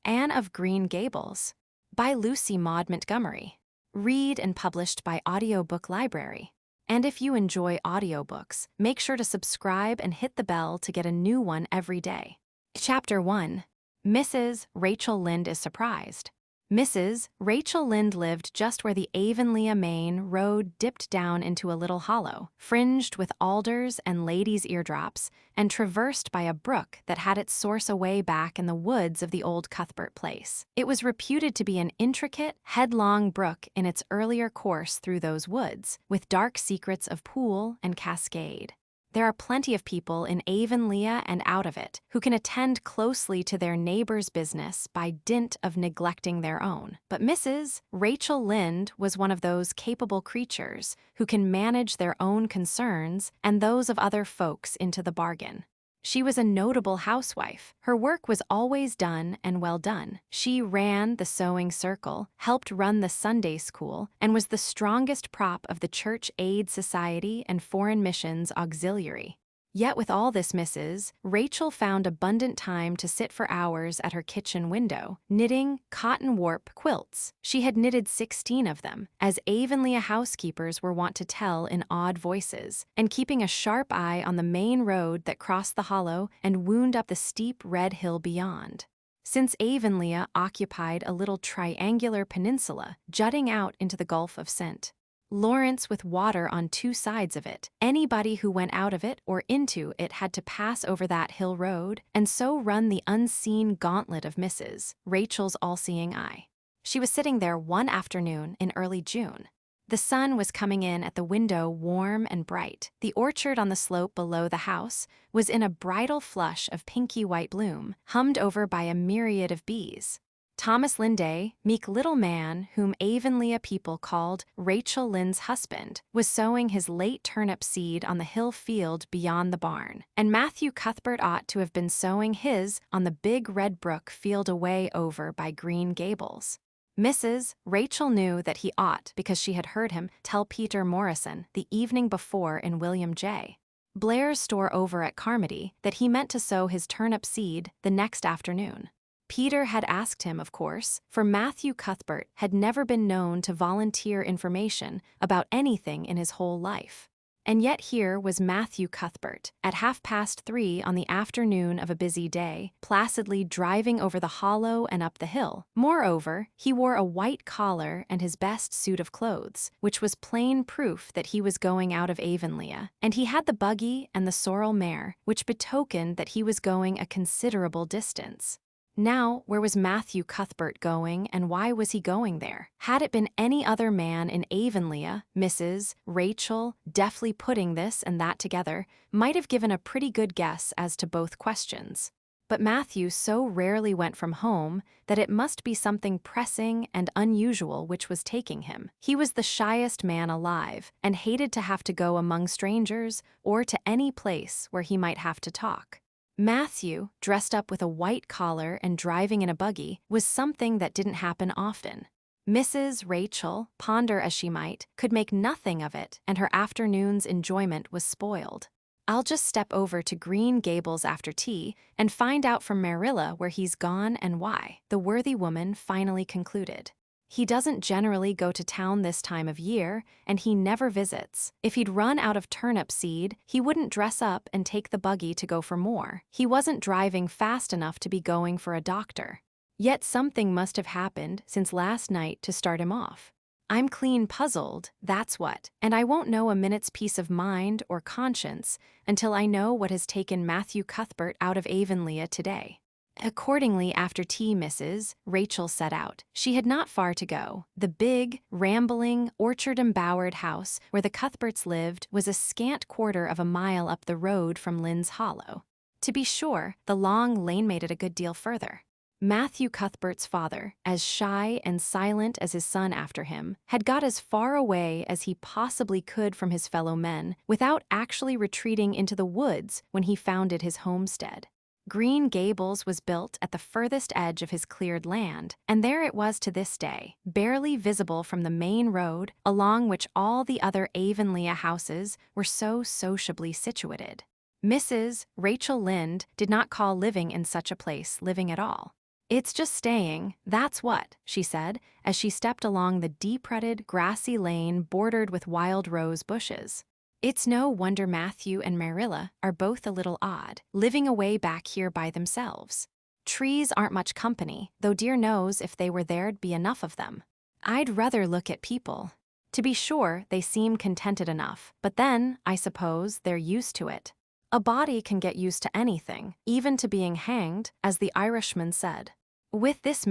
Anne of Green Gables by Lucy Maud Montgomery. Read and published by Audiobook Library. And if you enjoy audiobooks, make sure to subscribe and hit the bell to get a new one every day. Chapter 1. Mrs. Rachel Lynde is surprised. Mrs. Rachel Lynde lived just where the Avonlea main road dipped down into a little hollow, fringed with alders and ladies' eardrops, and traversed by a brook that had its source away back in the woods of the old Cuthbert place. It was reputed to be an intricate, headlong brook in its earlier course through those woods, with dark secrets of pool and cascade. There are plenty of people in Avonlea and out of it who can attend closely to their neighbor's business by dint of neglecting their own. But Mrs. Rachel Lynde was one of those capable creatures who can manage their own concerns and those of other folks into the bargain. She was a notable housewife. Her work was always done and well done. She ran the sewing circle, helped run the Sunday school, and was the strongest prop of the Church Aid Society and Foreign Missions Auxiliary. Yet with all this Mrs. Rachel found abundant time to sit for hours at her kitchen window, knitting cotton warp quilts. She had knitted 16 of them, as Avonlea housekeepers were wont to tell in awed voices, and keeping a sharp eye on the main road that crossed the hollow and wound up the steep red hill beyond. Since Avonlea occupied a little triangular peninsula jutting out into the Gulf of St. Lawrence with water on two sides of it, anybody who went out of it or into it had to pass over that hill road and so run the unseen gauntlet of Mrs. Rachel's all-seeing eye. She was sitting there one afternoon in early June. The sun was coming in at the window warm and bright. The orchard on the slope below the house was in a bridal flush of pinky-white bloom, hummed over by a myriad of bees. Thomas Lynde, meek little man whom Avonlea people called Rachel Lynde's husband, was sowing his late turnip seed on the hill field beyond the barn, and Matthew Cuthbert ought to have been sowing his on the big red brook field away over by Green Gables. Mrs. Rachel knew that he ought because she had heard him tell Peter Morrison the evening before in William J. Blair's store over at Carmody that he meant to sow his turnip seed the next afternoon. Peter had asked him, of course, for Matthew Cuthbert had never been known to volunteer information about anything in his whole life. And yet here was Matthew Cuthbert, at 3:30 on the afternoon of a busy day, placidly driving over the hollow and up the hill. Moreover, he wore a white collar and his best suit of clothes, which was plain proof that he was going out of Avonlea, and he had the buggy and the sorrel mare, which betokened that he was going a considerable distance. Now, where was Matthew Cuthbert going, and why was he going there? Had it been any other man in Avonlea, Mrs. Rachel, deftly putting this and that together, might have given a pretty good guess as to both questions. But Matthew so rarely went from home that it must be something pressing and unusual which was taking him. He was the shyest man alive, and hated to have to go among strangers or to any place where he might have to talk. Matthew, dressed up with a white collar and driving in a buggy, was something that didn't happen often. Mrs. Rachel, ponder as she might, could make nothing of it, and her afternoon's enjoyment was spoiled. "I'll just step over to Green Gables after tea and find out from Marilla where he's gone and why," the worthy woman finally concluded. "He doesn't generally go to town this time of year, and he never visits. If he'd run out of turnip seed, he wouldn't dress up and take the buggy to go for more. He wasn't driving fast enough to be going for a doctor. Yet something must have happened since last night to start him off. I'm clean puzzled, that's what, and I won't know a minute's peace of mind or conscience until I know what has taken Matthew Cuthbert out of Avonlea today." Accordingly, after tea, Mrs. Rachel set out. She had not far to go. The big, rambling, orchard-embowered house where the Cuthberts lived was a scant quarter of a mile up the road from Lynde's Hollow. To be sure, the long lane made it a good deal further. Matthew Cuthbert's father, as shy and silent as his son after him, had got as far away as he possibly could from his fellow men without actually retreating into the woods when he founded his homestead. Green Gables was built at the furthest edge of his cleared land, and there it was to this day, barely visible from the main road along which all the other Avonlea houses were so sociably situated. Mrs. Rachel Lynde did not call living in such a place living at all. "It's just staying, that's what," she said, as she stepped along the deep-rutted, grassy lane bordered with wild rose bushes. "It's no wonder Matthew and Marilla are both a little odd, living away back here by themselves. Trees aren't much company, though dear knows if they were there'd be enough of them. I'd rather look at people. To be sure, they seem contented enough, but then, I suppose, they're used to it. A body can get used to anything, even to being hanged, as the Irishman said." With this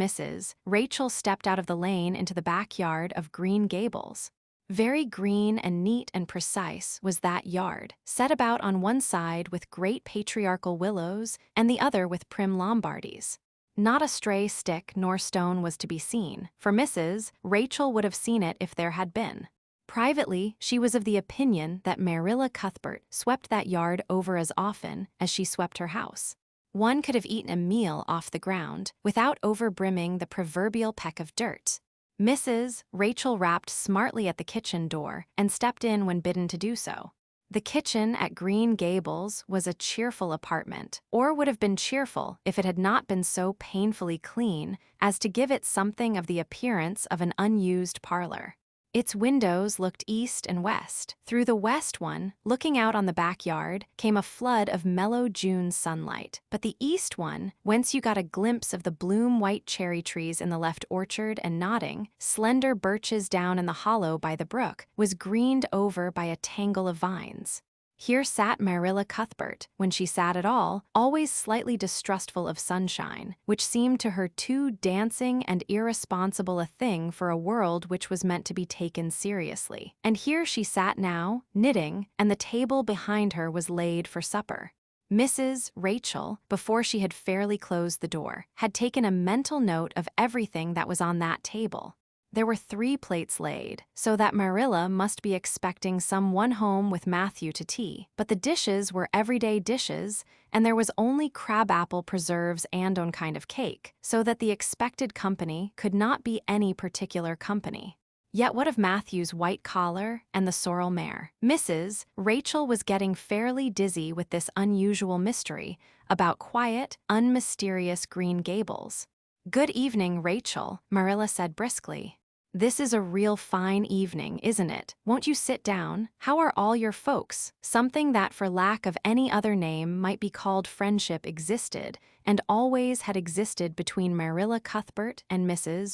Rachel stepped out of the lane into the backyard of Green Gables. Very green and neat and precise was that yard, set about on one side with great patriarchal willows and the other with prim Lombardies. Not a stray stick nor stone was to be seen, for Rachel would have seen it if there had been. Privately, she was of the opinion that Marilla Cuthbert swept that yard over as often as she swept her house. One could have eaten a meal off the ground without overbrimming the proverbial peck of dirt. Rachel rapped smartly at the kitchen door and stepped in when bidden to do so. The kitchen at Green Gables was a cheerful apartment, or would have been cheerful if it had not been so painfully clean as to give it something of the appearance of an unused parlor. Its windows looked east and west. Through the west one, looking out on the backyard, came a flood of mellow June sunlight, but the east one, whence you got a glimpse of the bloom-white cherry trees in the left orchard and nodding, slender birches down in the hollow by the brook, was greened over by a tangle of vines. Here sat Marilla Cuthbert, when she sat at all, always slightly distrustful of sunshine, which seemed to her too dancing and irresponsible a thing for a world which was meant to be taken seriously. And here she sat now, knitting, and the table behind her was laid for supper. Rachel, before she had fairly closed the door, had taken a mental note of everything that was on that table. There were 3 plates laid, so that Marilla must be expecting some one home with Matthew to tea, but the dishes were everyday dishes, and there was only crabapple preserves and one kind of cake, so that the expected company could not be any particular company. Yet what of Matthew's white collar and the sorrel mare? Rachel was getting fairly dizzy with this unusual mystery about quiet, unmysterious Green Gables. "Good evening, Rachel," Marilla said briskly. "This is a real fine evening, isn't it? Won't you sit down? How are all your folks?" Something that for lack of any other name might be called friendship existed, and always had existed between Marilla Cuthbert and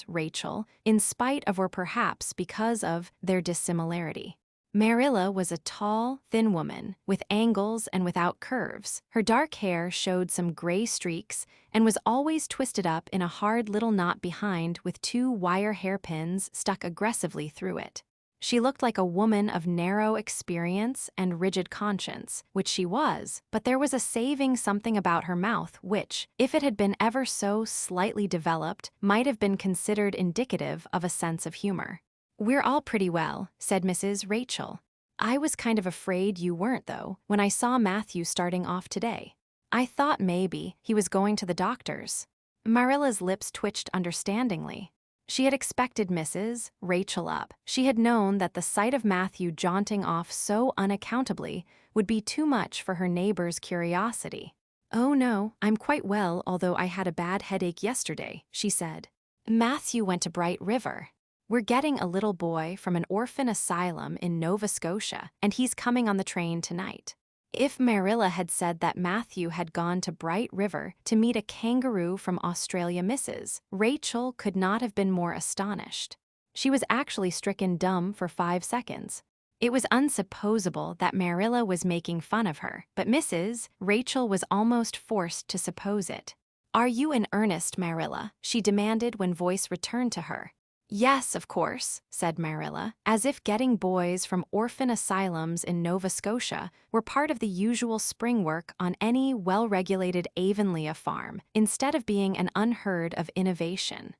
Rachel, in spite of or perhaps because of their dissimilarity. Marilla was a tall, thin woman, with angles and without curves. Her dark hair showed some gray streaks and was always twisted up in a hard little knot behind with 2 wire hairpins stuck aggressively through it. She looked like a woman of narrow experience and rigid conscience, which she was, but there was a saving something about her mouth which, if it had been ever so slightly developed, might have been considered indicative of a sense of humor. "We're all pretty well," said Rachel. "I was kind of afraid you weren't, though, when I saw Matthew starting off today. I thought maybe he was going to the doctor's." Marilla's lips twitched understandingly. She had expected Rachel up. She had known that the sight of Matthew jaunting off so unaccountably would be too much for her neighbor's curiosity. "Oh no, I'm quite well, although I had a bad headache yesterday," she said. "Matthew went to Bright River. We're getting a little boy from an orphan asylum in Nova Scotia, and he's coming on the train tonight." If Marilla had said that Matthew had gone to Bright River to meet a kangaroo from Australia, Rachel could not have been more astonished. She was actually stricken dumb for 5 seconds. It was unsupposable that Marilla was making fun of her, but Rachel was almost forced to suppose it. "Are you in earnest, Marilla?" she demanded when voice returned to her. "Yes, of course," said Marilla, as if getting boys from orphan asylums in Nova Scotia were part of the usual spring work on any well-regulated Avonlea farm, instead of being an unheard of innovation.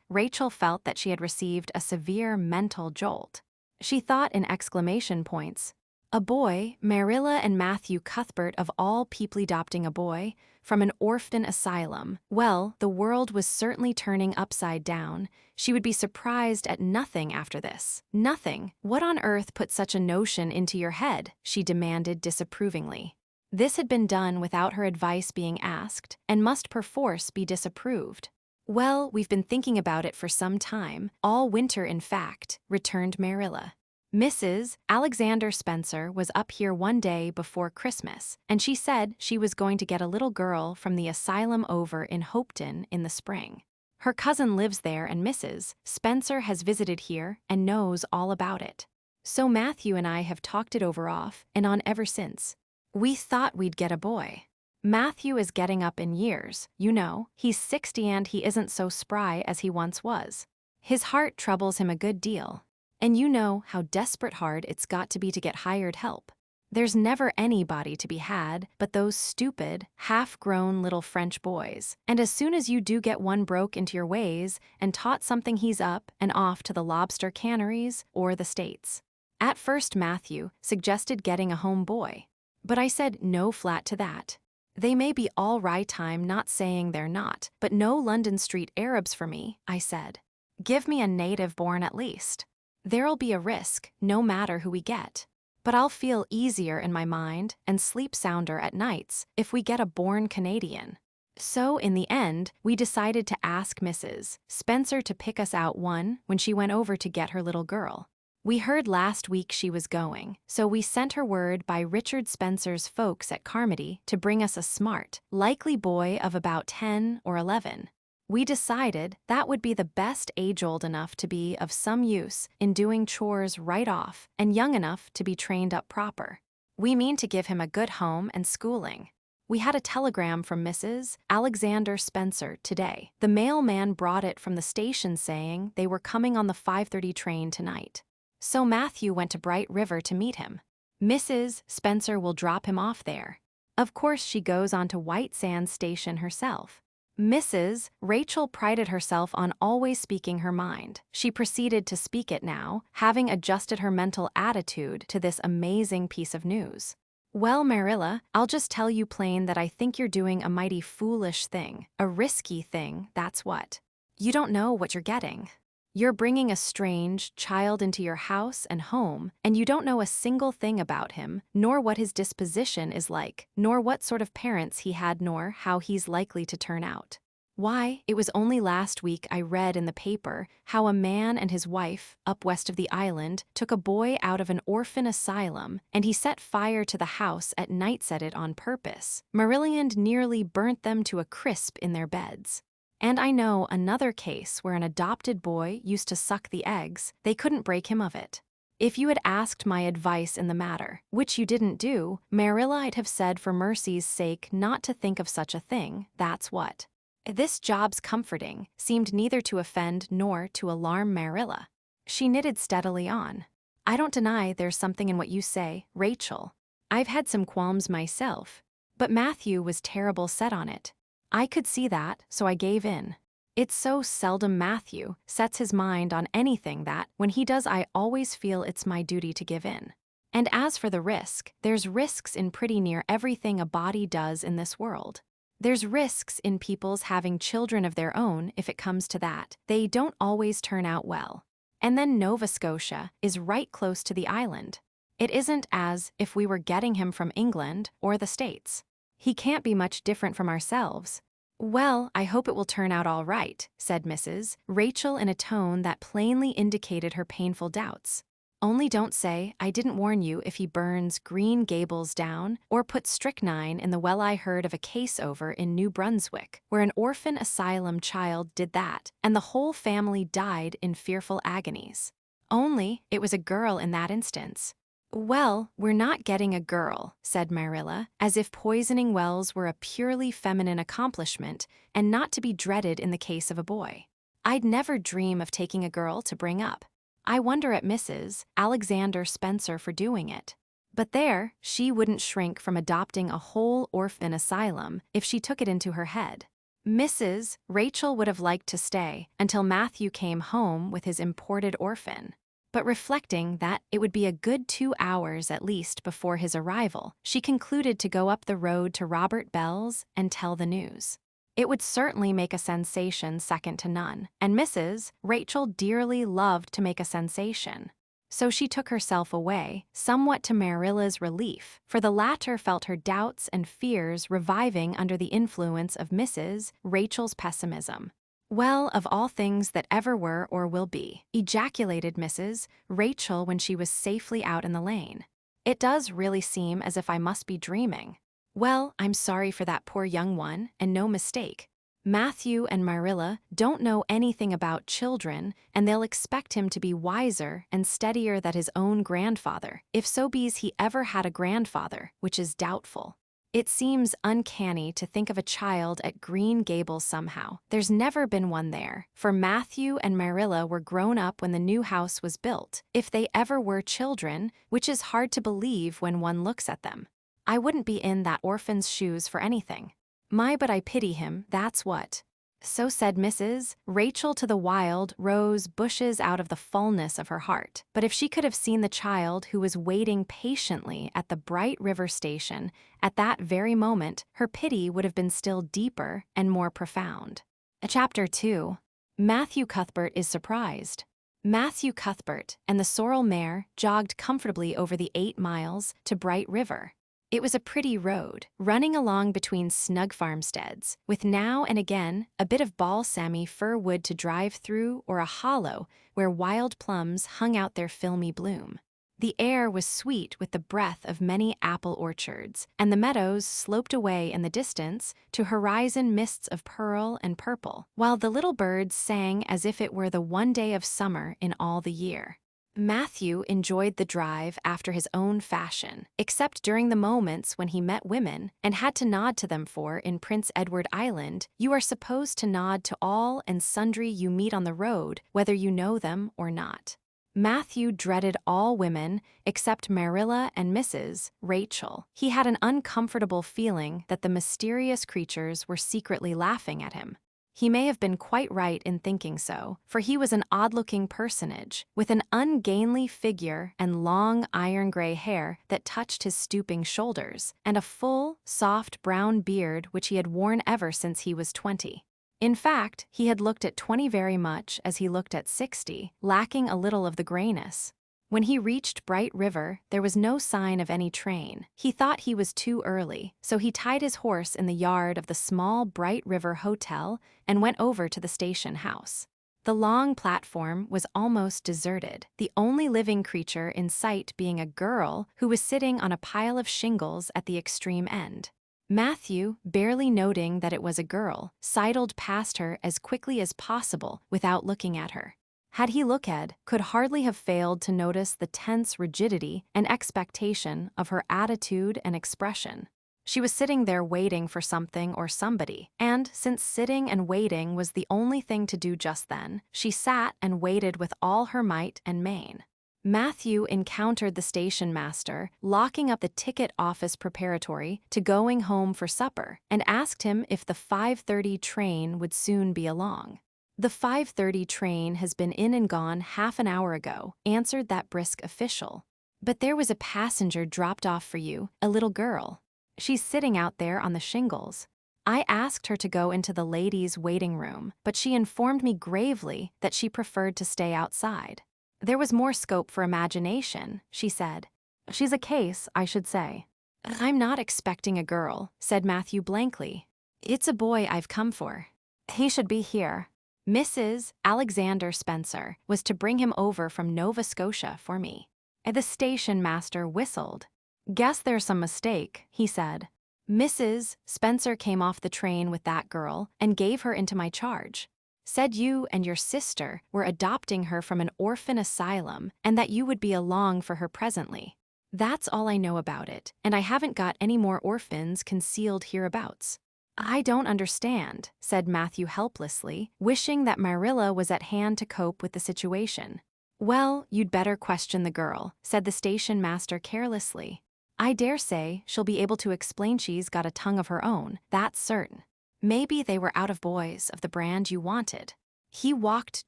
Rachel felt that she had received a severe mental jolt. She thought in exclamation points. A boy, Marilla and Matthew Cuthbert of all people adopting a boy, from an orphan asylum. Well, the world was certainly turning upside down. She would be surprised at nothing after this. "Nothing? What on earth put such a notion into your head?" she demanded disapprovingly. This had been done without her advice being asked and must perforce be disapproved. Well, we've been thinking about it for some time, all winter in fact, returned Marilla. Mrs. Alexander Spencer was up here one day before Christmas, and she said she was going to get a little girl from the asylum over in Hopeton in the spring. Her cousin lives there and Mrs. Spencer has visited here and knows all about it. So Matthew and I have talked it over off and on ever since. We thought we'd get a boy. Matthew is getting up in years, you know, he's 60 and he isn't so spry as he once was. His heart troubles him a good deal. And you know how desperate hard it's got to be to get hired help. There's never anybody to be had but those stupid, half-grown little French boys. And as soon as you do get one broke into your ways and taught something, he's up and off to the lobster canneries or the States. At first Matthew suggested getting a home boy. But I said no flat to that. They may be all right, I'm not saying they're not, but no London Street Arabs for me, I said. Give me a native born at least. There'll be a risk, no matter who we get. But I'll feel easier in my mind and sleep sounder at nights if we get a born Canadian. So in the end, we decided to ask Mrs. Spencer to pick us out one when she went over to get her little girl. We heard last week she was going, so we sent her word by Richard Spencer's folks at Carmody to bring us a smart, likely boy of about 10 or 11. We decided that would be the best age, old enough to be of some use in doing chores right off and young enough to be trained up proper. We mean to give him a good home and schooling. We had a telegram from Mrs. Alexander Spencer today. The mailman brought it from the station saying they were coming on the 5:30 train tonight. So Matthew went to Bright River to meet him. Mrs. Spencer will drop him off there. Of course, she goes on to White Sands Station herself. Mrs. Rachel prided herself on always speaking her mind. She proceeded to speak it now, having adjusted her mental attitude to this amazing piece of news. Well, Marilla, I'll just tell you plain that I think you're doing a mighty foolish thing, a risky thing, that's what. You don't know what you're getting. You're bringing a strange child into your house and home, and you don't know a single thing about him, nor what his disposition is like, nor what sort of parents he had, nor how he's likely to turn out. Why, it was only last week I read in the paper how a man and his wife, up west of the island, took a boy out of an orphan asylum, and he set fire to the house at night, set it on purpose. Marilla nearly burnt them to a crisp in their beds. And I know another case where an adopted boy used to suck the eggs. They couldn't break him of it. If you had asked my advice in the matter, which you didn't do, Marilla, I'd have said for mercy's sake not to think of such a thing, that's what. This job's comforting seemed neither to offend nor to alarm Marilla. She knitted steadily on. I don't deny there's something in what you say, Rachel. I've had some qualms myself, but Matthew was terrible set on it. I could see that, so I gave in. It's so seldom Matthew sets his mind on anything that, when he does, I always feel it's my duty to give in. And as for the risk, there's risks in pretty near everything a body does in this world. There's risks in people's having children of their own if it comes to that. They don't always turn out well. And then Nova Scotia is right close to the island. It isn't as if we were getting him from England or the States. He can't be much different from ourselves. Well, I hope it will turn out all right, said Mrs. Rachel in a tone that plainly indicated her painful doubts. Only don't say I didn't warn you if he burns Green Gables down or puts strychnine in the well. I heard of a case over in New Brunswick where an orphan asylum child did that, and the whole family died in fearful agonies. Only it was a girl in that instance. Well, we're not getting a girl, said Marilla, as if poisoning wells were a purely feminine accomplishment and not to be dreaded in the case of a boy. I'd never dream of taking a girl to bring up. I wonder at Mrs. Alexander Spencer for doing it. But there, she wouldn't shrink from adopting a whole orphan asylum if she took it into her head. Mrs. Rachel would have liked to stay until Matthew came home with his imported orphan. But reflecting that it would be a good 2 hours at least before his arrival, she concluded to go up the road to Robert Bell's and tell the news. It would certainly make a sensation second to none, and Mrs. Rachel dearly loved to make a sensation. So she took herself away, somewhat to Marilla's relief, for the latter felt her doubts and fears reviving under the influence of Mrs. Rachel's pessimism. "Well, of all things that ever were or will be," ejaculated Mrs. Rachel when she was safely out in the lane. "It does really seem as if I must be dreaming. Well, I'm sorry for that poor young one, and no mistake. Matthew and Marilla don't know anything about children, and they'll expect him to be wiser and steadier than his own grandfather, if so be's he ever had a grandfather, which is doubtful. It seems uncanny to think of a child at Green Gables somehow. There's never been one there, for Matthew and Marilla were grown up when the new house was built, if they ever were children, which is hard to believe when one looks at them. I wouldn't be in that orphan's shoes for anything. My, but I pity him, that's what." So said Mrs. Rachel to the wild rose bushes out of the fullness of her heart. But if she could have seen the child who was waiting patiently at the Bright River station at that very moment, her pity would have been still deeper and more profound. Chapter 2. Matthew Cuthbert is surprised. Matthew Cuthbert and the sorrel mare jogged comfortably over the 8 miles to Bright River. It was a pretty road, running along between snug farmsteads, with now and again a bit of balsamy fir wood to drive through or a hollow where wild plums hung out their filmy bloom. The air was sweet with the breath of many apple orchards, and the meadows sloped away in the distance to horizon mists of pearl and purple, while the little birds sang as if it were the one day of summer in all the year. Matthew enjoyed the drive after his own fashion, except during the moments when he met women and had to nod to them, for in Prince Edward Island you are supposed to nod to all and sundry you meet on the road, whether you know them or not. Matthew dreaded all women except Marilla and Mrs. Rachel. He had an uncomfortable feeling that the mysterious creatures were secretly laughing at him. He may have been quite right in thinking so, for he was an odd-looking personage, with an ungainly figure and long iron-gray hair that touched his stooping shoulders, and a full, soft brown beard which he had worn ever since he was 20. In fact, he had looked at 20 very much as he looked at 60, lacking a little of the grayness. When he reached Bright River, there was no sign of any train. He thought he was too early, so he tied his horse in the yard of the small Bright River Hotel and went over to the station house. The long platform was almost deserted, the only living creature in sight being a girl who was sitting on a pile of shingles at the extreme end. Matthew, barely noting that it was a girl, sidled past her as quickly as possible without looking at her. Had he looked, could hardly have failed to notice the tense rigidity and expectation of her attitude and expression. She was sitting there waiting for something or somebody, and since sitting and waiting was the only thing to do just then, she sat and waited with all her might and main. Matthew encountered the station master locking up the ticket office preparatory to going home for supper, and asked him if the 5:30 train would soon be along. "The 5:30 train has been in and gone half an hour ago," answered that brisk official. "But there was a passenger dropped off for you, a little girl. She's sitting out there on the shingles. I asked her to go into the ladies' waiting room, but she informed me gravely that she preferred to stay outside. There was more scope for imagination," she said. "She's a case, I should say." "I'm not expecting a girl," said Matthew blankly. "It's a boy I've come for. He should be here. Mrs. Alexander Spencer was to bring him over from Nova Scotia for me." The station master whistled. "Guess there's some mistake," he said. "Mrs. Spencer came off the train with that girl and gave her into my charge. Said you and your sister were adopting her from an orphan asylum and that you would be along for her presently. That's all I know about it, and I haven't got any more orphans concealed hereabouts." "I don't understand," said Matthew helplessly, wishing that Marilla was at hand to cope with the situation. "Well, you'd better question the girl," said the station master carelessly. "I dare say she'll be able to explain. She's got a tongue of her own, that's certain. Maybe they were out of boys of the brand you wanted." He walked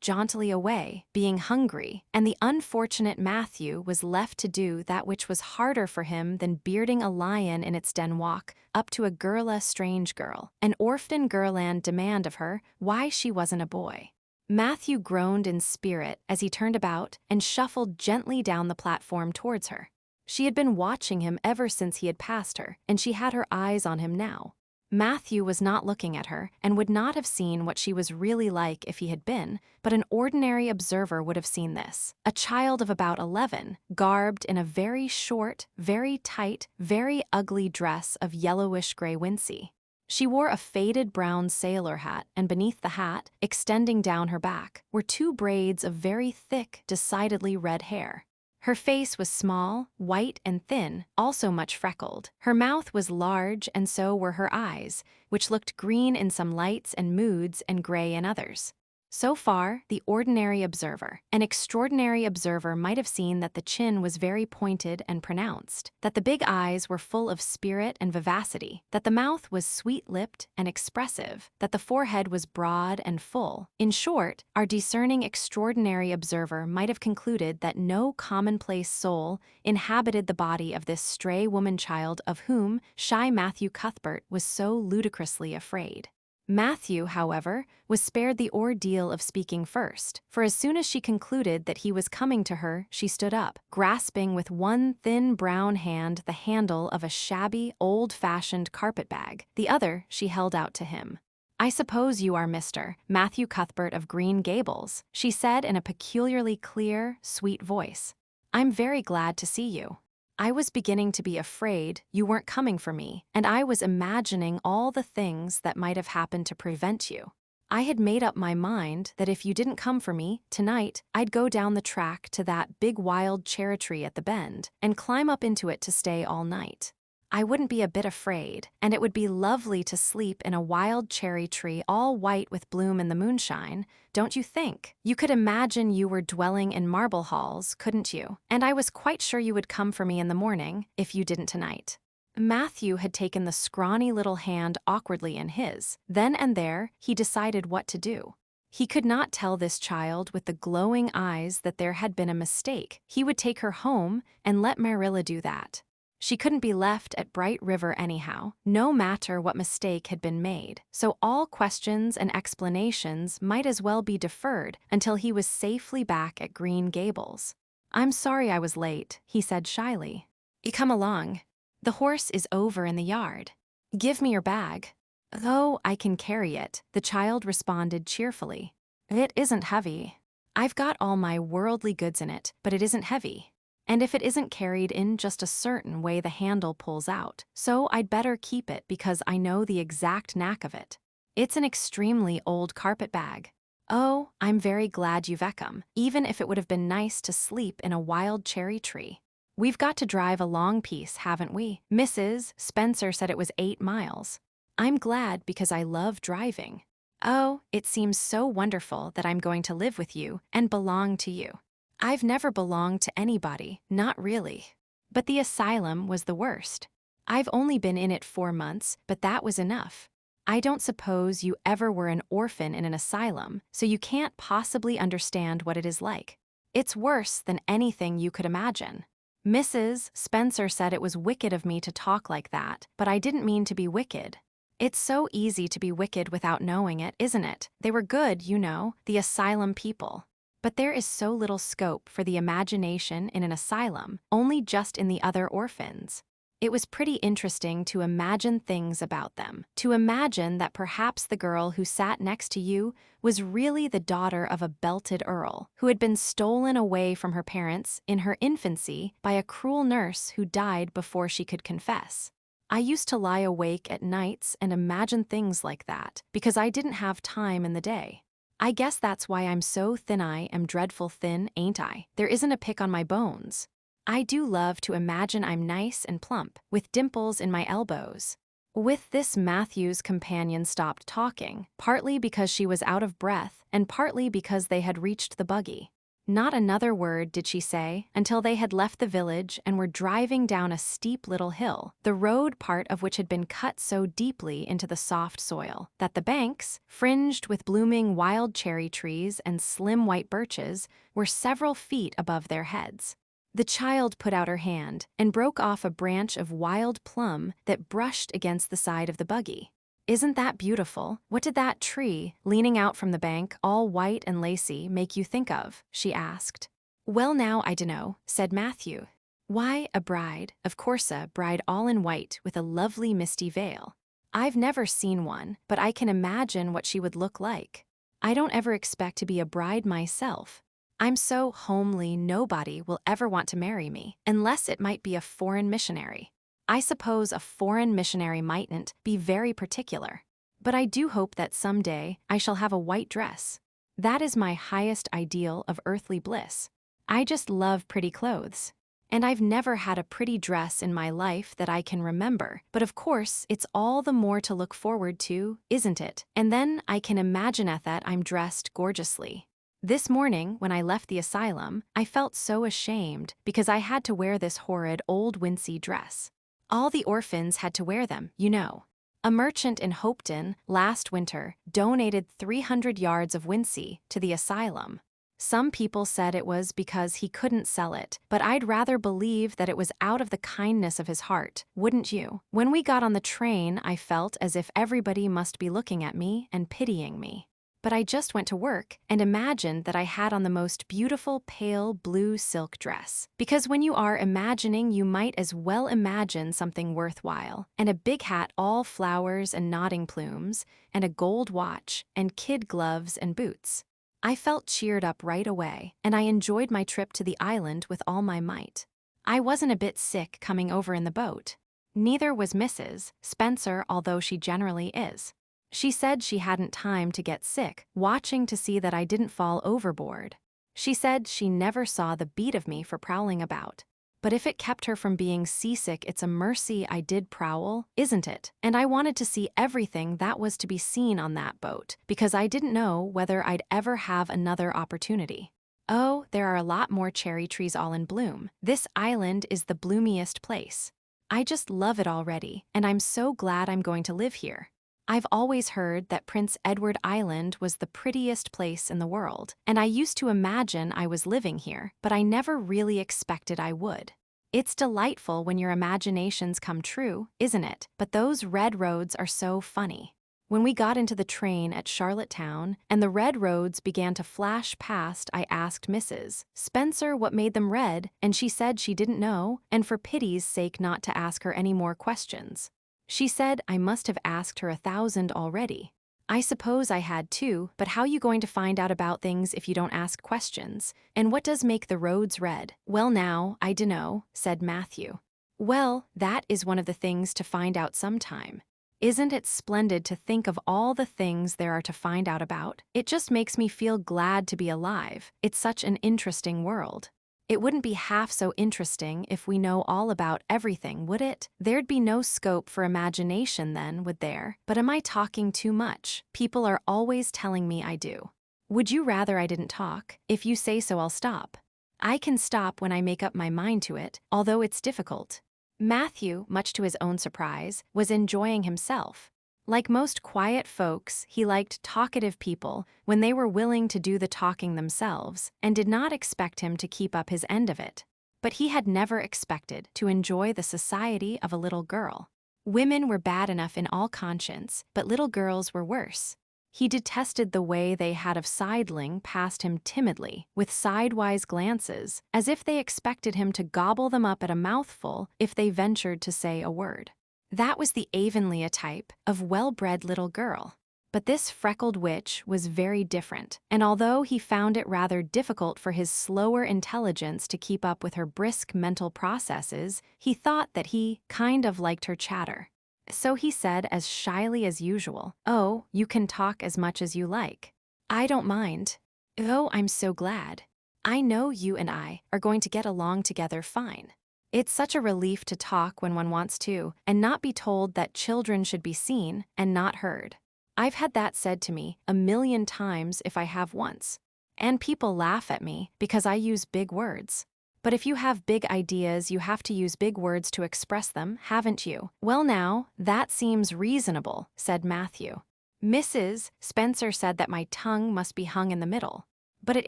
jauntily away, being hungry, and the unfortunate Matthew was left to do that which was harder for him than bearding a lion in its den, walk up to a strange girl, an orphan girl, and demand of her why she wasn't a boy. Matthew groaned in spirit as he turned about and shuffled gently down the platform towards her. She had been watching him ever since he had passed her, and she had her eyes on him now. Matthew was not looking at her and would not have seen what she was really like if he had been, but an ordinary observer would have seen this. A child of about 11, garbed in a very short, very tight, very ugly dress of yellowish-gray wincey. She wore a faded brown sailor hat, and beneath the hat, extending down her back, were 2 braids of very thick, decidedly red hair. Her face was small, white and thin, also much freckled. Her mouth was large, and so were her eyes, which looked green in some lights and moods and gray in others. So far, the ordinary observer. An extraordinary observer might have seen that the chin was very pointed and pronounced, that the big eyes were full of spirit and vivacity, that the mouth was sweet-lipped and expressive, that the forehead was broad and full. In short, our discerning extraordinary observer might have concluded that no commonplace soul inhabited the body of this stray woman-child of whom shy Matthew Cuthbert was so ludicrously afraid. Matthew, however, was spared the ordeal of speaking first, for as soon as she concluded that he was coming to her, she stood up, grasping with one thin brown hand the handle of a shabby, old-fashioned carpet-bag. The other she held out to him. "I suppose you are Mr. Matthew Cuthbert of Green Gables," she said in a peculiarly clear, sweet voice. "I'm very glad to see you. I was beginning to be afraid you weren't coming for me, and I was imagining all the things that might have happened to prevent you. I had made up my mind that if you didn't come for me, tonight, I'd go down the track to that big wild cherry tree at the bend and climb up into it to stay all night. I wouldn't be a bit afraid, and it would be lovely to sleep in a wild cherry tree all white with bloom in the moonshine, don't you think? You could imagine you were dwelling in marble halls, couldn't you? And I was quite sure you would come for me in the morning, if you didn't tonight." Matthew had taken the scrawny little hand awkwardly in his. Then and there, he decided what to do. He could not tell this child with the glowing eyes that there had been a mistake. He would take her home and let Marilla do that. She couldn't be left at Bright River anyhow, no matter what mistake had been made, so all questions and explanations might as well be deferred until he was safely back at Green Gables. "I'm sorry I was late," he said shyly. "Come along. The horse is over in the yard. Give me your bag." "Oh, I can carry it," the child responded cheerfully. "It isn't heavy. I've got all my worldly goods in it, but it isn't heavy. And if it isn't carried in just a certain way, the handle pulls out, so I'd better keep it because I know the exact knack of it. It's an extremely old carpet bag. Oh, I'm very glad you've come, even if it would have been nice to sleep in a wild cherry tree. We've got to drive a long piece, haven't we? Mrs. Spencer said it was 8 miles. I'm glad because I love driving. Oh, it seems so wonderful that I'm going to live with you and belong to you. I've never belonged to anybody, not really. But the asylum was the worst. I've only been in it 4 months, but that was enough. I don't suppose you ever were an orphan in an asylum, so you can't possibly understand what it is like. It's worse than anything you could imagine. Mrs. Spencer said it was wicked of me to talk like that, but I didn't mean to be wicked. It's so easy to be wicked without knowing it, isn't it? They were good, you know, the asylum people. But there is so little scope for the imagination in an asylum, only just in the other orphans. It was pretty interesting to imagine things about them, to imagine that perhaps the girl who sat next to you was really the daughter of a belted earl, who had been stolen away from her parents in her infancy by a cruel nurse who died before she could confess. I used to lie awake at nights and imagine things like that, because I didn't have time in the day. I guess that's why I'm so thin. I am dreadful thin, ain't I? There isn't a pick on my bones. I do love to imagine I'm nice and plump, with dimples in my elbows. With this, Matthew's companion stopped talking, partly because she was out of breath and partly because they had reached the buggy. Not another word did she say until they had left the village and were driving down a steep little hill, the road part of which had been cut so deeply into the soft soil that the banks, fringed with blooming wild cherry trees and slim white birches, were several feet above their heads. The child put out her hand and broke off a branch of wild plum that brushed against the side of the buggy. Isn't that beautiful? What did that tree, leaning out from the bank, all white and lacy, make you think of? She asked. Well, now I dunno, said Matthew. Why, a bride, of course a bride all in white with a lovely misty veil. I've never seen one, but I can imagine what she would look like. I don't ever expect to be a bride myself. I'm so homely nobody will ever want to marry me, unless it might be a foreign missionary. I suppose a foreign missionary mightn't be very particular. But I do hope that someday I shall have a white dress. That is my highest ideal of earthly bliss. I just love pretty clothes. And I've never had a pretty dress in my life that I can remember, but of course it's all the more to look forward to, isn't it? And then I can imagine at that I'm dressed gorgeously. This morning, when I left the asylum, I felt so ashamed because I had to wear this horrid old wincey dress. All the orphans had to wear them, you know. A merchant in Hopeton, last winter, donated 300 yards of wincey to the asylum. Some people said it was because he couldn't sell it, but I'd rather believe that it was out of the kindness of his heart, wouldn't you? When we got on the train, I felt as if everybody must be looking at me and pitying me. But I just went to work and imagined that I had on the most beautiful pale blue silk dress. Because when you are imagining, you might as well imagine something worthwhile. And a big hat all flowers and nodding plumes, and a gold watch, and kid gloves and boots. I felt cheered up right away, and I enjoyed my trip to the island with all my might. I wasn't a bit sick coming over in the boat. Neither was Mrs. Spencer, although she generally is. She said she hadn't time to get sick, watching to see that I didn't fall overboard. She said she never saw the beat of me for prowling about. But if it kept her from being seasick, it's a mercy I did prowl, isn't it? And I wanted to see everything that was to be seen on that boat, because I didn't know whether I'd ever have another opportunity. Oh, there are a lot more cherry trees all in bloom. This island is the bloomiest place. I just love it already, and I'm so glad I'm going to live here. I've always heard that Prince Edward Island was the prettiest place in the world, and I used to imagine I was living here, but I never really expected I would. It's delightful when your imaginations come true, isn't it? But those red roads are so funny. When we got into the train at Charlottetown and the red roads began to flash past, I asked Mrs. Spencer what made them red, and she said she didn't know, and for pity's sake not to ask her any more questions. She said I must have asked her 1,000 already. I suppose I had too, but how you going to find out about things if you don't ask questions? And what does make the roads red? Well now, I dunno, said Matthew. Well, that is one of the things to find out sometime. Isn't it splendid to think of all the things there are to find out about? It just makes me feel glad to be alive. It's such an interesting world. It wouldn't be half so interesting if we know all about everything, would it? There'd be no scope for imagination then, would there? But am I talking too much? People are always telling me I do. Would you rather I didn't talk? If you say so, I'll stop. I can stop when I make up my mind to it, although it's difficult. Matthew, much to his own surprise, was enjoying himself. Like most quiet folks, he liked talkative people when they were willing to do the talking themselves, and did not expect him to keep up his end of it. But he had never expected to enjoy the society of a little girl. Women were bad enough in all conscience, but little girls were worse. He detested the way they had of sidling past him timidly, with sidewise glances, as if they expected him to gobble them up at a mouthful if they ventured to say a word. That was the Avonlea type of well-bred little girl. But this freckled witch was very different, and although he found it rather difficult for his slower intelligence to keep up with her brisk mental processes, he thought that he kind of liked her chatter. So he said as shyly as usual, "Oh, you can talk as much as you like. I don't mind. Oh, I'm so glad. I know you and I are going to get along together fine. It's such a relief to talk when one wants to, and not be told that children should be seen and not heard. I've had that said to me 1,000,000 times if I have once. And people laugh at me because I use big words. But if you have big ideas, you have to use big words to express them, haven't you?" "Well now, that seems reasonable," said Matthew. "Mrs. Spencer said that my tongue must be hung in the middle. But it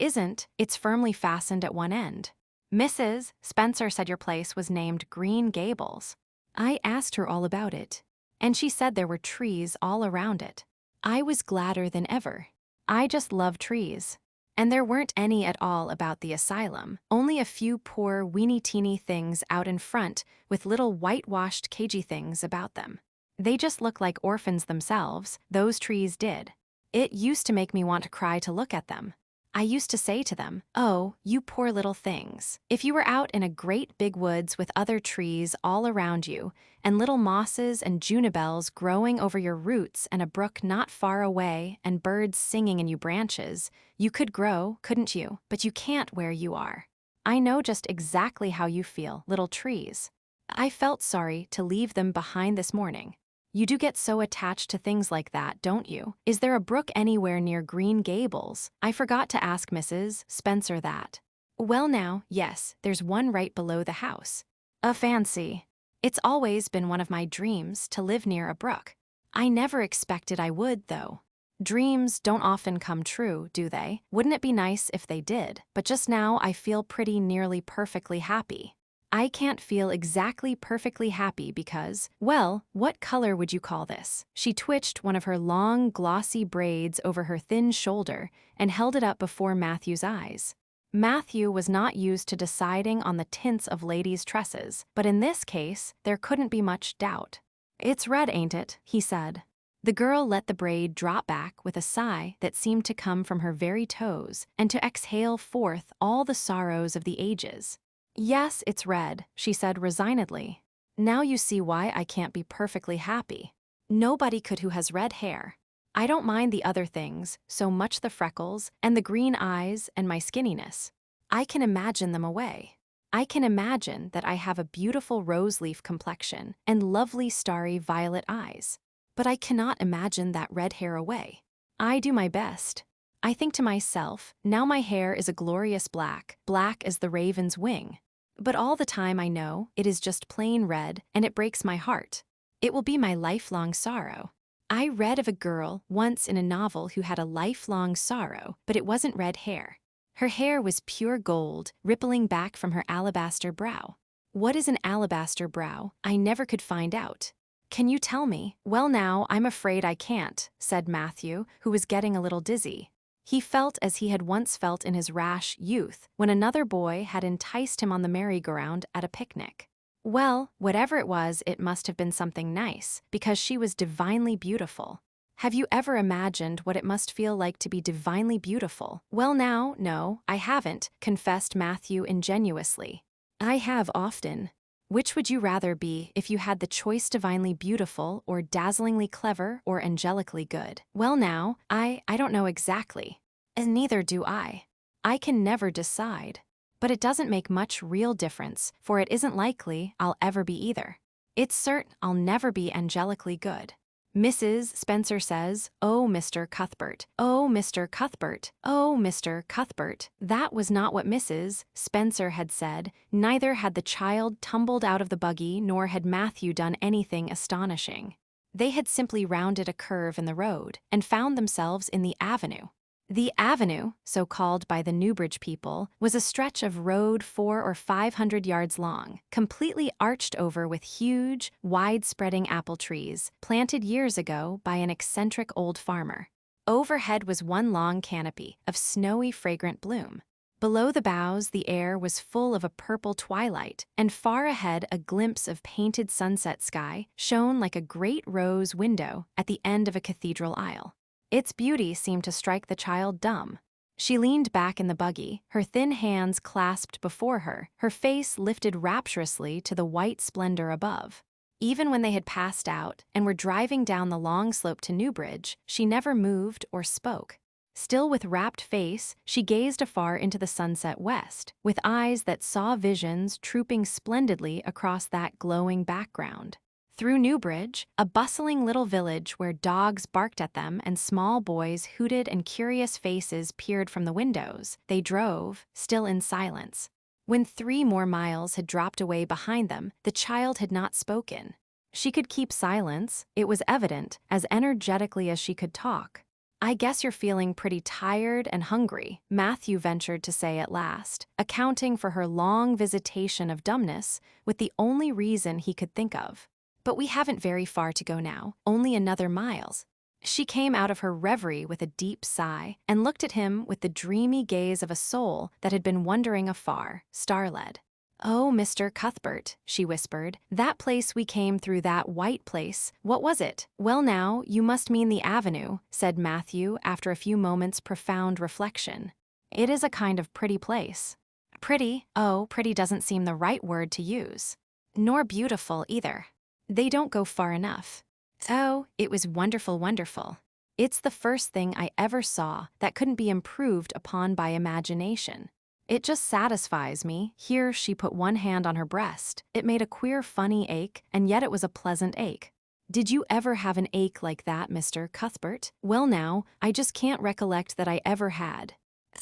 isn't, it's firmly fastened at one end. Mrs. Spencer said your place was named Green Gables." I asked her all about it. and she said there were trees all around it. I was gladder than ever. I just love trees. And there weren't any at all about the asylum, only a few poor weeny-teeny things out in front with little whitewashed cagey things about them. They just look like orphans themselves, those trees did. It used to make me want to cry to look at them. I used to say to them, "Oh, you poor little things. If you were out in a great big woods with other trees all around you, and little mosses and junipers growing over your roots and a brook not far away and birds singing in your branches, you could grow, couldn't you? But you can't where you are. I know just exactly how you feel, little trees." I felt sorry to leave them behind this morning. You do get so attached to things like that, don't you? Is there a brook anywhere near Green Gables? I forgot to ask Mrs. Spencer that. Well now, yes, there's one right below the house. A fancy. It's always been one of my dreams to live near a brook. I never expected I would, though. Dreams don't often come true, do they? Wouldn't it be nice if they did? But just now I feel pretty nearly perfectly happy. I can't feel exactly perfectly happy because, well, what color would you call this? She twitched one of her long, glossy braids over her thin shoulder and held it up before Matthew's eyes. Matthew was not used to deciding on the tints of ladies' tresses, but in this case, there couldn't be much doubt. "It's red, ain't it?" he said. The girl let the braid drop back with a sigh that seemed to come from her very toes and to exhale forth all the sorrows of the ages. "Yes, it's red," she said resignedly. "Now you see why I can't be perfectly happy. Nobody could who has red hair. I don't mind the other things, so much the freckles and the green eyes and my skinniness. I can imagine them away. I can imagine that I have a beautiful rose-leaf complexion and lovely starry violet eyes. But I cannot imagine that red hair away. I do my best. I think to myself, now my hair is a glorious black, black as the raven's wing. But all the time I know it is just plain red, and it breaks my heart. It will be my lifelong sorrow. I read of a girl once in a novel who had a lifelong sorrow, but it wasn't red hair. Her hair was pure gold, rippling back from her alabaster brow. What is an alabaster brow? I never could find out. Can you tell me? Well now, I'm afraid I can't, said Matthew, who was getting a little dizzy. He felt as he had once felt in his rash youth, when another boy had enticed him on the merry-go-round at a picnic. Well, whatever it was, it must have been something nice, because she was divinely beautiful. Have you ever imagined what it must feel like to be divinely beautiful? Well now, no, I haven't, confessed Matthew ingenuously. I have often. Which would you rather be if you had the choice divinely beautiful or dazzlingly clever or angelically good? Well now, I don't know exactly. And neither do I. I can never decide. But it doesn't make much real difference, for it isn't likely I'll ever be either. It's certain I'll never be angelically good. Mrs. Spencer says, "Oh, Mr. Cuthbert, oh, Mr. Cuthbert, oh, Mr. Cuthbert." That was not what Mrs. Spencer had said. Neither had the child tumbled out of the buggy nor had Matthew done anything astonishing. They had simply rounded a curve in the road and found themselves in the avenue. The avenue, so called by the Newbridge people, was a stretch of road 400 or 500 yards long, completely arched over with huge, wide-spreading apple trees, planted years ago by an eccentric old farmer. Overhead was one long canopy of snowy, fragrant bloom. Below the boughs, the air was full of a purple twilight, and far ahead a glimpse of painted sunset sky shone like a great rose window at the end of a cathedral aisle. Its beauty seemed to strike the child dumb. She leaned back in the buggy, her thin hands clasped before her, her face lifted rapturously to the white splendor above. Even when they had passed out and were driving down the long slope to Newbridge, she never moved or spoke. Still with rapt face, she gazed afar into the sunset west, with eyes that saw visions trooping splendidly across that glowing background. Through Newbridge, a bustling little village where dogs barked at them and small boys hooted and curious faces peered from the windows, they drove, still in silence. When 3 more miles had dropped away behind them, the child had not spoken. She could keep silence, it was evident, as energetically as she could talk. "I guess you're feeling pretty tired and hungry," Matthew ventured to say at last, accounting for her long visitation of dumbness with the only reason he could think of. But we haven't very far to go now, only another miles. She came out of her reverie with a deep sigh and looked at him with the dreamy gaze of a soul that had been wandering afar, star-led. "Oh, Mr. Cuthbert," she whispered, "that place we came through, that white place, what was it?" "Well now, you must mean the avenue," said Matthew after a few moments' profound reflection. "It is a kind of pretty place." "Pretty? Oh, pretty doesn't seem the right word to use. Nor beautiful either. They don't go far enough. Oh, it was wonderful, wonderful. It's the first thing I ever saw that couldn't be improved upon by imagination. It just satisfies me." Here she put one hand on her breast. It made a queer, funny ache, and yet it was a pleasant ache. "Did you ever have an ache like that, Mr. Cuthbert?" "Well now, I just can't recollect that I ever had.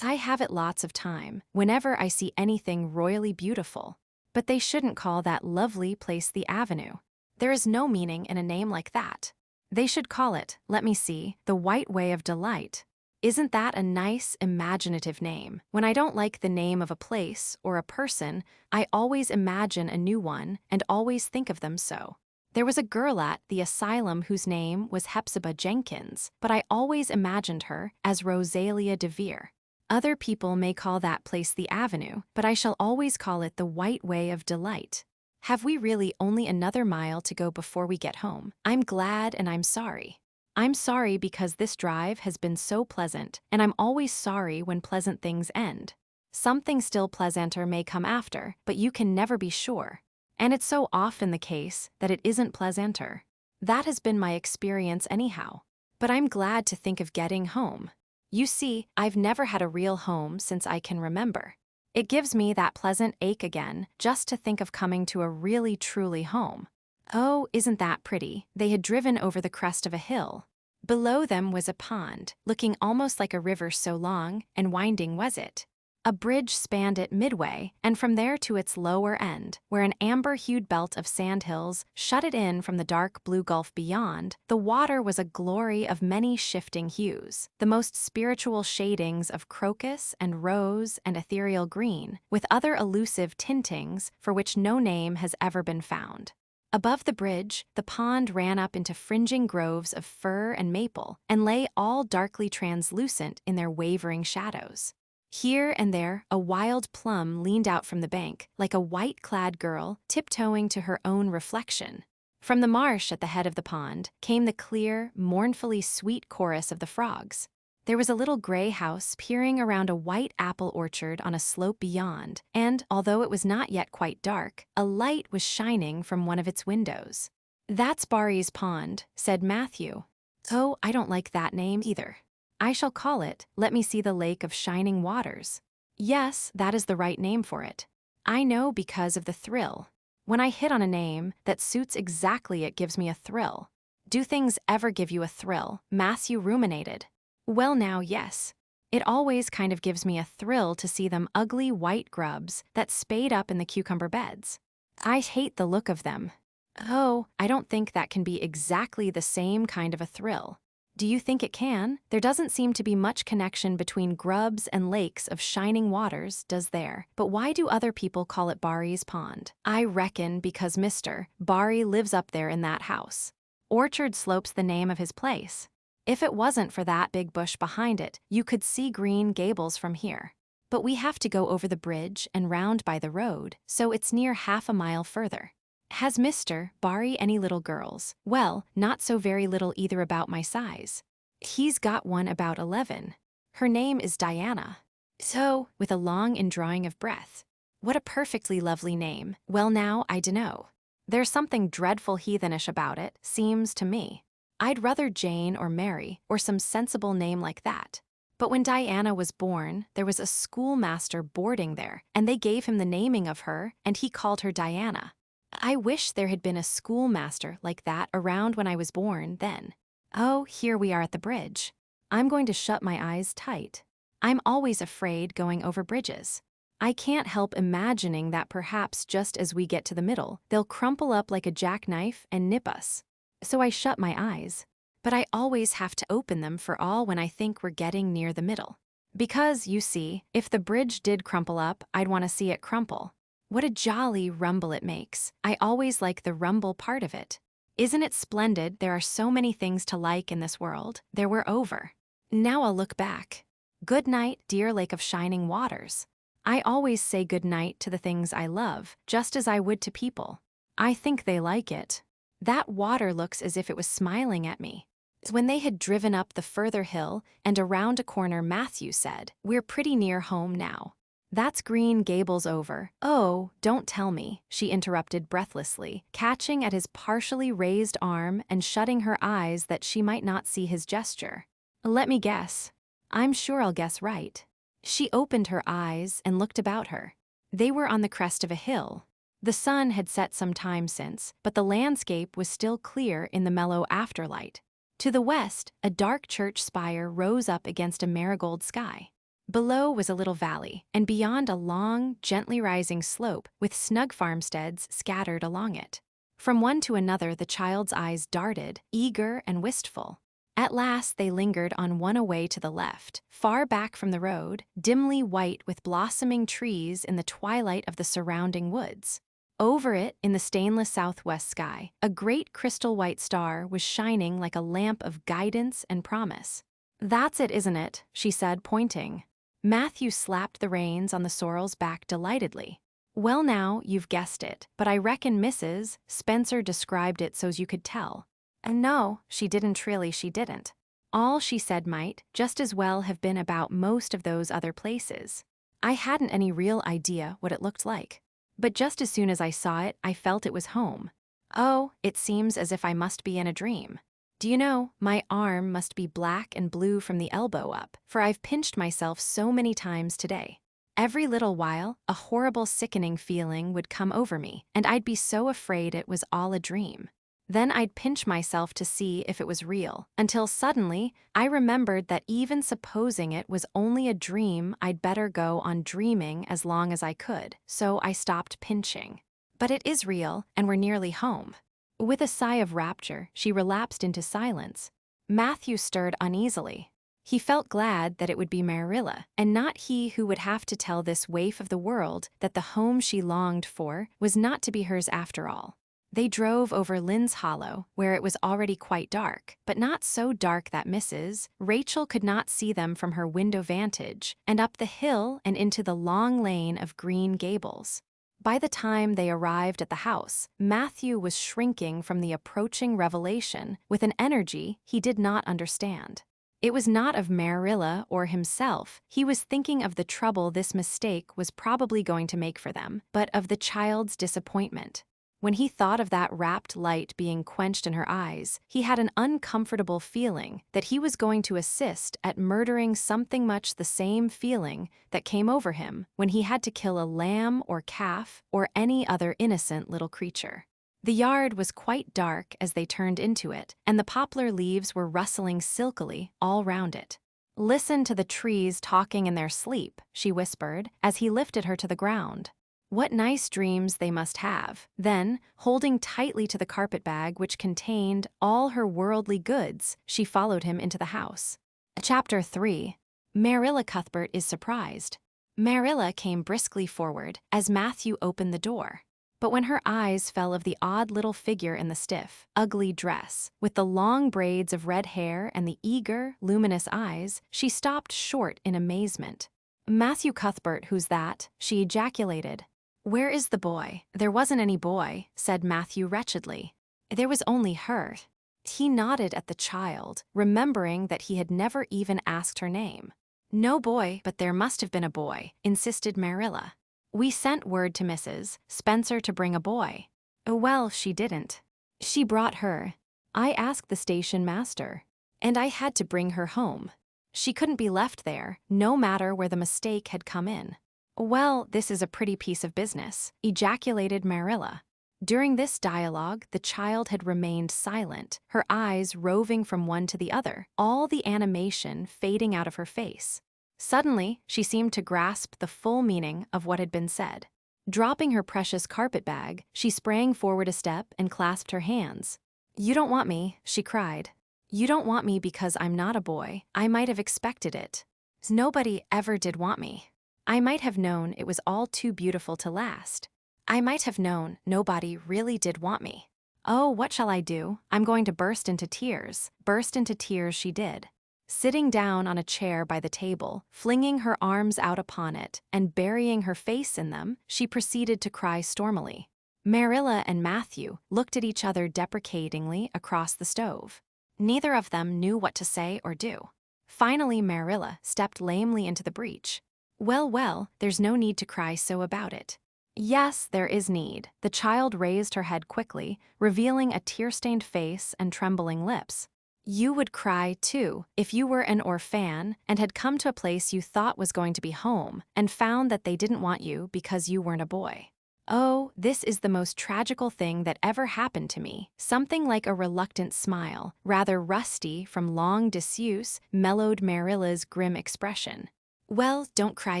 I have it lots of time, whenever I see anything royally beautiful. But they shouldn't call that lovely place the Avenue. There is no meaning in a name like that. They should call it, let me see, the White Way of Delight. Isn't that a nice, imaginative name? When I don't like the name of a place or a person, I always imagine a new one and always think of them so. There was a girl at the asylum whose name was Hepzibah Jenkins, but I always imagined her as Rosalia DeVere. Other people may call that place the Avenue, but I shall always call it the White Way of Delight. Have we really only another mile to go before we get home? I'm glad and I'm sorry. I'm sorry because this drive has been so pleasant, and I'm always sorry when pleasant things end. Something still pleasanter may come after, but you can never be sure. And it's so often the case that it isn't pleasanter. That has been my experience anyhow. But I'm glad to think of getting home. You see, I've never had a real home since I can remember. It gives me that pleasant ache again just to think of coming to a really truly home. Oh, isn't that pretty? They had driven over the crest of a hill. Below them was a pond, looking almost like a river, so long and winding was it. A bridge spanned it midway, and from there to its lower end, where an amber-hued belt of sandhills shut it in from the dark blue gulf beyond, the water was a glory of many shifting hues, the most spiritual shadings of crocus and rose and ethereal green, with other elusive tintings for which no name has ever been found. Above the bridge, the pond ran up into fringing groves of fir and maple, and lay all darkly translucent in their wavering shadows. Here and there, a wild plum leaned out from the bank, like a white-clad girl tiptoeing to her own reflection. From the marsh at the head of the pond came the clear, mournfully sweet chorus of the frogs. There was a little gray house peering around a white apple orchard on a slope beyond, and, although it was not yet quite dark, a light was shining from one of its windows. "That's Barry's Pond," said Matthew. "Oh, I don't like that name either. I shall call it, let me see, the Lake of Shining Waters." "Yes, that is the right name for it. I know because of the thrill. When I hit on a name that suits exactly, it gives me a thrill." "Do things ever give you a thrill?" Matthew ruminated. "Well now, yes. It always kind of gives me a thrill to see them ugly white grubs that spade up in the cucumber beds. I hate the look of them." "Oh, I don't think that can be exactly the same kind of a thrill." "Do you think it can? There doesn't seem to be much connection between grubs and lakes of shining waters, does there? But why do other people call it Barry's Pond?" "I reckon because Mr. Barry lives up there in that house. Orchard Slope's the name of his place. If it wasn't for that big bush behind it, you could see Green Gables from here. But we have to go over the bridge and round by the road, so it's near half a mile further." "Has Mr. Barry any little girls?" "Well, not so very little either, about my size. He's got one about 11. Her name is Diana." "So," with a long indrawing of breath. "What a perfectly lovely name. Well now, I dunno. There's something dreadful heathenish about it, seems to me. I'd rather Jane or Mary, or some sensible name like that. But when Diana was born, there was a schoolmaster boarding there, and they gave him the naming of her, and he called her Diana. I wish there had been a schoolmaster like that around when I was born then. Oh, here we are at the bridge. I'm going to shut my eyes tight. I'm always afraid going over bridges. I can't help imagining that perhaps just as we get to the middle, they'll crumple up like a jackknife and nip us. So I shut my eyes. But I always have to open them for all when I think we're getting near the middle. Because, you see, if the bridge did crumple up, I'd want to see it crumple. What a jolly rumble it makes. I always like the rumble part of it. Isn't it splendid there are so many things to like in this world? There were over. Now I'll look back. Good night, dear lake of shining waters. I always say good night to the things I love, just as I would to people. I think they like it. That water looks as if it was smiling at me. When they had driven up the further hill and around a corner, Matthew said, "We're pretty near home now." "That's Green Gables over." "Oh, don't tell me," she interrupted breathlessly, catching at his partially raised arm and shutting her eyes that she might not see his gesture. "Let me guess. I'm sure I'll guess right." She opened her eyes and looked about her. They were on the crest of a hill. The sun had set some time since, but the landscape was still clear in the mellow afterlight. To the west, a dark church spire rose up against a marigold sky. Below was a little valley, and beyond a long, gently rising slope with snug farmsteads scattered along it. From one to another the child's eyes darted, eager and wistful. At last they lingered on one away to the left, far back from the road, dimly white with blossoming trees in the twilight of the surrounding woods. Over it, in the stainless southwest sky, a great crystal-white star was shining like a lamp of guidance and promise. "That's it, isn't it?" she said, pointing. Matthew slapped the reins on the sorrel's back delightedly. "Well now, you've guessed it, but I reckon Mrs. Spencer described it so's you could tell." And no, she didn't. All she said might just as well have been about most of those other places. I hadn't any real idea what it looked like. But just as soon as I saw it, I felt it was home. Oh, it seems as if I must be in a dream. Do you know, my arm must be black and blue from the elbow up, for I've pinched myself so many times today. Every little while, a horrible sickening feeling would come over me, and I'd be so afraid it was all a dream. Then I'd pinch myself to see if it was real, until suddenly I remembered that even supposing it was only a dream, I'd better go on dreaming as long as I could, so I stopped pinching. But it is real, and we're nearly home. With a sigh of rapture, she relapsed into silence. Matthew stirred uneasily. He felt glad that it would be Marilla, and not he who would have to tell this waif of the world that the home she longed for was not to be hers after all. They drove over Lynn's Hollow, where it was already quite dark, but not so dark that Mrs. Rachel could not see them from her window vantage, and up the hill and into the long lane of Green Gables. By the time they arrived at the house, Matthew was shrinking from the approaching revelation with an energy he did not understand. It was not of Marilla or himself. He was thinking of the trouble this mistake was probably going to make for them, but of the child's disappointment. When he thought of that rapt light being quenched in her eyes, he had an uncomfortable feeling that he was going to assist at murdering something much the same feeling that came over him when he had to kill a lamb or calf or any other innocent little creature. The yard was quite dark as they turned into it, and the poplar leaves were rustling silkily all round it. "Listen to the trees talking in their sleep," she whispered, as he lifted her to the ground. What nice dreams they must have. Then, holding tightly to the carpet-bag which contained all her worldly goods, she followed him into the house. Chapter 3. Marilla Cuthbert is surprised. Marilla came briskly forward as Matthew opened the door. But when her eyes fell of the odd little figure in the stiff, ugly dress, with the long braids of red hair and the eager, luminous eyes, she stopped short in amazement. "Matthew Cuthbert, who's that?" she ejaculated. "Where is the boy?" "There wasn't any boy," said Matthew wretchedly. "There was only her." He nodded at the child, remembering that he had never even asked her name. "No boy, but there must have been a boy," insisted Marilla. "We sent word to Mrs. Spencer to bring a boy." "Well, she didn't. She brought her. I asked the station master, and I had to bring her home. She couldn't be left there, no matter where the mistake had come in." "Well, this is a pretty piece of business," ejaculated Marilla. During this dialogue, the child had remained silent, her eyes roving from one to the other, all the animation fading out of her face. Suddenly, she seemed to grasp the full meaning of what had been said. Dropping her precious carpet-bag, she sprang forward a step and clasped her hands. "You don't want me," she cried. "You don't want me because I'm not a boy. I might have expected it. Nobody ever did want me. I might have known it was all too beautiful to last. I might have known nobody really did want me. Oh, what shall I do? I'm going to burst into tears. Burst into tears she did. Sitting down on a chair by the table, flinging her arms out upon it, and burying her face in them, she proceeded to cry stormily. Marilla and Matthew looked at each other deprecatingly across the stove. Neither of them knew what to say or do. Finally, Marilla stepped lamely into the breach. Well, well, there's no need to cry so about it. Yes, there is need. The child raised her head quickly, revealing a tear-stained face and trembling lips. You would cry, too, if you were an orphan and had come to a place you thought was going to be home and found that they didn't want you because you weren't a boy. Oh, this is the most tragical thing that ever happened to me. Something like a reluctant smile, rather rusty from long disuse, mellowed Marilla's grim expression. Well, don't cry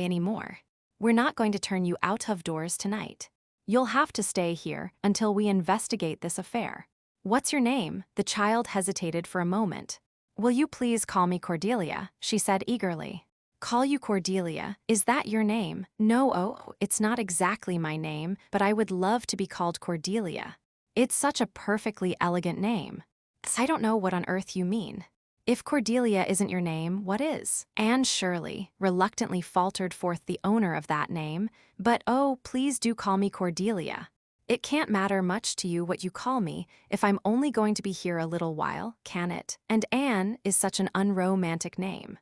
any more. We're not going to turn you out of doors tonight. You'll have to stay here until we investigate this affair. What's your name? The child hesitated for a moment. Will you please call me Cordelia? She said eagerly. Call you Cordelia? Is that your name? No, oh, it's not exactly my name, but I would love to be called Cordelia. It's such a perfectly elegant name. I don't know what on earth you mean. If Cordelia isn't your name, what is? Anne Shirley reluctantly faltered forth the owner of that name, but oh, please do call me Cordelia. It can't matter much to you what you call me if I'm only going to be here a little while, can it? And Anne is such an unromantic name.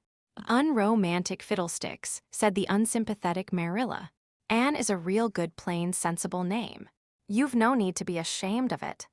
Unromantic fiddlesticks, said the unsympathetic Marilla. Anne is a real good plain sensible name. You've no need to be ashamed of it.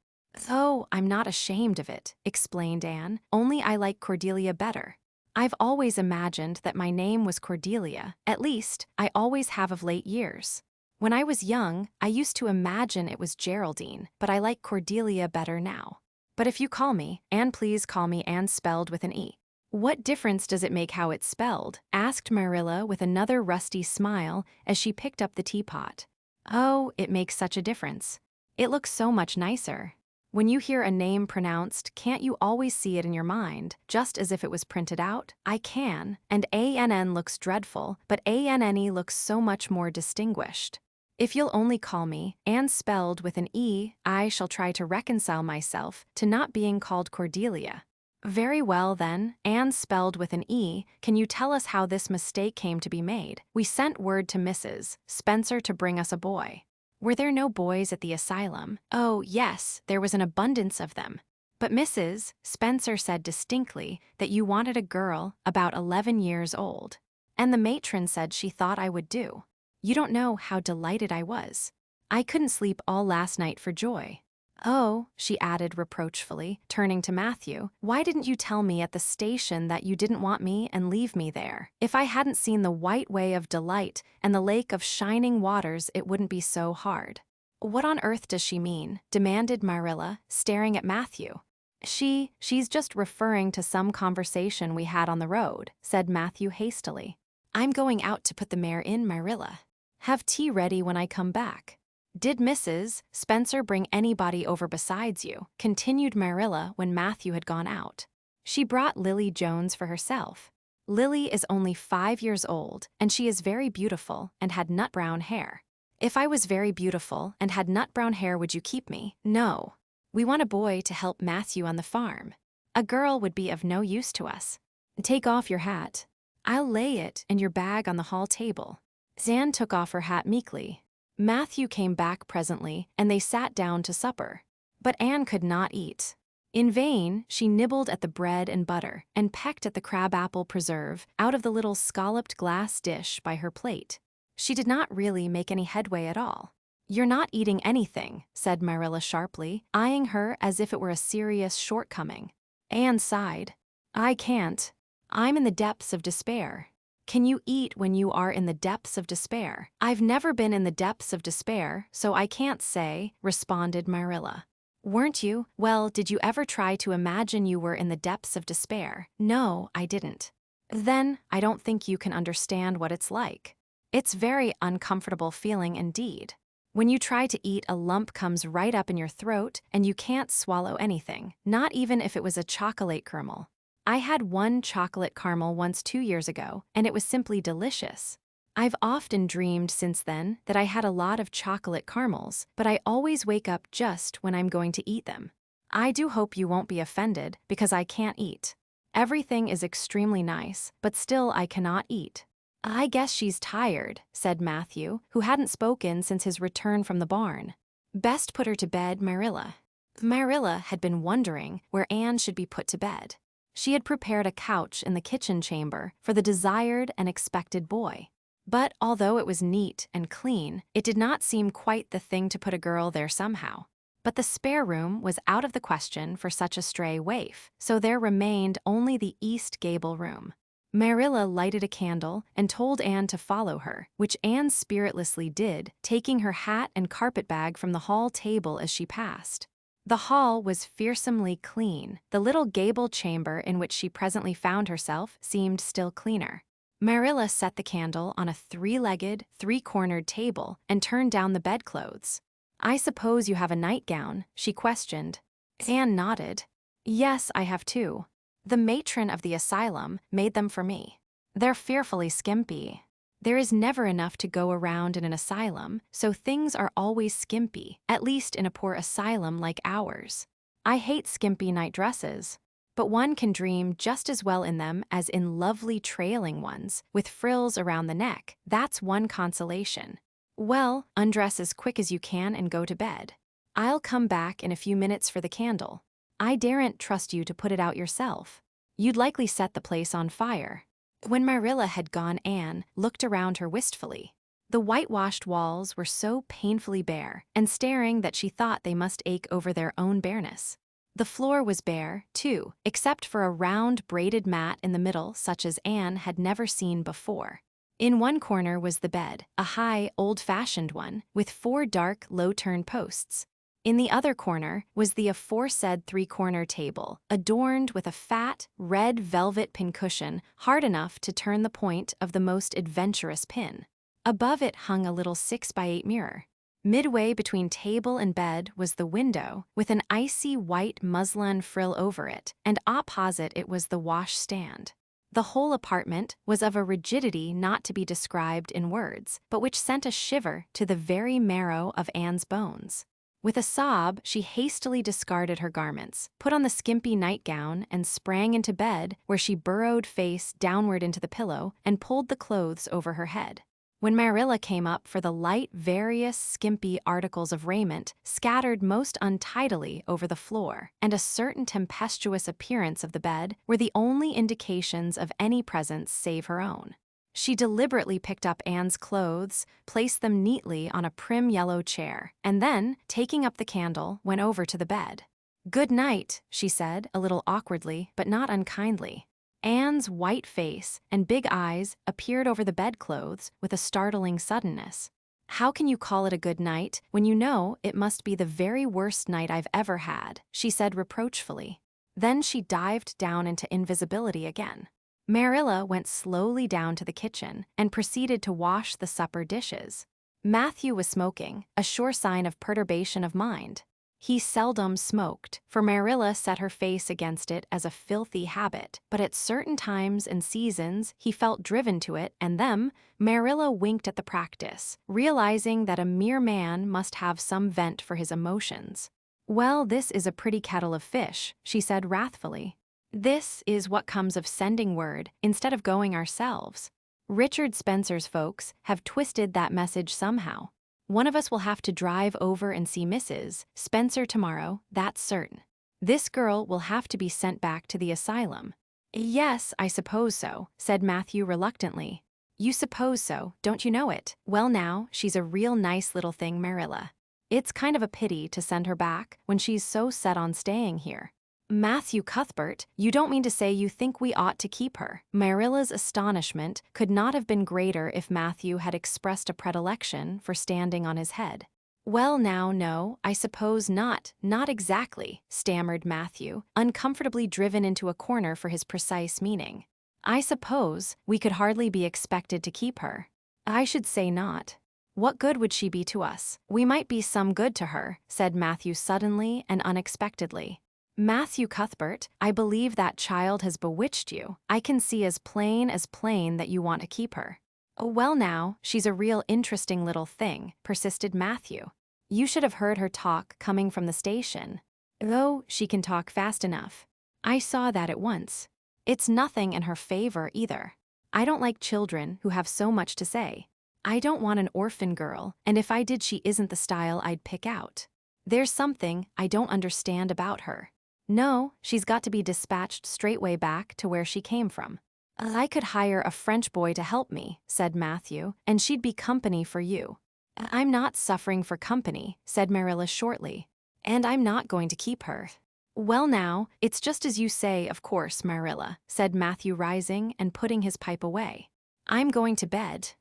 Oh, I'm not ashamed of it, explained Anne, only I like Cordelia better. I've always imagined that my name was Cordelia, at least, I always have of late years. When I was young, I used to imagine it was Geraldine, but I like Cordelia better now. But if you call me, Anne, please call me Anne spelled with an E. What difference does it make how it's spelled? Asked Marilla with another rusty smile as she picked up the teapot. Oh, it makes such a difference. It looks so much nicer. When you hear a name pronounced, can't you always see it in your mind, just as if it was printed out? I can, and ANN looks dreadful, but ANNE looks so much more distinguished. If you'll only call me Anne spelled with an E, I shall try to reconcile myself to not being called Cordelia. Very well then, Anne spelled with an E, can you tell us how this mistake came to be made? We sent word to Mrs. Spencer to bring us a boy. Were there no boys at the asylum? Oh, yes, there was an abundance of them. But Mrs. Spencer said distinctly that you wanted a girl about 11 years old. And the matron said she thought I would do. You don't know how delighted I was. I couldn't sleep all last night for joy. Oh, she added reproachfully, turning to Matthew, why didn't you tell me at the station that you didn't want me and leave me there? If I hadn't seen the white way of delight and the lake of shining waters, it wouldn't be so hard. What on earth does she mean? Demanded Marilla, staring at Matthew. She's just referring to some conversation we had on the road, said Matthew hastily. I'm going out to put the mare in, Marilla. Have tea ready when I come back. Did Mrs. Spencer bring anybody over besides you? Continued Marilla when Matthew had gone out. She brought Lily Jones for herself. Lily is only 5 years old, and she is very beautiful and had nut brown hair. If I was very beautiful and had nut brown hair, would you keep me? No. We want a boy to help Matthew on the farm. A girl would be of no use to us. Take off your hat. I'll lay it and your bag on the hall table. Anne took off her hat meekly. Matthew came back presently, and they sat down to supper. But Anne could not eat. In vain, she nibbled at the bread and butter, and pecked at the crabapple preserve out of the little scalloped glass dish by her plate. She did not really make any headway at all. You're not eating anything, said Marilla sharply, eyeing her as if it were a serious shortcoming. Anne sighed. I can't. I'm in the depths of despair. Can you eat when you are in the depths of despair? I've never been in the depths of despair, so I can't say, responded Marilla. Weren't you? Well, did you ever try to imagine you were in the depths of despair? No, I didn't. Then, I don't think you can understand what it's like. It's very uncomfortable feeling indeed. When you try to eat, a lump comes right up in your throat, and you can't swallow anything, not even if it was a chocolate caramel. I had one chocolate caramel once 2 years ago, and it was simply delicious. I've often dreamed since then that I had a lot of chocolate caramels, but I always wake up just when I'm going to eat them. I do hope you won't be offended because I can't eat. Everything is extremely nice, but still I cannot eat. I guess she's tired, said Matthew, who hadn't spoken since his return from the barn. Best put her to bed, Marilla. Marilla had been wondering where Anne should be put to bed. She had prepared a couch in the kitchen chamber for the desired and expected boy. But although it was neat and clean, it did not seem quite the thing to put a girl there somehow. But the spare room was out of the question for such a stray waif, so there remained only the east gable room. Marilla lighted a candle and told Anne to follow her, which Anne spiritlessly did, taking her hat and carpetbag from the hall table as she passed. The hall was fearsomely clean. The little gable chamber in which she presently found herself seemed still cleaner. Marilla set the candle on a three-legged, three-cornered table and turned down the bedclothes. I suppose you have a nightgown, she questioned. Anne nodded. Yes, I have two. The matron of the asylum made them for me. They're fearfully skimpy. There is never enough to go around in an asylum, so things are always skimpy, at least in a poor asylum like ours. I hate skimpy night dresses. But one can dream just as well in them as in lovely trailing ones, with frills around the neck. That's one consolation. Well, undress as quick as you can and go to bed. I'll come back in a few minutes for the candle. I daren't trust you to put it out yourself. You'd likely set the place on fire. When Marilla had gone, Anne looked around her wistfully. The whitewashed walls were so painfully bare and staring that she thought they must ache over their own bareness. The floor was bare, too, except for a round braided mat in the middle such as Anne had never seen before. In one corner was the bed, a high, old-fashioned one, with 4 dark, low-turned posts. In the other corner was the aforesaid three-corner table, adorned with a fat, red velvet pincushion hard enough to turn the point of the most adventurous pin. Above it hung a little 6x8 mirror. Midway between table and bed was the window, with an icy white muslin frill over it, and opposite it was the washstand. The whole apartment was of a rigidity not to be described in words, but which sent a shiver to the very marrow of Anne's bones. With a sob, she hastily discarded her garments, put on the skimpy nightgown, and sprang into bed, where she burrowed face downward into the pillow and pulled the clothes over her head. When Marilla came up for the light, various, skimpy articles of raiment scattered most untidily over the floor, and a certain tempestuous appearance of the bed were the only indications of any presence save her own. She deliberately picked up Anne's clothes, placed them neatly on a prim yellow chair, and then, taking up the candle, went over to the bed. "Good night," she said, a little awkwardly, but not unkindly. Anne's white face and big eyes appeared over the bedclothes with a startling suddenness. "How can you call it a good night when you know it must be the very worst night I've ever had?" she said reproachfully. Then she dived down into invisibility again. Marilla went slowly down to the kitchen and proceeded to wash the supper dishes. Matthew was smoking, a sure sign of perturbation of mind. He seldom smoked, for Marilla set her face against it as a filthy habit, but at certain times and seasons he felt driven to it, and them, Marilla winked at the practice, realizing that a mere man must have some vent for his emotions. "Well, this is a pretty kettle of fish," she said wrathfully. "This is what comes of sending word instead of going ourselves. Richard Spencer's folks have twisted that message somehow. One of us will have to drive over and see Mrs. Spencer tomorrow, that's certain. This girl will have to be sent back to the asylum." "Yes, I suppose so," said Matthew reluctantly. "You suppose so, don't you know it? Well now, she's a real nice little thing, Marilla. It's kind of a pity to send her back when she's so set on staying here." "Matthew Cuthbert, you don't mean to say you think we ought to keep her?" Marilla's astonishment could not have been greater if Matthew had expressed a predilection for standing on his head. "Well now, no, I suppose not exactly," stammered Matthew, uncomfortably driven into a corner for his precise meaning. "I suppose we could hardly be expected to keep her." "I should say not. What good would she be to us?" "We might be some good to her," said Matthew suddenly and unexpectedly. "Matthew Cuthbert, I believe that child has bewitched you. I can see as plain that you want to keep her." "Oh, well now, she's a real interesting little thing," persisted Matthew. "You should have heard her talk coming from the station. Oh, she can talk fast enough. I saw that at once. It's nothing in her favor either. I don't like children who have so much to say. I don't want an orphan girl, and if I did, she isn't the style I'd pick out. There's something I don't understand about her. No, she's got to be dispatched straightway back to where she came from." "I could hire a French boy to help me," said Matthew, "and she'd be company for you." "I'm not suffering for company," said Marilla shortly. "And I'm not going to keep her." "Well now, it's just as you say, of course, Marilla," said Matthew, rising and putting his pipe away. "I'm going to bed."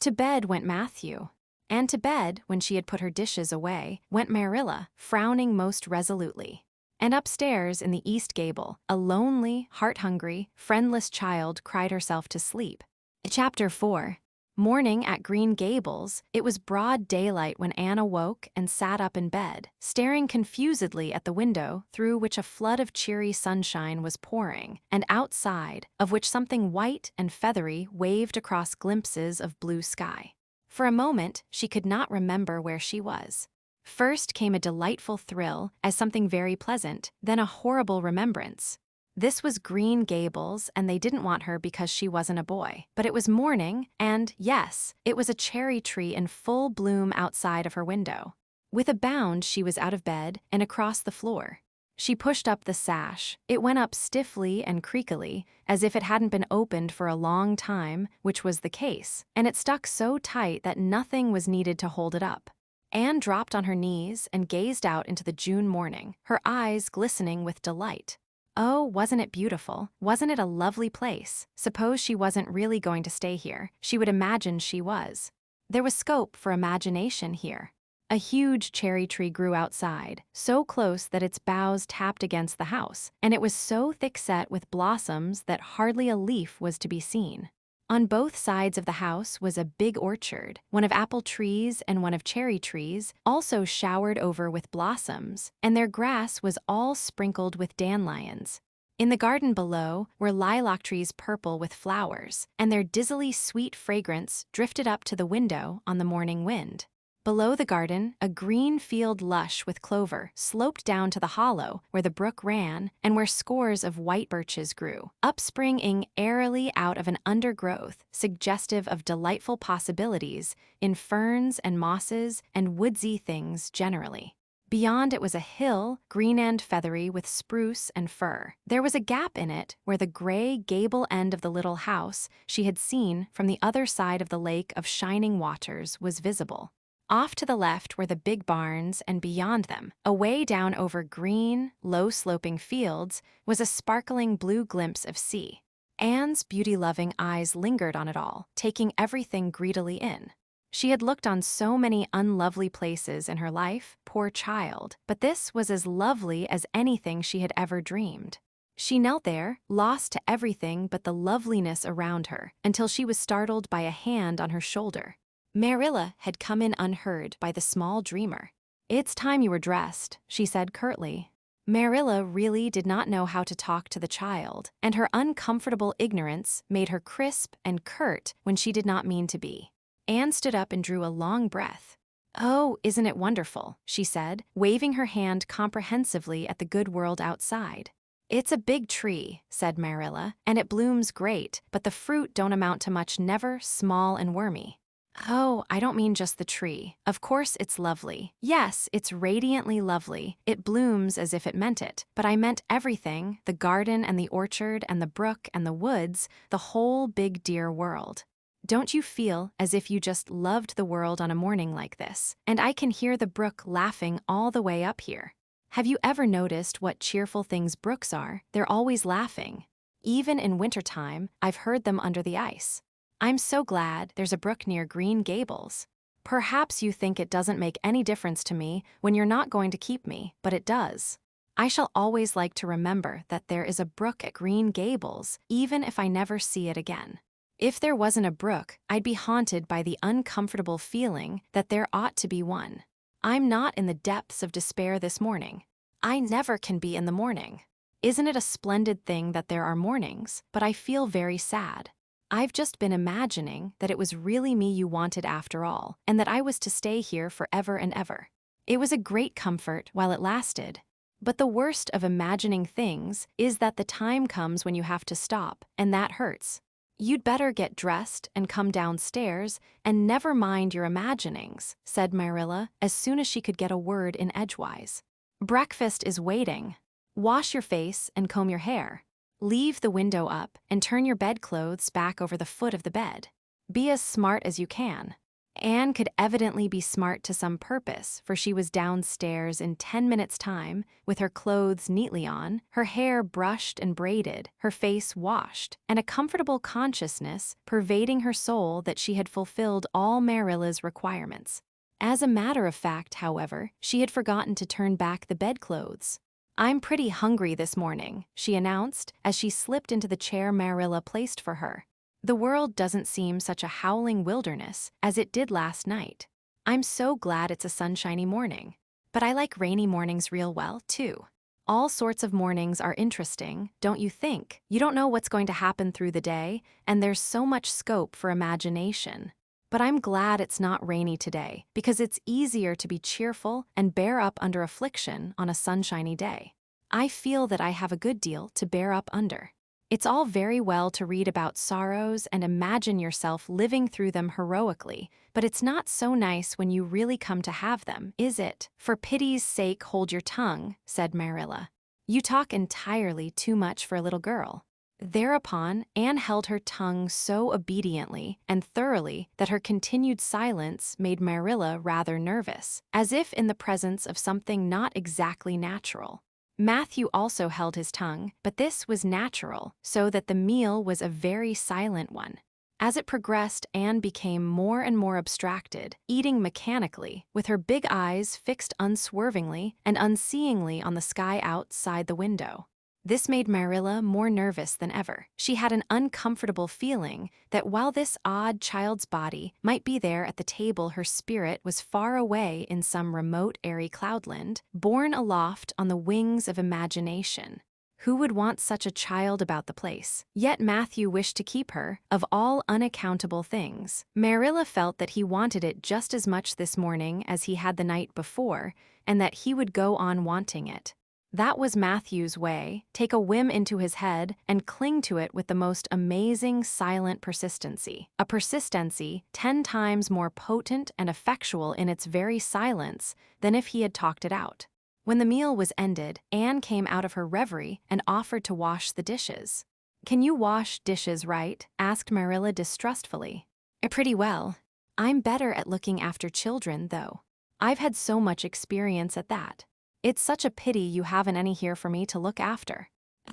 To bed went Matthew. And to bed, when she had put her dishes away, went Marilla, frowning most resolutely. And upstairs in the east gable, a lonely, heart-hungry, friendless child cried herself to sleep. Chapter 4. Morning at Green Gables. It was broad daylight when Anne awoke and sat up in bed, staring confusedly at the window through which a flood of cheery sunshine was pouring, and outside of which something white and feathery waved across glimpses of blue sky. For a moment, she could not remember where she was. First came a delightful thrill as something very pleasant, then a horrible remembrance. This was Green Gables, and they didn't want her because she wasn't a boy. But it was morning, and, yes, it was a cherry tree in full bloom outside of her window. With a bound, she was out of bed and across the floor. She pushed up the sash. It went up stiffly and creakily, as if it hadn't been opened for a long time, which was the case, and it stuck so tight that nothing was needed to hold it up. Anne dropped on her knees and gazed out into the June morning, her eyes glistening with delight. Oh, wasn't it beautiful? Wasn't it a lovely place? Suppose she wasn't really going to stay here. She would imagine she was. There was scope for imagination here. A huge cherry tree grew outside, so close that its boughs tapped against the house, and it was so thick-set with blossoms that hardly a leaf was to be seen. On both sides of the house was a big orchard, one of apple trees and one of cherry trees, also showered over with blossoms, and their grass was all sprinkled with dandelions. In the garden below were lilac trees purple with flowers, and their dizzily sweet fragrance drifted up to the window on the morning wind. Below the garden, a green field lush with clover sloped down to the hollow where the brook ran and where scores of white birches grew, upspringing airily out of an undergrowth suggestive of delightful possibilities in ferns and mosses and woodsy things generally. Beyond it was a hill, green and feathery with spruce and fir. There was a gap in it where the gray gable end of the little house she had seen from the other side of the lake of shining waters was visible. Off to the left were the big barns, and beyond them, away down over green, low-sloping fields, was a sparkling blue glimpse of sea. Anne's beauty-loving eyes lingered on it all, taking everything greedily in. She had looked on so many unlovely places in her life, poor child, but this was as lovely as anything she had ever dreamed. She knelt there, lost to everything but the loveliness around her, until she was startled by a hand on her shoulder. Marilla had come in unheard by the small dreamer. "It's time you were dressed," she said curtly. Marilla really did not know how to talk to the child, and her uncomfortable ignorance made her crisp and curt when she did not mean to be. Anne stood up and drew a long breath. "Oh, isn't it wonderful?" she said, waving her hand comprehensively at the good world outside. "It's a big tree," said Marilla, "and it blooms great, but the fruit don't amount to much, never, small and wormy." "Oh, I don't mean just the tree. Of course it's lovely. Yes, it's radiantly lovely. It blooms as if it meant it. But I meant everything, the garden and the orchard and the brook and the woods, the whole big dear world. Don't you feel as if you just loved the world on a morning like this? And I can hear the brook laughing all the way up here. Have you ever noticed what cheerful things brooks are? They're always laughing. Even in wintertime, I've heard them under the ice. I'm so glad there's a brook near Green Gables. Perhaps you think it doesn't make any difference to me when you're not going to keep me, but it does. I shall always like to remember that there is a brook at Green Gables, even if I never see it again. If there wasn't a brook, I'd be haunted by the uncomfortable feeling that there ought to be one. I'm not in the depths of despair this morning. I never can be in the morning. Isn't it a splendid thing that there are mornings? But I feel very sad. I've just been imagining that it was really me you wanted after all, and that I was to stay here forever and ever. It was a great comfort while it lasted. But the worst of imagining things is that the time comes when you have to stop, and that hurts. You'd better get dressed and come downstairs and never mind your imaginings, said Marilla as soon as she could get a word in edgewise. Breakfast is waiting. Wash your face and comb your hair. Leave the window up and turn your bedclothes back over the foot of the bed. Be as smart as you can. Anne could evidently be smart to some purpose, for she was downstairs in 10 minutes' time, with her clothes neatly on, her hair brushed and braided, her face washed, and a comfortable consciousness pervading her soul that she had fulfilled all Marilla's requirements. As a matter of fact, however, she had forgotten to turn back the bedclothes. "I'm pretty hungry this morning," she announced as she slipped into the chair Marilla placed for her. "The world doesn't seem such a howling wilderness as it did last night. I'm so glad it's a sunshiny morning. But I like rainy mornings real well, too. All sorts of mornings are interesting, don't you think? You don't know what's going to happen through the day, and there's so much scope for imagination. But I'm glad it's not rainy today, because it's easier to be cheerful and bear up under affliction on a sunshiny day. I feel that I have a good deal to bear up under. It's all very well to read about sorrows and imagine yourself living through them heroically, but it's not so nice when you really come to have them, is it? For pity's sake, hold your tongue," said Marilla. "You talk entirely too much for a little girl." Thereupon, Anne held her tongue so obediently and thoroughly that her continued silence made Marilla rather nervous, as if in the presence of something not exactly natural. Matthew also held his tongue, but this was natural, so that the meal was a very silent one. As it progressed, Anne became more and more abstracted, eating mechanically, with her big eyes fixed unswervingly and unseeingly on the sky outside the window. This made Marilla more nervous than ever. She had an uncomfortable feeling that while this odd child's body might be there at the table, her spirit was far away in some remote airy cloudland, borne aloft on the wings of imagination. Who would want such a child about the place? Yet Matthew wished to keep her, of all unaccountable things. Marilla felt that he wanted it just as much this morning as he had the night before, and that he would go on wanting it. That was Matthew's way, take a whim into his head and cling to it with the most amazing silent persistency, a persistency 10 times more potent and effectual in its very silence than if he had talked it out. When the meal was ended, Anne came out of her reverie and offered to wash the dishes. "Can you wash dishes right?" asked Marilla distrustfully. "Pretty well. I'm better at looking after children, though. I've had so much experience at that. It's such a pity you haven't any here for me to look after.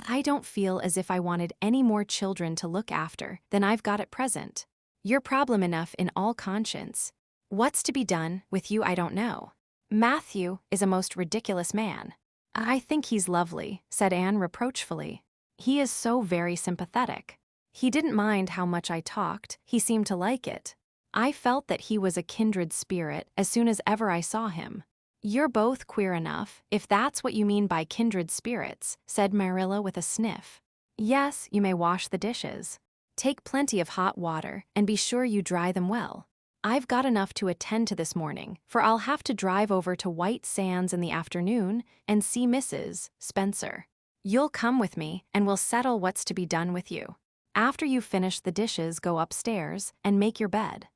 I don't feel as if I wanted any more children to look after than I've got at present. You're problem enough in all conscience. What's to be done with you I don't know. Matthew is a most ridiculous man." "I think he's lovely," said Anne reproachfully. "He is so very sympathetic. He didn't mind how much I talked, he seemed to like it. I felt that he was a kindred spirit as soon as ever I saw him." "You're both queer enough, if that's what you mean by kindred spirits," said Marilla with a sniff. "Yes, you may wash the dishes. Take plenty of hot water, and be sure you dry them well. I've got enough to attend to this morning, for I'll have to drive over to White Sands in the afternoon and see Mrs. Spencer. You'll come with me, and we'll settle what's to be done with you. After you've finished the dishes, go upstairs and make your bed."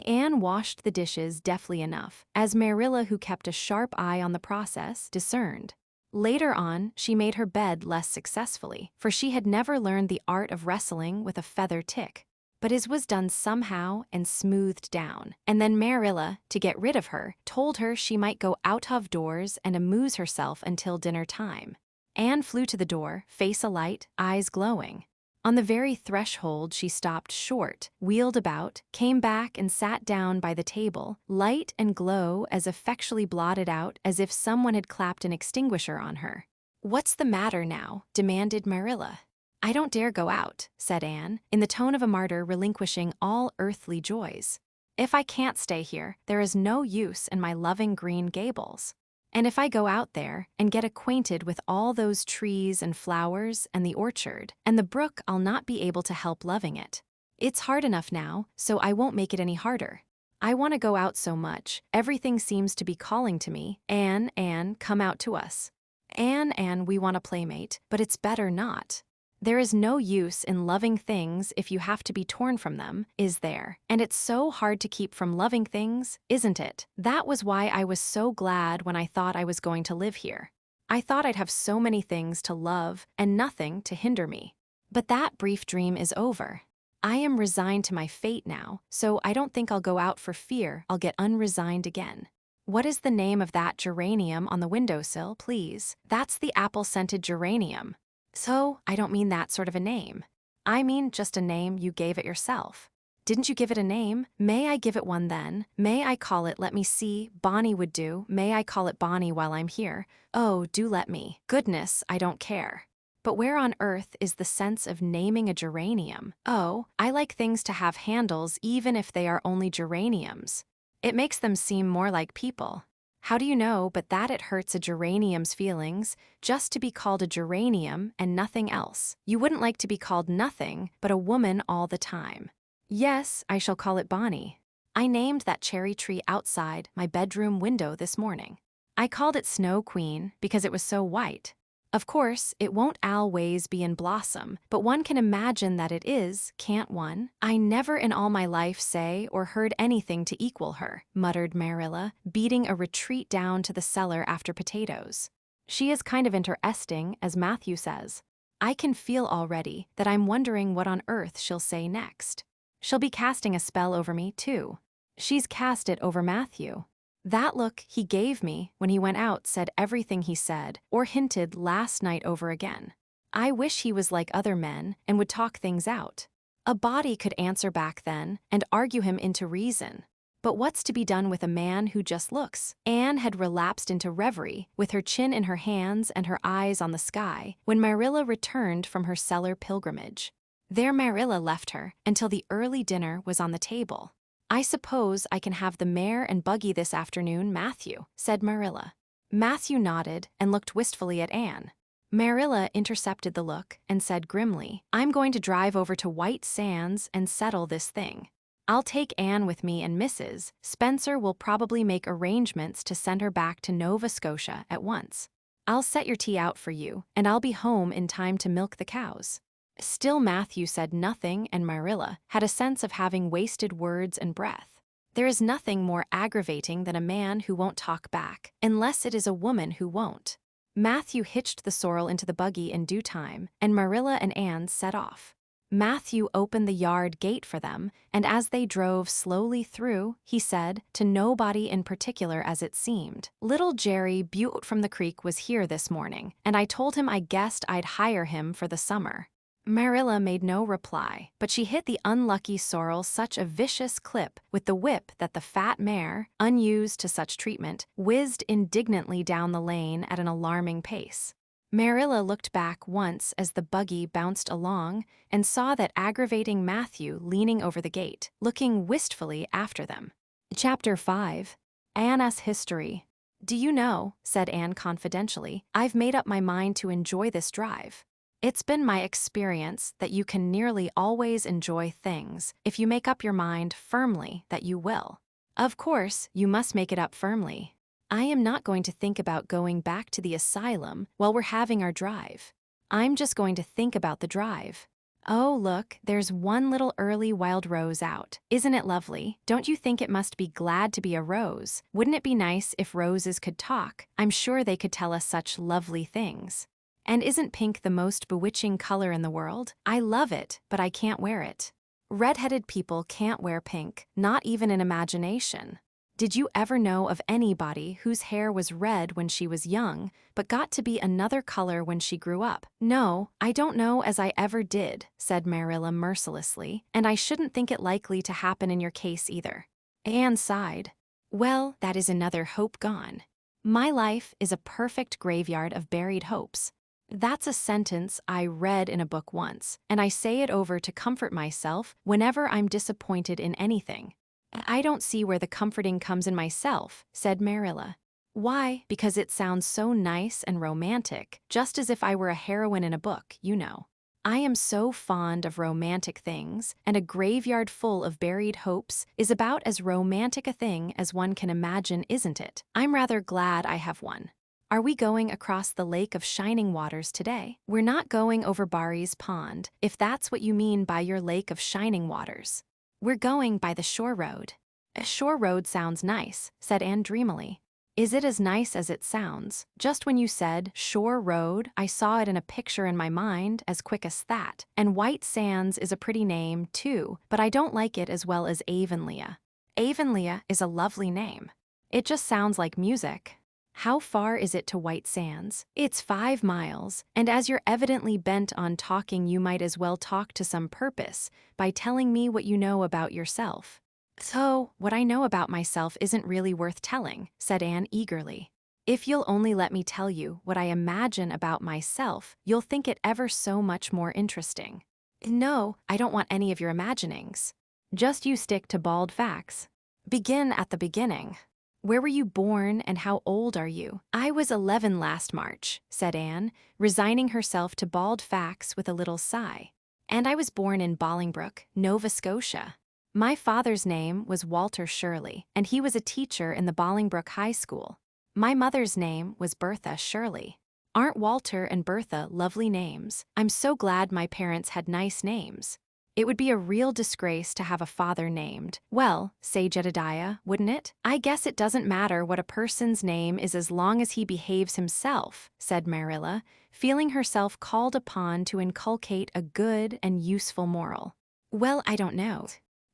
Anne washed the dishes deftly enough, as Marilla, who kept a sharp eye on the process, discerned. Later on, she made her bed less successfully, for she had never learned the art of wrestling with a feather tick. But it was done somehow and smoothed down. And then Marilla, to get rid of her, told her she might go out of doors and amuse herself until dinner time. Anne flew to the door, face alight, eyes glowing. On the very threshold she stopped short, wheeled about, came back and sat down by the table, light and glow as effectually blotted out as if someone had clapped an extinguisher on her. "What's the matter now?" demanded Marilla. "I don't dare go out," said Anne, in the tone of a martyr relinquishing all earthly joys. "If I can't stay here, there is no use in my loving Green Gables. And if I go out there and get acquainted with all those trees and flowers and the orchard and the brook, I'll not be able to help loving it. It's hard enough now, so I won't make it any harder. I want to go out so much, everything seems to be calling to me, Anne, come out to us. Anne, we want a playmate, but it's better not. There is no use in loving things if you have to be torn from them, is there? And it's so hard to keep from loving things, isn't it? That was why I was so glad when I thought I was going to live here. I thought I'd have so many things to love and nothing to hinder me. But that brief dream is over. I am resigned to my fate now, so I don't think I'll go out for fear I'll get unresigned again. What is the name of that geranium on the windowsill, please? That's the apple-scented geranium. So, I don't mean that sort of a name. I mean just a name you gave it yourself. Didn't you give it a name? May I give it one then? May I call it, let me see, Bonnie would do. May I call it Bonnie while I'm here? Oh, do let me. Goodness, I don't care. But where on earth is the sense of naming a geranium? Oh, I like things to have handles even if they are only geraniums. It makes them seem more like people. How do you know but that it hurts a geranium's feelings just to be called a geranium and nothing else? You wouldn't like to be called nothing but a woman all the time. Yes, I shall call it Bonnie. I named that cherry tree outside my bedroom window this morning. I called it Snow Queen because it was so white. Of course, it won't always be in blossom, but one can imagine that it is, can't one? I never in all my life say or heard anything to equal her, muttered Marilla, beating a retreat down to the cellar after potatoes. She is kind of interesting, as Matthew says. I can feel already that I'm wondering what on earth she'll say next. She'll be casting a spell over me, too. She's cast it over Matthew. That look he gave me when he went out said everything he said or hinted last night over again. I wish he was like other men and would talk things out. A body could answer back then and argue him into reason. But what's to be done with a man who just looks? Anne had relapsed into reverie, with her chin in her hands and her eyes on the sky, when Marilla returned from her cellar pilgrimage. There Marilla left her until the early dinner was on the table. I suppose I can have the mare and buggy this afternoon, Matthew, said Marilla. Matthew nodded and looked wistfully at Anne. Marilla intercepted the look and said grimly, I'm going to drive over to White Sands and settle this thing. I'll take Anne with me and Mrs. Spencer will probably make arrangements to send her back to Nova Scotia at once. I'll set your tea out for you, and I'll be home in time to milk the cows. Still Matthew said nothing, and Marilla had a sense of having wasted words and breath. There is nothing more aggravating than a man who won't talk back, unless it is a woman who won't. Matthew hitched the sorrel into the buggy in due time, and Marilla and Anne set off. Matthew opened the yard gate for them, and as they drove slowly through, he said, to nobody in particular as it seemed, Little Jerry Butte from the creek was here this morning, and I told him I guessed I'd hire him for the summer. Marilla made no reply, but she hit the unlucky sorrel such a vicious clip with the whip that the fat mare, unused to such treatment, whizzed indignantly down the lane at an alarming pace. Marilla looked back once as the buggy bounced along and saw that aggravating Matthew leaning over the gate, looking wistfully after them. Chapter 5. Anne's History. Do you know, said Anne confidentially, I've made up my mind to enjoy this drive. It's been my experience that you can nearly always enjoy things if you make up your mind firmly that you will. Of course, you must make it up firmly. I am not going to think about going back to the asylum while we're having our drive. I'm just going to think about the drive. Oh, look, there's one little early wild rose out. Isn't it lovely? Don't you think it must be glad to be a rose? Wouldn't it be nice if roses could talk? I'm sure they could tell us such lovely things. And isn't pink the most bewitching color in the world? I love it, but I can't wear it. Red-headed people can't wear pink, not even in imagination. Did you ever know of anybody whose hair was red when she was young, but got to be another color when she grew up? No, I don't know as I ever did, said Marilla mercilessly, and I shouldn't think it likely to happen in your case either. Anne sighed. Well, that is another hope gone. My life is a perfect graveyard of buried hopes. That's a sentence I read in a book once, and I say it over to comfort myself whenever I'm disappointed in anything. I don't see where the comforting comes in myself, said Marilla. Why? Because it sounds so nice and romantic, just as if I were a heroine in a book, you know. I am so fond of romantic things, and a graveyard full of buried hopes is about as romantic a thing as one can imagine, isn't it? I'm rather glad I have one. Are we going across the lake of shining waters today? We're not going over Barry's pond, if that's what you mean by your lake of shining waters. We're going by the shore road. A shore road sounds nice, said Anne dreamily. Is it as nice as it sounds? Just when you said shore road, I saw it in a picture in my mind as quick as that. And White Sands is a pretty name, too, but I don't like it as well as Avonlea. Avonlea is a lovely name. It just sounds like music. How far is it to White Sands? It's 5 miles, and as you're evidently bent on talking, you might as well talk to some purpose by telling me what you know about yourself. So, what I know about myself isn't really worth telling, said Anne eagerly. If you'll only let me tell you what I imagine about myself, you'll think it ever so much more interesting. No, I don't want any of your imaginings. Just you stick to bald facts. Begin at the beginning. Where were you born and how old are you? I was 11 last March, said Anne, resigning herself to bald facts with a little sigh. And I was born in Bolingbroke, Nova Scotia. My father's name was Walter Shirley, and he was a teacher in the Bolingbroke High School. My mother's name was Bertha Shirley. Aren't Walter and Bertha lovely names? I'm so glad my parents had nice names. It would be a real disgrace to have a father named, well, say Jedediah, wouldn't it? I guess it doesn't matter what a person's name is as long as he behaves himself, said Marilla, feeling herself called upon to inculcate a good and useful moral. Well, I don't know.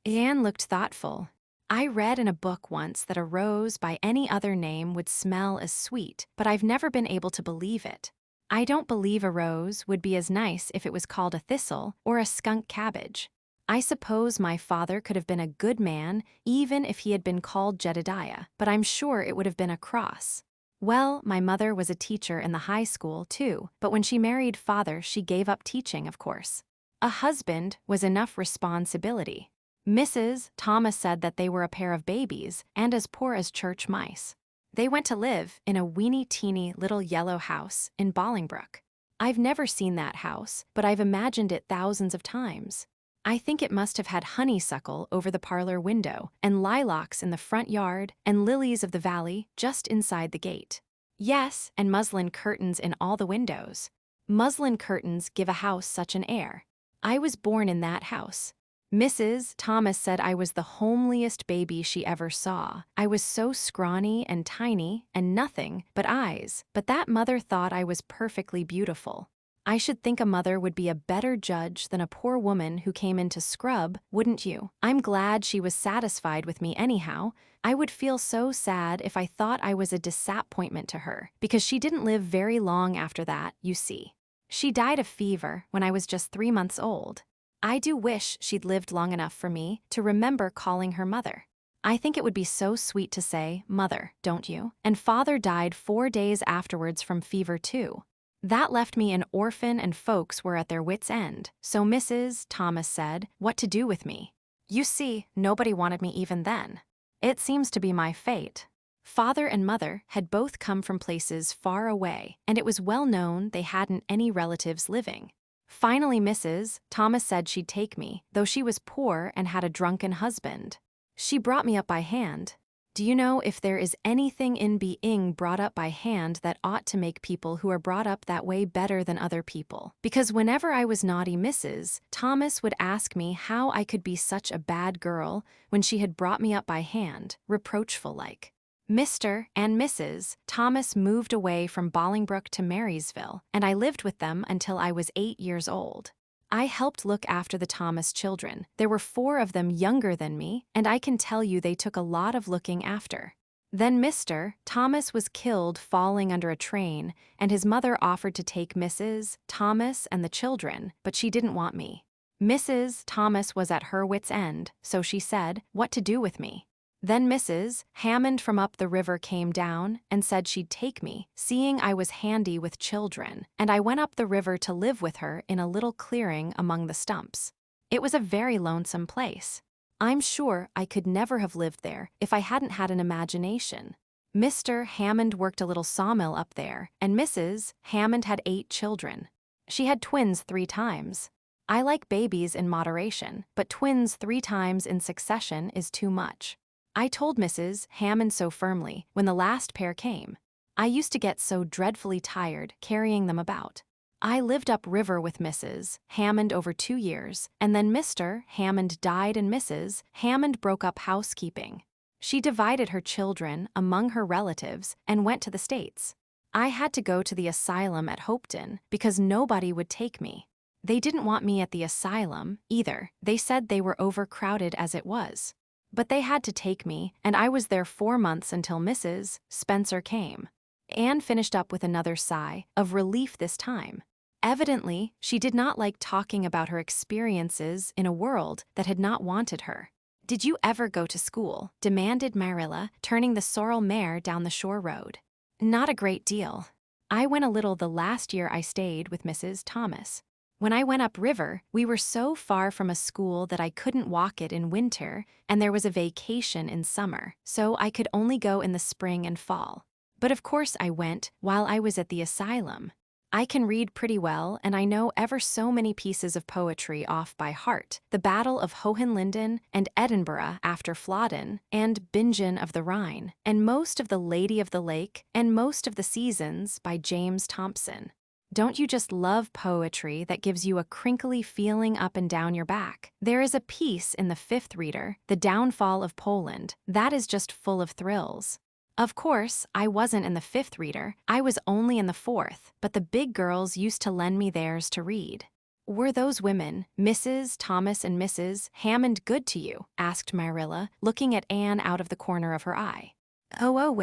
Anne looked thoughtful. I read in a book once that a rose by any other name would smell as sweet, but I've never been able to believe it. I don't believe a rose would be as nice if it was called a thistle or a skunk cabbage. I suppose my father could have been a good man even if he had been called Jedediah, but I'm sure it would have been a cross. Well, my mother was a teacher in the high school, too, but when she married father, she gave up teaching, of course. A husband was enough responsibility. Mrs. Thomas said that they were a pair of babies and as poor as church mice. They went to live in a weeny-teeny little yellow house in Bolingbroke. I've never seen that house, but I've imagined it thousands of times. I think it must have had honeysuckle over the parlor window, and lilacs in the front yard, and lilies of the valley just inside the gate. Yes, and muslin curtains in all the windows. Muslin curtains give a house such an air. I was born in that house. Mrs. Thomas said I was the homeliest baby she ever saw. I was so scrawny and tiny and nothing but eyes, but that mother thought I was perfectly beautiful. I should think a mother would be a better judge than a poor woman who came in to scrub, wouldn't you? I'm glad she was satisfied with me anyhow. I would feel so sad if I thought I was a disappointment to her, because she didn't live very long after that, you see. She died of fever when I was just 3 months old. I do wish she'd lived long enough for me to remember calling her mother. I think it would be so sweet to say, Mother, don't you? And father died 4 days afterwards from fever too. That left me an orphan and folks were at their wits' end, so Mrs. Thomas said, what to do with me. You see, nobody wanted me even then. It seems to be my fate. Father and mother had both come from places far away, and it was well known they hadn't any relatives living. Finally, Mrs. Thomas said she'd take me, though she was poor and had a drunken husband. She brought me up by hand. Do you know if there is anything in being brought up by hand that ought to make people who are brought up that way better than other people? Because whenever I was naughty, Mrs. Thomas would ask me how I could be such a bad girl when she had brought me up by hand, reproachful-like. Mr. and Mrs. Thomas moved away from Bolingbroke to Marysville, and I lived with them until I was 8 years old. I helped look after the Thomas children. There were 4 of them younger than me, and I can tell you they took a lot of looking after. Then Mr. Thomas was killed falling under a train, and his mother offered to take Mrs. Thomas and the children, but she didn't want me. Mrs. Thomas was at her wits' end, so she said, what to do with me. Then Mrs. Hammond from up the river came down and said she'd take me, seeing I was handy with children, and I went up the river to live with her in a little clearing among the stumps. It was a very lonesome place. I'm sure I could never have lived there if I hadn't had an imagination. Mr. Hammond worked a little sawmill up there, and Mrs. Hammond had 8 children. She had twins 3 times. I like babies in moderation, but twins 3 times in succession is too much. I told Mrs. Hammond so firmly when the last pair came. I used to get so dreadfully tired carrying them about. I lived up river with Mrs. Hammond over 2 years, and then Mr. Hammond died and Mrs. Hammond broke up housekeeping. She divided her children among her relatives and went to the States. I had to go to the asylum at Hopeton because nobody would take me. They didn't want me at the asylum, either. They said they were overcrowded as it was. But they had to take me, and I was there 4 months until Mrs. Spencer came. Anne finished up with another sigh, of relief this time. Evidently, she did not like talking about her experiences in a world that had not wanted her. "Did you ever go to school?" demanded Marilla, turning the sorrel mare down the shore road. "Not a great deal. I went a little the last year I stayed with Mrs. Thomas. When I went up river, we were so far from a school that I couldn't walk it in winter, and there was a vacation in summer, so I could only go in the spring and fall. But of course I went while I was at the asylum. I can read pretty well, and I know ever so many pieces of poetry off by heart. The Battle of Hohenlinden and Edinburgh after Flodden, and Bingen of the Rhine, and most of the Lady of the Lake, and most of the Seasons by James Thomson. Don't you just love poetry that gives you a crinkly feeling up and down your back? There is a piece in the Fifth Reader, The Downfall of Poland, that is just full of thrills. Of course, I wasn't in the Fifth Reader, I was only in the Fourth, but the big girls used to lend me theirs to read." "Were those women, Mrs. Thomas and Mrs. Hammond, good to you?" asked Marilla, looking at Anne out of the corner of her eye. "Oh,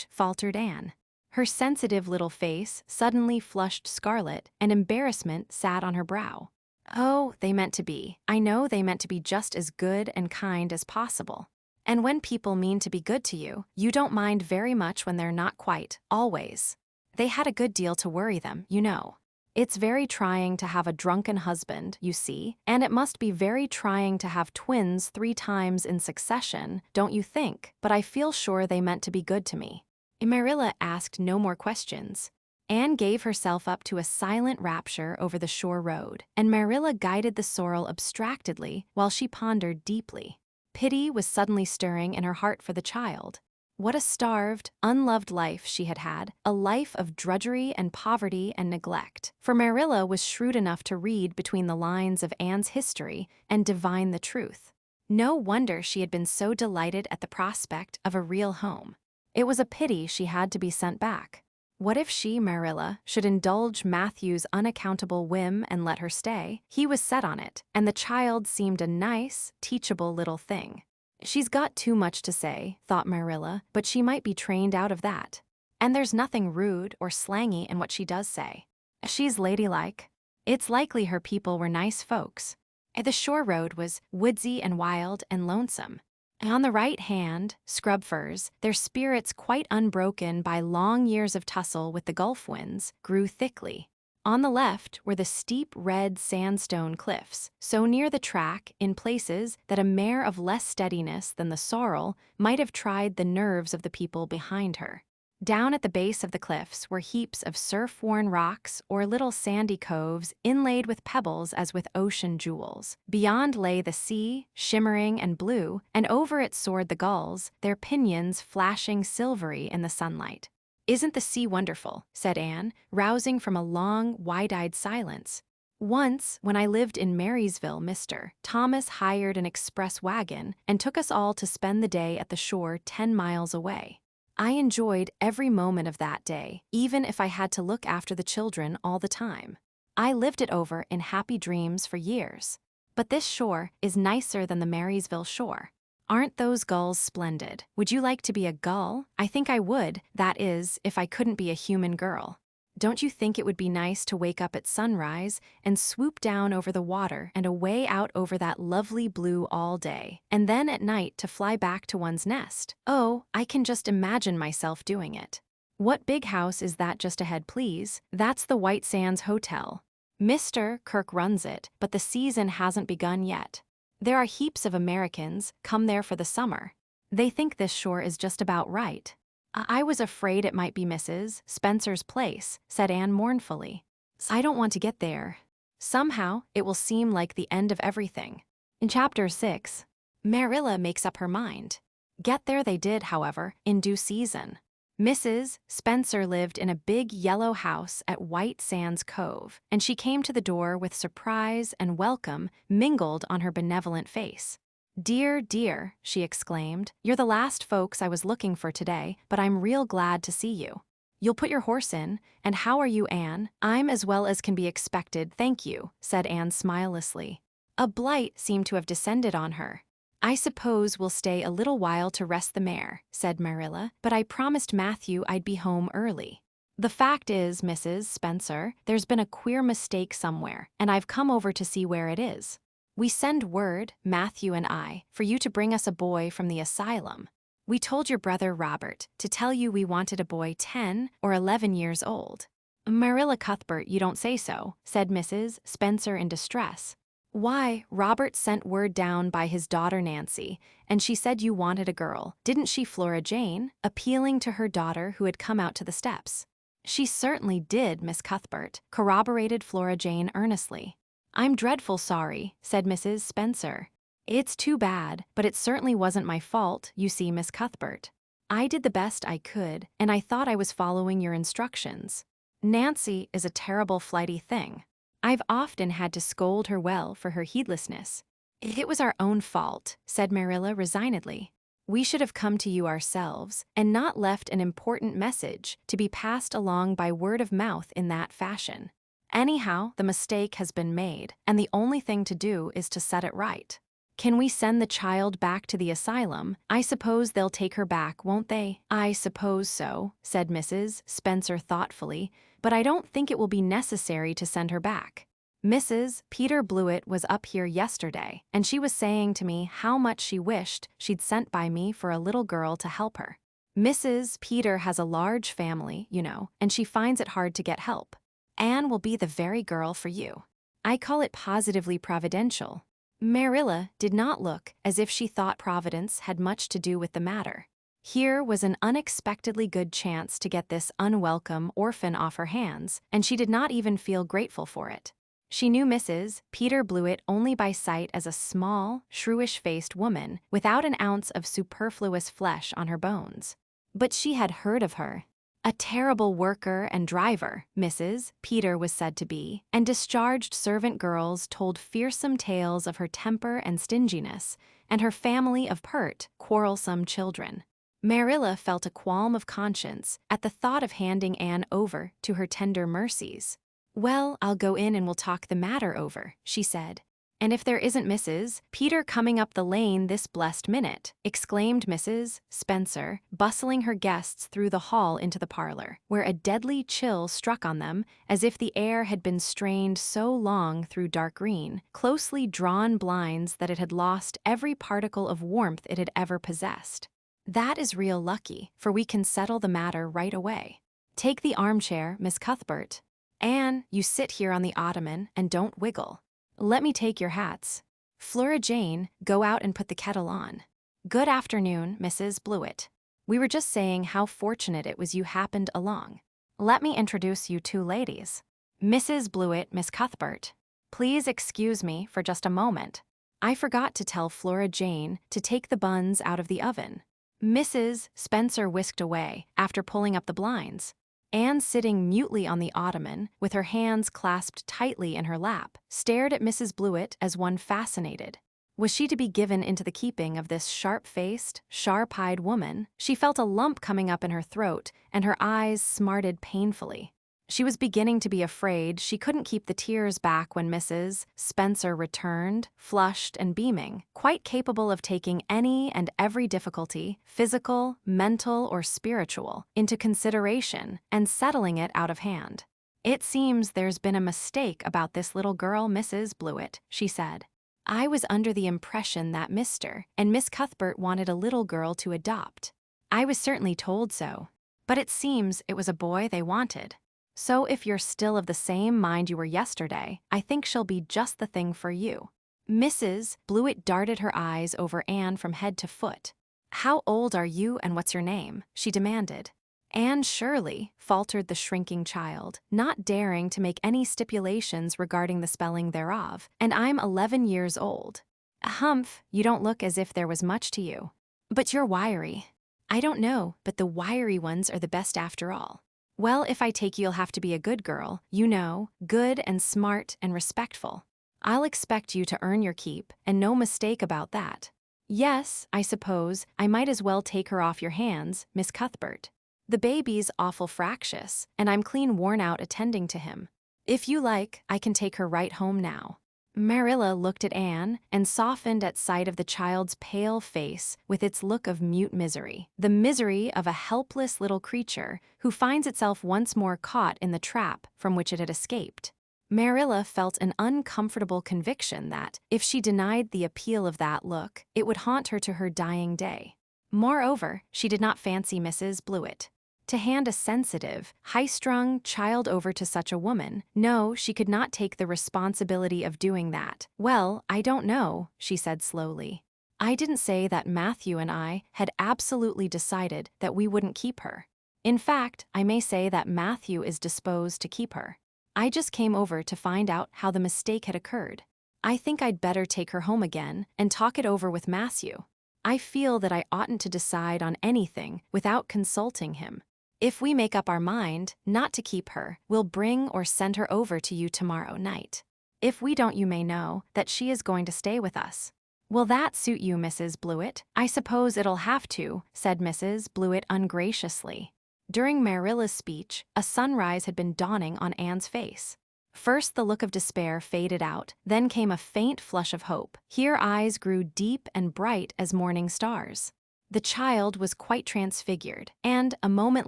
faltered Anne. Her sensitive little face suddenly flushed scarlet, and embarrassment sat on her brow. "Oh, they meant to be. I know they meant to be just as good and kind as possible. And when people mean to be good to you, you don't mind very much when they're not quite, always. They had a good deal to worry them, you know. It's very trying to have a drunken husband, you see, and it must be very trying to have twins 3 times in succession, don't you think? But I feel sure they meant to be good to me." Marilla asked no more questions. Anne gave herself up to a silent rapture over the shore road, and Marilla guided the sorrel abstractedly while she pondered deeply. Pity was suddenly stirring in her heart for the child. What a starved, unloved life she had had, a life of drudgery and poverty and neglect. For Marilla was shrewd enough to read between the lines of Anne's history and divine the truth. No wonder she had been so delighted at the prospect of a real home. It was a pity she had to be sent back. What if she, Marilla, should indulge Matthew's unaccountable whim and let her stay? He was set on it, and the child seemed a nice, teachable little thing. She's got too much to say, thought Marilla, but she might be trained out of that. And there's nothing rude or slangy in what she does say. She's ladylike. It's likely her people were nice folks. The shore road was woodsy and wild and lonesome. On the right hand, scrub firs, their spirits quite unbroken by long years of tussle with the gulf winds, grew thickly. On the left were the steep red sandstone cliffs, so near the track in places that a mare of less steadiness than the sorrel might have tried the nerves of the people behind her. Down at the base of the cliffs were heaps of surf-worn rocks or little sandy coves inlaid with pebbles as with ocean jewels. Beyond lay the sea, shimmering and blue, and over it soared the gulls, their pinions flashing silvery in the sunlight. "Isn't the sea wonderful?" said Anne, rousing from a long, wide-eyed silence. "Once, when I lived in Marysville, Mr. Thomas hired an express wagon and took us all to spend the day at the shore 10 miles away. I enjoyed every moment of that day, even if I had to look after the children all the time. I lived it over in happy dreams for years. But this shore is nicer than the Marysville shore. Aren't those gulls splendid? Would you like to be a gull? I think I would, that is, if I couldn't be a human girl. Don't you think it would be nice to wake up at sunrise and swoop down over the water and away out over that lovely blue all day, and then at night to fly back to one's nest? Oh, I can just imagine myself doing it. What big house is that just ahead, please? That's the White Sands Hotel. Mr. Kirk runs it, but the season hasn't begun yet. There are heaps of Americans come there for the summer. They think this shore is just about right." "I was afraid it might be Mrs. Spencer's place," said Anne mournfully. I don't want to get there. Somehow, it will seem like the end of everything. In Chapter 6, Marilla makes up her mind. Get there they did, however, in due season. Mrs. Spencer lived in a big yellow house at White Sands Cove, and she came to the door with surprise and welcome mingled on her benevolent face. "Dear, dear," she exclaimed, "you're the last folks I was looking for today, but I'm real glad to see you. You'll put your horse in, and how are you, Anne?" "I'm as well as can be expected, thank you," said Anne smilelessly. A blight seemed to have descended on her. "I suppose we'll stay a little while to rest the mare," said Marilla, "but I promised Matthew I'd be home early. The fact is, Mrs. Spencer, there's been a queer mistake somewhere, and I've come over to see where it is. We send word, Matthew and I, for you to bring us a boy from the asylum. We told your brother Robert to tell you we wanted a boy 10 or 11 years old." "Marilla Cuthbert, you don't say so," said Mrs. Spencer in distress. "Why, Robert sent word down by his daughter Nancy, and she said you wanted a girl, didn't she, Flora Jane?" appealing to her daughter who had come out to the steps. "She certainly did, Miss Cuthbert," corroborated Flora Jane earnestly. "I'm dreadful sorry," said Mrs. Spencer. "It's too bad, but it certainly wasn't my fault, you see, Miss Cuthbert. I did the best I could, and I thought I was following your instructions. Nancy is a terrible flighty thing. I've often had to scold her well for her heedlessness." "It was our own fault," said Marilla resignedly. "We should have come to you ourselves and not left an important message to be passed along by word of mouth in that fashion. Anyhow, the mistake has been made, and the only thing to do is to set it right. Can we send the child back to the asylum? I suppose they'll take her back, won't they?" "I suppose so," said Mrs. Spencer thoughtfully, "but I don't think it will be necessary to send her back. Mrs. Peter Blewett was up here yesterday, and she was saying to me how much she wished she'd sent by me for a little girl to help her. Mrs. Peter has a large family, you know, and she finds it hard to get help. Anne will be the very girl for you. I call it positively providential." Marilla did not look as if she thought Providence had much to do with the matter. Here was an unexpectedly good chance to get this unwelcome orphan off her hands, and she did not even feel grateful for it. She knew Mrs. Peter Blewett only by sight as a small, shrewish-faced woman without an ounce of superfluous flesh on her bones. But she had heard of her. A terrible worker and driver, Mrs. Peter was said to be, and discharged servant girls told fearsome tales of her temper and stinginess, and her family of pert, quarrelsome children. Marilla felt a qualm of conscience at the thought of handing Anne over to her tender mercies. "Well, I'll go in and we'll talk the matter over," she said. "And if there isn't Mrs. Peter coming up the lane this blessed minute," exclaimed Mrs. Spencer, bustling her guests through the hall into the parlor, where a deadly chill struck on them as if the air had been strained so long through dark green, closely drawn blinds that it had lost every particle of warmth it had ever possessed. "That is real lucky, for we can settle the matter right away. Take the armchair, Miss Cuthbert. Anne, you sit here on the ottoman and don't wiggle. Let me take your hats. Flora Jane, go out and put the kettle on. Good afternoon, Mrs. Blewett. We were just saying how fortunate it was you happened along. Let me introduce you two ladies. Mrs. Blewett, Miss Cuthbert. Please excuse me for just a moment. I forgot to tell Flora Jane to take the buns out of the oven." Mrs. Spencer whisked away after pulling up the blinds. Anne, sitting mutely on the ottoman, with her hands clasped tightly in her lap, stared at Mrs. Blewett as one fascinated. Was she to be given into the keeping of this sharp-faced, sharp-eyed woman? She felt a lump coming up in her throat, and her eyes smarted painfully. She was beginning to be afraid she couldn't keep the tears back when Mrs. Spencer returned, flushed and beaming, quite capable of taking any and every difficulty, physical, mental, or spiritual, into consideration and settling it out of hand. "It seems there's been a mistake about this little girl, Mrs. Blewett," she said. "I was under the impression that Mr. and Miss Cuthbert wanted a little girl to adopt. I was certainly told so, but it seems it was a boy they wanted. So if you're still of the same mind you were yesterday, I think she'll be just the thing for you." Mrs. Blewett darted her eyes over Anne from head to foot. "How old are you and what's your name?" she demanded. Anne Shirley, faltered the shrinking child, not daring to make any stipulations regarding the spelling thereof, and I'm 11 years old. Humph, you don't look as if there was much to you. But you're wiry. I don't know, but the wiry ones are the best after all. Well, if I take you, you'll have to be a good girl, you know, good and smart and respectful. I'll expect you to earn your keep, and no mistake about that. Yes, I suppose I might as well take her off your hands, Miss Cuthbert. The baby's awful fractious, and I'm clean worn out attending to him. If you like, I can take her right home now. Marilla looked at Anne and softened at sight of the child's pale face with its look of mute misery, the misery of a helpless little creature who finds itself once more caught in the trap from which it had escaped. Marilla felt an uncomfortable conviction that, if she denied the appeal of that look, it would haunt her to her dying day. Moreover, she did not fancy Mrs. Blewett. To hand a sensitive, high-strung child over to such a woman, no, she could not take the responsibility of doing that. Well, I don't know, she said slowly. I didn't say that Matthew and I had absolutely decided that we wouldn't keep her. In fact, I may say that Matthew is disposed to keep her. I just came over to find out how the mistake had occurred. I think I'd better take her home again and talk it over with Matthew. I feel that I oughtn't to decide on anything without consulting him. If we make up our mind not to keep her, we'll bring or send her over to you tomorrow night. If we don't, you may know that she is going to stay with us. Will that suit you, Mrs. Blewett? I suppose it'll have to, said Mrs. Blewett ungraciously. During Marilla's speech, a sunrise had been dawning on Anne's face. First the look of despair faded out, then came a faint flush of hope. Her eyes grew deep and bright as morning stars. The child was quite transfigured, and a moment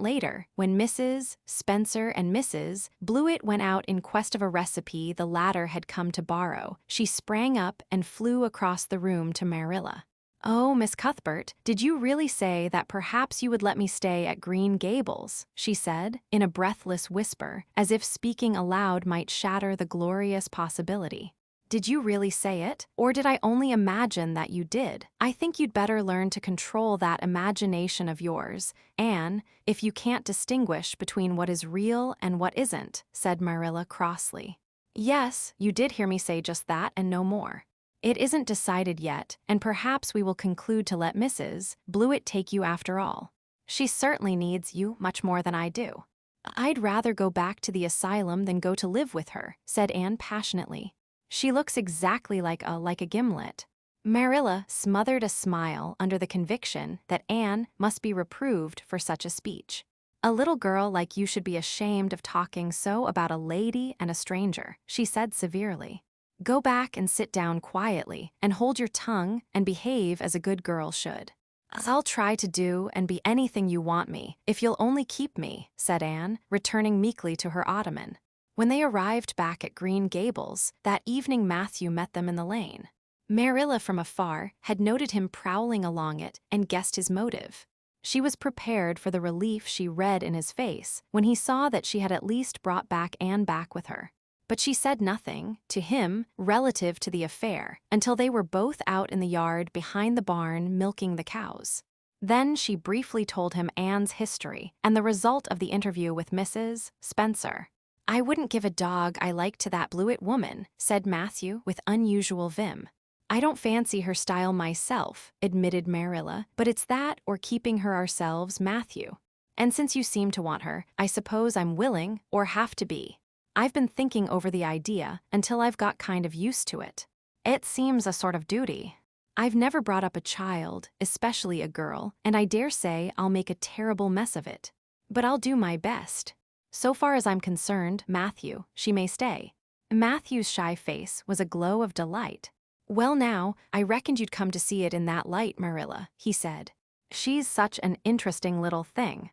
later, when Mrs. Spencer and Mrs. Blewett went out in quest of a recipe the latter had come to borrow, she sprang up and flew across the room to Marilla. "Oh, Miss Cuthbert, did you really say that perhaps you would let me stay at Green Gables?" she said, in a breathless whisper, as if speaking aloud might shatter the glorious possibility. "Did you really say it, or did I only imagine that you did? I think you'd better learn to control that imagination of yours, Anne, if you can't distinguish between what is real and what isn't," said Marilla crossly. "Yes, you did hear me say just that and no more. It isn't decided yet, and perhaps we will conclude to let Mrs. Blewett take you after all. She certainly needs you much more than I do." "I'd rather go back to the asylum than go to live with her," said Anne passionately. "She looks exactly like a gimlet." Marilla smothered a smile under the conviction that Anne must be reproved for such a speech. "A little girl like you should be ashamed of talking so about a lady and a stranger," she said severely. "Go back and sit down quietly and hold your tongue and behave as a good girl should." "I'll try to do and be anything you want me, if you'll only keep me," said Anne, returning meekly to her ottoman. When they arrived back at Green Gables, that evening Matthew met them in the lane. Marilla from afar had noted him prowling along it and guessed his motive. She was prepared for the relief she read in his face when he saw that she had at least brought Anne back with her. But she said nothing, to him, relative to the affair, until they were both out in the yard behind the barn milking the cows. Then she briefly told him Anne's history and the result of the interview with Mrs. Spencer. "I wouldn't give a dog I liked to that Blewett woman," said Matthew with unusual vim. "I don't fancy her style myself," admitted Marilla, "but it's that or keeping her ourselves, Matthew. And since you seem to want her, I suppose I'm willing or have to be. I've been thinking over the idea until I've got kind of used to it. It seems a sort of duty. I've never brought up a child, especially a girl, and I dare say I'll make a terrible mess of it. But I'll do my best. So far as I'm concerned, Matthew, she may stay." Matthew's shy face was a glow of delight. "Well now, I reckoned you'd come to see it in that light, Marilla," he said. "She's such an interesting little thing."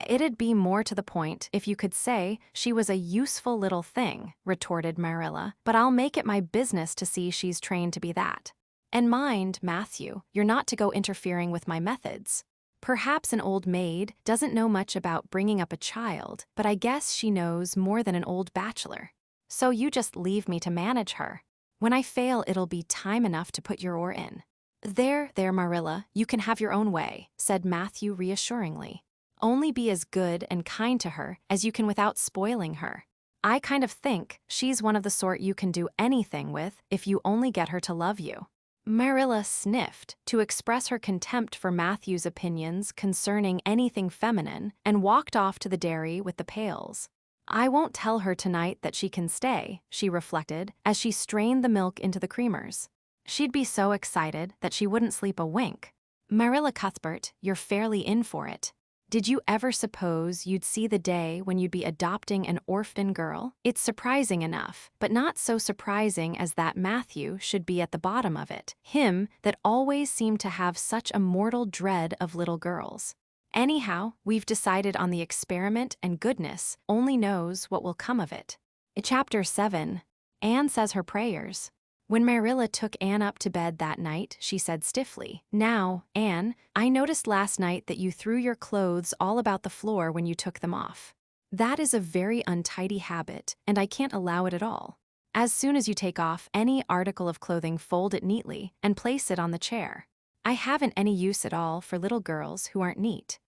"It'd be more to the point if you could say she was a useful little thing," retorted Marilla, "but I'll make it my business to see she's trained to be that. And mind, Matthew, you're not to go interfering with my methods. Perhaps an old maid doesn't know much about bringing up a child, but I guess she knows more than an old bachelor. So you just leave me to manage her. When I fail, it'll be time enough to put your oar in." There, Marilla, you can have your own way," said Matthew reassuringly. only be as good and kind to her as you can without spoiling her. I kind of think she's one of the sort you can do anything with if you only get her to love you." Marilla sniffed to express her contempt for Matthew's opinions concerning anything feminine and walked off to the dairy with the pails. "I won't tell her tonight that she can stay," she reflected as she strained the milk into the creamers. She'd be so excited that she wouldn't sleep a wink. "Marilla Cuthbert, you're fairly in for it. Did you ever suppose you'd see the day when you'd be adopting an orphan girl? It's surprising enough, but not so surprising as that Matthew should be at the bottom of it, him that always seemed to have such a mortal dread of little girls. Anyhow, we've decided on the experiment, and goodness only knows what will come of it." Chapter 7. Anne Says Her Prayers. When Marilla took Anne up to bed that night, she said stiffly, "Now, Anne, I noticed last night that you threw your clothes all about the floor when you took them off. That is a very untidy habit, and I can't allow it at all. As soon as you take off any article of clothing, fold it neatly and place it on the chair. I haven't any use at all for little girls who aren't neat."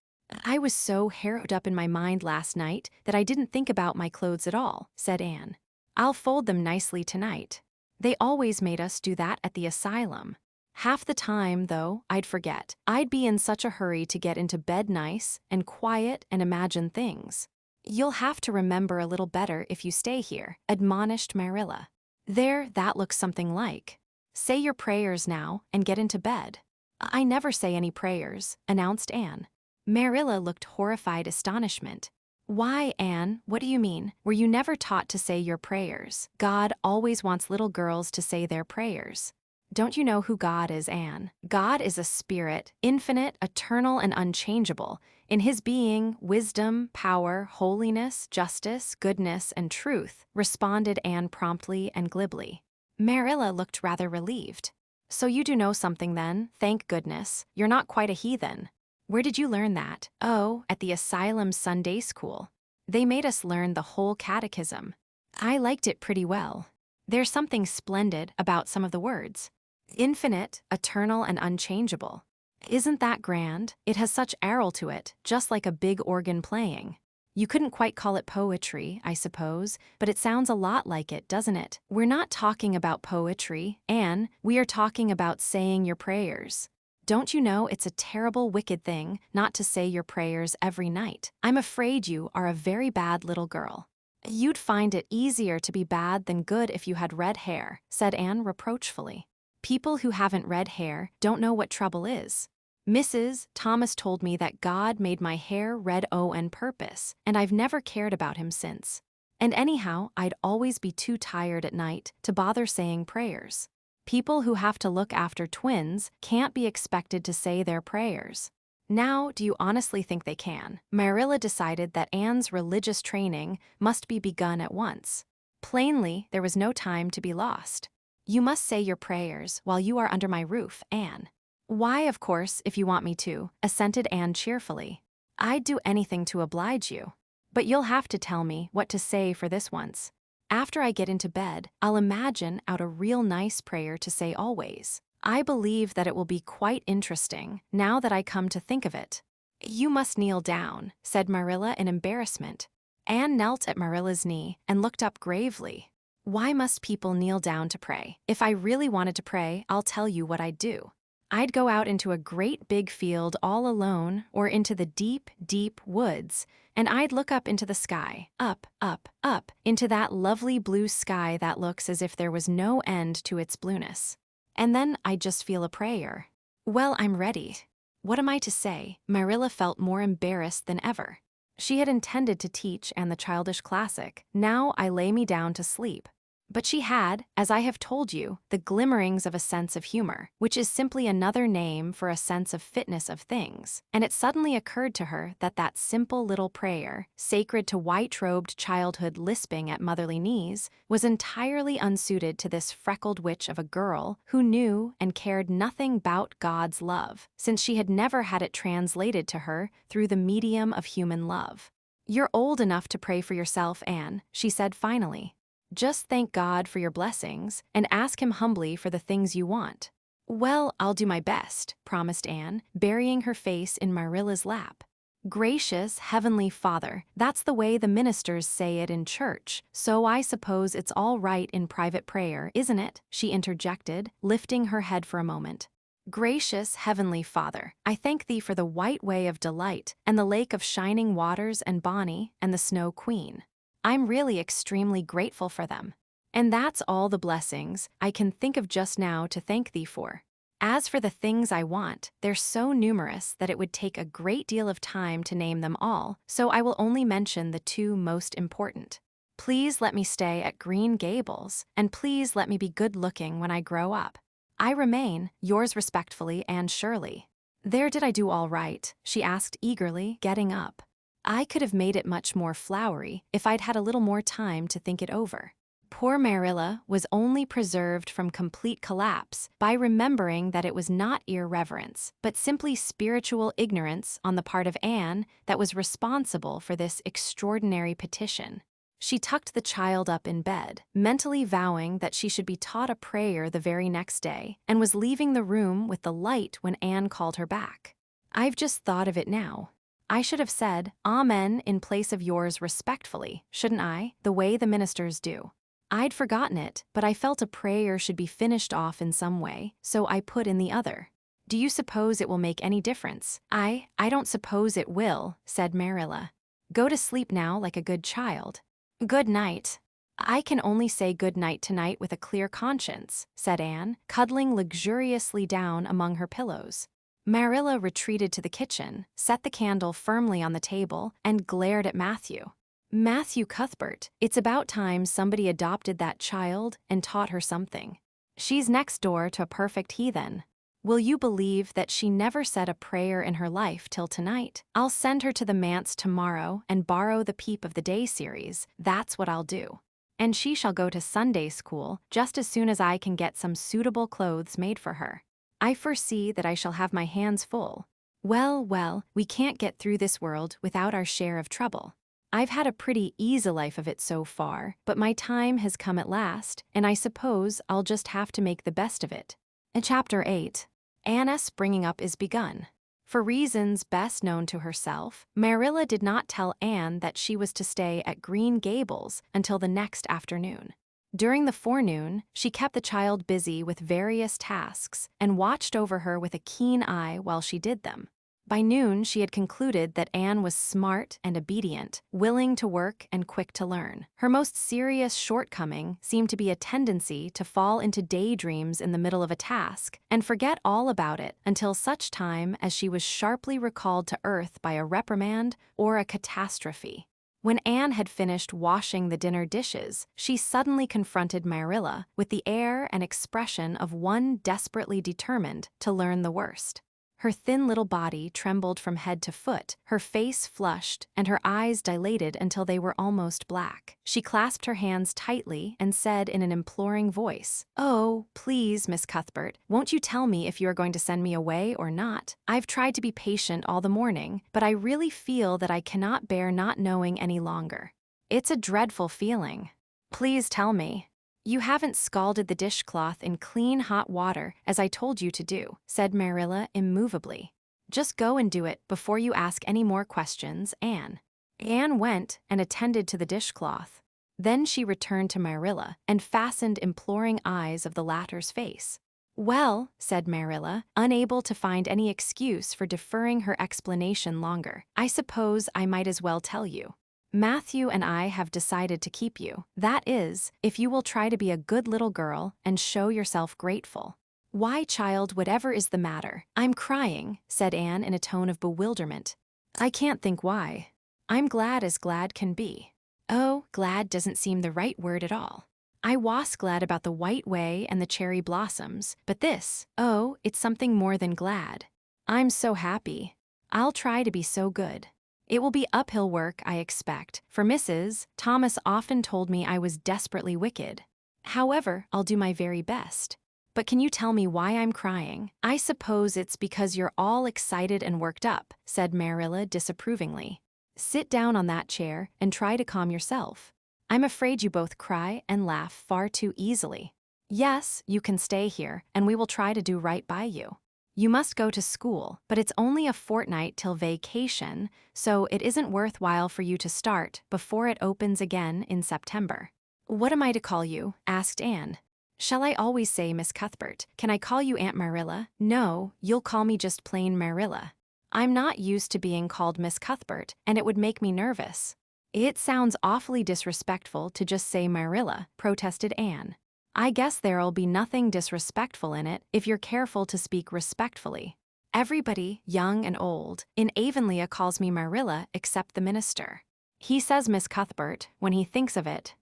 "I was so harrowed up in my mind last night that I didn't think about my clothes at all," said Anne. "I'll fold them nicely tonight. They always made us do that at the asylum. Half the time, though, I'd forget. I'd be in such a hurry to get into bed nice and quiet and imagine things." "You'll have to remember a little better if you stay here," admonished Marilla. "There, that looks something like. Say your prayers now and get into bed." "I never say any prayers," announced Anne. Marilla looked horrified astonishment. "Why, Anne, what do you mean? Were you never taught to say your prayers? God always wants little girls to say their prayers." "Don't you know who God is, Anne? God is a spirit, infinite, eternal, and unchangeable. In his being, wisdom, power, holiness, justice, goodness, and truth," responded Anne promptly and glibly. Marilla looked rather relieved. "So you do know something then, thank goodness. You're not quite a heathen." "Where did you learn that?" "Oh, at the asylum Sunday school. They made us learn the whole catechism. I liked it pretty well. There's something splendid about some of the words. Infinite, eternal, and unchangeable. Isn't that grand? It has such arrel to it, just like a big organ playing. You couldn't quite call it poetry, I suppose, but it sounds a lot like it, doesn't it?" "We're not talking about poetry, Anne. We are talking about saying your prayers. Don't you know it's a terrible, wicked thing not to say your prayers every night? I'm afraid you are a very bad little girl." "You'd find it easier to be bad than good if you had red hair," said Anne reproachfully. "People who haven't red hair don't know what trouble is. Mrs. Thomas told me that God made my hair red on purpose, and I've never cared about him since. And anyhow, I'd always be too tired at night to bother saying prayers. People who have to look after twins can't be expected to say their prayers." Now, do you honestly think they can? Marilla decided that Anne's religious training must be begun at once. Plainly, there was no time to be lost. "You must say your prayers while you are under my roof, Anne." "Why, of course, if you want me to," assented Anne cheerfully. "I'd do anything to oblige you. But you'll have to tell me what to say for this once. After I get into bed, I'll imagine out a real nice prayer to say always. I believe that it will be quite interesting, now that I come to think of it." "You must kneel down," said Marilla in embarrassment. Anne knelt at Marilla's knee and looked up gravely. "Why must people kneel down to pray? If I really wanted to pray, I'll tell you what I'd do. I'd go out into a great big field all alone or into the deep, deep woods, and I'd look up into the sky, up, up, up, into that lovely blue sky that looks as if there was no end to its blueness. And then I'd just feel a prayer." "Well, I'm ready. What am I to say?" Marilla felt more embarrassed than ever. She had intended to teach Anne the childish classic, "Now I lay me down to sleep." But she had, as I have told you, the glimmerings of a sense of humor, which is simply another name for a sense of fitness of things, and it suddenly occurred to her that that simple little prayer, sacred to white-robed childhood lisping at motherly knees, was entirely unsuited to this freckled witch of a girl who knew and cared nothing 'bout God's love, since she had never had it translated to her through the medium of human love. "You're old enough to pray for yourself, Anne," she said finally. "Just thank God for your blessings and ask him humbly for the things you want." "Well, I'll do my best," promised Anne, burying her face in Marilla's lap. Gracious Heavenly Father, that's the way the ministers say it in church, so I suppose it's all right in private prayer, isn't it? She interjected, lifting her head for a moment. Gracious Heavenly Father, I thank thee for the white way of delight, and the lake of shining waters and Bonnie, and the Snow Queen. I'm really extremely grateful for them. And that's all the blessings I can think of just now to thank thee for. As for the things I want, they're so numerous that it would take a great deal of time to name them all, so I will only mention the two most important. Please let me stay at Green Gables, and please let me be good-looking when I grow up. I remain, yours respectfully, Anne Shirley. There, did I do all right? She asked eagerly, getting up. I could have made it much more flowery if I'd had a little more time to think it over. Poor Marilla was only preserved from complete collapse by remembering that it was not irreverence, but simply spiritual ignorance on the part of Anne that was responsible for this extraordinary petition. She tucked the child up in bed, mentally vowing that she should be taught a prayer the very next day, and was leaving the room with the light when Anne called her back. I've just thought of it now. I should have said, Amen in place of yours respectfully, shouldn't I, the way the ministers do. I'd forgotten it, but I felt a prayer should be finished off in some way, so I put in the other. Do you suppose it will make any difference? I don't suppose it will, said Marilla. Go to sleep now like a good child. Good night. I can only say good night tonight with a clear conscience, said Anne, cuddling luxuriously down among her pillows. Marilla retreated to the kitchen, set the candle firmly on the table, and glared at Matthew. Matthew Cuthbert, it's about time somebody adopted that child and taught her something. She's next door to a perfect heathen. Will you believe that she never said a prayer in her life till tonight? I'll send her to the manse tomorrow and borrow the Peep of the Day series, that's what I'll do. And she shall go to Sunday school just as soon as I can get some suitable clothes made for her. I foresee that I shall have my hands full. Well, we can't get through this world without our share of trouble. I've had a pretty easy life of it so far, but my time has come at last, and I suppose I'll just have to make the best of it. In Chapter 8, Anne's bringing up is begun. For reasons best known to herself, Marilla did not tell Anne that she was to stay at Green Gables until the next afternoon. During the forenoon, she kept the child busy with various tasks and watched over her with a keen eye while she did them. By noon, she had concluded that Anne was smart and obedient, willing to work and quick to learn. Her most serious shortcoming seemed to be a tendency to fall into daydreams in the middle of a task and forget all about it until such time as she was sharply recalled to earth by a reprimand or a catastrophe. When Anne had finished washing the dinner dishes, she suddenly confronted Marilla with the air and expression of one desperately determined to learn the worst. Her thin little body trembled from head to foot, her face flushed, and her eyes dilated until they were almost black. She clasped her hands tightly and said in an imploring voice, "Oh, please, Miss Cuthbert, won't you tell me if you are going to send me away or not? I've tried to be patient all the morning, but I really feel that I cannot bear not knowing any longer. It's a dreadful feeling. Please tell me." "You haven't scalded the dishcloth in clean hot water, as I told you to do," said Marilla immovably. "Just go and do it before you ask any more questions, Anne." Anne went and attended to the dishcloth. Then she returned to Marilla and fastened imploring eyes of the latter's face. "Well," said Marilla, unable to find any excuse for deferring her explanation longer, "I suppose I might as well tell you. Matthew and I have decided to keep you. That is, if you will try to be a good little girl and show yourself grateful." "Why, child, whatever is the matter?" "I'm crying," said Anne in a tone of bewilderment. "I can't think why. I'm glad as glad can be." "Oh, glad doesn't seem the right word at all. I was glad about the white way and the cherry blossoms, but this, oh, it's something more than glad. I'm so happy. I'll try to be so good. It will be uphill work, I expect, for Mrs. Thomas often told me I was desperately wicked. However, I'll do my very best. But can you tell me why I'm crying?" "I suppose it's because you're all excited and worked up," said Marilla disapprovingly. "Sit down on that chair and try to calm yourself. I'm afraid you both cry and laugh far too easily. Yes, you can stay here, and we will try to do right by you. You must go to school, but it's only a fortnight till vacation, so it isn't worthwhile for you to start before it opens again in September. What am I to call you? Asked Anne. Shall I always say Miss Cuthbert? Can I call you Aunt Marilla? No, you'll call me just plain Marilla. I'm not used to being called Miss Cuthbert, and it would make me nervous. It sounds awfully disrespectful to just say Marilla, protested Anne. I guess there'll be nothing disrespectful in it if you're careful to speak respectfully. Everybody, young and old, in Avonlea calls me Marilla except the minister. He says Miss Cuthbert when he thinks of it.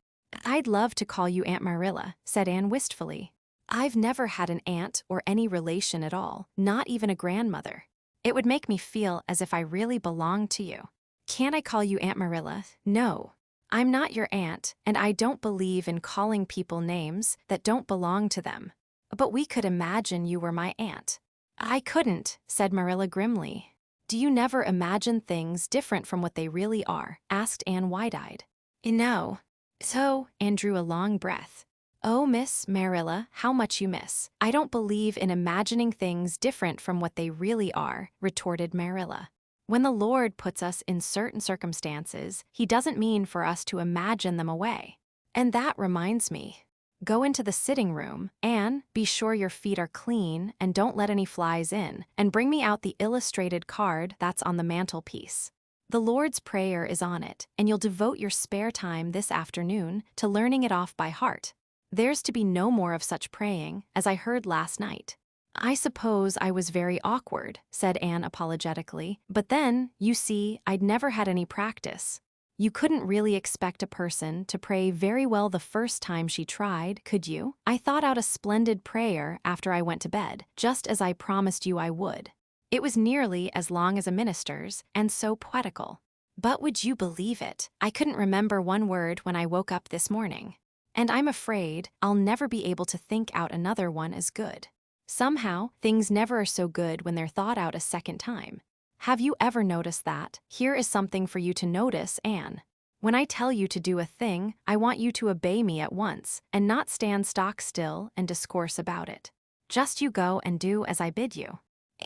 I'd love to call you Aunt Marilla, said Anne wistfully. I've never had an aunt or any relation at all, not even a grandmother. It would make me feel as if I really belonged to you. Can't I call you Aunt Marilla? No. I'm not your aunt, and I don't believe in calling people names that don't belong to them. But we could imagine you were my aunt. I couldn't, said Marilla grimly. Do you never imagine things different from what they really are? Asked Anne wide-eyed. No. So, Anne drew a long breath. Oh, Miss Marilla, how much you miss. I don't believe in imagining things different from what they really are, retorted Marilla. When the Lord puts us in certain circumstances, He doesn't mean for us to imagine them away. And that reminds me. Go into the sitting room, Anne, be sure your feet are clean and don't let any flies in, and bring me out the illustrated card that's on the mantelpiece. The Lord's Prayer is on it, and you'll devote your spare time this afternoon to learning it off by heart. There's to be no more of such praying, as I heard last night. I suppose I was very awkward, said Anne apologetically, but then, you see, I'd never had any practice. You couldn't really expect a person to pray very well the first time she tried, could you? I thought out a splendid prayer after I went to bed, just as I promised you I would. It was nearly as long as a minister's, and so poetical. But would you believe it? I couldn't remember one word when I woke up this morning. And I'm afraid I'll never be able to think out another one as good. Somehow, things never are so good when they're thought out a second time. Have you ever noticed that? Here is something for you to notice, Anne. When I tell you to do a thing, I want you to obey me at once, and not stand stock still and discourse about it. Just you go and do as I bid you.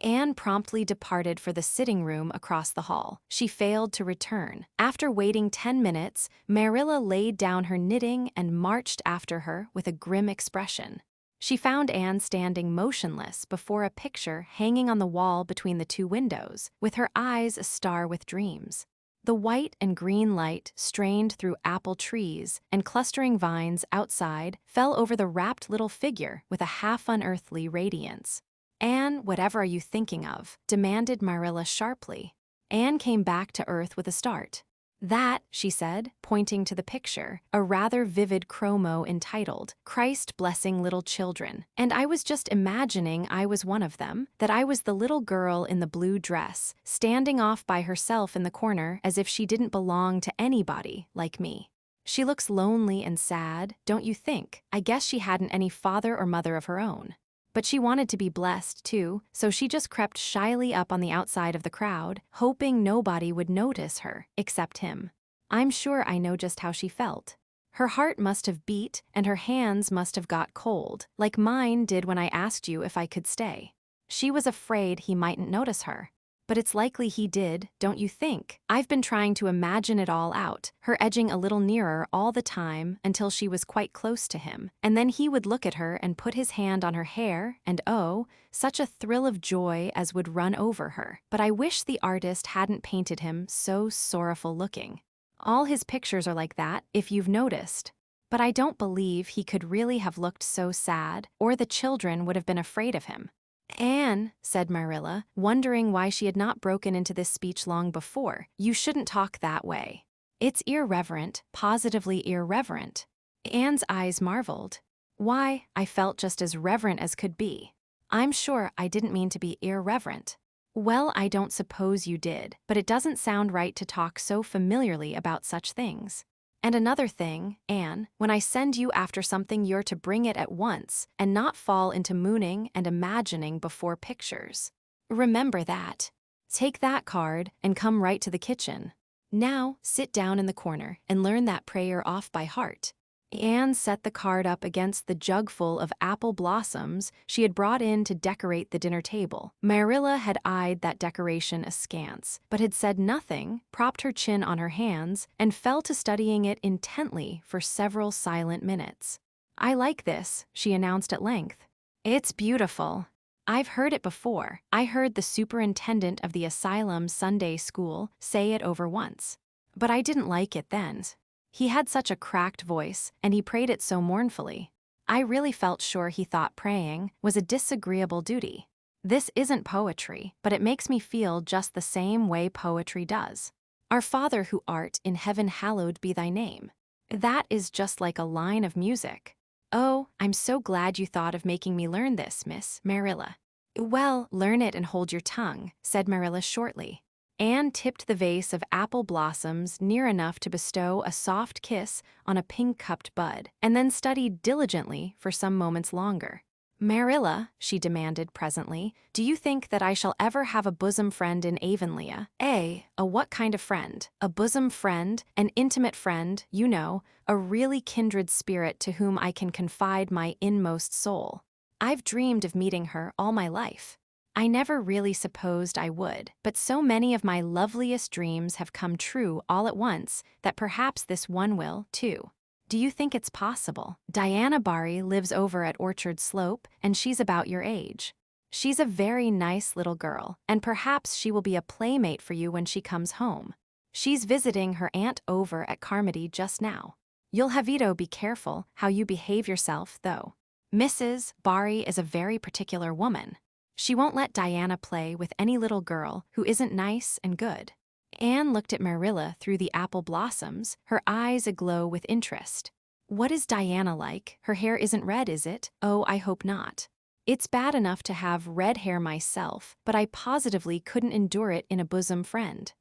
Anne promptly departed for the sitting room across the hall. She failed to return. After waiting 10 minutes, Marilla laid down her knitting and marched after her with a grim expression. She found Anne standing motionless before a picture hanging on the wall between the two windows, with her eyes astar with dreams. The white and green light strained through apple trees, and clustering vines outside fell over the wrapped little figure with a half-unearthly radiance. Anne, whatever are you thinking of? Demanded Marilla sharply. Anne came back to earth with a start. That, she said, pointing to the picture, a rather vivid chromo entitled, Christ Blessing Little Children, and I was just imagining I was one of them, that I was the little girl in the blue dress, standing off by herself in the corner as if she didn't belong to anybody like me. She looks lonely and sad, don't you think? I guess she hadn't any father or mother of her own. But she wanted to be blessed, too, so she just crept shyly up on the outside of the crowd, hoping nobody would notice her, except him. I'm sure I know just how she felt. Her heart must have beat, and her hands must have got cold, like mine did when I asked you if I could stay. She was afraid he mightn't notice her. But it's likely he did, don't you think? I've been trying to imagine it all out, her edging a little nearer all the time until she was quite close to him, and then he would look at her and put his hand on her hair, and oh, such a thrill of joy as would run over her. But I wish the artist hadn't painted him so sorrowful looking. All his pictures are like that, if you've noticed. But I don't believe he could really have looked so sad, or the children would have been afraid of him. Anne, said Marilla, wondering why she had not broken into this speech long before, you shouldn't talk that way. It's irreverent, positively irreverent. Anne's eyes marveled. Why, I felt just as reverent as could be. I'm sure I didn't mean to be irreverent. Well, I don't suppose you did, but it doesn't sound right to talk so familiarly about such things. And another thing, Anne, when I send you after something you're to bring it at once and not fall into mooning and imagining before pictures. Remember that. Take that card and come right to the kitchen. Now, sit down in the corner and learn that prayer off by heart. Anne set the card up against the jugful of apple blossoms she had brought in to decorate the dinner table. Marilla had eyed that decoration askance, but had said nothing, propped her chin on her hands, and fell to studying it intently for several silent minutes. "I like this," she announced at length. "It's beautiful. I've heard it before. I heard the superintendent of the asylum Sunday school say it over once. But I didn't like it then. He had such a cracked voice, and he prayed it so mournfully. I really felt sure he thought praying was a disagreeable duty. This isn't poetry, but it makes me feel just the same way poetry does. Our Father who art in heaven, hallowed be thy name. That is just like a line of music. Oh, I'm so glad you thought of making me learn this, Miss Marilla." "Well, learn it and hold your tongue," said Marilla shortly. Anne tipped the vase of apple blossoms near enough to bestow a soft kiss on a pink-cupped bud, and then studied diligently for some moments longer. "Marilla," she demanded presently, "do you think that I shall ever have a bosom friend in Avonlea?" A what kind of friend? A bosom friend, an intimate friend, you know, a really kindred spirit to whom I can confide my inmost soul. I've dreamed of meeting her all my life. I never really supposed I would, but so many of my loveliest dreams have come true all at once that perhaps this one will, too. Do you think it's possible? Diana Barry lives over at Orchard Slope, and she's about your age. She's a very nice little girl, and perhaps she will be a playmate for you when she comes home. She's visiting her aunt over at Carmody just now. You'll have to be careful how you behave yourself, though. Mrs. Barry is a very particular woman. She won't let Diana play with any little girl who isn't nice and good." Anne looked at Marilla through the apple blossoms, her eyes aglow with interest. "What is Diana like? Her hair isn't red, is it?" "Oh, I hope not. It's bad enough to have red hair myself, but I positively couldn't endure it in a bosom friend.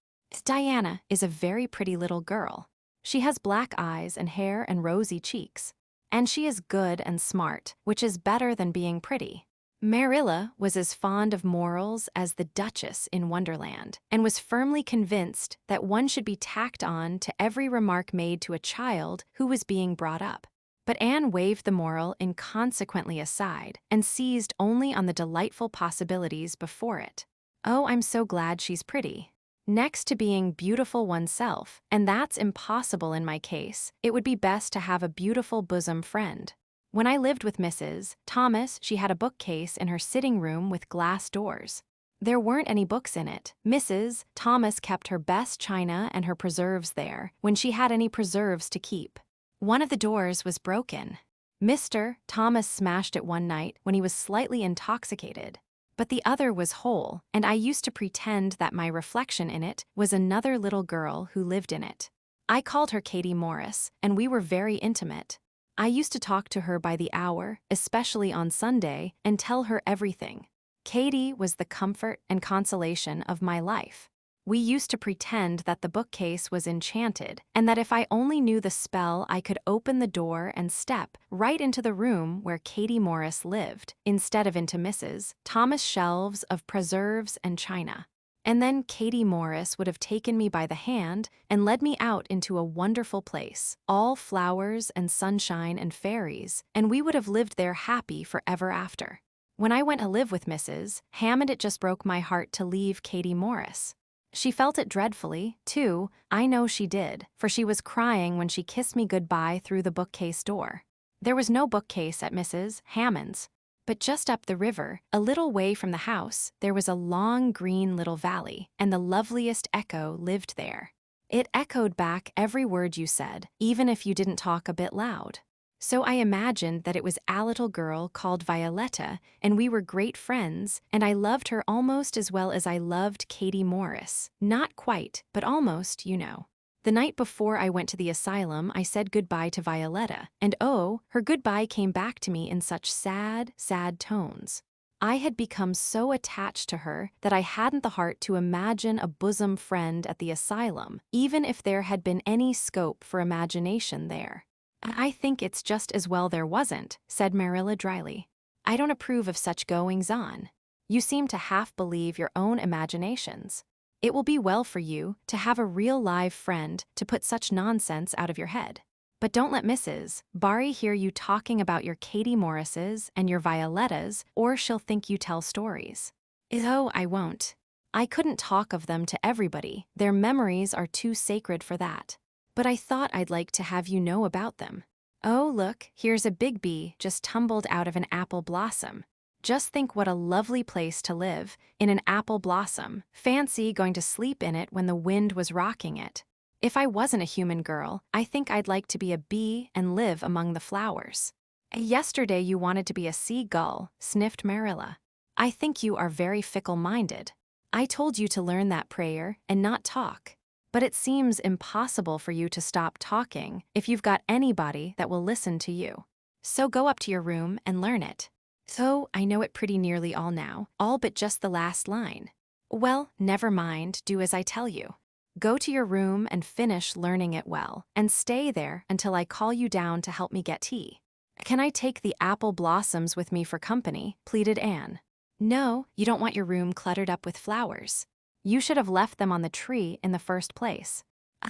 Diana is a very pretty little girl. She has black eyes and hair and rosy cheeks. And she is good and smart, which is better than being pretty." Marilla was as fond of morals as the Duchess in Wonderland, and was firmly convinced that one should be tacked on to every remark made to a child who was being brought up. But Anne waved the moral inconsequently aside and seized only on the delightful possibilities before it. "Oh, I'm so glad she's pretty. Next to being beautiful oneself, and that's impossible in my case, it would be best to have a beautiful bosom friend. When I lived with Mrs. Thomas, she had a bookcase in her sitting room with glass doors. There weren't any books in it. Mrs. Thomas kept her best china and her preserves there, when she had any preserves to keep. One of the doors was broken. Mr. Thomas smashed it one night when he was slightly intoxicated. But the other was whole, and I used to pretend that my reflection in it was another little girl who lived in it. I called her Katie Morris, and we were very intimate. I used to talk to her by the hour, especially on Sunday, and tell her everything. Katie was the comfort and consolation of my life. We used to pretend that the bookcase was enchanted, and that if I only knew the spell, I could open the door and step right into the room where Katie Morris lived, instead of into Mrs. Thomas' shelves of preserves and china. And then Katie Morris would have taken me by the hand and led me out into a wonderful place, all flowers and sunshine and fairies, and we would have lived there happy forever after. When I went to live with Mrs. Hammond, it just broke my heart to leave Katie Morris. She felt it dreadfully, too. I know she did, for she was crying when she kissed me goodbye through the bookcase door. There was no bookcase at Mrs. Hammond's. But just up the river, a little way from the house, there was a long green little valley, and the loveliest echo lived there. It echoed back every word you said, even if you didn't talk a bit loud. So I imagined that it was a little girl called Violetta, and we were great friends, and I loved her almost as well as I loved Katie Morris. Not quite, but almost, you know. The night before I went to the asylum, I said goodbye to Violetta, and oh, her goodbye came back to me in such sad, sad tones. I had become so attached to her that I hadn't the heart to imagine a bosom friend at the asylum, even if there had been any scope for imagination there. "I think it's just as well there wasn't," said Marilla dryly. "I don't approve of such goings-on. You seem to half believe your own imaginations. It will be well for you to have a real live friend to put such nonsense out of your head." But don't let Mrs. Barry hear you talking about your Katie Morrises and your Violettas, or she'll think you tell stories. Oh, I won't. I couldn't talk of them to everybody, their memories are too sacred for that. But I thought I'd like to have you know about them. Oh, look, here's a big bee just tumbled out of an apple blossom. Just think what a lovely place to live, in an apple blossom. Fancy going to sleep in it when the wind was rocking it. If I wasn't a human girl, I think I'd like to be a bee and live among the flowers. Yesterday you wanted to be a seagull, sniffed Marilla. I think you are very fickle-minded. I told you to learn that prayer and not talk. But it seems impossible for you to stop talking if you've got anybody that will listen to you. So go up to your room and learn it. So I know it pretty nearly all now, all but just the last line. Well, never mind, do as I tell you. Go to your room and finish learning it well, and stay there until I call you down to help me get tea. Can I take the apple blossoms with me for company? Pleaded Anne. No, you don't want your room cluttered up with flowers. You should have left them on the tree in the first place.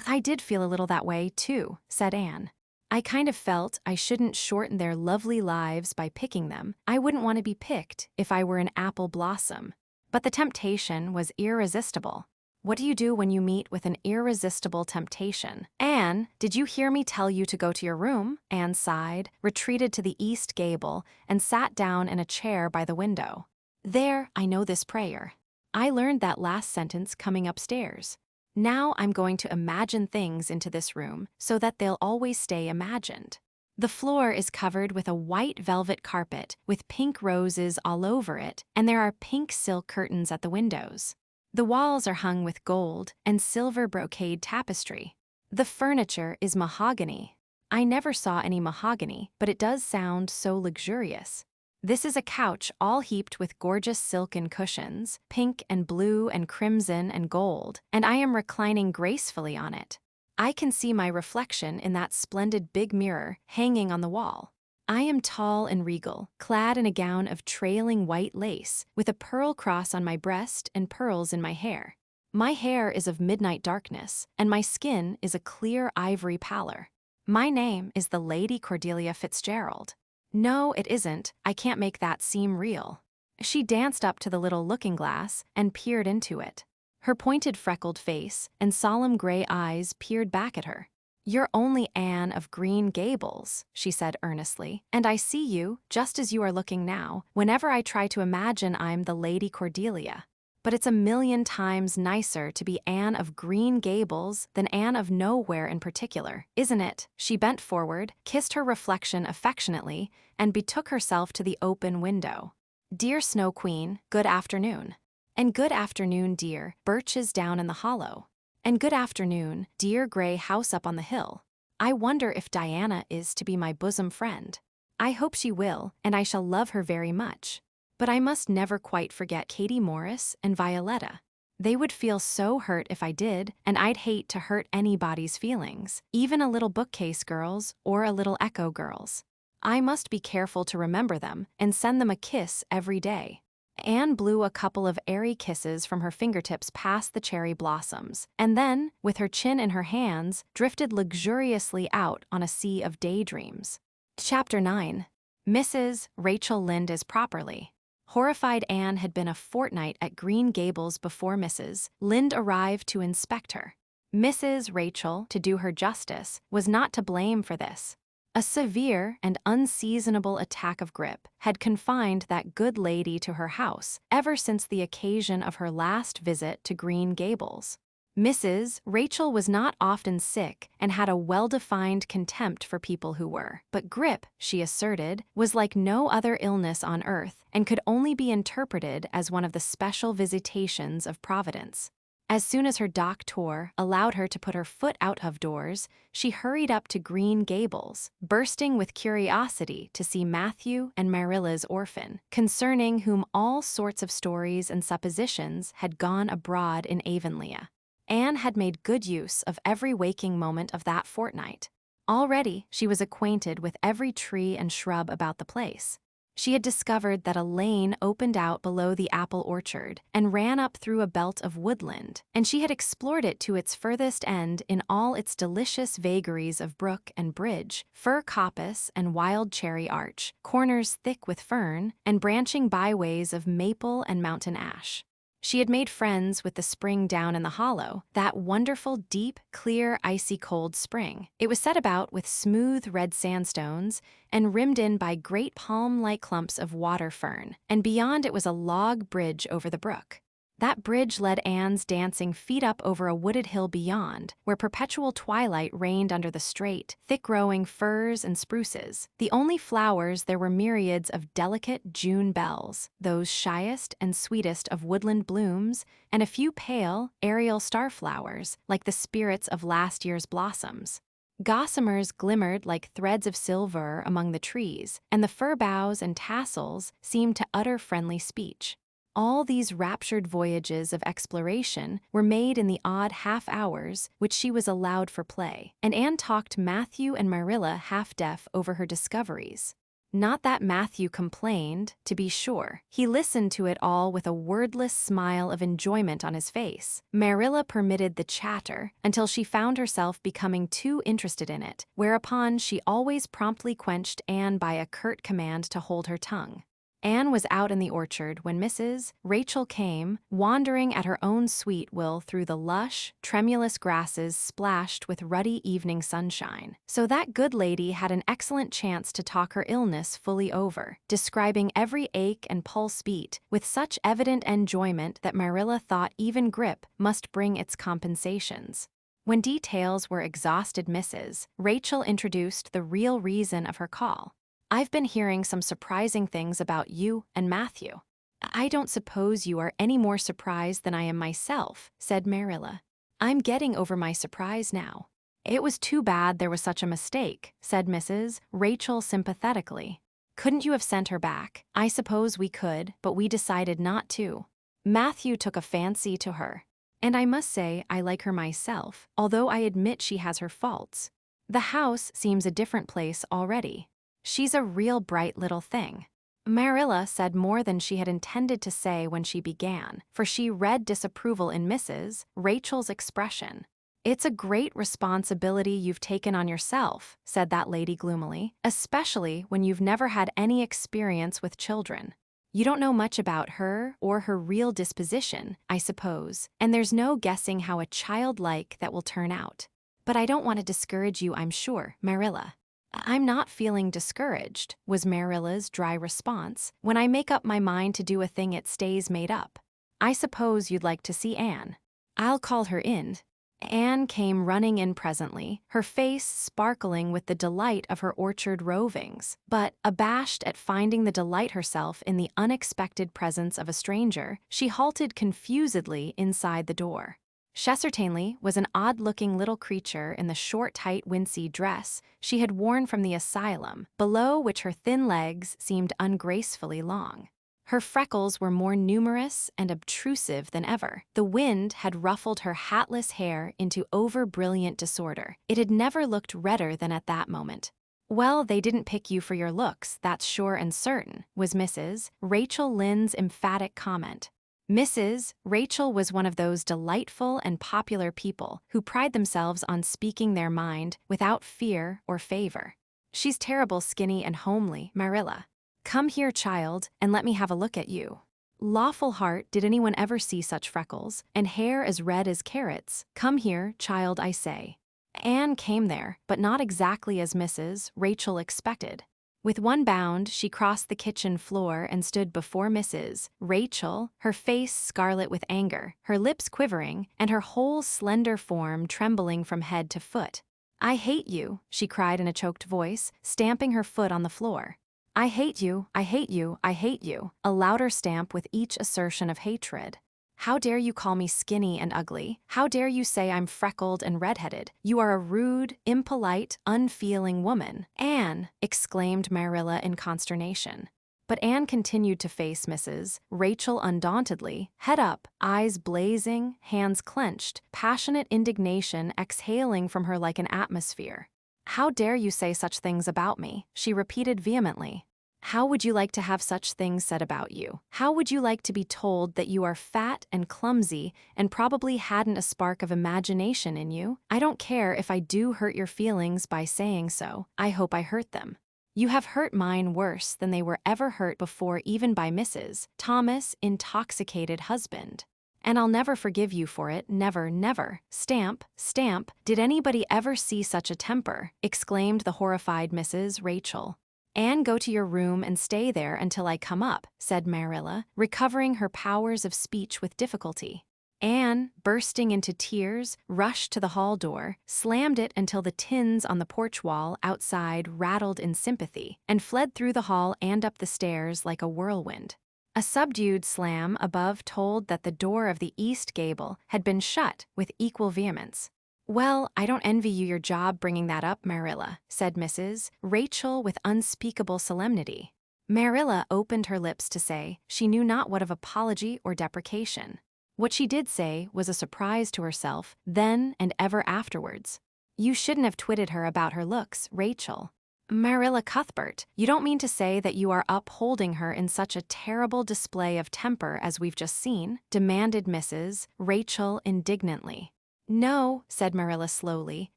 I did feel a little that way, too, said Anne. I kind of felt I shouldn't shorten their lovely lives by picking them. I wouldn't want to be picked if I were an apple blossom. But the temptation was irresistible. What do you do when you meet with an irresistible temptation? Anne, did you hear me tell you to go to your room? Anne sighed, retreated to the east gable, and sat down in a chair by the window. There, I know this prayer. I learned that last sentence coming upstairs. Now I'm going to imagine things into this room so that they'll always stay imagined. The floor is covered with a white velvet carpet with pink roses all over it, and there are pink silk curtains at the windows. The walls are hung with gold and silver brocade tapestry. The furniture is mahogany. I never saw any mahogany, but it does sound so luxurious. This is a couch all heaped with gorgeous silken cushions, pink and blue and crimson and gold, and I am reclining gracefully on it. I can see my reflection in that splendid big mirror hanging on the wall. I am tall and regal, clad in a gown of trailing white lace, with a pearl cross on my breast and pearls in my hair. My hair is of midnight darkness, and my skin is a clear ivory pallor. My name is the Lady Cordelia Fitzgerald. No, it isn't. I can't make that seem real. She danced up to the little looking-glass and peered into it. Her pointed freckled face and solemn gray eyes peered back at her. You're only Anne of Green Gables, she said earnestly, and I see you, just as you are looking now, whenever I try to imagine I'm the Lady Cordelia. But it's a million times nicer to be Anne of Green Gables than Anne of Nowhere in particular, isn't it? She bent forward, kissed her reflection affectionately, and betook herself to the open window. Dear Snow Queen, good afternoon. And good afternoon, dear birches down in the hollow. And good afternoon, dear gray house up on the hill. I wonder if Diana is to be my bosom friend. I hope she will, and I shall love her very much. But I must never quite forget Katie Morris and Violetta. They would feel so hurt if I did, and I'd hate to hurt anybody's feelings, even a little bookcase girl's or a little echo girl's. I must be careful to remember them and send them a kiss every day. Anne blew a couple of airy kisses from her fingertips past the cherry blossoms, and then, with her chin in her hands, drifted luxuriously out on a sea of daydreams. Chapter 9. Mrs. Rachel Lynde is properly. Horrified Anne had been a fortnight at Green Gables before Mrs. Lynde arrived to inspect her. Mrs. Rachel, to do her justice, was not to blame for this. A severe and unseasonable attack of grippe had confined that good lady to her house ever since the occasion of her last visit to Green Gables. Mrs. Rachel was not often sick and had a well-defined contempt for people who were, but grippe, she asserted, was like no other illness on earth and could only be interpreted as one of the special visitations of Providence. As soon as her doctor allowed her to put her foot out of doors, she hurried up to Green Gables, bursting with curiosity to see Matthew and Marilla's orphan, concerning whom all sorts of stories and suppositions had gone abroad in Avonlea. Anne had made good use of every waking moment of that fortnight. Already she was acquainted with every tree and shrub about the place. She had discovered that a lane opened out below the apple orchard and ran up through a belt of woodland, and she had explored it to its furthest end in all its delicious vagaries of brook and bridge, fir coppice and wild cherry arch, corners thick with fern, and branching byways of maple and mountain ash. She had made friends with the spring down in the hollow, that wonderful, deep, clear, icy cold spring. It was set about with smooth red sandstones and rimmed in by great palm-like clumps of water fern, and beyond it was a log bridge over the brook. That bridge led Anne's dancing feet up over a wooded hill beyond, where perpetual twilight reigned under the straight, thick-growing firs and spruces. The only flowers there were myriads of delicate June bells, those shyest and sweetest of woodland blooms, and a few pale, aerial starflowers, like the spirits of last year's blossoms. Gossamers glimmered like threads of silver among the trees, and the fir boughs and tassels seemed to utter friendly speech. All these raptured voyages of exploration were made in the odd half-hours which she was allowed for play, and Anne talked Matthew and Marilla half-deaf over her discoveries. Not that Matthew complained, to be sure. He listened to it all with a wordless smile of enjoyment on his face. Marilla permitted the chatter until she found herself becoming too interested in it, whereupon she always promptly quenched Anne by a curt command to hold her tongue. Anne was out in the orchard when Mrs. Rachel came, wandering at her own sweet will through the lush, tremulous grasses splashed with ruddy evening sunshine. So that good lady had an excellent chance to talk her illness fully over, describing every ache and pulse beat with such evident enjoyment that Marilla thought even grippe must bring its compensations. When details were exhausted, Mrs. Rachel introduced the real reason of her call. "I've been hearing some surprising things about you and Matthew." "I don't suppose you are any more surprised than I am myself," said Marilla. "I'm getting over my surprise now." "It was too bad there was such a mistake," said Mrs. Rachel sympathetically. "Couldn't you have sent her back?" "I suppose we could, but we decided not to. Matthew took a fancy to her. And I must say I like her myself, although I admit she has her faults. The house seems a different place already. She's a real bright little thing." Marilla said more than she had intended to say when she began, for she read disapproval in Mrs. Rachel's expression. "It's a great responsibility you've taken on yourself," said that lady gloomily, "especially when you've never had any experience with children. You don't know much about her or her real disposition, I suppose, and there's no guessing how a child like that will turn out. But I don't want to discourage you, I'm sure, Marilla." "I'm not feeling discouraged," was Marilla's dry response. "When I make up my mind to do a thing, it stays made up. I suppose you'd like to see Anne. I'll call her in." Anne came running in presently, her face sparkling with the delight of her orchard rovings, but, abashed at finding the delight herself in the unexpected presence of a stranger, she halted confusedly inside the door. Chesertainly was an odd-looking little creature in the short, tight, wincey dress she had worn from the asylum, below which her thin legs seemed ungracefully long. Her freckles were more numerous and obtrusive than ever. The wind had ruffled her hatless hair into over-brilliant disorder. It had never looked redder than at that moment. "Well, they didn't pick you for your looks, that's sure and certain," was Mrs. Rachel Lynde's emphatic comment. Mrs. Rachel was one of those delightful and popular people who pride themselves on speaking their mind without fear or favor. "She's terrible skinny and homely, Marilla. Come here, child, and let me have a look at you. Lawful heart, did anyone ever see such freckles, and hair as red as carrots? Come here, child, I say." Anne came there, but not exactly as Mrs. Rachel expected. With one bound, she crossed the kitchen floor and stood before Mrs. Rachel, her face scarlet with anger, her lips quivering, and her whole slender form trembling from head to foot. "I hate you," she cried in a choked voice, stamping her foot on the floor. "I hate you, I hate you, I hate you," a louder stamp with each assertion of hatred. "How dare you call me skinny and ugly? How dare you say I'm freckled and redheaded? You are a rude, impolite, unfeeling woman." "Anne!" exclaimed Marilla in consternation. But Anne continued to face Mrs. Rachel undauntedly, head up, eyes blazing, hands clenched, passionate indignation exhaling from her like an atmosphere. "How dare you say such things about me?" she repeated vehemently. How would you like to have such things said about you? How would you like to be told that you are fat and clumsy and probably hadn't a spark of imagination in you? I don't care if I do hurt your feelings by saying so. I hope I hurt them. You have hurt mine worse than they were ever hurt before, even by Mrs. Thomas' intoxicated husband. And I'll never forgive you for it, never, never. Stamp, stamp, did anybody ever see such a temper? Exclaimed the horrified Mrs. Rachel. Anne, go to your room and stay there until I come up, said Marilla, recovering her powers of speech with difficulty. Anne, bursting into tears, rushed to the hall door, slammed it until the tins on the porch wall outside rattled in sympathy, and fled through the hall and up the stairs like a whirlwind. A subdued slam above told that the door of the east gable had been shut with equal vehemence. Well, I don't envy you your job bringing that up, Marilla, said Mrs. Rachel with unspeakable solemnity. Marilla opened her lips to say she knew not what of apology or deprecation. What she did say was a surprise to herself then and ever afterwards. You shouldn't have twitted her about her looks, Rachel. Marilla Cuthbert, you don't mean to say that you are upholding her in such a terrible display of temper as we've just seen? Demanded Mrs. Rachel indignantly. No, said Marilla slowly,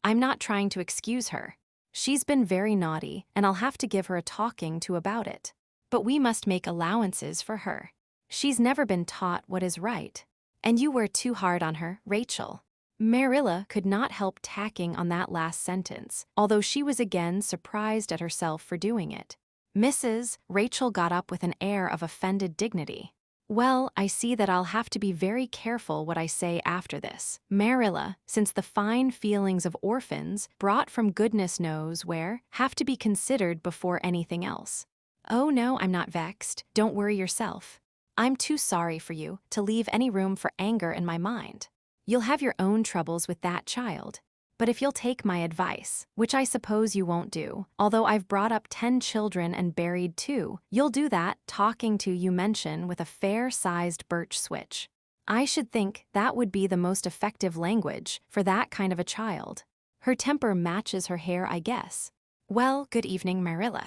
I'm not trying to excuse her. She's been very naughty, and I'll have to give her a talking to about it. But we must make allowances for her. She's never been taught what is right. And you were too hard on her, Rachel. Marilla could not help tacking on that last sentence, although she was again surprised at herself for doing it. Mrs. Rachel got up with an air of offended dignity. Well, I see that I'll have to be very careful what I say after this. Marilla, since the fine feelings of orphans, brought from goodness knows where, have to be considered before anything else. Oh no, I'm not vexed. Don't worry yourself. I'm too sorry for you to leave any room for anger in my mind. You'll have your own troubles with that child. But if you'll take my advice, which I suppose you won't do, although I've brought up 10 children and buried 2, you'll do that talking to you mention with a fair-sized birch switch. I should think that would be the most effective language for that kind of a child. Her temper matches her hair, I guess. Well, good evening, Marilla.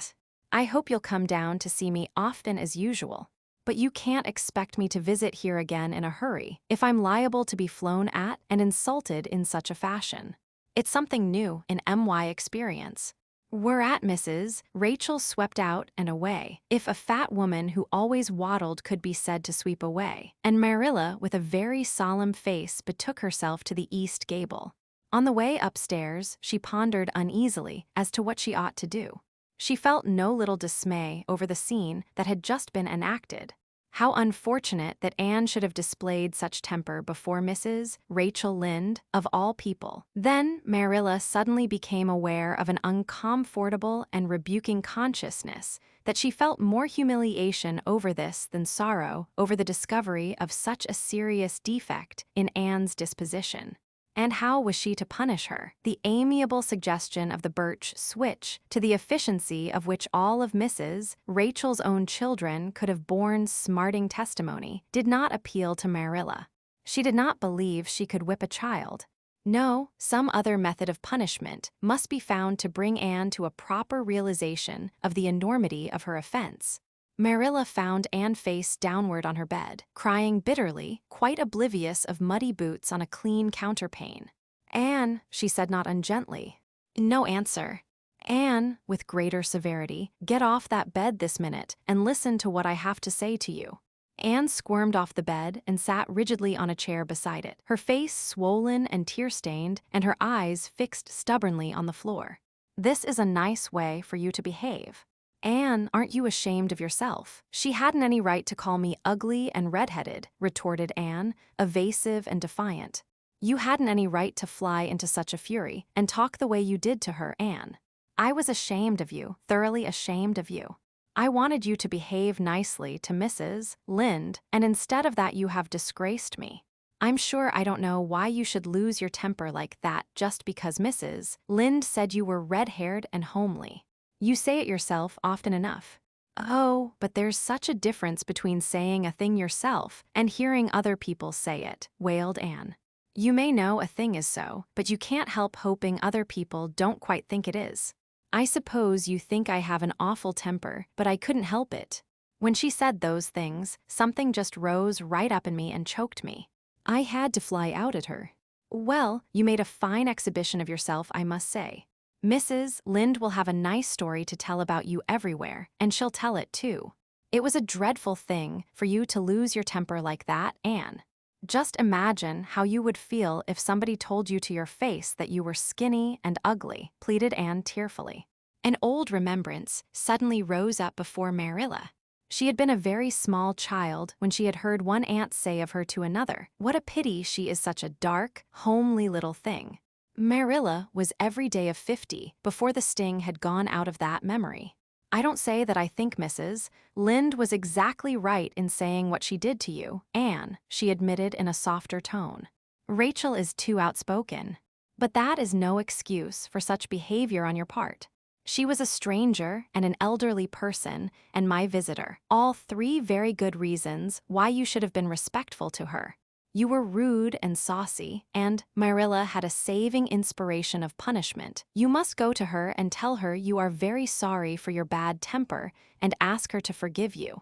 I hope you'll come down to see me often as usual. But you can't expect me to visit here again in a hurry if I'm liable to be flown at and insulted in such a fashion. It's something new in my experience. Whereat Mrs. Rachel swept out and away, if a fat woman who always waddled could be said to sweep away, and Marilla with a very solemn face betook herself to the east gable. On the way upstairs, she pondered uneasily as to what she ought to do. She felt no little dismay over the scene that had just been enacted. How unfortunate that Anne should have displayed such temper before Mrs. Rachel Lynde, of all people. Then Marilla suddenly became aware of an uncomfortable and rebuking consciousness that she felt more humiliation over this than sorrow over the discovery of such a serious defect in Anne's disposition. And how was she to punish her? The amiable suggestion of the birch switch, to the efficiency of which all of Mrs. Rachel's own children could have borne smarting testimony, did not appeal to Marilla. She did not believe she could whip a child. No, some other method of punishment must be found to bring Anne to a proper realization of the enormity of her offense. Marilla found Anne face downward on her bed, crying bitterly, quite oblivious of muddy boots on a clean counterpane. Anne, she said not ungently. No answer. Anne, with greater severity, get off that bed this minute and listen to what I have to say to you. Anne squirmed off the bed and sat rigidly on a chair beside it, her face swollen and tear-stained and her eyes fixed stubbornly on the floor. This is a nice way for you to behave. Anne, aren't you ashamed of yourself? She hadn't any right to call me ugly and red-headed, retorted Anne, evasive and defiant. You hadn't any right to fly into such a fury and talk the way you did to her, Anne. I was ashamed of you, thoroughly ashamed of you. I wanted you to behave nicely to Mrs. Lynde, and instead of that you have disgraced me. I'm sure I don't know why you should lose your temper like that just because Mrs. Lynde said you were red-haired and homely. You say it yourself often enough. Oh, but there's such a difference between saying a thing yourself and hearing other people say it, wailed Anne. You may know a thing is so, but you can't help hoping other people don't quite think it is. I suppose you think I have an awful temper, but I couldn't help it." When she said those things, something just rose right up in me and choked me. I had to fly out at her. "Well, you made a fine exhibition of yourself, I must say. Mrs. Lynde will have a nice story to tell about you everywhere, and she'll tell it too. It was a dreadful thing for you to lose your temper like that, Anne. Just imagine how you would feel if somebody told you to your face that you were skinny and ugly," pleaded Anne tearfully. An old remembrance suddenly rose up before Marilla. She had been a very small child when she had heard one aunt say of her to another, "What a pity she is such a dark, homely little thing." Marilla was every day of 50 before the sting had gone out of that memory. "I don't say that I think Mrs. Lynde was exactly right in saying what she did to you, Anne," she admitted in a softer tone. "Rachel is too outspoken. But that is no excuse for such behavior on your part. She was a stranger and an elderly person and my visitor, all three very good reasons why you should have been respectful to her. You were rude and saucy, and Marilla had a saving inspiration of punishment. You must go to her and tell her you are very sorry for your bad temper and ask her to forgive you."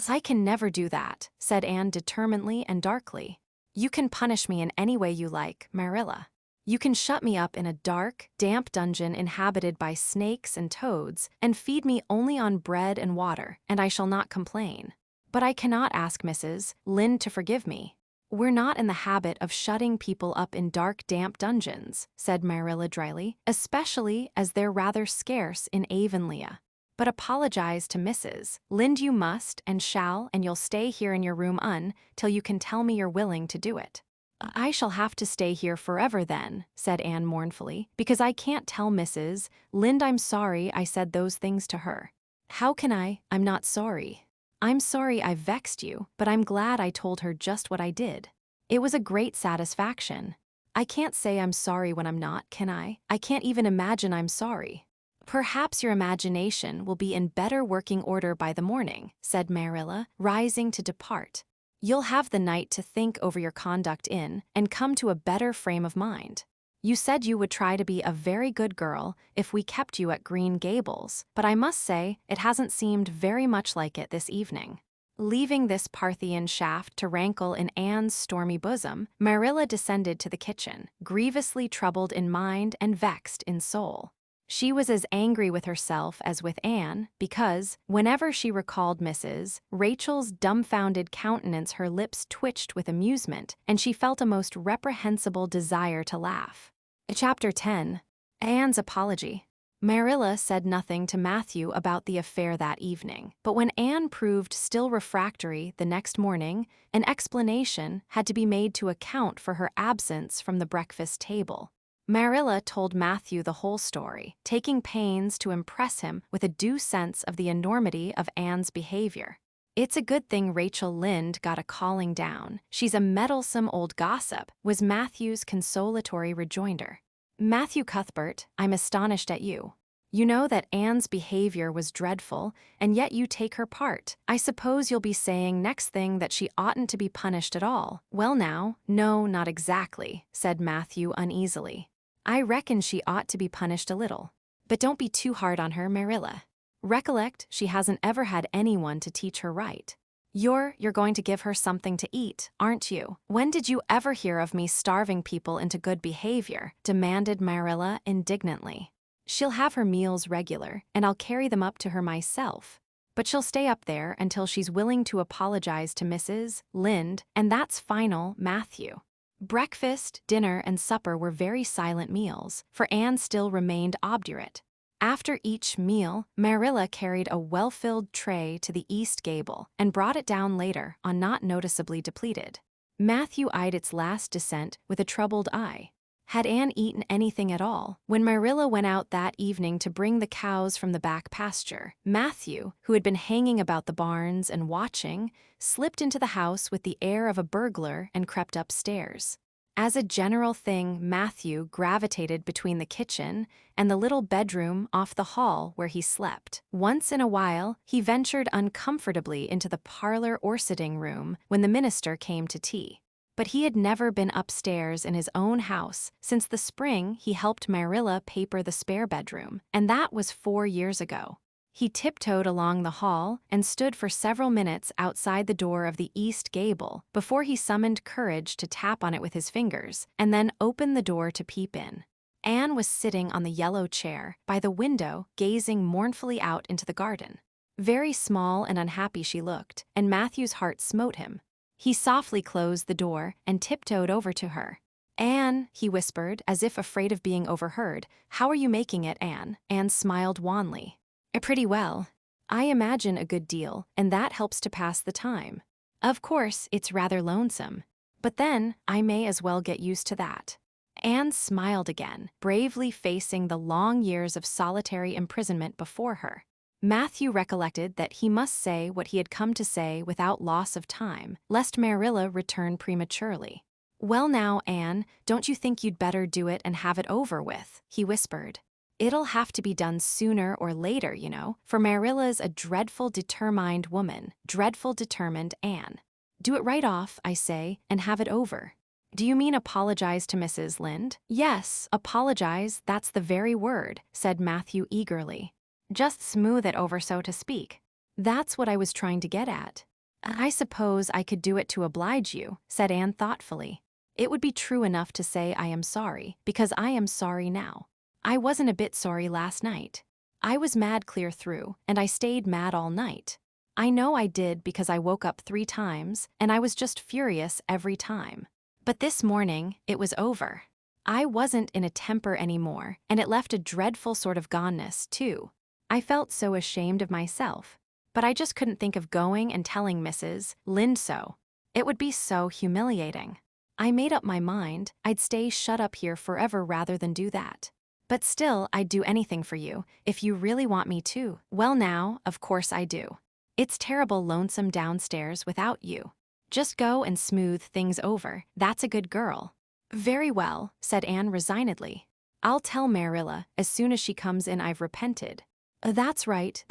"I can never do that," said Anne determinedly and darkly. "You can punish me in any way you like, Marilla. You can shut me up in a dark, damp dungeon inhabited by snakes and toads and feed me only on bread and water, and I shall not complain. But I cannot ask Mrs. Lynde to forgive me." "We're not in the habit of shutting people up in dark, damp dungeons," said Marilla dryly, "especially as they're rather scarce in Avonlea. But apologize to Mrs. Lynde you must and shall, and you'll stay here in your room till you can tell me you're willing to do it." "I shall have to stay here forever then," said Anne mournfully, "because I can't tell Mrs. Lynde I'm sorry I said those things to her." "How can I? I'm not sorry. I'm sorry I vexed you, but I'm glad I told her just what I did. It was a great satisfaction. I can't say I'm sorry when I'm not, can I? I can't even imagine I'm sorry." "Perhaps your imagination will be in better working order by the morning," said Marilla, rising to depart. "You'll have the night to think over your conduct in and come to a better frame of mind. You said you would try to be a very good girl if we kept you at Green Gables, but I must say it hasn't seemed very much like it this evening." Leaving this Parthian shaft to rankle in Anne's stormy bosom, Marilla descended to the kitchen, grievously troubled in mind and vexed in soul. She was as angry with herself as with Anne, because, whenever she recalled Mrs. Rachel's dumbfounded countenance, her lips twitched with amusement, and she felt a most reprehensible desire to laugh. Chapter 10. Anne's Apology. Marilla said nothing to Matthew about the affair that evening, but when Anne proved still refractory the next morning, an explanation had to be made to account for her absence from the breakfast table. Marilla told Matthew the whole story, taking pains to impress him with a due sense of the enormity of Anne's behavior. "It's a good thing Rachel Lynde got a calling down. She's a meddlesome old gossip," was Matthew's consolatory rejoinder. "Matthew Cuthbert, I'm astonished at you. You know that Anne's behavior was dreadful, and yet you take her part. I suppose you'll be saying next thing that she oughtn't to be punished at all." "Well now, no, not exactly," said Matthew uneasily. "I reckon she ought to be punished a little. But don't be too hard on her, Marilla. Recollect, she hasn't ever had anyone to teach her right. You're going to give her something to eat, aren't you?" "When did you ever hear of me starving people into good behavior?" demanded Marilla indignantly. "She'll have her meals regular, and I'll carry them up to her myself. But she'll stay up there until she's willing to apologize to Mrs. Lynde, and that's final, Matthew." Breakfast, dinner, and supper were very silent meals, for Anne still remained obdurate. After each meal, Marilla carried a well-filled tray to the east gable and brought it down later on not noticeably depleted. Matthew eyed its last descent with a troubled eye. Had Anne eaten anything at all? When Marilla went out that evening to bring the cows from the back pasture, Matthew, who had been hanging about the barns and watching, slipped into the house with the air of a burglar and crept upstairs. As a general thing, Matthew gravitated between the kitchen and the little bedroom off the hall where he slept. Once in a while, he ventured uncomfortably into the parlor or sitting room when the minister came to tea. But he had never been upstairs in his own house since the spring he helped Marilla paper the spare bedroom, and that was 4 years ago. He tiptoed along the hall and stood for several minutes outside the door of the east gable before he summoned courage to tap on it with his fingers and then opened the door to peep in. Anne was sitting on the yellow chair by the window, gazing mournfully out into the garden. Very small and unhappy she looked, and Matthew's heart smote him. He softly closed the door and tiptoed over to her. "Anne," he whispered, as if afraid of being overheard. "How are you making it, Anne?" Anne smiled wanly. "Pretty well. I imagine a good deal, and that helps to pass the time. Of course, it's rather lonesome. But then, I may as well get used to that." Anne smiled again, bravely facing the long years of solitary imprisonment before her. Matthew recollected that he must say what he had come to say without loss of time, lest Marilla return prematurely. "Well now, Anne, don't you think you'd better do it and have it over with?" he whispered. "It'll have to be done sooner or later, you know, for Marilla's a dreadful determined woman, dreadful determined, Anne. Do it right off, I say, and have it over." "Do you mean apologize to Mrs. Lynde?" "Yes, apologize, that's the very word," said Matthew eagerly. "Just smooth it over, so to speak. That's what I was trying to get at." "I suppose I could do it to oblige you," said Anne thoughtfully. "It would be true enough to say I am sorry, because I am sorry now. I wasn't a bit sorry last night. I was mad clear through, and I stayed mad all night. I know I did because I woke up 3 times, and I was just furious every time. But this morning, it was over. I wasn't in a temper anymore, and it left a dreadful sort of goneness, too. I felt so ashamed of myself. But I just couldn't think of going and telling Mrs. Lynde so. It would be so humiliating. I made up my mind I'd stay shut up here forever rather than do that. But still, I'd do anything for you, if you really want me to." "Well now, of course I do. It's terrible lonesome downstairs without you. Just go and smooth things over, that's a good girl." "Very well," said Anne resignedly. "I'll tell Marilla as soon as she comes in I've repented." That's right,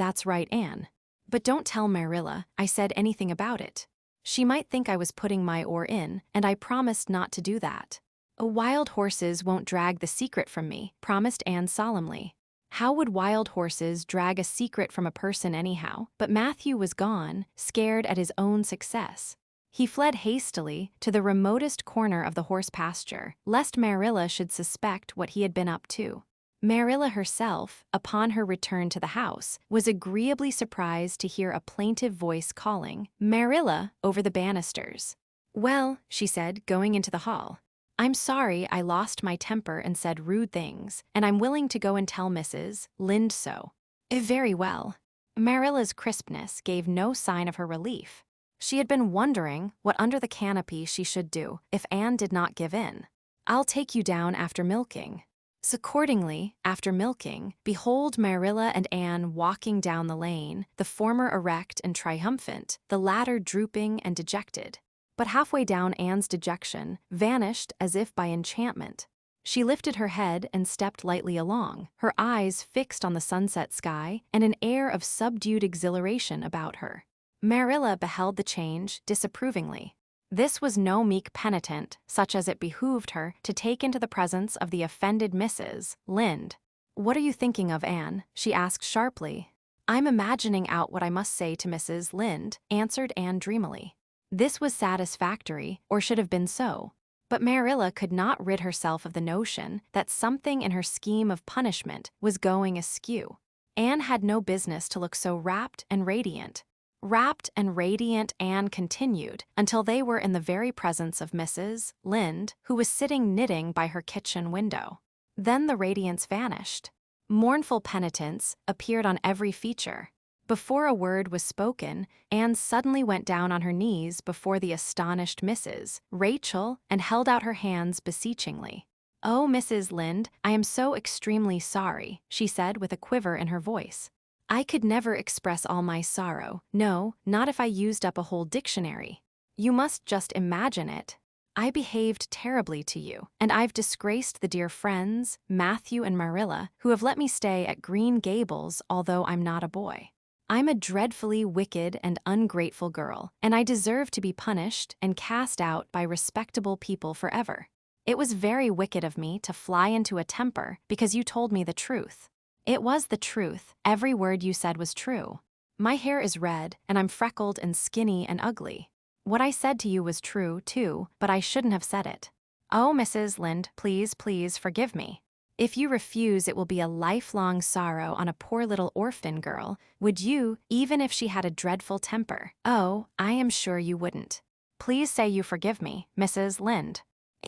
Anne. But don't tell Marilla I said anything about it. She might think I was putting my oar in, and I promised not to do that." "Wild horses won't drag the secret from me," promised Anne solemnly. How would wild horses drag a secret from a person anyhow? But Matthew was gone, scared at his own success. He fled hastily to the remotest corner of the horse pasture, lest Marilla should suspect what he had been up to. Marilla herself, upon her return to the house, was agreeably surprised to hear a plaintive voice calling, "Marilla," over the banisters. "Well," she said, going into the hall, "I'm sorry I lost my temper and said rude things, and I'm willing to go and tell Mrs. Lynde so." "Very well." Marilla's crispness gave no sign of her relief. She had been wondering what under the canopy she should do if Anne did not give in. "I'll take you down after milking." So accordingly, after milking, behold Marilla and Anne walking down the lane, the former erect and triumphant, the latter drooping and dejected. But halfway down Anne's dejection vanished as if by enchantment. She lifted her head and stepped lightly along, her eyes fixed on the sunset sky and an air of subdued exhilaration about her. Marilla beheld the change disapprovingly. This was no meek penitent, such as it behooved her to take into the presence of the offended Mrs. Lynde. "What are you thinking of, Anne?" she asked sharply. "I'm imagining out what I must say to Mrs. Lynde," answered Anne dreamily. This was satisfactory, or should have been so. But Marilla could not rid herself of the notion that something in her scheme of punishment was going askew. Anne had no business to look so rapt and radiant. Rapt and radiant Anne continued until they were in the very presence of Mrs. Lynde, who was sitting knitting by her kitchen window. Then the radiance vanished. Mournful penitence appeared on every feature. Before a word was spoken, Anne suddenly went down on her knees before the astonished Mrs. Rachel and held out her hands beseechingly. "Oh, Mrs. Lynde, I am so extremely sorry," she said with a quiver in her voice. "I could never express all my sorrow, no, not if I used up a whole dictionary. You must just imagine it. I behaved terribly to you, and I've disgraced the dear friends, Matthew and Marilla, who have let me stay at Green Gables although I'm not a boy. I'm a dreadfully wicked and ungrateful girl, and I deserve to be punished and cast out by respectable people forever. It was very wicked of me to fly into a temper because you told me the truth. It was the truth. Every word you said was true. My hair is red, and I'm freckled and skinny and ugly. What I said to you was true, too, but I shouldn't have said it. Oh, Mrs. Lynde, please, please forgive me. If you refuse, it will be a lifelong sorrow on a poor little orphan girl. Would you, even if she had a dreadful temper? Oh, I am sure you wouldn't. Please say you forgive me, Mrs. Lynde.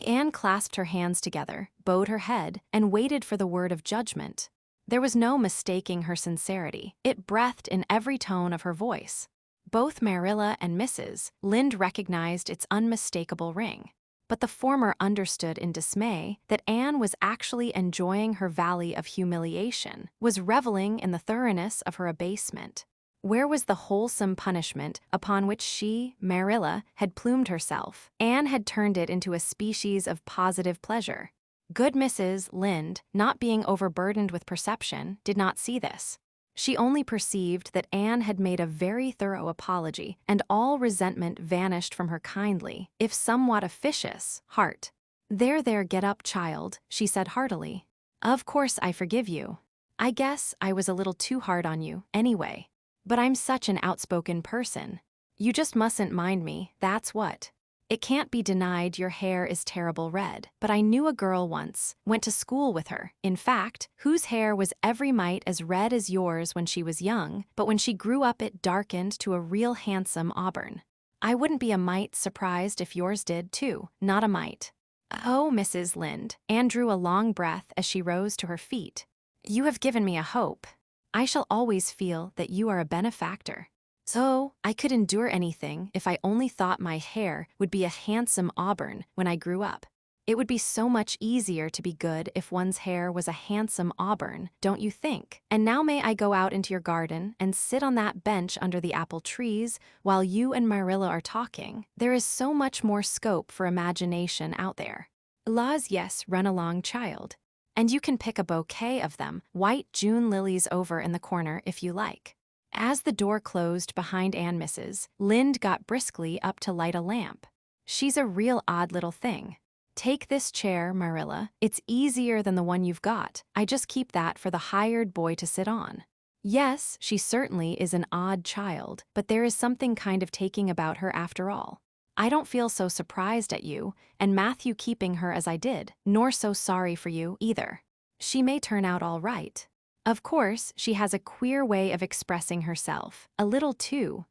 Anne clasped her hands together, bowed her head, and waited for the word of judgment. There was no mistaking her sincerity. It breathed in every tone of her voice. Both Marilla and Mrs. Lynde recognized its unmistakable ring. But the former understood in dismay that Anne was actually enjoying her valley of humiliation, was reveling in the thoroughness of her abasement. Where was the wholesome punishment upon which she, Marilla, had plumed herself? Anne had turned it into a species of positive pleasure. Good Mrs. Lynde, not being overburdened with perception, did not see this. She only perceived that Anne had made a very thorough apology, and all resentment vanished from her kindly, if somewhat officious, heart. There, get up, child," she said heartily. "Of course I forgive you. I guess I was a little too hard on you, anyway. But I'm such an outspoken person. You just mustn't mind me, that's what. It can't be denied your hair is terrible red, but I knew a girl once, went to school with her, in fact, whose hair was every mite as red as yours when she was young, but when she grew up it darkened to a real handsome auburn. I wouldn't be a mite surprised if yours did, too, not a mite." "Oh, Mrs. Lynde," Anne drew a long breath as she rose to her feet. "You have given me a hope. I shall always feel that you are a benefactor. So, I could endure anything if I only thought my hair would be a handsome auburn when I grew up. It would be so much easier to be good if one's hair was a handsome auburn, don't you think? And now may I go out into your garden and sit on that bench under the apple trees while you and Marilla are talking? There is so much more scope for imagination out there." "Laws, yes, run along, child. And you can pick a bouquet of them, white June lilies over in the corner if you like." As the door closed behind Anne, Mrs. Lynde got briskly up to light a lamp. "She's a real odd little thing. Take this chair, Marilla. It's easier than the one you've got. I just keep that for the hired boy to sit on." Yes, she certainly is an odd child, but there is something kind of taking about her after all. I don't feel so surprised at you and Matthew keeping her as I did, nor so sorry for you, either. She may turn out all right. Of course, she has a queer way of expressing herself, a little too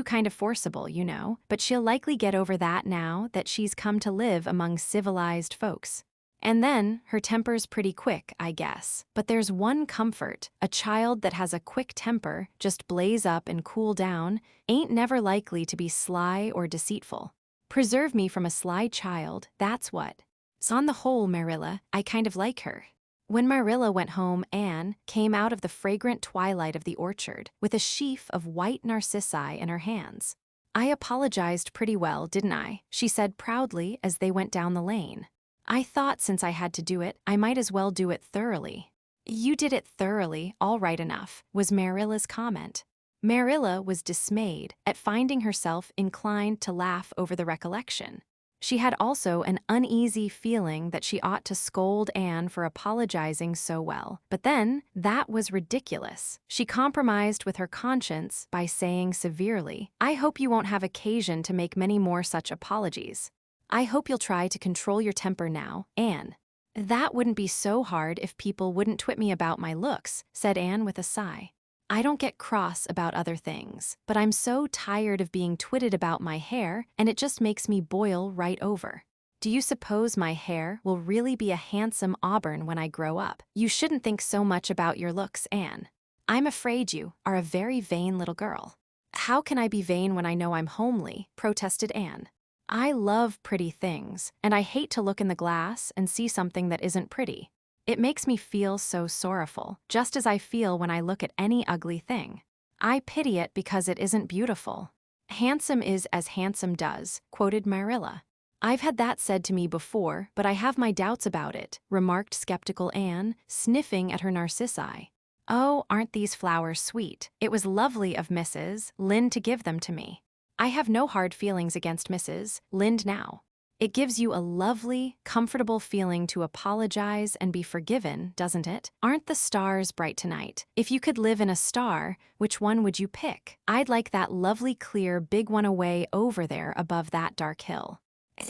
kind of forcible, you know, but she'll likely get over that now that she's come to live among civilized folks. And then, her temper's pretty quick, I guess. But there's one comfort: a child that has a quick temper, just blaze up and cool down, ain't never likely to be sly or deceitful. Preserve me from a sly child, that's what. So on the whole, Marilla, I kind of like her. When Marilla went home, Anne came out of the fragrant twilight of the orchard with a sheaf of white narcissi in her hands. "I apologized pretty well, didn't I?" she said proudly as they went down the lane. "I thought since I had to do it, I might as well do it thoroughly." "You did it thoroughly, all right enough," was Marilla's comment. Marilla was dismayed at finding herself inclined to laugh over the recollection. She had also an uneasy feeling that she ought to scold Anne for apologizing so well, but then that was ridiculous. She compromised with her conscience by saying severely, "I hope you won't have occasion to make many more such apologies. I hope you'll try to control your temper now, Anne." "That wouldn't be so hard if people wouldn't twit me about my looks," said Anne with a sigh. "I don't get cross about other things, but I'm so tired of being twitted about my hair, and it just makes me boil right over. Do you suppose my hair will really be a handsome auburn when I grow up? You shouldn't think so much about your looks, Anne. I'm afraid you are a very vain little girl." "How can I be vain when I know I'm homely?" protested Anne. "I love pretty things, and I hate to look in the glass and see something that isn't pretty. It makes me feel so sorrowful, just as I feel when I look at any ugly thing. I pity it because it isn't beautiful." "Handsome is as handsome does," quoted Marilla. "I've had that said to me before, but I have my doubts about it," remarked skeptical Anne, sniffing at her narcissi. "Oh, aren't these flowers sweet? It was lovely of Mrs. Lind to give them to me. I have no hard feelings against Mrs. Lind now. It gives you a lovely, comfortable feeling to apologize and be forgiven, doesn't it? Aren't the stars bright tonight? If you could live in a star, which one would you pick? I'd like that lovely, clear, big one away over there above that dark hill."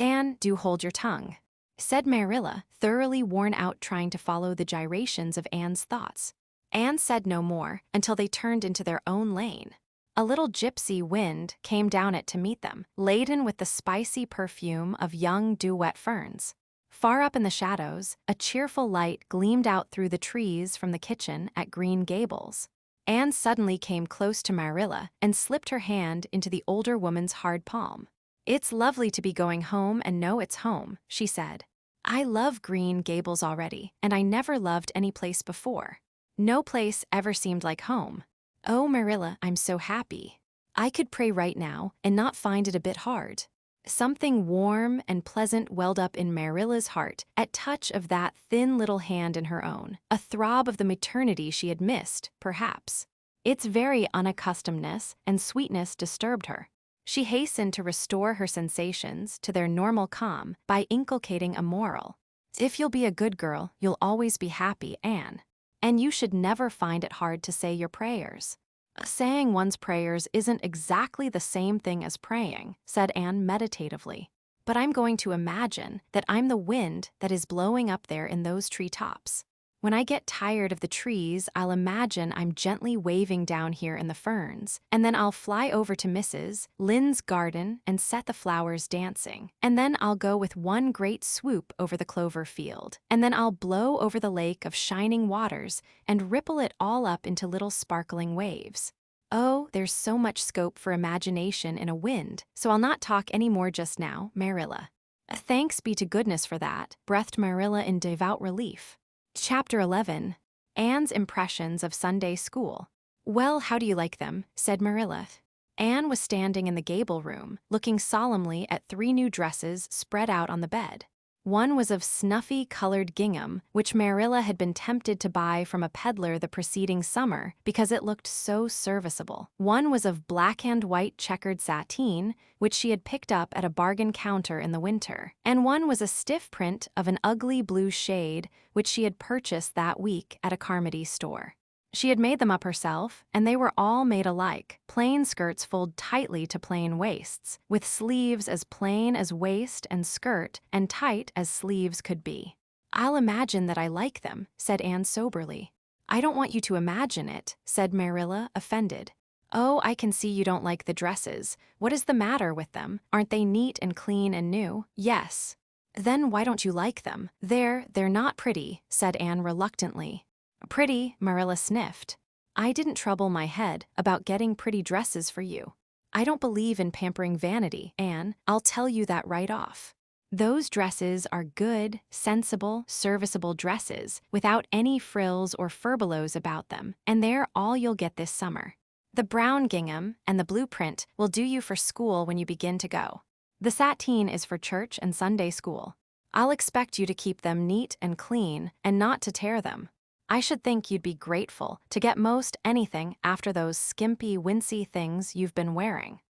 "Anne, do hold your tongue," said Marilla, thoroughly worn out trying to follow the gyrations of Anne's thoughts. Anne said no more until they turned into their own lane. A little gypsy wind came down it to meet them, laden with the spicy perfume of young dew-wet ferns. Far up in the shadows, a cheerful light gleamed out through the trees from the kitchen at Green Gables. Anne suddenly came close to Marilla and slipped her hand into the older woman's hard palm. "It's lovely to be going home and know it's home," she said. "I love Green Gables already, and I never loved any place before. No place ever seemed like home. Oh, Marilla, I'm so happy. I could pray right now and not find it a bit hard." Something warm and pleasant welled up in Marilla's heart at touch of that thin little hand in her own, a throb of the maternity she had missed, perhaps. Its very unaccustomedness and sweetness disturbed her. She hastened to restore her sensations to their normal calm by inculcating a moral. "If you'll be a good girl, you'll always be happy, Anne. And you should never find it hard to say your prayers." "Saying one's prayers isn't exactly the same thing as praying," said Anne meditatively. "But I'm going to imagine that I'm the wind that is blowing up there in those treetops. When I get tired of the trees, I'll imagine I'm gently waving down here in the ferns, and then I'll fly over to Mrs. Lind's garden and set the flowers dancing, and then I'll go with one great swoop over the clover field, and then I'll blow over the lake of shining waters and ripple it all up into little sparkling waves. Oh, there's so much scope for imagination in a wind, so I'll not talk any more just now, Marilla." "Thanks be to goodness for that," breathed Marilla in devout relief. Chapter 11. Anne's Impressions of Sunday School. "Well, how do you like them?" said Marilla. Anne was standing in the gable room, looking solemnly at 3 new dresses spread out on the bed. One was of snuffy-colored gingham, which Marilla had been tempted to buy from a peddler the preceding summer because it looked so serviceable. One was of black-and-white checkered sateen, which she had picked up at a bargain counter in the winter. And one was a stiff print of an ugly blue shade, which she had purchased that week at a Carmody store. She had made them up herself, and they were all made alike. Plain skirts fold tightly to plain waists, with sleeves as plain as waist and skirt and tight as sleeves could be. "I'll imagine that I like them," said Anne soberly. "I don't want you to imagine it," said Marilla, offended. "Oh, I can see you don't like the dresses. What is the matter with them? Aren't they neat and clean and new?" "Yes." "Then why don't you like them?" They're not pretty," said Anne reluctantly. "Pretty," Marilla sniffed. "I didn't trouble my head about getting pretty dresses for you. I don't believe in pampering vanity, Anne. I'll tell you that right off. Those dresses are good, sensible, serviceable dresses without any frills or furbelows about them, and they're all you'll get this summer. The brown gingham and the blue print will do you for school when you begin to go. The sateen is for church and Sunday school. I'll expect you to keep them neat and clean and not to tear them. I should think you'd be grateful to get most anything after those skimpy, wincey things you've been wearing."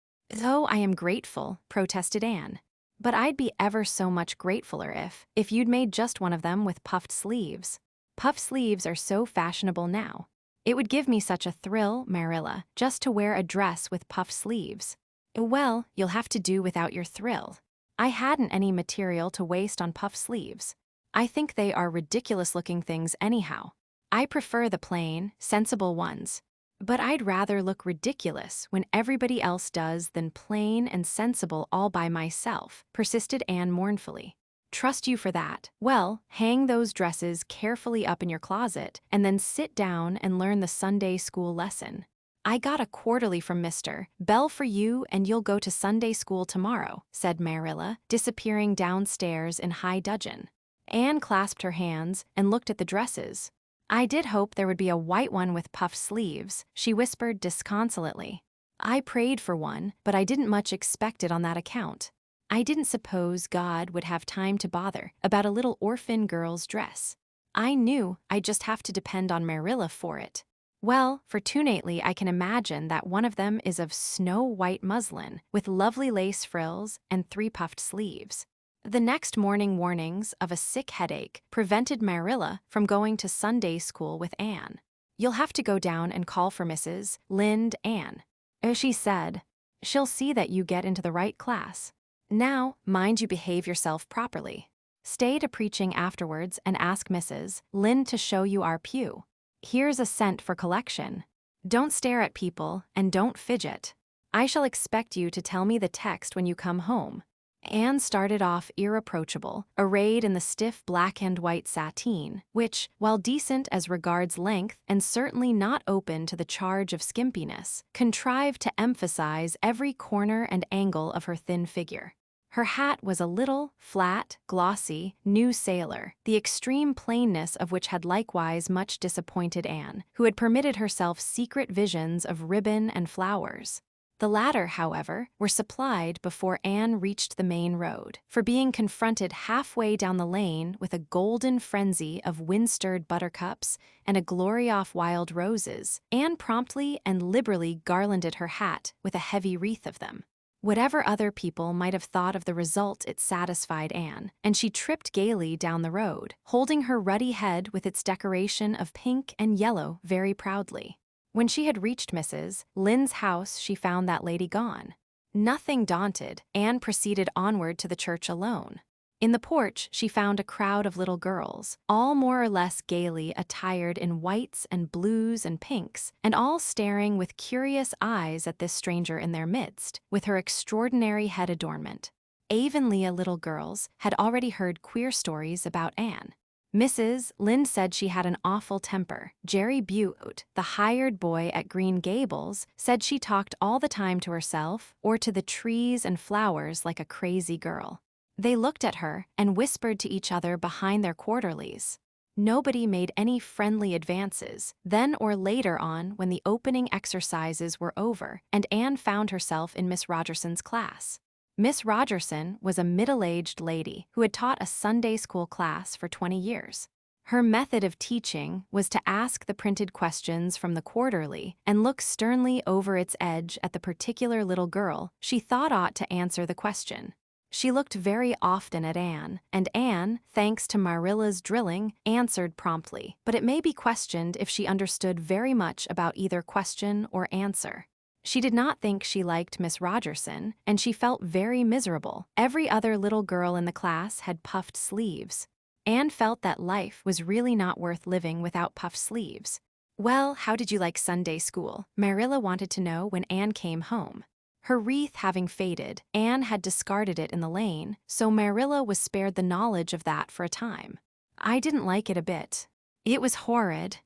"Oh, I am grateful," protested Anne. "But I'd be ever so much gratefuler if you'd made just one of them with puffed sleeves. Puffed sleeves are so fashionable now. It would give me such a thrill, Marilla, just to wear a dress with puffed sleeves." "Well, you'll have to do without your thrill. I hadn't any material to waste on puffed sleeves. I think they are ridiculous-looking things anyhow. I prefer the plain, sensible ones. But I'd rather look ridiculous when everybody else does than plain and sensible all by myself," persisted Anne mournfully. "Trust you for that. Well, hang those dresses carefully up in your closet and then sit down and learn the Sunday school lesson. I got a quarterly from Mr. Bell for you and you'll go to Sunday school tomorrow," said Marilla, disappearing downstairs in high dudgeon. Anne clasped her hands and looked at the dresses. "I did hope there would be a white one with puffed sleeves," she whispered disconsolately. "I prayed for one, but I didn't much expect it on that account. I didn't suppose God would have time to bother about a little orphan girl's dress. I knew I'd just have to depend on Marilla for it. Well, fortunately, I can imagine that one of them is of snow-white muslin, with lovely lace frills and 3 puffed sleeves. The next morning warnings of a sick headache prevented Marilla from going to Sunday school with Anne. "You'll have to go down and call for Mrs. Lind Anne," she said. "She'll see that you get into the right class. Now, mind you behave yourself properly. Stay to preaching afterwards and ask Mrs. Lind to show you our pew. Here's a cent for collection. Don't stare at people and don't fidget. I shall expect you to tell me the text when you come home." Anne started off irreproachable, arrayed in the stiff black and white sateen, which, while decent as regards length and certainly not open to the charge of skimpiness, contrived to emphasize every corner and angle of her thin figure. Her hat was a little, flat, glossy, new sailor, the extreme plainness of which had likewise much disappointed Anne, who had permitted herself secret visions of ribbon and flowers. The latter, however, were supplied before Anne reached the main road, for being confronted halfway down the lane with a golden frenzy of wind-stirred buttercups and a glory off wild roses, Anne promptly and liberally garlanded her hat with a heavy wreath of them. Whatever other people might have thought of the result, it satisfied Anne, and she tripped gaily down the road, holding her ruddy head with its decoration of pink and yellow very proudly. When she had reached Mrs. Lind's house, she found that lady gone. Nothing daunted, Anne proceeded onward to the church alone. In the porch, she found a crowd of little girls, all more or less gaily attired in whites and blues and pinks, and all staring with curious eyes at this stranger in their midst, with her extraordinary head adornment. Avonlea little girls had already heard queer stories about Anne. Mrs. Lind said she had an awful temper. Jerry Butte, the hired boy at Green Gables, said she talked all the time to herself or to the trees and flowers like a crazy girl. They looked at her and whispered to each other behind their quarterlies. Nobody made any friendly advances, then or later on when the opening exercises were over and Anne found herself in Miss Rogerson's class. Miss Rogerson was a middle-aged lady who had taught a Sunday school class for 20 years. Her method of teaching was to ask the printed questions from the quarterly and look sternly over its edge at the particular little girl she thought ought to answer the question. She looked very often at Anne, and Anne, thanks to Marilla's drilling, answered promptly, but it may be questioned if she understood very much about either question or answer. She did not think she liked Miss Rogerson, and she felt very miserable. Every other little girl in the class had puffed sleeves. Anne felt that life was really not worth living without puffed sleeves. "Well, how did you like Sunday school?" Marilla wanted to know when Anne came home. Her wreath having faded, Anne had discarded it in the lane, so Marilla was spared the knowledge of that for a time. "I didn't like it a bit. It was horrid."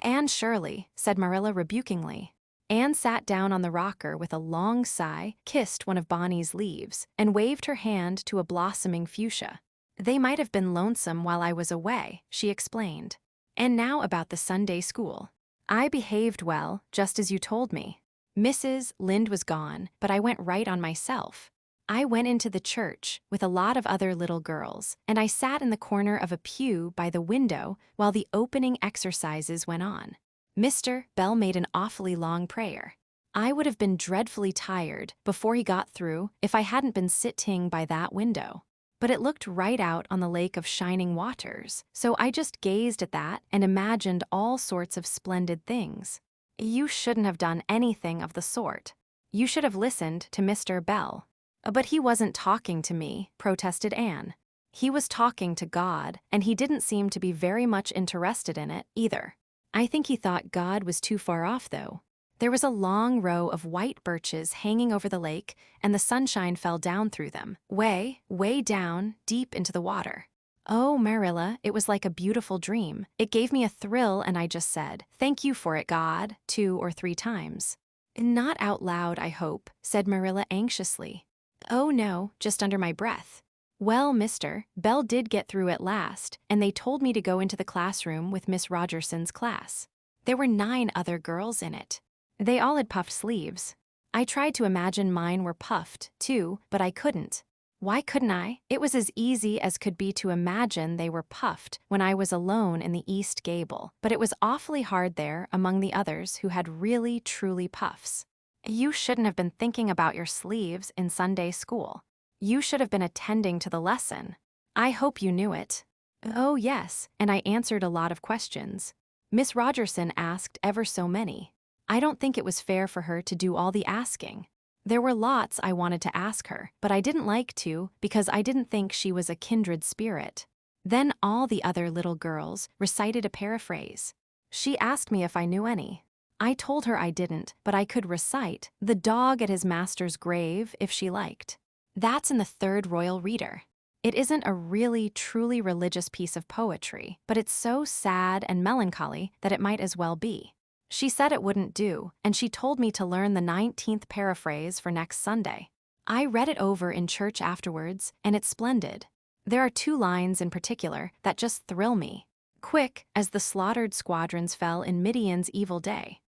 "Anne Shirley," said Marilla rebukingly. Anne sat down on the rocker with a long sigh, kissed one of Bonny's leaves, and waved her hand to a blossoming fuchsia. "They might have been lonesome while I was away," she explained. "And now about the Sunday school. I behaved well, just as you told me. Mrs. Lind was gone, but I went right on myself. I went into the church with a lot of other little girls, and I sat in the corner of a pew by the window while the opening exercises went on. Mr. Bell made an awfully long prayer. I would have been dreadfully tired before he got through if I hadn't been sitting by that window. But it looked right out on the lake of shining waters, so I just gazed at that and imagined all sorts of splendid things." "You shouldn't have done anything of the sort. You should have listened to Mr. Bell." "But he wasn't talking to me," protested Anne. "He was talking to God, and he didn't seem to be very much interested in it, either. I think he thought God was too far off, though. There was a long row of white birches hanging over the lake, and the sunshine fell down through them, way down, deep into the water. Oh, Marilla, it was like a beautiful dream. It gave me a thrill, and I just said, 'Thank you for it, God,' 2 or 3 times. "Not out loud, I hope," said Marilla anxiously. "Oh, no, just under my breath. Well, Mr. Bell did get through at last, and they told me to go into the classroom with Miss Rogerson's class. There were 9 other girls in it. They all had puffed sleeves. I tried to imagine mine were puffed, too, but I couldn't. Why couldn't I? It was as easy as could be to imagine they were puffed when I was alone in the East Gable, but it was awfully hard there among the others who had really, truly puffs. You shouldn't have been thinking about your sleeves in Sunday school. You should have been attending to the lesson. I hope you knew it. Oh, yes, and I answered a lot of questions. Miss Rogerson asked ever so many. I don't think it was fair for her to do all the asking. There were lots I wanted to ask her, but I didn't like to because I didn't think she was a kindred spirit. Then all the other little girls recited a paraphrase. She asked me if I knew any. I told her I didn't, but I could recite "The dog at his master's grave" if she liked. That's in the Third Royal Reader. It isn't a really, truly religious piece of poetry, but it's so sad and melancholy that it might as well be. She said it wouldn't do, and she told me to learn the 19th paraphrase for next Sunday. I read it over in church afterwards, and it's splendid. There are 2 lines in particular that just thrill me. Quick as the slaughtered squadrons fell in Midian's evil day.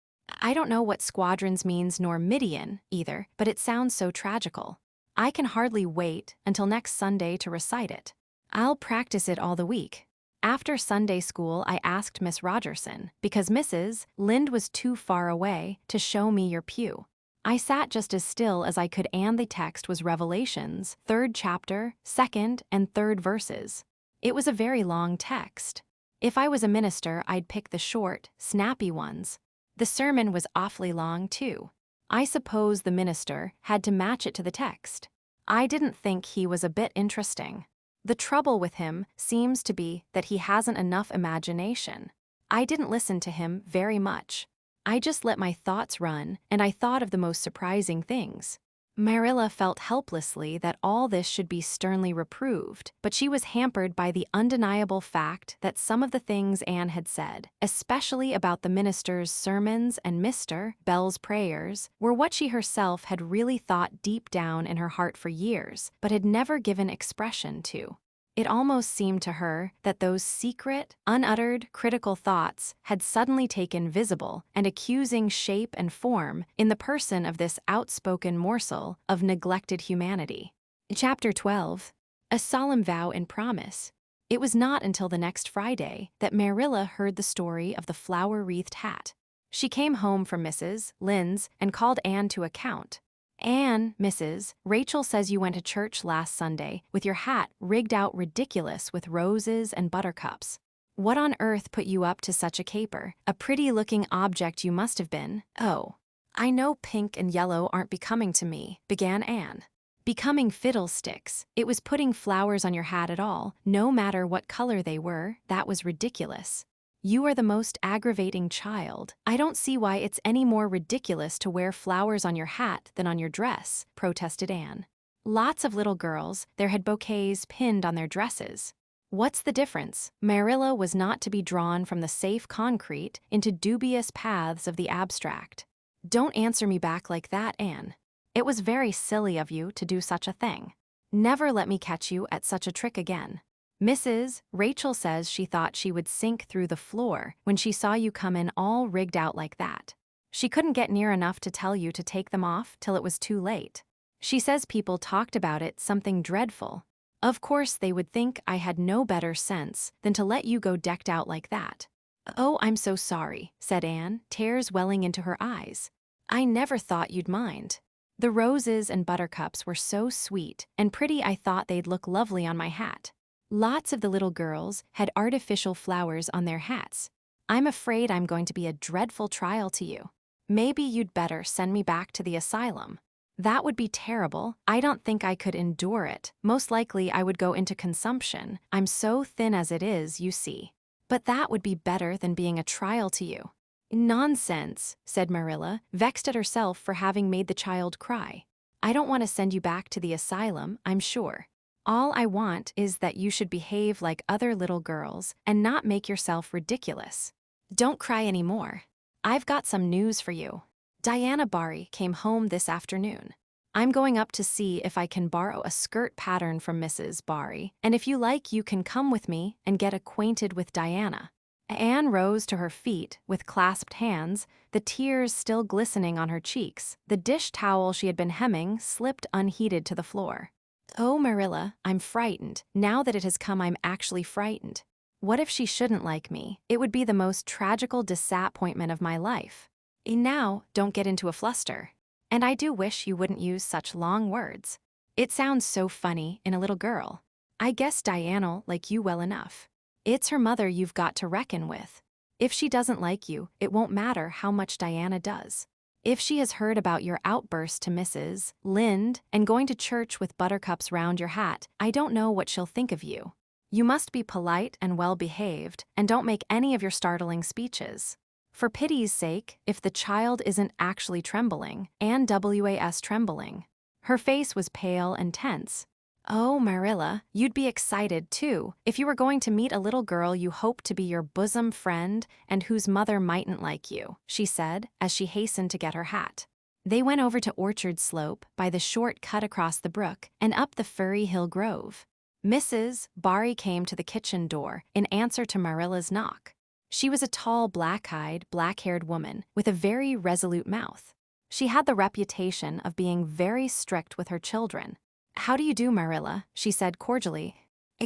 I don't know what squadrons means nor Midian either, but it sounds so tragical. I can hardly wait until next Sunday to recite it. I'll practice it all the week. After Sunday school, I asked Miss Rogerson, because Mrs. Lind was too far away, to show me your pew. I sat just as still as I could, and the text was Revelations, 3rd chapter, 2nd and 3rd verses. It was a very long text. If I was a minister, I'd pick the short, snappy ones. The sermon was awfully long, too. I suppose the minister had to match it to the text. I didn't think he was a bit interesting. The trouble with him seems to be that he hasn't enough imagination. I didn't listen to him very much. I just let my thoughts run, and I thought of the most surprising things. Marilla felt helplessly that all this should be sternly reproved, but she was hampered by the undeniable fact that some of the things Anne had said, especially about the minister's sermons and Mr. Bell's prayers, were what she herself had really thought deep down in her heart for years, but had never given expression to. It almost seemed to her that those secret, unuttered, critical thoughts had suddenly taken visible and accusing shape and form in the person of this outspoken morsel of neglected humanity. Chapter 12. A Solemn Vow and Promise. It was not until the next Friday that Marilla heard the story of the flower-wreathed hat. She came home from Mrs. Lynde's and called Anne to account. "Anne, Mrs. Rachel says you went to church last Sunday with your hat rigged out ridiculous with roses and buttercups. What on earth put you up to such a caper? A pretty-looking object you must have been." "Oh, I know pink and yellow aren't becoming to me," began Anne. "Becoming fiddlesticks. It was putting flowers on your hat at all, no matter what color they were, that was ridiculous." "You are the most aggravating child. I don't see why it's any more ridiculous to wear flowers on your hat than on your dress," protested Anne. "Lots of little girls there had bouquets pinned on their dresses. What's the difference?" Marilla was not to be drawn from the safe concrete into dubious paths of the abstract. "Don't answer me back like that, Anne. It was very silly of you to do such a thing. Never let me catch you at such a trick again. Mrs. Rachel says she thought she would sink through the floor when she saw you come in all rigged out like that. She couldn't get near enough to tell you to take them off till it was too late. She says people talked about it something dreadful. Of course they would think I had no better sense than to let you go decked out like that." "Oh, I'm so sorry," said Anne, tears welling into her eyes. "I never thought you'd mind. The roses and buttercups were so sweet and pretty I thought they'd look lovely on my hat. Lots of the little girls had artificial flowers on their hats. I'm afraid I'm going to be a dreadful trial to you. Maybe you'd better send me back to the asylum." "That would be terrible. I don't think I could endure it. Most likely I would go into consumption. I'm so thin as it is, you see." "But that would be better than being a trial to you." "Nonsense," said Marilla, vexed at herself for having made the child cry. "I don't want to send you back to the asylum, I'm sure. All I want is that you should behave like other little girls and not make yourself ridiculous. Don't cry any more. I've got some news for you. Diana Barry came home this afternoon. I'm going up to see if I can borrow a skirt pattern from Mrs. Barry, and if you like you can come with me and get acquainted with Diana." Anne rose to her feet with clasped hands, the tears still glistening on her cheeks. The dish towel she had been hemming slipped unheeded to the floor. Oh, Marilla, I'm frightened. Now that it has come, I'm actually frightened. What if she shouldn't like me? It would be the most tragical disappointment of my life. Now, don't get into a fluster. And I do wish you wouldn't use such long words. It sounds so funny in a little girl. I guess Diana'll like you well enough. It's her mother you've got to reckon with. If she doesn't like you, it won't matter how much Diana does. If she has heard about your outburst to Mrs. Lynde and going to church with buttercups round your hat, I don't know what she'll think of you. You must be polite and well-behaved, and don't make any of your startling speeches. For pity's sake, if the child isn't actually trembling, Anne was trembling. Her face was pale and tense. Oh, Marilla, you'd be excited, too, if you were going to meet a little girl you hoped to be your bosom friend and whose mother mightn't like you, she said, as she hastened to get her hat. They went over to Orchard Slope, by the short cut across the brook, and up the Furry Hill Grove. Mrs. Barry came to the kitchen door in answer to Marilla's knock. She was a tall, black-eyed, black-haired woman with a very resolute mouth. She had the reputation of being very strict with her children. "How do you do, Marilla?" she said cordially.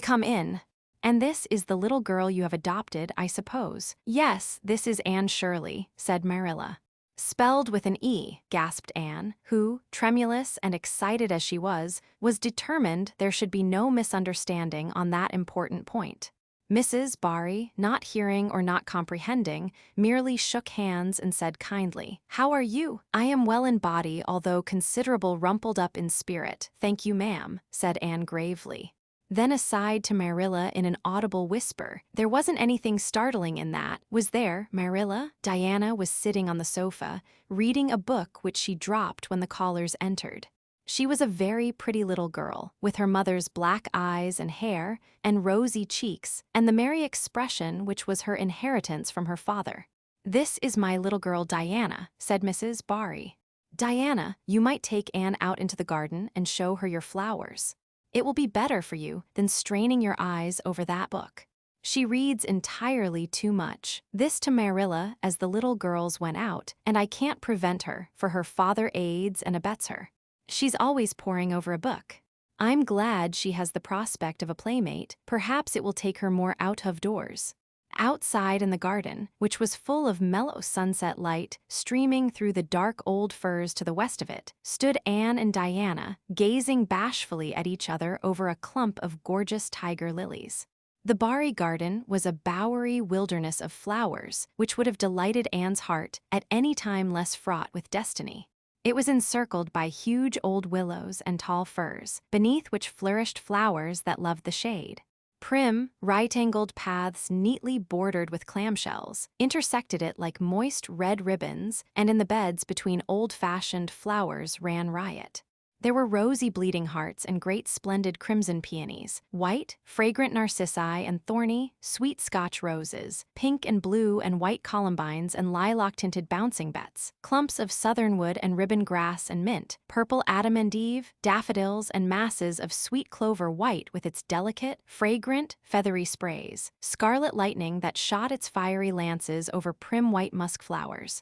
"Come in. And this is the little girl you have adopted, I suppose." "Yes, this is Anne Shirley," said Marilla. "Spelled with an E," gasped Anne, who, tremulous and excited as she was determined there should be no misunderstanding on that important point. Mrs. Barry, not hearing or not comprehending, merely shook hands and said kindly, "How are you?" "I am well in body, although considerable rumpled up in spirit, thank you, ma'am," said Anne gravely. Then aside to Marilla in an audible whisper, "There wasn't anything startling in that, was there, Marilla?" Diana was sitting on the sofa, reading a book which she dropped when the callers entered. She was a very pretty little girl, with her mother's black eyes and hair, and rosy cheeks, and the merry expression which was her inheritance from her father. "This is my little girl Diana," said Mrs. Barry. "Diana, you might take Anne out into the garden and show her your flowers. It will be better for you than straining your eyes over that book. She reads entirely too much." This to Marilla as the little girls went out, and I can't prevent her, for her father aids and abets her. She's always poring over a book. I'm glad she has the prospect of a playmate. Perhaps it will take her more out of doors. Outside in the garden, which was full of mellow sunset light streaming through the dark old firs to the west of it, stood Anne and Diana, gazing bashfully at each other over a clump of gorgeous tiger lilies. The Barry garden was a bowery wilderness of flowers, which would have delighted Anne's heart at any time less fraught with destiny. It was encircled by huge old willows and tall firs, beneath which flourished flowers that loved the shade. Prim, right-angled paths neatly bordered with clamshells intersected it like moist red ribbons, and in the beds between old-fashioned flowers ran riot. There were rosy bleeding hearts and great splendid crimson peonies, white, fragrant narcissi and thorny, sweet Scotch roses, pink and blue and white columbines and lilac-tinted bouncing bets, clumps of southernwood and ribbon grass and mint, purple Adam and Eve, daffodils and masses of sweet clover white with its delicate, fragrant, feathery sprays, scarlet lightning that shot its fiery lances over prim white musk flowers.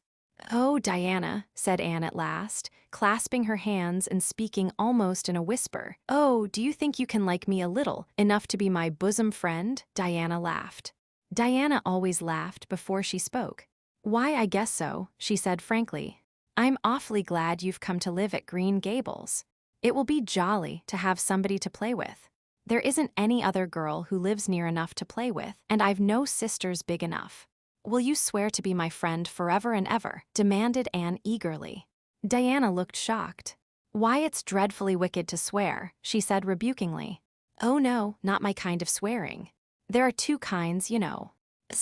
"Oh, Diana," said Anne at last, clasping her hands and speaking almost in a whisper. "Oh, do you think you can like me a little, enough to be my bosom friend?" Diana laughed. Diana always laughed before she spoke. "Why, I guess so," she said frankly. "I'm awfully glad you've come to live at Green Gables. It will be jolly to have somebody to play with. There isn't any other girl who lives near enough to play with, and I've no sisters big enough." "Will you swear to be my friend forever and ever?" demanded Anne eagerly. Diana looked shocked. "Why, it's dreadfully wicked to swear," she said rebukingly. "Oh no, not my kind of swearing. There are two kinds, you know."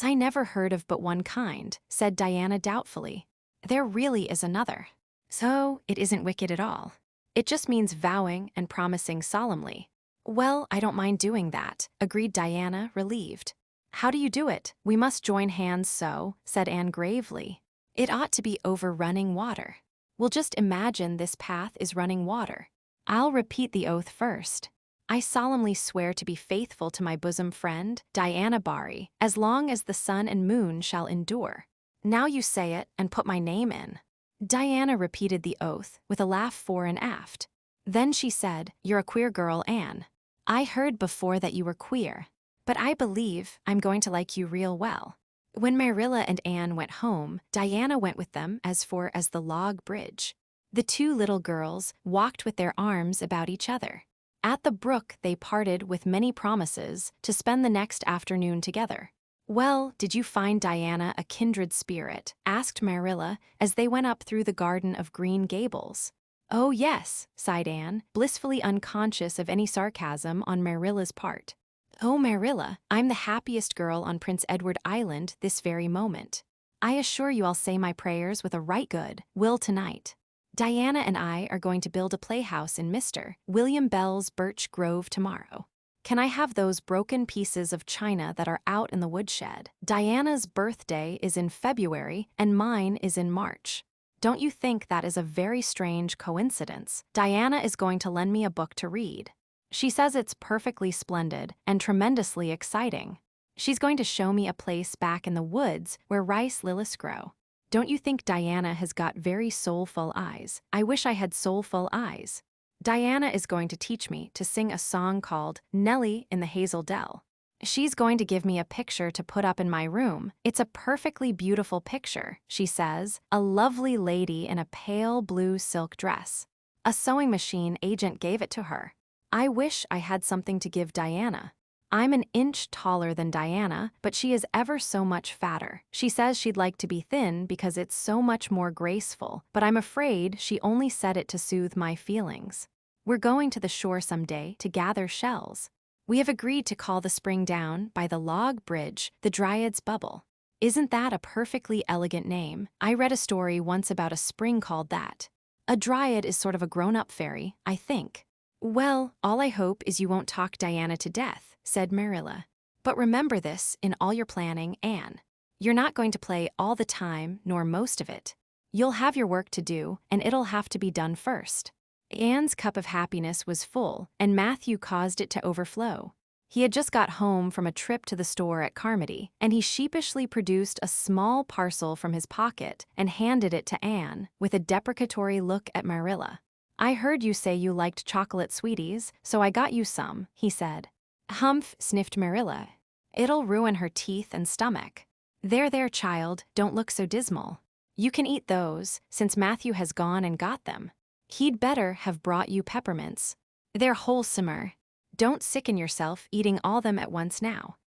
"I never heard of but one kind," said Diana doubtfully. "There really is another." "So, it isn't wicked at all. It just means vowing and promising solemnly." "Well, I don't mind doing that," agreed Diana, relieved. "How do you do it?" "We must join hands so," said Anne gravely. "It ought to be over running water. We'll just imagine this path is running water. I'll repeat the oath first. I solemnly swear to be faithful to my bosom friend, Diana Barry, as long as the sun and moon shall endure. Now you say it and put my name in." Diana repeated the oath with a laugh fore and aft. Then she said, "You're a queer girl, Anne. I heard before that you were queer, but I believe I'm going to like you real well." When Marilla and Anne went home, Diana went with them as far as the log bridge. The two little girls walked with their arms about each other. At the brook, they parted with many promises to spend the next afternoon together. "Well, did you find Diana a kindred spirit?" asked Marilla as they went up through the garden of Green Gables. "Oh, yes," sighed Anne, blissfully unconscious of any sarcasm on Marilla's part. "Oh, Marilla, I'm the happiest girl on Prince Edward Island this very moment. I assure you I'll say my prayers with a right good will tonight. Diana and I are going to build a playhouse in Mr. William Bell's birch grove tomorrow. Can I have those broken pieces of china that are out in the woodshed? Diana's birthday is in February and mine is in March. Don't you think that is a very strange coincidence? Diana is going to lend me a book to read. She says it's perfectly splendid and tremendously exciting. She's going to show me a place back in the woods where rice lilies grow. Don't you think Diana has got very soulful eyes? I wish I had soulful eyes. Diana is going to teach me to sing a song called Nellie in the Hazel Dell. She's going to give me a picture to put up in my room. It's a perfectly beautiful picture, she says, a lovely lady in a pale blue silk dress. A sewing machine agent gave it to her. I wish I had something to give Diana. I'm an inch taller than Diana, but she is ever so much fatter. She says she'd like to be thin because it's so much more graceful, but I'm afraid she only said it to soothe my feelings. We're going to the shore someday to gather shells. We have agreed to call the spring down by the log bridge the Dryad's Bubble. Isn't that a perfectly elegant name? I read a story once about a spring called that. A dryad is sort of a grown-up fairy, I think. Well, all I hope is you won't talk Diana to death, said Marilla. But remember this in all your planning, Anne. You're not going to play all the time, nor most of it. You'll have your work to do, and it'll have to be done first. Anne's cup of happiness was full, and Matthew caused it to overflow. He had just got home from a trip to the store at Carmody, and he sheepishly produced a small parcel from his pocket and handed it to Anne, with a deprecatory look at Marilla. "I heard you say you liked chocolate sweeties, so I got you some," he said. "Humph," sniffed Marilla. "It'll ruin her teeth and stomach." There, child, don't look so dismal. You can eat those, since Matthew has gone and got them. He'd better have brought you peppermints. They're wholesomer. Don't sicken yourself eating all them at once now."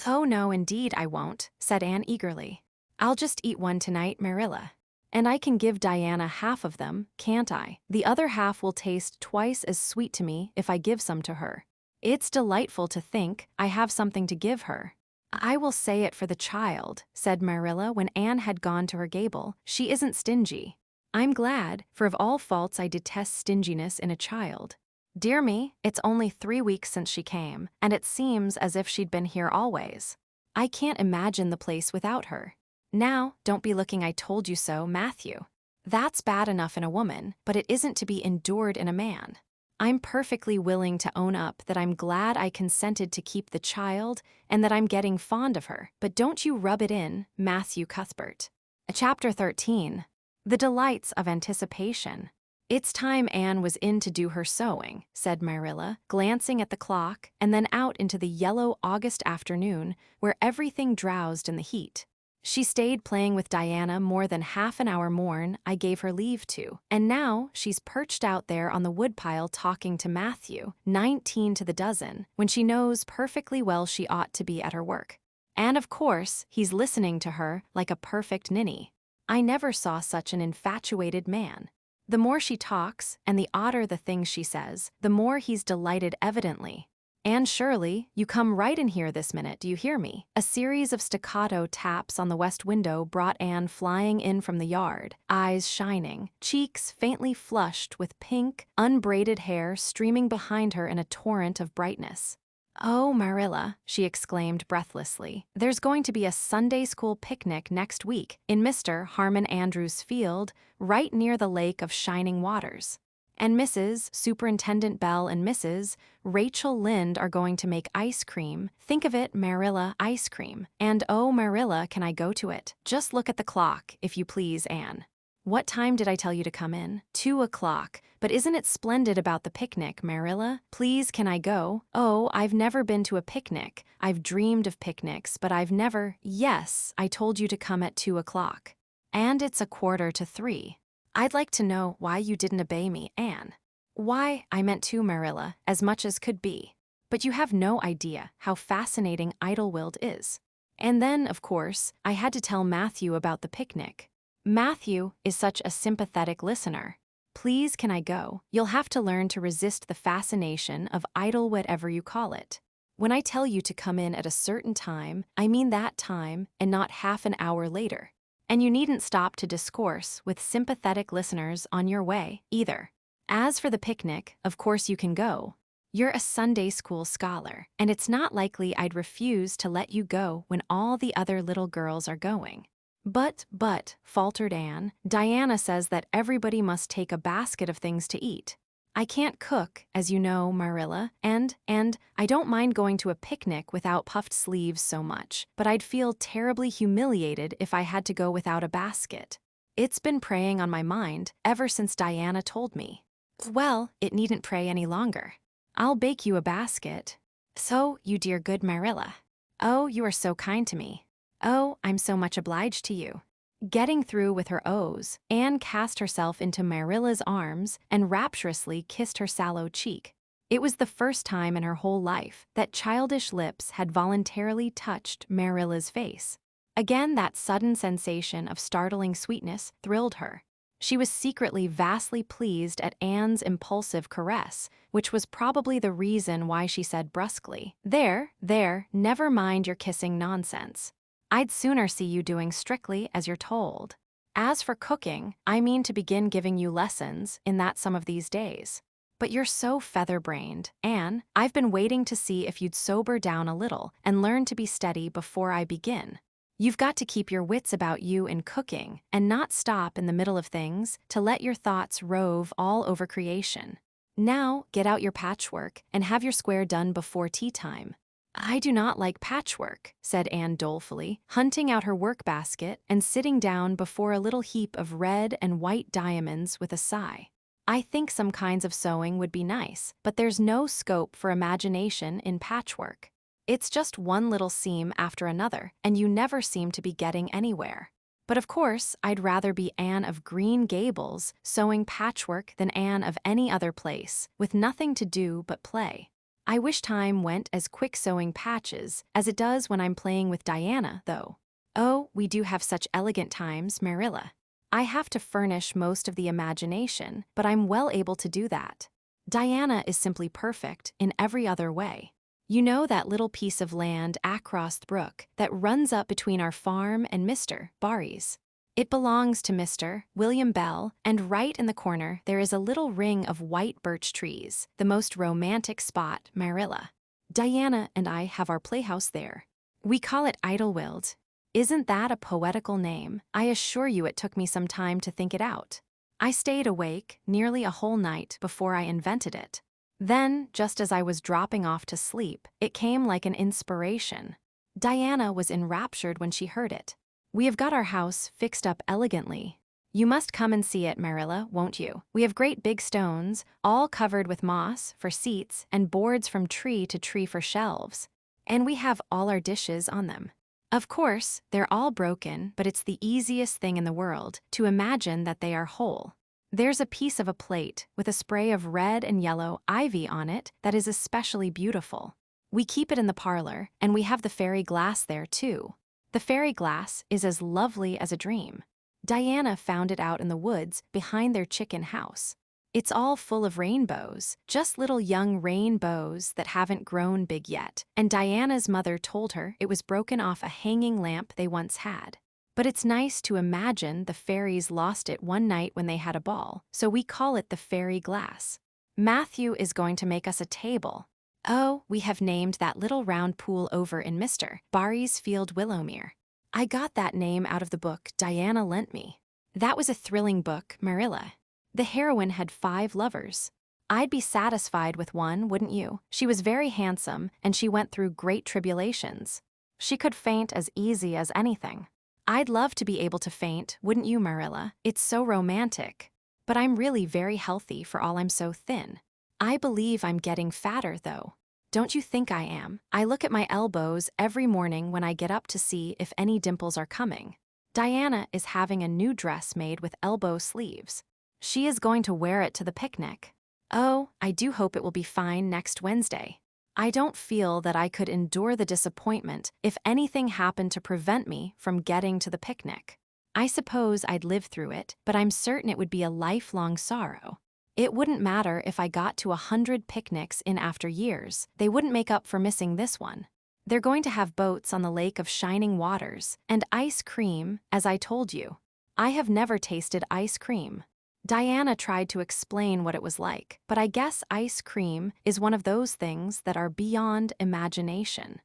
"Oh no, indeed I won't," said Anne eagerly. "I'll just eat one tonight, Marilla. And I can give Diana half of them, can't I? The other half will taste twice as sweet to me if I give some to her. It's delightful to think I have something to give her." "I will say it for the child," said Marilla when Anne had gone to her gable. "She isn't stingy." "I'm glad, for of all faults I detest stinginess in a child. Dear me, it's only 3 weeks since she came, and it seems as if she'd been here always. I can't imagine the place without her. Now, don't be looking I told you so, Matthew. That's bad enough in a woman, but it isn't to be endured in a man. I'm perfectly willing to own up that I'm glad I consented to keep the child and that I'm getting fond of her, but don't you rub it in, Matthew Cuthbert." Chapter 13. The Delights of Anticipation. "It's time Anne was in to do her sewing," said Marilla, glancing at the clock and then out into the yellow August afternoon where everything drowsed in the heat. "She stayed playing with Diana more than half an hour more'n I gave her leave to, and now she's perched out there on the woodpile talking to Matthew, 19 to the dozen, when she knows perfectly well she ought to be at her work. And of course, he's listening to her like a perfect ninny. I never saw such an infatuated man. The more she talks, and the odder the things she says, the more he's delighted evidently. Anne Shirley, you come right in here this minute, do you hear me?" A series of staccato taps on the west window brought Anne flying in from the yard, eyes shining, cheeks faintly flushed with pink, unbraided hair streaming behind her in a torrent of brightness. "Oh, Marilla," she exclaimed breathlessly, "there's going to be a Sunday school picnic next week in Mr. Harmon Andrews' field, right near the Lake of Shining Waters. And Mrs. Superintendent Bell and Mrs. Rachel Lynde are going to make ice cream. Think of it, Marilla, ice cream. And oh, Marilla, can I go to it? Just look at the clock, if you please, Anne. What time did I tell you to come in? 2 o'clock. But isn't it splendid about the picnic, Marilla? Please, can I go? Oh, I've never been to a picnic. I've dreamed of picnics, but I've never— Yes, I told you to come at 2 o'clock. And it's 2:45. I'd like to know why you didn't obey me, Anne. Why, I meant to, Marilla, as much as could be. But you have no idea how fascinating Idlewild is. And then, of course, I had to tell Matthew about the picnic. Matthew is such a sympathetic listener. Please, can I go? You'll have to learn to resist the fascination of idle whatever you call it. When I tell you to come in at a certain time, I mean that time and not half an hour later. And you needn't stop to discourse with sympathetic listeners on your way, either. As for the picnic, of course you can go. You're a Sunday school scholar, and it's not likely I'd refuse to let you go when all the other little girls are going. But, faltered Anne, Diana says that everybody must take a basket of things to eat. I can't cook, as you know, Marilla, and I don't mind going to a picnic without puffed sleeves so much, but I'd feel terribly humiliated if I had to go without a basket. It's been preying on my mind ever since Diana told me. Well, it needn't prey any longer. I'll bake you a basket. So, you dear good Marilla. Oh, you are so kind to me. Oh, I'm so much obliged to you. Getting through with her O's, Anne cast herself into Marilla's arms and rapturously kissed her sallow cheek. It was the first time in her whole life that childish lips had voluntarily touched Marilla's face. Again, that sudden sensation of startling sweetness thrilled her. She was secretly vastly pleased at Anne's impulsive caress, which was probably the reason why she said brusquely, There, never mind your kissing nonsense. I'd sooner see you doing strictly as you're told. As for cooking, I mean to begin giving you lessons in that some of these days. But you're so feather-brained, Anne. I've been waiting to see if you'd sober down a little and learn to be steady before I begin. You've got to keep your wits about you in cooking and not stop in the middle of things to let your thoughts rove all over creation. Now, get out your patchwork and have your square done before tea time. I do not like patchwork, said Anne dolefully, hunting out her work-basket and sitting down before a little heap of red and white diamonds with a sigh. I think some kinds of sewing would be nice, but there's no scope for imagination in patchwork. It's just one little seam after another, and you never seem to be getting anywhere. But of course, I'd rather be Anne of Green Gables sewing patchwork than Anne of any other place, with nothing to do but play. I wish time went as quick sewing patches as it does when I'm playing with Diana, though. Oh, we do have such elegant times, Marilla. I have to furnish most of the imagination, but I'm well able to do that. Diana is simply perfect in every other way. You know that little piece of land across the brook that runs up between our farm and Mr. Barry's? It belongs to Mr. William Bell, and right in the corner there is a little ring of white birch trees, the most romantic spot, Marilla. Diana and I have our playhouse there. We call it Idlewild. Isn't that a poetical name? I assure you it took me some time to think it out. I stayed awake nearly a whole night before I invented it. Then, just as I was dropping off to sleep, it came like an inspiration. Diana was enraptured when she heard it. We have got our house fixed up elegantly. You must come and see it, Marilla, won't you? We have great big stones, all covered with moss for seats and boards from tree to tree for shelves. And we have all our dishes on them. Of course, they're all broken, but it's the easiest thing in the world to imagine that they are whole. There's a piece of a plate with a spray of red and yellow ivy on it that is especially beautiful. We keep it in the parlor, and we have the fairy glass there, too. The fairy glass is as lovely as a dream. Diana found it out in the woods behind their chicken house. It's all full of rainbows, just little young rainbows that haven't grown big yet, and Diana's mother told her it was broken off a hanging lamp they once had. But it's nice to imagine the fairies lost it one night when they had a ball, so we call it the fairy glass. Matthew is going to make us a table. Oh, we have named that little round pool over in Mr. Barry's field Willowmere. I got that name out of the book Diana lent me. That was a thrilling book, Marilla. The heroine had 5 lovers. I'd be satisfied with one, wouldn't you? She was very handsome, and she went through great tribulations. She could faint as easy as anything. I'd love to be able to faint, wouldn't you, Marilla? It's so romantic. But I'm really very healthy for all I'm so thin. I believe I'm getting fatter, though. Don't you think I am? I look at my elbows every morning when I get up to see if any dimples are coming. Diana is having a new dress made with elbow sleeves. She is going to wear it to the picnic. Oh, I do hope it will be fine next Wednesday. I don't feel that I could endure the disappointment if anything happened to prevent me from getting to the picnic. I suppose I'd live through it, but I'm certain it would be a lifelong sorrow. It wouldn't matter if I got to 100 picnics in after years. They wouldn't make up for missing this one. They're going to have boats on the lake of shining waters, and ice cream, as I told you. I have never tasted ice cream. Diana tried to explain what it was like, but I guess ice cream is one of those things that are beyond imagination.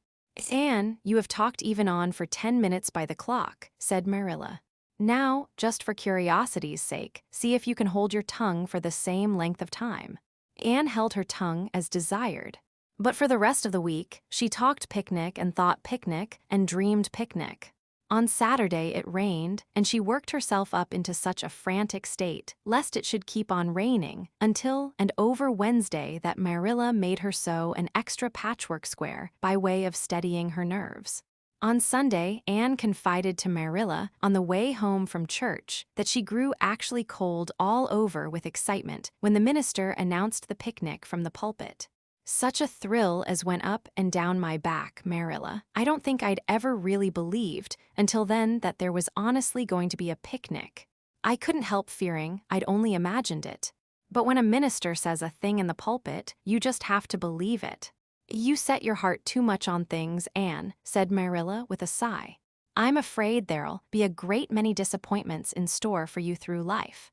Anne, you have talked even on for 10 minutes by the clock, said Marilla. Now, just for curiosity's sake, see if you can hold your tongue for the same length of time. Anne held her tongue as desired. But for the rest of the week, she talked picnic and thought picnic and dreamed picnic. On Saturday it rained, and she worked herself up into such a frantic state, lest it should keep on raining, until and over Wednesday that Marilla made her sew an extra patchwork square by way of steadying her nerves. On Sunday, Anne confided to Marilla on the way home from church that she grew actually cold all over with excitement when the minister announced the picnic from the pulpit. Such a thrill as went up and down my back, Marilla. I don't think I'd ever really believed until then that there was honestly going to be a picnic. I couldn't help fearing I'd only imagined it. But when a minister says a thing in the pulpit, you just have to believe it. You set your heart too much on things, Anne, said Marilla with a sigh. I'm afraid there'll be a great many disappointments in store for you through life.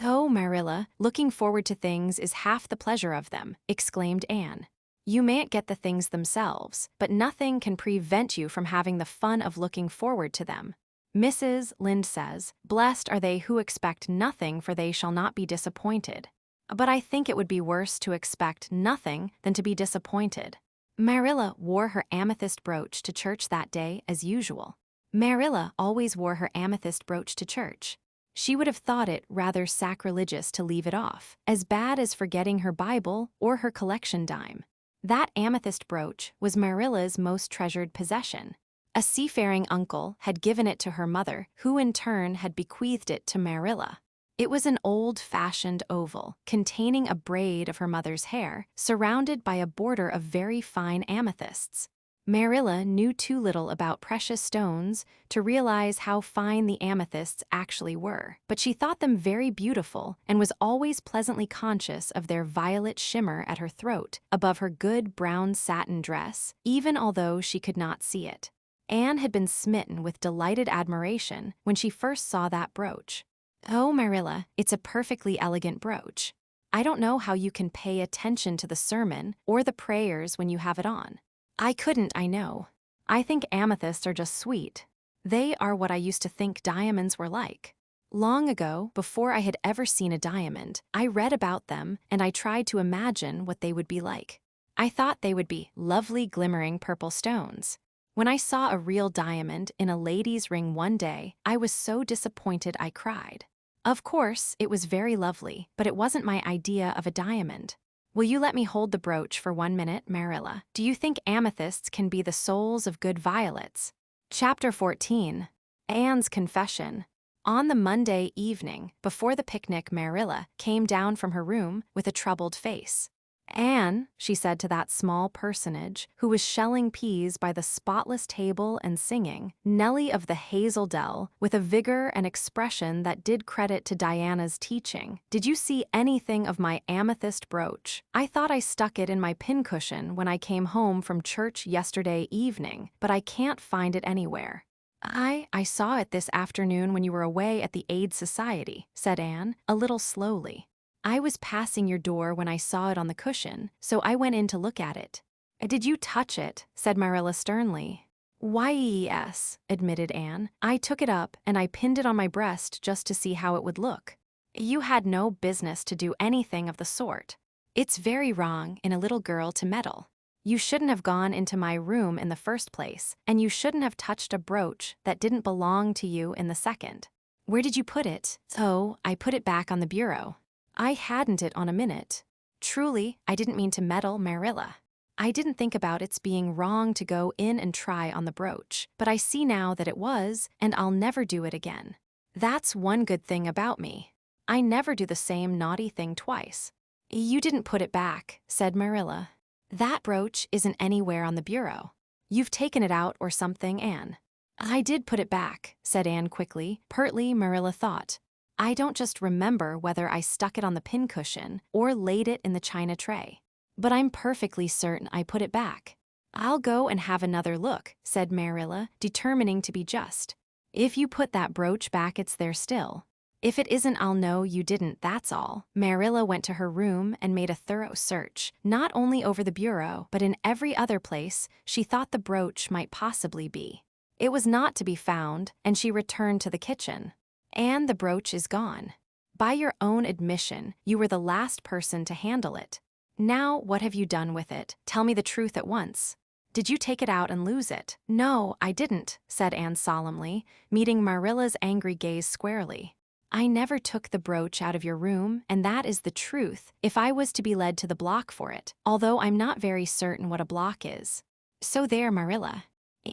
Oh, Marilla, looking forward to things is half the pleasure of them, exclaimed Anne. You mayn't get the things themselves, but nothing can prevent you from having the fun of looking forward to them. Mrs. Lynde says, "Blessed are they who expect nothing, for they shall not be disappointed." But I think it would be worse to expect nothing than to be disappointed. Marilla wore her amethyst brooch to church that day as usual. Marilla always wore her amethyst brooch to church. She would have thought it rather sacrilegious to leave it off, as bad as forgetting her Bible or her collection dime. That amethyst brooch was Marilla's most treasured possession. A seafaring uncle had given it to her mother, who in turn had bequeathed it to Marilla. It was an old-fashioned oval, containing a braid of her mother's hair, surrounded by a border of very fine amethysts. Marilla knew too little about precious stones to realize how fine the amethysts actually were, but she thought them very beautiful and was always pleasantly conscious of their violet shimmer at her throat, above her good brown satin dress, even although she could not see it. Anne had been smitten with delighted admiration when she first saw that brooch. Oh, Marilla, it's a perfectly elegant brooch. I don't know how you can pay attention to the sermon or the prayers when you have it on. I couldn't, I know. I think amethysts are just sweet. They are what I used to think diamonds were like. Long ago, before I had ever seen a diamond, I read about them and I tried to imagine what they would be like. I thought they would be lovely glimmering purple stones. When I saw a real diamond in a lady's ring one day, I was so disappointed I cried. Of course, it was very lovely, but it wasn't my idea of a diamond. Will you let me hold the brooch for 1 minute, Marilla? Do you think amethysts can be the souls of good violets? Chapter 14. Anne's Confession. On the Monday evening, before the picnic, Marilla came down from her room with a troubled face. Anne, she said to that small personage who was shelling peas by the spotless table and singing, Nellie of the Hazel Dell, with a vigor and expression that did credit to Diana's teaching. Did you see anything of my amethyst brooch? I thought I stuck it in my pincushion when I came home from church yesterday evening, but I can't find it anywhere. I saw it this afternoon when you were away at the Aid Society, said Anne, a little slowly. I was passing your door when I saw it on the cushion, so I went in to look at it. Did you touch it? Said Marilla sternly. Why, yes, admitted Anne. I took it up and I pinned it on my breast just to see how it would look. You had no business to do anything of the sort. It's very wrong in a little girl to meddle. You shouldn't have gone into my room in the first place, and you shouldn't have touched a brooch that didn't belong to you in the second. Where did you put it? Oh, I put it back on the bureau. I hadn't it on a minute. Truly, I didn't mean to meddle, Marilla. I didn't think about its being wrong to go in and try on the brooch, but I see now that it was, and I'll never do it again. That's one good thing about me. I never do the same naughty thing twice. You didn't put it back, said Marilla. That brooch isn't anywhere on the bureau. You've taken it out or something, Anne. I did put it back, said Anne quickly. Pertly, Marilla thought. I don't just remember whether I stuck it on the pincushion or laid it in the china tray. But I'm perfectly certain I put it back. I'll go and have another look, said Marilla, determining to be just. If you put that brooch back, it's there still. If it isn't, I'll know you didn't, that's all. Marilla went to her room and made a thorough search, not only over the bureau, but in every other place she thought the brooch might possibly be. It was not to be found, and she returned to the kitchen. And the brooch is gone. By your own admission, you were the last person to handle it. Now, what have you done with it? Tell me the truth at once. Did you take it out and lose it? No, I didn't, said Anne solemnly, meeting Marilla's angry gaze squarely. I never took the brooch out of your room, and that is the truth, if I was to be led to the block for it, although I'm not very certain what a block is. So there, Marilla.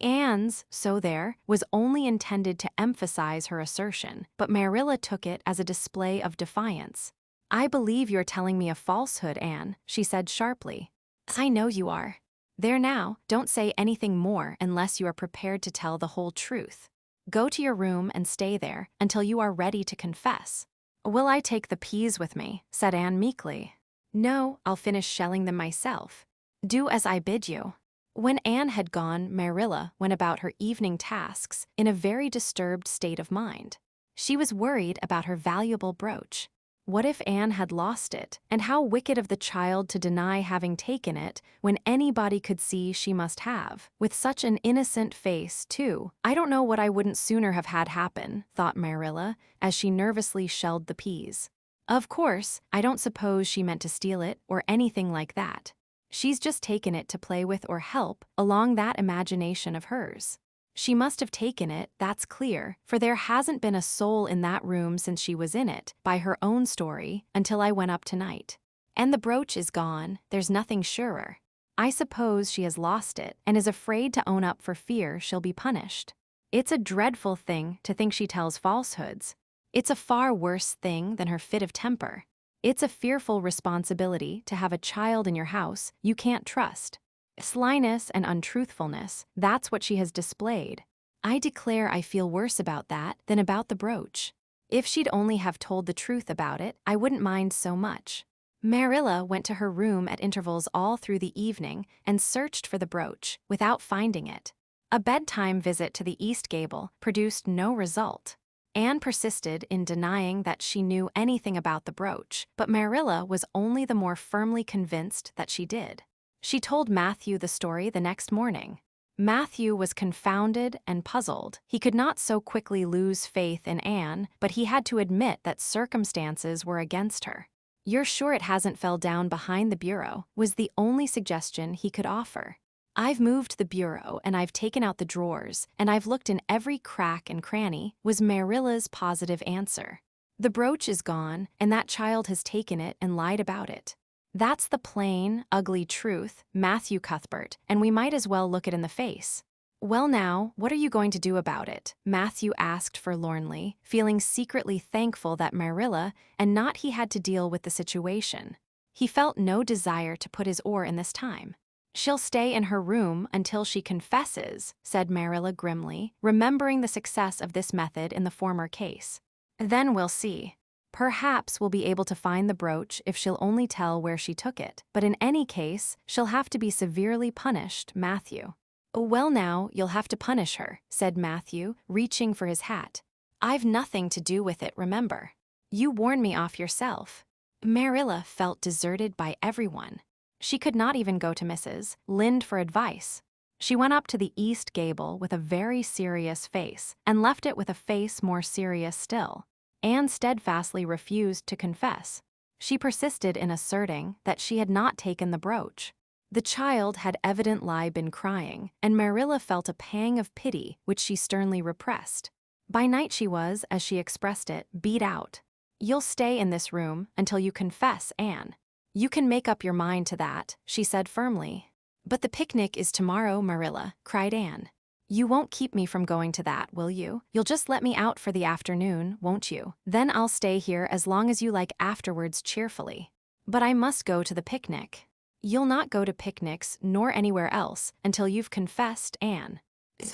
Anne's "so there" was only intended to emphasize her assertion, but Marilla took it as a display of defiance. I believe you're telling me a falsehood, Anne, she said sharply. I know you are. There now, don't say anything more unless you are prepared to tell the whole truth. Go to your room and stay there until you are ready to confess. Will I take the peas with me? Said Anne meekly. No, I'll finish shelling them myself. Do as I bid you. When Anne had gone, Marilla went about her evening tasks in a very disturbed state of mind. She was worried about her valuable brooch. What if Anne had lost it, and how wicked of the child to deny having taken it when anybody could see she must have, with such an innocent face, too. I don't know what I wouldn't sooner have had happen, thought Marilla, as she nervously shelled the peas. Of course, I don't suppose she meant to steal it or anything like that. She's just taken it to play with or help along that imagination of hers. She must have taken it, that's clear, for there hasn't been a soul in that room since she was in it, by her own story, until I went up tonight. And the brooch is gone, there's nothing surer. I suppose she has lost it and is afraid to own up for fear she'll be punished. It's a dreadful thing to think she tells falsehoods. It's a far worse thing than her fit of temper. It's a fearful responsibility to have a child in your house you can't trust. Slyness and untruthfulness, that's what she has displayed. I declare I feel worse about that than about the brooch. If she'd only have told the truth about it, I wouldn't mind so much. Marilla went to her room at intervals all through the evening and searched for the brooch, without finding it. A bedtime visit to the east gable produced no result. Anne persisted in denying that she knew anything about the brooch, but Marilla was only the more firmly convinced that she did. She told Matthew the story the next morning. Matthew was confounded and puzzled. He could not so quickly lose faith in Anne, but he had to admit that circumstances were against her. You're sure it hasn't fell down behind the bureau, was the only suggestion he could offer. I've moved the bureau and I've taken out the drawers and I've looked in every crack and cranny, was Marilla's positive answer. The brooch is gone and that child has taken it and lied about it. That's the plain, ugly truth, Matthew Cuthbert, and we might as well look it in the face. Well now, what are you going to do about it? Matthew asked forlornly, feeling secretly thankful that Marilla and not he had to deal with the situation. He felt no desire to put his oar in this time. She'll stay in her room until she confesses, said Marilla grimly, remembering the success of this method in the former case. Then we'll see. Perhaps we'll be able to find the brooch if she'll only tell where she took it, but in any case, she'll have to be severely punished, Matthew. Well now, you'll have to punish her, said Matthew, reaching for his hat. I've nothing to do with it, remember. You warned me off yourself. Marilla felt deserted by everyone. She could not even go to Mrs. Lynde for advice. She went up to the east gable with a very serious face and left it with a face more serious still. Anne steadfastly refused to confess. She persisted in asserting that she had not taken the brooch. The child had evidently been crying, and Marilla felt a pang of pity which she sternly repressed. By night she was, as she expressed it, beat out. "You'll stay in this room until you confess, Anne. You can make up your mind to that," she said firmly. "But the picnic is tomorrow, Marilla," cried Anne. "You won't keep me from going to that, will you? You'll just let me out for the afternoon, won't you? Then I'll stay here as long as you like afterwards cheerfully." "But I must go to the picnic." "You'll not go to picnics nor anywhere else until you've confessed, Anne."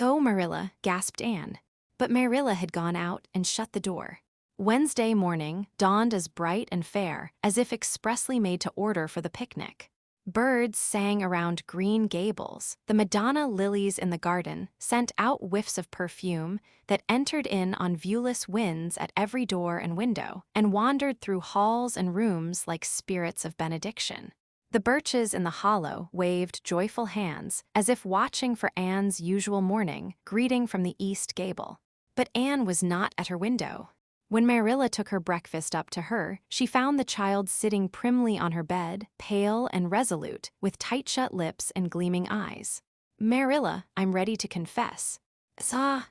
"Oh, Marilla," gasped Anne. But Marilla had gone out and shut the door. Wednesday morning dawned as bright and fair as if expressly made to order for the picnic. Birds sang around Green Gables. The Madonna lilies in the garden sent out whiffs of perfume that entered in on viewless winds at every door and window, and wandered through halls and rooms like spirits of benediction. The birches in the hollow waved joyful hands as if watching for Anne's usual morning greeting from the east gable. But Anne was not at her window. When Marilla took her breakfast up to her, she found the child sitting primly on her bed, pale and resolute, with tight-shut lips and gleaming eyes. "Marilla, I'm ready to confess."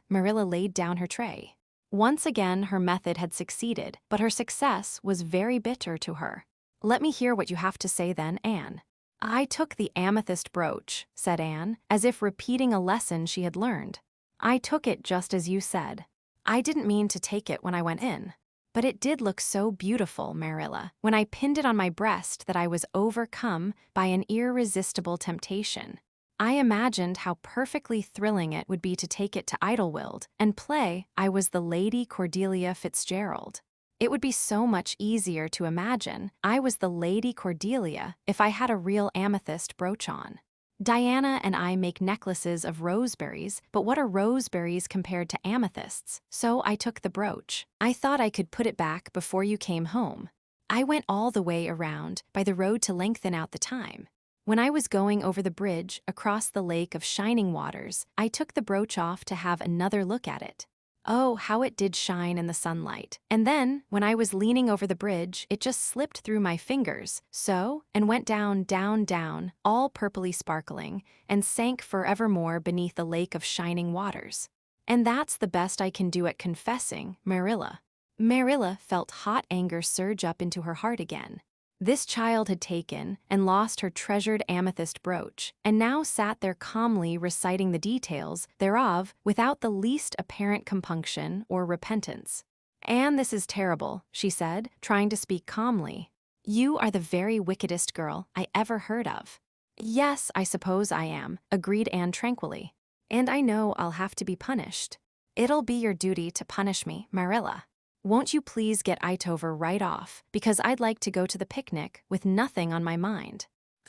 Marilla laid down her tray. Once again her method had succeeded, but her success was very bitter to her. "Let me hear what you have to say then, Anne." "I took the amethyst brooch," said Anne, as if repeating a lesson she had learned. "I took it just as you said. I didn't mean to take it when I went in. But it did look so beautiful, Marilla, when I pinned it on my breast that I was overcome by an irresistible temptation. I imagined how perfectly thrilling it would be to take it to Idlewild and play I was the Lady Cordelia Fitzgerald. It would be so much easier to imagine I was the Lady Cordelia if I had a real amethyst brooch on. Diana and I make necklaces of roseberries, but what are roseberries compared to amethysts? So I took the brooch. I thought I could put it back before you came home. I went all the way around by the road to lengthen out the time. When I was going over the bridge across the lake of shining waters, I took the brooch off to have another look at it. Oh, how it did shine in the sunlight. And then, when I was leaning over the bridge, it just slipped through my fingers, so, and went down, down, down, all purpley sparkling, and sank forevermore beneath the lake of shining waters. And that's the best I can do at confessing, Marilla. Marilla felt hot anger surge up into her heart again. This child had taken and lost her treasured amethyst brooch, and now sat there calmly reciting the details thereof without the least apparent compunction or repentance. "Anne, this is terrible," she said, trying to speak calmly. "You are the very wickedest girl I ever heard of." "Yes, I suppose I am," agreed Anne tranquilly. "And I know I'll have to be punished." "It'll be your duty to punish me, Marilla. Won't you please get Itover right off, because I'd like to go to the picnic with nothing on my mind."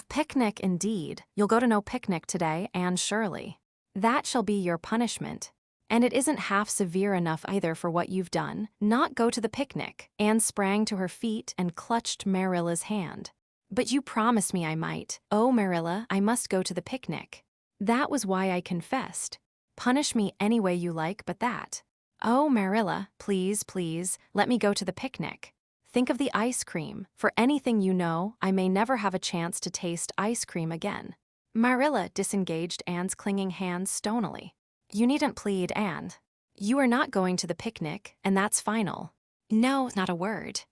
"Picnic indeed. You'll go to no picnic today, Anne Shirley. That shall be your punishment. And it isn't half severe enough either for what you've done. Not go to the picnic." Anne sprang to her feet and clutched Marilla's hand. "But you promised me I might. Oh, Marilla, I must go to the picnic. That was why I confessed. Punish me any way you like but that. Oh, Marilla, please, please, let me go to the picnic. Think of the ice cream. For anything you know, I may never have a chance to taste ice cream again." Marilla disengaged Anne's clinging hands stonily. "You needn't plead, Anne. You are not going to the picnic, and that's final." "No, not a word."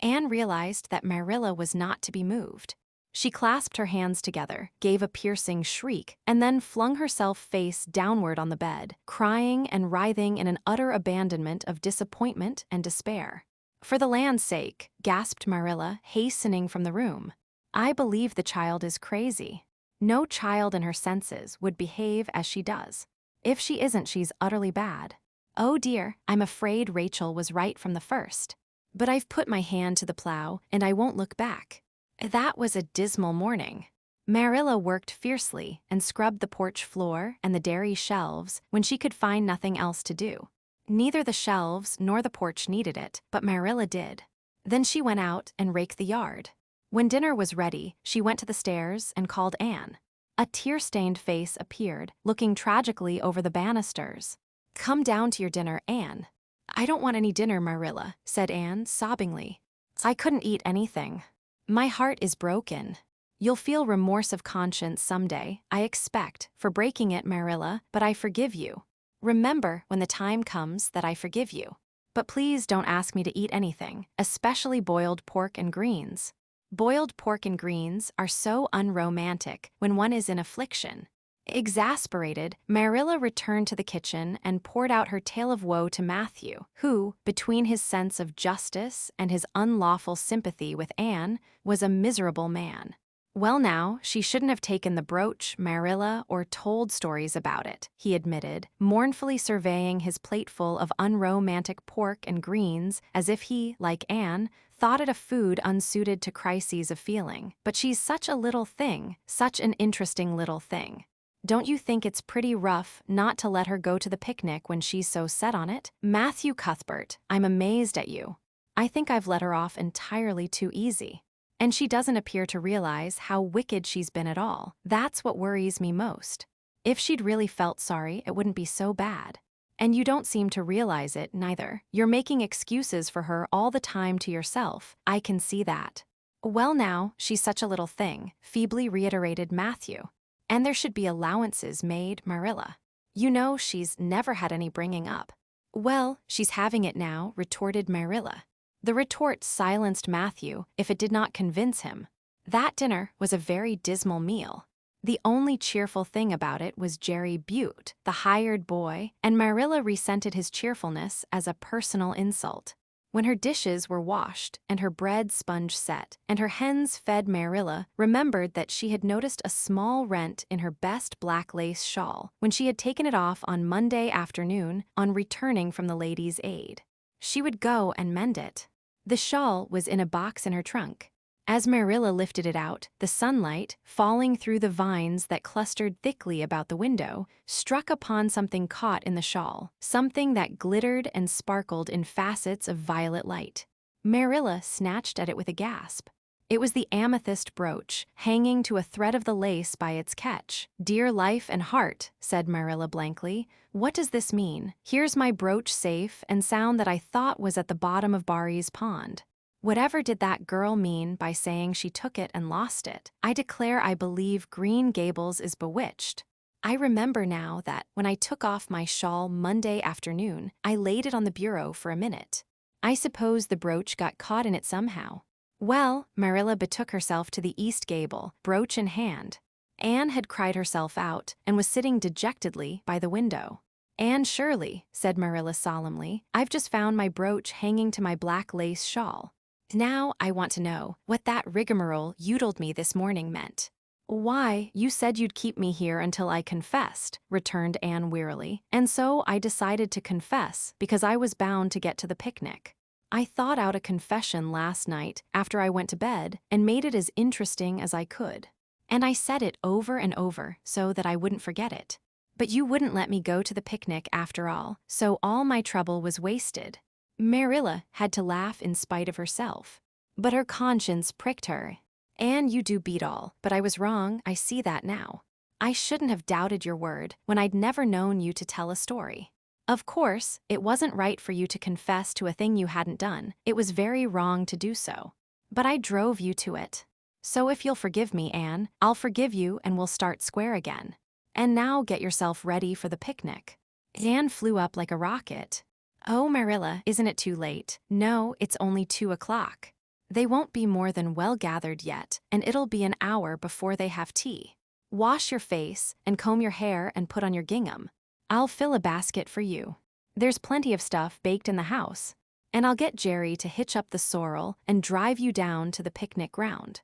Anne realized that Marilla was not to be moved. She clasped her hands together, gave a piercing shriek, and then flung herself face downward on the bed, crying and writhing in an utter abandonment of disappointment and despair. "For the land's sake," gasped Marilla, hastening from the room. "I believe the child is crazy. No child in her senses would behave as she does. If she isn't, she's utterly bad. Oh dear, I'm afraid Rachel was right from the first. But I've put my hand to the plow, and I won't look back." That was a dismal morning. Marilla worked fiercely and scrubbed the porch floor and the dairy shelves when she could find nothing else to do. Neither the shelves nor the porch needed it, but Marilla did. Then she went out and raked the yard. When dinner was ready, she went to the stairs and called Anne. A tear-stained face appeared, looking tragically over the banisters. "Come down to your dinner, Anne." "I don't want any dinner, Marilla," said Anne sobbingly. "I couldn't eat anything. My heart is broken." You'll feel remorse of conscience someday, I expect, for breaking it, Marilla, but I forgive you. Remember when the time comes that I forgive you. But please don't ask me to eat anything, especially boiled pork and greens. Boiled pork and greens are so unromantic when one is in affliction. Exasperated, Marilla returned to the kitchen and poured out her tale of woe to Matthew, who, between his sense of justice and his unlawful sympathy with Anne, was a miserable man. Well now, she shouldn't have taken the brooch, Marilla, or told stories about it, he admitted, mournfully surveying his plateful of unromantic pork and greens as if he, like Anne, thought it a food unsuited to crises of feeling. But she's such a little thing, such an interesting little thing. Don't you think it's pretty rough not to let her go to the picnic when she's so set on it? Matthew Cuthbert, I'm amazed at you. I think I've let her off entirely too easy. And she doesn't appear to realize how wicked she's been at all. That's what worries me most. If she'd really felt sorry, it wouldn't be so bad. And you don't seem to realize it, neither. You're making excuses for her all the time to yourself. I can see that. Well now, she's such a little thing, feebly reiterated Matthew. And there should be allowances made, Marilla. You know she's never had any bringing up. Well, she's having it now, retorted Marilla. The retort silenced Matthew if it did not convince him. That dinner was a very dismal meal. The only cheerful thing about it was Jerry Butte, the hired boy, and Marilla resented his cheerfulness as a personal insult. When her dishes were washed and her bread sponge set and her hens fed, Marilla remembered that she had noticed a small rent in her best black lace shawl when she had taken it off on Monday afternoon on returning from the ladies' aid. She would go and mend it. The shawl was in a box in her trunk. As Marilla lifted it out, the sunlight, falling through the vines that clustered thickly about the window, struck upon something caught in the shawl, something that glittered and sparkled in facets of violet light. Marilla snatched at it with a gasp. It was the amethyst brooch, hanging to a thread of the lace by its catch. "Dear life and heart," said Marilla blankly, "what does this mean? Here's my brooch safe and sound that I thought was at the bottom of Barry's pond. Whatever did that girl mean by saying she took it and lost it? I declare I believe Green Gables is bewitched. I remember now that when I took off my shawl Monday afternoon, I laid it on the bureau for a minute. I suppose the brooch got caught in it somehow." Well, Marilla betook herself to the east gable, brooch in hand. Anne had cried herself out and was sitting dejectedly by the window. "Anne Shirley," said Marilla solemnly, "I've just found my brooch hanging to my black lace shawl. Now I want to know what that rigmarole you told me this morning meant." "Why, you said you'd keep me here until I confessed," returned Anne wearily, "and so I decided to confess because I was bound to get to the picnic. I thought out a confession last night after I went to bed and made it as interesting as I could. And I said it over and over so that I wouldn't forget it. But you wouldn't let me go to the picnic after all, so all my trouble was wasted." Marilla had to laugh in spite of herself. But her conscience pricked her. "Anne, you do beat all, but I was wrong, I see that now. I shouldn't have doubted your word when I'd never known you to tell a story. Of course, it wasn't right for you to confess to a thing you hadn't done. It was very wrong to do so. But I drove you to it. So if you'll forgive me, Anne, I'll forgive you and we'll start square again. And now get yourself ready for the picnic." Anne flew up like a rocket. "Oh, Marilla, isn't it too late? No, it's only 2 o'clock. They won't be more than well gathered yet, and it'll be an hour before they have tea. Wash your face and comb your hair and put on your gingham. I'll fill a basket for you. There's plenty of stuff baked in the house. And I'll get Jerry to hitch up the sorrel and drive you down to the picnic ground."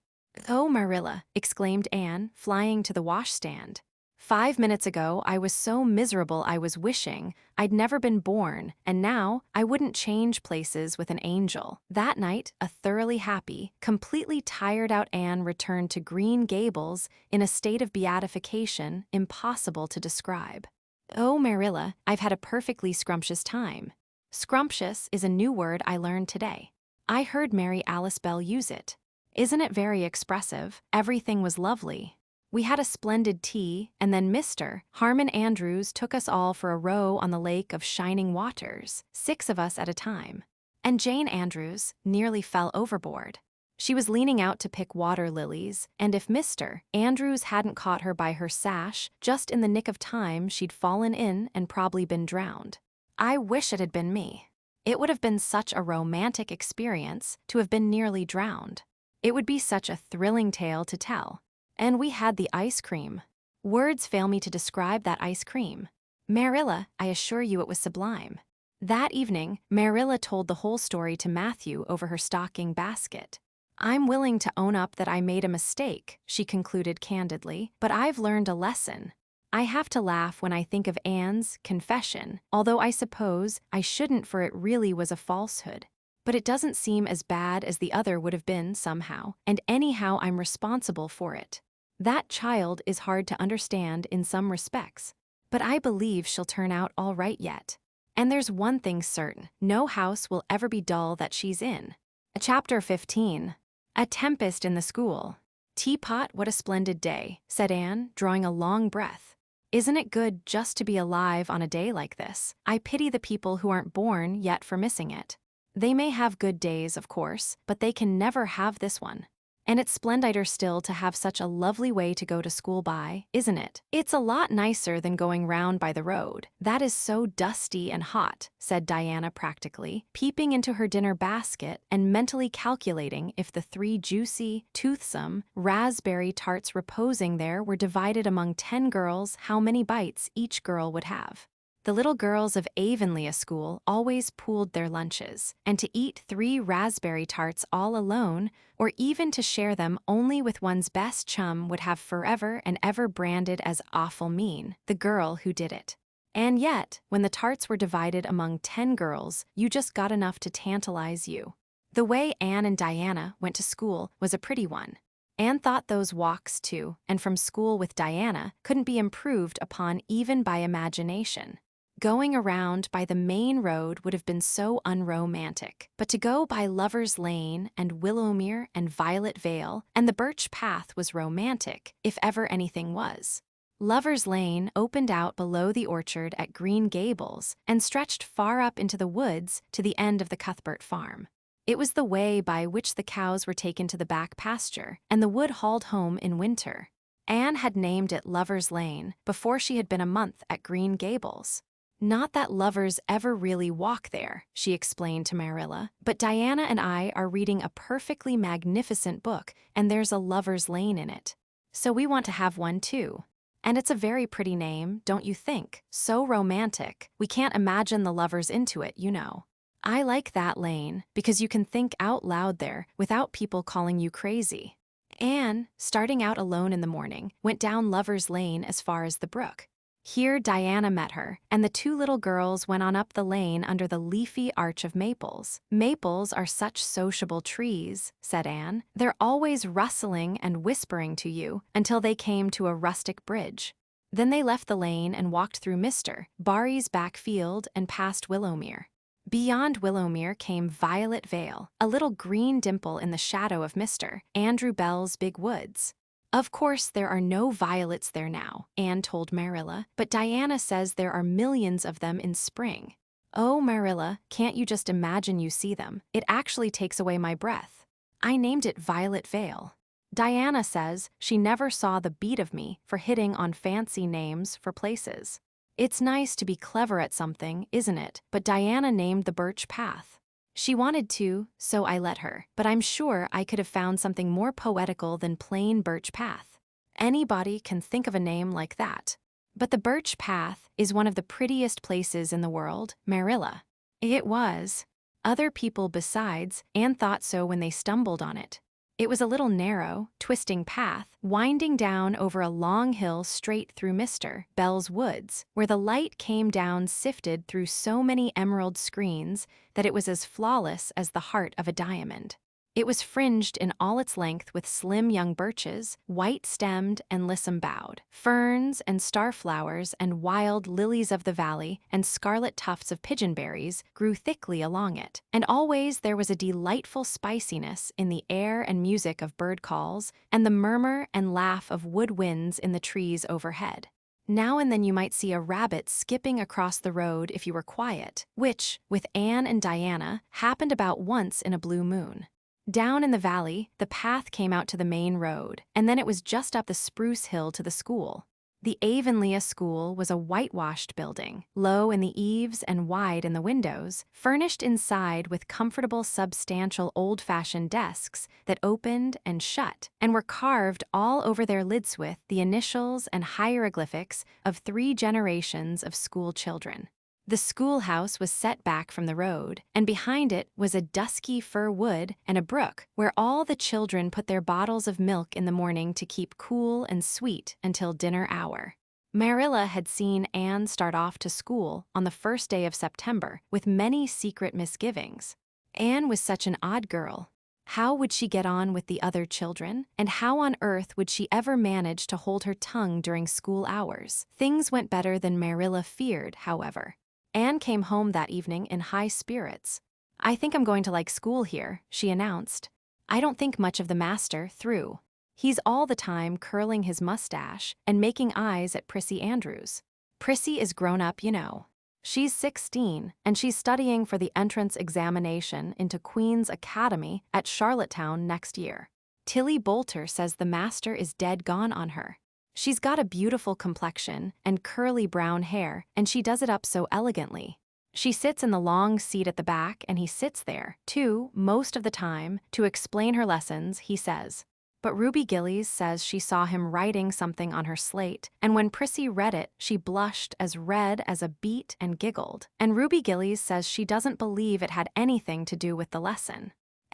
"Oh, Marilla," exclaimed Anne, flying to the washstand. 5 minutes ago, I was so miserable I was wishing I'd never been born, and now I wouldn't change places with an angel." That night, a thoroughly happy, completely tired-out Anne returned to Green Gables in a state of beatification impossible to describe. "Oh, Marilla, I've had a perfectly scrumptious time." Scrumptious is a new word I learned today. I heard Mary Alice Bell use it. Isn't it very expressive? Everything was lovely. We had a splendid tea, and then Mr. Harmon Andrews took us all for a row on the lake of shining waters, 6 of us at a time. And Jane Andrews nearly fell overboard. She was leaning out to pick water lilies, and if Mr. Andrews hadn't caught her by her sash, just in the nick of time, she'd fallen in and probably been drowned. I wish it had been me. It would have been such a romantic experience to have been nearly drowned. It would be such a thrilling tale to tell. And we had the ice cream. Words fail me to describe that ice cream. Marilla, I assure you it was sublime. That evening, Marilla told the whole story to Matthew over her stocking basket. I'm willing to own up that I made a mistake, she concluded candidly, but I've learned a lesson. I have to laugh when I think of Anne's confession, although I suppose I shouldn't, for it really was a falsehood. But it doesn't seem as bad as the other would have been somehow, and anyhow I'm responsible for it. That child is hard to understand in some respects, but I believe she'll turn out all right yet. And there's one thing certain, no house will ever be dull that she's in. Chapter 15. A Tempest in the School. Teapot, what a splendid day, said Anne, drawing a long breath. Isn't it good just to be alive on a day like this? I pity the people who aren't born yet for missing it. They may have good days, of course, but they can never have this one. And it's splendider still to have such a lovely way to go to school by, isn't it? It's a lot nicer than going round by the road. That is so dusty and hot, said Diana practically, peeping into her dinner basket and mentally calculating if the 3 juicy, toothsome, raspberry tarts reposing there were divided among 10 girls, how many bites each girl would have. The little girls of Avonlea school always pooled their lunches, and to eat 3 raspberry tarts all alone, or even to share them only with one's best chum, would have forever and ever branded as awful mean the girl who did it. And yet, when the tarts were divided among 10 girls, you just got enough to tantalize you. The way Anne and Diana went to school was a pretty one. Anne thought those walks to and from school with Diana couldn't be improved upon even by imagination. Going around by the main road would have been so unromantic, but to go by Lover's Lane and Willowmere and Violet Vale and the Birch Path was romantic, if ever anything was. Lover's Lane opened out below the orchard at Green Gables and stretched far up into the woods to the end of the Cuthbert farm. It was the way by which the cows were taken to the back pasture and the wood hauled home in winter. Anne had named it Lover's Lane before she had been a month at Green Gables. Not that lovers ever really walk there, she explained to Marilla, but Diana and I are reading a perfectly magnificent book, and there's a lover's lane in it. So we want to have one too. And it's a very pretty name, don't you think? So romantic. We can't imagine the lovers into it, you know. I like that lane, because you can think out loud there without people calling you crazy. Anne, starting out alone in the morning, went down Lover's Lane as far as the brook. Here Diana met her, and the 2 little girls went on up the lane under the leafy arch of maples. Maples are such sociable trees, said Anne. They're always rustling and whispering to you until they came to a rustic bridge. Then they left the lane and walked through Mr. Barry's back field and past Willowmere. Beyond Willowmere came Violet Vale, a little green dimple in the shadow of Mr. Andrew Bell's big woods. Of course, there are no violets there now, Anne told Marilla, but Diana says there are millions of them in spring. Oh, Marilla, can't you just imagine you see them? It actually takes away my breath. I named it Violet Vale. Diana says she never saw the beat of me for hitting on fancy names for places. It's nice to be clever at something, isn't it? But Diana named the Birch Path. She wanted to, so I let her, but I'm sure I could have found something more poetical than plain Birch Path. Anybody can think of a name like that. But the Birch Path is one of the prettiest places in the world, Marilla. It was. Other people besides, Anne thought so when they stumbled on it. It was a little narrow, twisting path, winding down over a long hill straight through Mr. Bell's woods, where the light came down sifted through so many emerald screens that it was as flawless as the heart of a diamond. It was fringed in all its length with slim young birches, white-stemmed and lissom-boughed. Ferns and starflowers and wild lilies of the valley and scarlet tufts of pigeonberries grew thickly along it. And always there was a delightful spiciness in the air and music of bird calls and the murmur and laugh of wood winds in the trees overhead. Now and then you might see a rabbit skipping across the road if you were quiet, which, with Anne and Diana, happened about once in a blue moon. Down in the valley, the path came out to the main road, and then it was just up the spruce hill to the school. The Avonlea school was a whitewashed building, low in the eaves and wide in the windows, furnished inside with comfortable, substantial, old-fashioned desks that opened and shut, and were carved all over their lids with the initials and hieroglyphics of 3 generations of school children. The schoolhouse was set back from the road, and behind it was a dusky fir wood and a brook where all the children put their bottles of milk in the morning to keep cool and sweet until dinner hour. Marilla had seen Anne start off to school on the first day of September with many secret misgivings. Anne was such an odd girl. How would she get on with the other children? And how on earth would she ever manage to hold her tongue during school hours? Things went better than Marilla feared, however. Anne came home that evening in high spirits. "I think I'm going to like school here," she announced. "I don't think much of the master, through. He's all the time curling his mustache and making eyes at Prissy Andrews. Prissy is grown up, you know. She's 16, and she's studying for the entrance examination into Queen's Academy at Charlottetown next year. Tilly Boulter says the master is dead gone on her. She's got a beautiful complexion and curly brown hair, and she does it up so elegantly. She sits in the long seat at the back, and he sits there, too, most of the time, to explain her lessons, he says. But Ruby Gillies says she saw him writing something on her slate, and when Prissy read it, she blushed as red as a beet and giggled. And Ruby Gillies says she doesn't believe it had anything to do with the lesson."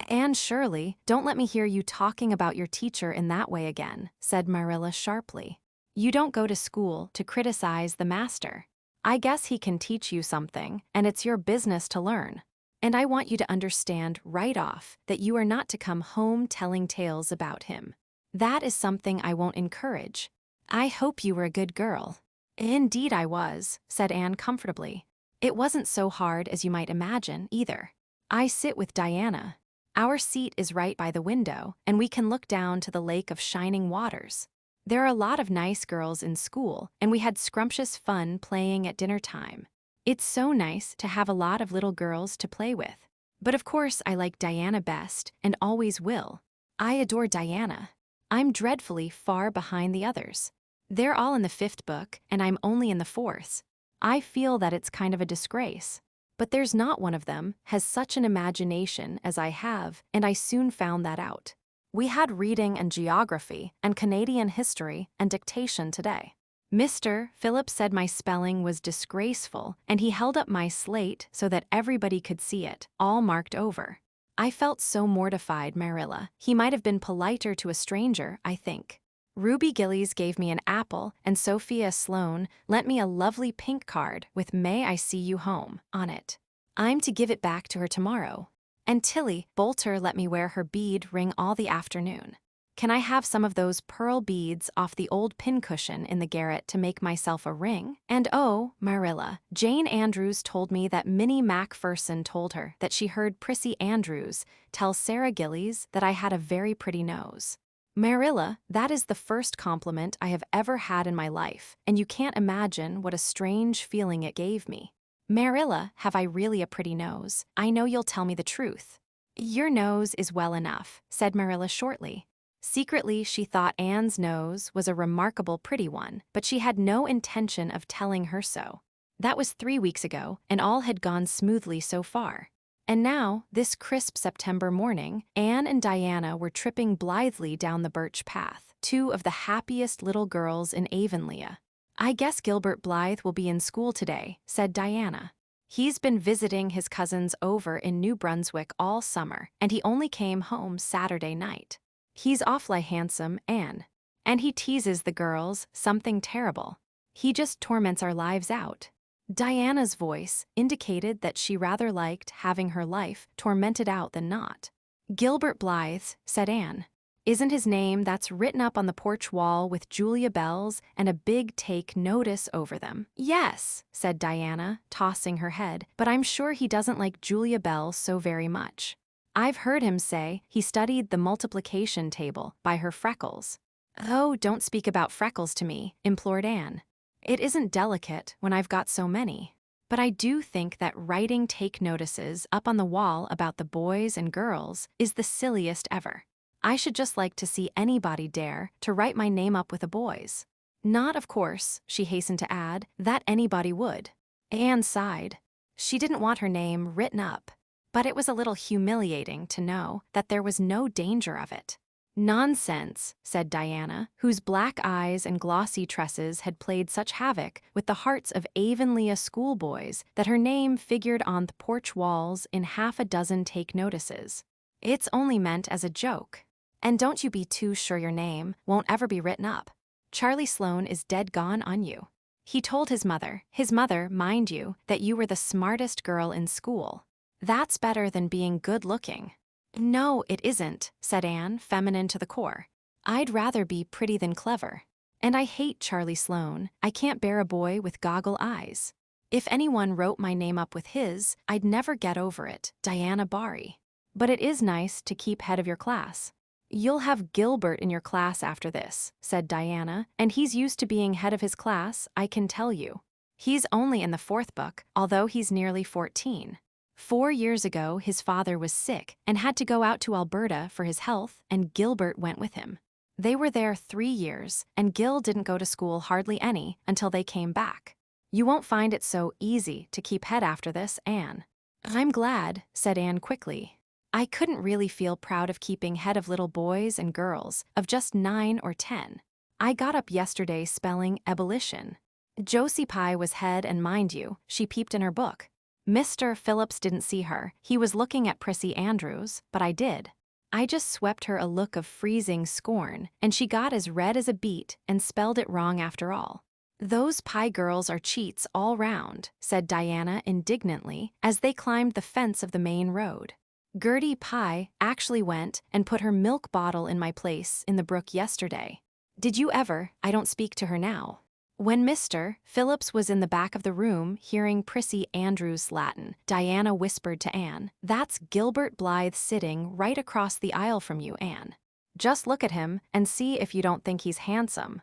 "Anne Shirley, don't let me hear you talking about your teacher in that way again," said Marilla sharply. "You don't go to school to criticize the master. I guess he can teach you something, and it's your business to learn. And I want you to understand right off that you are not to come home telling tales about him. That is something I won't encourage. I hope you were a good girl." "Indeed I was," said Anne comfortably. "It wasn't so hard as you might imagine, either. I sit with Diana. Our seat is right by the window, and we can look down to the lake of shining waters. There are a lot of nice girls in school, and we had scrumptious fun playing at dinner time. It's so nice to have a lot of little girls to play with. But of course I like Diana best, and always will. I adore Diana. I'm dreadfully far behind the others. They're all in the 5th book, and I'm only in the 4th. I feel that it's kind of a disgrace. But there's not one of them has such an imagination as I have, and I soon found that out. We had reading and geography and Canadian history and dictation today. Mr. Phillips said my spelling was disgraceful, and he held up my slate so that everybody could see it, all marked over. I felt so mortified, Marilla. He might have been politer to a stranger, I think. Ruby Gillies gave me an apple, and Sophia Sloane lent me a lovely pink card with 'May I see you home' on it. I'm to give it back to her tomorrow. And Tilly Boulter let me wear her bead ring all the afternoon. Can I have some of those pearl beads off the old pincushion in the garret to make myself a ring? And oh, Marilla, Jane Andrews told me that Minnie Macpherson told her that she heard Prissy Andrews tell Sarah Gillies that I had a very pretty nose. Marilla, that is the first compliment I have ever had in my life, and you can't imagine what a strange feeling it gave me. Marilla, have I really a pretty nose? I know you'll tell me the truth." "Your nose is well enough," said Marilla shortly. Secretly, she thought Anne's nose was a remarkable pretty one, but she had no intention of telling her so. That was 3 weeks ago, and all had gone smoothly so far. And now, this crisp September morning, Anne and Diana were tripping blithely down the birch path, 2 of the happiest little girls in Avonlea. "I guess Gilbert Blythe will be in school today," said Diana. "He's been visiting his cousins over in New Brunswick all summer, and he only came home Saturday night. He's awfully handsome, Anne. And he teases the girls something terrible. He just torments our lives out." Diana's voice indicated that she rather liked having her life tormented out than not. "Gilbert Blythe," said Anne. "Isn't his name that's written up on the porch wall with Julia bells and a big take notice over them?" "Yes," said Diana, tossing her head, "but I'm sure he doesn't like Julia Bell so very much. I've heard him say he studied the multiplication table by her freckles." "Oh, don't speak about freckles to me," implored Anne. "It isn't delicate when I've got so many." But I do think that writing take notices up on the wall about the boys and girls is the silliest ever. I should just like to see anybody dare to write my name up with a boy's. Not, of course, she hastened to add, that anybody would. Anne sighed. She didn't want her name written up, but it was a little humiliating to know that there was no danger of it. Nonsense, said Diana, whose black eyes and glossy tresses had played such havoc with the hearts of Avonlea schoolboys that her name figured on the porch walls in half a dozen take notices. It's only meant as a joke. And don't you be too sure your name won't ever be written up. Charlie Sloane is dead gone on you. He told his mother, mind you, that you were the smartest girl in school. That's better than being good-looking. No, it isn't, said Anne, feminine to the core. I'd rather be pretty than clever. And I hate Charlie Sloane. I can't bear a boy with goggle eyes. If anyone wrote my name up with his, I'd never get over it, Diana Barry. But it is nice to keep head of your class. You'll have Gilbert in your class after this, said Diana, and he's used to being head of his class, I can tell you. He's only in the 4th book, although he's nearly 14. 4 years ago, his father was sick and had to go out to Alberta for his health, and Gilbert went with him. They were there 3 years, and Gil didn't go to school hardly any until they came back. You won't find it so easy to keep head after this, Anne. I'm glad, said Anne quickly. I couldn't really feel proud of keeping head of little boys and girls of just 9 or 10. I got up yesterday spelling ebullition. Josie Pye was head, and mind you, she peeped in her book. Mr. Phillips didn't see her. He was looking at Prissy Andrews, but I did. I just swept her a look of freezing scorn, and she got as red as a beet and spelled it wrong after all. Those Pye girls are cheats all round, said Diana indignantly as they climbed the fence of the main road. Gertie Pye actually went and put her milk bottle in my place in the brook yesterday. Did you ever? I don't speak to her now. When Mr. Phillips was in the back of the room hearing Prissy Andrews' Latin, Diana whispered to Anne, "That's Gilbert Blythe sitting right across the aisle from you, Anne. Just look at him and see if you don't think he's handsome."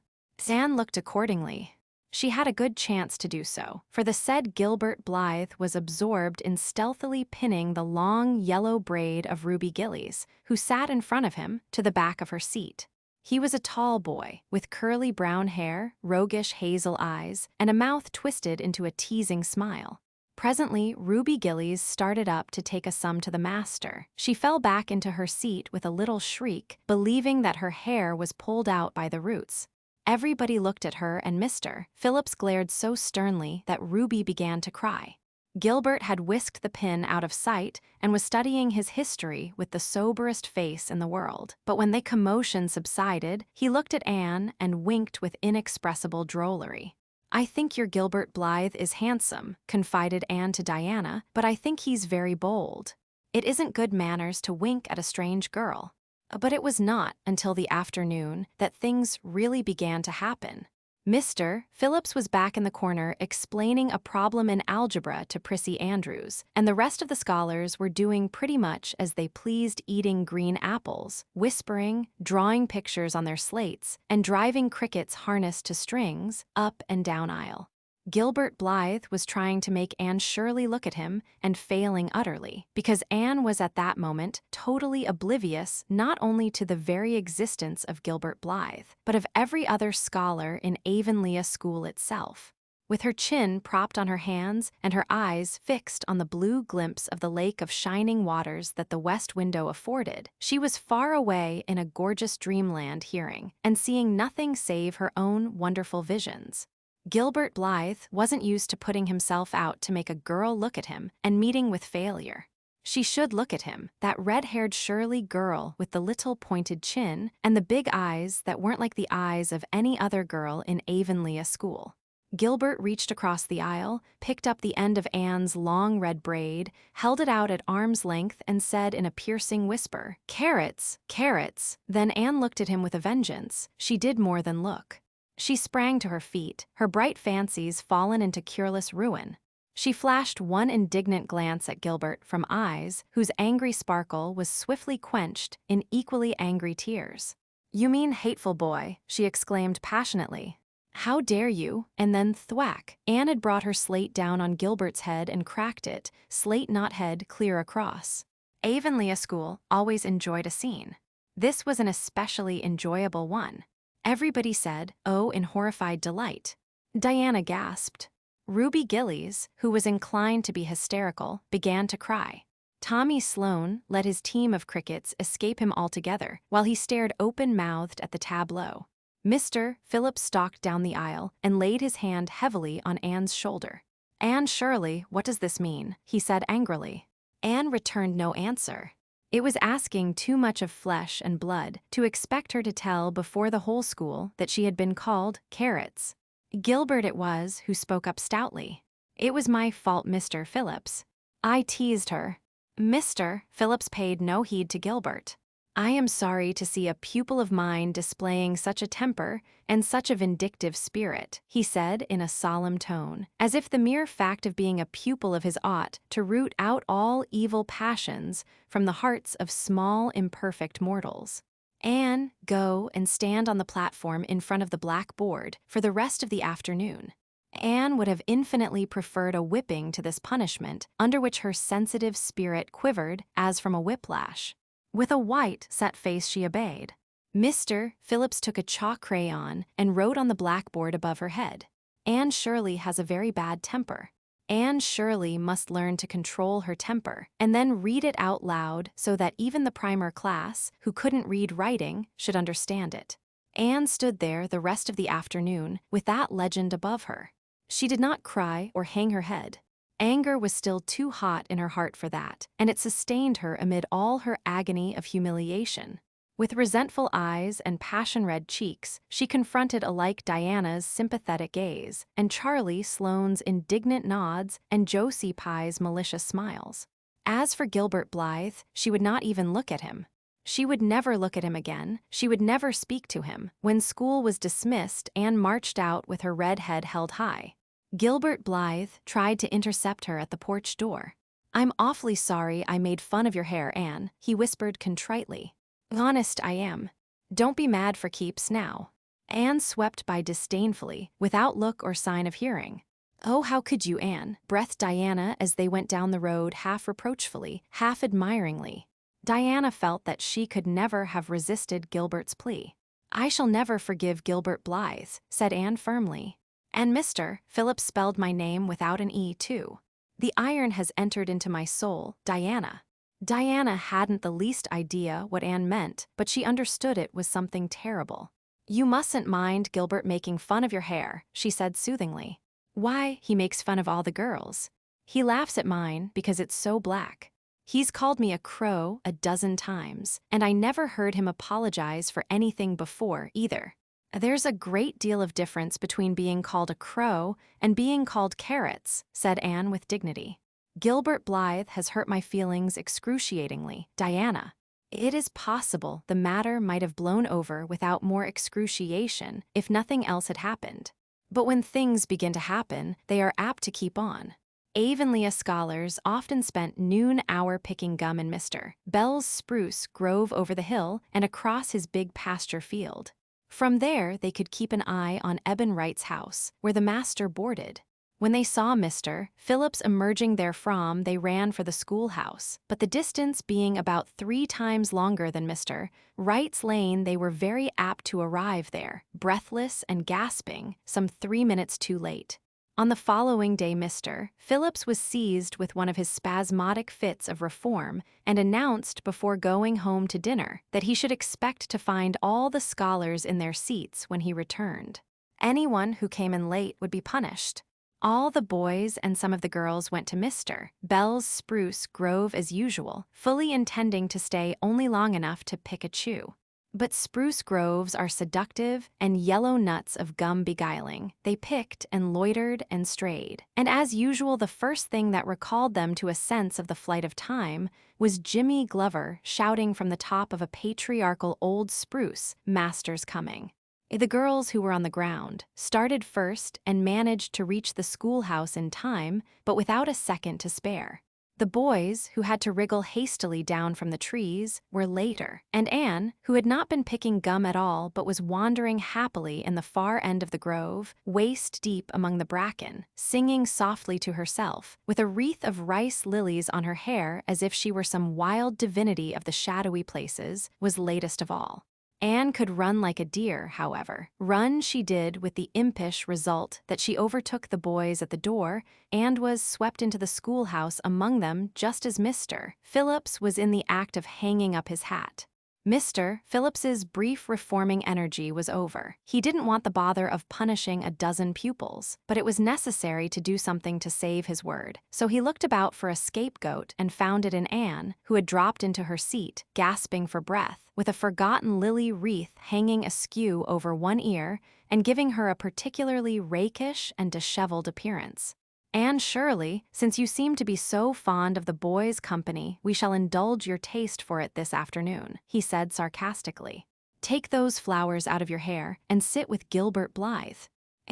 Anne looked accordingly. She had a good chance to do so, for the said Gilbert Blythe was absorbed in stealthily pinning the long yellow braid of Ruby Gillies, who sat in front of him, to the back of her seat. He was a tall boy, with curly brown hair, roguish hazel eyes, and a mouth twisted into a teasing smile. Presently, Ruby Gillies started up to take a sum to the master. She fell back into her seat with a little shriek, believing that her hair was pulled out by the roots. Everybody looked at her, and Mr. Phillips glared so sternly that Ruby began to cry. Gilbert had whisked the pin out of sight and was studying his history with the soberest face in the world. But when the commotion subsided, he looked at Anne and winked with inexpressible drollery. "I think your Gilbert Blythe is handsome," confided Anne to Diana, "but I think he's very bold. It isn't good manners to wink at a strange girl." But it was not until the afternoon that things really began to happen. Mr. Phillips was back in the corner explaining a problem in algebra to Prissy Andrews, and the rest of the scholars were doing pretty much as they pleased, eating green apples, whispering, drawing pictures on their slates, and driving crickets harnessed to strings up and down aisle. Gilbert Blythe was trying to make Anne Shirley look at him and failing utterly, because Anne was at that moment totally oblivious not only to the very existence of Gilbert Blythe, but of every other scholar in Avonlea school itself. With her chin propped on her hands and her eyes fixed on the blue glimpse of the lake of shining waters that the west window afforded, she was far away in a gorgeous dreamland hearing and seeing nothing save her own wonderful visions. Gilbert Blythe wasn't used to putting himself out to make a girl look at him and meeting with failure. She should look at him, that red-haired Shirley girl with the little pointed chin and the big eyes that weren't like the eyes of any other girl in Avonlea school. Gilbert reached across the aisle, picked up the end of Anne's long red braid, held it out at arm's length, and said in a piercing whisper, "Carrots, carrots." Then Anne looked at him with a vengeance. She did more than look. She sprang to her feet, her bright fancies fallen into cureless ruin. She flashed one indignant glance at Gilbert from eyes whose angry sparkle was swiftly quenched in equally angry tears. "You mean hateful boy," she exclaimed passionately. "How dare you?" And then thwack. Anne had brought her slate down on Gilbert's head and cracked it, slate not head, clear across. Avonlea School always enjoyed a scene. This was an especially enjoyable one. Everybody said, "Oh," in horrified delight. Diana gasped. Ruby Gillies, who was inclined to be hysterical, began to cry. Tommy Sloane let his team of crickets escape him altogether while he stared open-mouthed at the tableau. Mr. Phillips stalked down the aisle and laid his hand heavily on Anne's shoulder. "Anne Shirley, what does this mean?" he said angrily. Anne returned no answer. It was asking too much of flesh and blood to expect her to tell before the whole school that she had been called carrots. Gilbert it was who spoke up stoutly. "It was my fault, Mr. Phillips. I teased her." Mr. Phillips paid no heed to Gilbert. "I am sorry to see a pupil of mine displaying such a temper and such a vindictive spirit," he said in a solemn tone, as if the mere fact of being a pupil of his ought to root out all evil passions from the hearts of small, imperfect mortals. "Anne, go and stand on the platform in front of the blackboard for the rest of the afternoon." Anne would have infinitely preferred a whipping to this punishment, under which her sensitive spirit quivered as from a whiplash. With a white, set face she obeyed. Mr. Phillips took a chalk crayon and wrote on the blackboard above her head, "Anne Shirley has a very bad temper. Anne Shirley must learn to control her temper," and then read it out loud so that even the primer class, who couldn't read writing, should understand it. Anne stood there the rest of the afternoon with that legend above her. She did not cry or hang her head. Anger was still too hot in her heart for that, and it sustained her amid all her agony of humiliation. With resentful eyes and passion-red cheeks, she confronted alike Diana's sympathetic gaze and Charlie Sloane's indignant nods and Josie Pye's malicious smiles. As for Gilbert Blythe, she would not even look at him. She would never look at him again. She would never speak to him. When school was dismissed, Anne marched out with her red head held high. Gilbert Blythe tried to intercept her at the porch door. "I'm awfully sorry I made fun of your hair, Anne," he whispered contritely. "Honest I am. Don't be mad for keeps now." Anne swept by disdainfully, without look or sign of hearing. "Oh, how could you, Anne?" breathed Diana as they went down the road half reproachfully, half admiringly. Diana felt that she could never have resisted Gilbert's plea. "I shall never forgive Gilbert Blythe," said Anne firmly. "And Mr. Phillips spelled my name without an E, too. The iron has entered into my soul, Diana." Diana hadn't the least idea what Anne meant, but she understood it was something terrible. "You mustn't mind Gilbert making fun of your hair," she said soothingly. "Why, he makes fun of all the girls. He laughs at mine because it's so black. He's called me a crow a dozen times, and I never heard him apologize for anything before, either." "There's a great deal of difference between being called a crow and being called carrots," said Anne with dignity. "Gilbert Blythe has hurt my feelings excruciatingly, Diana. It is possible the matter might have blown over without more excruciation if nothing else had happened. But when things begin to happen, they are apt to keep on." Avonlea scholars often spent noon hour picking gum in Mr. Bell's spruce grove over the hill and across his big pasture field. From there they could keep an eye on Eben Wright's house, where the master boarded. When they saw Mr. Phillips emerging therefrom, they ran for the schoolhouse, but the distance being about 3 times longer than Mr. Wright's lane, they were very apt to arrive there, breathless and gasping, some 3 minutes too late. On the following day Mr. Phillips was seized with one of his spasmodic fits of reform and announced before going home to dinner that he should expect to find all the scholars in their seats when he returned. Anyone who came in late would be punished. All the boys and some of the girls went to Mr. Bell's spruce grove as usual, fully intending to stay only long enough to pick a chew. But spruce groves are seductive and yellow nuts of gum beguiling. They picked and loitered and strayed. And as usual, the first thing that recalled them to a sense of the flight of time was Jimmy Glover shouting from the top of a patriarchal old spruce, "Master's coming." The girls who were on the ground started first and managed to reach the schoolhouse in time, but without a second to spare. The boys, who had to wriggle hastily down from the trees, were later, and Anne, who had not been picking gum at all but was wandering happily in the far end of the grove, waist-deep among the bracken, singing softly to herself, with a wreath of rice lilies on her hair as if she were some wild divinity of the shadowy places, was latest of all. Anne could run like a deer, however. Run she did with the impish result that she overtook the boys at the door and was swept into the schoolhouse among them just as Mr. Phillips was in the act of hanging up his hat. Mr. Phillips's brief reforming energy was over. He didn't want the bother of punishing a dozen pupils, but it was necessary to do something to save his word. So he looked about for a scapegoat and found it in Anne, who had dropped into her seat, gasping for breath, with a forgotten lily wreath hanging askew over one ear and giving her a particularly rakish and disheveled appearance. Anne Shirley, since you seem to be so fond of the boys' company, we shall indulge your taste for it this afternoon, he said sarcastically. Take those flowers out of your hair and sit with Gilbert Blythe.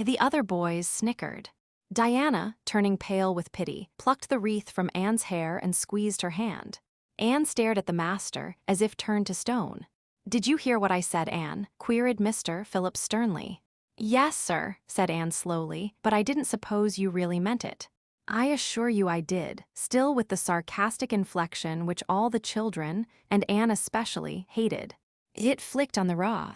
The other boys snickered. Diana, turning pale with pity, plucked the wreath from Anne's hair and squeezed her hand. Anne stared at the master, as if turned to stone. Did you hear what I said, Anne? Queried Mr. Phillips sternly. Yes, sir, said Anne slowly, but I didn't suppose you really meant it. I assure you I did, still with the sarcastic inflection which all the children, and Anne especially, hated. It flicked on the raw.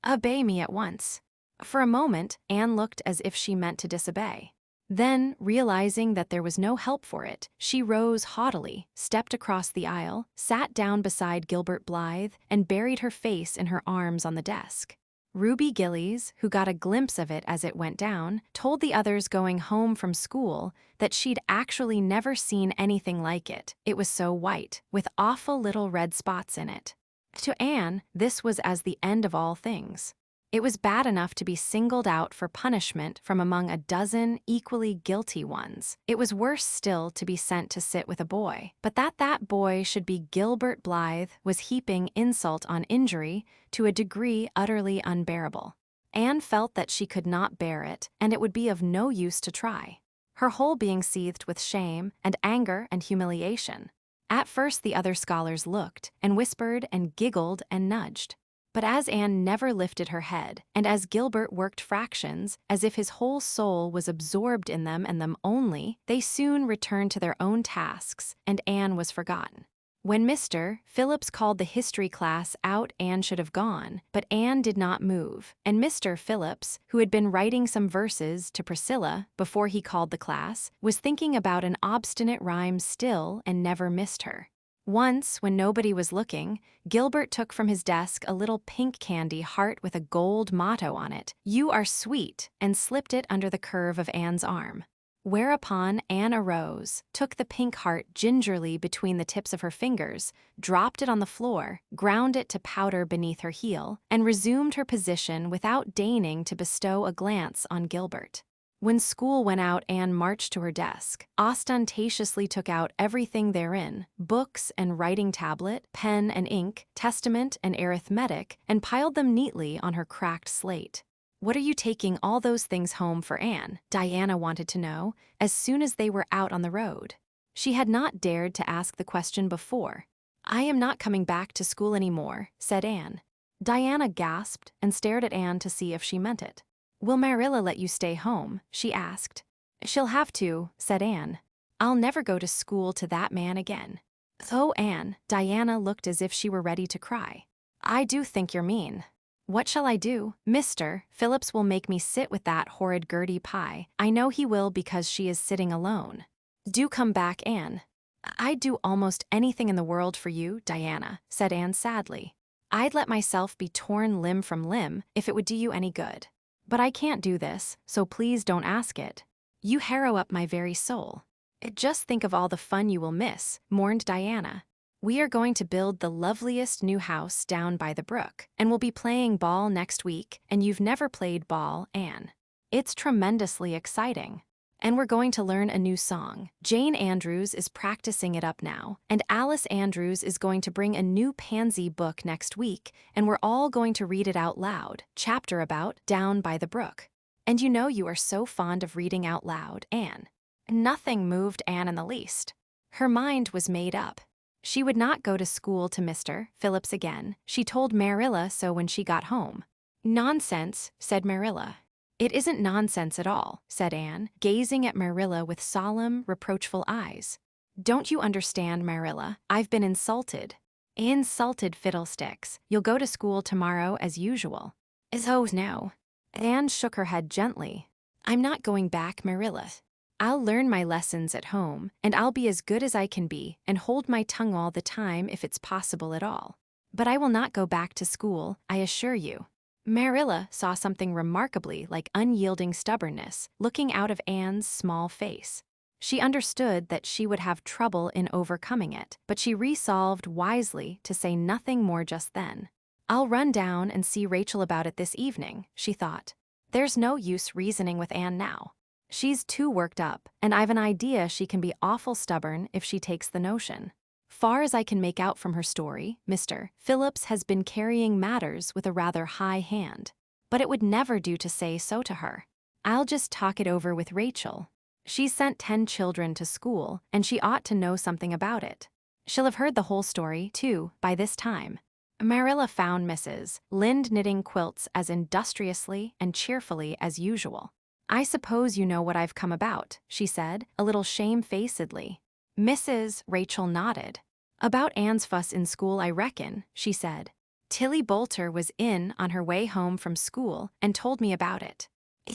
Obey me at once. For a moment, Anne looked as if she meant to disobey. Then, realizing that there was no help for it, she rose haughtily, stepped across the aisle, sat down beside Gilbert Blythe, and buried her face in her arms on the desk. Ruby Gillies, who got a glimpse of it as it went down, told the others going home from school that she'd actually never seen anything like it. It was so white, with awful little red spots in it. To Anne, this was as the end of all things. It was bad enough to be singled out for punishment from among a dozen equally guilty ones. It was worse still to be sent to sit with a boy. But that boy should be Gilbert Blythe was heaping insult on injury to a degree utterly unbearable. Anne felt that she could not bear it, and it would be of no use to try. Her whole being seethed with shame and anger and humiliation. At first the other scholars looked and whispered and giggled and nudged. But as Anne never lifted her head, and as Gilbert worked fractions, as if his whole soul was absorbed in them and them only, they soon returned to their own tasks, and Anne was forgotten. When Mr. Phillips called the history class out, Anne should have gone, but Anne did not move, and Mr. Phillips, who had been writing some verses to Priscilla before he called the class, was thinking about an obstinate rhyme still and never missed her. Once, when nobody was looking, Gilbert took from his desk a little pink candy heart with a gold motto on it, "You are sweet," and slipped it under the curve of Anne's arm. Whereupon Anne arose, took the pink heart gingerly between the tips of her fingers, dropped it on the floor, ground it to powder beneath her heel, and resumed her position without deigning to bestow a glance on Gilbert. When school went out, Anne marched to her desk, ostentatiously took out everything therein, books and writing tablet, pen and ink, testament and arithmetic, and piled them neatly on her cracked slate. What are you taking all those things home for, Anne? Diana wanted to know, as soon as they were out on the road. She had not dared to ask the question before. I am not coming back to school any more, said Anne. Diana gasped and stared at Anne to see if she meant it. Will Marilla let you stay home? She asked. She'll have to, said Anne. I'll never go to school to that man again. Oh, Anne, Diana looked as if she were ready to cry. I do think you're mean. What shall I do? Mr. Phillips will make me sit with that horrid Gertie Pye. I know he will because she is sitting alone. Do come back, Anne. I'd do almost anything in the world for you, Diana, said Anne sadly. I'd let myself be torn limb from limb if it would do you any good. But I can't do this, so please don't ask it. You harrow up my very soul. Just think of all the fun you will miss, mourned Diana. We are going to build the loveliest new house down by the brook, and we'll be playing ball next week, and you've never played ball, Anne. It's tremendously exciting. And we're going to learn a new song. Jane Andrews is practicing it up now, and Alice Andrews is going to bring a new pansy book next week, and we're all going to read it out loud, chapter about Down by the Brook. And you know you are so fond of reading out loud, Anne. Nothing moved Anne in the least. Her mind was made up. She would not go to school to Mr. Phillips again. She told Marilla so when she got home. Nonsense, said Marilla. It isn't nonsense at all, said Anne, gazing at Marilla with solemn, reproachful eyes. Don't you understand, Marilla? I've been insulted. Insulted fiddlesticks. You'll go to school tomorrow as usual. Oh, no. Anne shook her head gently. I'm not going back, Marilla. I'll learn my lessons at home, and I'll be as good as I can be and hold my tongue all the time if it's possible at all. But I will not go back to school, I assure you. Marilla saw something remarkably like unyielding stubbornness looking out of Anne's small face. She understood that she would have trouble in overcoming it, but she resolved wisely to say nothing more just then. I'll run down and see Rachel about it this evening, she thought. There's no use reasoning with Anne now. She's too worked up, and I've an idea she can be awful stubborn if she takes the notion. Far as I can make out from her story, Mr. Phillips has been carrying matters with a rather high hand. But it would never do to say so to her. I'll just talk it over with Rachel. She's sent 10 children to school, and she ought to know something about it. She'll have heard the whole story, too, by this time. Marilla found Mrs. Lynde knitting quilts as industriously and cheerfully as usual. I suppose you know what I've come about, she said, a little shamefacedly. Mrs. Rachel nodded. About Anne's fuss in school, I reckon, she said. Tilly Boulter was in on her way home from school and told me about it.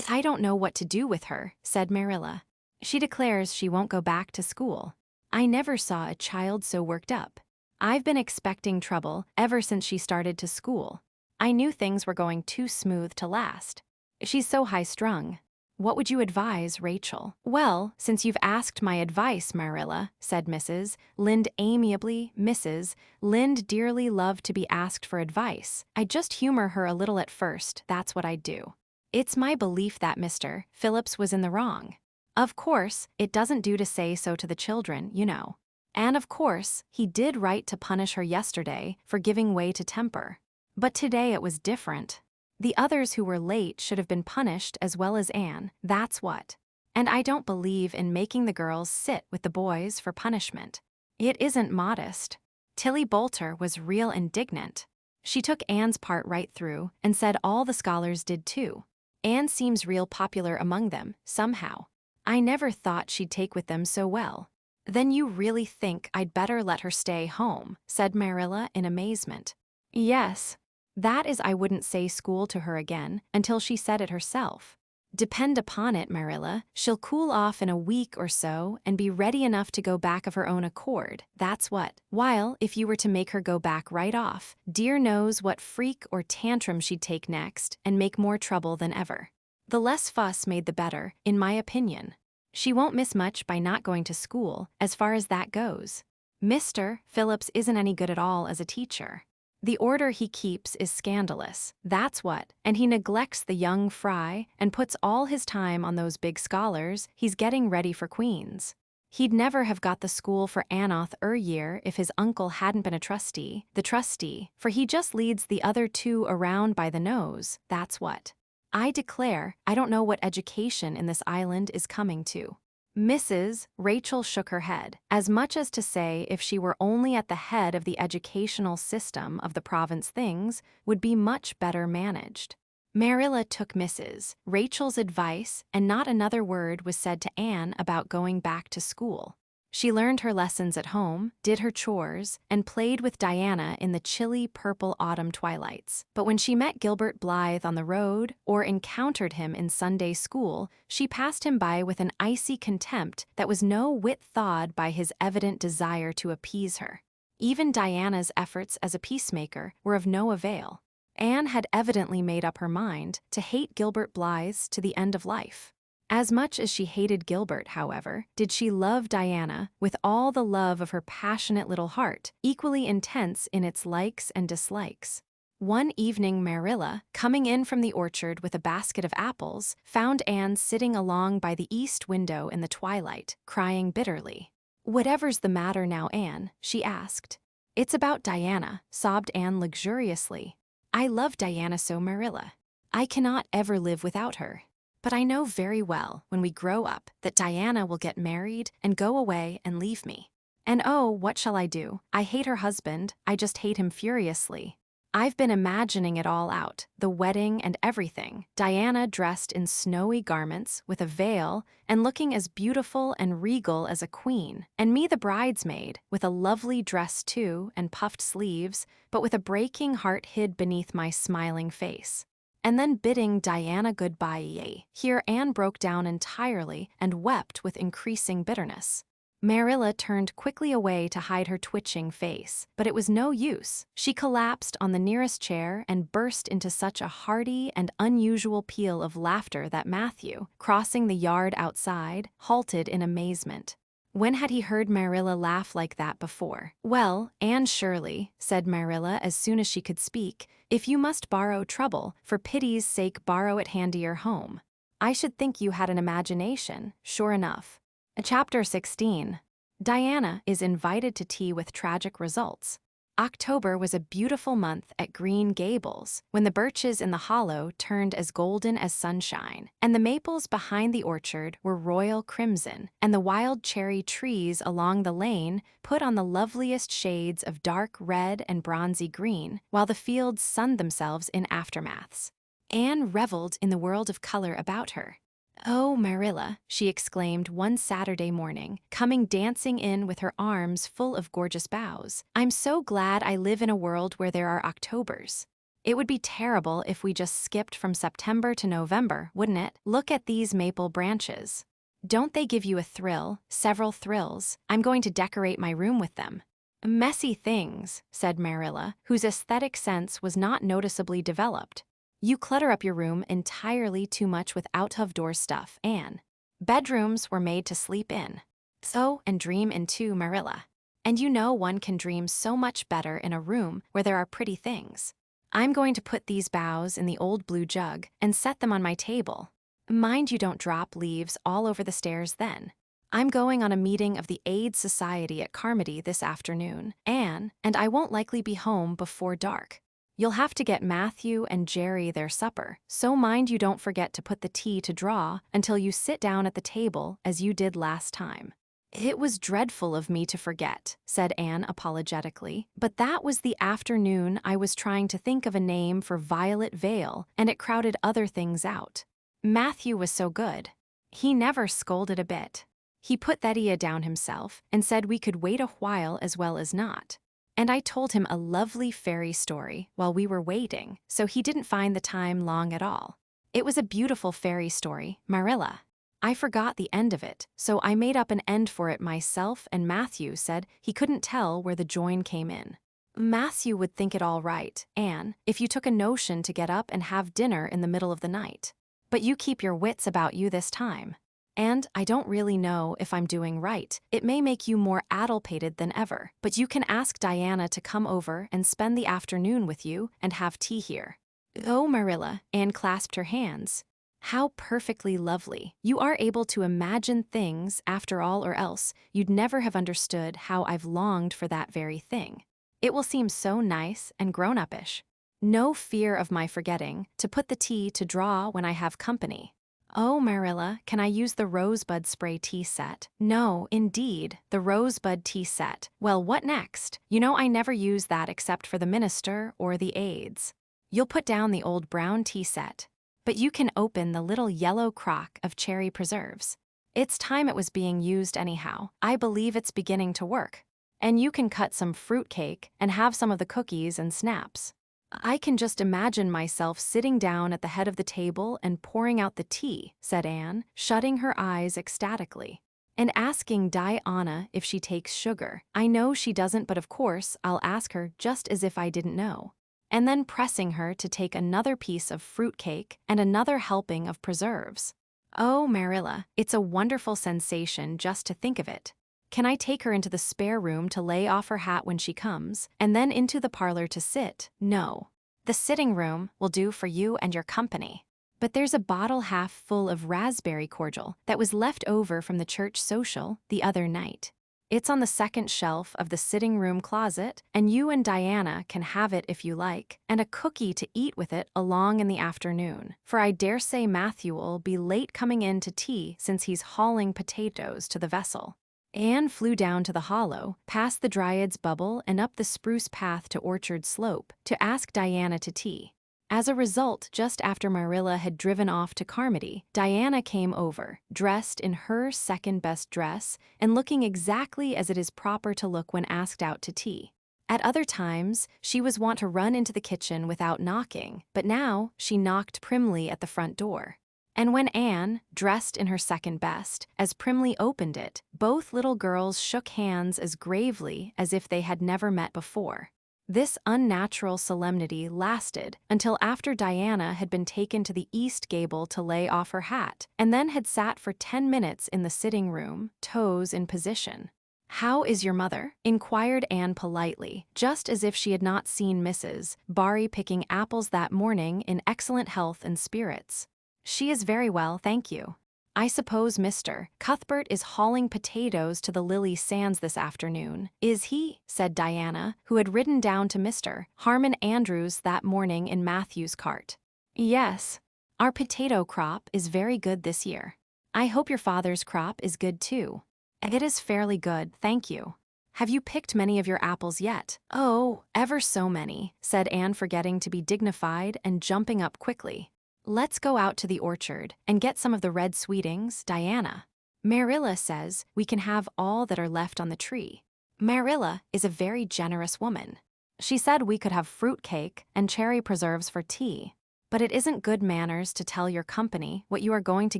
I don't know what to do with her, said Marilla. She declares she won't go back to school. I never saw a child so worked up. I've been expecting trouble ever since she started to school. I knew things were going too smooth to last. She's so high-strung. What would you advise, Rachel? Well, since you've asked my advice, Marilla, said Mrs. Lynde amiably. Mrs. Lynde dearly loved to be asked for advice. I'd just humor her a little at first, that's what I'd do. It's my belief that Mr. Phillips was in the wrong. Of course, it doesn't do to say so to the children, you know. And of course, he did right to punish her yesterday for giving way to temper. But today it was different. The others who were late should have been punished as well as Anne, that's what. And I don't believe in making the girls sit with the boys for punishment. It isn't modest. Tilly Boulter was real indignant. She took Anne's part right through and said all the scholars did too. Anne seems real popular among them, somehow. I never thought she'd take with them so well. Then you really think I'd better let her stay home, said Marilla in amazement. Yes. That is, I wouldn't say school to her again until she said it herself. Depend upon it, Marilla, she'll cool off in a week or so and be ready enough to go back of her own accord, that's what. While, if you were to make her go back right off, dear knows what freak or tantrum she'd take next and make more trouble than ever. The less fuss made the better, in my opinion. She won't miss much by not going to school, as far as that goes. Mr. Phillips isn't any good at all as a teacher. The order he keeps is scandalous, that's what, and he neglects the young fry and puts all his time on those big scholars he's getting ready for Queen's. He'd never have got the school for Anoth year if his uncle hadn't been the trustee, for he just leads the other two around by the nose, that's what. I declare, I don't know what education in this island is coming to. Mrs. Rachel shook her head, as much as to say if she were only at the head of the educational system of the province things would be much better managed. Marilla took Mrs. Rachel's advice, and not another word was said to Anne about going back to school. She learned her lessons at home, did her chores, and played with Diana in the chilly purple autumn twilights. But when she met Gilbert Blythe on the road or encountered him in Sunday school, she passed him by with an icy contempt that was no whit thawed by his evident desire to appease her. Even Diana's efforts as a peacemaker were of no avail. Anne had evidently made up her mind to hate Gilbert Blythe to the end of life. As much as she hated Gilbert, however, did she love Diana with all the love of her passionate little heart, equally intense in its likes and dislikes. One evening Marilla, coming in from the orchard with a basket of apples, found Anne sitting along by the east window in the twilight, crying bitterly. "Whatever's the matter now, Anne?" she asked. "It's about Diana," sobbed Anne luxuriously. "I love Diana so, Marilla. I cannot ever live without her. But I know very well, when we grow up, that Diana will get married and go away and leave me. And oh, what shall I do? I hate her husband, I just hate him furiously. I've been imagining it all out, the wedding and everything. Diana dressed in snowy garments with a veil and looking as beautiful and regal as a queen. And me the bridesmaid, with a lovely dress too and puffed sleeves, but with a breaking heart hid beneath my smiling face. And then bidding Diana goodbye. Here Anne broke down entirely and wept with increasing bitterness. Marilla turned quickly away to hide her twitching face, but it was no use. She collapsed on the nearest chair and burst into such a hearty and unusual peal of laughter that Matthew, crossing the yard outside, halted in amazement. When had he heard Marilla laugh like that before? "Well, Anne Shirley," said Marilla as soon as she could speak, "if you must borrow trouble, for pity's sake borrow it handier home. I should think you had an imagination, sure enough." Chapter 16. Diana is invited to tea with tragic results. October was a beautiful month at Green Gables, when the birches in the hollow turned as golden as sunshine, and the maples behind the orchard were royal crimson, and the wild cherry trees along the lane put on the loveliest shades of dark red and bronzy green, while the fields sunned themselves in aftermaths. Anne reveled in the world of color about her. "Oh, Marilla," she exclaimed one Saturday morning, coming dancing in with her arms full of gorgeous boughs, "I'm so glad I live in a world where there are Octobers. It would be terrible if we just skipped from September to November, wouldn't it? Look at these maple branches. Don't they give you a thrill, several thrills? I'm going to decorate my room with them." "Messy things," said Marilla, whose aesthetic sense was not noticeably developed. "You clutter up your room entirely too much with out-of-door stuff, Anne. Bedrooms were made to sleep in. So, and dream in too, Marilla. And you know one can dream so much better in a room where there are pretty things. I'm going to put these boughs in the old blue jug and set them on my table. Mind you don't drop leaves all over the stairs then. I'm going on a meeting of the Aid Society at Carmody this afternoon, Anne, and I won't likely be home before dark. You'll have to get Matthew and Jerry their supper, so mind you don't forget to put the tea to draw until you sit down at the table as you did last time." "It was dreadful of me to forget," said Anne apologetically, "but that was the afternoon I was trying to think of a name for Violet Vale, and it crowded other things out. Matthew was so good. He never scolded a bit. He put that idea down himself and said we could wait a while as well as not. And I told him a lovely fairy story while we were waiting, so he didn't find the time long at all. It was a beautiful fairy story, Marilla. I forgot the end of it, so I made up an end for it myself, and Matthew said he couldn't tell where the join came in. Matthew would think it all right, Anne, if you took a notion to get up and have dinner in the middle of the night. But you keep your wits about you this time. And I don't really know if I'm doing right. It may make you more addlepated than ever, but you can ask Diana to come over and spend the afternoon with you and have tea here." "Oh, Marilla," Anne clasped her hands. "How perfectly lovely. You are able to imagine things after all, or else you'd never have understood how I've longed for that very thing. It will seem so nice and grown-uppish. No fear of my forgetting to put the tea to draw when I have company." "Oh, Marilla, can I use the rosebud spray tea set?" "No, indeed, the rosebud tea set. Well, what next? You know I never use that except for the minister or the aides. You'll put down the old brown tea set. But you can open the little yellow crock of cherry preserves. It's time it was being used anyhow. I believe it's beginning to work. And you can cut some fruit cake and have some of the cookies and snaps. I can just imagine myself sitting down at the head of the table and pouring out the tea," said Anne, shutting her eyes ecstatically. "And asking Diana if she takes sugar. I know she doesn't, but of course I'll ask her just as if I didn't know. And then pressing her to take another piece of fruit cake and another helping of preserves. Oh, Marilla, it's a wonderful sensation just to think of it. Can I take her into the spare room to lay off her hat when she comes, and then into the parlor to sit? No. The sitting room will do for you and your company. But there's a bottle half full of raspberry cordial that was left over from the church social the other night. It's on the second shelf of the sitting room closet, and you and Diana can have it if you like, and a cookie to eat with it along in the afternoon, for I dare say Matthew'll be late coming in to tea since he's hauling potatoes to the vessel." Anne flew down to the hollow, past the Dryad's bubble and up the spruce path to Orchard Slope, to ask Diana to tea. As a result, just after Marilla had driven off to Carmody, Diana came over, dressed in her second-best dress and looking exactly as it is proper to look when asked out to tea. At other times, she was wont to run into the kitchen without knocking, but now she knocked primly at the front door. And when Anne, dressed in her second best, as primly opened it, both little girls shook hands as gravely as if they had never met before. This unnatural solemnity lasted until after Diana had been taken to the east gable to lay off her hat, and then had sat for 10 minutes in the sitting room, toes in position. "How is your mother?" inquired Anne politely, just as if she had not seen Mrs. Barry picking apples that morning, in excellent health and spirits. "She is very well, thank you. I suppose Mr. Cuthbert is hauling potatoes to the Lily Sands this afternoon, is he?" said Diana, who had ridden down to Mr. Harmon Andrews that morning in Matthew's cart. "Yes. Our potato crop is very good this year. I hope your father's crop is good too." "It is fairly good, thank you. Have you picked many of your apples yet?" "Oh, ever so many," said Anne, forgetting to be dignified and jumping up quickly. "Let's go out to the orchard and get some of the red sweetings, Diana. Marilla says we can have all that are left on the tree. Marilla is a very generous woman. She said we could have fruit cake and cherry preserves for tea. But it isn't good manners to tell your company what you are going to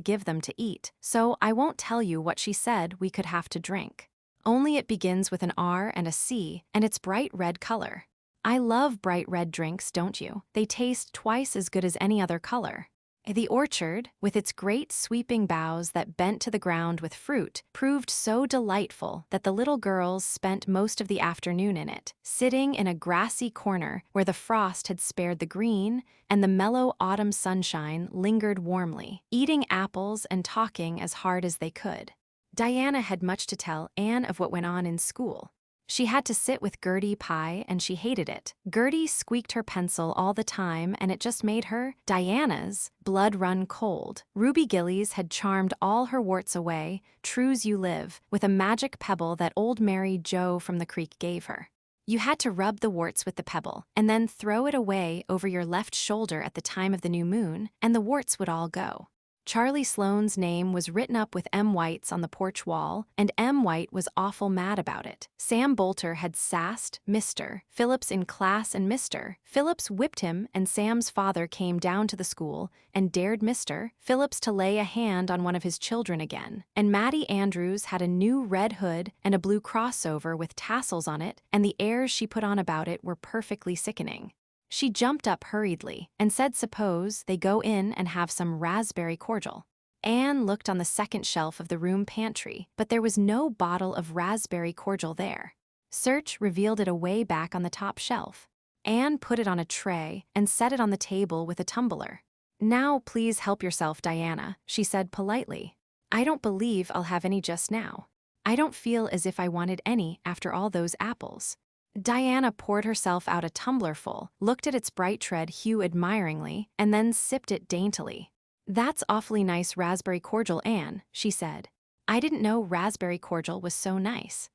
give them to eat, so I won't tell you what she said we could have to drink. Only it begins with an R and a C, and it's bright red color. I love bright red drinks, don't you? They taste twice as good as any other color." The orchard, with its great sweeping boughs that bent to the ground with fruit, proved so delightful that the little girls spent most of the afternoon in it, sitting in a grassy corner where the frost had spared the green and the mellow autumn sunshine lingered warmly, eating apples and talking as hard as they could. Diana had much to tell Anne of what went on in school. She had to sit with Gertie Pye, and she hated it. Gertie squeaked her pencil all the time, and it just made her, Diana's, blood run cold. Ruby Gillies had charmed all her warts away, true's you live, with a magic pebble that old Mary Joe from the creek gave her. You had to rub the warts with the pebble, and then throw it away over your left shoulder at the time of the new moon, and the warts would all go. Charlie Sloane's name was written up with M. White's on the porch wall, and M. White was awful mad about it. Sam Bolter had sassed Mr. Phillips in class, and Mr. Phillips whipped him, and Sam's father came down to the school and dared Mr. Phillips to lay a hand on one of his children again. And Mattie Andrews had a new red hood and a blue crossover with tassels on it, and the airs she put on about it were perfectly sickening. She jumped up hurriedly and said suppose they go in and have some raspberry cordial. Anne looked on the second shelf of the room pantry, but there was no bottle of raspberry cordial there. Search revealed it away back on the top shelf. Anne put it on a tray and set it on the table with a tumbler. "Now please help yourself, Diana," she said politely. "I don't believe I'll have any just now. I don't feel as if I wanted any after all those apples." Diana poured herself out a tumblerful, looked at its bright red hue admiringly, and then sipped it daintily. "That's awfully nice raspberry cordial, Anne," she said. "I didn't know raspberry cordial was so nice.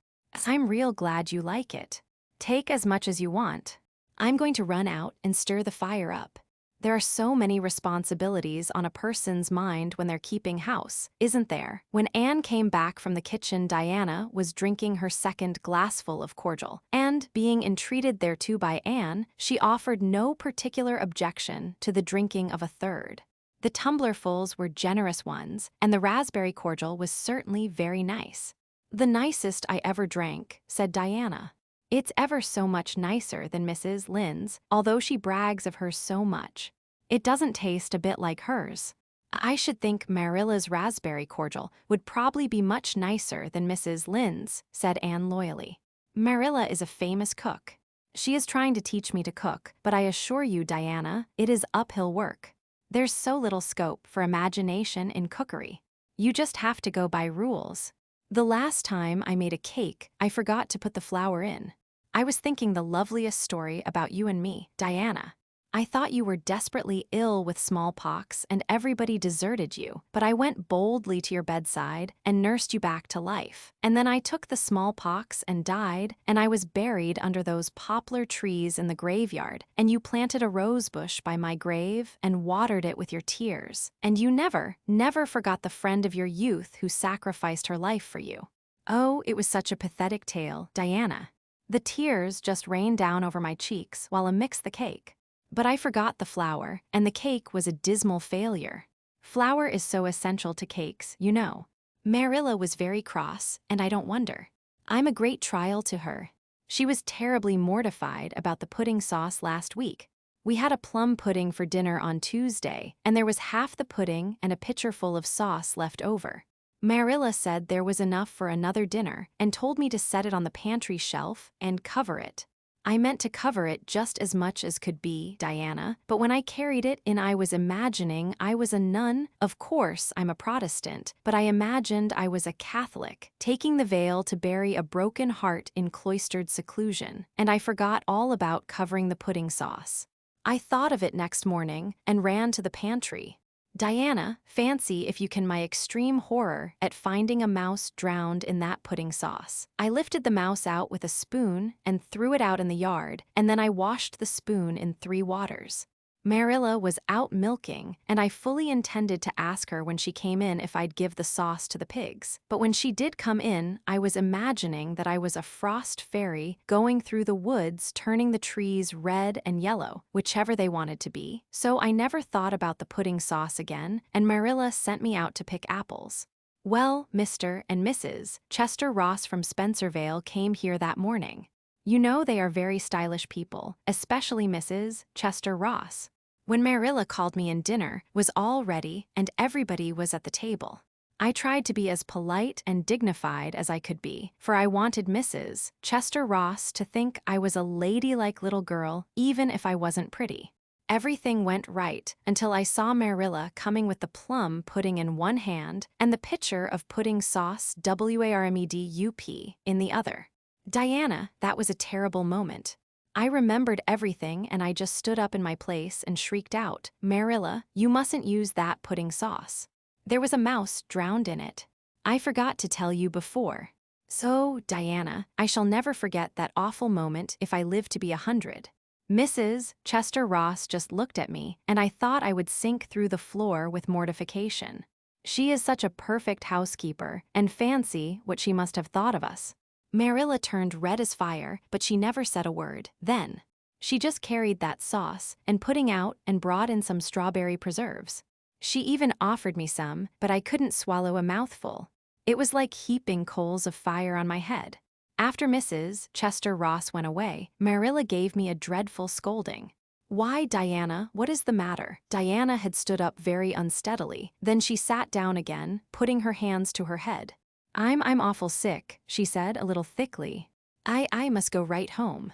I'm real glad you like it. Take as much as you want. I'm going to run out and stir the fire up. There are so many responsibilities on a person's mind when they're keeping house, isn't there?" When Anne came back from the kitchen, Diana was drinking her second glassful of cordial, and, being entreated thereto by Anne, she offered no particular objection to the drinking of a third. The tumblerfuls were generous ones, and the raspberry cordial was certainly very nice. "The nicest I ever drank," said Diana. "It's ever so much nicer than Mrs. Lynde's, although she brags of hers so much. It doesn't taste a bit like hers. I should think Marilla's raspberry cordial would probably be much nicer than Mrs. Lynde's," said Anne loyally. "Marilla is a famous cook. She is trying to teach me to cook, but I assure you, Diana, it is uphill work. There's so little scope for imagination in cookery. You just have to go by rules. The last time I made a cake, I forgot to put the flour in. I was thinking the loveliest story about you and me, Diana. I thought you were desperately ill with smallpox and everybody deserted you, but I went boldly to your bedside and nursed you back to life. And then I took the smallpox and died, and I was buried under those poplar trees in the graveyard, and you planted a rose bush by my grave and watered it with your tears. And you never forgot the friend of your youth who sacrificed her life for you. Oh, it was such a pathetic tale, Diana. The tears just rained down over my cheeks while I mixed the cake. But I forgot the flour, and the cake was a dismal failure. Flour is so essential to cakes, you know. Marilla was very cross, and I don't wonder. I'm a great trial to her. She was terribly mortified about the pudding sauce last week. We had a plum pudding for dinner on Tuesday, and there was half the pudding and a pitcher full of sauce left over. Marilla said there was enough for another dinner and told me to set it on the pantry shelf and cover it. I meant to cover it just as much as could be, Diana, but when I carried it in I was imagining I was a nun. Of course, I'm a Protestant, but I imagined I was a Catholic, taking the veil to bury a broken heart in cloistered seclusion, and I forgot all about covering the pudding sauce. I thought of it next morning and ran to the pantry. Diana, fancy if you can my extreme horror at finding a mouse drowned in that pudding sauce. I lifted the mouse out with a spoon and threw it out in the yard, and then I washed the spoon in 3 waters. Marilla was out milking, and I fully intended to ask her when she came in if I'd give the sauce to the pigs. But when she did come in, I was imagining that I was a frost fairy going through the woods turning the trees red and yellow, whichever they wanted to be. So I never thought about the pudding sauce again, and Marilla sent me out to pick apples. Well, Mr. and Mrs. Chester Ross from Spencervale came here that morning. You know they are very stylish people, especially Mrs. Chester Ross. When Marilla called me in, dinner was all ready and everybody was at the table. I tried to be as polite and dignified as I could be, for I wanted Mrs. Chester Ross to think I was a ladylike little girl, even if I wasn't pretty. Everything went right until I saw Marilla coming with the plum pudding in one hand and the pitcher of pudding sauce WARMEDUP in the other. Diana, that was a terrible moment. I remembered everything and I just stood up in my place and shrieked out, "Marilla, you mustn't use that pudding sauce. There was a mouse drowned in it. I forgot to tell you before." So, Diana, I shall never forget that awful moment if I live to be 100. Mrs. Chester Ross just looked at me, and I thought I would sink through the floor with mortification. She is such a perfect housekeeper, and fancy what she must have thought of us. Marilla turned red as fire, but she never said a word. Then, she just carried that sauce and pudding out and brought in some strawberry preserves. She even offered me some, but I couldn't swallow a mouthful. It was like heaping coals of fire on my head. After Mrs. Chester Ross went away, Marilla gave me a dreadful scolding. "Why, Diana, what is the matter?" Diana had stood up very unsteadily. Then she sat down again, putting her hands to her head. I'm awful sick," she said a little thickly. I must go right home."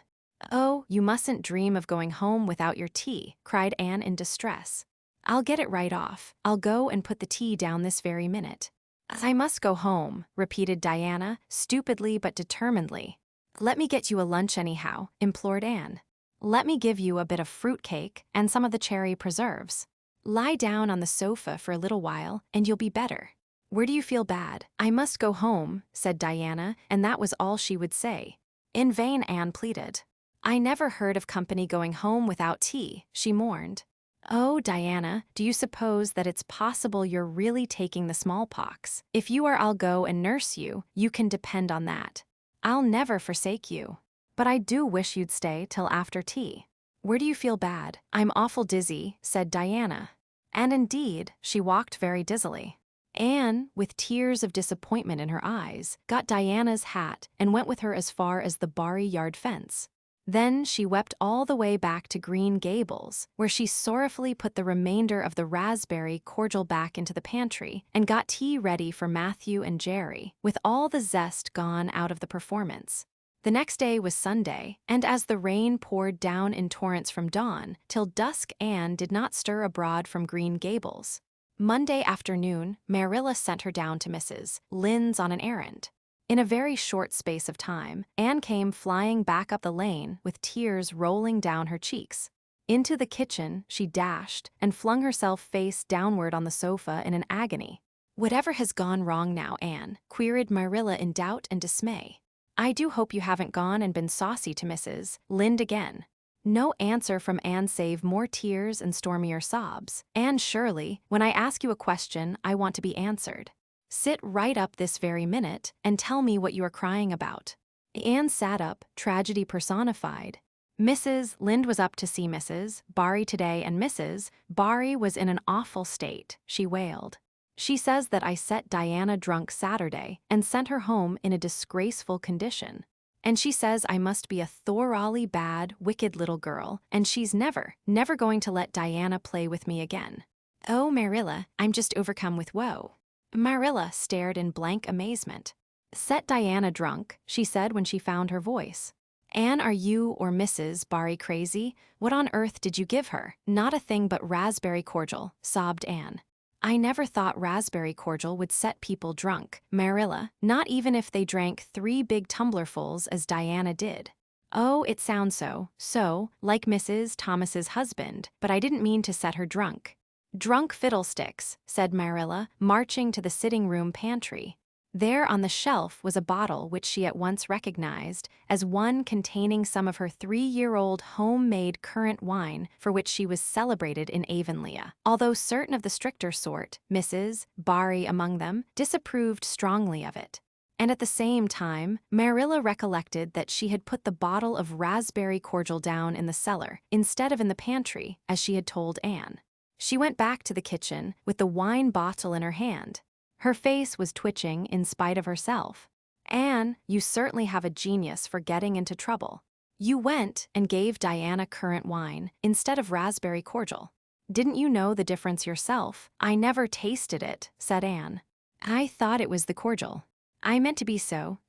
"Oh, you mustn't dream of going home without your tea," cried Anne in distress. "I'll get it right off. I'll go and put the tea down this very minute." "I must go home," repeated Diana, stupidly but determinedly. "Let me get you a lunch anyhow," implored Anne. "Let me give you a bit of fruit cake and some of the cherry preserves. Lie down on the sofa for a little while and you'll be better." "Where do you feel bad?" "I must go home," said Diana, and that was all she would say. In vain Anne pleaded. "I never heard of company going home without tea," she mourned. "Oh, Diana, do you suppose that it's possible you're really taking the smallpox? If you are, I'll go and nurse you. You can depend on that. I'll never forsake you. But I do wish you'd stay till after tea." "Where do you feel bad?" "I'm awful dizzy," said Diana. And indeed, she walked very dizzily. Anne, with tears of disappointment in her eyes, got Diana's hat and went with her as far as the barry yard fence. Then she wept all the way back to Green Gables, where she sorrowfully put the remainder of the raspberry cordial back into the pantry and got tea ready for Matthew and Jerry, with all the zest gone out of the performance. The next day was Sunday, and as the rain poured down in torrents from dawn, till dusk Anne did not stir abroad from Green Gables. Monday afternoon, Marilla sent her down to Mrs. Lynde's on an errand. In a very short space of time, Anne came flying back up the lane with tears rolling down her cheeks. Into the kitchen she dashed and flung herself face downward on the sofa in an agony. "Whatever has gone wrong now, Anne?" queried Marilla in doubt and dismay. "I do hope you haven't gone and been saucy to Mrs. Lynde again." No answer from Anne save more tears and stormier sobs. "Anne Shirley, when I ask you a question, I want to be answered. Sit right up this very minute and tell me what you are crying about." Anne sat up, tragedy personified. Mrs. Lynde was up to see Mrs. Barry today, and Mrs. Barry was in an awful state, she wailed. "She says that I set Diana drunk Saturday and sent her home in a disgraceful condition. And she says I must be a thoroughly bad, wicked little girl, and she's never going to let Diana play with me again." "Oh, Marilla, I'm just overcome with woe." Marilla stared in blank amazement. "Set Diana drunk," she said when she found her voice. "Anne, are you or Mrs. Barry crazy? What on earth did you give her?" "Not a thing but raspberry cordial," sobbed Anne. "I never thought raspberry cordial would set people drunk, Marilla, not even if they drank 3 big tumblerfuls as Diana did." "Oh, it sounds so, like Mrs. Thomas's husband, but I didn't mean to set her drunk." "Drunk fiddlesticks," said Marilla, marching to the sitting room pantry. There on the shelf was a bottle which she at once recognized as one containing some of her 3-year-old homemade currant wine for which she was celebrated in Avonlea, although certain of the stricter sort, Mrs. Barry among them, disapproved strongly of it. And at the same time, Marilla recollected that she had put the bottle of raspberry cordial down in the cellar instead of in the pantry, as she had told Anne. She went back to the kitchen with the wine bottle in her hand. Her face was twitching in spite of herself. "Anne, you certainly have a genius for getting into trouble. You went and gave Diana currant wine instead of raspberry cordial. Didn't you know the difference yourself?" "I never tasted it," said Anne. "I thought it was the cordial. I meant to be so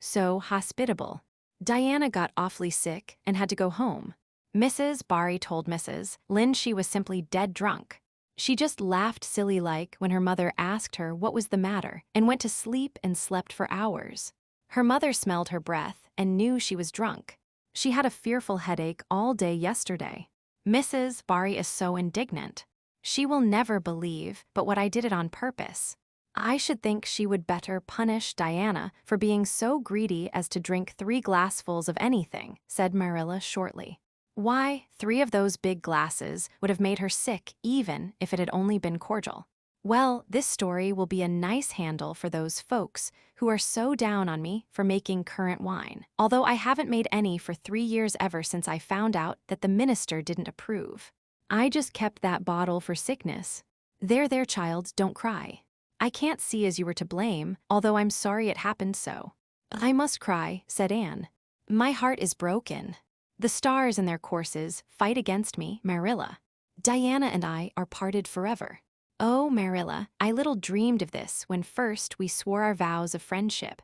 hospitable. Diana got awfully sick and had to go home. Mrs. Barry told Mrs. Lynde she was simply dead drunk. She just laughed silly-like when her mother asked her what was the matter and went to sleep and slept for hours. Her mother smelled her breath and knew she was drunk. She had a fearful headache all day yesterday. Mrs. Barry is so indignant. She will never believe but what I did it on purpose. I should think she would better punish Diana for being so greedy as to drink 3 glassfuls of anything," said Marilla shortly. "Why, 3 of those big glasses would have made her sick even if it had only been cordial. Well, this story will be a nice handle for those folks who are so down on me for making currant wine, although I haven't made any for 3 years ever since I found out that the minister didn't approve. I just kept that bottle for sickness. There, child, don't cry. I can't see as you were to blame, although I'm sorry it happened so." "I must cry," said Anne. "My heart is broken. The stars in their courses fight against me, Marilla. Diana and I are parted forever. Oh, Marilla, I little dreamed of this when first we swore our vows of friendship."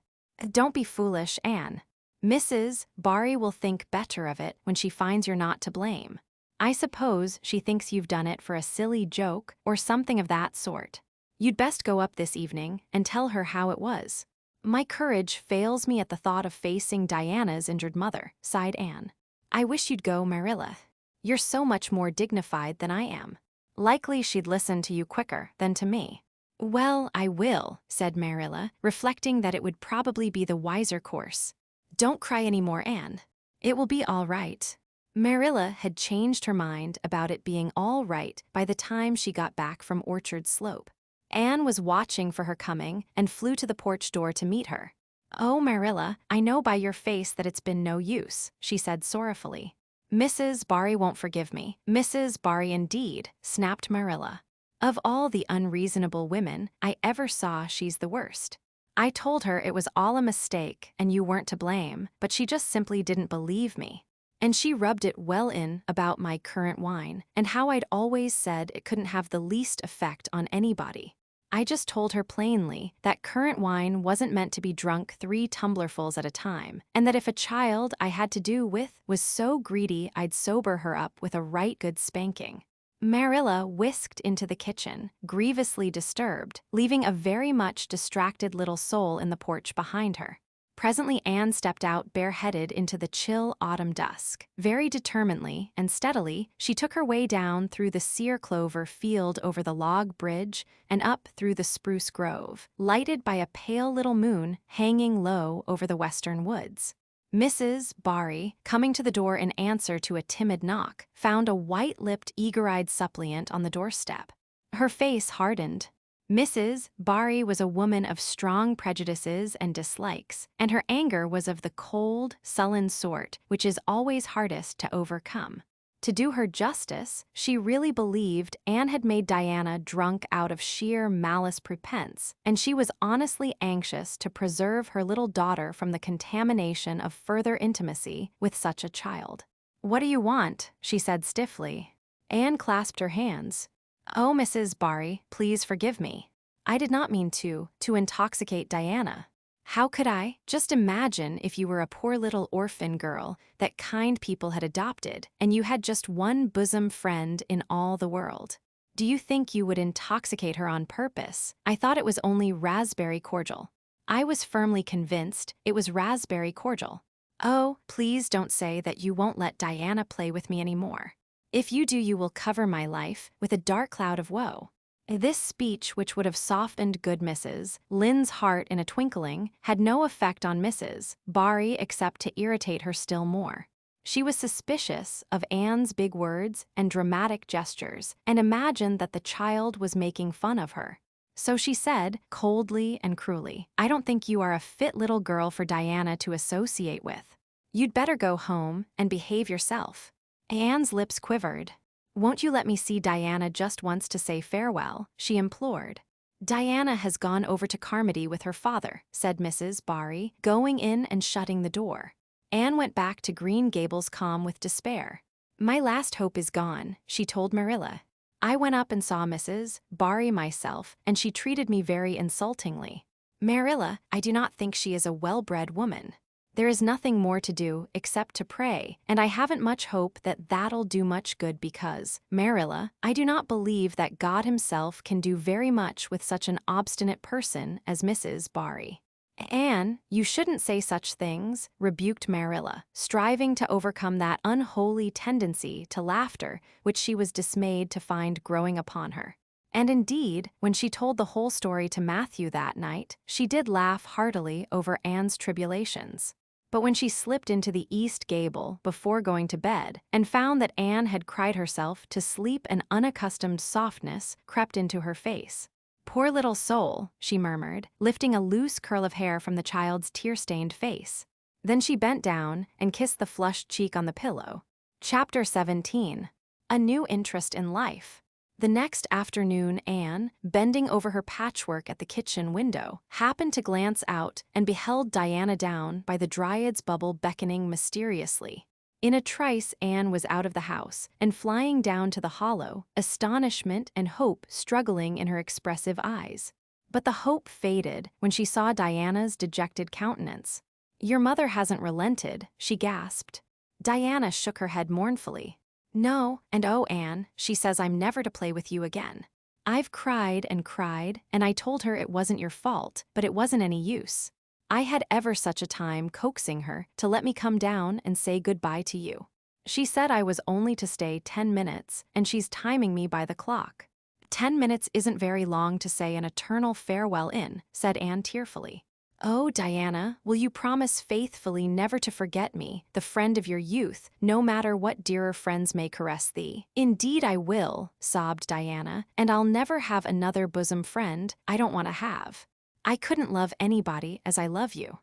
"Don't be foolish, Anne. Mrs. Barry will think better of it when she finds you're not to blame. I suppose she thinks you've done it for a silly joke or something of that sort. You'd best go up this evening and tell her how it was." "My courage fails me at the thought of facing Diana's injured mother," sighed Anne. "I wish you'd go, Marilla. You're so much more dignified than I am. Likely she'd listen to you quicker than to me." "Well, I will," said Marilla, reflecting that it would probably be the wiser course. "Don't cry any more, Anne. It will be all right." Marilla had changed her mind about it being all right by the time she got back from Orchard Slope. Anne was watching for her coming and flew to the porch door to meet her. "Oh, Marilla, I know by your face that it's been no use," she said sorrowfully. "Mrs. Barry won't forgive me." "Mrs. Barry indeed," snapped Marilla. "Of all the unreasonable women I ever saw, she's the worst. I told her it was all a mistake and you weren't to blame, but she just simply didn't believe me. And she rubbed it well in about my currant wine and how I'd always said it couldn't have the least effect on anybody. I just told her plainly that currant wine wasn't meant to be drunk 3 tumblerfuls at a time, and that if a child I had to do with was so greedy I'd sober her up with a right good spanking." Marilla whisked into the kitchen, grievously disturbed, leaving a very much distracted little soul in the porch behind her. Presently Anne stepped out bareheaded into the chill autumn dusk. Very determinedly and steadily, she took her way down through the sere clover field over the log bridge and up through the spruce grove, lighted by a pale little moon hanging low over the western woods. Mrs. Barry, coming to the door in answer to a timid knock, found a white-lipped, eager-eyed suppliant on the doorstep. Her face hardened. Mrs. Barry was a woman of strong prejudices and dislikes, and her anger was of the cold, sullen sort which is always hardest to overcome. To do her justice, she really believed Anne had made Diana drunk out of sheer malice prepense, and she was honestly anxious to preserve her little daughter from the contamination of further intimacy with such a child. "What do you want?" she said stiffly. Anne clasped her hands. "Oh, Mrs. Barry, please forgive me. I did not mean to intoxicate Diana. How could I? Just imagine if you were a poor little orphan girl that kind people had adopted, and you had just one bosom friend in all the world. Do you think you would intoxicate her on purpose? I thought it was only raspberry cordial. I was firmly convinced it was raspberry cordial. Oh, please don't say that you won't let Diana play with me anymore. If you do, you will cover my life with a dark cloud of woe." This speech, which would have softened good Mrs. Lynde's heart in a twinkling, had no effect on Mrs. Barry except to irritate her still more. She was suspicious of Anne's big words and dramatic gestures, and imagined that the child was making fun of her. So she said, coldly and cruelly, "I don't think you are a fit little girl for Diana to associate with. You'd better go home and behave yourself." Anne's lips quivered. "Won't you let me see Diana just once to say farewell?" she implored. "Diana has gone over to Carmody with her father," said Mrs. Barry, going in and shutting the door. Anne went back to Green Gables calm with despair. "My last hope is gone," she told Marilla. "I went up and saw Mrs. Barry myself, and she treated me very insultingly. Marilla, I do not think she is a well-bred woman. There is nothing more to do except to pray, and I haven't much hope that that'll do much good because, Marilla, I do not believe that God himself can do very much with such an obstinate person as Mrs. Barry." "Anne, you shouldn't say such things," rebuked Marilla, striving to overcome that unholy tendency to laughter which she was dismayed to find growing upon her. And indeed, when she told the whole story to Matthew that night, she did laugh heartily over Anne's tribulations. But when she slipped into the east gable before going to bed and found that Anne had cried herself to sleep, an unaccustomed softness crept into her face. "Poor little soul," she murmured, lifting a loose curl of hair from the child's tear-stained face. Then she bent down and kissed the flushed cheek on the pillow. Chapter 17. A New Interest in Life. The next afternoon, Anne, bending over her patchwork at the kitchen window, happened to glance out and beheld Diana down by the Dryad's bubble beckoning mysteriously. In a trice, Anne was out of the house and flying down to the hollow, astonishment and hope struggling in her expressive eyes. But the hope faded when she saw Diana's dejected countenance. "Your mother hasn't relented," she gasped. Diana shook her head mournfully. "No, and oh, Anne, she says I'm never to play with you again. I've cried, and I told her it wasn't your fault, but it wasn't any use. I had ever such a time coaxing her to let me come down and say goodbye to you. She said I was only to stay 10 minutes, and she's timing me by the clock." 10 minutes isn't very long to say an eternal farewell in," said Anne tearfully. "Oh, Diana, will you promise faithfully never to forget me, the friend of your youth, no matter what dearer friends may caress thee?" "Indeed I will," sobbed Diana, "and I'll never have another bosom friend I don't want to have. I couldn't love anybody as I love you."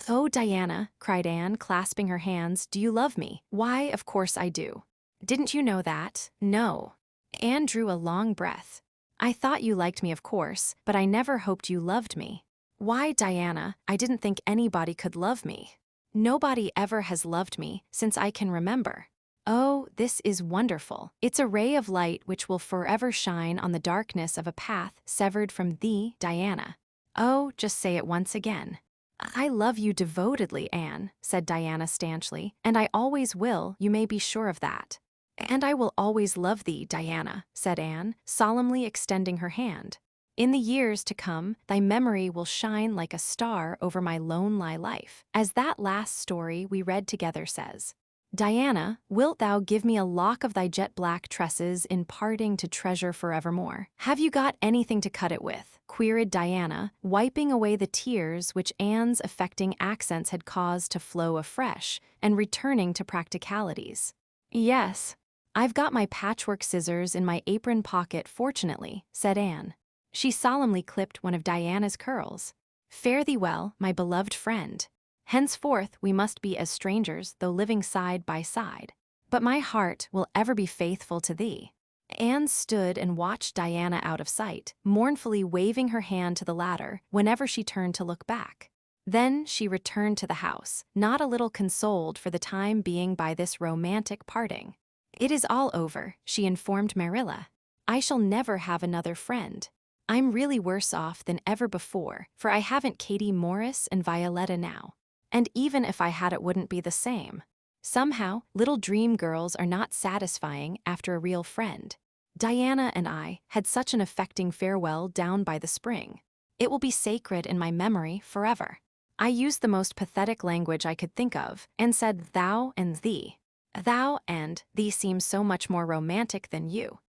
"Oh, Diana," cried Anne, clasping her hands, "do you love me?" "Why, of course I do. Didn't you know that?" "No." Anne drew a long breath. "I thought you liked me, of course, but I never hoped you loved me." "Why, Diana, I didn't think anybody could love me. Nobody ever has loved me since I can remember. Oh, this is wonderful. It's a ray of light which will forever shine on the darkness of a path severed from thee, Diana. Oh, just say it once again." "I love you devotedly, Anne," said Diana stanchly, "and I always will, you may be sure of that." "And I will always love thee, Diana," said Anne, solemnly extending her hand. In the years to come, thy memory will shine like a star over my lonely life, as that last story we read together says. Diana, wilt thou give me a lock of thy jet-black tresses in parting to treasure forevermore? Have you got anything to cut it with? Queried Diana, wiping away the tears which Anne's affecting accents had caused to flow afresh, and returning to practicalities. Yes, I've got my patchwork scissors in my apron pocket fortunately, said Anne. She solemnly clipped one of Diana's curls. Fare thee well, my beloved friend. Henceforth we must be as strangers, though living side by side. But my heart will ever be faithful to thee. Anne stood and watched Diana out of sight, mournfully waving her hand to the latter whenever she turned to look back. Then she returned to the house, not a little consoled for the time being by this romantic parting. It is all over, she informed Marilla. I shall never have another friend. I'm really worse off than ever before, for I haven't Katie Morris and Violetta now. And even if I had, it wouldn't be the same. Somehow, little dream girls are not satisfying after a real friend. Diana and I had such an affecting farewell down by the spring. It will be sacred in my memory forever. I used the most pathetic language I could think of, and said thou and thee. Thou and thee seem so much more romantic than you.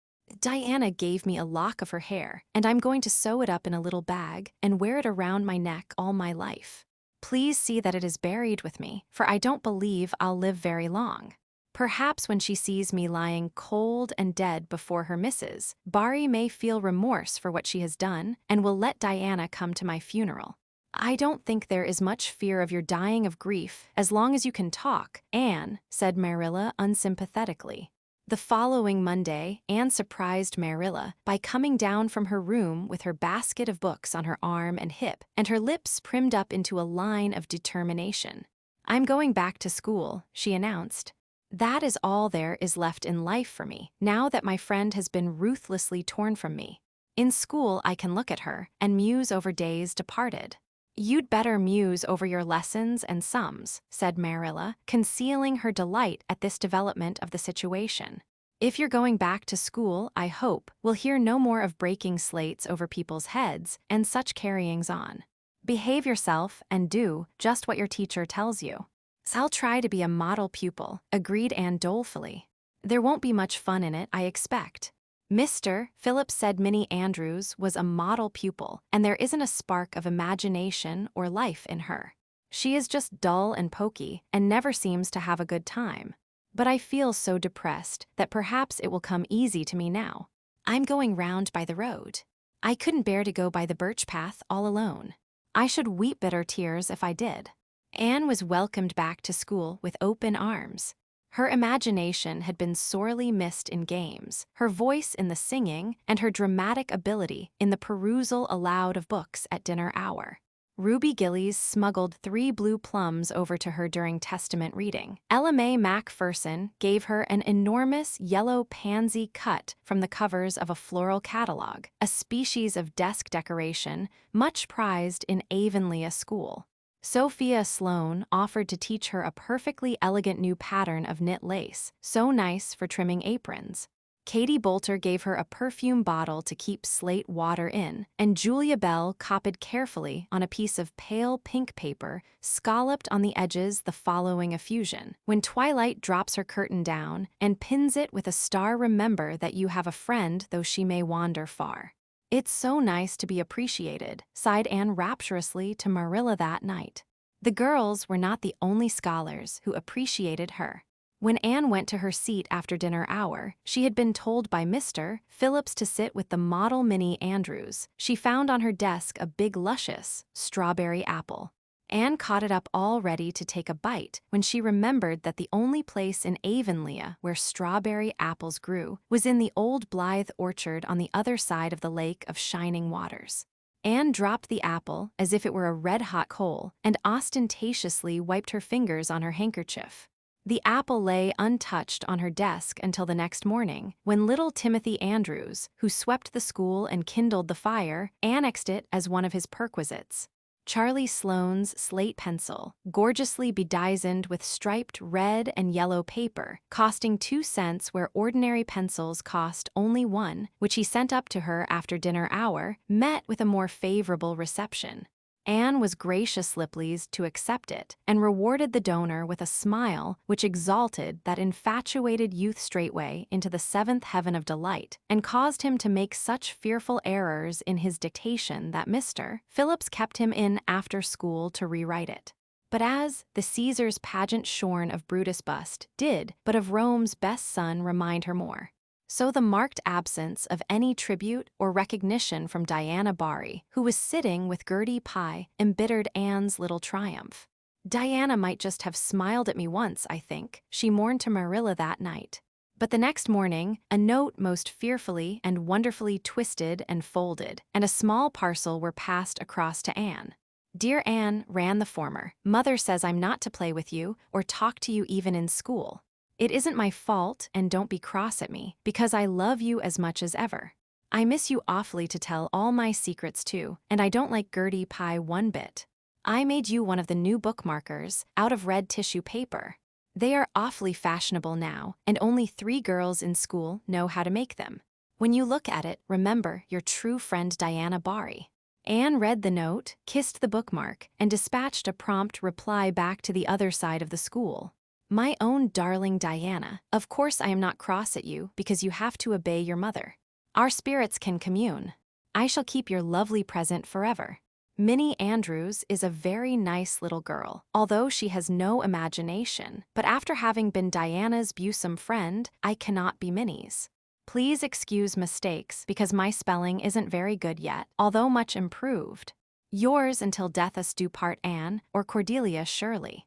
Diana gave me a lock of her hair, and I'm going to sew it up in a little bag and wear it around my neck all my life. Please see that it is buried with me, for I don't believe I'll live very long. Perhaps when she sees me lying cold and dead before her missus, Barry may feel remorse for what she has done and will let Diana come to my funeral. I don't think there is much fear of your dying of grief as long as you can talk, Anne, said Marilla unsympathetically. The following Monday, Anne surprised Marilla by coming down from her room with her basket of books on her arm and hip, and her lips primmed up into a line of determination. I'm going back to school, she announced. That is all there is left in life for me, now that my friend has been ruthlessly torn from me. In school, I can look at her and muse over days departed. You'd better muse over your lessons and sums, said Marilla, concealing her delight at this development of the situation. If you're going back to school, I hope we'll hear no more of breaking slates over people's heads and such carryings on. Behave yourself and do just what your teacher tells you. I'll try to be a model pupil, agreed Anne dolefully. There won't be much fun in it, I expect. Mr. Phillips said Minnie Andrews was a model pupil, and there isn't a spark of imagination or life in her. She is just dull and poky and never seems to have a good time. But I feel so depressed that perhaps it will come easy to me now. I'm going round by the road. I couldn't bear to go by the birch path all alone. I should weep bitter tears if I did. Anne was welcomed back to school with open arms. Her imagination had been sorely missed in games, her voice in the singing, and her dramatic ability in the perusal aloud of books at dinner hour. Ruby Gillies smuggled 3 blue plums over to her during Testament reading. Ella Mae Macpherson gave her an enormous yellow pansy cut from the covers of a floral catalog, a species of desk decoration much prized in Avonlea school. Sophia Sloane offered to teach her a perfectly elegant new pattern of knit lace, so nice for trimming aprons. Katie Bolter gave her a perfume bottle to keep slate water in, and Julia Bell copied carefully on a piece of pale pink paper, scalloped on the edges the following effusion. When twilight drops her curtain down, and pins it with a star, remember that you have a friend though she may wander far. It's so nice to be appreciated, sighed Anne rapturously to Marilla that night. The girls were not the only scholars who appreciated her. When Anne went to her seat after dinner hour, she had been told by Mr. Phillips to sit with the model Minnie Andrews. She found on her desk a big luscious strawberry apple. Anne caught it up all ready to take a bite when she remembered that the only place in Avonlea where strawberry apples grew was in the old Blythe orchard on the other side of the lake of shining waters. Anne dropped the apple as if it were a red-hot coal and ostentatiously wiped her fingers on her handkerchief. The apple lay untouched on her desk until the next morning, when little Timothy Andrews, who swept the school and kindled the fire, annexed it as one of his perquisites. Charlie Sloane's slate pencil, gorgeously bedizened with striped red and yellow paper, costing 2 cents where ordinary pencils cost only 1, which he sent up to her after dinner hour, met with a more favorable reception. Anne was graciously pleased to accept it and rewarded the donor with a smile which exalted that infatuated youth straightway into the 7th heaven of delight and caused him to make such fearful errors in his dictation that Mr. Phillips kept him in after school to rewrite it. But as the Caesar's pageant shorn of Brutus bust did but of Rome's best son remind her more, so the marked absence of any tribute or recognition from Diana Barry, who was sitting with Gertie Pye, embittered Anne's little triumph. Diana might just have smiled at me once, I think, she mourned to Marilla that night. But the next morning, a note most fearfully and wonderfully twisted and folded, and a small parcel were passed across to Anne. Dear Anne, ran the former, Mother says I'm not to play with you or talk to you even in school. It isn't my fault, and don't be cross at me, because I love you as much as ever. I miss you awfully to tell all my secrets too, and I don't like Gertie Pye one bit. I made you one of the new bookmarkers, out of red tissue paper. They are awfully fashionable now, and only 3 girls in school know how to make them. When you look at it, remember your true friend Diana Barry. Anne read the note, kissed the bookmark, and dispatched a prompt reply back to the other side of the school. My own darling Diana, of course I am not cross at you because you have to obey your mother. Our spirits can commune. I shall keep your lovely present forever. Minnie Andrews is a very nice little girl, although she has no imagination, but after having been Diana's buxom friend, I cannot be Minnie's. Please excuse mistakes because my spelling isn't very good yet, although much improved. Yours until death us do part, Anne, or Cordelia Shirley.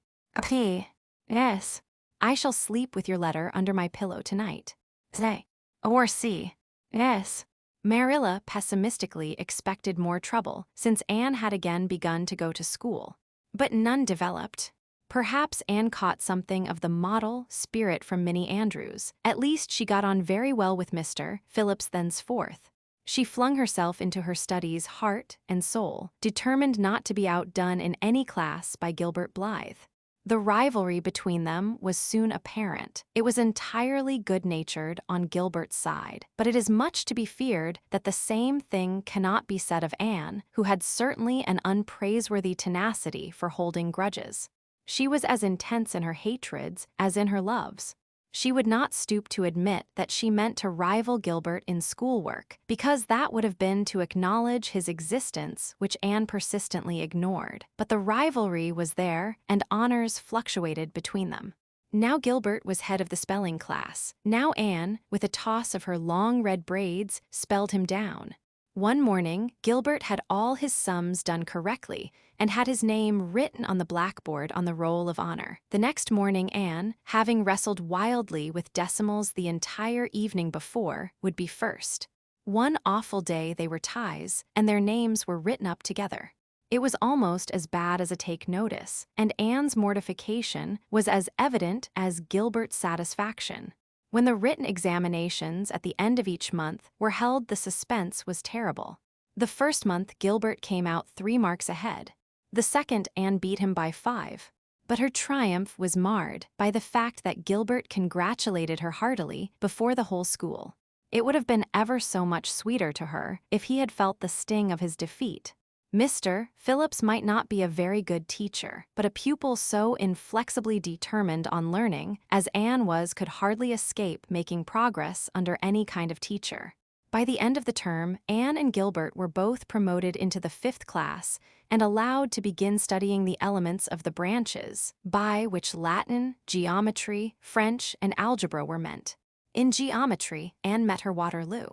Yes. I shall sleep with your letter under my pillow tonight. Say. Or see. Yes. Marilla pessimistically expected more trouble, since Anne had again begun to go to school. But none developed. Perhaps Anne caught something of the model spirit from Minnie Andrews. At least she got on very well with Mr. Phillips thenceforth. She flung herself into her studies heart and soul, determined not to be outdone in any class by Gilbert Blythe. The rivalry between them was soon apparent. It was entirely good-natured on Gilbert's side, but it is much to be feared that the same thing cannot be said of Anne, who had certainly an unpraiseworthy tenacity for holding grudges. She was as intense in her hatreds as in her loves. She would not stoop to admit that she meant to rival Gilbert in schoolwork, because that would have been to acknowledge his existence, which Anne persistently ignored. But the rivalry was there, and honors fluctuated between them. Now Gilbert was head of the spelling class. Now Anne, with a toss of her long red braids, spelled him down. One morning, Gilbert had all his sums done correctly and had his name written on the blackboard on the roll of honor. The next morning Anne, having wrestled wildly with decimals the entire evening before, would be first. One awful day they were ties, and their names were written up together. It was almost as bad as a take notice, and Anne's mortification was as evident as Gilbert's satisfaction. When the written examinations at the end of each month were held, the suspense was terrible. The first month Gilbert came out 3 marks ahead. The second, Anne beat him by 5. But her triumph was marred by the fact that Gilbert congratulated her heartily before the whole school. It would have been ever so much sweeter to her if he had felt the sting of his defeat. Mr. Phillips might not be a very good teacher, but a pupil so inflexibly determined on learning as Anne was could hardly escape making progress under any kind of teacher. By the end of the term, Anne and Gilbert were both promoted into the 5th class and allowed to begin studying the elements of the branches, by which Latin, geometry, French, and algebra were meant. In geometry, Anne met her Waterloo.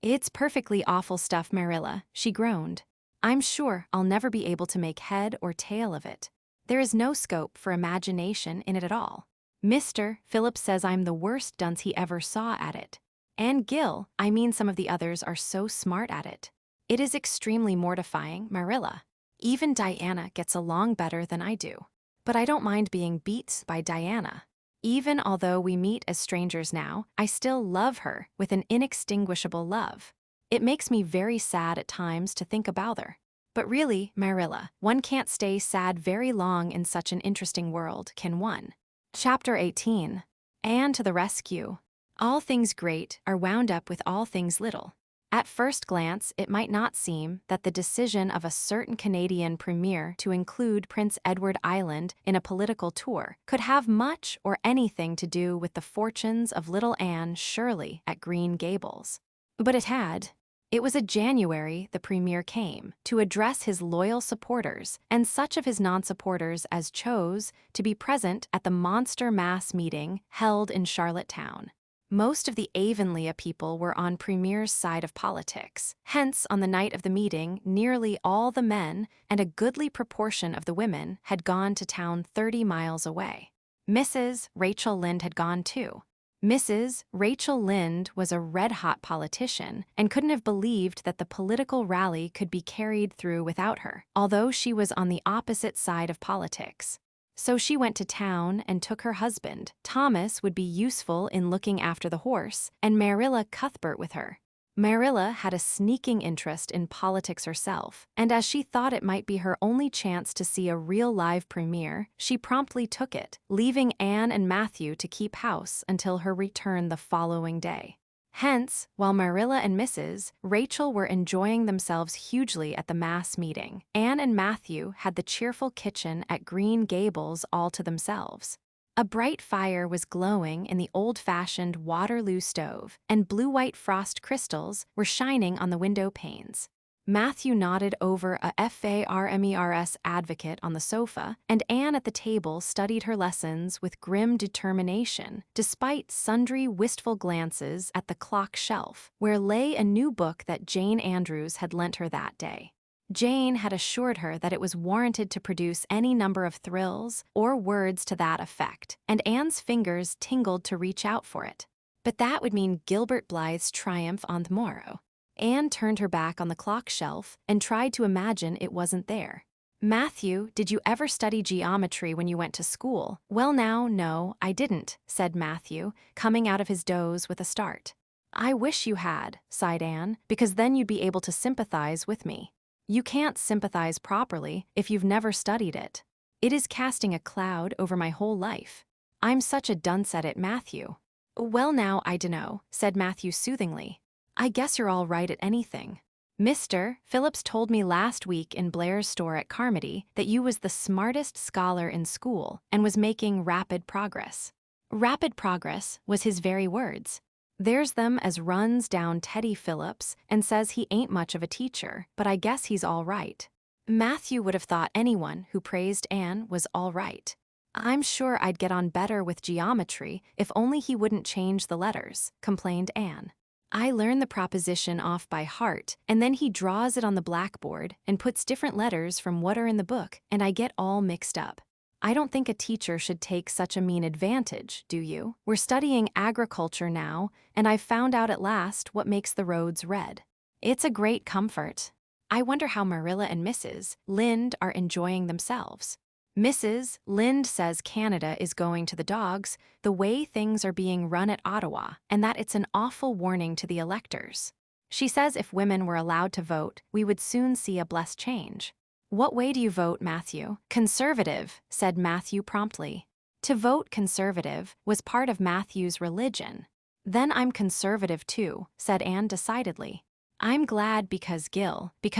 It's perfectly awful stuff, Marilla, she groaned. I'm sure I'll never be able to make head or tail of it. There is no scope for imagination in it at all. Mr. Phillips says I'm the worst dunce he ever saw at it. And Gil, I mean some of the others are so smart at it. It is extremely mortifying, Marilla. Even Diana gets along better than I do. But I don't mind being beat by Diana. Even although we meet as strangers now, I still love her with an inextinguishable love. It makes me very sad at times to think about her. But really, Marilla, one can't stay sad very long in such an interesting world, can one? Chapter 18. Anne to the rescue. All things great are wound up with all things little. At first glance, it might not seem that the decision of a certain Canadian premier to include Prince Edward Island in a political tour could have much or anything to do with the fortunes of little Anne Shirley at Green Gables. But it had. It was in January the premier came to address his loyal supporters and such of his non-supporters as chose to be present at the monster mass meeting held in Charlottetown. Most of the Avonlea people were on Premier's side of politics. Hence, on the night of the meeting, nearly all the men and a goodly proportion of the women had gone to town 30 miles away. Mrs. Rachel Lynde had gone too. Mrs. Rachel Lynde was a red-hot politician and couldn't have believed that the political rally could be carried through without her, although she was on the opposite side of politics. So she went to town and took her husband. Thomas would be useful in looking after the horse, and Marilla Cuthbert with her. Marilla had a sneaking interest in politics herself, and as she thought it might be her only chance to see a real live premiere, she promptly took it, leaving Anne and Matthew to keep house until her return the following day. Hence, while Marilla and Mrs. Rachel were enjoying themselves hugely at the mass meeting, Anne and Matthew had the cheerful kitchen at Green Gables all to themselves. A bright fire was glowing in the old-fashioned Waterloo stove, and blue-white frost crystals were shining on the window panes. Matthew nodded over a farmers advocate on the sofa, and Anne at the table studied her lessons with grim determination, despite sundry wistful glances at the clock shelf, where lay a new book that Jane Andrews had lent her that day. Jane had assured her that it was warranted to produce any number of thrills or words to that effect, and Anne's fingers tingled to reach out for it. But that would mean Gilbert Blythe's triumph on the morrow. Anne turned her back on the clock shelf and tried to imagine it wasn't there. Matthew, did you ever study geometry when you went to school? Well now, no, I didn't, said Matthew, coming out of his doze with a start. I wish you had, sighed Anne, because then you'd be able to sympathize with me. You can't sympathize properly if you've never studied it. It is casting a cloud over my whole life. I'm such a dunce at it, Matthew. Well now, I dunno, said Matthew soothingly. I guess you're all right at anything. Mr. Phillips told me last week in Blair's store at Carmody that you was the smartest scholar in school and was making rapid progress. Rapid progress was his very words. There's them as runs down Teddy Phillips and says he ain't much of a teacher, but I guess he's all right. Matthew would have thought anyone who praised Anne was all right. I'm sure I'd get on better with geometry if only he wouldn't change the letters, complained Anne. I learn the proposition off by heart, and then he draws it on the blackboard and puts different letters from what are in the book, and I get all mixed up. I don't think a teacher should take such a mean advantage, do you? We're studying agriculture now, and I've found out at last what makes the roads red. It's a great comfort. I wonder how Marilla and Mrs. Lynde are enjoying themselves. Mrs. Lynde says Canada is going to the dogs the way things are being run at Ottawa, and that it's an awful warning to the electors. She says if women were allowed to vote, we would soon see a blessed change. What way do you vote, Matthew? Conservative, said Matthew promptly. To vote conservative was part of Matthew's religion. Then I'm conservative too, said Anne decidedly. I'm glad because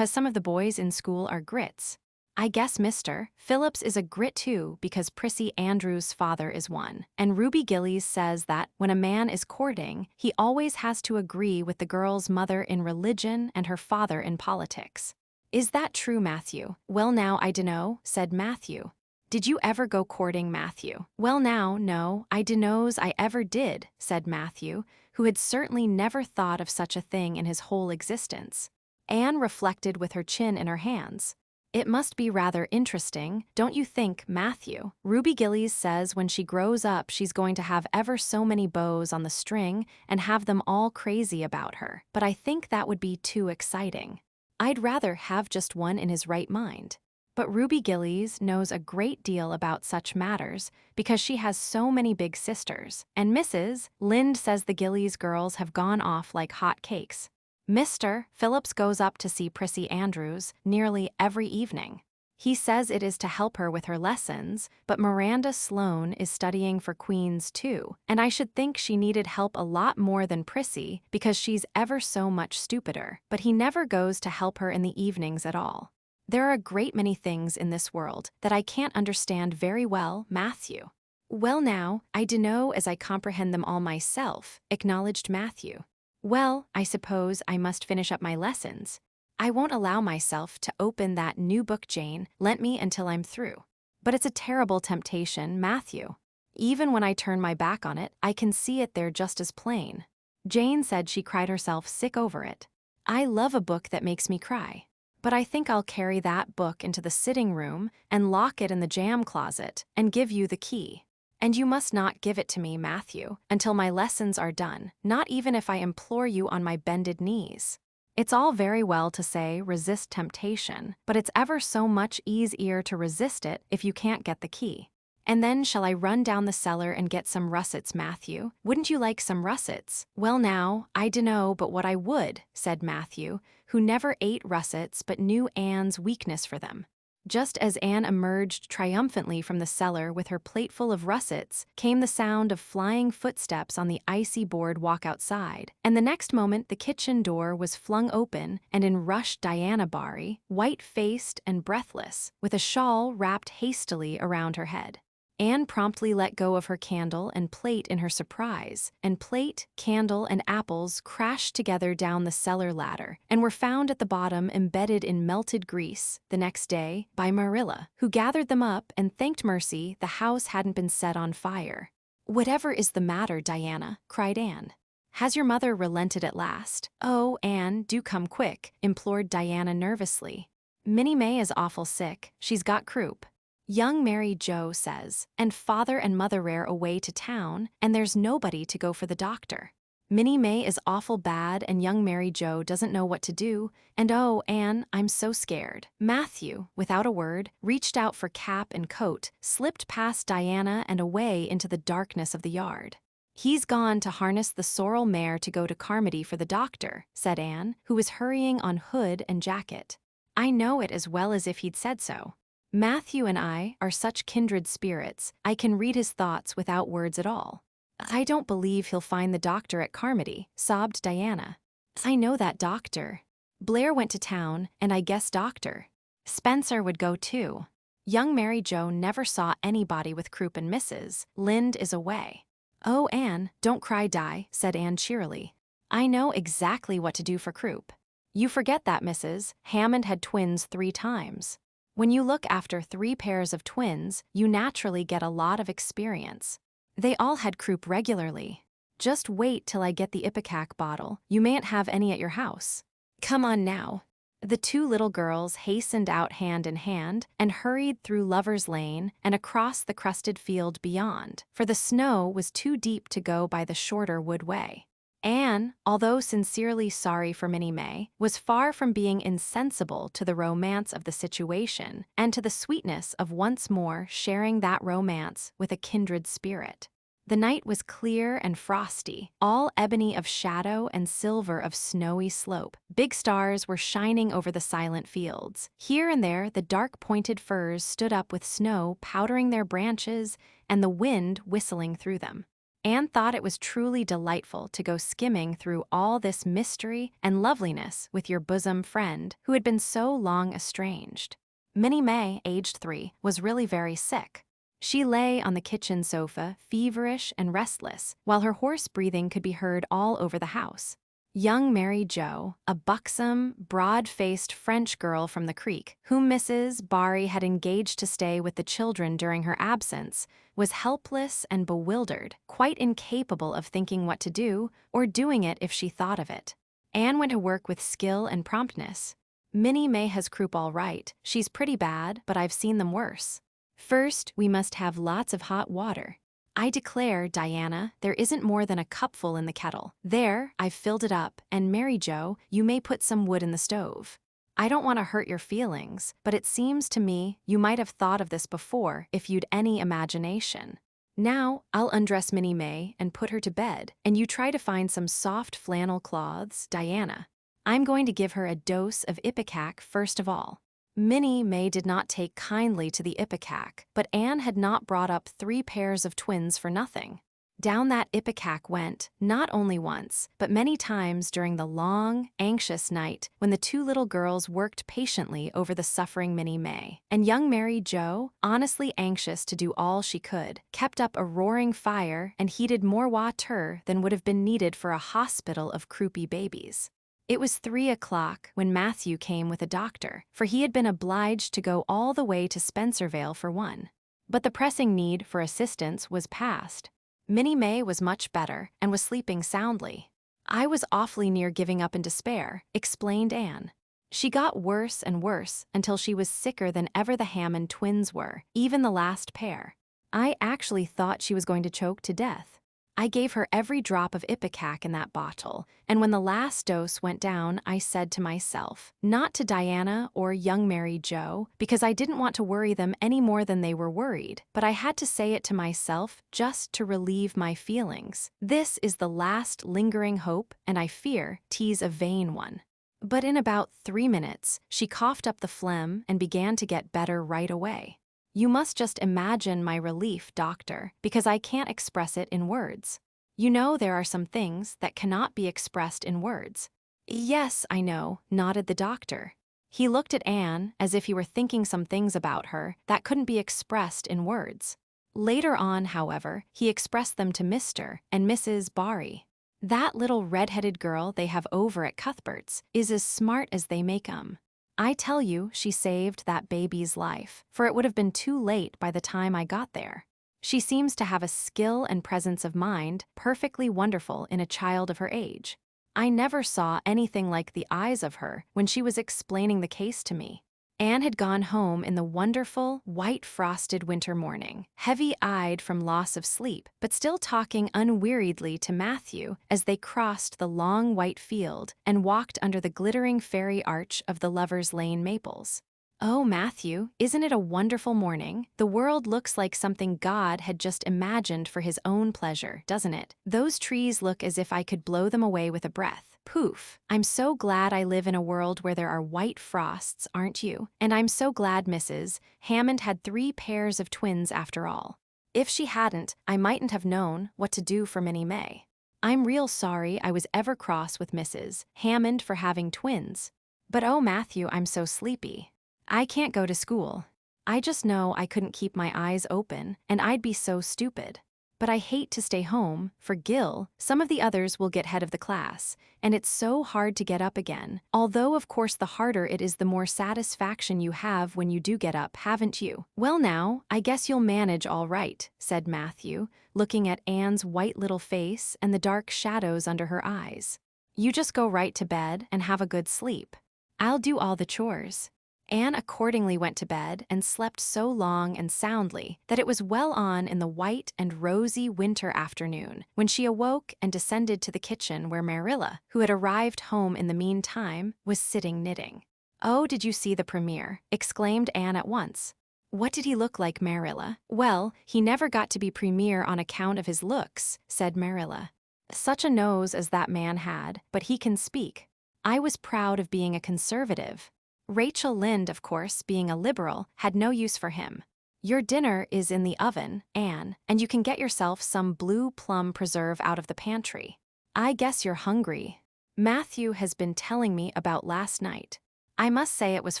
some of the boys in school are grits. I guess Mr. Phillips is a grit too because Prissy Andrews' father is one, and Ruby Gillies says that when a man is courting, he always has to agree with the girl's mother in religion and her father in politics. Is that true, Matthew? Well now, I dunno, said Matthew. Did you ever go courting, Matthew? Well now, no, I dunno's I ever did, said Matthew, who had certainly never thought of such a thing in his whole existence. Anne reflected with her chin in her hands. It must be rather interesting, don't you think, Matthew? Ruby Gillies says when she grows up she's going to have ever so many bows on the string and have them all crazy about her, but I think that would be too exciting. I'd rather have just one in his right mind. But Ruby Gillies knows a great deal about such matters because she has so many big sisters, and Mrs. Lynde says the Gillies girls have gone off like hot cakes. Mr. Phillips goes up to see Prissy Andrews nearly every evening. He says it is to help her with her lessons, but Miranda Sloane is studying for Queen's too, and I should think she needed help a lot more than Prissy because she's ever so much stupider, but he never goes to help her in the evenings at all. There are a great many things in this world that I can't understand very well, Matthew. Well now, I dunno as I comprehend them all myself, acknowledged Matthew. Well, I suppose I must finish up my lessons. I won't allow myself to open that new book Jane lent me until I'm through. But it's a terrible temptation, Matthew. Even when I turn my back on it, I can see it there just as plain. Jane said she cried herself sick over it. I love a book that makes me cry. But I think I'll carry that book into the sitting room and lock it in the jam closet and give you the key. And you must not give it to me, Matthew, until my lessons are done, not even if I implore you on my bended knees. It's all very well to say resist temptation, but it's ever so much easier to resist it if you can't get the key. And then shall I run down the cellar and get some russets, Matthew? Wouldn't you like some russets? Well now, I dunno but what I would, said Matthew, who never ate russets but knew Anne's weakness for them. Just as Anne emerged triumphantly from the cellar with her plateful of russets, came the sound of flying footsteps on the icy boardwalk outside, and the next moment the kitchen door was flung open, and in rushed Diana Barry, white-faced and breathless, with a shawl wrapped hastily around her head. Anne promptly let go of her candle and plate in her surprise, and plate, candle, and apples crashed together down the cellar ladder and were found at the bottom embedded in melted grease, the next day, by Marilla, who gathered them up and thanked mercy the house hadn't been set on fire. "Whatever is the matter, Diana?" cried Anne. "Has your mother relented at last?" "Oh, Anne, do come quick," implored Diana nervously. "Minnie May is awful sick. She's got croup. Young Mary Joe says, and father and mother rare away to town, and there's nobody to go for the doctor. Minnie May is awful bad and young Mary Joe doesn't know what to do, and oh, Anne, I'm so scared." Matthew, without a word, reached out for cap and coat, slipped past Diana and away into the darkness of the yard. "He's gone to harness the sorrel mare to go to Carmody for the doctor," said Anne, who was hurrying on hood and jacket. "I know it as well as if he'd said so. Matthew and I are such kindred spirits, I can read his thoughts without words at all." "I don't believe he'll find the doctor at Carmody," sobbed Diana. "I know that doctor. Blair went to town, and I guess doctor. Spencer would go too. Young Mary Joe never saw anybody with croup, and Mrs. Lynde is away." "Oh, Anne, don't cry, Di," said Anne cheerily. "I know exactly what to do for croup. You forget that Mrs. Hammond had twins 3 times. When you look after 3 pairs of twins, you naturally get a lot of experience. They all had croup regularly. Just wait till I get the ipecac bottle. You mayn't have any at your house. Come on now." The 2 little girls hastened out hand in hand and hurried through Lover's Lane and across the crusted field beyond, for the snow was too deep to go by the shorter wood way. Anne, although sincerely sorry for Minnie May, was far from being insensible to the romance of the situation and to the sweetness of once more sharing that romance with a kindred spirit. The night was clear and frosty, all ebony of shadow and silver of snowy slope. Big stars were shining over the silent fields. Here and there the dark-pointed firs stood up with snow powdering their branches and the wind whistling through them. Anne thought it was truly delightful to go skimming through all this mystery and loveliness with your bosom friend who had been so long estranged. Minnie May, aged 3, was really very sick. She lay on the kitchen sofa, feverish and restless, while her hoarse breathing could be heard all over the house. Young Mary Joe, a buxom, broad-faced French girl from the creek, whom Mrs. Barry had engaged to stay with the children during her absence, was helpless and bewildered, quite incapable of thinking what to do, or doing it if she thought of it. Anne went to work with skill and promptness. "Minnie May has croup all right. She's pretty bad, but I've seen them worse. First, we must have lots of hot water. I declare, Diana, there isn't more than a cupful in the kettle. There, I've filled it up, and Mary Joe, you may put some wood in the stove. I don't want to hurt your feelings, but it seems to me you might have thought of this before if you'd any imagination. Now, I'll undress Minnie May and put her to bed, and you try to find some soft flannel cloths, Diana. I'm going to give her a dose of ipecac first of all." Minnie May did not take kindly to the ipecac, but Anne had not brought up 3 pairs of twins for nothing. Down that ipecac went, not only once, but many times during the long, anxious night when the 2 little girls worked patiently over the suffering Minnie May. And young Mary Jo, honestly anxious to do all she could, kept up a roaring fire and heated more water than would have been needed for a hospital of croupy babies. It was 3 o'clock when Matthew came with a doctor, for he had been obliged to go all the way to Spencervale for one. But the pressing need for assistance was past. Minnie May was much better and was sleeping soundly. "I was awfully near giving up in despair," explained Anne. "She got worse and worse until she was sicker than ever the Hammond twins were, even the last pair. I actually thought she was going to choke to death. I gave her every drop of ipecac in that bottle, and when the last dose went down, I said to myself, not to Diana or young Mary Jo, because I didn't want to worry them any more than they were worried, but I had to say it to myself just to relieve my feelings. This is the last lingering hope, and I fear 'tis a vain one." But in about 3 minutes, she coughed up the phlegm and began to get better right away. "You must just imagine my relief, doctor, because I can't express it in words. You know there are some things that cannot be expressed in words." "Yes, I know," nodded the doctor. He looked at Anne as if he were thinking some things about her that couldn't be expressed in words. Later on, however, he expressed them to Mr. and Mrs. Barry. "That little red-headed girl they have over at Cuthbert's is as smart as they make 'em. I tell you, she saved that baby's life, for it would have been too late by the time I got there. She seems to have a skill and presence of mind perfectly wonderful in a child of her age. I never saw anything like the eyes of her when she was explaining the case to me." Anne had gone home in the wonderful, white-frosted winter morning, heavy-eyed from loss of sleep, but still talking unweariedly to Matthew as they crossed the long white field and walked under the glittering fairy arch of the Lovers' Lane maples. "Oh, Matthew, isn't it a wonderful morning? The world looks like something God had just imagined for his own pleasure, doesn't it? Those trees look as if I could blow them away with a breath. Poof! I'm so glad I live in a world where there are white frosts, aren't you? And I'm so glad Mrs. Hammond had 3 pairs of twins after all. If she hadn't, I mightn't have known what to do for Minnie May. I'm real sorry I was ever cross with Mrs. Hammond for having twins. But oh, Matthew, I'm so sleepy. I can't go to school. I just know I couldn't keep my eyes open, and I'd be so stupid. But I hate to stay home, for Gil, some of the others will get head of the class, and it's so hard to get up again, although of course the harder it is the more satisfaction you have when you do get up, haven't you?" "Well now, I guess you'll manage all right," said Matthew, looking at Anne's white little face and the dark shadows under her eyes. "You just go right to bed and have a good sleep. I'll do all the chores." Anne accordingly went to bed and slept so long and soundly that it was well on in the white and rosy winter afternoon when she awoke and descended to the kitchen where Marilla, who had arrived home in the meantime, was sitting knitting. "Oh, did you see the premier?" exclaimed Anne at once. "What did he look like, Marilla?" "Well, he never got to be premier on account of his looks," said Marilla. "Such a nose as that man had, but he can speak. I was proud of being a conservative. Rachel Lynde, of course, being a liberal, had no use for him. Your dinner is in the oven, Anne, and you can get yourself some blue plum preserve out of the pantry. I guess you're hungry. Matthew has been telling me about last night. I must say it was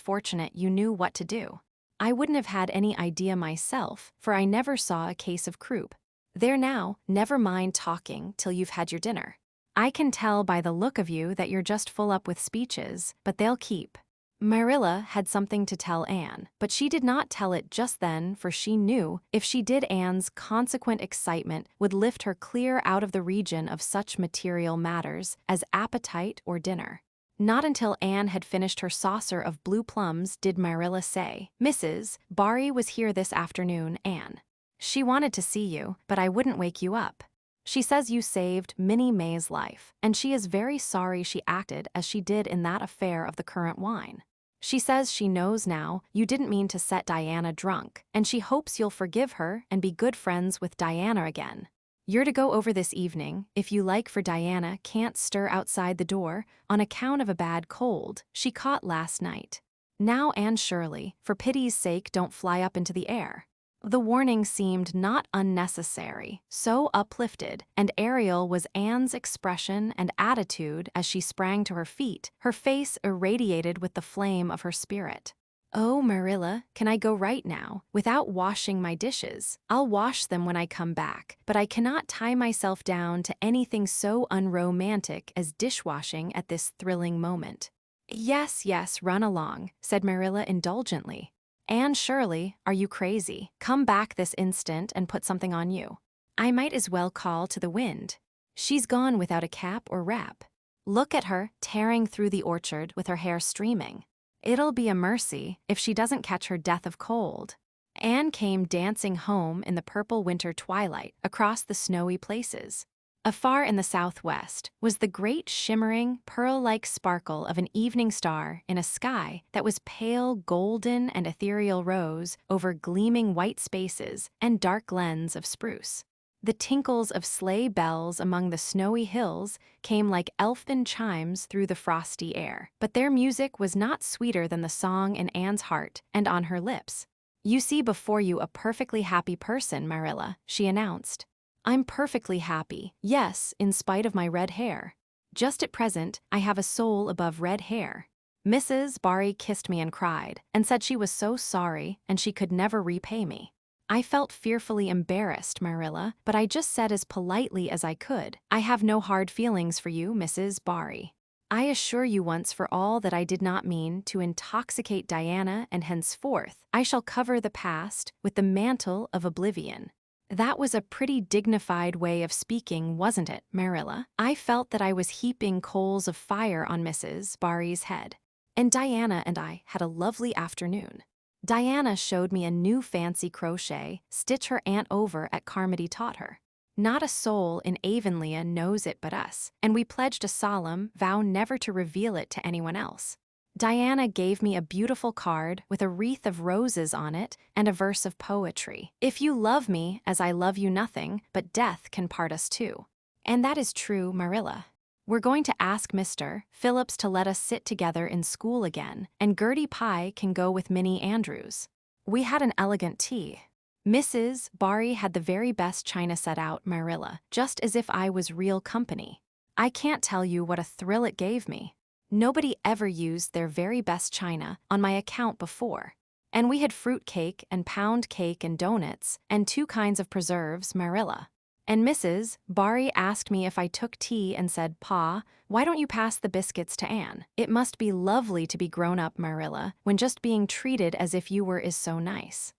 fortunate you knew what to do. I wouldn't have had any idea myself, for I never saw a case of croup. There now, never mind talking till you've had your dinner. I can tell by the look of you that you're just full up with speeches, but they'll keep." Marilla had something to tell Anne, but she did not tell it just then, for she knew if she did Anne's consequent excitement would lift her clear out of the region of such material matters as appetite or dinner. Not until Anne had finished her saucer of blue plums did Marilla say, "Mrs. Barry was here this afternoon, Anne. She wanted to see you, but I wouldn't wake you up. She says you saved Minnie May's life, and she is very sorry she acted as she did in that affair of the currant wine. She says she knows now you didn't mean to set Diana drunk, and she hopes you'll forgive her and be good friends with Diana again. You're to go over this evening, if you like, for Diana can't stir outside the door on account of a bad cold she caught last night. Now, Anne Shirley, for pity's sake, don't fly up into the air." The warning seemed not unnecessary, so uplifted and aerial was Anne's expression and attitude as she sprang to her feet, her face irradiated with the flame of her spirit. "Oh, Marilla, can I go right now, without washing my dishes? I'll wash them when I come back, but I cannot tie myself down to anything so unromantic as dishwashing at this thrilling moment." "Yes, yes, run along," said Marilla indulgently. "Anne Shirley, are you crazy? Come back this instant and put something on you. I might as well call to the wind. She's gone without a cap or wrap. Look at her, tearing through the orchard with her hair streaming. It'll be a mercy if she doesn't catch her death of cold." Anne came dancing home in the purple winter twilight across the snowy places. Afar in the southwest was the great shimmering, pearl-like sparkle of an evening star in a sky that was pale golden and ethereal rose over gleaming white spaces and dark glens of spruce. The tinkles of sleigh bells among the snowy hills came like elfin chimes through the frosty air, but their music was not sweeter than the song in Anne's heart and on her lips. "You see before you a perfectly happy person, Marilla," she announced. "I'm perfectly happy, yes, in spite of my red hair. Just at present, I have a soul above red hair." Mrs. Barry kissed me and cried, and said she was so sorry and she could never repay me. I felt fearfully embarrassed, Marilla, but I just said as politely as I could, "I have no hard feelings for you, Mrs. Barry. I assure you once for all that I did not mean to intoxicate Diana, and henceforth I shall cover the past with the mantle of oblivion." That was a pretty dignified way of speaking, wasn't it, Marilla? I felt that I was heaping coals of fire on Mrs. Barry's head. And Diana and I had a lovely afternoon. Diana showed me a new fancy crochet stitch her Aunt over at Carmody taught her. Not a soul in Avonlea knows it but us, and we pledged a solemn vow never to reveal it to anyone else. Diana gave me a beautiful card with a wreath of roses on it and a verse of poetry. "If you love me as I love you, nothing but death can part us two." And that is true, Marilla. We're going to ask Mr. Phillips to let us sit together in school again, and Gertie Pye can go with Minnie Andrews. We had an elegant tea. Mrs. Barry had the very best china set out, Marilla, just as if I was real company. I can't tell you what a thrill it gave me. Nobody ever used their very best china on my account before. And we had fruit cake and pound cake and donuts and 2 kinds of preserves, Marilla. And Mrs. Barry asked me if I took tea and said, "Pa, why don't you pass the biscuits to Anne? It must be lovely to be grown up, Marilla, when just being treated as if you were is so nice."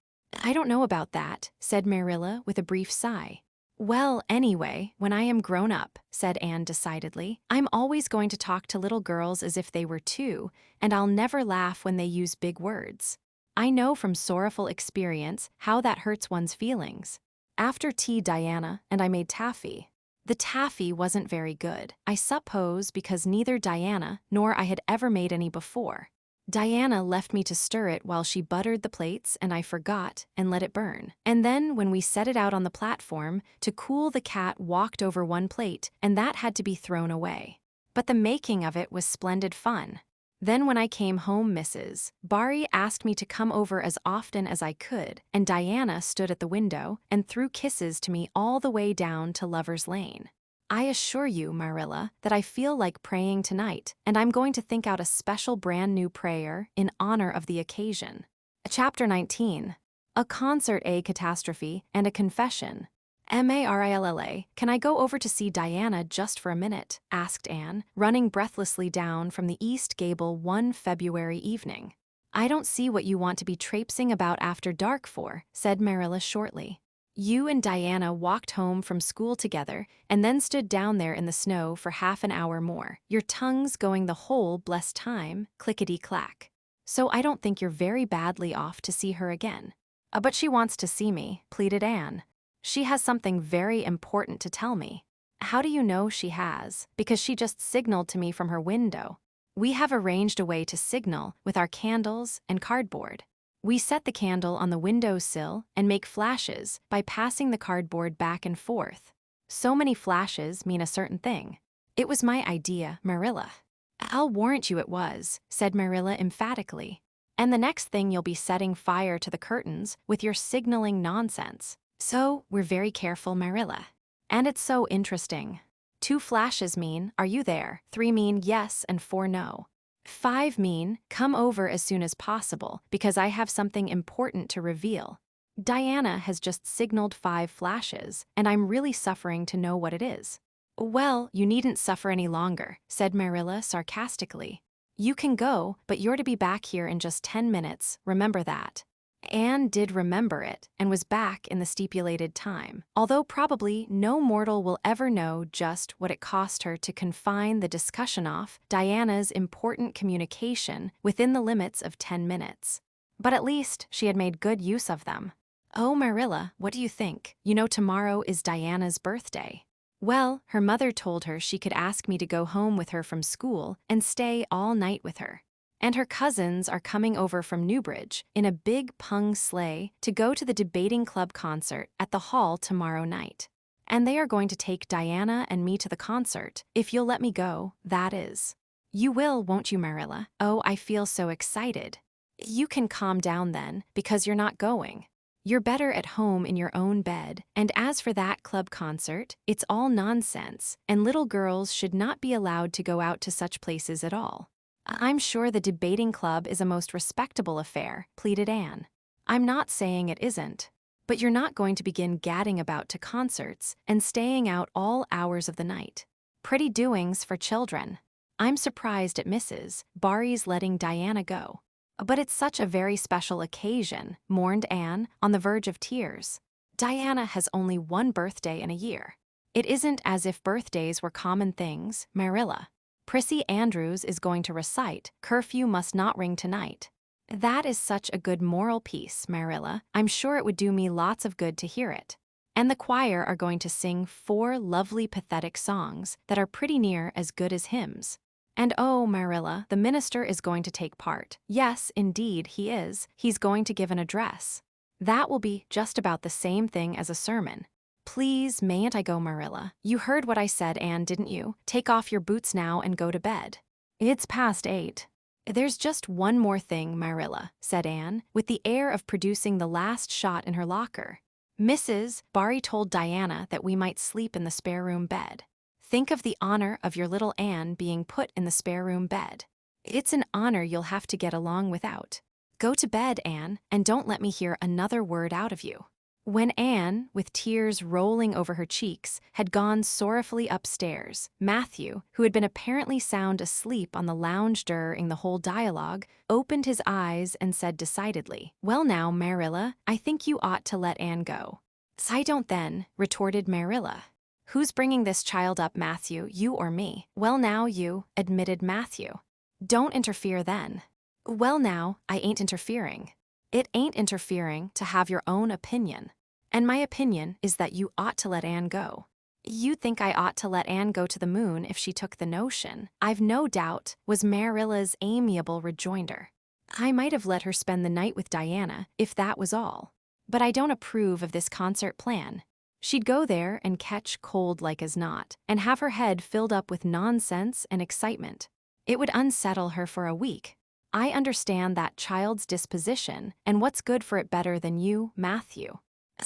"I don't know about that," said Marilla with a brief sigh. "Well, anyway, when I am grown up," said Anne decidedly, "I'm always going to talk to little girls as if they were 2, and I'll never laugh when they use big words. I know from sorrowful experience how that hurts one's feelings." After tea, Diana and I made taffy. The taffy wasn't very good, I suppose because neither Diana nor I had ever made any before. Diana left me to stir it while she buttered the plates, and I forgot and let it burn. And then when we set it out on the platform, to cool the cat walked over one plate, and that had to be thrown away. But the making of it was splendid fun. Then when I came home, Mrs. Barry asked me to come over as often as I could, and Diana stood at the window and threw kisses to me all the way down to Lover's Lane. I assure you, Marilla, that I feel like praying tonight, and I'm going to think out a special brand new prayer in honor of the occasion. Chapter 19. A Concert, a Catastrophe, and a Confession. Marilla, can I go over to see Diana just for a minute? Asked Anne, running breathlessly down from the East Gable one February evening. I don't see what you want to be traipsing about after dark for, said Marilla shortly. You and Diana walked home from school together and then stood down there in the snow for half an hour more, your tongues going the whole blessed time, clickety-clack. So I don't think you're very badly off to see her again. But she wants to see me, pleaded Anne. She has something very important to tell me. How do you know she has? Because she just signaled to me from her window. We have arranged a way to signal with our candles and cardboard. We set the candle on the windowsill and make flashes by passing the cardboard back and forth. So many flashes mean a certain thing. It was my idea, Marilla. I'll warrant you it was, said Marilla emphatically. And the next thing you'll be setting fire to the curtains with your signaling nonsense. So we're very careful, Marilla. And it's so interesting. 2 flashes mean, are you there? 3 mean yes and 4 no. 5 mean, come over as soon as possible because I have something important to reveal. Diana has just signaled 5 flashes, and I'm really suffering to know what it is. Well, you needn't suffer any longer, said Marilla sarcastically. You can go, but you're to be back here in just 10 minutes, remember that. Anne did remember it and was back in the stipulated time, although probably no mortal will ever know just what it cost her to confine the discussion off Diana's important communication within the limits of 10 minutes. But at least she had made good use of them. Oh, Marilla, what do you think? You know tomorrow is Diana's birthday. Well, her mother told her she could ask me to go home with her from school and stay all night with her. And her cousins are coming over from Newbridge in a big pung sleigh to go to the debating club concert at the hall tomorrow night. And they are going to take Diana and me to the concert, if you'll let me go, that is. You will, won't you, Marilla? Oh, I feel so excited. You can calm down then, because you're not going. You're better at home in your own bed, and as for that club concert, it's all nonsense, and little girls should not be allowed to go out to such places at all. I'm sure the debating club is a most respectable affair, pleaded Anne. I'm not saying it isn't. But you're not going to begin gadding about to concerts and staying out all hours of the night. Pretty doings for children. I'm surprised at Mrs. Barry's letting Diana go. But it's such a very special occasion, mourned Anne, on the verge of tears. Diana has only one birthday in a year. It isn't as if birthdays were common things, Marilla. Prissy Andrews is going to recite, "Curfew must not ring tonight." That is such a good moral piece, Marilla. I'm sure it would do me lots of good to hear it. And the choir are going to sing 4 lovely pathetic songs that are pretty near as good as hymns. And oh, Marilla, the minister is going to take part. Yes, indeed, he is. He's going to give an address. That will be just about the same thing as a sermon. Please, mayn't I go, Marilla? You heard what I said, Anne, didn't you? Take off your boots now and go to bed. It's past 8. There's just one more thing, Marilla, said Anne, with the air of producing the last shot in her locker. Mrs. Barry told Diana that we might sleep in the spare room bed. Think of the honor of your little Anne being put in the spare room bed. It's an honor you'll have to get along without. Go to bed, Anne, and don't let me hear another word out of you. When Anne, with tears rolling over her cheeks, had gone sorrowfully upstairs, Matthew, who had been apparently sound asleep on the lounge during the whole dialogue, opened his eyes and said decidedly, "Well now, Marilla, I think you ought to let Anne go." "I don't then," retorted Marilla. "Who's bringing this child up, Matthew, you or me?" "Well now, you," admitted Matthew. "Don't interfere then." "Well now, I ain't interfering." "It ain't interfering to have your own opinion. And my opinion is that you ought to let Anne go." "You'd think I ought to let Anne go to the moon if she took the notion, I've no doubt," was Marilla's amiable rejoinder. "I might have let her spend the night with Diana, if that was all. But I don't approve of this concert plan. She'd go there and catch cold like as not, and have her head filled up with nonsense and excitement. It would unsettle her for a week. I understand that child's disposition, and what's good for it better than you, Matthew."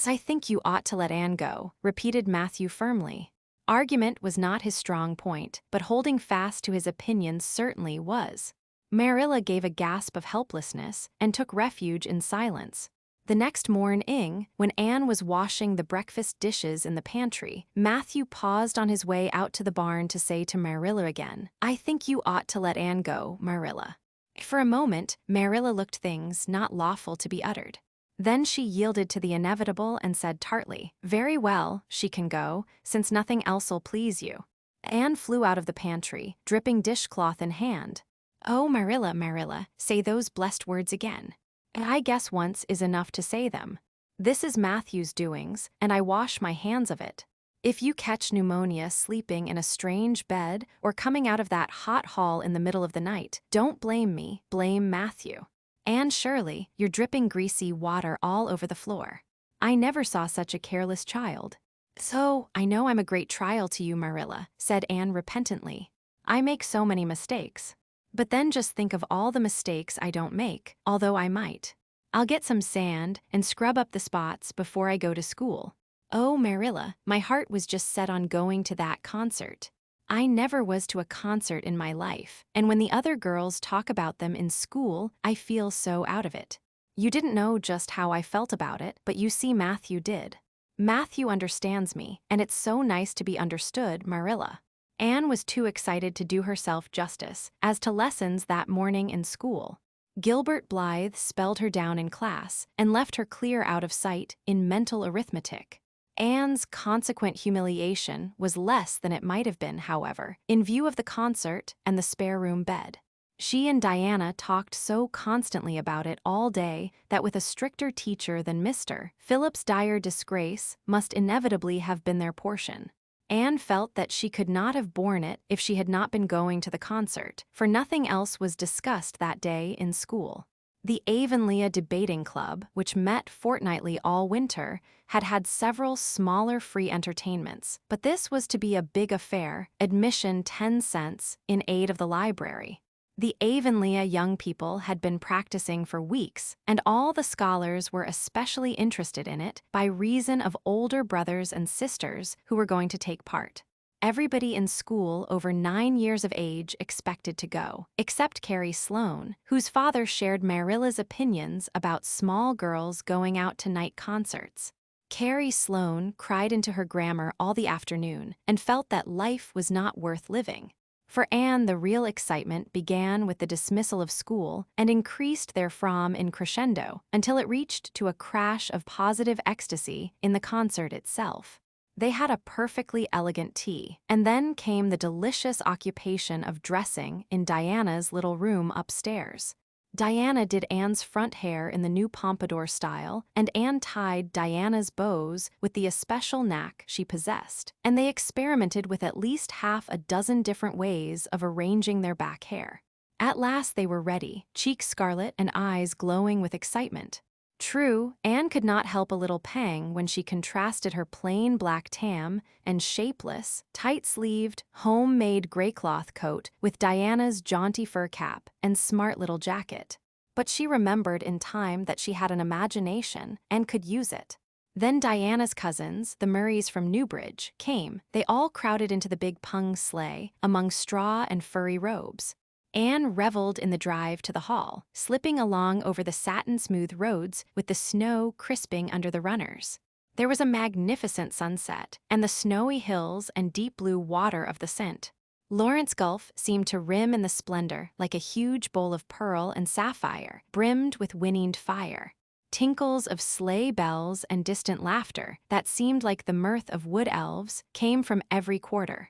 "I think you ought to let Anne go," repeated Matthew firmly. Argument was not his strong point, but holding fast to his opinion certainly was. Marilla gave a gasp of helplessness and took refuge in silence. The next morning, when Anne was washing the breakfast dishes in the pantry, Matthew paused on his way out to the barn to say to Marilla again, "I think you ought to let Anne go, Marilla." For a moment, Marilla looked things not lawful to be uttered. Then she yielded to the inevitable and said tartly, "Very well, she can go, since nothing else'll please you." Anne flew out of the pantry, dripping dishcloth in hand. "Oh, Marilla, Marilla, say those blessed words again. I guess once is enough to say them. This is Matthew's doings, and I wash my hands of it. If you catch pneumonia sleeping in a strange bed or coming out of that hot hall in the middle of the night, don't blame me, blame Matthew. Anne Shirley, you're dripping greasy water all over the floor. I never saw such a careless child." So, I know I'm a great trial to you, Marilla, said Anne repentantly. I make so many mistakes. But then just think of all the mistakes I don't make, although I might. I'll get some sand and scrub up the spots before I go to school. Oh, Marilla, my heart was just set on going to that concert. I never was to a concert in my life, and when the other girls talk about them in school, I feel so out of it. You didn't know just how I felt about it, but you see Matthew did. Matthew understands me, and it's so nice to be understood, Marilla. Anne was too excited to do herself justice as to lessons that morning in school. Gilbert Blythe spelled her down in class and left her clear out of sight in mental arithmetic. Anne's consequent humiliation was less than it might have been, however, in view of the concert and the spare room bed. She and Diana talked so constantly about it all day that with a stricter teacher than Mr. Phillip's dire disgrace must inevitably have been their portion. Anne felt that she could not have borne it if she had not been going to the concert, for nothing else was discussed that day in school. The Avonlea Debating Club, which met fortnightly all winter, had had several smaller free entertainments, but this was to be a big affair, admission 10 cents, in aid of the library. The Avonlea young people had been practicing for weeks, and all the scholars were especially interested in it by reason of older brothers and sisters who were going to take part. Everybody in school over 9 years of age expected to go, except Carrie Sloane, whose father shared Marilla's opinions about small girls going out to night concerts. Carrie Sloane cried into her grammar all the afternoon and felt that life was not worth living. For Anne, the real excitement began with the dismissal of school and increased therefrom in crescendo until it reached to a crash of positive ecstasy in the concert itself. They had a perfectly elegant tea, and then came the delicious occupation of dressing in Diana's little room upstairs. Diana did Anne's front hair in the new pompadour style, and Anne tied Diana's bows with the especial knack she possessed, and they experimented with at least half a dozen different ways of arranging their back hair. At last they were ready, cheeks scarlet and eyes glowing with excitement. True, Anne could not help a little pang when she contrasted her plain black tam and shapeless, tight-sleeved, home-made gray cloth coat with Diana's jaunty fur cap and smart little jacket. But she remembered in time that she had an imagination and could use it. Then Diana's cousins, the Murrays from Newbridge, came. They all crowded into the big pung sleigh among straw and furry robes. Anne reveled in the drive to the hall, slipping along over the satin-smooth roads with the snow crisping under the runners. There was a magnificent sunset, and the snowy hills and deep blue water of the St. Lawrence Gulf seemed to rim in the splendor like a huge bowl of pearl and sapphire, brimmed with whinnied fire. Tinkles of sleigh bells and distant laughter that seemed like the mirth of wood elves came from every quarter.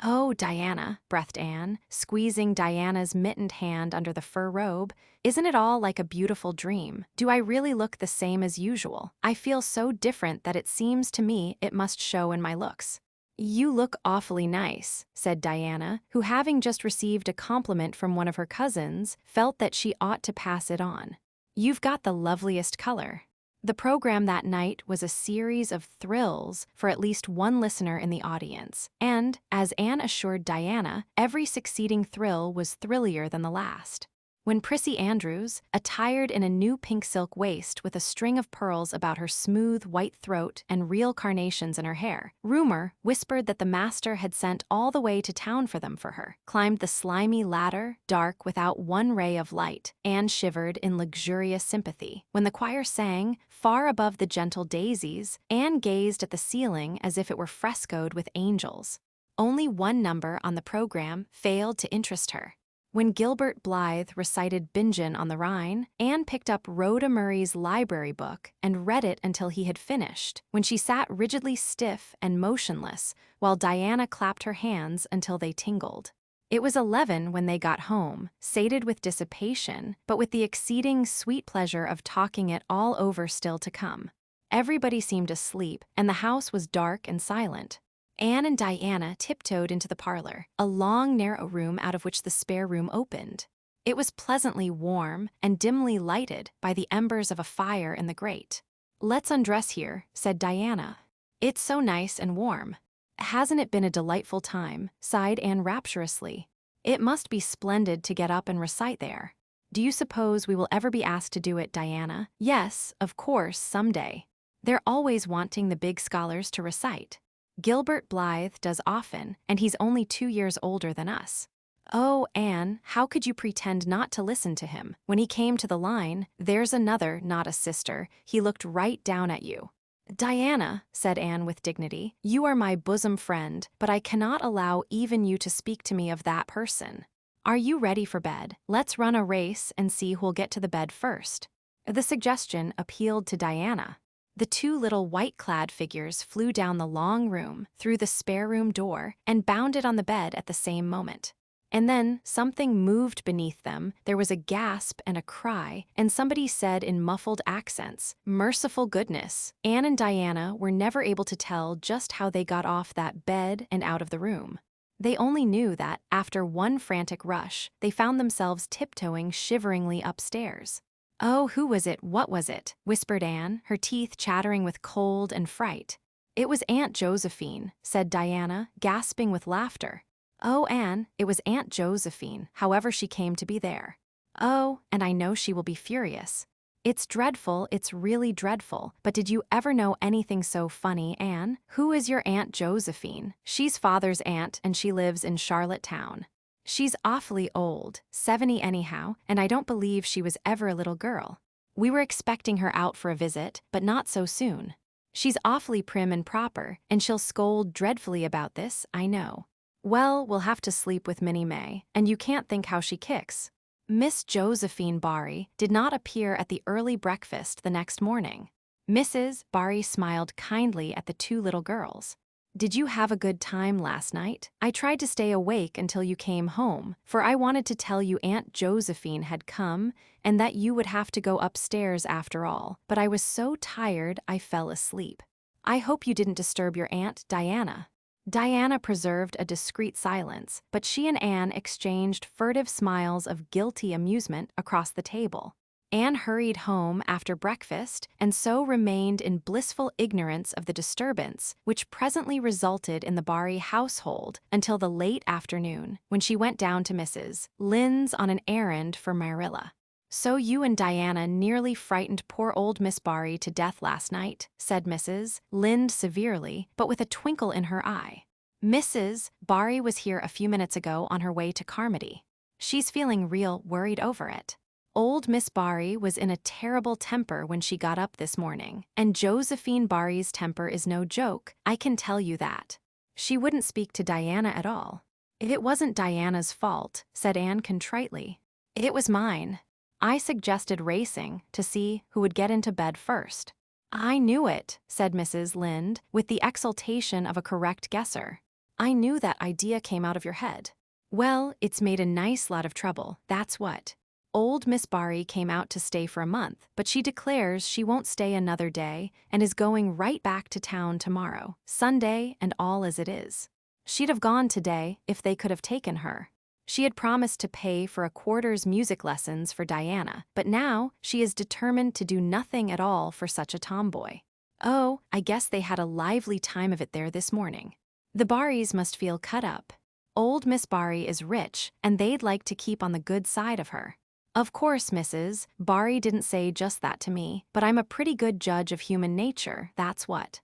"Oh, Diana," breathed Anne, squeezing Diana's mittened hand under the fur robe, "isn't it all like a beautiful dream? Do I really look the same as usual? I feel so different that it seems to me it must show in my looks." "You look awfully nice," said Diana, who, having just received a compliment from one of her cousins, felt that she ought to pass it on. "You've got the loveliest color." The program that night was a series of thrills for at least one listener in the audience, and, as Anne assured Diana, every succeeding thrill was thrillier than the last. When Prissy Andrews, attired in a new pink silk waist with a string of pearls about her smooth white throat and real carnations in her hair, rumor whispered that the master had sent all the way to town for them for her, climbed the slimy ladder, dark without one ray of light, Anne shivered in luxurious sympathy. When the choir sang, far above the gentle daisies, Anne gazed at the ceiling as if it were frescoed with angels. Only one number on the program failed to interest her. When Gilbert Blythe recited Bingen on the Rhine, Anne picked up Rhoda Murray's library book and read it until he had finished, when she sat rigidly stiff and motionless while Diana clapped her hands until they tingled. It was 11 when they got home, sated with dissipation, but with the exceeding sweet pleasure of talking it all over still to come. Everybody seemed asleep, and the house was dark and silent. Anne and Diana tiptoed into the parlor, a long, narrow room out of which the spare room opened. It was pleasantly warm and dimly lighted by the embers of a fire in the grate. "Let's undress here," said Diana. It's so nice and warm. Hasn't it been a delightful time? Sighed Anne rapturously. It must be splendid to get up and recite there. Do you suppose we will ever be asked to do it, Diana? Yes, of course, someday. They're always wanting the big scholars to recite. Gilbert Blythe does often, and he's only 2 years older than us. Oh, Anne, how could you pretend not to listen to him? When he came to the line, "There's another, not a sister," he looked right down at you. Diana, said Anne with dignity, you are my bosom friend, but I cannot allow even you to speak to me of that person. Are you ready for bed? Let's run a race and see who'll get to the bed first. The suggestion appealed to Diana. The two little white-clad figures flew down the long room, through the spare room door, and bounded on the bed at the same moment. And then something moved beneath them, there was a gasp and a cry, and somebody said in muffled accents, "Merciful goodness." Anne and Diana were never able to tell just how they got off that bed and out of the room. They only knew that, after one frantic rush, they found themselves tiptoeing shiveringly upstairs. "Oh, who was it? What was it?" whispered Anne, her teeth chattering with cold and fright. "It was Aunt Josephine," said Diana, gasping with laughter. "Oh, Anne, it was Aunt Josephine, however she came to be there. Oh, and I know she will be furious. It's dreadful, it's really dreadful, but did you ever know anything so funny, Anne? Who is your Aunt Josephine? She's Father's aunt, and she lives in Charlottetown. She's awfully old, 70 anyhow, and I don't believe she was ever a little girl. We were expecting her out for a visit, but not so soon. She's awfully prim and proper, and she'll scold dreadfully about this, I know. Well, we'll have to sleep with Minnie May, and you can't think how she kicks." Miss Josephine Barry did not appear at the early breakfast the next morning. Mrs. Barry smiled kindly at the two little girls. "Did you have a good time last night? I tried to stay awake until you came home, for I wanted to tell you Aunt Josephine had come and that you would have to go upstairs after all, but I was so tired I fell asleep. I hope you didn't disturb your Aunt Diana." Diana preserved a discreet silence, but she and Anne exchanged furtive smiles of guilty amusement across the table. Anne hurried home after breakfast and so remained in blissful ignorance of the disturbance, which presently resulted in the Barry household until the late afternoon, when she went down to Mrs. Lynde's on an errand for Marilla. "So you and Diana nearly frightened poor old Miss Barry to death last night," said Mrs. Lynde severely, but with a twinkle in her eye. "Mrs. Barry was here a few minutes ago on her way to Carmody. She's feeling real worried over it. Old Miss Barry was in a terrible temper when she got up this morning, and Josephine Barry's temper is no joke, I can tell you that. She wouldn't speak to Diana at all." "It wasn't Diana's fault," said Anne contritely. "It was mine. I suggested racing to see who would get into bed first." "I knew it," said Mrs. Lynde, with the exultation of a correct guesser. "I knew that idea came out of your head. Well, it's made a nice lot of trouble, that's what. Old Miss Barry came out to stay for a month, but she declares she won't stay another day and is going right back to town tomorrow, Sunday and all as it is. She'd have gone today if they could have taken her. She had promised to pay for a quarter's music lessons for Diana, but now she is determined to do nothing at all for such a tomboy. Oh, I guess they had a lively time of it there this morning. The Barrys must feel cut up. Old Miss Barry is rich, and they'd like to keep on the good side of her. Of course, Mrs. Barry didn't say just that to me, but I'm a pretty good judge of human nature, that's what."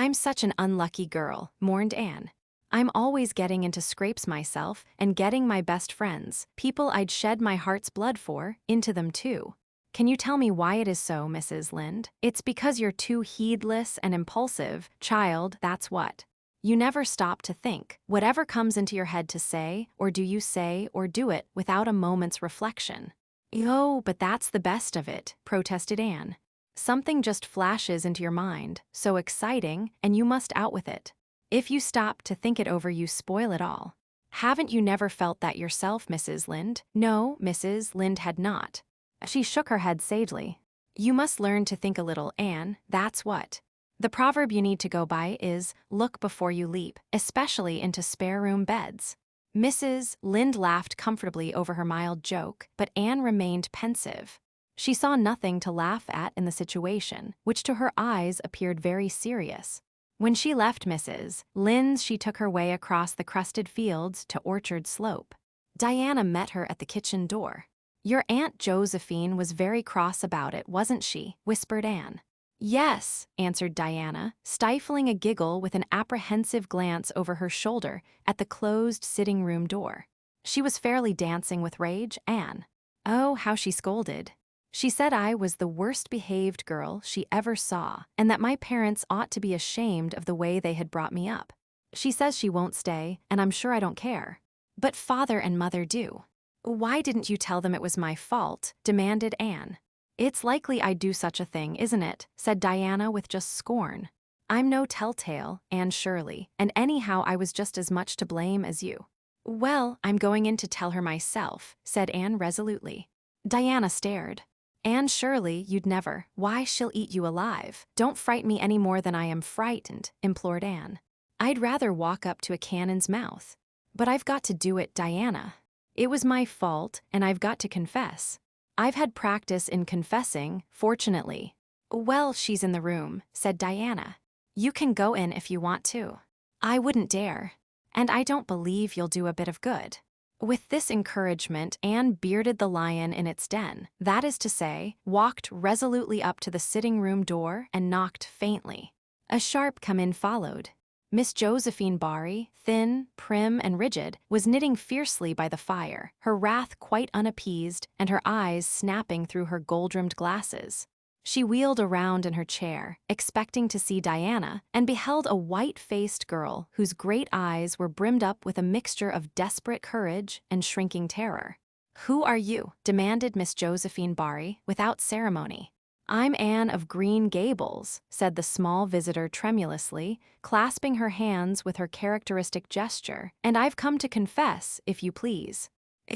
"I'm such an unlucky girl," mourned Anne. "I'm always getting into scrapes myself and getting my best friends, people I'd shed my heart's blood for, into them too. Can you tell me why it is so, Mrs. Lynde? It's because you're too heedless and impulsive, child, that's what. You never stop to think. Whatever comes into your head to say, or do you say or do it without a moment's reflection." "Oh, but that's the best of it," protested Anne. "Something just flashes into your mind, so exciting, and you must out with it. If you stop to think it over, you spoil it all. Haven't you never felt that yourself, Mrs. Lynde?" No, Mrs. Lynde had not. She shook her head sagely. "You must learn to think a little, Anne, that's what. The proverb you need to go by is, 'Look before you leap,' especially into spare-room beds." Mrs. Lynde laughed comfortably over her mild joke, but Anne remained pensive. She saw nothing to laugh at in the situation, which to her eyes appeared very serious. When she left Mrs. Lynn's, she took her way across the crusted fields to Orchard Slope. Diana met her at the kitchen door. "Your Aunt Josephine was very cross about it, wasn't she?" whispered Anne. "Yes," answered Diana, stifling a giggle with an apprehensive glance over her shoulder at the closed sitting room door. She was fairly dancing with rage, Anne. Oh, how she scolded. She said I was the worst-behaved girl she ever saw, and that my parents ought to be ashamed of the way they had brought me up. She says she won't stay, and I'm sure I don't care. But Father and Mother do. Why didn't you tell them it was my fault?" demanded Anne. "It's likely I'd do such a thing, isn't it?" said Diana with just scorn. "I'm no telltale, Anne Shirley, and anyhow I was just as much to blame as you." "Well, I'm going in to tell her myself," said Anne resolutely. Diana stared. "Anne Shirley, you'd never. Why, she'll eat you alive. Don't fright me any more than I am frightened," implored Anne. "I'd rather walk up to a cannon's mouth. But I've got to do it, Diana. It was my fault, and I've got to confess. I've had practice in confessing, fortunately." "Well, she's in the room," said Diana. "You can go in if you want to." "I wouldn't dare. And I don't believe you'll do a bit of good." With this encouragement, Anne bearded the lion in its den, that is to say, walked resolutely up to the sitting-room door and knocked faintly. A sharp come-in followed. Miss Josephine Barry, thin, prim, and rigid, was knitting fiercely by the fire, her wrath quite unappeased and her eyes snapping through her gold-rimmed glasses. She wheeled around in her chair, expecting to see Diana, and beheld a white-faced girl whose great eyes were brimmed up with a mixture of desperate courage and shrinking terror. "Who are you?" demanded Miss Josephine Barry, without ceremony. "I'm Anne of Green Gables," said the small visitor tremulously, clasping her hands with her characteristic gesture, "and I've come to confess, if you please."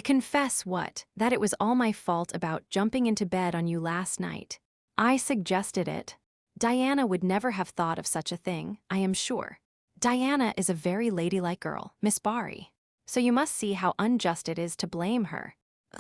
"Confess what?" "That it was all my fault about jumping into bed on you last night. I suggested it. Diana would never have thought of such a thing, I am sure. Diana is a very ladylike girl, Miss Barry. So you must see how unjust it is to blame her."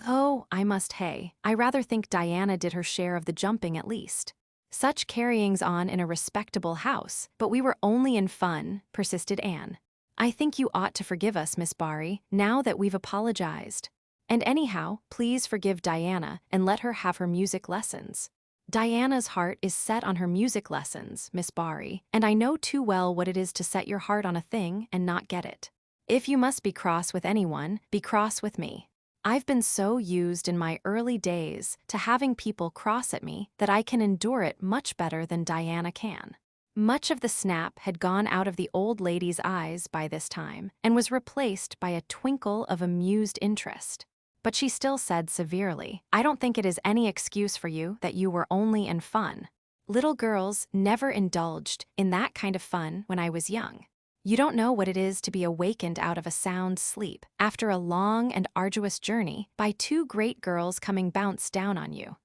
"Oh, I must say, I rather think Diana did her share of the jumping at least. Such carryings on in a respectable house, but we were only in fun," persisted Anne. "I think you ought to forgive us, Miss Barry, now that we've apologized. And anyhow, please forgive Diana and let her have her music lessons." "Diana's heart is set on her music lessons, Miss Barry, and I know too well what it is to set your heart on a thing and not get it. If you must be cross with anyone, be cross with me. I've been so used in my early days to having people cross at me that I can endure it much better than Diana can." Much of the snap had gone out of the old lady's eyes by this time and was replaced by a twinkle of amused interest. But she still said severely, "I don't think it is any excuse for you that you were only in fun. Little girls never indulged in that kind of fun when I was young. You don't know what it is to be awakened out of a sound sleep after a long and arduous journey by two great girls coming bounce down on you."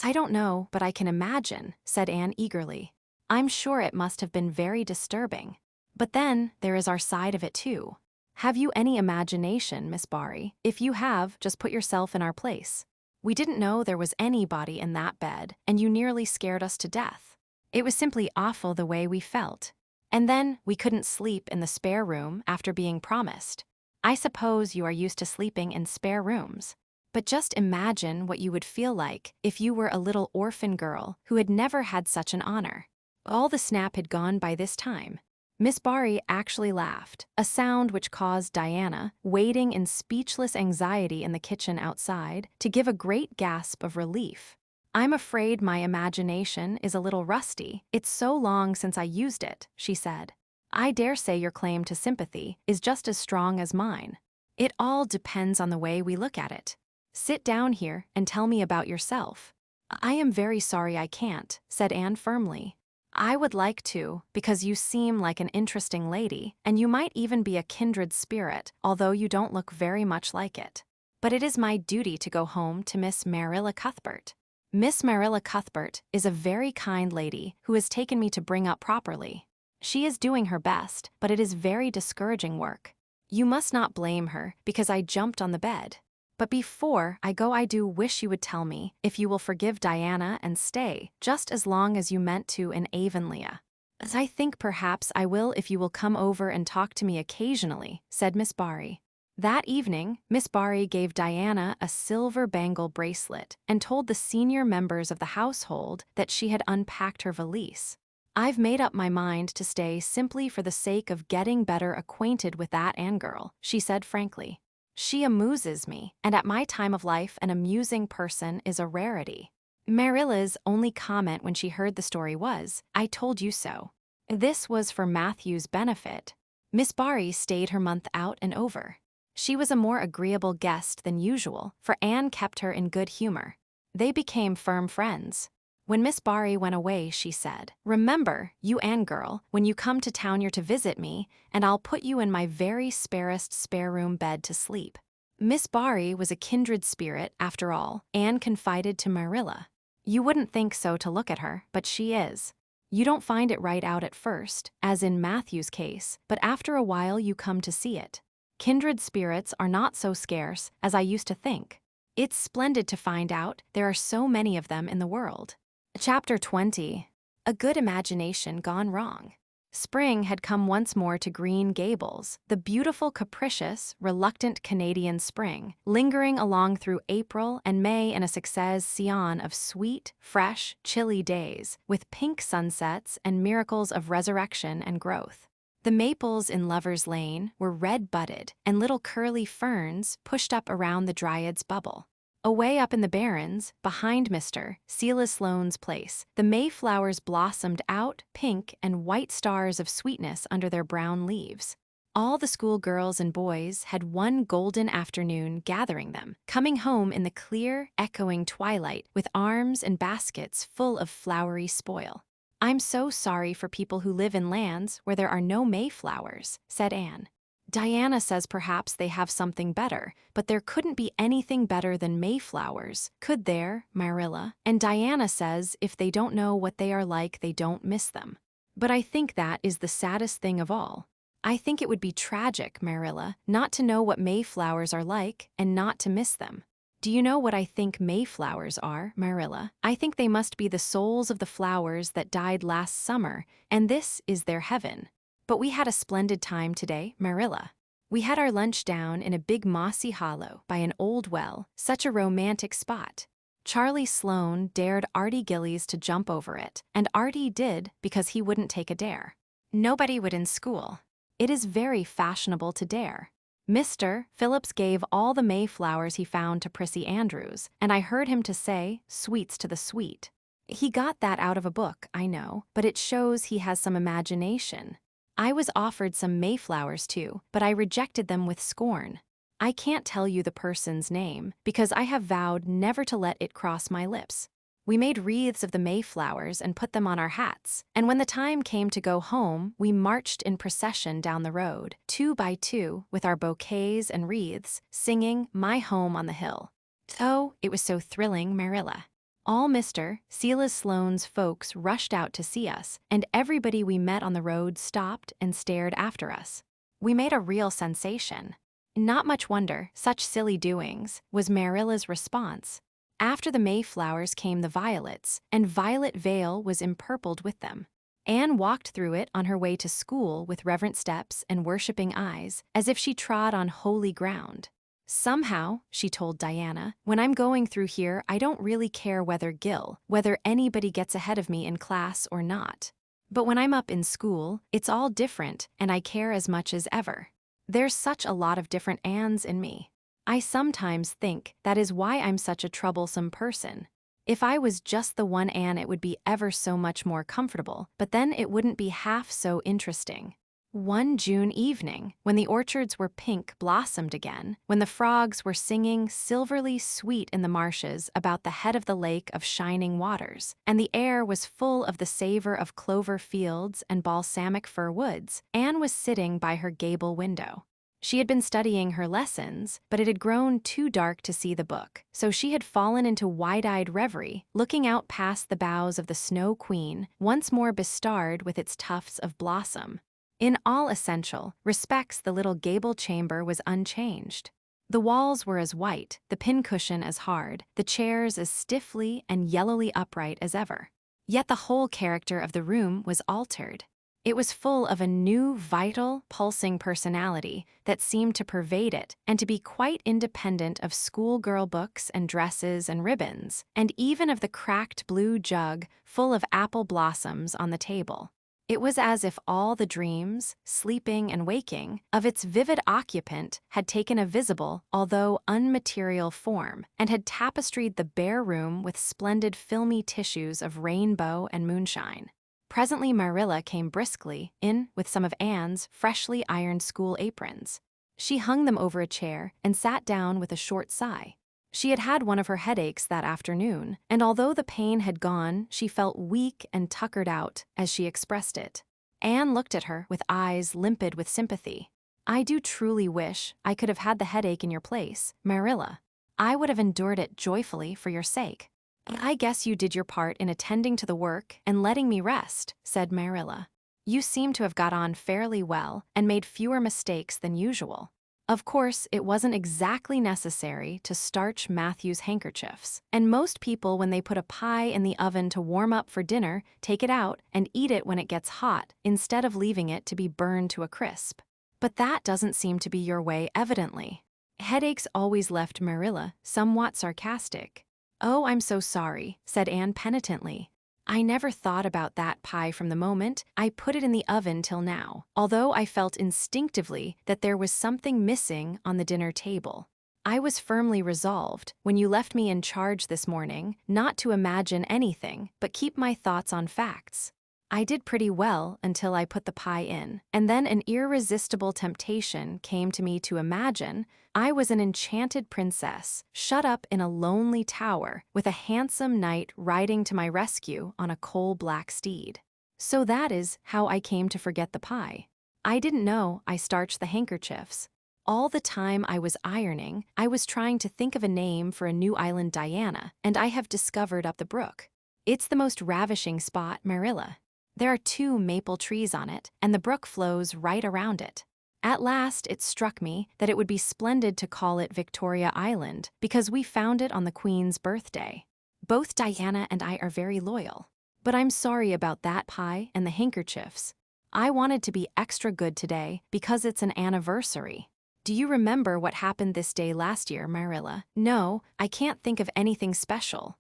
"I don't know, but I can imagine," said Anne eagerly. "I'm sure it must have been very disturbing. But then there is our side of it too. Have you any imagination, Miss Barry? If you have, just put yourself in our place. We didn't know there was anybody in that bed, and you nearly scared us to death. It was simply awful the way we felt. And then we couldn't sleep in the spare room after being promised. I suppose you are used to sleeping in spare rooms. But just imagine what you would feel like if you were a little orphan girl who had never had such an honor." All the snap had gone by this time. Miss Barry actually laughed, a sound which caused Diana, waiting in speechless anxiety in the kitchen outside, to give a great gasp of relief. "I'm afraid my imagination is a little rusty. It's so long since I used it," she said. "I dare say your claim to sympathy is just as strong as mine. It all depends on the way we look at it. Sit down here and tell me about yourself." "I am very sorry I can't," said Anne firmly. "I would like to, because you seem like an interesting lady, and you might even be a kindred spirit, although you don't look very much like it. But it is my duty to go home to Miss Marilla Cuthbert. Miss Marilla Cuthbert is a very kind lady who has taken me to bring up properly. She is doing her best, but it is very discouraging work. You must not blame her because I jumped on the bed. But before I go, I do wish you would tell me if you will forgive Diana and stay just as long as you meant to in Avonlea." "As I think perhaps I will if you will come over and talk to me occasionally," said Miss Barry. That evening, Miss Barry gave Diana a silver bangle bracelet and told the senior members of the household that she had unpacked her valise. "I've made up my mind to stay simply for the sake of getting better acquainted with that Anne girl," she said frankly. "She amuses me, and at my time of life an amusing person is a rarity." Marilla's only comment when she heard the story was, "I told you so." This was for Matthew's benefit. Miss Barry stayed her month out and over. She was a more agreeable guest than usual, for Anne kept her in good humor. They became firm friends. When Miss Barry went away, she said, "Remember, you Anne girl, when you come to town you're to visit me, and I'll put you in my very sparest spare-room bed to sleep." Miss Barry was a kindred spirit, after all, Anne confided to Marilla. "You wouldn't think so to look at her, but she is. You don't find it right out at first, as in Matthew's case, but after a while you come to see it. Kindred spirits are not so scarce as I used to think. It's splendid to find out there are so many of them in the world." Chapter 20. A Good Imagination Gone Wrong. Spring had come once more to Green Gables, the beautiful, capricious, reluctant Canadian spring, lingering along through April and May in a succession of sweet, fresh, chilly days, with pink sunsets and miracles of resurrection and growth. The maples in Lover's Lane were red-budded, and little curly ferns pushed up around the dryad's bubble. Away up in the barrens, behind Mr. Silas Sloane's place, the mayflowers blossomed out, pink and white stars of sweetness under their brown leaves. All the schoolgirls and boys had one golden afternoon gathering them, coming home in the clear, echoing twilight with arms and baskets full of flowery spoil. "I'm so sorry for people who live in lands where there are no mayflowers," said Anne. "Diana says perhaps they have something better, but there couldn't be anything better than mayflowers, could there, Marilla? And Diana says if they don't know what they are like, they don't miss them. But I think that is the saddest thing of all. I think it would be tragic, Marilla, not to know what mayflowers are like and not to miss them. Do you know what I think mayflowers are, Marilla? I think they must be the souls of the flowers that died last summer, and this is their heaven. But we had a splendid time today, Marilla. We had our lunch down in a big mossy hollow by an old well, such a romantic spot. Charlie Sloane dared Artie Gillies to jump over it, and Artie did because he wouldn't take a dare. Nobody would in school. It is very fashionable to dare. Mr. Phillips gave all the mayflowers he found to Prissy Andrews, and I heard him to say, 'Sweets to the sweet.' He got that out of a book, I know, but it shows he has some imagination. I was offered some mayflowers too, but I rejected them with scorn. I can't tell you the person's name, because I have vowed never to let it cross my lips. We made wreaths of the mayflowers and put them on our hats, and when the time came to go home, we marched in procession down the road, 2 by 2, with our bouquets and wreaths, singing 'My Home on the Hill.' Oh, it was so thrilling, Marilla. All Mr. Silas Sloane's folks rushed out to see us, and everybody we met on the road stopped and stared after us. We made a real sensation. Not much wonder, such silly doings, was Marilla's response. After the mayflowers came the violets, and Violet Vale was empurpled with them. Anne walked through it on her way to school with reverent steps and worshipping eyes, as if she trod on holy ground. "Somehow," she told Diana, "when I'm going through here, I don't really care whether anybody gets ahead of me in class or not. But when I'm up in school, it's all different, and I care as much as ever. There's such a lot of different Annes in me. I sometimes think that is why I'm such a troublesome person. If I was just the one Anne, it would be ever so much more comfortable, but then it wouldn't be half so interesting." One June evening, when the orchards were pink blossomed again, when the frogs were singing silverly sweet in the marshes about the head of the lake of shining waters, and the air was full of the savor of clover fields and balsamic fir woods, Anne was sitting by her gable window. She had been studying her lessons, but it had grown too dark to see the book, so she had fallen into wide-eyed reverie, looking out past the boughs of the Snow Queen, once more bestarred with its tufts of blossom. In all essential respects, the little gable chamber was unchanged. The walls were as white, the pincushion as hard, the chairs as stiffly and yellowly upright as ever. Yet the whole character of the room was altered. It was full of a new, vital, pulsing personality that seemed to pervade it and to be quite independent of schoolgirl books and dresses and ribbons, and even of the cracked blue jug full of apple blossoms on the table. It was as if all the dreams, sleeping and waking, of its vivid occupant had taken a visible, although unmaterial form, and had tapestried the bare room with splendid filmy tissues of rainbow and moonshine. Presently Marilla came briskly in with some of Anne's freshly ironed school aprons. She hung them over a chair and sat down with a short sigh. She had had one of her headaches that afternoon, and although the pain had gone, she felt weak and tuckered out, as she expressed it. Anne looked at her with eyes limpid with sympathy. "I do truly wish I could have had the headache in your place, Marilla. I would have endured it joyfully for your sake." "I guess you did your part in attending to the work and letting me rest," said Marilla. "You seem to have got on fairly well and made fewer mistakes than usual. Of course, it wasn't exactly necessary to starch Matthew's handkerchiefs, and most people, when they put a pie in the oven to warm up for dinner, take it out and eat it when it gets hot instead of leaving it to be burned to a crisp. But that doesn't seem to be your way, evidently." Headaches always left Marilla somewhat sarcastic. "Oh, I'm so sorry," said Anne penitently. "I never thought about that pie from the moment I put it in the oven till now, although I felt instinctively that there was something missing on the dinner table. I was firmly resolved, when you left me in charge this morning, not to imagine anything, but keep my thoughts on facts. I did pretty well until I put the pie in, and then an irresistible temptation came to me to imagine I was an enchanted princess, shut up in a lonely tower, with a handsome knight riding to my rescue on a coal-black steed. So that is how I came to forget the pie. I didn't know I starched the handkerchiefs. All the time I was ironing, I was trying to think of a name for a new island Diana, and I have discovered up the brook. It's the most ravishing spot, Marilla. There are 2 maple trees on it, and the brook flows right around it. At last it struck me that it would be splendid to call it Victoria Island, because we found it on the Queen's birthday. Both Diana and I are very loyal. But I'm sorry about that pie and the handkerchiefs. I wanted to be extra good today because it's an anniversary. Do you remember what happened this day last year, Marilla?" "No, I can't think of anything special."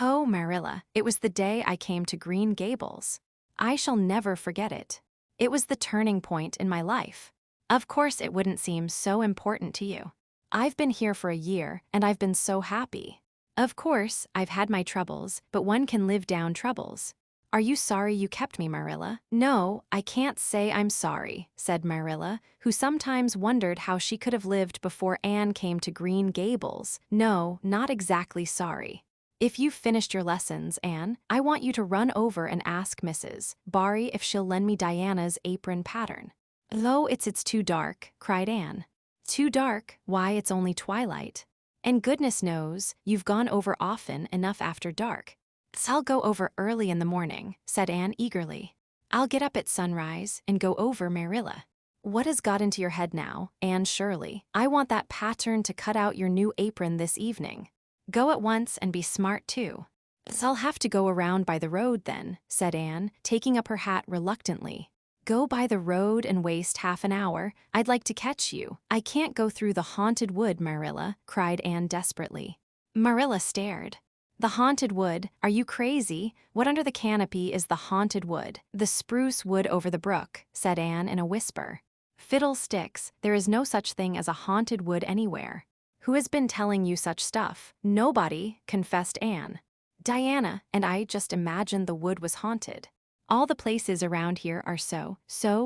"Oh, Marilla, it was the day I came to Green Gables. I shall never forget it. It was the turning point in my life. Of course it wouldn't seem so important to you. I've been here for a year, and I've been so happy. Of course, I've had my troubles, but one can live down troubles. Are you sorry you kept me, Marilla?" "No, I can't say I'm sorry," said Marilla, who sometimes wondered how she could have lived before Anne came to Green Gables. "No, not exactly sorry. If you've finished your lessons, Anne, I want you to run over and ask Mrs. Barry if she'll lend me Diana's apron pattern." "Oh, it's too dark," cried Anne. "Too dark? Why, it's only twilight. And goodness knows, you've gone over often enough after dark." "I'll go over early in the morning," said Anne eagerly. "I'll get up at sunrise and go over, Marilla." "What has got into your head now, Anne Shirley? I want that pattern to cut out your new apron this evening. Go at once and be smart, too." "I'll have to go around by the road then," said Anne, taking up her hat reluctantly. "Go by the road and waste half an hour? I'd like to catch you." "I can't go through the haunted wood, Marilla," cried Anne desperately. Marilla stared. "The haunted wood? Are you crazy? What under the canopy is the haunted wood?" "The spruce wood over the brook," said Anne in a whisper. "Fiddlesticks, there is no such thing as a haunted wood anywhere. Who has been telling you such stuff?" "Nobody," confessed Anne. "Diana and I just imagined the wood was haunted. All the places around here are so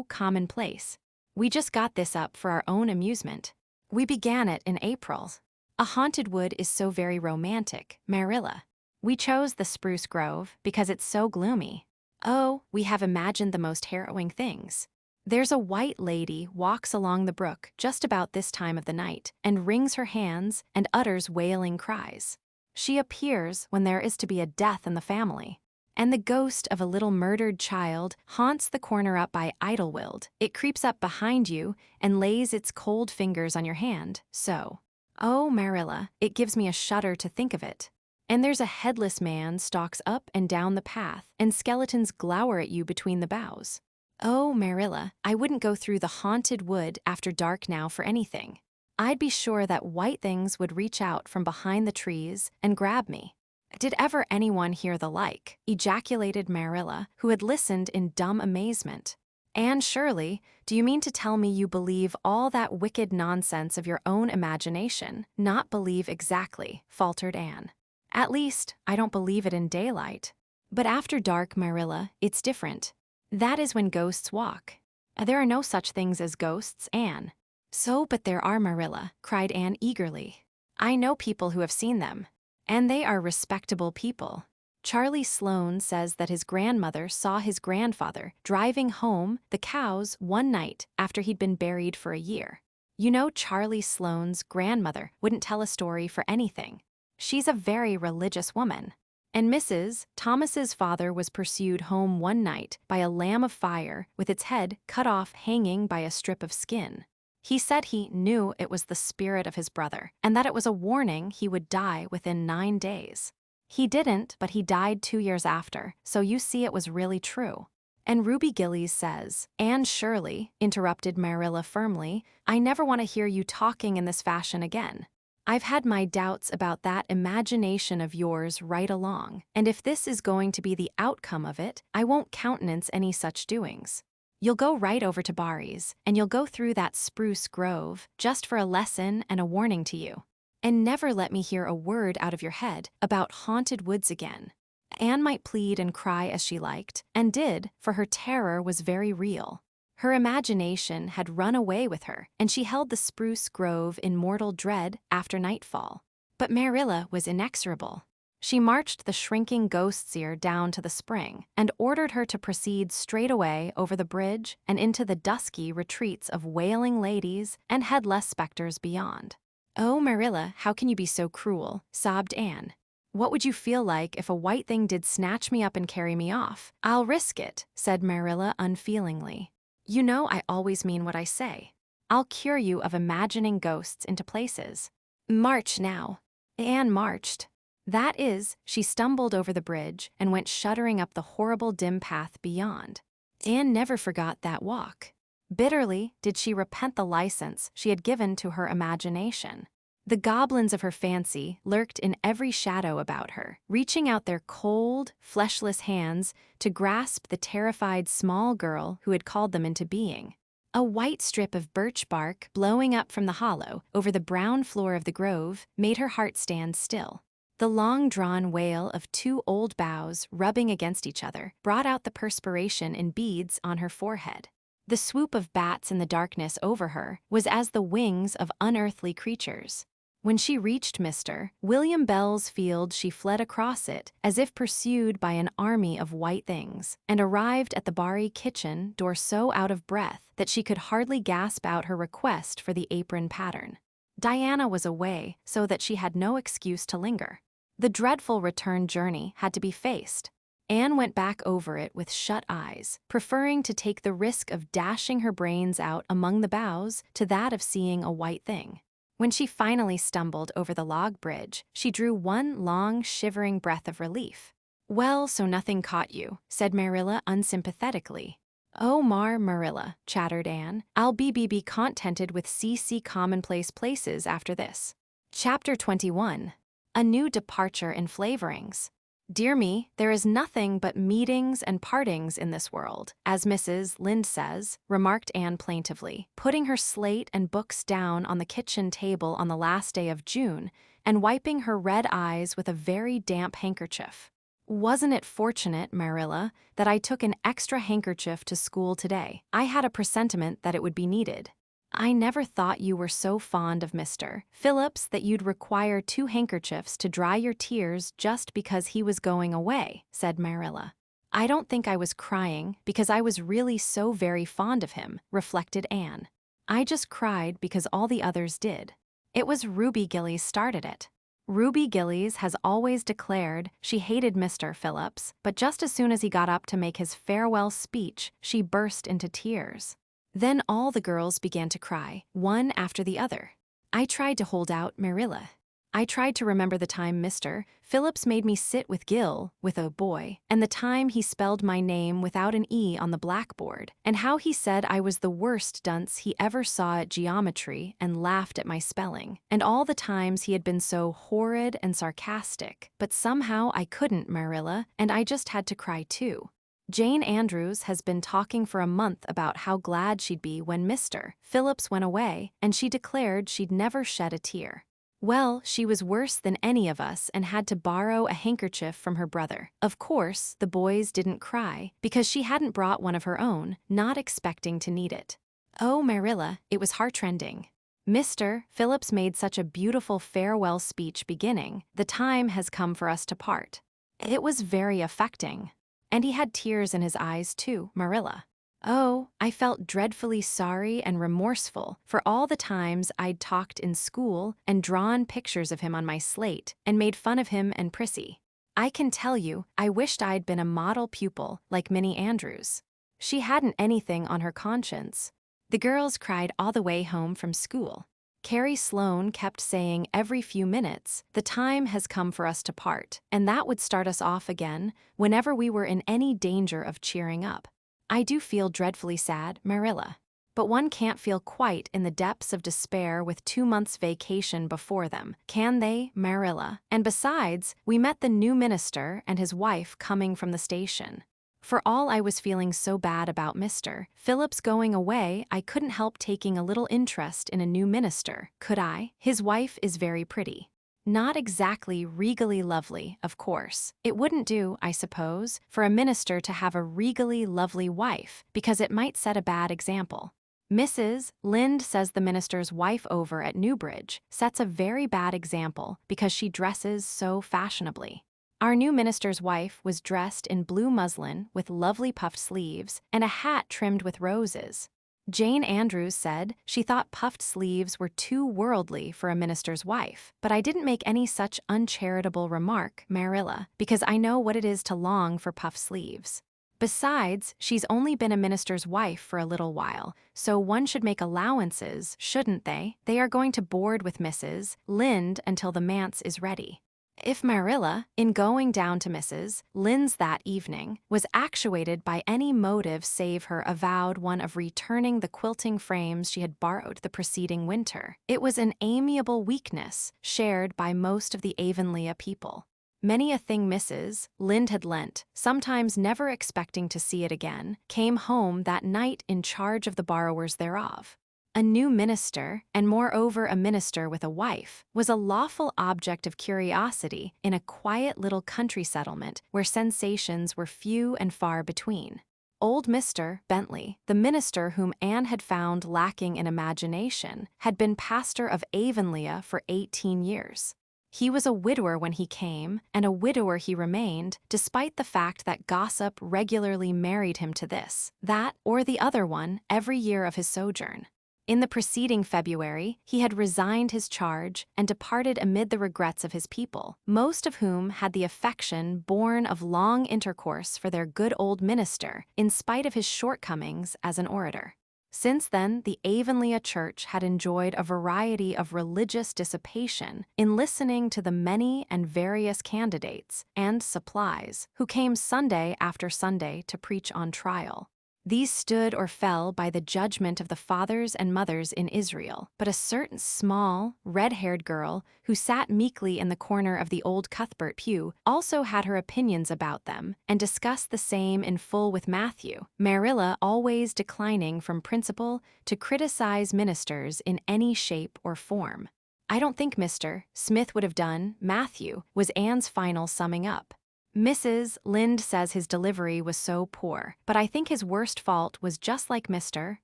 commonplace. We just got this up for our own amusement. We began it in April. A haunted wood is so very romantic, Marilla. We chose the spruce grove because it's so gloomy. Oh, we have imagined the most harrowing things. There's a white lady walks along the brook just about this time of the night and wrings her hands and utters wailing cries. She appears when there is to be a death in the family. And the ghost of a little murdered child haunts the corner up by Idlewild. It creeps up behind you and lays its cold fingers on your hand, so. Oh, Marilla, it gives me a shudder to think of it. And there's a headless man stalks up and down the path, and skeletons glower at you between the boughs. Oh, Marilla, I wouldn't go through the haunted wood after dark now for anything. I'd be sure that white things would reach out from behind the trees and grab me. Did ever anyone hear the like? Ejaculated Marilla, who had listened in dumb amazement. Anne Shirley, do you mean to tell me you believe all that wicked nonsense of your own imagination? Not believe exactly, faltered Anne. At least, I don't believe it in daylight. But after dark, Marilla, it's different. That is when ghosts walk. There are no such things as ghosts, Anne. So, but there are, Marilla, cried Anne eagerly. I know people who have seen them. And they are respectable people. Charlie Sloane says that his grandmother saw his grandfather driving home the cows one night after he'd been buried for a year. You know, Charlie Sloane's grandmother wouldn't tell a story for anything. She's a very religious woman. And Mrs. Thomas's father was pursued home one night by a lamb of fire with its head cut off hanging by a strip of skin. He said he knew it was the spirit of his brother and that it was a warning he would die within 9 days. He didn't, but he died 2 years after, so you see it was really true. And Ruby Gillies says, Anne Shirley, interrupted Marilla firmly, I never want to hear you talking in this fashion again. I've had my doubts about that imagination of yours right along, and if this is going to be the outcome of it, I won't countenance any such doings. You'll go right over to Barry's, and you'll go through that spruce grove, just for a lesson and a warning to you. And never let me hear a word out of your head about haunted woods again. Anne might plead and cry as she liked, and did, for her terror was very real. Her imagination had run away with her, and she held the spruce grove in mortal dread after nightfall. But Marilla was inexorable. She marched the shrinking ghost's ear down to the spring, and ordered her to proceed straight away over the bridge and into the dusky retreats of wailing ladies and headless specters beyond. Oh, Marilla, how can you be so cruel? Sobbed Anne. What would you feel like if a white thing did snatch me up and carry me off? I'll risk it, said Marilla unfeelingly. You know I always mean what I say. I'll cure you of imagining ghosts into places. March now. Anne marched. That is, she stumbled over the bridge and went shuddering up the horrible dim path beyond. Anne never forgot that walk. Bitterly did she repent the license she had given to her imagination. The goblins of her fancy lurked in every shadow about her, reaching out their cold, fleshless hands to grasp the terrified small girl who had called them into being. A white strip of birch bark blowing up from the hollow over the brown floor of the grove made her heart stand still. The long-drawn wail of 2 old boughs rubbing against each other brought out the perspiration in beads on her forehead. The swoop of bats in the darkness over her was as the wings of unearthly creatures. When she reached Mr. William Bell's field, she fled across it as if pursued by an army of white things, and arrived at the Barry kitchen door so out of breath that she could hardly gasp out her request for the apron pattern. Diana was away, so that she had no excuse to linger. The dreadful return journey had to be faced. Anne went back over it with shut eyes, preferring to take the risk of dashing her brains out among the boughs to that of seeing a white thing. When she finally stumbled over the log bridge, she drew one long, shivering breath of relief. Well, so nothing caught you, said Marilla unsympathetically. Oh, Marilla, chattered Anne, I'll be contented with C.C. commonplace places after this. Chapter 21. A new departure in flavorings. Dear me, there is nothing but meetings and partings in this world, as Mrs. Lynde says, remarked Anne plaintively, putting her slate and books down on the kitchen table on the last day of June and wiping her red eyes with a very damp handkerchief. Wasn't it fortunate, Marilla, that I took an extra handkerchief to school today? I had a presentiment that it would be needed. I never thought you were so fond of Mr. Phillips that you'd require 2 handkerchiefs to dry your tears just because he was going away, said Marilla. I don't think I was crying because I was really so very fond of him, reflected Anne. I just cried because all the others did. It was Ruby Gillies started it. Ruby Gillies has always declared she hated Mr. Phillips, but just as soon as he got up to make his farewell speech, she burst into tears. Then all the girls began to cry, one after the other. I tried to hold out, Marilla. I tried to remember the time Mr. Phillips made me sit with Gil, with a boy, and the time he spelled my name without an E on the blackboard, and how he said I was the worst dunce he ever saw at geometry and laughed at my spelling, and all the times he had been so horrid and sarcastic, but somehow I couldn't, Marilla, and I just had to cry too. Jane Andrews has been talking for a month about how glad she'd be when Mr. Phillips went away, and she declared she'd never shed a tear. Well, she was worse than any of us and had to borrow a handkerchief from her brother. Of course, the boys didn't cry, because she hadn't brought one of her own, not expecting to need it. Oh, Marilla, it was heartrending. Mr. Phillips made such a beautiful farewell speech beginning, "The time has come for us to part." It was very affecting. And he had tears in his eyes too, Marilla. Oh, I felt dreadfully sorry and remorseful for all the times I'd talked in school and drawn pictures of him on my slate and made fun of him and Prissy. I can tell you, I wished I'd been a model pupil like Minnie Andrews. She hadn't anything on her conscience. The girls cried all the way home from school. Carrie Sloane kept saying every few minutes, "The time has come for us to part," and that would start us off again whenever we were in any danger of cheering up. I do feel dreadfully sad, Marilla. But one can't feel quite in the depths of despair with 2 months' vacation before them, can they, Marilla? And besides, we met the new minister and his wife coming from the station. For all I was feeling so bad about Mr. Phillips going away, I couldn't help taking a little interest in a new minister, could I? His wife is very pretty. Not exactly regally lovely, of course. It wouldn't do, I suppose, for a minister to have a regally lovely wife, because it might set a bad example. Mrs. Lynde says the minister's wife over at Newbridge sets a very bad example because she dresses so fashionably. Our new minister's wife was dressed in blue muslin with lovely puffed sleeves and a hat trimmed with roses. Jane Andrews said she thought puffed sleeves were too worldly for a minister's wife, but I didn't make any such uncharitable remark, Marilla, because I know what it is to long for puffed sleeves. Besides, she's only been a minister's wife for a little while, so one should make allowances, shouldn't they? They are going to board with Mrs. Lynde until the manse is ready. If Marilla, in going down to Mrs. Lynde's that evening, was actuated by any motive save her avowed one of returning the quilting frames she had borrowed the preceding winter, it was an amiable weakness shared by most of the Avonlea people. Many a thing Mrs. Lynde had lent, sometimes never expecting to see it again, came home that night in charge of the borrowers thereof. A new minister, and moreover a minister with a wife, was a lawful object of curiosity in a quiet little country settlement where sensations were few and far between. Old Mr. Bentley, the minister whom Anne had found lacking in imagination, had been pastor of Avonlea for 18 years. He was a widower when he came, and a widower he remained, despite the fact that gossip regularly married him to this, that, or the other one, every year of his sojourn. In the preceding February, he had resigned his charge and departed amid the regrets of his people, most of whom had the affection born of long intercourse for their good old minister, in spite of his shortcomings as an orator. Since then, the Avonlea church had enjoyed a variety of religious dissipation in listening to the many and various candidates and supplies who came Sunday after Sunday to preach on trial. These stood or fell by the judgment of the fathers and mothers in Israel, but a certain small, red-haired girl who sat meekly in the corner of the old Cuthbert pew also had her opinions about them and discussed the same in full with Matthew, Marilla always declining from principle to criticize ministers in any shape or form. "I don't think Mr. Smith would have done, Matthew," was Anne's final summing up. Mrs. Lynde says his delivery was so poor, but I think his worst fault was just like Mr.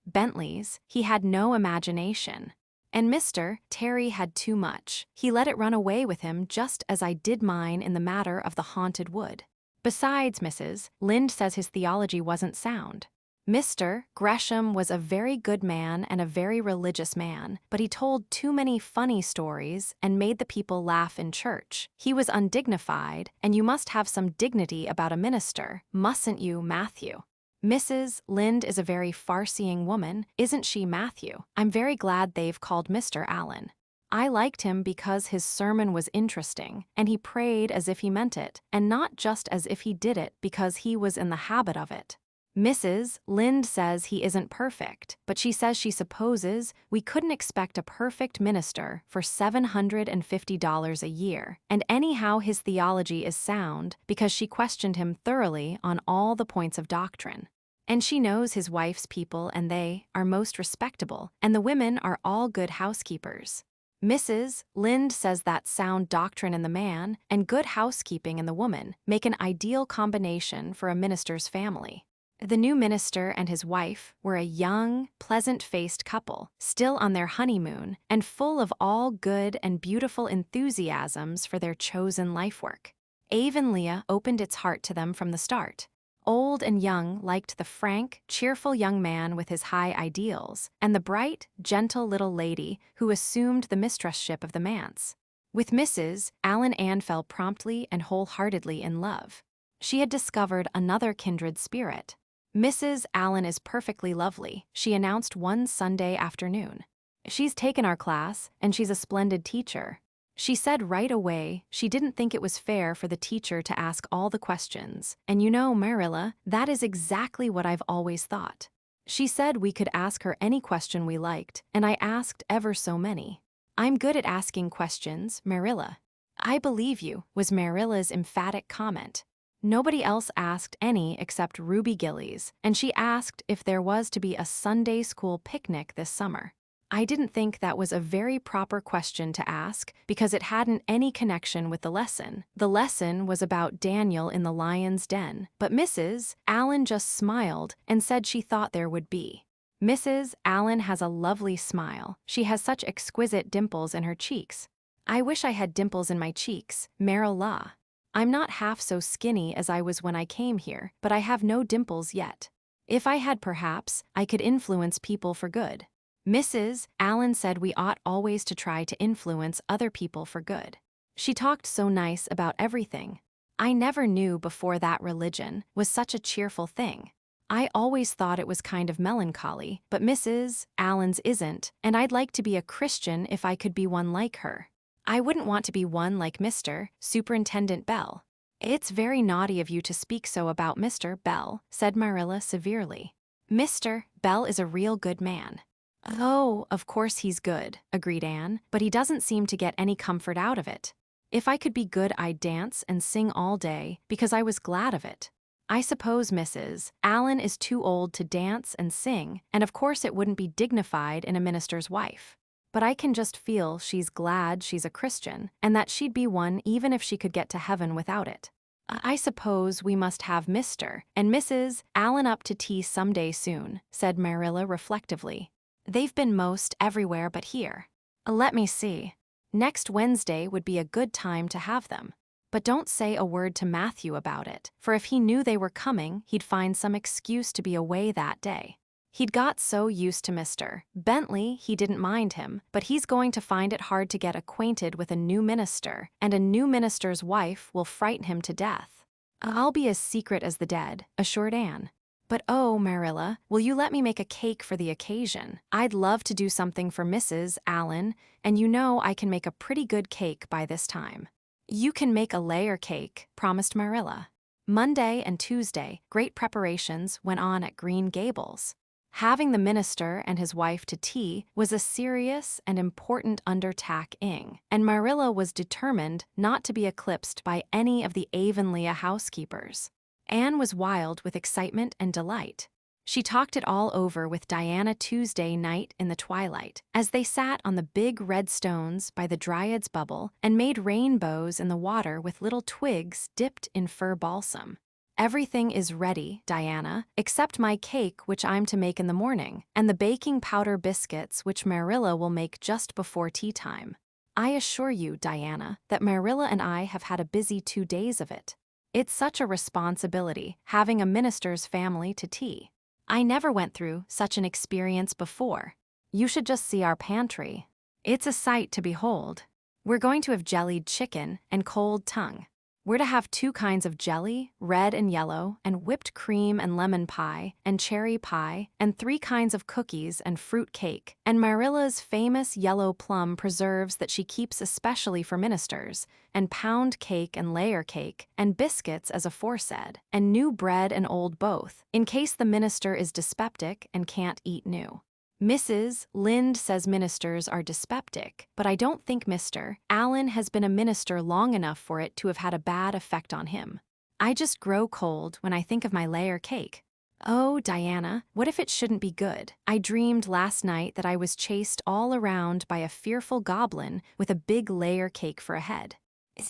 Bentley's, he had no imagination. And Mr. Terry had too much. He let it run away with him just as I did mine in the matter of the haunted wood. Besides, Mrs. Lynde says his theology wasn't sound. Mr. Gresham was a very good man and a very religious man, but he told too many funny stories and made the people laugh in church. He was undignified, and you must have some dignity about a minister, mustn't you, Matthew? Mrs. Lynde is a very farseeing woman, isn't she, Matthew? I'm very glad they've called Mr. Allen. I liked him because his sermon was interesting, and he prayed as if he meant it, and not just as if he did it because he was in the habit of it. Mrs. Lind says he isn't perfect, but she says she supposes we couldn't expect a perfect minister for $750 a year, and anyhow his theology is sound because she questioned him thoroughly on all the points of doctrine. And she knows his wife's people and they are most respectable, and the women are all good housekeepers. Mrs. Lind says that sound doctrine in the man and good housekeeping in the woman make an ideal combination for a minister's family. The new minister and his wife were a young, pleasant-faced couple, still on their honeymoon and full of all good and beautiful enthusiasms for their chosen life work. Avonlea opened its heart to them from the start. Old and young liked the frank, cheerful young man with his high ideals, and the bright, gentle little lady who assumed the mistressship of the manse. With Mrs. Allen, Anne fell promptly and wholeheartedly in love. She had discovered another kindred spirit. "Mrs. Allen is perfectly lovely," she announced one Sunday afternoon. "She's taken our class, and she's a splendid teacher." She said right away she didn't think it was fair for the teacher to ask all the questions, and you know, Marilla, that is exactly what I've always thought. She said we could ask her any question we liked, and I asked ever so many. "I'm good at asking questions, Marilla." "I believe you," was Marilla's emphatic comment. Nobody else asked any except Ruby Gillies, and she asked if there was to be a Sunday school picnic this summer. I didn't think that was a very proper question to ask because it hadn't any connection with the lesson. The lesson was about Daniel in the lion's den, but Mrs. Allen just smiled and said she thought there would be. Mrs. Allen has a lovely smile. She has such exquisite dimples in her cheeks. I wish I had dimples in my cheeks, Marilla. I'm not half so skinny as I was when I came here, but I have no dimples yet. If I had, perhaps, I could influence people for good. Mrs. Allen said we ought always to try to influence other people for good. She talked so nice about everything. I never knew before that religion was such a cheerful thing. I always thought it was kind of melancholy, but Mrs. Allen's isn't, and I'd like to be a Christian if I could be one like her. I wouldn't want to be one like Mr. Superintendent Bell. It's very naughty of you to speak so about Mr. Bell, said Marilla severely. Mr. Bell is a real good man. Oh, of course he's good, agreed Anne, but he doesn't seem to get any comfort out of it. If I could be good, I'd dance and sing all day because I was glad of it. I suppose Mrs. Allen is too old to dance and sing, and of course it wouldn't be dignified in a minister's wife. But I can just feel she's glad she's a Christian, and that she'd be one even if she could get to heaven without it. I suppose we must have Mr. and Mrs. Allen up to tea someday soon, said Marilla reflectively. They've been most everywhere but here. Let me see. Next Wednesday would be a good time to have them. But don't say a word to Matthew about it, for if he knew they were coming, he'd find some excuse to be away that day. He'd got so used to Mr. Bentley he didn't mind him, but he's going to find it hard to get acquainted with a new minister, and a new minister's wife will frighten him to death. I'll be as secret as the dead, assured Anne. But oh, Marilla, will you let me make a cake for the occasion? I'd love to do something for Mrs. Allen, and you know I can make a pretty good cake by this time. You can make a layer cake, promised Marilla. Monday and Tuesday, great preparations went on at Green Gables. Having the minister and his wife to tea was a serious and important undertaking, and Marilla was determined not to be eclipsed by any of the Avonlea housekeepers. Anne was wild with excitement and delight. She talked it all over with Diana Tuesday night in the twilight, as they sat on the big red stones by the Dryad's Bubble and made rainbows in the water with little twigs dipped in fir balsam. Everything is ready, Diana, except my cake which I'm to make in the morning, and the baking powder biscuits which Marilla will make just before tea time. I assure you, Diana, that Marilla and I have had a busy 2 days of it. It's such a responsibility, having a minister's family to tea. I never went through such an experience before. You should just see our pantry. It's a sight to behold. We're going to have jellied chicken and cold tongue. We're to have 2 kinds of jelly, red and yellow, and whipped cream and lemon pie, and cherry pie, and 3 kinds of cookies and fruit cake, and Marilla's famous yellow plum preserves that she keeps especially for ministers, and pound cake and layer cake, and biscuits as aforesaid, and new bread and old both, in case the minister is dyspeptic and can't eat new. Mrs. Lind says ministers are dyspeptic, but I don't think Mr. Allen has been a minister long enough for it to have had a bad effect on him. I just grow cold when I think of my layer cake. Oh, Diana, what if it shouldn't be good? I dreamed last night that I was chased all around by a fearful goblin with a big layer cake for a head.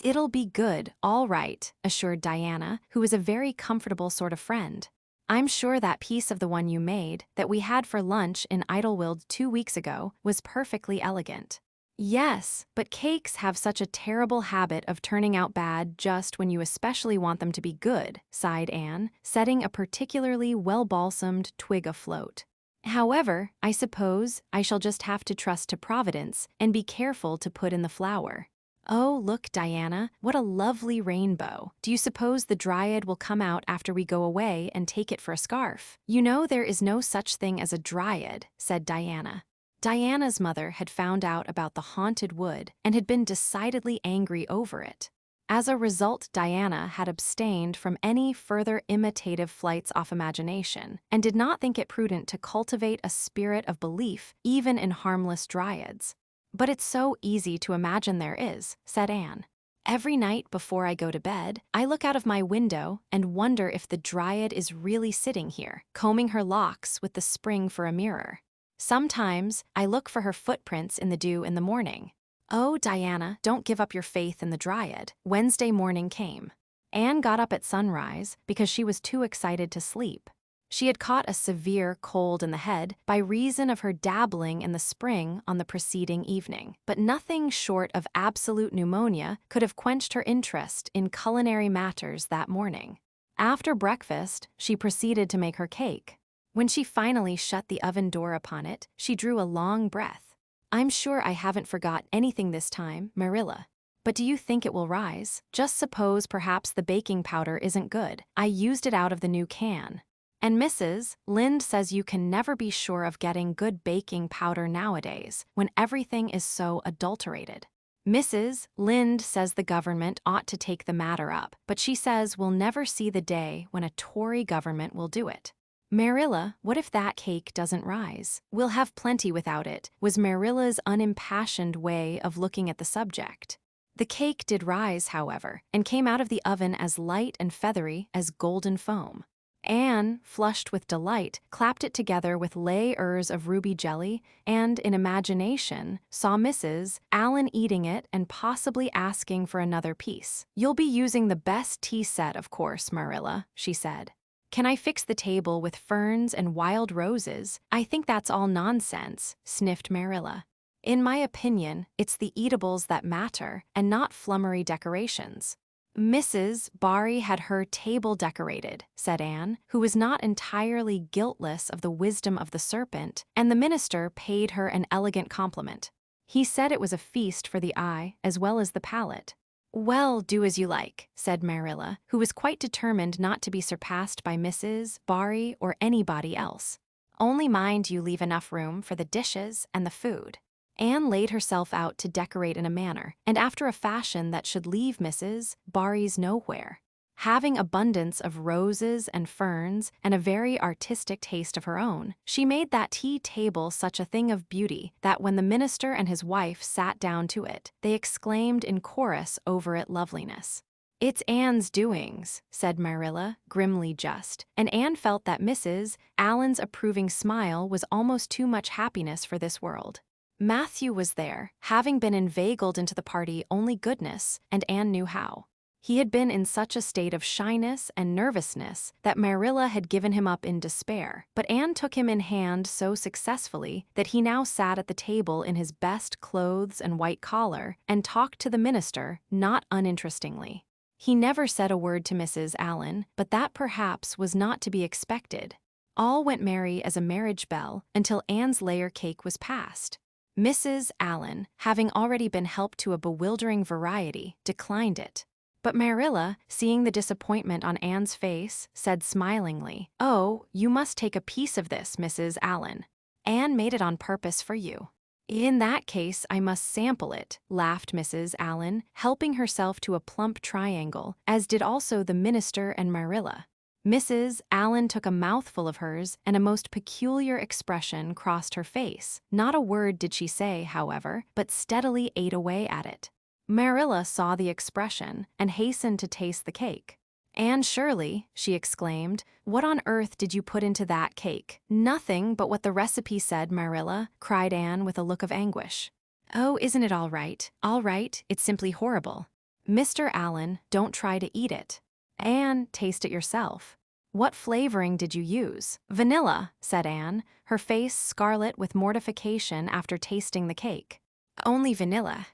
It'll be good, all right, assured Diana, who was a very comfortable sort of friend. I'm sure that piece of the one you made, that we had for lunch in Idlewild 2 weeks ago, was perfectly elegant. Yes, but cakes have such a terrible habit of turning out bad just when you especially want them to be good, sighed Anne, setting a particularly well-balsamed twig afloat. However, I suppose I shall just have to trust to Providence and be careful to put in the flour. Oh, look, Diana, what a lovely rainbow. Do you suppose the dryad will come out after we go away and take it for a scarf? You know there is no such thing as a dryad, said Diana. Diana's mother had found out about the haunted wood and had been decidedly angry over it. As a result, Diana had abstained from any further imitative flights off imagination and did not think it prudent to cultivate a spirit of belief even in harmless dryads. But it's so easy to imagine there is, said Anne. Every night before I go to bed, I look out of my window and wonder if the dryad is really sitting here, combing her locks with the spring for a mirror. Sometimes I look for her footprints in the dew in the morning. Oh, Diana, don't give up your faith in the dryad. Wednesday morning came. Anne got up at sunrise because she was too excited to sleep. She had caught a severe cold in the head by reason of her dabbling in the spring on the preceding evening, but nothing short of absolute pneumonia could have quenched her interest in culinary matters that morning. After breakfast, she proceeded to make her cake. When she finally shut the oven door upon it, she drew a long breath. I'm sure I haven't forgot anything this time, Marilla. But do you think it will rise? Just suppose perhaps the baking powder isn't good. I used it out of the new can. And Mrs. Lind says you can never be sure of getting good baking powder nowadays, when everything is so adulterated. Mrs. Lind says the government ought to take the matter up, but she says we'll never see the day when a Tory government will do it. Marilla, what if that cake doesn't rise? We'll have plenty without it, was Marilla's unimpassioned way of looking at the subject. The cake did rise, however, and came out of the oven as light and feathery as golden foam. Anne, flushed with delight, clapped it together with layers of ruby jelly and, in imagination, saw Mrs. Allen eating it and possibly asking for another piece. You'll be using the best tea set, of course, Marilla, she said. Can I fix the table with ferns and wild roses? I think that's all nonsense, sniffed Marilla. In my opinion, it's the eatables that matter and not flummery decorations. Mrs. Barry had her table decorated, said Anne, who was not entirely guiltless of the wisdom of the serpent, and the minister paid her an elegant compliment. He said it was a feast for the eye as well as the palate. Well, do as you like, said Marilla, who was quite determined not to be surpassed by Mrs. Barry or anybody else. Only mind you leave enough room for the dishes and the food. Anne laid herself out to decorate in a manner, and after a fashion that should leave Mrs. Barry's nowhere. Having abundance of roses and ferns and a very artistic taste of her own, she made that tea table such a thing of beauty that when the minister and his wife sat down to it, they exclaimed in chorus over its loveliness. It's Anne's doings, said Marilla, grimly just, and Anne felt that Mrs. Allen's approving smile was almost too much happiness for this world. Matthew was there, having been inveigled into the party only goodness, and Anne knew how. He had been in such a state of shyness and nervousness that Marilla had given him up in despair, but Anne took him in hand so successfully that he now sat at the table in his best clothes and white collar and talked to the minister not uninterestingly. He never said a word to Mrs. Allen, but that perhaps was not to be expected. All went merry as a marriage bell until Anne's layer cake was passed. Mrs. Allen, having already been helped to a bewildering variety, declined it. But Marilla, seeing the disappointment on Anne's face, said smilingly, "Oh, you must take a piece of this, Mrs. Allen. Anne made it on purpose for you." "In that case, I must sample it," laughed Mrs. Allen, helping herself to a plump triangle, as did also the minister and Marilla. Mrs. Allen took a mouthful of hers, and a most peculiar expression crossed her face. Not a word did she say, however, but steadily ate away at it. Marilla saw the expression and hastened to taste the cake. "Anne Shirley," she exclaimed, "what on earth did you put into that cake?" "Nothing but what the recipe said, Marilla," cried Anne with a look of anguish. "Oh, isn't it all right? All right, it's simply horrible. Mr. Allen, don't try to eat it. Anne, taste it yourself. What flavoring did you use?" "Vanilla," said Anne, her face scarlet with mortification after tasting the cake. "Only vanilla."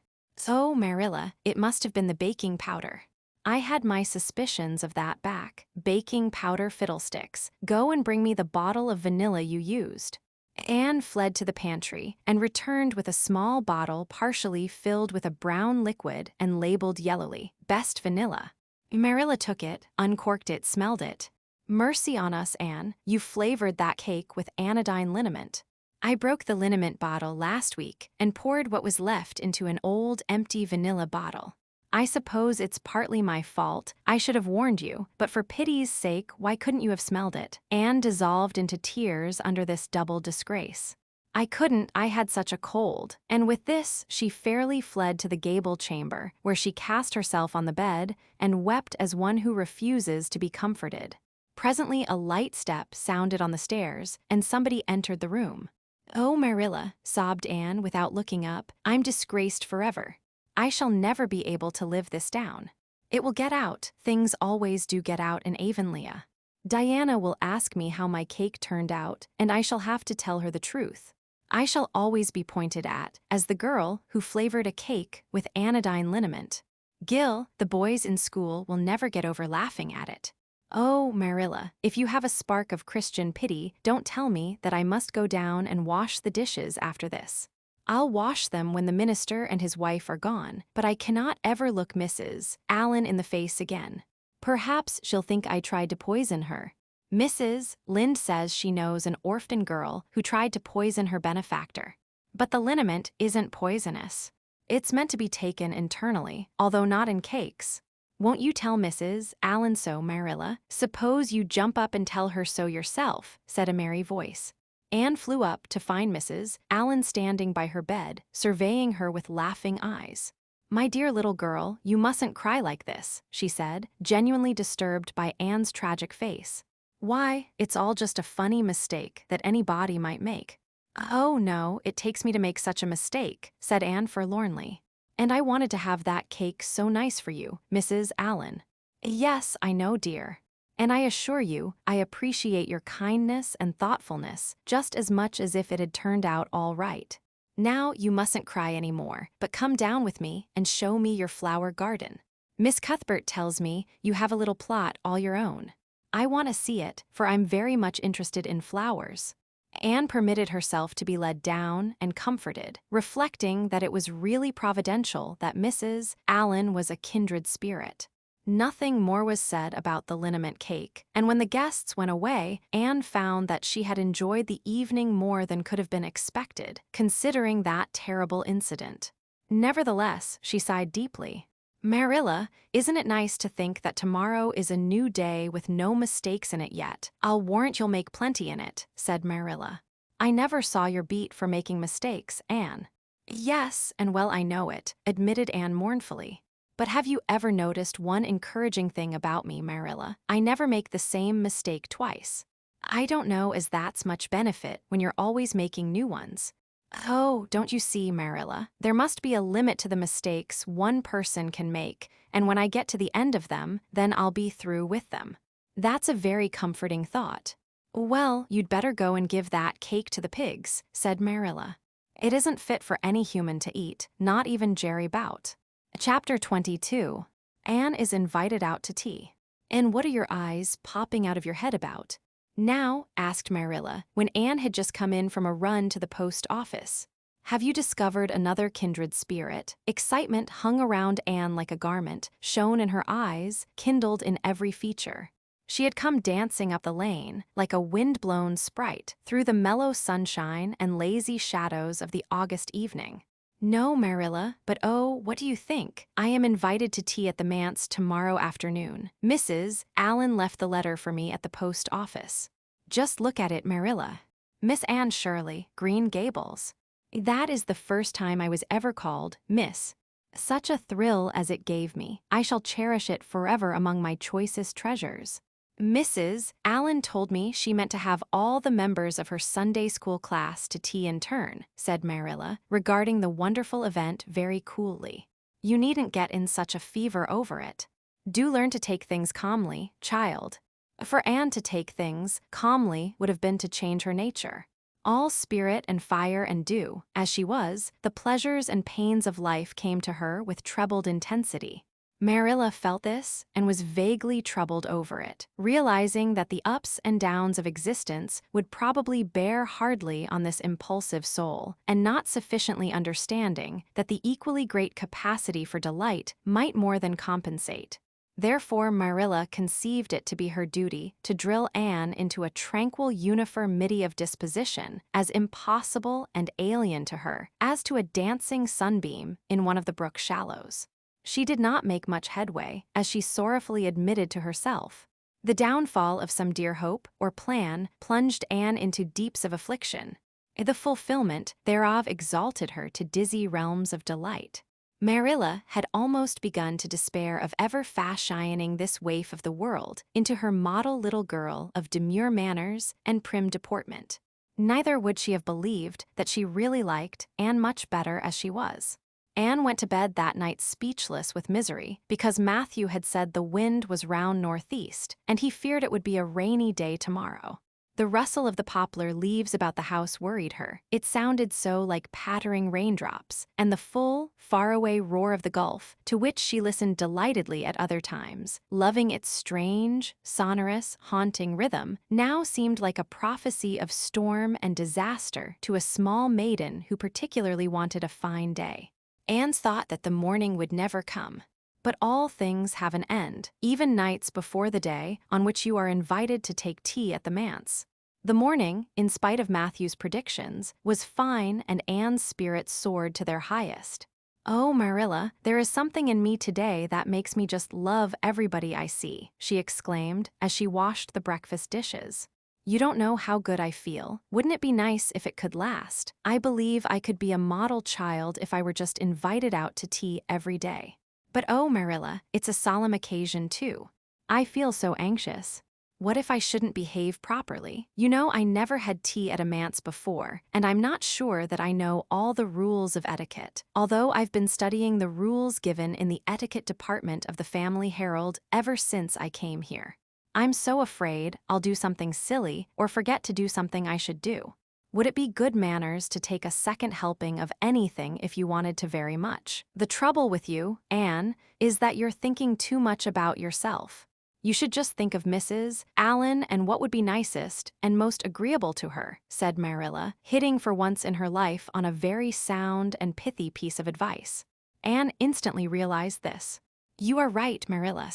"Oh, Marilla, it must have been the baking powder. I had my suspicions of that back. Baking powder fiddlesticks. Go and bring me the bottle of vanilla you used." Anne fled to the pantry and returned with a small bottle partially filled with a brown liquid and labeled yellowly, "Best vanilla." Marilla took it, uncorked it, smelled it. "Mercy on us, Anne, you flavored that cake with anodyne liniment." "I broke the liniment bottle last week and poured what was left into an old, empty vanilla bottle. I suppose it's partly my fault. I should have warned you, but for pity's sake, why couldn't you have smelled it?" Anne dissolved into tears under this double disgrace. "I couldn't, I had such a cold." And with this, she fairly fled to the gable chamber, where she cast herself on the bed and wept as one who refuses to be comforted. Presently a light step sounded on the stairs, and somebody entered the room. "Oh, Marilla," sobbed Anne without looking up, "I'm disgraced forever. I shall never be able to live this down. It will get out. Things always do get out in Avonlea. Diana will ask me how my cake turned out, and I shall have to tell her the truth. I shall always be pointed at as the girl who flavored a cake with anodyne liniment. Gil, the boys in school will never get over laughing at it. Oh, Marilla, if you have a spark of Christian pity, don't tell me that I must go down and wash the dishes after this. I'll wash them when the minister and his wife are gone, but I cannot ever look Mrs. Allen in the face again. Perhaps she'll think I tried to poison her. Mrs. Lynde says she knows an orphan girl who tried to poison her benefactor. But the liniment isn't poisonous. It's meant to be taken internally, although not in cakes. Won't you tell Mrs. Allen so, Marilla? Suppose you jump up and tell her so yourself," said a merry voice. Anne flew up to find Mrs. Allen standing by her bed, surveying her with laughing eyes. "My dear little girl, you mustn't cry like this," she said, genuinely disturbed by Anne's tragic face. "Why, it's all just a funny mistake that anybody might make." "Oh, no, it takes me to make such a mistake," said Anne forlornly. "And I wanted to have that cake so nice for you, Mrs. Allen." "Yes, I know, dear. And I assure you, I appreciate your kindness and thoughtfulness just as much as if it had turned out all right. Now you mustn't cry any more, but come down with me and show me your flower garden. Miss Cuthbert tells me you have a little plot all your own. I want to see it, for I'm very much interested in flowers." Anne permitted herself to be led down and comforted, reflecting that it was really providential that Mrs. Allen was a kindred spirit. Nothing more was said about the liniment cake, and when the guests went away, Anne found that she had enjoyed the evening more than could have been expected, considering that terrible incident. Nevertheless, she sighed deeply. "Marilla, isn't it nice to think that tomorrow is a new day with no mistakes in it yet? I'll warrant you'll make plenty in it," said Marilla. "I never saw your beat for making mistakes, Anne." "Yes, and well I know it," admitted Anne mournfully. "But have you ever noticed one encouraging thing about me, Marilla? I never make the same mistake twice. I don't know as that's much benefit when you're always making new ones. Oh, don't you see, Marilla? There must be a limit to the mistakes one person can make, and when I get to the end of them, then I'll be through with them. That's a very comforting thought." "Well, you'd better go and give that cake to the pigs," said Marilla. "It isn't fit for any human to eat, not even Jerry Bout." Chapter 22. Anne is invited out to tea. "And what are your eyes popping out of your head about now?" asked Marilla, when Anne had just come in from a run to the post office. Have you discovered another kindred spirit? Excitement hung around Anne like a garment, shone in her eyes, kindled in every feature. She had come dancing up the lane, like a wind-blown sprite, through the mellow sunshine and lazy shadows of the August evening. No, Marilla, but oh, what do you think? I am invited to tea at the manse tomorrow afternoon. Mrs. Allen left the letter for me at the post office. Just look at it, Marilla. Miss Anne Shirley, Green Gables. That is the first time I was ever called Miss. Such a thrill as it gave me. I shall cherish it forever among my choicest treasures. Mrs. Allen told me she meant to have all the members of her Sunday school class to tea in turn, said Marilla, regarding the wonderful event very coolly. You needn't get in such a fever over it. Do learn to take things calmly, child. For Anne to take things calmly would have been to change her nature. All spirit and fire and dew, as she was, the pleasures and pains of life came to her with trebled intensity. Marilla felt this and was vaguely troubled over it, realizing that the ups and downs of existence would probably bear hardly on this impulsive soul, and not sufficiently understanding that the equally great capacity for delight might more than compensate. Therefore, Marilla conceived it to be her duty to drill Anne into a tranquil uniformity of disposition as impossible and alien to her as to a dancing sunbeam in one of the brook shallows. She did not make much headway, as she sorrowfully admitted to herself. The downfall of some dear hope or plan plunged Anne into deeps of affliction. The fulfillment thereof exalted her to dizzy realms of delight. Marilla had almost begun to despair of ever fashioning this waif of the world into her model little girl of demure manners and prim deportment. Neither would she have believed that she really liked Anne much better as she was. Anne went to bed that night speechless with misery because Matthew had said the wind was round northeast and he feared it would be a rainy day tomorrow. The rustle of the poplar leaves about the house worried her. It sounded so like pattering raindrops, and the full, faraway roar of the Gulf, to which she listened delightedly at other times, loving its strange, sonorous, haunting rhythm, now seemed like a prophecy of storm and disaster to a small maiden who particularly wanted a fine day. Anne thought that the morning would never come. But all things have an end, even nights before the day on which you are invited to take tea at the manse. The morning, in spite of Matthew's predictions, was fine and Anne's spirits soared to their highest. "Oh, Marilla, there is something in me today that makes me just love everybody I see," she exclaimed as she washed the breakfast dishes. "You don't know how good I feel. Wouldn't it be nice if it could last? I believe I could be a model child if I were just invited out to tea every day. But oh, Marilla, it's a solemn occasion too. I feel so anxious. What if I shouldn't behave properly? You know, I never had tea at a manse before, and I'm not sure that I know all the rules of etiquette, although I've been studying the rules given in the etiquette department of the Family Herald ever since I came here. I'm so afraid I'll do something silly or forget to do something I should do. Would it be good manners to take a second helping of anything if you wanted to very much? The trouble with you, Anne, is that you're thinking too much about yourself. You should just think of Mrs. Allen and what would be nicest and most agreeable to her," said Marilla, hitting for once in her life on a very sound and pithy piece of advice. Anne instantly realized this. "You are right, Marilla.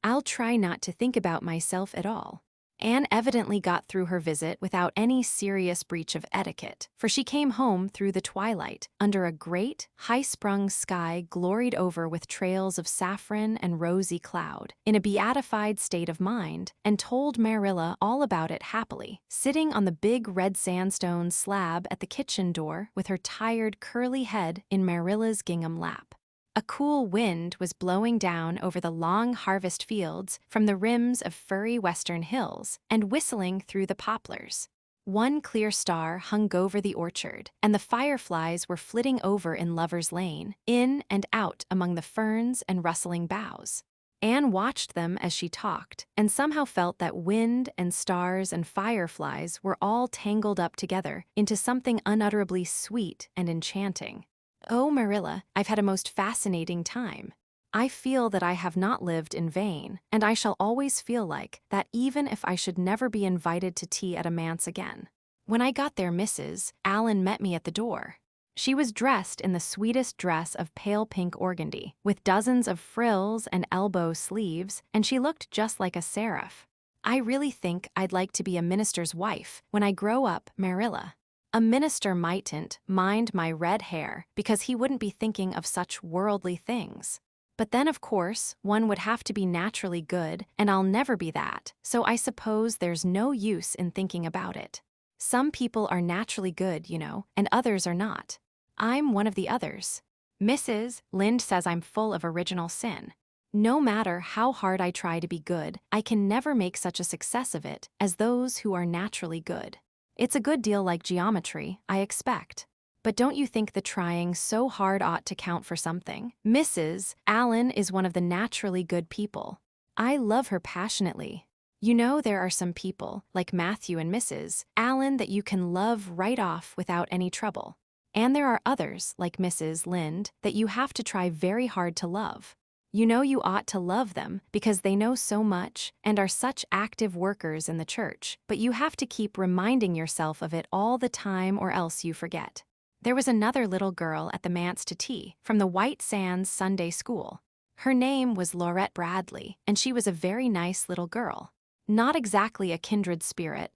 I'll try not to think about myself at all." Anne evidently got through her visit without any serious breach of etiquette, for she came home through the twilight, under a great, high-sprung sky gloried over with trails of saffron and rosy cloud, in a beatified state of mind, and told Marilla all about it happily, sitting on the big red sandstone slab at the kitchen door with her tired curly head in Marilla's gingham lap. A cool wind was blowing down over the long harvest fields from the rims of furry western hills and whistling through the poplars. One clear star hung over the orchard, and the fireflies were flitting over in Lover's Lane, in and out among the ferns and rustling boughs. Anne watched them as she talked, and somehow felt that wind and stars and fireflies were all tangled up together into something unutterably sweet and enchanting. "Oh, Marilla, I've had a most fascinating time. I feel that I have not lived in vain, and I shall always feel like that even if I should never be invited to tea at a manse again." When I got there, Mrs. Allen met me at the door. She was dressed in the sweetest dress of pale pink organdy, with dozens of frills and elbow sleeves, and she looked just like a seraph. I really think I'd like to be a minister's wife when I grow up, Marilla. A minister mightn't mind my red hair because he wouldn't be thinking of such worldly things. But then, of course, one would have to be naturally good, and I'll never be that, so I suppose there's no use in thinking about it. Some people are naturally good, and others are not. I'm one of the others. Mrs. Lynde says I'm full of original sin. No matter how hard I try to be good, I can never make such a success of it as those who are naturally good. It's a good deal like geometry, I expect. But don't you think the trying so hard ought to count for something? Mrs. Allen is one of the naturally good people. I love her passionately. There are some people, like Matthew and Mrs. Allen, that you can love right off without any trouble. And there are others, like Mrs. Lynde, that you have to try very hard to love. You ought to love them because they know so much and are such active workers in the church, but you have to keep reminding yourself of it all the time or else you forget. There was another little girl at the manse to tea from the White Sands Sunday School. Her name was Laurette Bradley, and she was a very nice little girl. Not exactly a kindred spirit,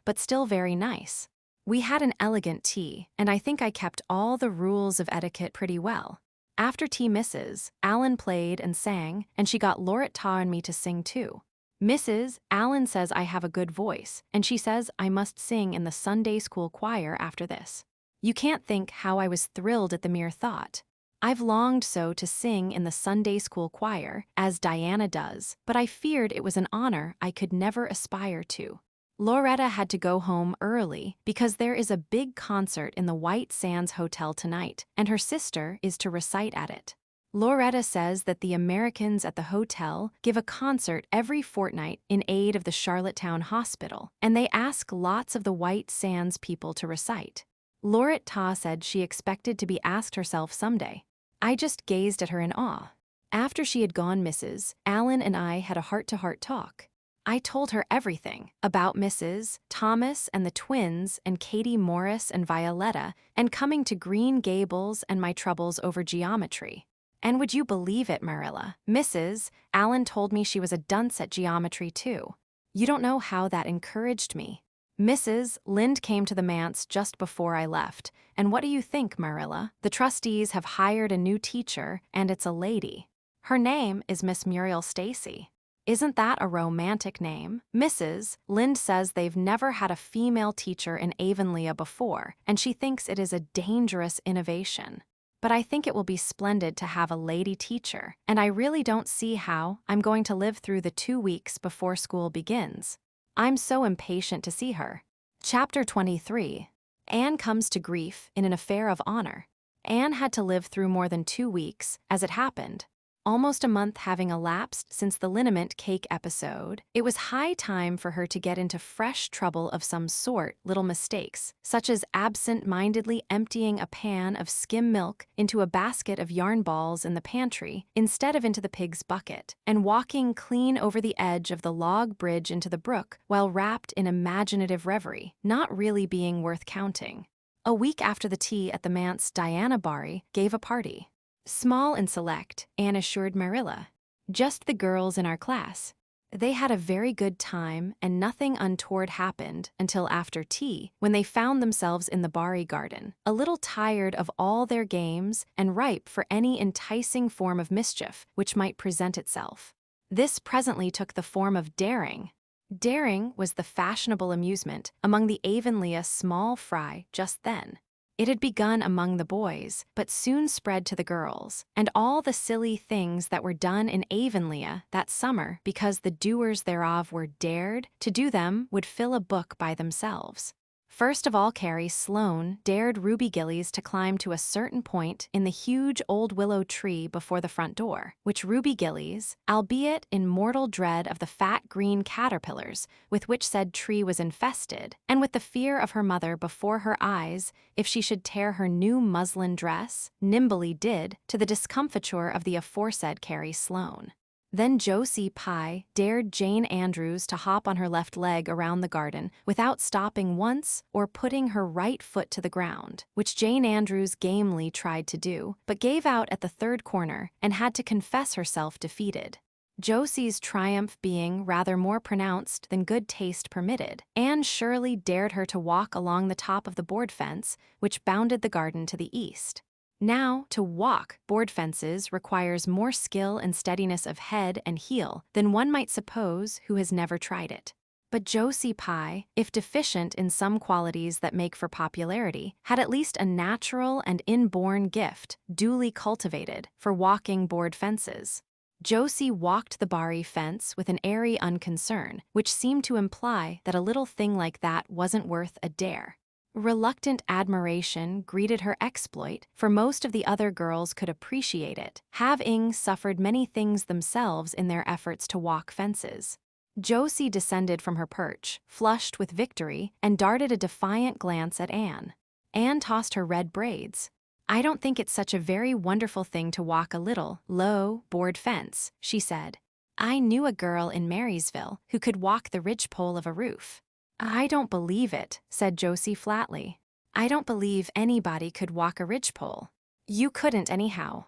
but still very nice. We had an elegant tea, and I think I kept all the rules of etiquette pretty well. After tea, Mrs. Allen played and sang, and she got Laurette and me to sing too. Mrs. Allen says I have a good voice, and she says I must sing in the Sunday school choir after this. You can't think how I was thrilled at the mere thought. I've longed so to sing in the Sunday school choir, as Diana does, but I feared it was an honor I could never aspire to. Loretta had to go home early because there is a big concert in the White Sands Hotel tonight, and her sister is to recite at it. Loretta says that the Americans at the hotel give a concert every fortnight in aid of the Charlottetown Hospital, and they ask lots of the White Sands people to recite. Laurette said she expected to be asked herself someday. I just gazed at her in awe. After she had gone, Mrs. Allen and I had a heart-to-heart talk. I told her everything about Mrs. Thomas and the twins and Katie Morris and Violetta and coming to Green Gables and my troubles over geometry. And would you believe it, Marilla? Mrs. Allen told me she was a dunce at geometry too. You don't know how that encouraged me. Mrs. Lynde came to the manse just before I left, and what do you think, Marilla? The trustees have hired a new teacher, and it's a lady. Her name is Miss Muriel Stacy. Isn't that a romantic name? Mrs. Lynde says they've never had a female teacher in Avonlea before, and she thinks it is a dangerous innovation. But I think it will be splendid to have a lady teacher, and I really don't see how I'm going to live through the 2 weeks before school begins. I'm so impatient to see her. Chapter 23. Anne comes to grief in an affair of honor. Anne had to live through more than 2 weeks, as it happened. Almost a month having elapsed since the liniment cake episode, it was high time for her to get into fresh trouble of some sort, little mistakes, such as absent-mindedly emptying a pan of skim milk into a basket of yarn balls in the pantry instead of into the pig's bucket, and walking clean over the edge of the log bridge into the brook while wrapped in imaginative reverie, not really being worth counting. A week after the tea at the manse, Diana Barry gave a party. Small and select, Anne assured Marilla. Just the girls in our class. They had a very good time, and nothing untoward happened until after tea, when they found themselves in the Barry garden, a little tired of all their games and ripe for any enticing form of mischief which might present itself. This presently took the form of daring. Daring was the fashionable amusement among the Avonlea small fry just then. It had begun among the boys, but soon spread to the girls, and all the silly things that were done in Avonlea that summer because the doers thereof were dared to do them would fill a book by themselves. First of all, Carrie Sloane dared Ruby Gillies to climb to a certain point in the huge old willow tree before the front door, which Ruby Gillies, albeit in mortal dread of the fat green caterpillars with which said tree was infested, and with the fear of her mother before her eyes if she should tear her new muslin dress, nimbly did, to the discomfiture of the aforesaid Carrie Sloane. Then Josie Pye dared Jane Andrews to hop on her left leg around the garden without stopping once or putting her right foot to the ground, which Jane Andrews gamely tried to do, but gave out at the third corner and had to confess herself defeated. Josie's triumph being rather more pronounced than good taste permitted, Anne Shirley dared her to walk along the top of the board fence, which bounded the garden to the east. Now, to walk board fences requires more skill and steadiness of head and heel than one might suppose who has never tried it. But Josie Pye, if deficient in some qualities that make for popularity, had at least a natural and inborn gift, duly cultivated, for walking board fences. Josie walked the barry fence with an airy unconcern, which seemed to imply that a little thing like that wasn't worth a dare. Reluctant admiration greeted her exploit, for most of the other girls could appreciate it, having suffered many things themselves in their efforts to walk fences. Josie descended from her perch, flushed with victory, and darted a defiant glance at Anne. Anne tossed her red braids. "I don't think it's such a very wonderful thing to walk a little, low, board fence," she said. "I knew a girl in Marysville who could walk the ridgepole of a roof." "I don't believe it," said Josie flatly. "I don't believe anybody could walk a ridgepole." "You couldn't anyhow."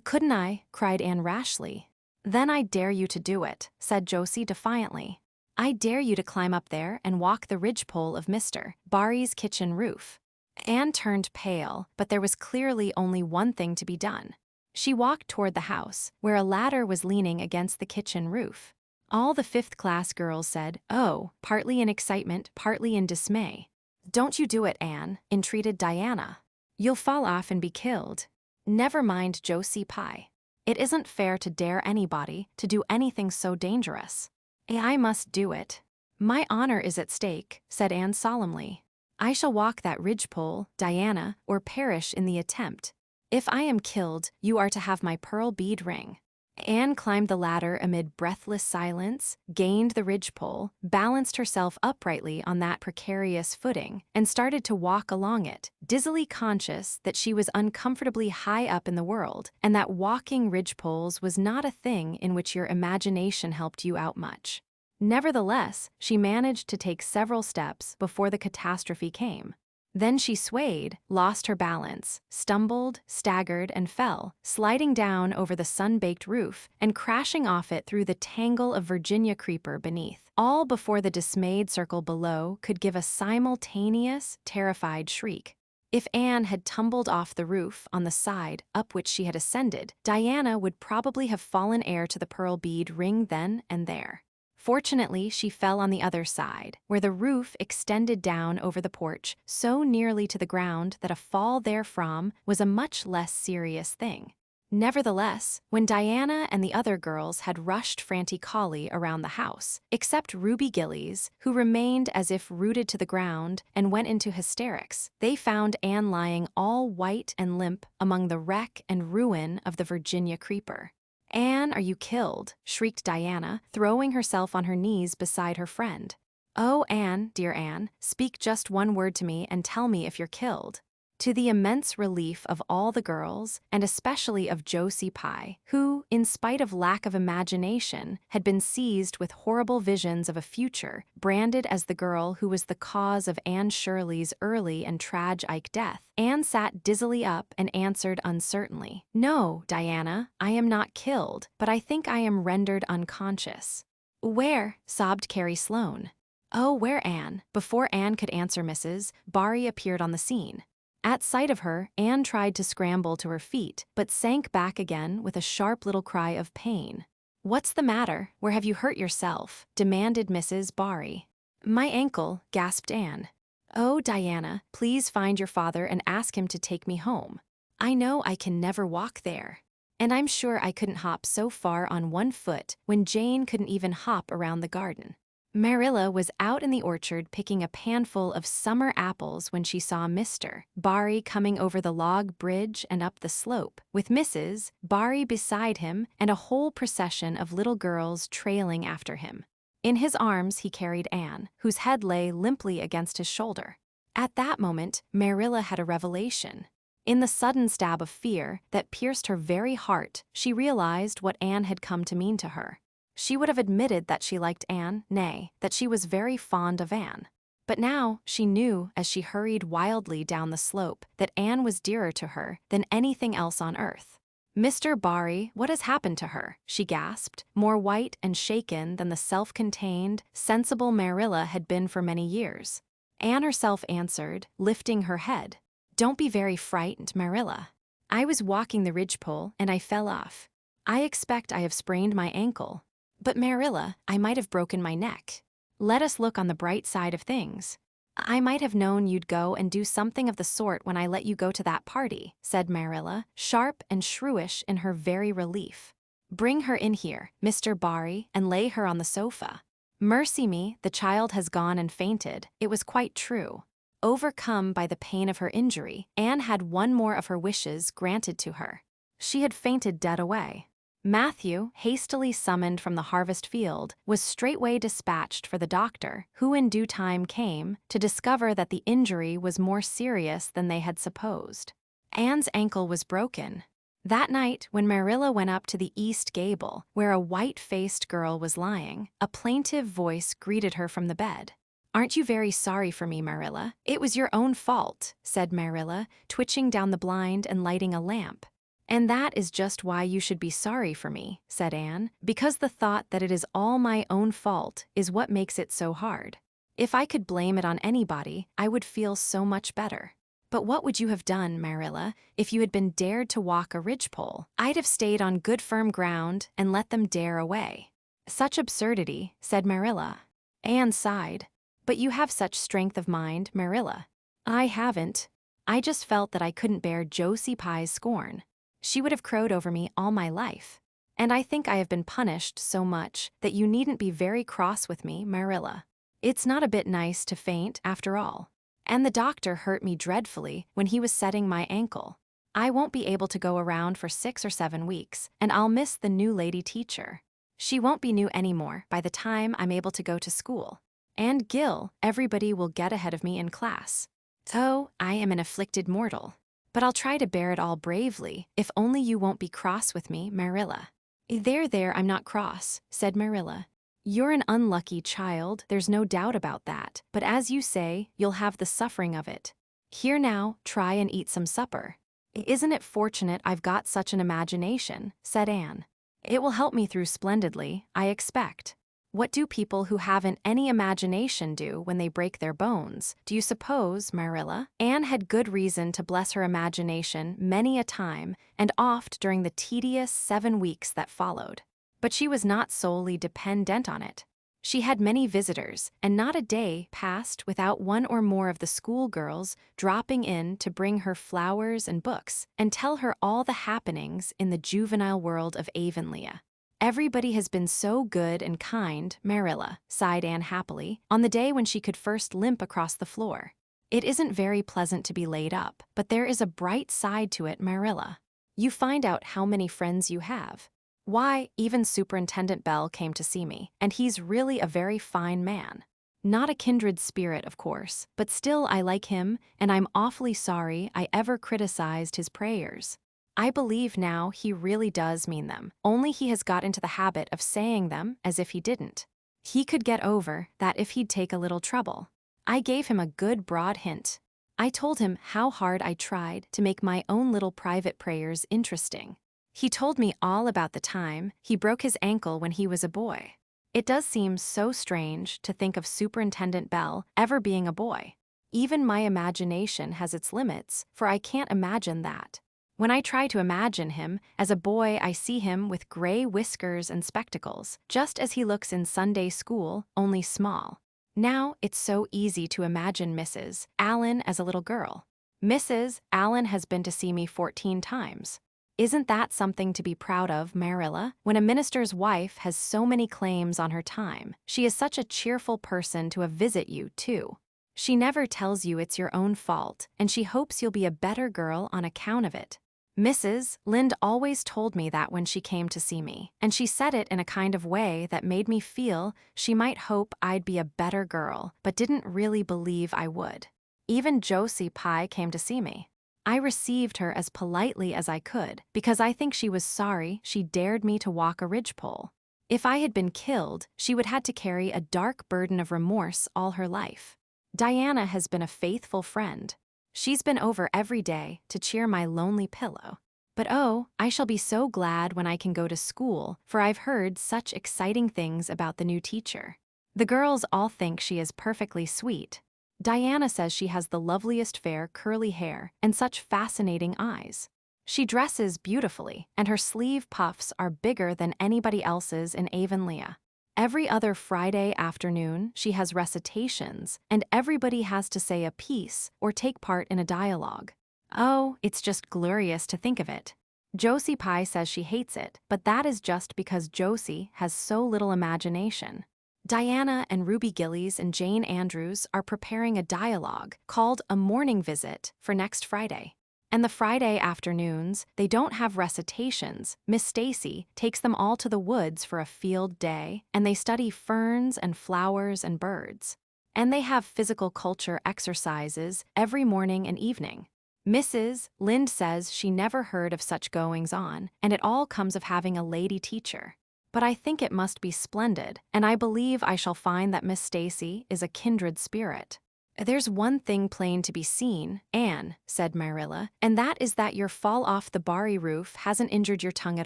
"Couldn't I?" cried Anne rashly. "Then I dare you to do it," said Josie defiantly. "I dare you to climb up there and walk the ridgepole of Mr. Barry's kitchen roof." Anne turned pale, but there was clearly only one thing to be done. She walked toward the house, where a ladder was leaning against the kitchen roof. All the fifth-class girls said, "Oh," partly in excitement, partly in dismay. "Don't you do it, Anne," entreated Diana. "You'll fall off and be killed." "Never mind Josie Pye. It isn't fair to dare anybody to do anything so dangerous." "I must do it. My honor is at stake," said Anne solemnly. "I shall walk that ridgepole, Diana, or perish in the attempt. If I am killed, you are to have my pearl bead ring." Anne climbed the ladder amid breathless silence, gained the ridgepole, balanced herself uprightly on that precarious footing, and started to walk along it, dizzily conscious that she was uncomfortably high up in the world, and that walking ridgepoles was not a thing in which your imagination helped you out much. Nevertheless, she managed to take several steps before the catastrophe came. Then she swayed, lost her balance, stumbled, staggered, and fell, sliding down over the sun-baked roof and crashing off it through the tangle of Virginia creeper beneath, all before the dismayed circle below could give a simultaneous, terrified shriek. If Anne had tumbled off the roof on the side up which she had ascended, Diana would probably have fallen heir to the pearl bead ring then and there. Fortunately, she fell on the other side, where the roof extended down over the porch so nearly to the ground that a fall therefrom was a much less serious thing. Nevertheless, when Diana and the other girls had rushed frantically around the house, except Ruby Gillies, who remained as if rooted to the ground and went into hysterics, they found Anne lying all white and limp among the wreck and ruin of the Virginia creeper. "Anne, are you killed?" shrieked Diana, throwing herself on her knees beside her friend. "Oh, Anne, dear Anne, speak just one word to me and tell me if you're killed." To the immense relief of all the girls, and especially of Josie Pye, who, in spite of lack of imagination, had been seized with horrible visions of a future, branded as the girl who was the cause of Anne Shirley's early and tragic death, Anne sat dizzily up and answered uncertainly, "No, Diana, I am not killed, but I think I am rendered unconscious." "Where?" sobbed Carrie Sloane. "Oh, where, Anne?" Before Anne could answer Mrs. Barry appeared on the scene. At sight of her, Anne tried to scramble to her feet, but sank back again with a sharp little cry of pain. "What's the matter? Where have you hurt yourself?" demanded Mrs. Barry. "My ankle," gasped Anne. "Oh, Diana, please find your father and ask him to take me home. I know I can never walk there. And I'm sure I couldn't hop so far on one foot when Jane couldn't even hop around the garden." Marilla was out in the orchard picking a panful of summer apples when she saw Mr. Barry coming over the log bridge and up the slope, with Mrs. Barry beside him and a whole procession of little girls trailing after him. In his arms he carried Anne, whose head lay limply against his shoulder. At that moment, Marilla had a revelation. In the sudden stab of fear that pierced her very heart, she realized what Anne had come to mean to her. She would have admitted that she liked Anne, nay, that she was very fond of Anne. But now she knew, as she hurried wildly down the slope, that Anne was dearer to her than anything else on earth. "Mr. Barry, what has happened to her?" she gasped, more white and shaken than the self-contained, sensible Marilla had been for many years. Anne herself answered, lifting her head. "Don't be very frightened, Marilla. I was walking the ridgepole and I fell off. I expect I have sprained my ankle. But Marilla, I might have broken my neck. Let us look on the bright side of things. I might have known you'd go and do something of the sort when I let you go to that party," said Marilla, sharp and shrewish in her very relief. "Bring her in here, Mr. Barry, and lay her on the sofa." Mercy me, the child has gone and fainted. It was quite true. Overcome by the pain of her injury, Anne had one more of her wishes granted to her. She had fainted dead away. Matthew, hastily summoned from the harvest field, was straightway dispatched for the doctor, who in due time came to discover that the injury was more serious than they had supposed. Anne's ankle was broken. That night, when Marilla went up to the east gable, where a white-faced girl was lying, a plaintive voice greeted her from the bed. "Aren't you very sorry for me, Marilla? It was your own fault," said Marilla, twitching down the blind and lighting a lamp. "And that is just why you should be sorry for me," said Anne, "because the thought that it is all my own fault is what makes it so hard. If I could blame it on anybody, I would feel so much better. But what would you have done, Marilla, if you had been dared to walk a ridgepole? I'd have stayed on good firm ground and let them dare away." "Such absurdity," said Marilla. Anne sighed. "But you have such strength of mind, Marilla." "I haven't. I just felt that I couldn't bear Josie Pye's scorn. She would have crowed over me all my life. And I think I have been punished so much that you needn't be very cross with me, Marilla. It's not a bit nice to faint, after all. And the doctor hurt me dreadfully when he was setting my ankle. I won't be able to go around for 6 or 7 weeks, and I'll miss the new lady teacher. She won't be new anymore by the time I'm able to go to school. And Gil, everybody will get ahead of me in class. Oh, I am an afflicted mortal. But I'll try to bear it all bravely, if only you won't be cross with me, Marilla." There, I'm not cross," said Marilla. "You're an unlucky child, there's no doubt about that, but as you say, you'll have the suffering of it. Here now, try and eat some supper." "Isn't it fortunate I've got such an imagination?" said Anne. "It will help me through splendidly, I expect. What do people who haven't any imagination do when they break their bones, do you suppose, Marilla?" Anne had good reason to bless her imagination many a time, and oft during the tedious 7 weeks that followed. But she was not solely dependent on it. She had many visitors, and not a day passed without one or more of the schoolgirls dropping in to bring her flowers and books, and tell her all the happenings in the juvenile world of Avonlea. "Everybody has been so good and kind, Marilla," sighed Anne happily, on the day when she could first limp across the floor. "It isn't very pleasant to be laid up, but there is a bright side to it, Marilla. You find out how many friends you have. Why, even Superintendent Bell came to see me, and he's really a very fine man. Not a kindred spirit, of course, but still I like him, and I'm awfully sorry I ever criticized his prayers. I believe now he really does mean them, only he has got into the habit of saying them as if he didn't. He could get over that if he'd take a little trouble. I gave him a good broad hint. I told him how hard I tried to make my own little private prayers interesting. He told me all about the time he broke his ankle when he was a boy. It does seem so strange to think of Superintendent Bell ever being a boy. Even my imagination has its limits, for I can't imagine that. When I try to imagine him as a boy, I see him with gray whiskers and spectacles, just as he looks in Sunday school, only small. Now it's so easy to imagine Mrs. Allen as a little girl. Mrs. Allen has been to see me 14 times. Isn't that something to be proud of, Marilla? When a minister's wife has so many claims on her time, she is such a cheerful person to visit you, too. She never tells you it's your own fault, and she hopes you'll be a better girl on account of it. Mrs. Lynde always told me that when she came to see me, and she said it in a kind of way that made me feel she might hope I'd be a better girl, but didn't really believe I would. Even Josie Pye came to see me. I received her as politely as I could, because I think she was sorry she dared me to walk a ridgepole. If I had been killed, she would had to carry a dark burden of remorse all her life. Diana has been a faithful friend. She's been over every day to cheer my lonely pillow. But oh, I shall be so glad when I can go to school, for I've heard such exciting things about the new teacher. The girls all think she is perfectly sweet. Diana says she has the loveliest fair curly hair and such fascinating eyes. She dresses beautifully, and her sleeve puffs are bigger than anybody else's in Avonlea. Every other Friday afternoon, she has recitations, and everybody has to say a piece or take part in a dialogue. Oh, it's just glorious to think of it. Josie Pye says she hates it, but that is just because Josie has so little imagination. Diana and Ruby Gillies and Jane Andrews are preparing a dialogue called A Morning Visit for next Friday. And the Friday afternoons, they don't have recitations. Miss Stacy takes them all to the woods for a field day, and they study ferns and flowers and birds. And they have physical culture exercises every morning and evening. Mrs. Lind says she never heard of such goings-on, and it all comes of having a lady teacher. But I think it must be splendid, and I believe I shall find that Miss Stacy is a kindred spirit. There's one thing plain to be seen, Anne, said Marilla, and that is that your fall off the barry roof hasn't injured your tongue at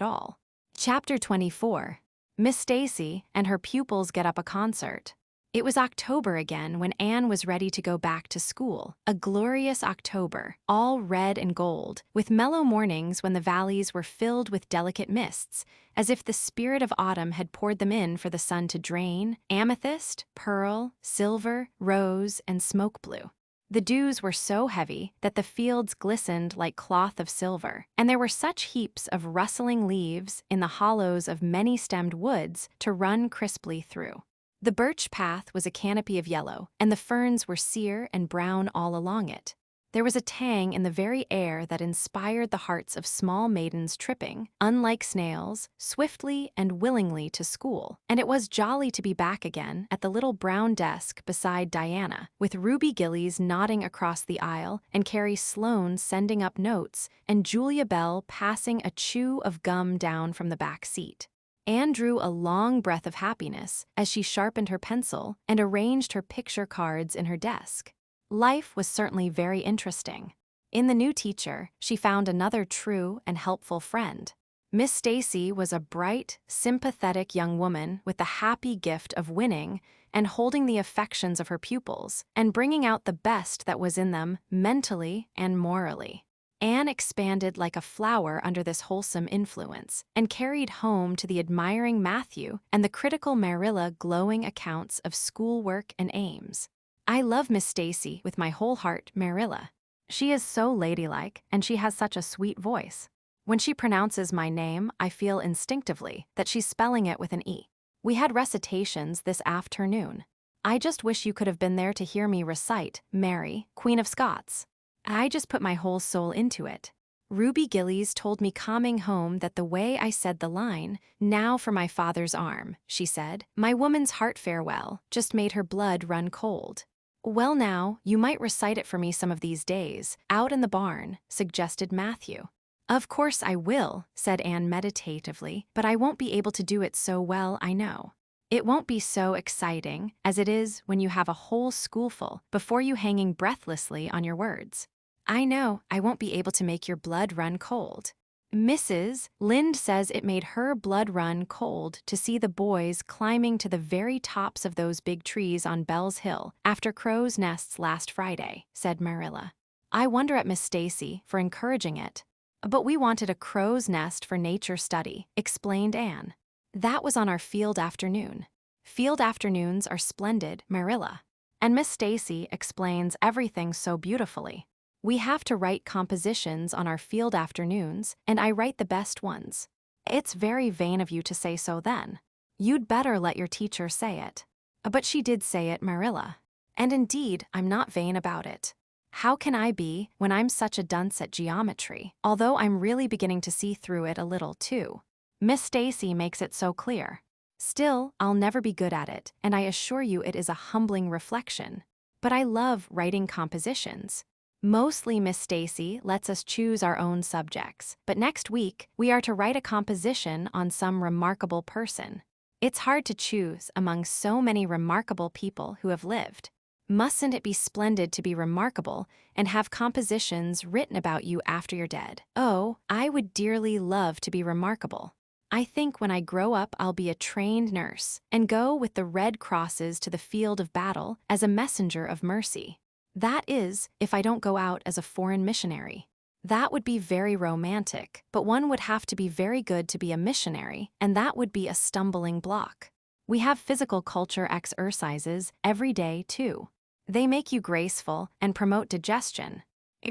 all. Chapter 24. Miss Stacy and her pupils get up a concert. It was October again when Anne was ready to go back to school, a glorious October, all red and gold, with mellow mornings when the valleys were filled with delicate mists, as if the spirit of autumn had poured them in for the sun to drain, amethyst, pearl, silver, rose, and smoke blue. The dews were so heavy that the fields glistened like cloth of silver, and there were such heaps of rustling leaves in the hollows of many-stemmed woods to run crisply through. The birch path was a canopy of yellow, and the ferns were sere and brown all along it. There was a tang in the very air that inspired the hearts of small maidens tripping, unlike snails, swiftly and willingly to school, and it was jolly to be back again at the little brown desk beside Diana, with Ruby Gillies nodding across the aisle and Carrie Sloane sending up notes and Julia Bell passing a chew of gum down from the back seat. Anne drew a long breath of happiness as she sharpened her pencil and arranged her picture cards in her desk. Life was certainly very interesting. In the new teacher, she found another true and helpful friend. Miss Stacy was a bright, sympathetic young woman with the happy gift of winning and holding the affections of her pupils and bringing out the best that was in them mentally and morally. Anne expanded like a flower under this wholesome influence and carried home to the admiring Matthew and the critical Marilla glowing accounts of schoolwork and aims. I love Miss Stacy with my whole heart, Marilla. She is so ladylike, and she has such a sweet voice. When she pronounces my name, I feel instinctively that she's spelling it with an E. We had recitations this afternoon. I just wish you could have been there to hear me recite Mary, Queen of Scots. I just put my whole soul into it. Ruby Gillies told me coming home that the way I said the line, "Now for my father's arm," she said, "my woman's heart farewell," just made her blood run cold. Well now, you might recite it for me some of these days, out in the barn, suggested Matthew. Of course I will, said Anne meditatively, but I won't be able to do it so well, I know. It won't be so exciting as it is when you have a whole schoolful before you hanging breathlessly on your words. I know I won't be able to make your blood run cold. Mrs. Lind says it made her blood run cold to see the boys climbing to the very tops of those big trees on Bell's Hill after crow's nests last Friday, said Marilla. I wonder at Miss Stacy for encouraging it. But we wanted a crow's nest for nature study, explained Anne. That was on our field afternoon. Field afternoons are splendid, Marilla. And Miss Stacy explains everything so beautifully. We have to write compositions on our field afternoons, and I write the best ones. It's very vain of you to say so then. You'd better let your teacher say it. But she did say it, Marilla. And indeed, I'm not vain about it. How can I be when I'm such a dunce at geometry, although I'm really beginning to see through it a little too. Miss Stacy makes it so clear. Still, I'll never be good at it, and I assure you it is a humbling reflection. But I love writing compositions. Mostly Miss Stacy lets us choose our own subjects, but next week we are to write a composition on some remarkable person. It's hard to choose among so many remarkable people who have lived. Mustn't it be splendid to be remarkable and have compositions written about you after you're dead? Oh, I would dearly love to be remarkable. I think when I grow up I'll be a trained nurse and go with the Red Crosses to the field of battle as a messenger of mercy. That is, if I don't go out as a foreign missionary. That would be very romantic, but one would have to be very good to be a missionary, and that would be a stumbling block. We have physical culture exercises every day, too. They make you graceful and promote digestion.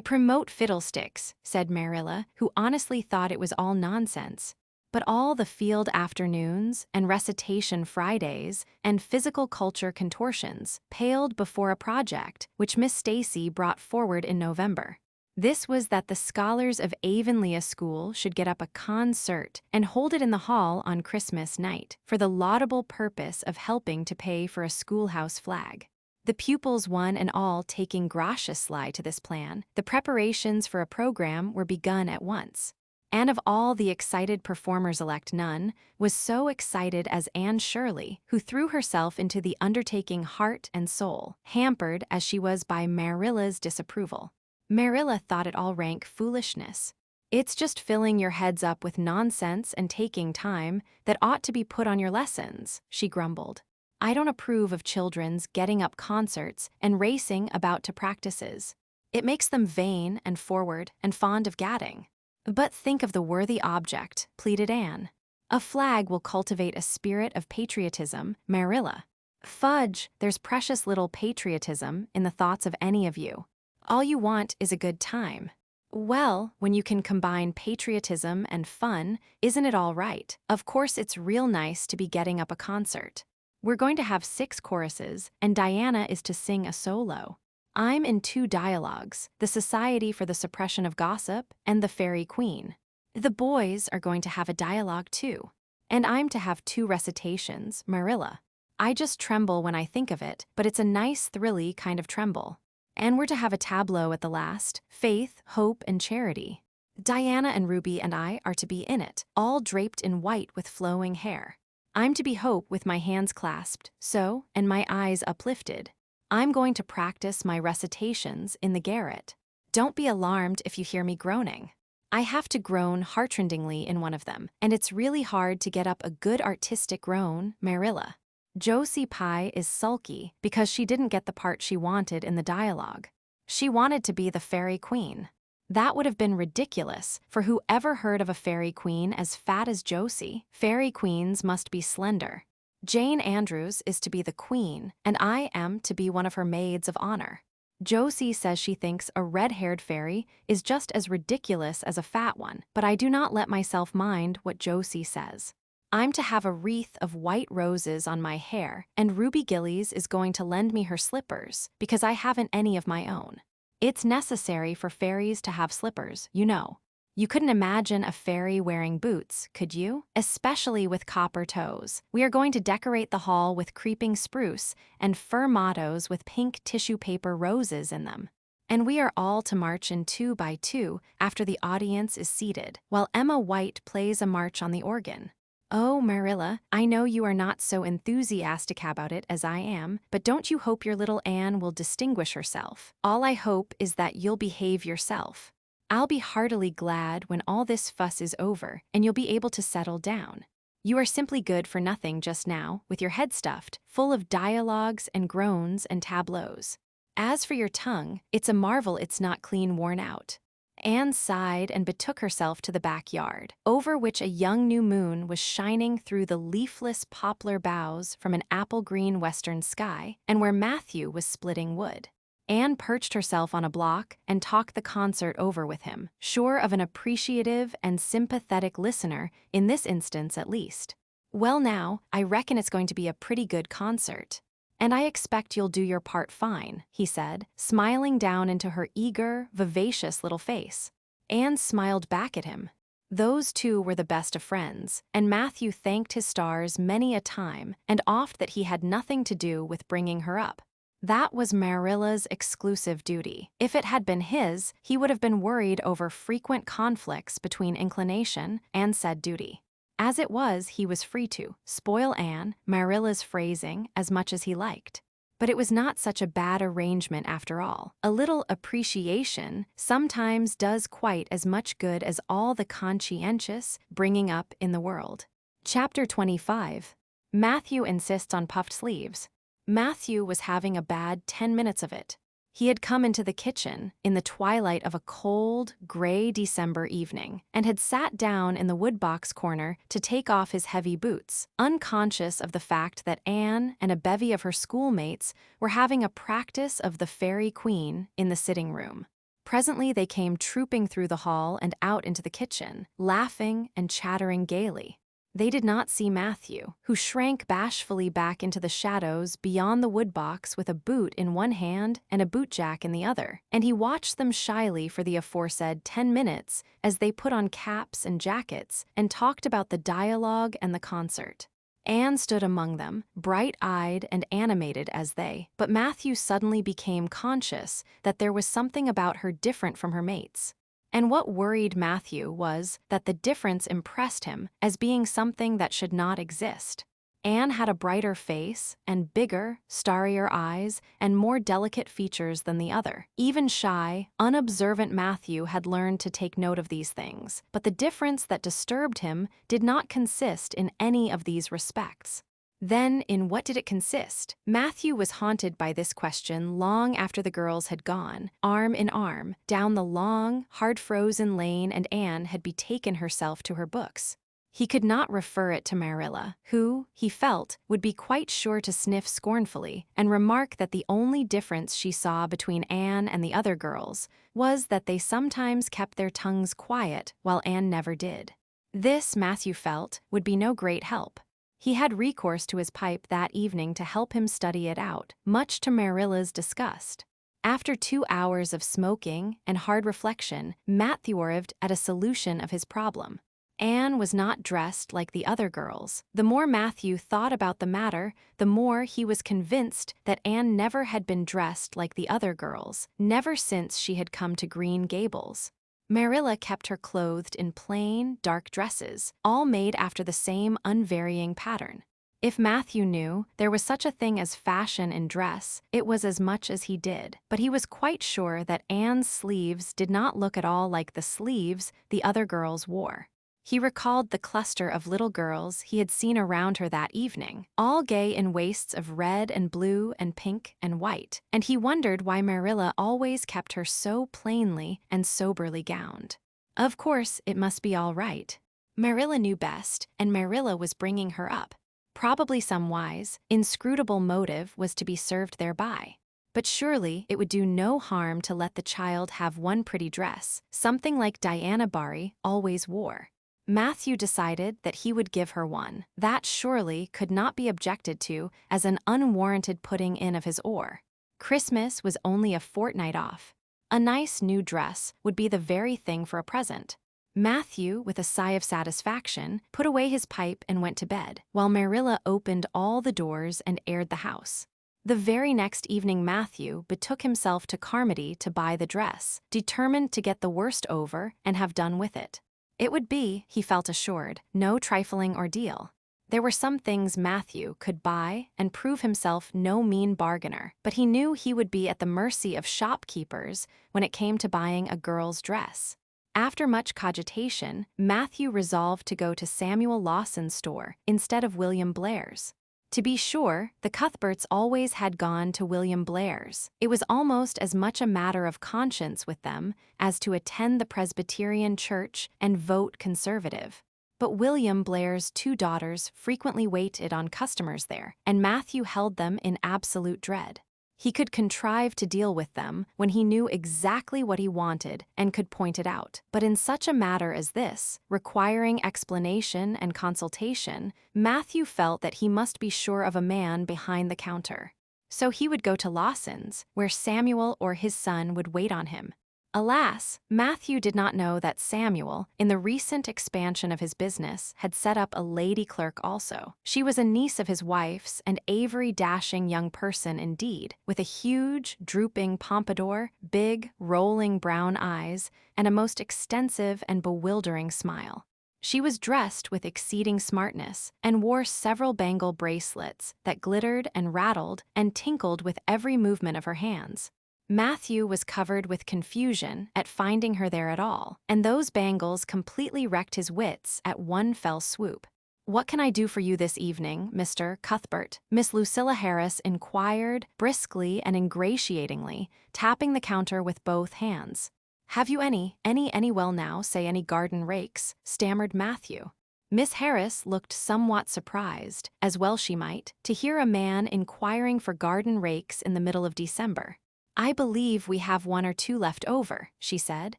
Promote fiddlesticks, said Marilla, who honestly thought it was all nonsense. But all the field afternoons and recitation Fridays and physical culture contortions paled before a project which Miss Stacy brought forward in November. This was that the scholars of Avonlea School should get up a concert and hold it in the hall on Christmas night for the laudable purpose of helping to pay for a schoolhouse flag. The pupils one and all taking graciously to this plan, the preparations for a program were begun at once. And of all the excited performers-elect none was so excited as Anne Shirley, who threw herself into the undertaking heart and soul, hampered as she was by Marilla's disapproval. Marilla thought it all rank foolishness. It's just filling your heads up with nonsense and taking time that ought to be put on your lessons, she grumbled. I don't approve of children's getting up concerts and racing about to practices. It makes them vain and forward and fond of gadding. But think of the worthy object, pleaded Anne. A flag will cultivate a spirit of patriotism, Marilla. Fudge, there's precious little patriotism in the thoughts of any of you. All you want is a good time. Well, when you can combine patriotism and fun, isn't it all right? Of course it's real nice to be getting up a concert. We're going to have 6 choruses, and Diana is to sing a solo. I'm in 2 dialogues, the Society for the Suppression of Gossip and the Fairy Queen. The boys are going to have a dialogue too. And I'm to have 2 recitations, Marilla. I just tremble when I think of it, but it's a nice, thrilly kind of tremble. And we're to have a tableau at the last, Faith, Hope, and Charity. Diana and Ruby and I are to be in it, all draped in white with flowing hair. I'm to be Hope with my hands clasped, so, and my eyes uplifted. I'm going to practice my recitations in the garret. Don't be alarmed if you hear me groaning. I have to groan heartrendingly in one of them, and it's really hard to get up a good artistic groan, Marilla. Josie Pye is sulky because she didn't get the part she wanted in the dialogue. She wanted to be the Fairy Queen. That would have been ridiculous, for who ever heard of a fairy queen as fat as Josie? Fairy queens must be slender. Jane Andrews is to be the queen, and I am to be one of her maids of honor. Josie says she thinks a red-haired fairy is just as ridiculous as a fat one, but I do not let myself mind what Josie says. I'm to have a wreath of white roses on my hair, and Ruby Gillies is going to lend me her slippers, because I haven't any of my own. It's necessary for fairies to have slippers, you know. You couldn't imagine a fairy wearing boots, could you? Especially with copper toes. We are going to decorate the hall with creeping spruce and fir mottos with pink tissue paper roses in them. And we are all to march in 2 by 2 after the audience is seated, while Emma White plays a march on the organ. Oh, Marilla, I know you are not so enthusiastic about it as I am, but don't you hope your little Anne will distinguish herself? All I hope is that you'll behave yourself. I'll be heartily glad when all this fuss is over and you'll be able to settle down. You are simply good for nothing just now, with your head stuffed, full of dialogues and groans and tableaus. As for your tongue, it's a marvel it's not clean worn out. Anne sighed and betook herself to the backyard, over which a young new moon was shining through the leafless poplar boughs from an apple-green western sky, and where Matthew was splitting wood. Anne perched herself on a block and talked the concert over with him, sure of an appreciative and sympathetic listener, in this instance at least. Well now, I reckon it's going to be a pretty good concert. And I expect you'll do your part fine, he said, smiling down into her eager, vivacious little face. Anne smiled back at him. Those 2 were the best of friends, and Matthew thanked his stars many a time and oft that he had nothing to do with bringing her up. That was Marilla's exclusive duty. If it had been his, he would have been worried over frequent conflicts between inclination and said duty. As it was, he was free to spoil Anne, Marilla's phrasing, as much as he liked. But it was not such a bad arrangement after all. A little appreciation sometimes does quite as much good as all the conscientious bringing up in the world. Chapter 25. Matthew insists on puffed sleeves. Matthew was having a bad 10 minutes of it. He had come into the kitchen in the twilight of a cold, gray December evening and had sat down in the woodbox corner to take off his heavy boots, unconscious of the fact that Anne and a bevy of her schoolmates were having a practice of the Fairy Queen in the sitting room. Presently they came trooping through the hall and out into the kitchen, laughing and chattering gaily. They did not see Matthew, who shrank bashfully back into the shadows beyond the woodbox with a boot in one hand and a bootjack in the other, and he watched them shyly for the aforesaid 10 minutes as they put on caps and jackets and talked about the dialogue and the concert. Anne stood among them, bright-eyed and animated as they, but Matthew suddenly became conscious that there was something about her different from her mates. And what worried Matthew was that the difference impressed him as being something that should not exist. Anne had a brighter face and bigger, starrier eyes and more delicate features than the other. Even shy, unobservant Matthew had learned to take note of these things, but the difference that disturbed him did not consist in any of these respects. Then, in what did it consist? Matthew was haunted by this question long after the girls had gone, arm in arm, down the long, hard-frozen lane, and Anne had betaken herself to her books. He could not refer it to Marilla, who, he felt, would be quite sure to sniff scornfully and remark that the only difference she saw between Anne and the other girls was that they sometimes kept their tongues quiet while Anne never did. This, Matthew felt, would be no great help. He had recourse to his pipe that evening to help him study it out, much to Marilla's disgust. After 2 hours of smoking and hard reflection, Matthew arrived at a solution of his problem. Anne was not dressed like the other girls. The more Matthew thought about the matter, the more he was convinced that Anne never had been dressed like the other girls, never since she had come to Green Gables. Marilla kept her clothed in plain, dark dresses, all made after the same unvarying pattern. If Matthew knew there was such a thing as fashion in dress, it was as much as he did. But he was quite sure that Anne's sleeves did not look at all like the sleeves the other girls wore. He recalled the cluster of little girls he had seen around her that evening, all gay in waists of red and blue and pink and white, and he wondered why Marilla always kept her so plainly and soberly gowned. Of course, it must be all right. Marilla knew best, and Marilla was bringing her up. Probably some wise, inscrutable motive was to be served thereby. But surely it would do no harm to let the child have one pretty dress, something like Diana Barry always wore. Matthew decided that he would give her one. That surely could not be objected to as an unwarranted putting in of his oar. Christmas was only a fortnight off. A nice new dress would be the very thing for a present. Matthew, with a sigh of satisfaction, put away his pipe and went to bed, while Marilla opened all the doors and aired the house. The very next evening Matthew betook himself to Carmody to buy the dress, determined to get the worst over and have done with it. It would be, he felt assured, no trifling ordeal. There were some things Matthew could buy and prove himself no mean bargainer, but he knew he would be at the mercy of shopkeepers when it came to buying a girl's dress. After much cogitation, Matthew resolved to go to Samuel Lawson's store instead of William Blair's. To be sure, the Cuthberts always had gone to William Blair's. It was almost as much a matter of conscience with them as to attend the Presbyterian church and vote conservative. But William Blair's 2 daughters frequently waited on customers there, and Matthew held them in absolute dread. He could contrive to deal with them when he knew exactly what he wanted and could point it out. But in such a matter as this, requiring explanation and consultation, Matthew felt that he must be sure of a man behind the counter. So he would go to Lawson's, where Samuel or his son would wait on him. Alas, Matthew did not know that Samuel, in the recent expansion of his business, had set up a lady clerk also. She was a niece of his wife's, and a very dashing young person indeed, with a huge, drooping pompadour, big, rolling brown eyes, and a most extensive and bewildering smile. She was dressed with exceeding smartness and wore several bangle bracelets that glittered and rattled and tinkled with every movement of her hands. Matthew was covered with confusion at finding her there at all, and those bangles completely wrecked his wits at one fell swoop. "What can I do for you this evening, Mr. Cuthbert?" Miss Lucilla Harris inquired, briskly and ingratiatingly, tapping the counter with both hands. "Have you any well now, say any garden rakes?" stammered Matthew. Miss Harris looked somewhat surprised, as well she might, to hear a man inquiring for garden rakes in the middle of December. "I believe we have one or two left over," she said,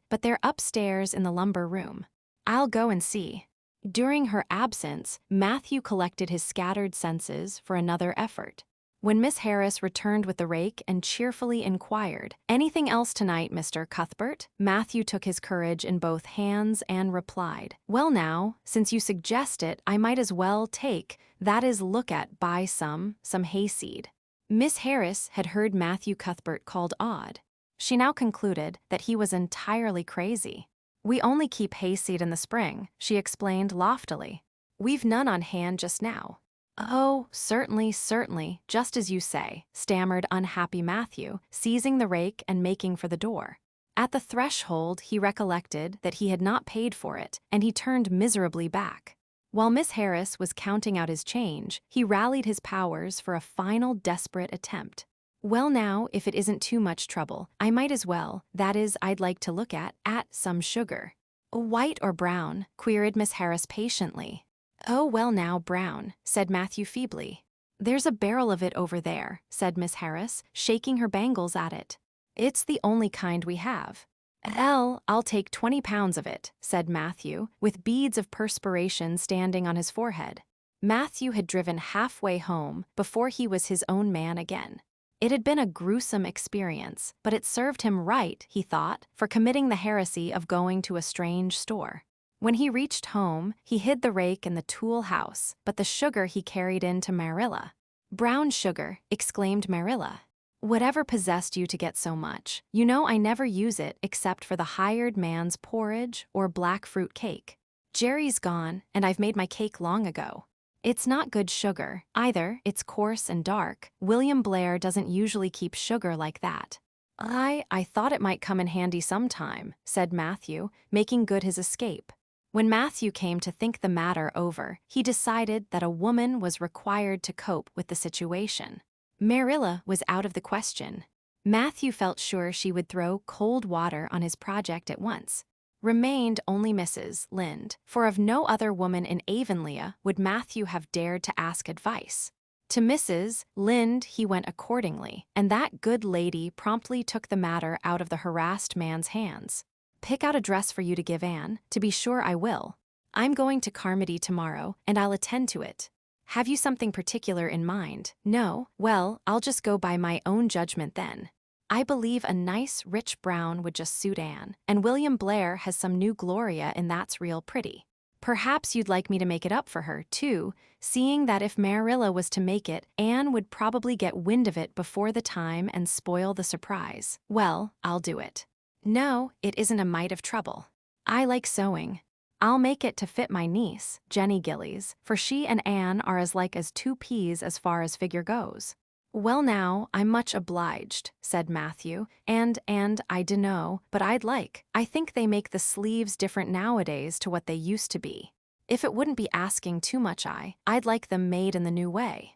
"but they're upstairs in the lumber room. I'll go and see." During her absence, Matthew collected his scattered senses for another effort. When Miss Harris returned with the rake and cheerfully inquired, "Anything else tonight, Mr. Cuthbert?" Matthew took his courage in both hands and replied, "Well now, since you suggest it, I might as well buy some hayseed." Miss Harris had heard Matthew Cuthbert called odd. She now concluded that he was entirely crazy. "We only keep hayseed in the spring," she explained loftily. "We've none on hand just now." "Oh, certainly, just as you say," stammered unhappy Matthew, seizing the rake and making for the door. At the threshold he recollected that he had not paid for it, and he turned miserably back. While Miss Harris was counting out his change, he rallied his powers for a final desperate attempt. "Well now, if it isn't too much trouble, I might as well, I'd like to look at some sugar." "White or brown?" queried Miss Harris patiently. "Oh, well now, brown," said Matthew feebly. "There's a barrel of it over there," said Miss Harris, shaking her bangles at it. "It's the only kind we have." "I'll take 20 pounds of it," said Matthew, with beads of perspiration standing on his forehead. Matthew had driven halfway home before he was his own man again. It had been a gruesome experience, but it served him right, he thought, for committing the heresy of going to a strange store. When he reached home, he hid the rake in the tool house, but the sugar he carried in to Marilla. "Brown sugar," exclaimed Marilla. "Whatever possessed you to get so much? You know I never use it except for the hired man's porridge or black fruit cake. Jerry's gone, and I've made my cake long ago. It's not good sugar, either, it's coarse and dark. William Blair doesn't usually keep sugar like that." I thought it might come in handy sometime," said Matthew, making good his escape. When Matthew came to think the matter over, he decided that a woman was required to cope with the situation. Marilla was out of the question. Matthew felt sure she would throw cold water on his project at once. Remained only Mrs. Lynde, for of no other woman in Avonlea would Matthew have dared to ask advice. To Mrs. Lynde he went accordingly, and that good lady promptly took the matter out of the harassed man's hands. "Pick out a dress for you to give Anne, to be sure I will. I'm going to Carmody tomorrow, and I'll attend to it. Have you something particular in mind? No? Well, I'll just go by my own judgment then. I believe a nice rich brown would just suit Anne, and William Blair has some new Gloria and that's real pretty. Perhaps you'd like me to make it up for her, too, seeing that if Marilla was to make it, Anne would probably get wind of it before the time and spoil the surprise. Well, I'll do it. No, it isn't a mite of trouble. I like sewing. I'll make it to fit my niece, Jenny Gillies, for she and Anne are as like as two peas as far as figure goes." "Well now, I'm much obliged," said Matthew, and I dunno, but I think they make the sleeves different nowadays to what they used to be. If it wouldn't be asking too much I'd like them made in the new way."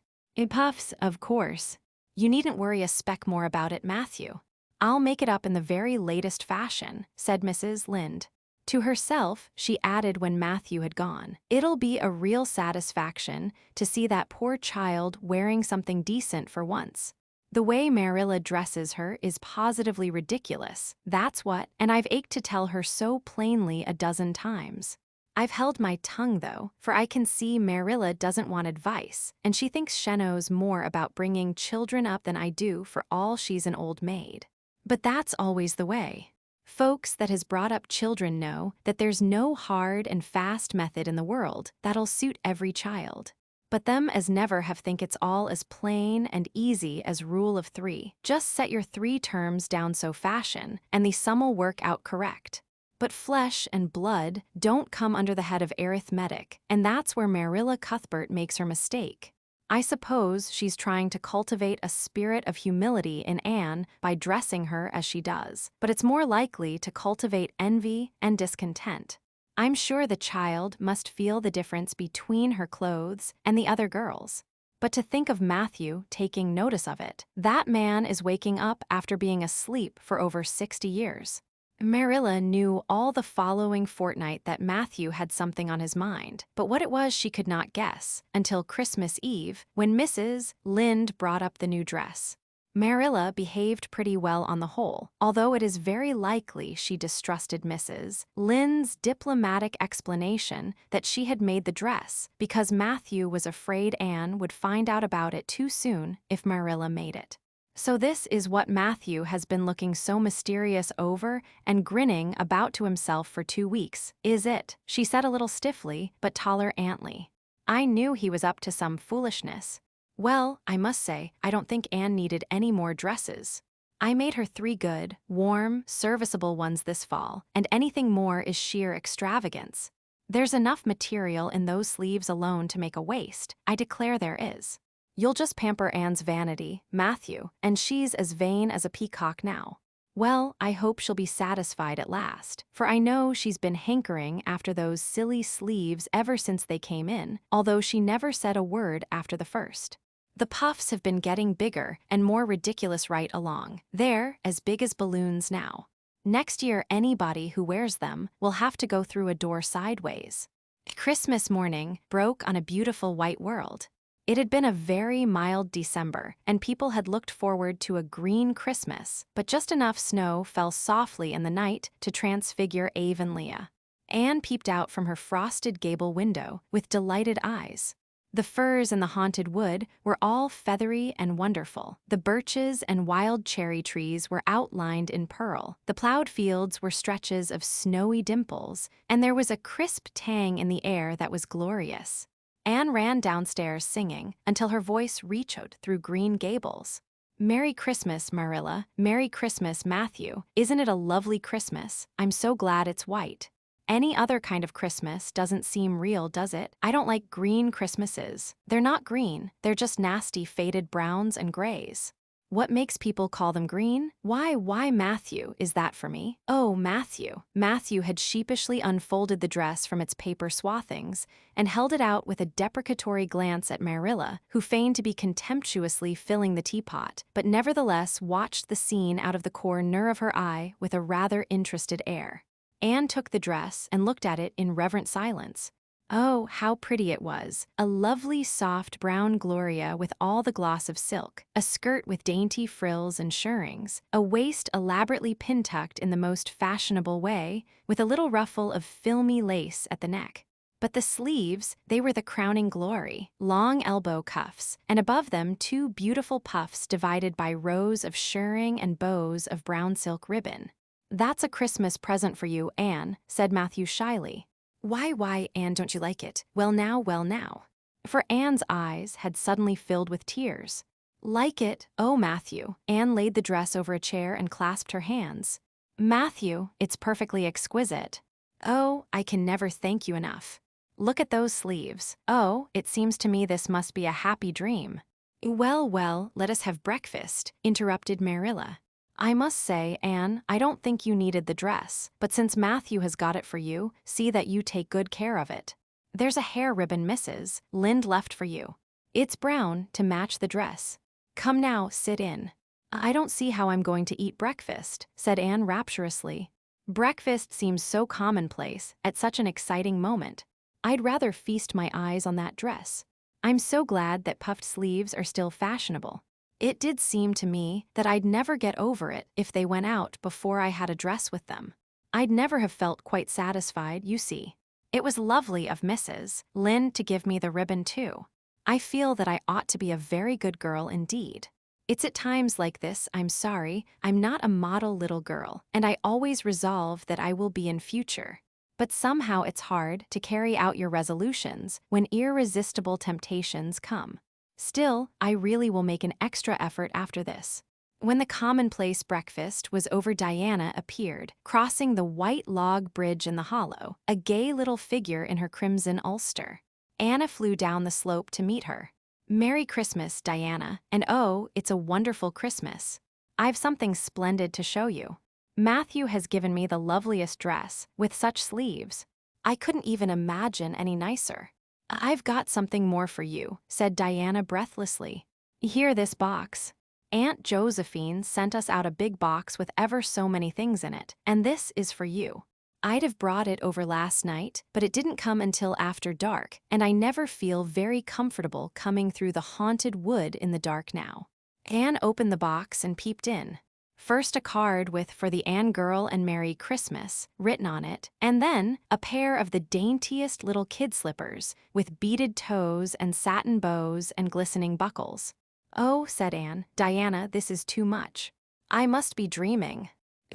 "Puffs, of course. You needn't worry a speck more about it, Matthew. I'll make it up in the very latest fashion," said Mrs. Lynde. To herself, she added when Matthew had gone, "It'll be a real satisfaction to see that poor child wearing something decent for once. The way Marilla dresses her is positively ridiculous, that's what, and I've ached to tell her so plainly a dozen times. I've held my tongue, though, for I can see Marilla doesn't want advice, and she thinks she knows more about bringing children up than I do for all she's an old maid. But that's always the way. Folks that has brought up children know that there's no hard and fast method in the world that'll suit every child. But them as never have think it's all as plain and easy as rule of 3. Just set your 3 terms down so fashion, and the sum'll work out correct. But flesh and blood don't come under the head of arithmetic, and that's where Marilla Cuthbert makes her mistake. I suppose she's trying to cultivate a spirit of humility in Anne by dressing her as she does, but it's more likely to cultivate envy and discontent. I'm sure the child must feel the difference between her clothes and the other girls. But to think of Matthew taking notice of it, that man is waking up after being asleep for over 60 years. Marilla knew all the following fortnight that Matthew had something on his mind, but what it was she could not guess until Christmas Eve when Mrs. Lynde brought up the new dress. Marilla behaved pretty well on the whole, although it is very likely she distrusted Mrs. Lynde's diplomatic explanation that she had made the dress because Matthew was afraid Anne would find out about it too soon if Marilla made it. So this is what Matthew has been looking so mysterious over and grinning about to himself for 2 weeks, is it? She said a little stiffly, but tolerantly. I knew he was up to some foolishness. Well, I must say, I don't think Anne needed any more dresses. I made her 3 good, warm, serviceable ones this fall, and anything more is sheer extravagance. There's enough material in those sleeves alone to make a waist, I declare there is. You'll just pamper Anne's vanity, Matthew, and she's as vain as a peacock now. Well, I hope she'll be satisfied at last, for I know she's been hankering after those silly sleeves ever since they came in, although she never said a word after the first. The puffs have been getting bigger and more ridiculous right along. They're as big as balloons now. Next year, anybody who wears them will have to go through a door sideways. Christmas morning broke on a beautiful white world. It had been a very mild December, and people had looked forward to a green Christmas, but just enough snow fell softly in the night to transfigure Avonlea. Anne peeped out from her frosted gable window with delighted eyes. The firs in the haunted wood were all feathery and wonderful. The birches and wild cherry trees were outlined in pearl. The plowed fields were stretches of snowy dimples, and there was a crisp tang in the air that was glorious. Anne ran downstairs singing until her voice reechoed through Green Gables. Merry Christmas, Marilla. Merry Christmas, Matthew. Isn't it a lovely Christmas? I'm so glad it's white. Any other kind of Christmas doesn't seem real, does it? I don't like green Christmases. They're not green. They're just nasty faded browns and grays. What makes people call them green? Why Matthew is that for me? Oh, Matthew. Matthew had sheepishly unfolded the dress from its paper swathings and held it out with a deprecatory glance at Marilla, who feigned to be contemptuously filling the teapot, but nevertheless watched the scene out of the corner of her eye with a rather interested air. Anne took the dress and looked at it in reverent silence. Oh, how pretty it was. A lovely soft brown gloria with all the gloss of silk, a skirt with dainty frills and shirrings, a waist elaborately pin-tucked in the most fashionable way, with a little ruffle of filmy lace at the neck. But the sleeves, they were the crowning glory, long elbow cuffs, and above them 2 beautiful puffs divided by rows of shirring and bows of brown silk ribbon. That's a Christmas present for you, Anne, said Matthew shyly. Why, Anne, don't you like it? Well now. For Anne's eyes had suddenly filled with tears. Like it? Oh, Matthew. Anne laid the dress over a chair and clasped her hands. Matthew, it's perfectly exquisite. Oh, I can never thank you enough. Look at those sleeves. Oh, it seems to me this must be a happy dream. Well, let us have breakfast, interrupted Marilla. I must say, Anne, I don't think you needed the dress, but since Matthew has got it for you, see that you take good care of it. There's a hair ribbon Mrs. Lynde left for you. It's brown to match the dress. Come now, sit in. I don't see how I'm going to eat breakfast, said Anne rapturously. Breakfast seems so commonplace at such an exciting moment. I'd rather feast my eyes on that dress. I'm so glad that puffed sleeves are still fashionable. It did seem to me that I'd never get over it if they went out before I had a dress with them. I'd never have felt quite satisfied, you see. It was lovely of Mrs. Lynde to give me the ribbon too. I feel that I ought to be a very good girl indeed. It's at times like this, I'm sorry, I'm not a model little girl, and I always resolve that I will be in future. But somehow it's hard to carry out your resolutions when irresistible temptations come. Still, I really will make an extra effort after this. When the commonplace breakfast was over, Diana appeared, crossing the white log bridge in the hollow, a gay little figure in her crimson ulster. Anna flew down the slope to meet her. "Merry Christmas, Diana, and oh, it's a wonderful Christmas. I've something splendid to show you. Matthew has given me the loveliest dress, with such sleeves. I couldn't even imagine any nicer." "I've got something more for you," said Diana breathlessly. "Here, this box. Aunt Josephine sent us out a big box with ever so many things in it, and this is for you. I'd have brought it over last night, but it didn't come until after dark, and I never feel very comfortable coming through the haunted wood in the dark now." Anne opened the box and peeped in. First a card with "For the Anne girl and Merry Christmas" written on it, and then a pair of the daintiest little kid slippers with beaded toes and satin bows and glistening buckles. "Oh," said Anne, "Diana, this is too much. I must be dreaming."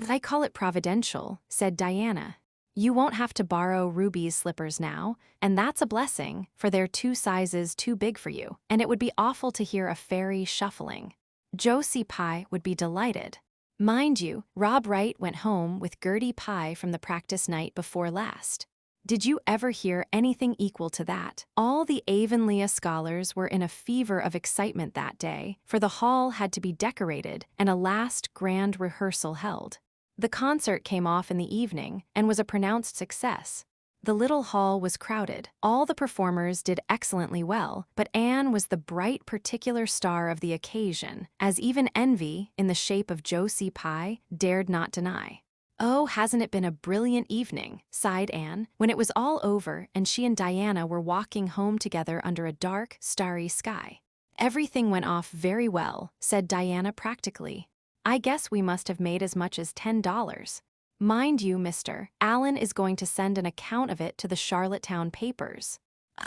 "I call it providential," said Diana. "You won't have to borrow Ruby's slippers now, and that's a blessing, for they're 2 sizes too big for you, and it would be awful to hear a fairy shuffling. Josie Pye would be delighted. Mind you, Rob Wright went home with Gertie Pye from the practice night before last. Did you ever hear anything equal to that?" All the Avonlea scholars were in a fever of excitement that day, for the hall had to be decorated and a last grand rehearsal held. The concert came off in the evening and was a pronounced success. The little hall was crowded. All the performers did excellently well, but Anne was the bright particular star of the occasion, as even envy, in the shape of Josie Pye, dared not deny. "Oh, hasn't it been a brilliant evening?" sighed Anne, when it was all over and she and Diana were walking home together under a dark, starry sky. "Everything went off very well," said Diana practically. "I guess we must have made as much as $10. Mind you, Mr. Allen is going to send an account of it to the Charlottetown papers."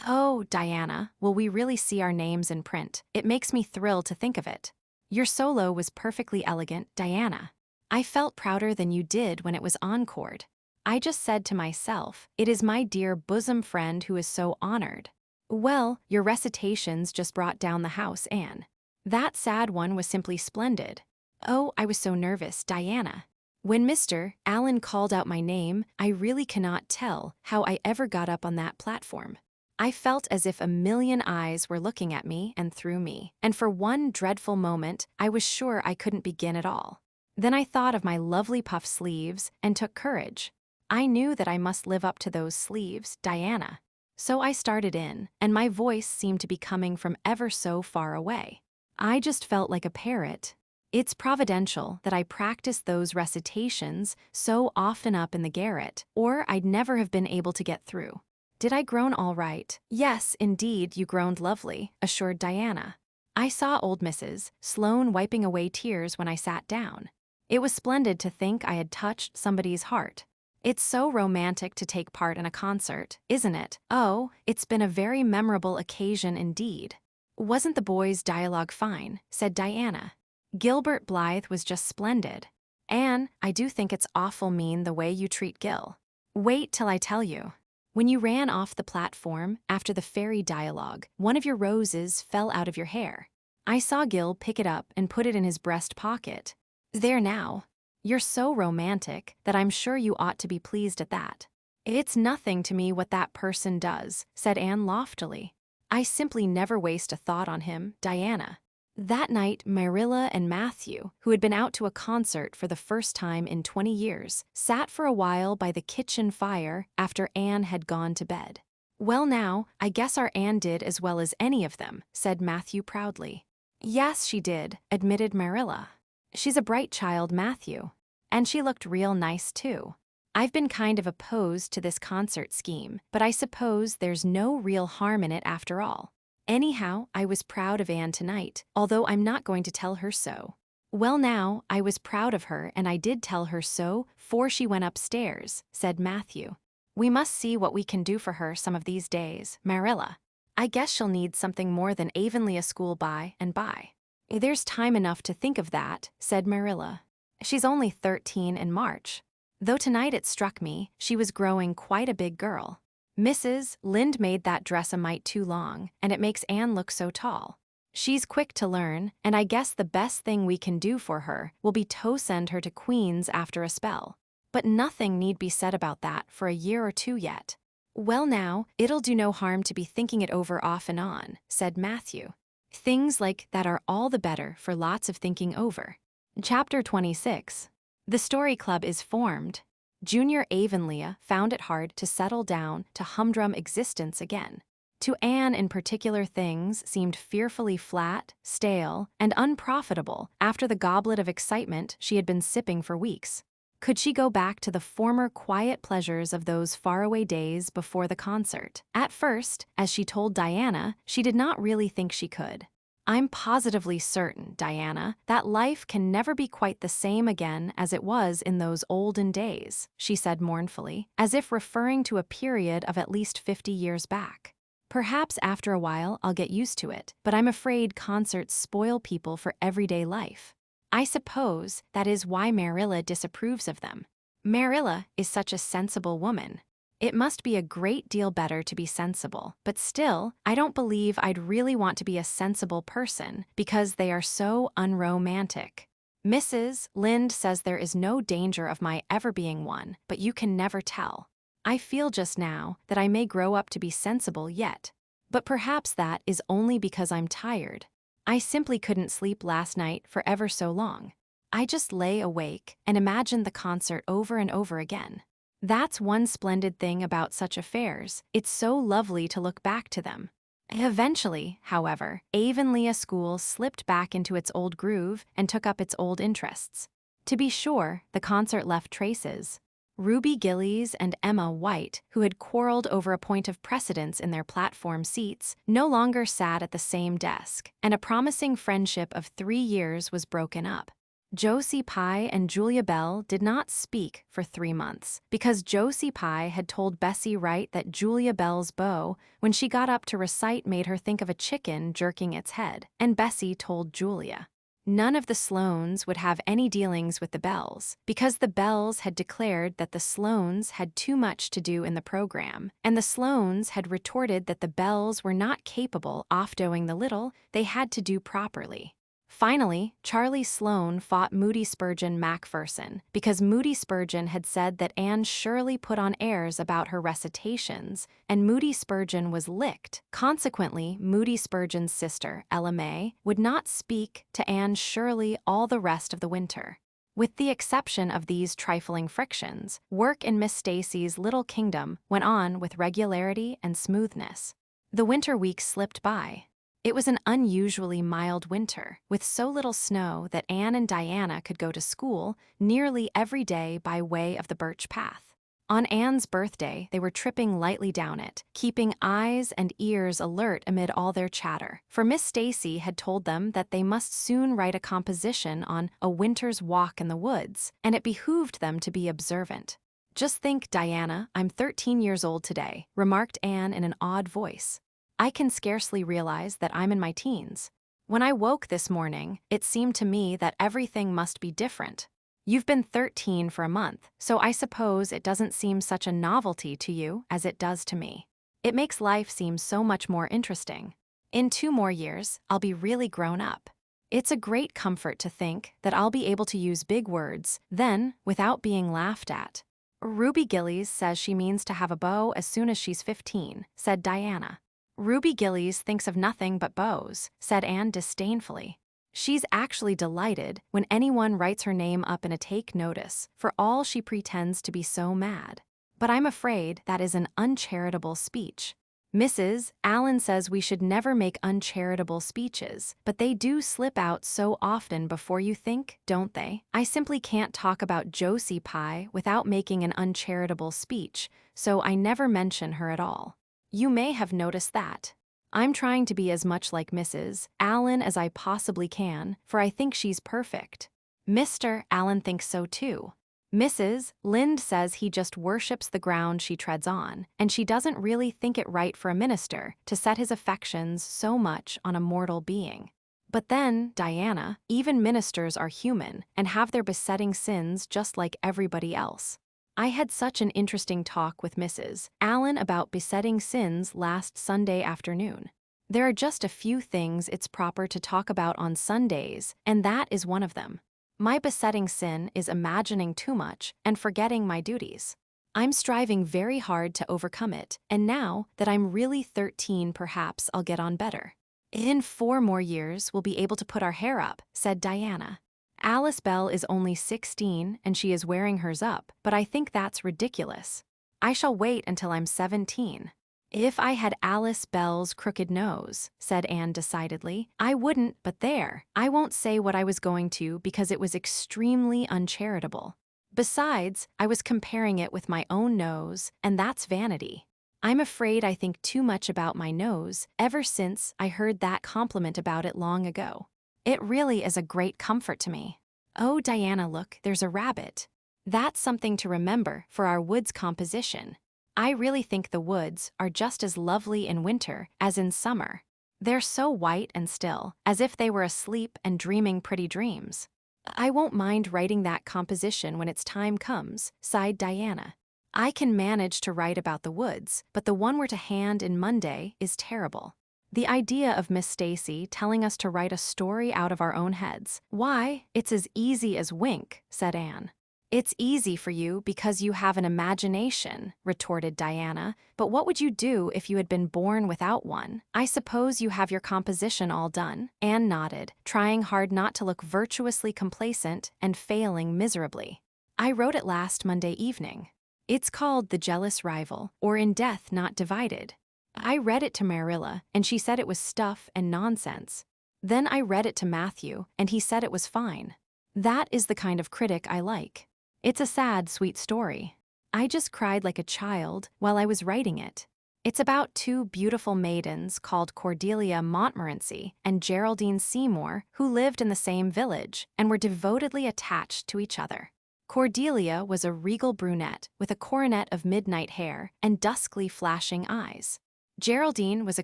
"Oh, Diana, will we really see our names in print? It makes me thrill to think of it." "Your solo was perfectly elegant, Diana. I felt prouder than you did when it was encored. I just said to myself, it is my dear bosom friend who is so honored." "Well, your recitations just brought down the house, Anne. That sad one was simply splendid." "Oh, I was so nervous, Diana. When Mr. Allen called out my name, I really cannot tell how I ever got up on that platform. I felt as if a million eyes were looking at me and through me, and for one dreadful moment I was sure I couldn't begin at all. Then I thought of my lovely puff sleeves and took courage. I knew that I must live up to those sleeves, Diana. So I started in, and my voice seemed to be coming from ever so far away. I just felt like a parrot. It's providential that I practiced those recitations so often up in the garret, or I'd never have been able to get through." "Did I groan all right?" "Yes, indeed, you groaned lovely," assured Diana. "I saw old Mrs. Sloane wiping away tears when I sat down. It was splendid to think I had touched somebody's heart. It's so romantic to take part in a concert, isn't it?" "Oh, it's been a very memorable occasion indeed." "Wasn't the boys' dialogue fine?" said Diana. "Gilbert Blythe was just splendid. Anne, I do think it's awful mean the way you treat Gil. Wait till I tell you. When you ran off the platform after the fairy dialogue, one of your roses fell out of your hair. I saw Gil pick it up and put it in his breast pocket. There now. You're so romantic that I'm sure you ought to be pleased at that." "It's nothing to me what that person does," said Anne loftily. "I simply never waste a thought on him, Diana." That night, Marilla and Matthew, who had been out to a concert for the first time in 20 years, sat for a while by the kitchen fire after Anne had gone to bed. "Well now, I guess our Anne did as well as any of them," said Matthew proudly. "Yes, she did," admitted Marilla. "She's a bright child, Matthew. And she looked real nice, too. I've been kind of opposed to this concert scheme, but I suppose there's no real harm in it after all. Anyhow, I was proud of Anne tonight, although I'm not going to tell her so." "Well now, I was proud of her and I did tell her so 'fore she went upstairs," said Matthew. "We must see what we can do for her some of these days, Marilla. I guess she'll need something more than Avonlea school by and by." There's time enough to think of that, said Marilla. She's only 13 in March. Though tonight it struck me she was growing quite a big girl. Mrs. Lynde made that dress a mite too long, and it makes Anne look so tall. She's quick to learn, and I guess the best thing we can do for her will be to send her to Queen's after a spell. But nothing need be said about that for a year or two yet. Well now, it'll do no harm to be thinking it over off and on, said Matthew. Things like that are all the better for lots of thinking over. Chapter 26. The Story Club is formed. Junior Avonlea found it hard to settle down to humdrum existence again. To Anne in particular, things seemed fearfully flat, stale, and unprofitable after the goblet of excitement she had been sipping for weeks. Could she go back to the former quiet pleasures of those faraway days before the concert? At first, as she told Diana, she did not really think she could. I'm positively certain, Diana, that life can never be quite the same again as it was in those olden days, she said mournfully, as if referring to a period of at least 50 years back. Perhaps after a while I'll get used to it, but I'm afraid concerts spoil people for everyday life. I suppose that is why Marilla disapproves of them. Marilla is such a sensible woman. It must be a great deal better to be sensible, but still, I don't believe I'd really want to be a sensible person because they are so unromantic. Mrs. Lynde says there is no danger of my ever being one, but you can never tell. I feel just now that I may grow up to be sensible yet, but perhaps that is only because I'm tired. I simply couldn't sleep last night for ever so long. I just lay awake and imagined the concert over and over again. That's one splendid thing about such affairs. It's so lovely to look back to them. Eventually, however, Avonlea School slipped back into its old groove and took up its old interests. To be sure, the concert left traces. Ruby Gillies and Emma White, who had quarreled over a point of precedence in their platform seats, no longer sat at the same desk, and a promising friendship of 3 years was broken up. Josie Pye and Julia Bell did not speak for 3 months, because Josie Pye had told Bessie Wright that Julia Bell's bow, when she got up to recite, made her think of a chicken jerking its head, and Bessie told Julia. None of the Sloanes would have any dealings with the Bells, because the Bells had declared that the Sloanes had too much to do in the program, and the Sloanes had retorted that the Bells were not capable of doing the little they had to do properly. Finally, Charlie Sloane fought Moody Spurgeon Macpherson because Moody Spurgeon had said that Anne Shirley put on airs about her recitations, and Moody Spurgeon was licked. Consequently, Moody Spurgeon's sister, Ella May, would not speak to Anne Shirley all the rest of the winter. With the exception of these trifling frictions, work in Miss Stacy's little kingdom went on with regularity and smoothness. The winter weeks slipped by. It was an unusually mild winter, with so little snow that Anne and Diana could go to school nearly every day by way of the birch path. On Anne's birthday, they were tripping lightly down it, keeping eyes and ears alert amid all their chatter, for Miss Stacy had told them that they must soon write a composition on A Winter's Walk in the Woods, and it behooved them to be observant. "Just think, Diana, I'm 13 years old today," remarked Anne in an odd voice. "I can scarcely realize that I'm in my teens. When I woke this morning, it seemed to me that everything must be different. You've been 13 for a month, so I suppose it doesn't seem such a novelty to you as it does to me. It makes life seem so much more interesting. In 2 more years, I'll be really grown up. It's a great comfort to think that I'll be able to use big words then without being laughed at." "Ruby Gillies says she means to have a beau as soon as she's 15, said Diana. "Ruby Gillies thinks of nothing but beaux," said Anne disdainfully. "She's actually delighted when anyone writes her name up in a take notice, for all she pretends to be so mad. But I'm afraid that is an uncharitable speech. Mrs. Allen says we should never make uncharitable speeches, but they do slip out so often before you think, don't they? I simply can't talk about Josie Pye without making an uncharitable speech, so I never mention her at all. You may have noticed that. I'm trying to be as much like Mrs. Allen as I possibly can, for I think she's perfect. Mr. Allen thinks so too. Mrs. Lynde says he just worships the ground she treads on, and she doesn't really think it right for a minister to set his affections so much on a mortal being. But then, Diana, even ministers are human and have their besetting sins just like everybody else. I had such an interesting talk with Mrs. Allen about besetting sins last Sunday afternoon. There are just a few things it's proper to talk about on Sundays, and that is one of them. My besetting sin is imagining too much and forgetting my duties. I'm striving very hard to overcome it, and now that I'm really 13, perhaps I'll get on better. In 4 more years, we'll be able to put our hair up, said Diana. Alice Bell is only 16 and she is wearing hers up, but I think that's ridiculous. I shall wait until I'm 17. If I had Alice Bell's crooked nose, said Anne decidedly, I wouldn't, but there. I won't say what I was going to because it was extremely uncharitable. Besides, I was comparing it with my own nose, and that's vanity. I'm afraid I think too much about my nose ever since I heard that compliment about it long ago. It really is a great comfort to me. Oh, Diana, look, there's a rabbit. That's something to remember for our woods composition. I really think the woods are just as lovely in winter as in summer. They're so white and still, as if they were asleep and dreaming pretty dreams. I won't mind writing that composition when its time comes, sighed Diana. I can manage to write about the woods, but the one we're to hand in Monday is terrible. The idea of Miss Stacy telling us to write a story out of our own heads. Why, it's as easy as wink, said Anne. It's easy for you because you have an imagination, retorted Diana, but what would you do if you had been born without one? I suppose you have your composition all done. Anne nodded, trying hard not to look virtuously complacent and failing miserably. I wrote it last Monday evening. It's called The Jealous Rival, or In Death Not Divided. I read it to Marilla, and she said it was stuff and nonsense. Then I read it to Matthew, and he said it was fine. That is the kind of critic I like. It's a sad, sweet story. I just cried like a child while I was writing it. It's about 2 beautiful maidens called Cordelia Montmorency and Geraldine Seymour who lived in the same village and were devotedly attached to each other. Cordelia was a regal brunette with a coronet of midnight hair and duskly flashing eyes. Geraldine was a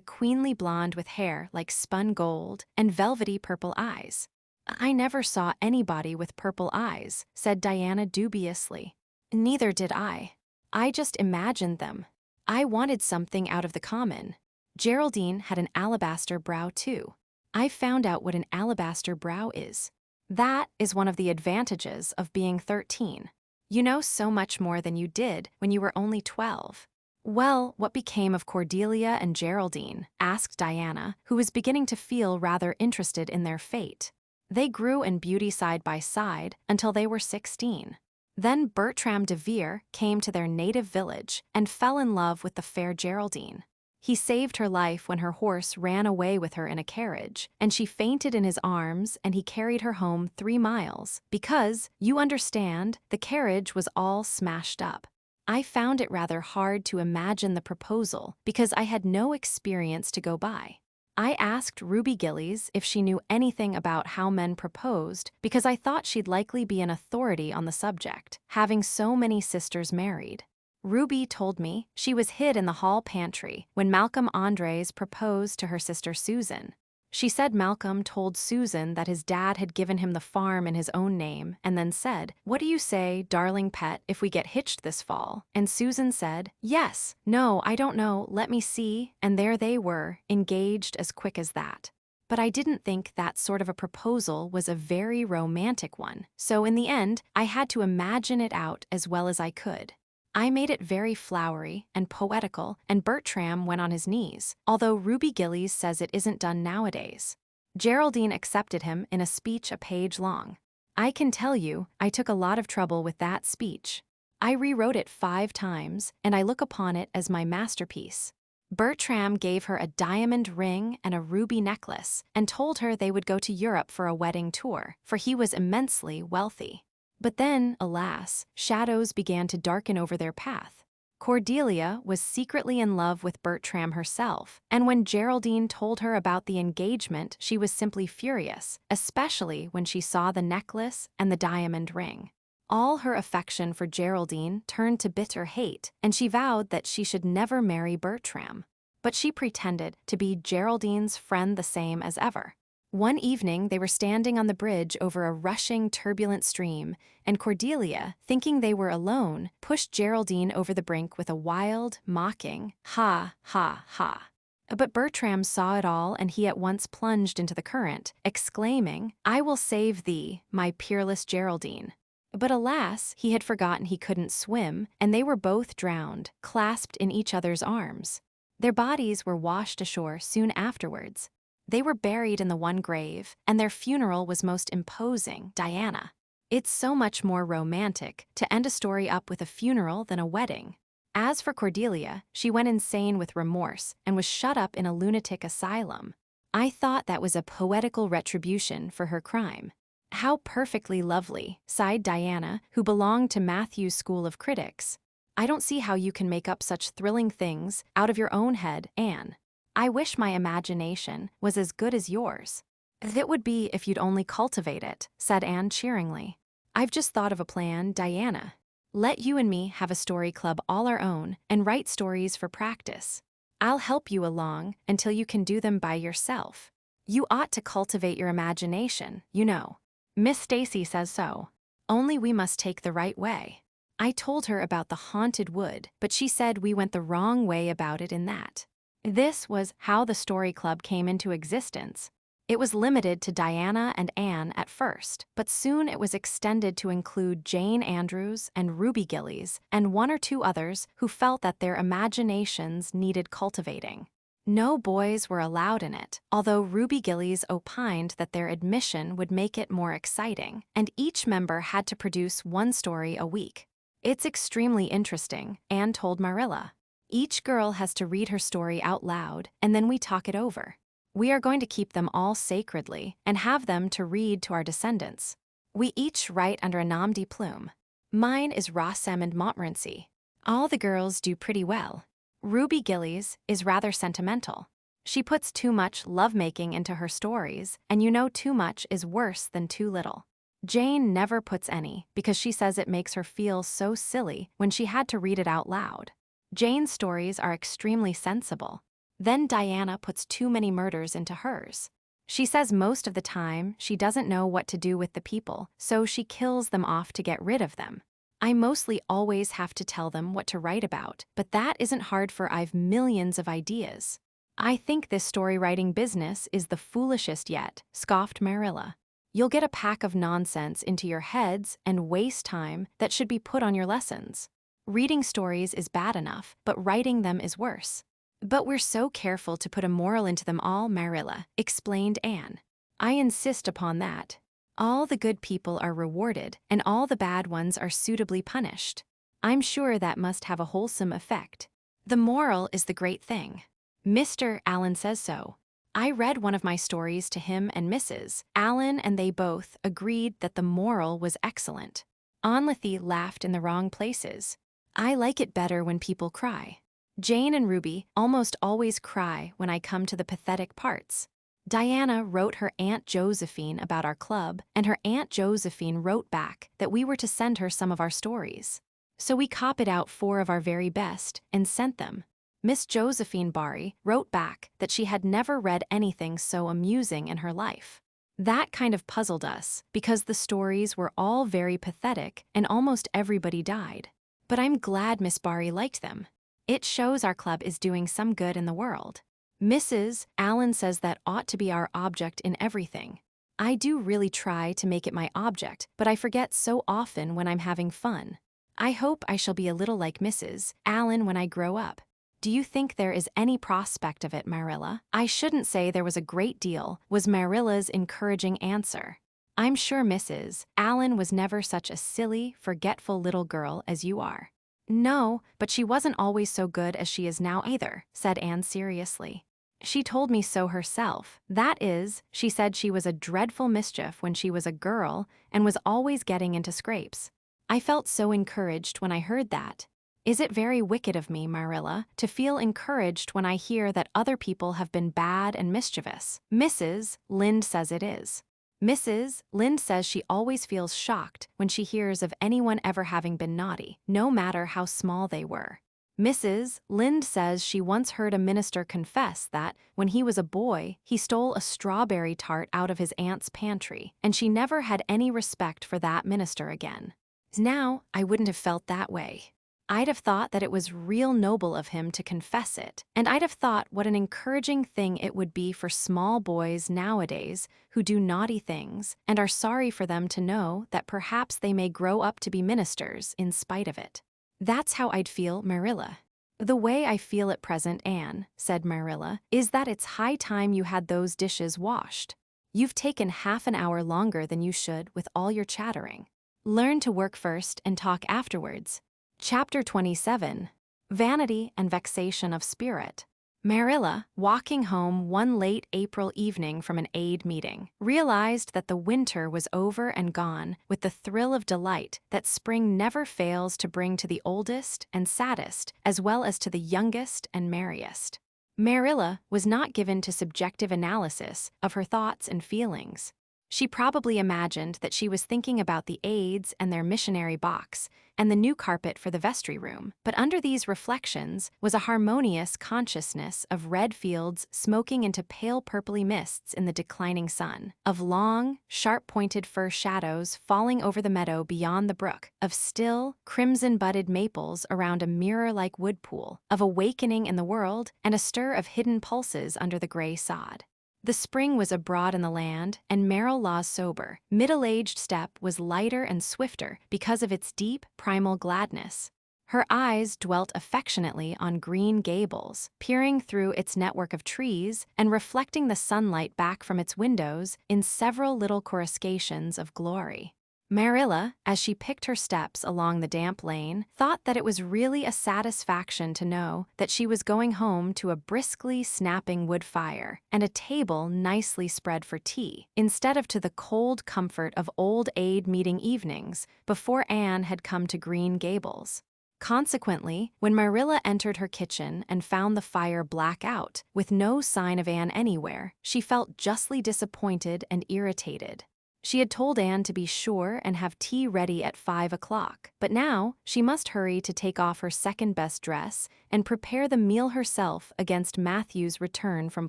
queenly blonde with hair like spun gold and velvety purple eyes. I never saw anybody with purple eyes, said Diana dubiously. Neither did I. I just imagined them. I wanted something out of the common. Geraldine had an alabaster brow too. I found out what an alabaster brow is. That is one of the advantages of being 13. You know so much more than you did when you were only 12. Well, what became of Cordelia and Geraldine? Asked Diana, who was beginning to feel rather interested in their fate. They grew in beauty side by side until they were 16. Then Bertram de Vere came to their native village and fell in love with the fair Geraldine. He saved her life when her horse ran away with her in a carriage, and she fainted in his arms, and he carried her home 3 miles because, you understand, the carriage was all smashed up. I found it rather hard to imagine the proposal because I had no experience to go by. I asked Ruby Gillies if she knew anything about how men proposed because I thought she'd likely be an authority on the subject, having so many sisters married. Ruby told me she was hid in the hall pantry when Malcolm Andres proposed to her sister Susan. She said Malcolm told Susan that his dad had given him the farm in his own name and then said, "What do you say, darling pet, if we get hitched this fall?" And Susan said, "Yes, no, I don't know, let me see," and there they were, engaged as quick as that. But I didn't think that sort of a proposal was a very romantic one, so in the end, I had to imagine it out as well as I could. I made it very flowery and poetical, and Bertram went on his knees, although Ruby Gillies says it isn't done nowadays. Geraldine accepted him in a speech a page long. I can tell you, I took a lot of trouble with that speech. I rewrote it 5 times, and I look upon it as my masterpiece. Bertram gave her a diamond ring and a ruby necklace, and told her they would go to Europe for a wedding tour, for he was immensely wealthy. But then, alas, shadows began to darken over their path. Cordelia was secretly in love with Bertram herself, and when Geraldine told her about the engagement, she was simply furious, especially when she saw the necklace and the diamond ring. All her affection for Geraldine turned to bitter hate, and she vowed that she should never marry Bertram. But she pretended to be Geraldine's friend the same as ever. One evening, they were standing on the bridge over a rushing, turbulent stream, and Cordelia, thinking they were alone, pushed Geraldine over the brink with a wild, mocking, "Ha, ha, ha." But Bertram saw it all, and he at once plunged into the current, exclaiming, "I will save thee, my peerless Geraldine." But alas, he had forgotten he couldn't swim, and they were both drowned, clasped in each other's arms. Their bodies were washed ashore soon afterwards. They were buried in the one grave, and their funeral was most imposing, Diana. It's so much more romantic to end a story up with a funeral than a wedding. As for Cordelia, she went insane with remorse and was shut up in a lunatic asylum. I thought that was a poetical retribution for her crime. How perfectly lovely, sighed Diana, who belonged to Matthew's school of critics. I don't see how you can make up such thrilling things out of your own head, Anne. I wish my imagination was as good as yours. That would be if you'd only cultivate it, said Anne cheeringly. I've just thought of a plan, Diana. Let you and me have a story club all our own and write stories for practice. I'll help you along until you can do them by yourself. You ought to cultivate your imagination, you know. Miss Stacy says so. Only we must take the right way. I told her about the haunted wood, but she said we went the wrong way about it in that. This was how the story club came into existence. It was limited to Diana and Anne at first, but soon it was extended to include Jane Andrews and Ruby Gillies and one or two others who felt that their imaginations needed cultivating. No boys were allowed in it, although Ruby Gillies opined that their admission would make it more exciting, and each member had to produce one story a week. It's extremely interesting, Anne told Marilla. Each girl has to read her story out loud, and then we talk it over. We are going to keep them all sacredly and have them to read to our descendants. We each write under a nom de plume. Mine is Rosamond Montmorency. All the girls do pretty well. Ruby Gillies is rather sentimental. She puts too much lovemaking into her stories, and you know too much is worse than too little. Jane never puts any because she says it makes her feel so silly when she had to read it out loud. Jane's stories are extremely sensible. Then Diana puts too many murders into hers. She says most of the time she doesn't know what to do with the people, so she kills them off to get rid of them. I mostly always have to tell them what to write about, but that isn't hard for I've millions of ideas. I think this story writing business is the foolishest yet, scoffed Marilla. You'll get a pack of nonsense into your heads and waste time that should be put on your lessons. Reading stories is bad enough, but writing them is worse. But we're so careful to put a moral into them all, Marilla, explained Anne. I insist upon that. All the good people are rewarded, and all the bad ones are suitably punished. I'm sure that must have a wholesome effect. The moral is the great thing. Mr. Allen says so. I read one of my stories to him and Mrs. Allen, and they both agreed that the moral was excellent. Onlethy laughed in the wrong places. I like it better when people cry. Jane and Ruby almost always cry when I come to the pathetic parts. Diana wrote her Aunt Josephine about our club, and her Aunt Josephine wrote back that we were to send her some of our stories. So we copied out 4 of our very best and sent them. Miss Josephine Barry wrote back that she had never read anything so amusing in her life. That kind of puzzled us, because the stories were all very pathetic and almost everybody died. But I'm glad Miss Barry liked them. It shows our club is doing some good in the world. Mrs. Allen says that ought to be our object in everything. I do really try to make it my object, but I forget so often when I'm having fun. I hope I shall be a little like Mrs. Allen when I grow up. Do you think there is any prospect of it, Marilla? I shouldn't say there was a great deal, was Marilla's encouraging answer. I'm sure Mrs. Allen was never such a silly, forgetful little girl as you are. No, but she wasn't always so good as she is now either, said Anne seriously. She told me so herself. That is, she said she was a dreadful mischief when she was a girl and was always getting into scrapes. I felt so encouraged when I heard that. Is it very wicked of me, Marilla, to feel encouraged when I hear that other people have been bad and mischievous? Mrs. Lynde says it is. Mrs. Lynde says she always feels shocked when she hears of anyone ever having been naughty, no matter how small they were. Mrs. Lind says she once heard a minister confess that, when he was a boy, he stole a strawberry tart out of his aunt's pantry, and she never had any respect for that minister again. Now, I wouldn't have felt that way. I'd have thought that it was real noble of him to confess it, and I'd have thought what an encouraging thing it would be for small boys nowadays who do naughty things and are sorry for them to know that perhaps they may grow up to be ministers in spite of it. That's how I'd feel, Marilla. The way I feel at present, Anne, said Marilla, is that it's high time you had those dishes washed. You've taken half an hour longer than you should with all your chattering. Learn to work first and talk afterwards. Chapter 27. Vanity and Vexation of Spirit. Marilla, walking home one late April evening from an aid meeting, realized that the winter was over and gone with the thrill of delight that spring never fails to bring to the oldest and saddest, as well as to the youngest and merriest. Marilla was not given to subjective analysis of her thoughts and feelings. She probably imagined that she was thinking about the aides and their missionary box and the new carpet for the vestry room, but under these reflections was a harmonious consciousness of red fields smoking into pale purply mists in the declining sun, of long, sharp-pointed fir shadows falling over the meadow beyond the brook, of still, crimson-budded maples around a mirror-like wood pool, of awakening in the world and a stir of hidden pulses under the gray sod. The spring was abroad in the land, and Marilla's sober, middle-aged step was lighter and swifter because of its deep, primal gladness. Her eyes dwelt affectionately on Green Gables, peering through its network of trees and reflecting the sunlight back from its windows in several little coruscations of glory. Marilla, as she picked her steps along the damp lane, thought that it was really a satisfaction to know that she was going home to a briskly snapping wood fire and a table nicely spread for tea, instead of to the cold comfort of old aid meeting evenings before Anne had come to Green Gables. Consequently, when Marilla entered her kitchen and found the fire black out, with no sign of Anne anywhere, she felt justly disappointed and irritated. She had told Anne to be sure and have tea ready at 5 o'clock, but now she must hurry to take off her second-best dress and prepare the meal herself against Matthew's return from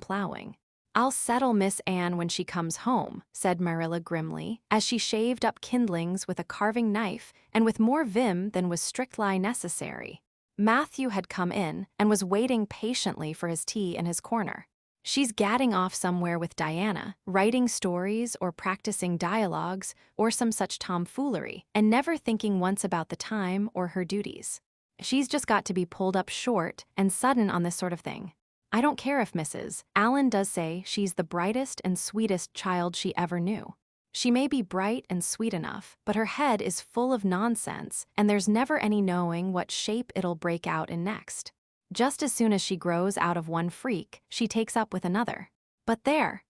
plowing. "I'll settle Miss Anne when she comes home," said Marilla grimly, as she shaved up kindlings with a carving knife and with more vim than was strictly necessary. Matthew had come in and was waiting patiently for his tea in his corner. "She's gadding off somewhere with Diana, writing stories or practicing dialogues or some such tomfoolery, and never thinking once about the time or her duties. She's just got to be pulled up short and sudden on this sort of thing. I don't care if Mrs. Allen does say she's the brightest and sweetest child she ever knew. She may be bright and sweet enough, but her head is full of nonsense, and there's never any knowing what shape it'll break out in next. Just as soon as she grows out of one freak, she takes up with another. But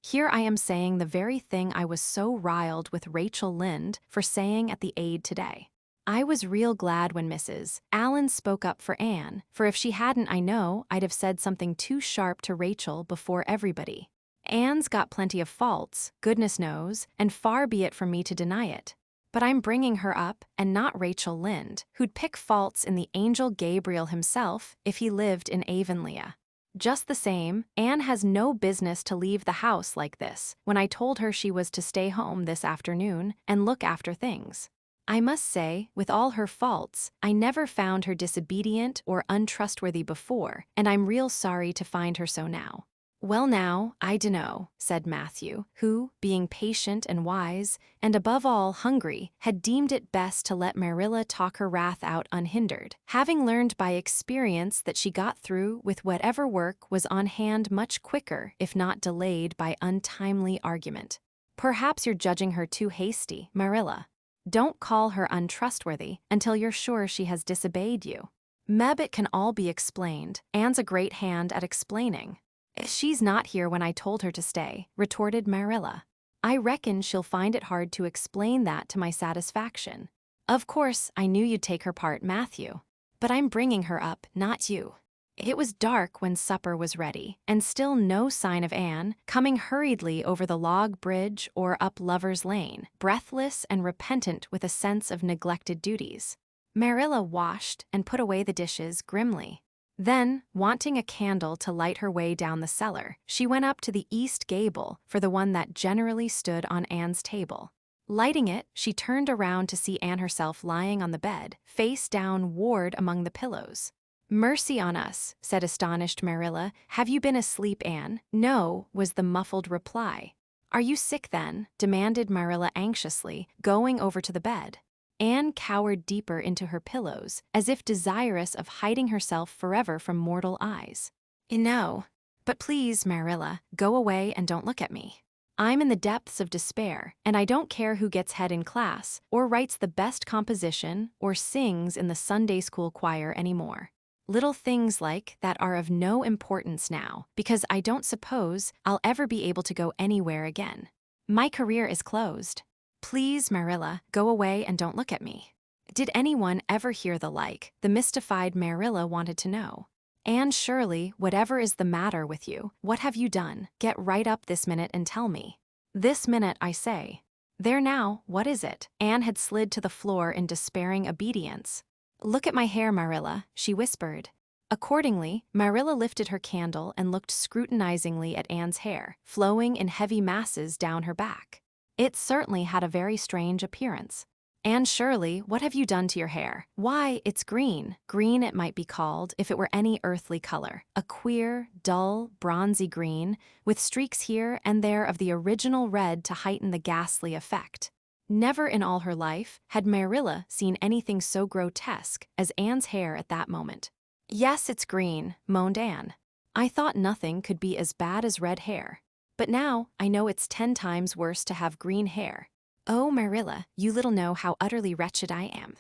here I am saying the very thing I was so riled with Rachel Lynde for saying at the aid today. I was real glad when Mrs. Allen spoke up for Anne, for if she hadn't, I know I'd have said something too sharp to Rachel before everybody. Anne's got plenty of faults, goodness knows, and far be it from me to deny it. But I'm bringing her up, and not Rachel Lynde, who'd pick faults in the angel Gabriel himself if he lived in Avonlea. Just the same, Anne has no business to leave the house like this when I told her she was to stay home this afternoon and look after things. I must say, with all her faults, I never found her disobedient or untrustworthy before, and I'm real sorry to find her so now." "Well now, I dunno," said Matthew, who, being patient and wise, and above all hungry, had deemed it best to let Marilla talk her wrath out unhindered, having learned by experience that she got through with whatever work was on hand much quicker if not delayed by untimely argument. "Perhaps you're judging her too hasty, Marilla. Don't call her untrustworthy until you're sure she has disobeyed you. Meb, it can all be explained. Anne's a great hand at explaining." "She's not here when I told her to stay," retorted Marilla. "I reckon she'll find it hard to explain that to my satisfaction. Of course, I knew you'd take her part, Matthew. But I'm bringing her up, not you." It was dark when supper was ready, and still no sign of Anne, coming hurriedly over the log bridge or up Lover's Lane, breathless and repentant with a sense of neglected duties. Marilla washed and put away the dishes grimly. Then, wanting a candle to light her way down the cellar, she went up to the east gable for the one that generally stood on Anne's table. Lighting it, she turned around to see Anne herself lying on the bed, face downward among the pillows. "Mercy on us," said astonished Marilla. "Have you been asleep, Anne?" "No," was the muffled reply. "Are you sick then?" demanded Marilla anxiously, going over to the bed. Anne cowered deeper into her pillows, as if desirous of hiding herself forever from mortal eyes. "No. But please, Marilla, go away and don't look at me. I'm in the depths of despair, and I don't care who gets head in class, or writes the best composition, or sings in the Sunday school choir anymore. Little things like that are of no importance now, because I don't suppose I'll ever be able to go anywhere again. My career is closed. Please, Marilla, go away and don't look at me." Did anyone ever hear the like? The mystified Marilla wanted to know. "Anne Shirley, whatever is the matter with you? What have you done? Get right up this minute and tell me. This minute, I say. There now, what is it?" Anne had slid to the floor in despairing obedience. "Look at my hair, Marilla," she whispered. Accordingly, Marilla lifted her candle and looked scrutinizingly at Anne's hair, flowing in heavy masses down her back. It certainly had a very strange appearance. "Anne Shirley, what have you done to your hair?" "Why, it's green. Green it might be called if it were any earthly color. A queer, dull, bronzy green, with streaks here and there of the original red to heighten the ghastly effect." Never in all her life had Marilla seen anything so grotesque as Anne's hair at that moment. "Yes, it's green," moaned Anne. "I thought nothing could be as bad as red hair. But now I know it's 10 times worse to have green hair. Oh, Marilla, you little know how utterly wretched I am."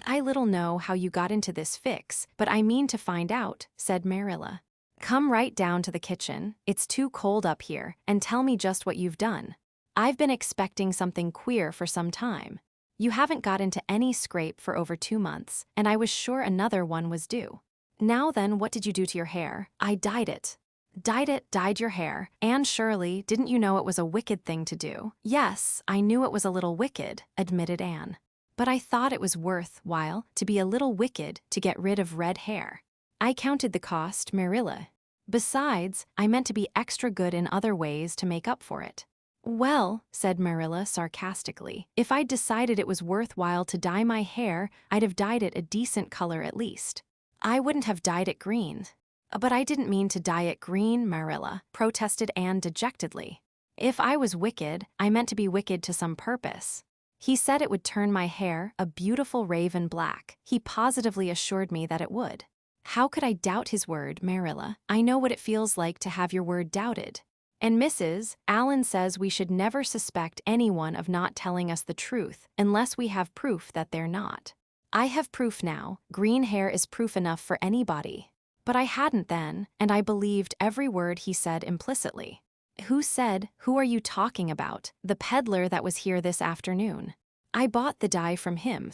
"I little know how you got into this fix, but I mean to find out," said Marilla. "Come right down to the kitchen, it's too cold up here, and tell me just what you've done. I've been expecting something queer for some time. You haven't got into any scrape for over 2 months, and I was sure another one was due. Now then, what did you do to your hair?" "I dyed it." Dyed your hair? Anne Shirley, didn't you know it was a wicked thing to do?" "Yes, I knew it was a little wicked," admitted Anne. "But I thought it was worth while to be a little wicked to get rid of red hair. I counted the cost, Marilla. Besides, I meant to be extra good in other ways to make up for it." "Well," said Marilla sarcastically, "if I'd decided it was worthwhile to dye my hair, I'd have dyed it a decent color at least. I wouldn't have dyed it green." "But I didn't mean to dye it green, Marilla," protested Anne dejectedly. "If I was wicked, I meant to be wicked to some purpose. He said it would turn my hair a beautiful raven black. He positively assured me that it would." "How could I doubt his word, Marilla? I know what it feels like to have your word doubted. And Mrs. Allen says we should never suspect anyone of not telling us the truth unless we have proof that they're not. I have proof now. Green hair is proof enough for anybody. But I hadn't then, and I believed every word he said implicitly." "Who said? Who are you talking about?" "The peddler that was here this afternoon. I bought the dye from him."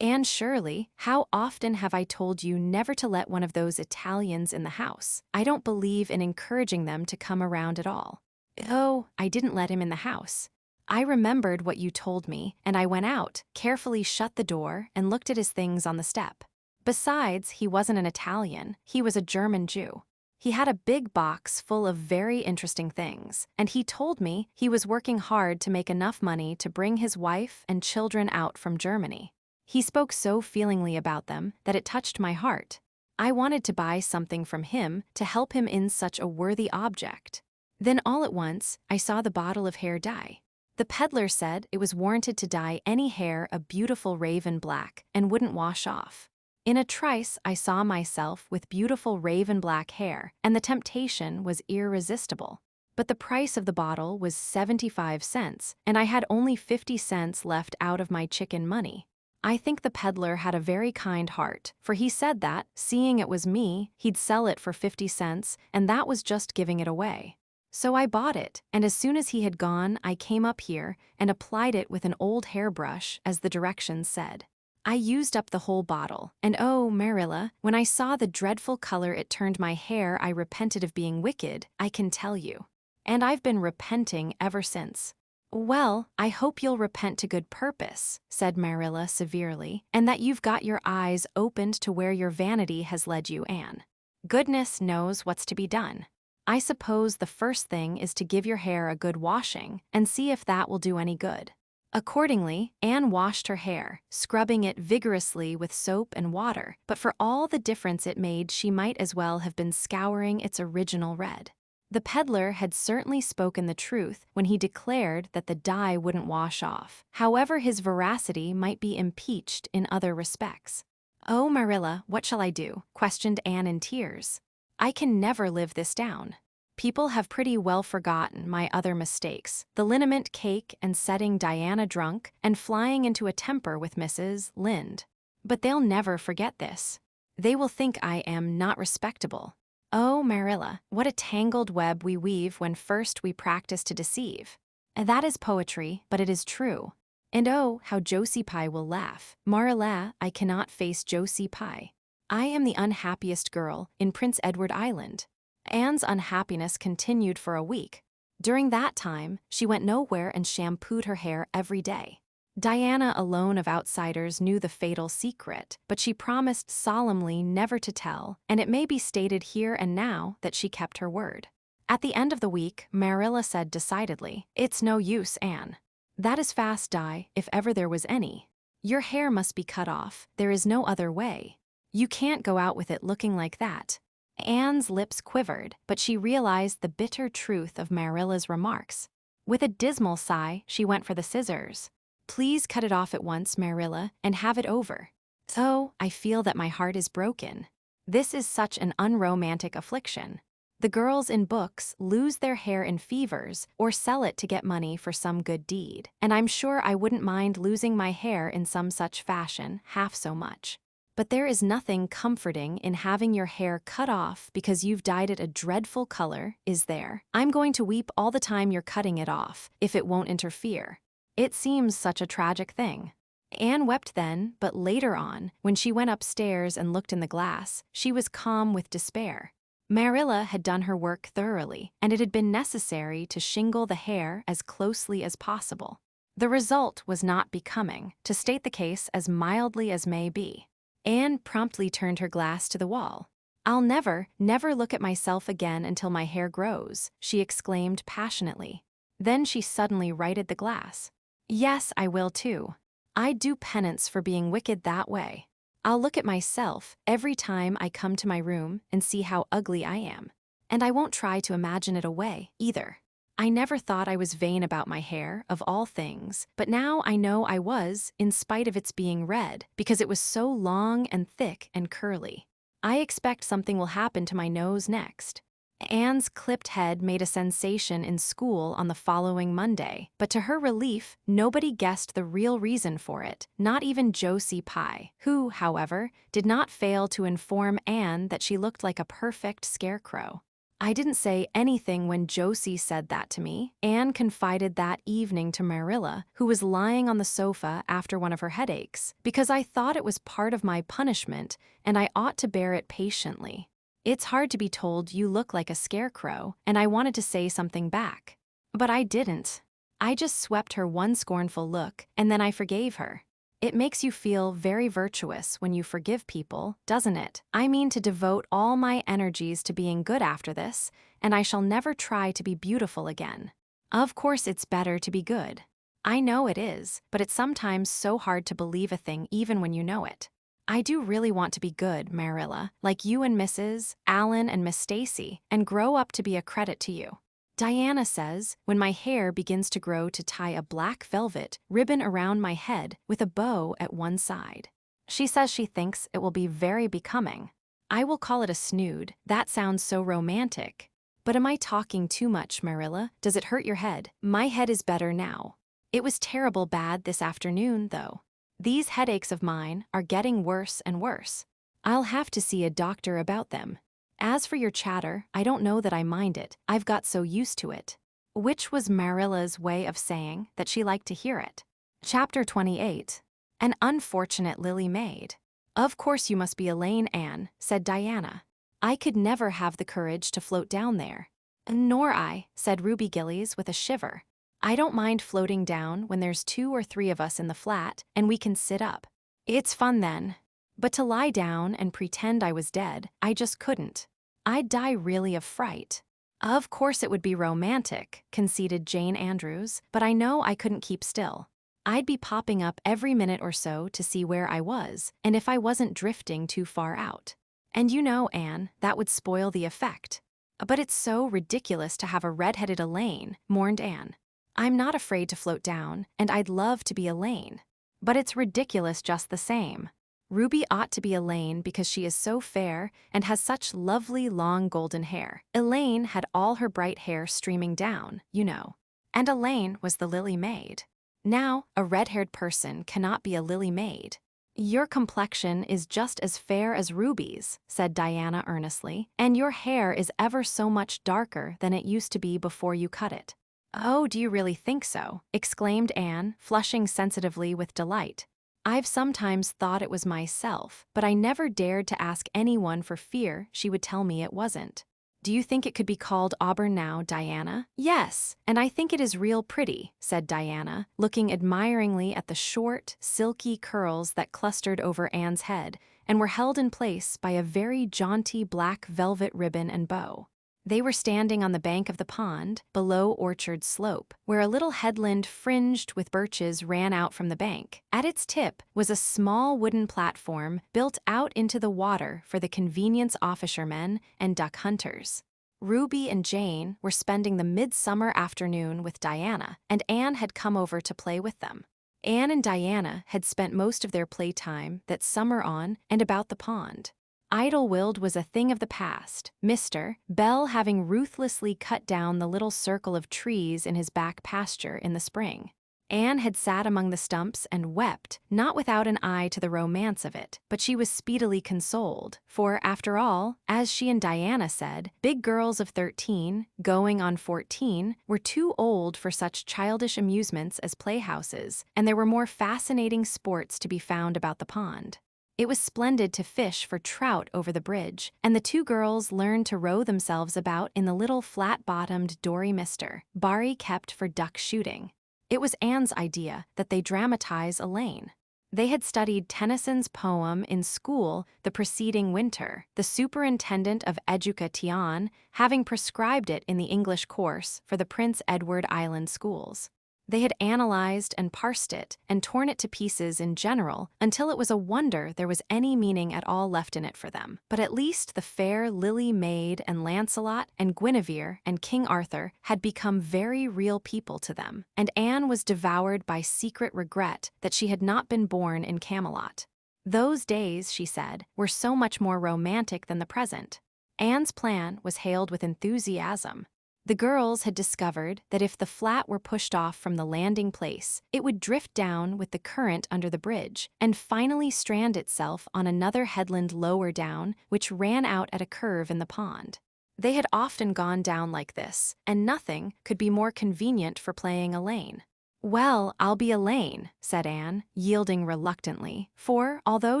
"Anne Shirley, how often have I told you never to let one of those Italians in the house? I don't believe in encouraging them to come around at all." "Oh, I didn't let him in the house. I remembered what you told me, and I went out, carefully shut the door, and looked at his things on the step. Besides, he wasn't an Italian, he was a German Jew. He had a big box full of very interesting things, and he told me he was working hard to make enough money to bring his wife and children out from Germany. He spoke so feelingly about them that it touched my heart. I wanted to buy something from him to help him in such a worthy object. Then all at once, I saw the bottle of hair dye. The peddler said it was warranted to dye any hair a beautiful raven black and wouldn't wash off. In a trice, I saw myself with beautiful raven black hair, and the temptation was irresistible. But the price of the bottle was 75 cents, and I had only 50 cents left out of my chicken money. I think the peddler had a very kind heart, for he said that, seeing it was me, he'd sell it for 50 cents, and that was just giving it away. So I bought it, and as soon as he had gone, I came up here and applied it with an old hairbrush, as the directions said. I used up the whole bottle, and oh, Marilla, when I saw the dreadful color it turned my hair, I repented of being wicked, I can tell you. And I've been repenting ever since." "Well, I hope you'll repent to good purpose," said Marilla severely, "and that you've got your eyes opened to where your vanity has led you, Anne." Goodness knows what's to be done. I suppose the first thing is to give your hair a good washing and see if that will do any good. Accordingly, Anne washed her hair, scrubbing it vigorously with soap and water, but for all the difference it made, she might as well have been scouring its original red. The peddler had certainly spoken the truth when he declared that the dye wouldn't wash off. However, his veracity might be impeached in other respects. "Oh, Marilla, what shall I do?" questioned Anne in tears. "I can never live this down. People have pretty well forgotten my other mistakes, the liniment cake and setting Diana drunk and flying into a temper with Mrs. Lynde. But they'll never forget this. They will think I am not respectable. Oh, Marilla, what a tangled web we weave when first we practice to deceive. That is poetry, but it is true. And oh, how Josie Pye will laugh. Marilla, I cannot face Josie Pye. I am the unhappiest girl in Prince Edward Island." Anne's unhappiness continued for a week. During that time, she went nowhere and shampooed her hair every day. Diana alone of outsiders knew the fatal secret, but she promised solemnly never to tell, and it may be stated here and now that she kept her word. At the end of the week, Marilla said decidedly, "It's no use, Anne. That is fast dye, if ever there was any. Your hair must be cut off. There is no other way. You can't go out with it looking like that." Anne's lips quivered, but she realized the bitter truth of Marilla's remarks. With a dismal sigh, she went for the scissors. "Please cut it off at once, Marilla, and have it over. Oh, I feel that my heart is broken. This is such an unromantic affliction. The girls in books lose their hair in fevers or sell it to get money for some good deed, and I'm sure I wouldn't mind losing my hair in some such fashion half so much. But there is nothing comforting in having your hair cut off because you've dyed it a dreadful color, is there? I'm going to weep all the time you're cutting it off, if it won't interfere. It seems such a tragic thing." Anne wept then, but later on, when she went upstairs and looked in the glass, she was calm with despair. Marilla had done her work thoroughly, and it had been necessary to shingle the hair as closely as possible. The result was not becoming, to state the case as mildly as may be. Anne promptly turned her glass to the wall. "I'll never look at myself again until my hair grows," she exclaimed passionately. Then she suddenly righted the glass. "Yes, I will too. I'd do penance for being wicked that way. I'll look at myself every time I come to my room and see how ugly I am. And I won't try to imagine it away, either. I never thought I was vain about my hair, of all things, but now I know I was, in spite of its being red, because it was so long and thick and curly. I expect something will happen to my nose next." Anne's clipped head made a sensation in school on the following Monday, but to her relief, nobody guessed the real reason for it, not even Josie Pye, who, however, did not fail to inform Anne that she looked like a perfect scarecrow. "I didn't say anything when Josie said that to me," Anne confided that evening to Marilla, who was lying on the sofa after one of her headaches, "because I thought it was part of my punishment and I ought to bear it patiently. It's hard to be told you look like a scarecrow, and I wanted to say something back. But I didn't. I just swept her one scornful look, and then I forgave her. It makes you feel very virtuous when you forgive people, doesn't it? I mean to devote all my energies to being good after this, and I shall never try to be beautiful again. Of course it's better to be good. I know it is, but it's sometimes so hard to believe a thing even when you know it. I do really want to be good, Marilla, like you and Mrs. Allen and Miss Stacy, and grow up to be a credit to you. Diana says, when my hair begins to grow, to tie a black velvet ribbon around my head with a bow at one side. She says she thinks it will be very becoming. I will call it a snood. That sounds so romantic. But am I talking too much, Marilla? Does it hurt your head? My head is better now. It was terrible bad this afternoon, though. These headaches of mine are getting worse and worse. I'll have to see a doctor about them. As for your chatter, I don't know that I mind it. I've got so used to it." Which was Marilla's way of saying that she liked to hear it. Chapter 28. An Unfortunate Lily Maid. "Of course you must be Elaine, Anne," said Diana. "I could never have the courage to float down there." "Nor I," said Ruby Gillies with a shiver. "I don't mind floating down when there's 2 or 3 of us in the flat and we can sit up. It's fun then. But to lie down and pretend I was dead, I just couldn't. I'd die really of fright. Of course it would be romantic, conceded Jane Andrews, but I know I couldn't keep still. I'd be popping up every minute or so to see where I was, and if I wasn't drifting too far out. And you know, Anne, that would spoil the effect. But it's so ridiculous to have a red-headed Elaine, mourned Anne. I'm not afraid to float down, and I'd love to be Elaine. But it's ridiculous just the same. Ruby ought to be Elaine because she is so fair and has such lovely long golden hair. Elaine had all her bright hair streaming down, you know. And Elaine was the lily maid. Now, a red-haired person cannot be a lily maid. Your complexion is just as fair as Ruby's, said Diana earnestly, and your hair is ever so much darker than it used to be before you cut it. Oh, do you really think so? Exclaimed Anne, flushing sensitively with delight. I've sometimes thought it was myself, but I never dared to ask anyone for fear she would tell me it wasn't. Do you think it could be called auburn now, Diana? Yes, and I think it is real pretty, said Diana, looking admiringly at the short, silky curls that clustered over Anne's head and were held in place by a very jaunty black velvet ribbon and bow. They were standing on the bank of the pond, below Orchard Slope, where a little headland fringed with birches ran out from the bank. At its tip was a small wooden platform built out into the water for the convenience of fishermen and duck hunters. Ruby and Jane were spending the midsummer afternoon with Diana, and Anne had come over to play with them. Anne and Diana had spent most of their playtime that summer on and about the pond. Idlewild was a thing of the past, Mr. Bell having ruthlessly cut down the little circle of trees in his back pasture in the spring. Anne had sat among the stumps and wept, not without an eye to the romance of it, but she was speedily consoled, for, after all, as she and Diana said, big girls of 13, going on 14, were too old for such childish amusements as playhouses, and there were more fascinating sports to be found about the pond. It was splendid to fish for trout over the bridge, and the two girls learned to row themselves about in the little flat-bottomed dory mister Barry kept for duck shooting. It was Anne's idea that they dramatize Elaine. They had studied Tennyson's poem in school the preceding winter, the superintendent of education having prescribed it in the English course for the Prince Edward Island schools. They had analyzed and parsed it and torn it to pieces in general until it was a wonder there was any meaning at all left in it for them. But at least the fair Lily Maid and Lancelot and Guinevere and King Arthur had become very real people to them, and Anne was devoured by secret regret that she had not been born in Camelot. Those days, she said, were so much more romantic than the present. Anne's plan was hailed with enthusiasm. The girls had discovered that if the flat were pushed off from the landing place, it would drift down with the current under the bridge and finally strand itself on another headland lower down, which ran out at a curve in the pond. They had often gone down like this, and nothing could be more convenient for playing Elaine. Well, I'll be Elaine, said Anne, yielding reluctantly, for, although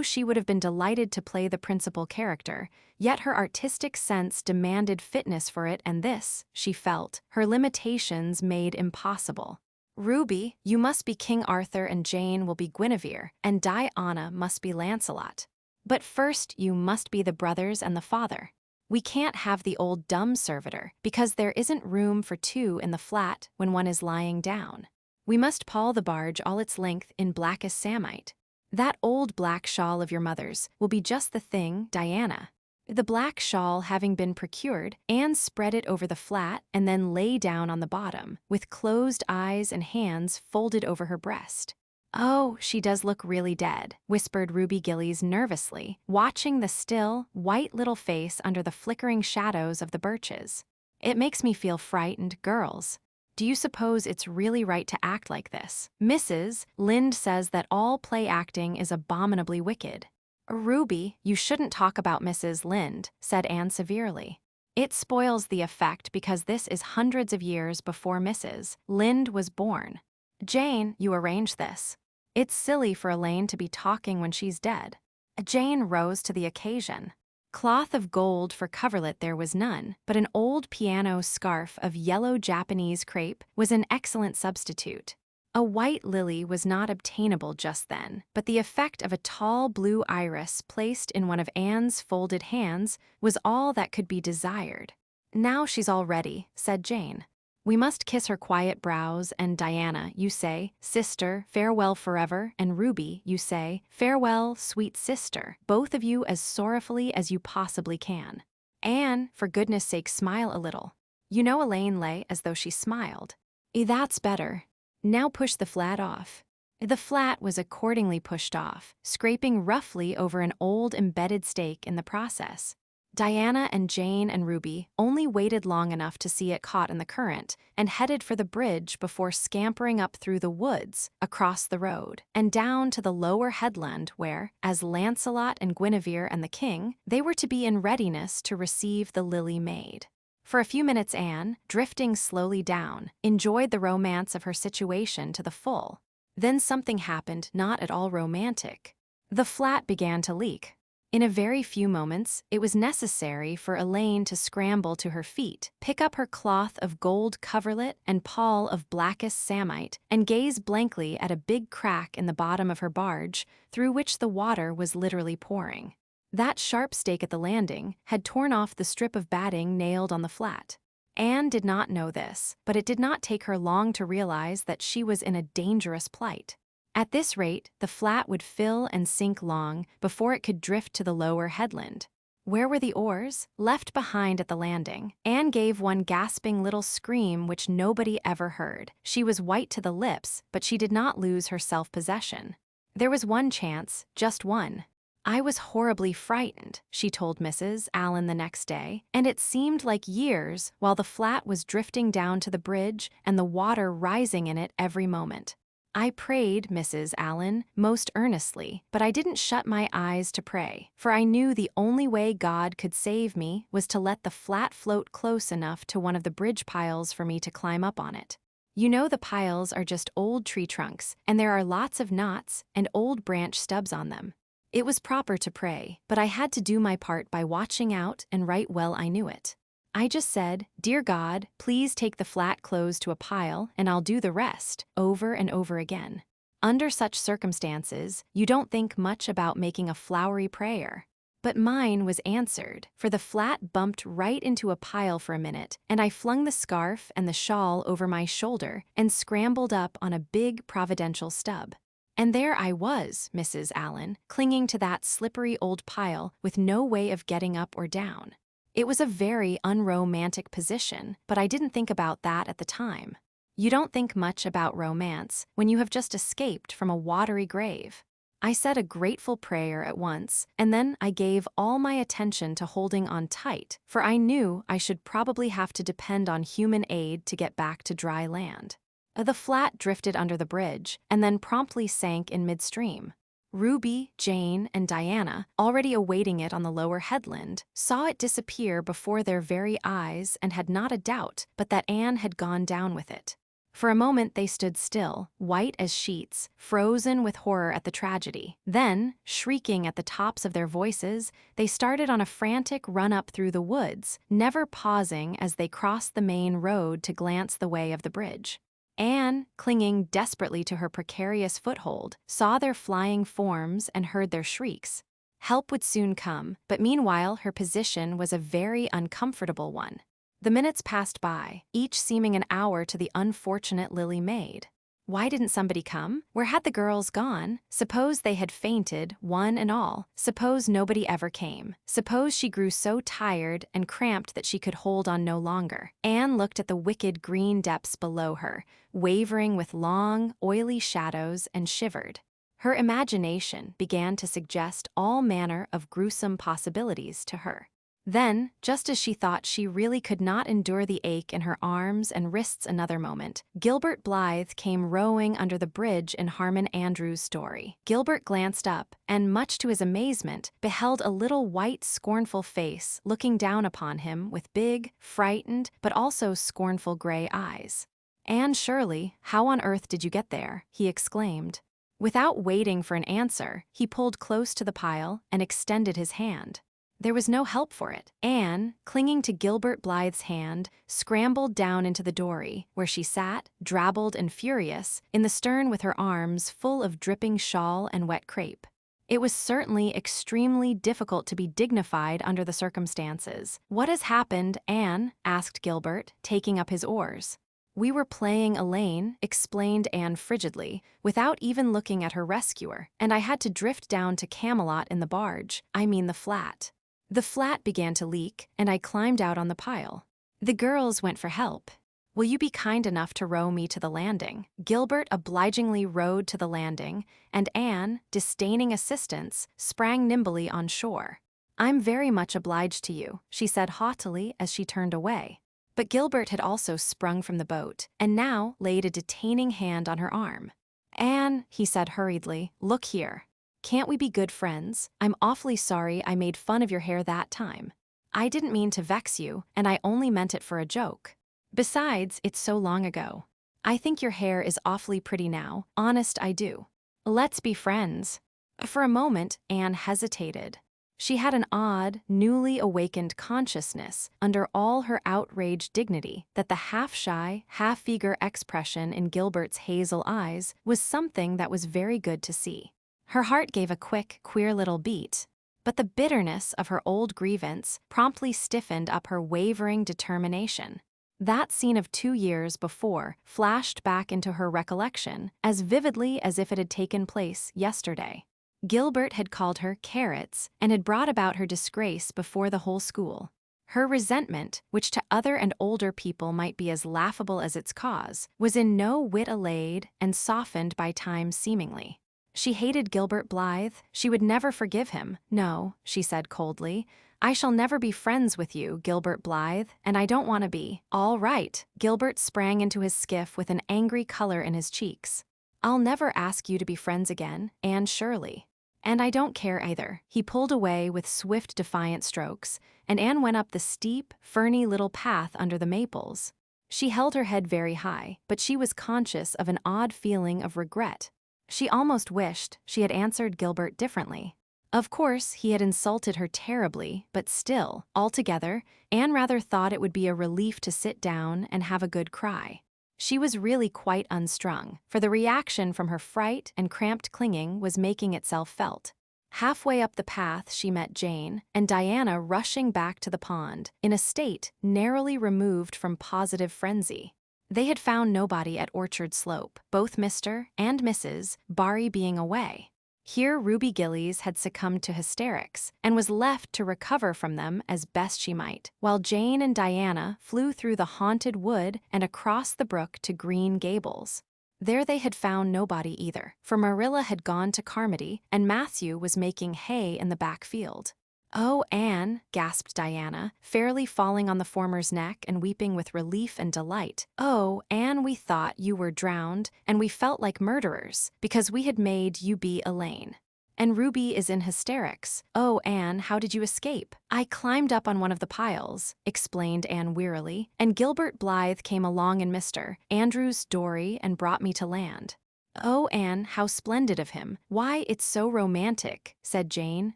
she would have been delighted to play the principal character, yet her artistic sense demanded fitness for it, and this, she felt, her limitations made impossible. Ruby, you must be King Arthur and Jane will be Guinevere, and Diana must be Lancelot. But first you must be the brothers and the father. We can't have the old dumb servitor, because there isn't room for two in the flat when one is lying down. We must pall the barge all its length in blackest samite. That old black shawl of your mother's will be just the thing, Diana. The black shawl having been procured, Anne spread it over the flat and then lay down on the bottom, with closed eyes and hands folded over her breast. Oh, she does look really dead, whispered Ruby Gillies nervously, watching the still, white little face under the flickering shadows of the birches. It makes me feel frightened, girls. Do you suppose it's really right to act like this? Mrs. Lynde says that all play acting is abominably wicked. Ruby, you shouldn't talk about Mrs. Lynde, said Anne severely. It spoils the effect because this is hundreds of years before Mrs. Lynde was born. Jane, you arrange this. It's silly for Elaine to be talking when she's dead. Jane rose to the occasion. Cloth of gold for coverlet there was none, but an old piano scarf of yellow Japanese crepe was an excellent substitute. A white lily was not obtainable just then, but the effect of a tall blue iris placed in one of Anne's folded hands was all that could be desired. "Now she's all ready," said Jane. "We must kiss her quiet brows, and Diana, you say, 'Sister, farewell forever,' and Ruby, you say, 'Farewell, sweet sister,' both of you as sorrowfully as you possibly can. Anne, for goodness sake, smile a little." You know Elaine lay as though she smiled. "That's better. Now push the flat off." The flat was accordingly pushed off, scraping roughly over an old embedded stake in the process. Diana and Jane and Ruby only waited long enough to see it caught in the current and headed for the bridge before scampering up through the woods, across the road, and down to the lower headland where, as Lancelot and Guinevere and the king, they were to be in readiness to receive the Lily Maid. For a few minutes Anne, drifting slowly down, enjoyed the romance of her situation to the full. Then something happened not at all romantic. The flat began to leak. In a very few moments, it was necessary for Elaine to scramble to her feet, pick up her cloth of gold coverlet and pall of blackest samite, and gaze blankly at a big crack in the bottom of her barge, through which the water was literally pouring. That sharp stake at the landing had torn off the strip of batting nailed on the flat. Anne did not know this, but it did not take her long to realize that she was in a dangerous plight. At this rate, the flat would fill and sink long before it could drift to the lower headland. Where were the oars? Left behind at the landing. Anne gave one gasping little scream which nobody ever heard. She was white to the lips, but she did not lose her self-possession. There was one chance, just one. "I was horribly frightened," she told Mrs. Allen the next day, "and it seemed like years while the flat was drifting down to the bridge and the water rising in it every moment. I prayed, Mrs. Allen, most earnestly, but I didn't shut my eyes to pray, for I knew the only way God could save me was to let the flat float close enough to one of the bridge piles for me to climb up on it. You know the piles are just old tree trunks, and there are lots of knots and old branch stubs on them. It was proper to pray, but I had to do my part by watching out, and right well I knew it. I just said, 'Dear God, please take the flat clothes to a pile, and I'll do the rest,' over and over again. Under such circumstances, you don't think much about making a flowery prayer. But mine was answered, for the flat bumped right into a pile for a minute, and I flung the scarf and the shawl over my shoulder and scrambled up on a big providential stub. And there I was, Mrs. Allen, clinging to that slippery old pile with no way of getting up or down. It was a very unromantic position, but I didn't think about that at the time. You don't think much about romance when you have just escaped from a watery grave. I said a grateful prayer at once, and then I gave all my attention to holding on tight, for I knew I should probably have to depend on human aid to get back to dry land. The flat drifted under the bridge and then promptly sank in midstream. Ruby, Jane, and Diana, already awaiting it on the lower headland, saw it disappear before their very eyes and had not a doubt but that Anne had gone down with it. For a moment they stood still, white as sheets, frozen with horror at the tragedy. Then, shrieking at the tops of their voices, they started on a frantic run up through the woods, never pausing as they crossed the main road to glance the way of the bridge. Anne, clinging desperately to her precarious foothold, saw their flying forms and heard their shrieks. Help would soon come, but meanwhile her position was a very uncomfortable one. The minutes passed by, each seeming an hour to the unfortunate Lily Maid. Why didn't somebody come? Where had the girls gone? Suppose they had fainted, one and all. Suppose nobody ever came. Suppose she grew so tired and cramped that she could hold on no longer. Anne looked at the wicked green depths below her, wavering with long, oily shadows, and shivered. Her imagination began to suggest all manner of gruesome possibilities to her. Then, just as she thought she really could not endure the ache in her arms and wrists another moment, Gilbert Blythe came rowing under the bridge in Harmon Andrews' story. Gilbert glanced up, and much to his amazement, beheld a little white, scornful face looking down upon him with big, frightened, but also scornful gray eyes. "Anne Shirley, how on earth did you get there?" he exclaimed. Without waiting for an answer, he pulled close to the pile and extended his hand. There was no help for it. Anne, clinging to Gilbert Blythe's hand, scrambled down into the dory, where she sat, drabbled and furious, in the stern with her arms full of dripping shawl and wet crepe. It was certainly extremely difficult to be dignified under the circumstances. "What has happened, Anne?" asked Gilbert, taking up his oars. "We were playing Elaine," explained Anne frigidly, without even looking at her rescuer, "and I had to drift down to Camelot in the barge, I mean the flat. The flat began to leak, and I climbed out on the pile. The girls went for help. Will you be kind enough to row me to the landing?" Gilbert obligingly rowed to the landing, and Anne, disdaining assistance, sprang nimbly on shore. "I'm very much obliged to you," she said haughtily as she turned away. But Gilbert had also sprung from the boat, and now laid a detaining hand on her arm. "Anne," he said hurriedly, "look here. Can't we be good friends? I'm awfully sorry I made fun of your hair that time. I didn't mean to vex you, and I only meant it for a joke. Besides, it's so long ago. I think your hair is awfully pretty now, honest I do. Let's be friends." For a moment, Anne hesitated. She had an odd, newly awakened consciousness, under all her outraged dignity, that the half-shy, half-eager expression in Gilbert's hazel eyes was something that was very good to see. Her heart gave a quick, queer little beat, but the bitterness of her old grievance promptly stiffened up her wavering determination. That scene of 2 years before flashed back into her recollection as vividly as if it had taken place yesterday. Gilbert had called her carrots and had brought about her disgrace before the whole school. Her resentment, which to other and older people might be as laughable as its cause, was in no whit allayed and softened by time seemingly. She hated Gilbert Blythe. She would never forgive him. "No," she said coldly, "I shall never be friends with you, Gilbert Blythe, and I don't want to be." "All right." Gilbert sprang into his skiff with an angry color in his cheeks. "I'll never ask you to be friends again, Anne Shirley. And I don't care either." He pulled away with swift, defiant strokes, and Anne went up the steep, ferny little path under the maples. She held her head very high, but she was conscious of an odd feeling of regret. She almost wished she had answered Gilbert differently. Of course, he had insulted her terribly, but still, altogether, Anne rather thought it would be a relief to sit down and have a good cry. She was really quite unstrung, for the reaction from her fright and cramped clinging was making itself felt. Halfway up the path she met Jane and Diana rushing back to the pond, in a state narrowly removed from positive frenzy. They had found nobody at Orchard Slope, both Mr. and Mrs. Barry being away. Here Ruby Gillies had succumbed to hysterics and was left to recover from them as best she might, while Jane and Diana flew through the haunted wood and across the brook to Green Gables. There they had found nobody either, for Marilla had gone to Carmody and Matthew was making hay in the back field. "Oh, Anne," gasped Diana, fairly falling on the former's neck and weeping with relief and delight. "Oh, Anne, we thought you were drowned, and we felt like murderers, because we had made you be Elaine. And Ruby is in hysterics. Oh, Anne, how did you escape?" "I climbed up on one of the piles," explained Anne wearily, "and Gilbert Blythe came along in Mr. Andrew's dory and brought me to land." "Oh, Anne, how splendid of him. Why, it's so romantic," said Jane,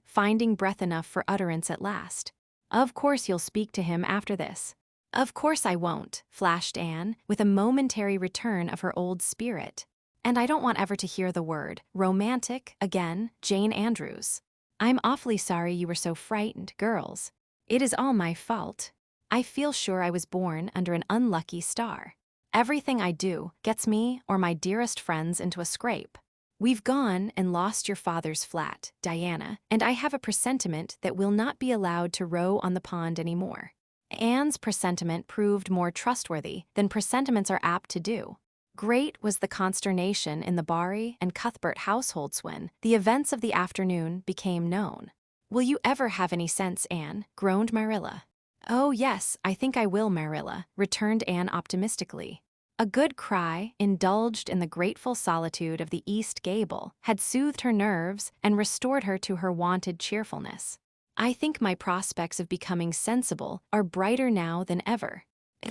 finding breath enough for utterance at last. "Of course you'll speak to him after this." "Of course I won't," flashed Anne, with a momentary return of her old spirit. "And I don't want ever to hear the word romantic again, Jane Andrews. I'm awfully sorry you were so frightened, girls. It is all my fault. I feel sure I was born under an unlucky star. Everything I do gets me or my dearest friends into a scrape. We've gone and lost your father's flat, Diana, and I have a presentiment that we'll not be allowed to row on the pond anymore." Anne's presentiment proved more trustworthy than presentiments are apt to do. Great was the consternation in the Barry and Cuthbert households when the events of the afternoon became known. "Will you ever have any sense, Anne?" groaned Marilla. "Oh, yes, I think I will, Marilla," returned Anne optimistically. A good cry, indulged in the grateful solitude of the east gable, had soothed her nerves and restored her to her wonted cheerfulness. "I think my prospects of becoming sensible are brighter now than ever."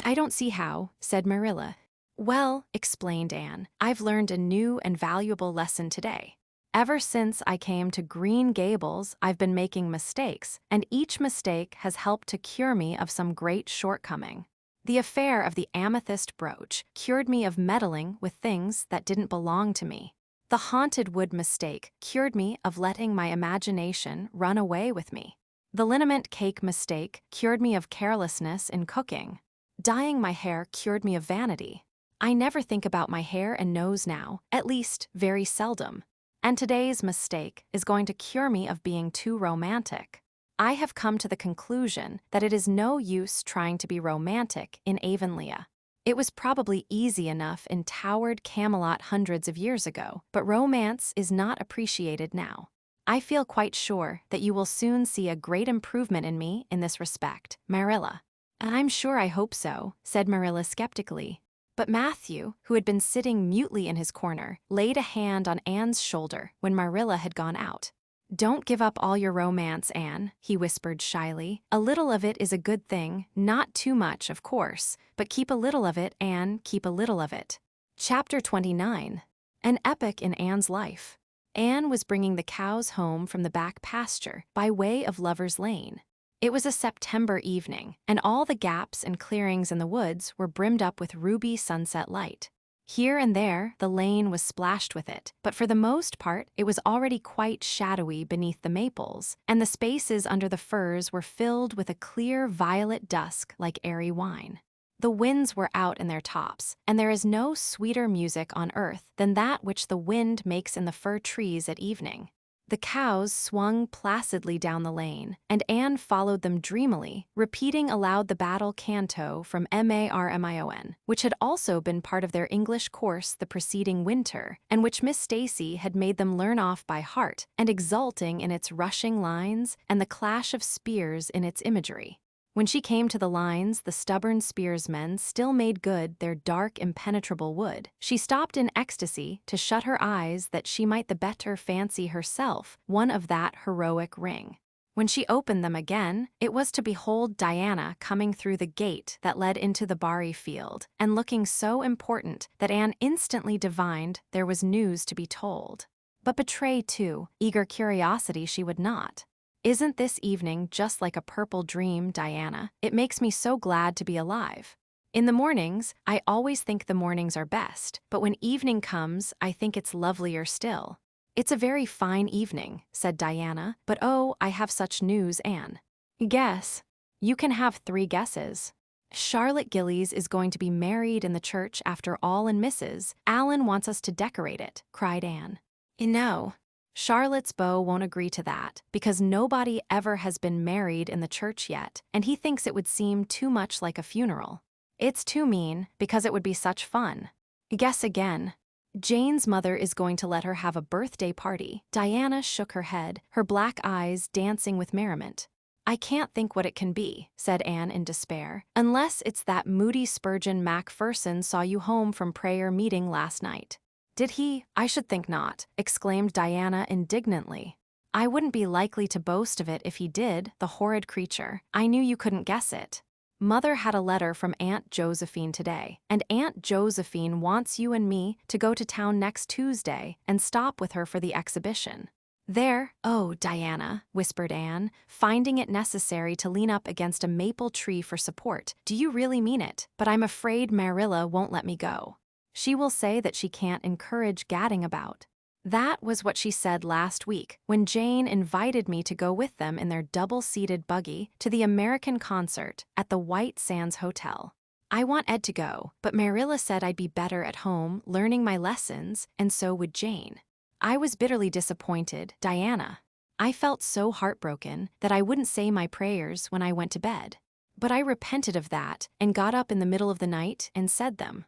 "I don't see how," said Marilla. "Well," explained Anne, "I've learned a new and valuable lesson today. Ever since I came to Green Gables, I've been making mistakes, and each mistake has helped to cure me of some great shortcoming. The affair of the amethyst brooch cured me of meddling with things that didn't belong to me. The haunted wood mistake cured me of letting my imagination run away with me. The liniment cake mistake cured me of carelessness in cooking. Dyeing my hair cured me of vanity. I never think about my hair and nose now, at least very seldom. And today's mistake is going to cure me of being too romantic. I have come to the conclusion that it is no use trying to be romantic in Avonlea. It was probably easy enough in towered Camelot hundreds of years ago, but romance is not appreciated now. I feel quite sure that you will soon see a great improvement in me in this respect, Marilla. I'm sure I hope so, said Marilla skeptically. But Matthew, who had been sitting mutely in his corner, laid a hand on Anne's shoulder when Marilla had gone out. Don't give up all your romance, Anne, he whispered shyly. A little of it is a good thing, not too much, of course, but keep a little of it, Anne, keep a little of it. Chapter 29. An epoch in Anne's life. Anne was bringing the cows home from the back pasture by way of Lover's Lane. It was a September evening, and all the gaps and clearings in the woods were brimmed up with ruby sunset light. Here and there, the lane was splashed with it, but for the most part, it was already quite shadowy beneath the maples, and the spaces under the firs were filled with a clear violet dusk like airy wine. The winds were out in their tops, and there is no sweeter music on earth than that which the wind makes in the fir trees at evening. The cows swung placidly down the lane, and Anne followed them dreamily, repeating aloud the battle canto from Marmion, which had also been part of their English course the preceding winter, and which Miss Stacy had made them learn off by heart, and exulting in its rushing lines and the clash of spears in its imagery. When she came to the lines, the stubborn spearsmen still made good their dark, impenetrable wood. She stopped in ecstasy to shut her eyes that she might the better fancy herself one of that heroic ring. When she opened them again, it was to behold Diana coming through the gate that led into the barley field, and looking so important that Anne instantly divined there was news to be told. But betray, too, eager curiosity she would not. Isn't this evening just like a purple dream, Diana? It makes me so glad to be alive. In the mornings, I always think the mornings are best, but when evening comes, I think it's lovelier still. It's a very fine evening, said Diana, but oh, I have such news, Anne. Guess. You can have 3 guesses. Charlotte Gillies is going to be married in the church after all, and Mrs. Allen wants us to decorate it, cried Anne. No. Charlotte's beau won't agree to that, because nobody ever has been married in the church yet, and he thinks it would seem too much like a funeral. It's too mean, because it would be such fun. Guess again. Jane's mother is going to let her have a birthday party. Diana shook her head, her black eyes dancing with merriment. I can't think what it can be, said Anne in despair, unless it's that Moody Spurgeon Macpherson saw you home from prayer meeting last night. Did he? I should think not, exclaimed Diana indignantly. I wouldn't be likely to boast of it if he did, the horrid creature. I knew you couldn't guess it. Mother had a letter from Aunt Josephine today, and Aunt Josephine wants you and me to go to town next Tuesday and stop with her for the exhibition. There, oh, Diana, whispered Anne, finding it necessary to lean up against a maple tree for support. Do you really mean it? But I'm afraid Marilla won't let me go. She will say that she can't encourage gadding about. That was what she said last week when Jane invited me to go with them in their double-seated buggy to the American concert at the White Sands Hotel. I want Ed to go, but Marilla said I'd be better at home learning my lessons, and so would Jane. I was bitterly disappointed, Diana. I felt so heartbroken that I wouldn't say my prayers when I went to bed. But I repented of that and got up in the middle of the night and said them.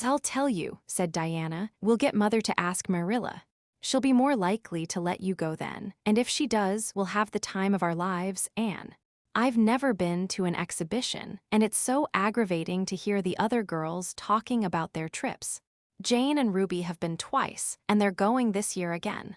I'll tell you, said Diana. We'll get Mother to ask Marilla. She'll be more likely to let you go then, and if she does, we'll have the time of our lives, Anne. I've never been to an exhibition, and it's so aggravating to hear the other girls talking about their trips. Jane and Ruby have been twice, and they're going this year again.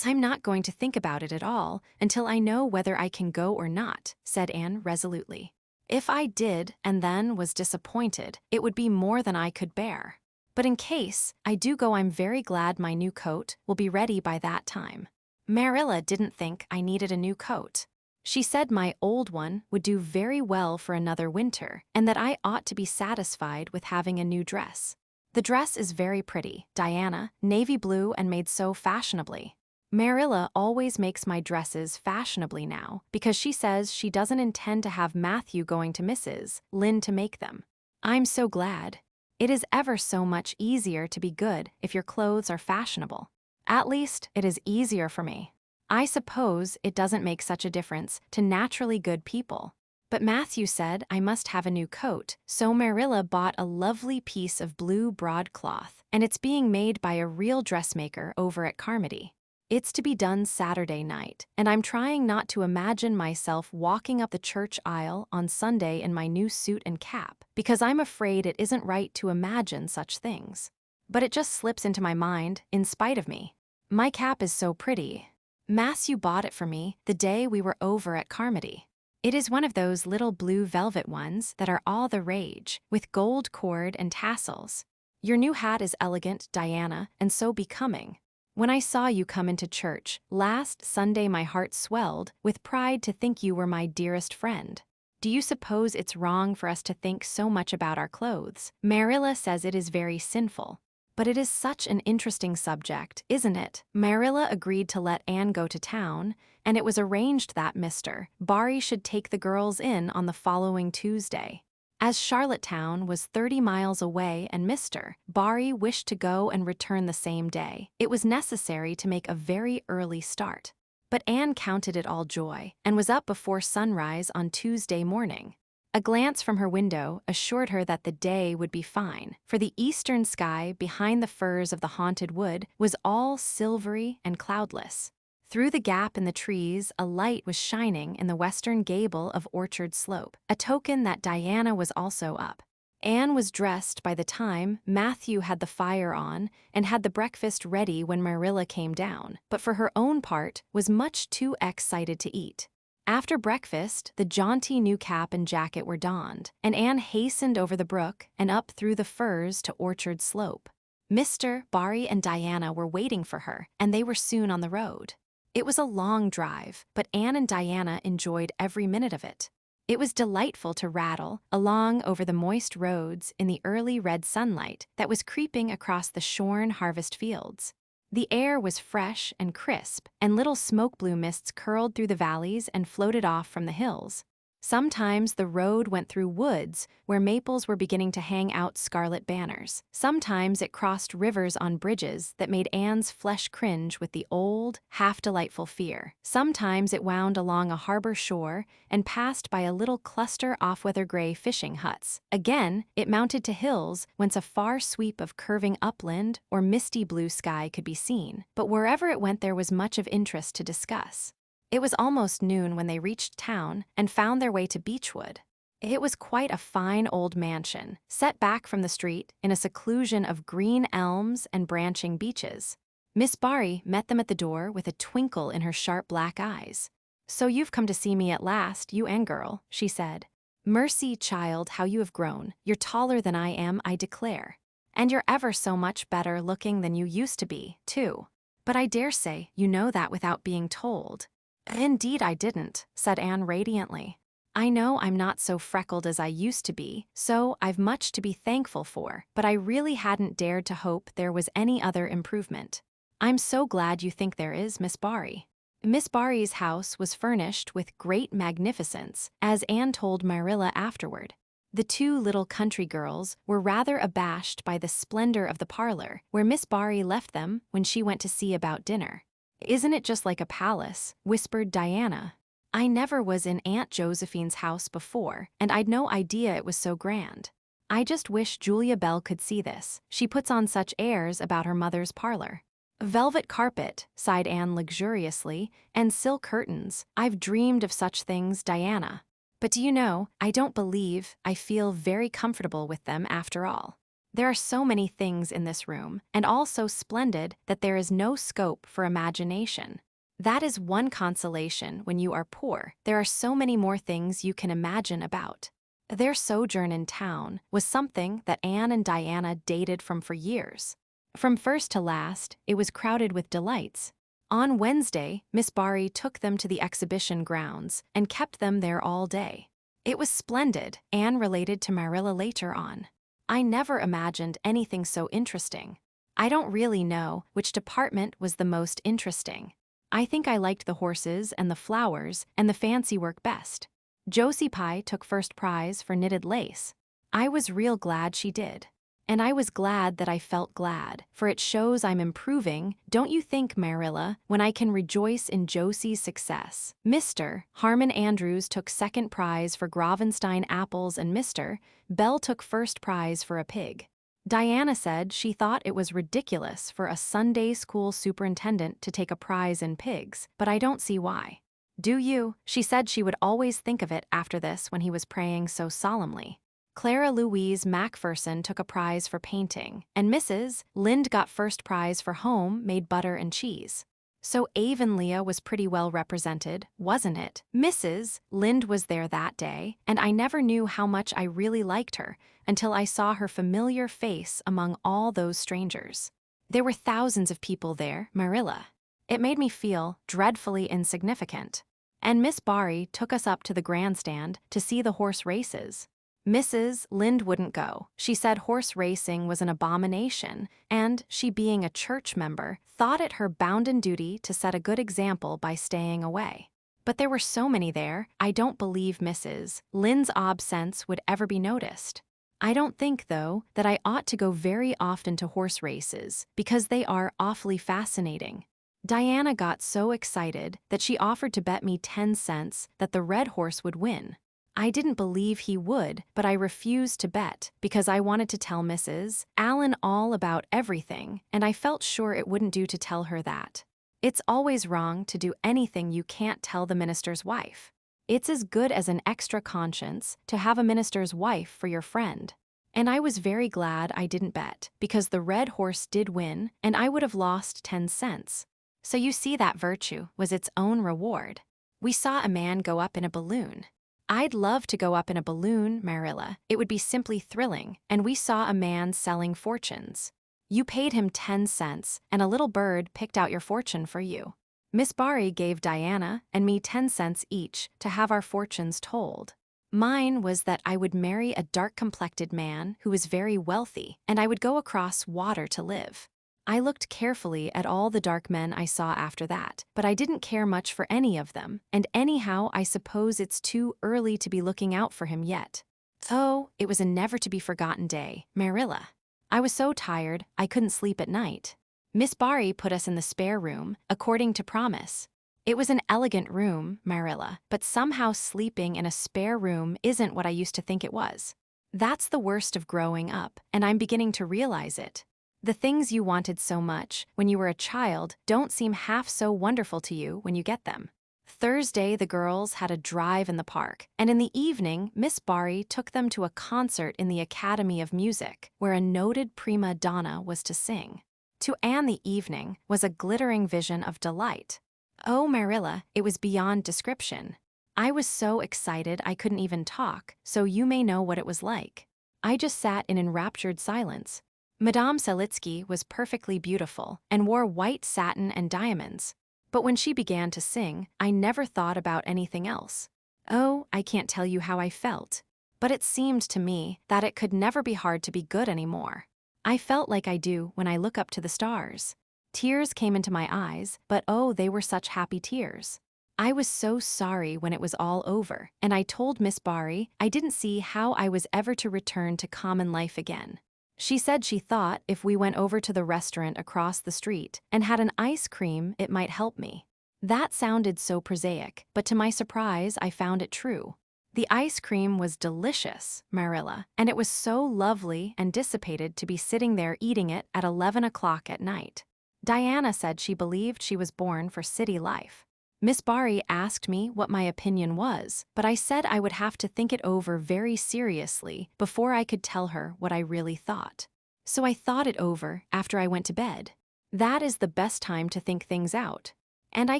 I'm not going to think about it at all until I know whether I can go or not, said Anne resolutely. If I did and then was disappointed, it would be more than I could bear. But in case I do go, I'm very glad my new coat will be ready by that time. Marilla didn't think I needed a new coat. She said my old one would do very well for another winter, and that I ought to be satisfied with having a new dress. The dress is very pretty, Diana, navy blue and made so fashionably. Marilla always makes my dresses fashionably now because she says she doesn't intend to have Matthew going to Mrs. Lynde to make them. I'm so glad. It is ever so much easier to be good if your clothes are fashionable. At least, it is easier for me. I suppose it doesn't make such a difference to naturally good people. But Matthew said I must have a new coat, so Marilla bought a lovely piece of blue broadcloth, and it's being made by a real dressmaker over at Carmody. It's to be done Saturday night, and I'm trying not to imagine myself walking up the church aisle on Sunday in my new suit and cap, because I'm afraid it isn't right to imagine such things. But it just slips into my mind, in spite of me. My cap is so pretty. Matthew bought it for me the day we were over at Carmody. It is one of those little blue velvet ones that are all the rage, with gold cord and tassels. Your new hat is elegant, Diana, and so becoming. When I saw you come into church last Sunday, my heart swelled with pride to think you were my dearest friend. Do you suppose it's wrong for us to think so much about our clothes? Marilla says it is very sinful. But it is such an interesting subject, isn't it? Marilla agreed to let Anne go to town, and it was arranged that Mr. Barry should take the girls in on the following Tuesday. As Charlottetown was 30 miles away and Mr. Barry wished to go and return the same day, it was necessary to make a very early start. But Anne counted it all joy and was up before sunrise on Tuesday morning. A glance from her window assured her that the day would be fine, for the eastern sky behind the firs of the haunted wood was all silvery and cloudless. Through the gap in the trees, a light was shining in the western gable of Orchard Slope, a token that Diana was also up. Anne was dressed by the time Matthew had the fire on and had the breakfast ready when Marilla came down, but for her own part was much too excited to eat. After breakfast, the jaunty new cap and jacket were donned, and Anne hastened over the brook and up through the firs to Orchard Slope. Mr. Barry and Diana were waiting for her, and they were soon on the road. It was a long drive, but Anne and Diana enjoyed every minute of it. It was delightful to rattle along over the moist roads in the early red sunlight that was creeping across the shorn harvest fields. The air was fresh and crisp, and little smoke-blue mists curled through the valleys and floated off from the hills. Sometimes the road went through woods where maples were beginning to hang out scarlet banners. Sometimes it crossed rivers on bridges that made Anne's flesh cringe with the old, half-delightful fear. Sometimes it wound along a harbor shore and passed by a little cluster off-weather gray fishing huts. Again, it mounted to hills whence a far sweep of curving upland or misty blue sky could be seen. But wherever it went, there was much of interest to discuss. It was almost noon when they reached town and found their way to Beechwood. It was quite a fine old mansion, set back from the street in a seclusion of green elms and branching beeches. Miss Barry met them at the door with a twinkle in her sharp black eyes. "So you've come to see me at last, you Anne girl," she said. "Mercy, child, how you have grown. You're taller than I am, I declare. And you're ever so much better looking than you used to be, too. But I dare say you know that without being told." "Indeed I didn't," said Anne radiantly. "I know I'm not so freckled as I used to be, so I've much to be thankful for, but I really hadn't dared to hope there was any other improvement. I'm so glad you think there is, Miss Barry." Miss Barry's house was furnished with great magnificence, as Anne told Marilla afterward. The two little country girls were rather abashed by the splendor of the parlor, where Miss Barry left them when she went to see about dinner. "Isn't it just like a palace?" whispered Diana. "I never was in Aunt Josephine's house before, and I'd no idea it was so grand. I just wish Julia Bell could see this. She puts on such airs about her mother's parlor." "Velvet carpet," sighed Anne luxuriously, "and silk curtains. I've dreamed of such things, Diana. But do you know, I don't believe I feel very comfortable with them after all. There are so many things in this room, and all so splendid that there is no scope for imagination. That is one consolation when you are poor. There are so many more things you can imagine about. Their sojourn in town was something that Anne and Diana dated from for years. From first to last, it was crowded with delights. On Wednesday, Miss Barry took them to the exhibition grounds and kept them there all day. It was splendid, Anne related to Marilla later on. I never imagined anything so interesting. I don't really know which department was the most interesting. I think I liked the horses and the flowers and the fancy work best. Josie Pye took first prize for knitted lace. I was real glad she did. And I was glad that I felt glad, for it shows I'm improving, don't you think, Marilla, when I can rejoice in Josie's success. Mr. Harmon Andrews took second prize for Gravenstein apples and Mr. Bell took first prize for a pig. Diana said she thought it was ridiculous for a Sunday school superintendent to take a prize in pigs, but I don't see why. Do you? She said she would always think of it after this when he was praying so solemnly. Clara Louise Macpherson took a prize for painting, and Mrs. Lynde got first prize for home-made butter and cheese. So Avonlea was pretty well represented, wasn't it? Mrs. Lynde was there that day, and I never knew how much I really liked her until I saw her familiar face among all those strangers. There were thousands of people there, Marilla. It made me feel dreadfully insignificant. And Miss Barry took us up to the grandstand to see the horse races. Mrs. Lynde wouldn't go. She said horse racing was an abomination, and she, being a church member, thought it her bounden duty to set a good example by staying away. But there were so many there, I don't believe Mrs. Lynde's odd sense would ever be noticed. I don't think, though, that I ought to go very often to horse races, because they are awfully fascinating. Diana got so excited that she offered to bet me 10 cents that the red horse would win. I didn't believe he would, but I refused to bet because I wanted to tell Mrs. Allen all about everything, and I felt sure it wouldn't do to tell her that. It's always wrong to do anything you can't tell the minister's wife. It's as good as an extra conscience to have a minister's wife for your friend. And I was very glad I didn't bet, because the red horse did win, and I would have lost 10 cents. So you see, that virtue was its own reward. We saw a man go up in a balloon. I'd love to go up in a balloon, Marilla. It would be simply thrilling. And we saw a man selling fortunes. You paid him 10 cents, and a little bird picked out your fortune for you. Miss Barry gave Diana and me 10 cents each to have our fortunes told. Mine was that I would marry a dark-complected man who was very wealthy, and I would go across water to live. I looked carefully at all the dark men I saw after that, but I didn't care much for any of them, and anyhow I suppose it's too early to be looking out for him yet. Oh, it was a never-to-be-forgotten day, Marilla. I was so tired I couldn't sleep at night. Miss Barry put us in the spare room, according to promise. It was an elegant room, Marilla, but somehow sleeping in a spare room isn't what I used to think it was. That's the worst of growing up, and I'm beginning to realize it. The things you wanted so much when you were a child don't seem half so wonderful to you when you get them. Thursday, the girls had a drive in the park, and in the evening, Miss Barry took them to a concert in the Academy of Music, where a noted prima donna was to sing. To Anne, the evening was a glittering vision of delight. Oh, Marilla, it was beyond description. I was so excited I couldn't even talk, so you may know what it was like. I just sat in enraptured silence. Madame Selitsky was perfectly beautiful and wore white satin and diamonds. But when she began to sing, I never thought about anything else. Oh, I can't tell you how I felt. But it seemed to me that it could never be hard to be good anymore. I felt like I do when I look up to the stars. Tears came into my eyes, but oh, they were such happy tears. I was so sorry when it was all over, and I told Miss Barry I didn't see how I was ever to return to common life again. She said she thought if we went over to the restaurant across the street and had an ice cream, it might help me. That sounded so prosaic, but to my surprise, I found it true. The ice cream was delicious, Marilla, and it was so lovely and dissipated to be sitting there eating it at 11 o'clock at night. Diana said she believed she was born for city life. Miss Barry asked me what my opinion was, but I said I would have to think it over very seriously before I could tell her what I really thought. So I thought it over after I went to bed. That is the best time to think things out. And I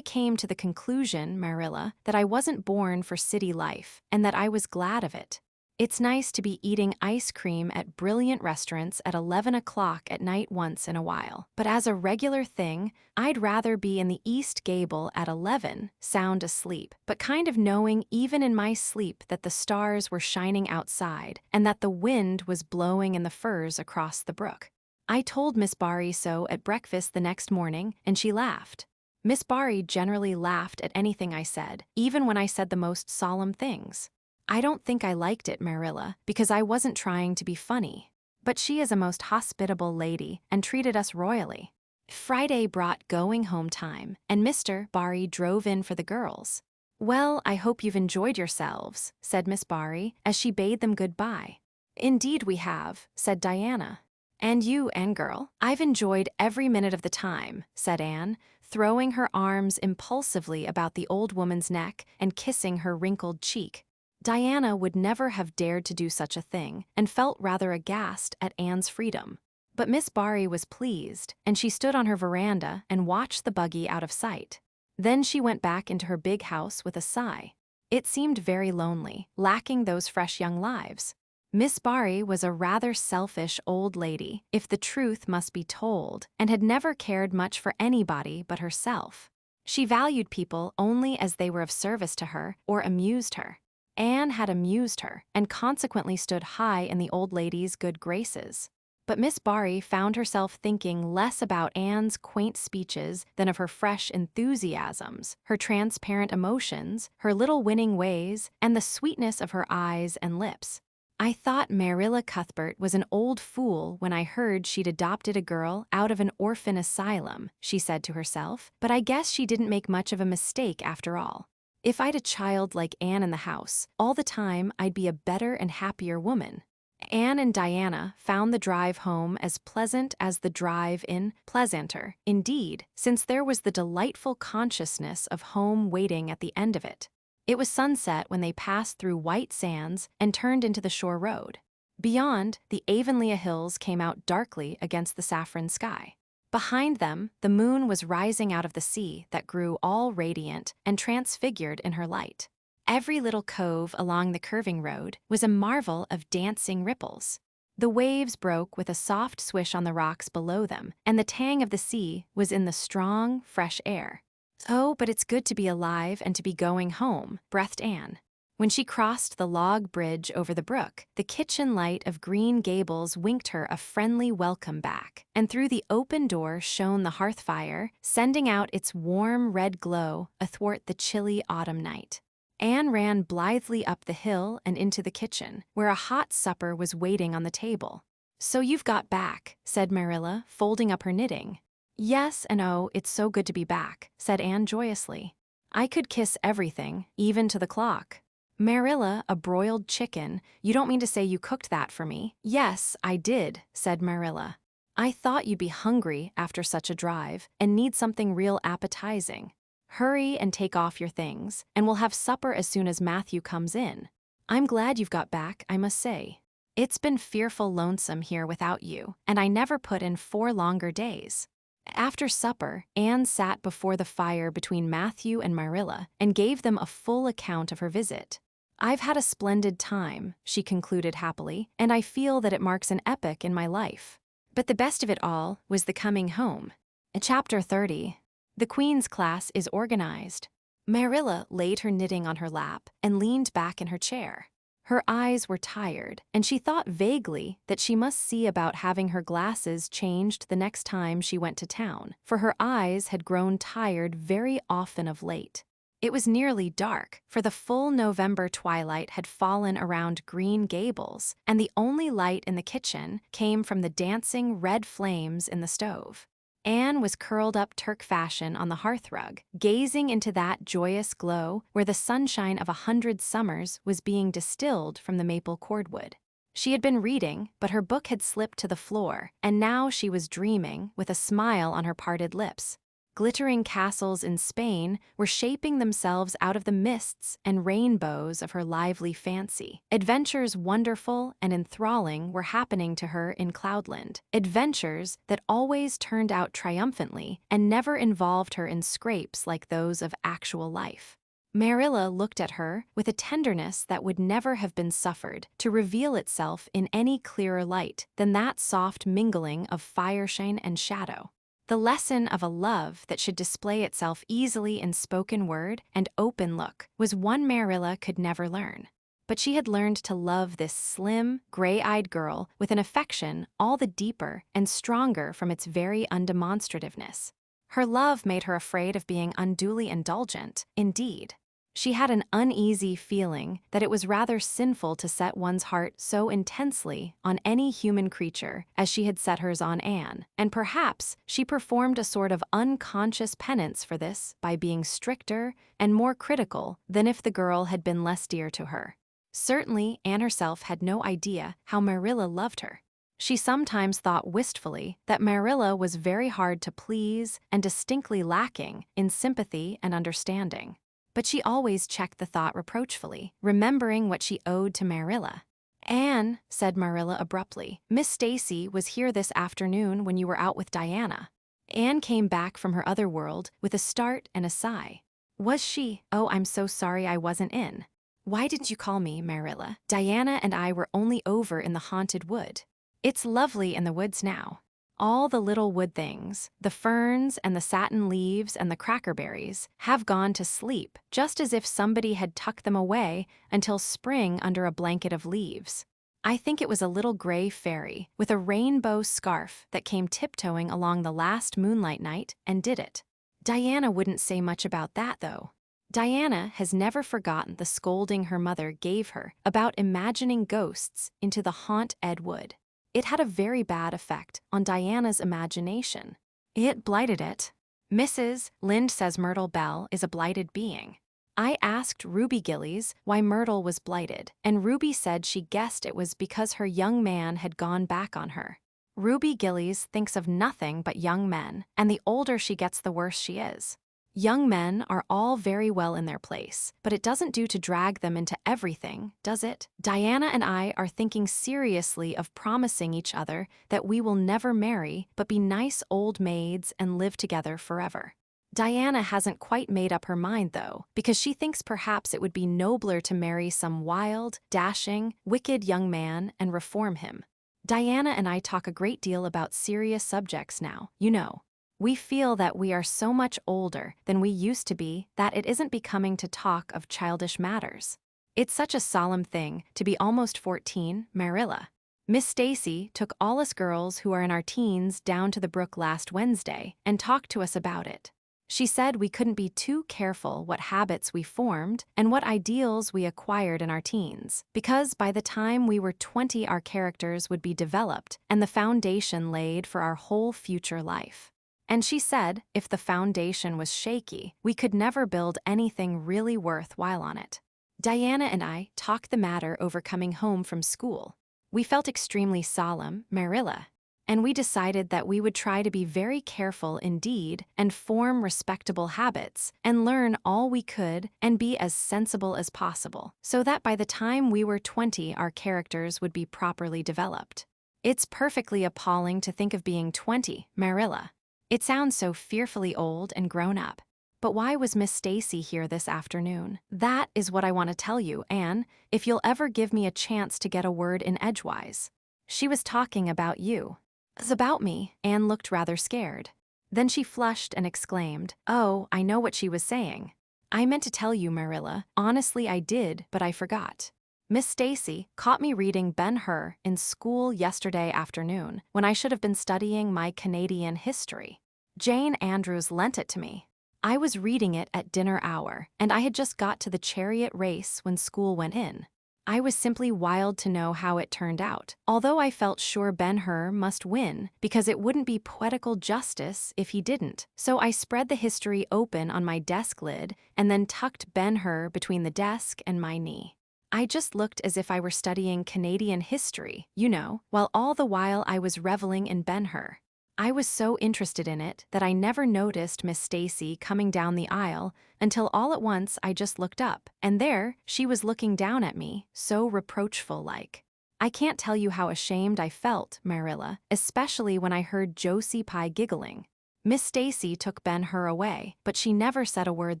came to the conclusion, Marilla, that I wasn't born for city life and that I was glad of it. It's nice to be eating ice cream at brilliant restaurants at 11 o'clock at night once in a while. But as a regular thing, I'd rather be in the East Gable at 11, sound asleep, but kind of knowing even in my sleep that the stars were shining outside and that the wind was blowing in the firs across the brook. I told Miss Barry so at breakfast the next morning, and she laughed. Miss Barry generally laughed at anything I said, even when I said the most solemn things. I don't think I liked it, Marilla, because I wasn't trying to be funny. But she is a most hospitable lady and treated us royally. Friday brought going home time, and Mr. Barry drove in for the girls. "Well, I hope you've enjoyed yourselves," said Miss Barry as she bade them goodbye. "Indeed we have," said Diana. "And you, Anne girl?" "I've enjoyed every minute of the time," said Anne, throwing her arms impulsively about the old woman's neck and kissing her wrinkled cheek. Diana would never have dared to do such a thing and felt rather aghast at Anne's freedom. But Miss Barry was pleased, and she stood on her veranda and watched the buggy out of sight. Then she went back into her big house with a sigh. It seemed very lonely, lacking those fresh young lives. Miss Barry was a rather selfish old lady, if the truth must be told, and had never cared much for anybody but herself. She valued people only as they were of service to her or amused her. Anne had amused her, and consequently stood high in the old lady's good graces. But Miss Barry found herself thinking less about Anne's quaint speeches than of her fresh enthusiasms, her transparent emotions, her little winning ways, and the sweetness of her eyes and lips. "I thought Marilla Cuthbert was an old fool when I heard she'd adopted a girl out of an orphan asylum," she said to herself, "but I guess she didn't make much of a mistake after all. If I'd a child like Anne in the house, all the time I'd be a better and happier woman." Anne and Diana found the drive home as pleasant as the drive in, pleasanter, indeed, since there was the delightful consciousness of home waiting at the end of it. It was sunset when they passed through white sands and turned into the shore road. Beyond, the Avonlea hills came out darkly against the saffron sky. Behind them, the moon was rising out of the sea that grew all radiant and transfigured in her light. Every little cove along the curving road was a marvel of dancing ripples. The waves broke with a soft swish on the rocks below them, and the tang of the sea was in the strong, fresh air. "Oh, but it's good to be alive and to be going home," breathed Anne. When she crossed the log bridge over the brook, the kitchen light of Green Gables winked her a friendly welcome back, and through the open door shone the hearth fire, sending out its warm red glow athwart the chilly autumn night. Anne ran blithely up the hill and into the kitchen, where a hot supper was waiting on the table. "So you've got back," said Marilla, folding up her knitting. "Yes, and oh, it's so good to be back," said Anne joyously. "I could kiss everything, even to the clock." "Marilla, a broiled chicken, you don't mean to say you cooked that for me?" "Yes, I did," said Marilla. "I thought you'd be hungry after such a drive and need something real appetizing. Hurry and take off your things, and we'll have supper as soon as Matthew comes in. I'm glad you've got back, I must say. It's been fearful lonesome here without you, and I never put in 4 longer days." After supper, Anne sat before the fire between Matthew and Marilla and gave them a full account of her visit. "I've had a splendid time," she concluded happily, "and I feel that it marks an epoch in my life. But the best of it all was the coming home." Chapter 30. The Queen's class is organized. Marilla laid her knitting on her lap and leaned back in her chair. Her eyes were tired, and she thought vaguely that she must see about having her glasses changed the next time she went to town, for her eyes had grown tired very often of late. It was nearly dark, for the full November twilight had fallen around Green Gables, and the only light in the kitchen came from the dancing red flames in the stove. Anne was curled up Turk fashion on the hearthrug, gazing into that joyous glow where the sunshine of 100 summers was being distilled from the maple cordwood. She had been reading, but her book had slipped to the floor, and now she was dreaming with a smile on her parted lips. Glittering castles in Spain were shaping themselves out of the mists and rainbows of her lively fancy. Adventures wonderful and enthralling were happening to her in Cloudland, adventures that always turned out triumphantly and never involved her in scrapes like those of actual life. Marilla looked at her with a tenderness that would never have been suffered to reveal itself in any clearer light than that soft mingling of fireshine and shadow. The lesson of a love that should display itself easily in spoken word and open look was one Marilla could never learn. But she had learned to love this slim, gray-eyed girl with an affection all the deeper and stronger from its very undemonstrativeness. Her love made her afraid of being unduly indulgent, indeed. She had an uneasy feeling that it was rather sinful to set one's heart so intensely on any human creature as she had set hers on Anne, and perhaps she performed a sort of unconscious penance for this by being stricter and more critical than if the girl had been less dear to her. Certainly, Anne herself had no idea how Marilla loved her. She sometimes thought wistfully that Marilla was very hard to please and distinctly lacking in sympathy and understanding. But she always checked the thought reproachfully, remembering what she owed to Marilla. "Anne," said Marilla abruptly, "Miss Stacy was here this afternoon when you were out with Diana." Anne came back from her other world with a start and a sigh. "Was she? Oh, I'm so sorry I wasn't in." "Why didn't you call me, Marilla? Diana and I were only over in the haunted wood. It's lovely in the woods now. All the little wood things, the ferns and the satin leaves and the crackerberries, have gone to sleep, just as if somebody had tucked them away until spring under a blanket of leaves. I think it was a little gray fairy with a rainbow scarf that came tiptoeing along the last moonlight night and did it." Diana wouldn't say much about that, though. Diana has never forgotten the scolding her mother gave her about imagining ghosts into the haunt Ed Wood. It had a very bad effect on Diana's imagination. It blighted it. Mrs. Lynde says Myrtle Bell is a blighted being. I asked Ruby Gillies why Myrtle was blighted, and Ruby said she guessed it was because her young man had gone back on her. Ruby Gillies thinks of nothing but young men, and the older she gets, the worse she is. Young men are all very well in their place, but it doesn't do to drag them into everything, does it? Diana and I are thinking seriously of promising each other that we will never marry, but be nice old maids and live together forever. Diana hasn't quite made up her mind, though, because she thinks perhaps it would be nobler to marry some wild, dashing, wicked young man and reform him. Diana and I talk a great deal about serious subjects now, you know. We feel that we are so much older than we used to be that it isn't becoming to talk of childish matters. It's such a solemn thing to be almost 14, Marilla. Miss Stacy took all us girls who are in our teens down to the brook last Wednesday and talked to us about it. She said we couldn't be too careful what habits we formed and what ideals we acquired in our teens, because by the time we were 20 our characters would be developed and the foundation laid for our whole future life. And she said if the foundation was shaky, we could never build anything really worthwhile on it. Diana and I talked the matter over coming home from school. We felt extremely solemn, Marilla, and we decided that we would try to be very careful indeed and form respectable habits and learn all we could and be as sensible as possible, so that by the time we were 20 our characters would be properly developed. It's perfectly appalling to think of being 20, Marilla. It sounds so fearfully old and grown up. But why was Miss Stacy here this afternoon? That is what I want to tell you, Anne, if you'll ever give me a chance to get a word in edgewise. She was talking about you. It's about me. Anne looked rather scared. Then she flushed and exclaimed, "Oh, I know what she was saying. I meant to tell you, Marilla. Honestly, I did, but I forgot. Miss Stacy caught me reading Ben-Hur in school yesterday afternoon when I should have been studying my Canadian history. Jane Andrews lent it to me. I was reading it at dinner hour, and I had just got to the chariot race when school went in. I was simply wild to know how it turned out, although I felt sure Ben-Hur must win because it wouldn't be poetical justice if he didn't. So I spread the history open on my desk lid and then tucked Ben-Hur between the desk and my knee. I just looked as if I were studying Canadian history, you know, while all the while I was reveling in Ben-Hur. I was so interested in it that I never noticed Miss Stacy coming down the aisle until all at once I just looked up, and there she was looking down at me, so reproachful-like. I can't tell you how ashamed I felt, Marilla, especially when I heard Josie Pye giggling. Miss Stacy took Ben-Hur away, but she never said a word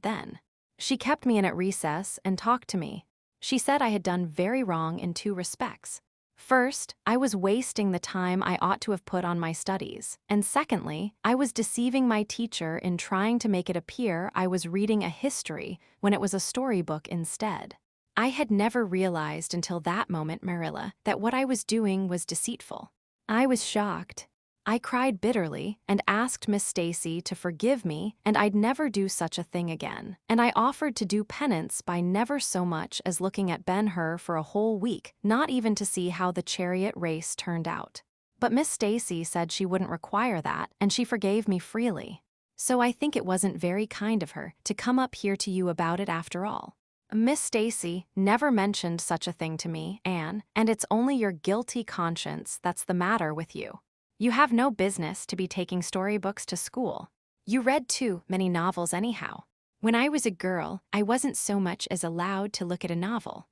then. She kept me in at recess and talked to me. She said I had done very wrong in two respects. First, I was wasting the time I ought to have put on my studies, and secondly, I was deceiving my teacher in trying to make it appear I was reading a history when it was a storybook instead. I had never realized until that moment, Marilla, that what I was doing was deceitful. I was shocked. I cried bitterly and asked Miss Stacy to forgive me, and I'd never do such a thing again. And I offered to do penance by never so much as looking at Ben-Hur for a whole week, not even to see how the chariot race turned out. But Miss Stacy said she wouldn't require that, and she forgave me freely. So I think it wasn't very kind of her to come up here to you about it after all. Miss Stacy never mentioned such a thing to me, Anne, and it's only your guilty conscience that's the matter with you. You have no business to be taking storybooks to school. You read too many novels anyhow. When I was a girl, I wasn't so much as allowed to look at a novel.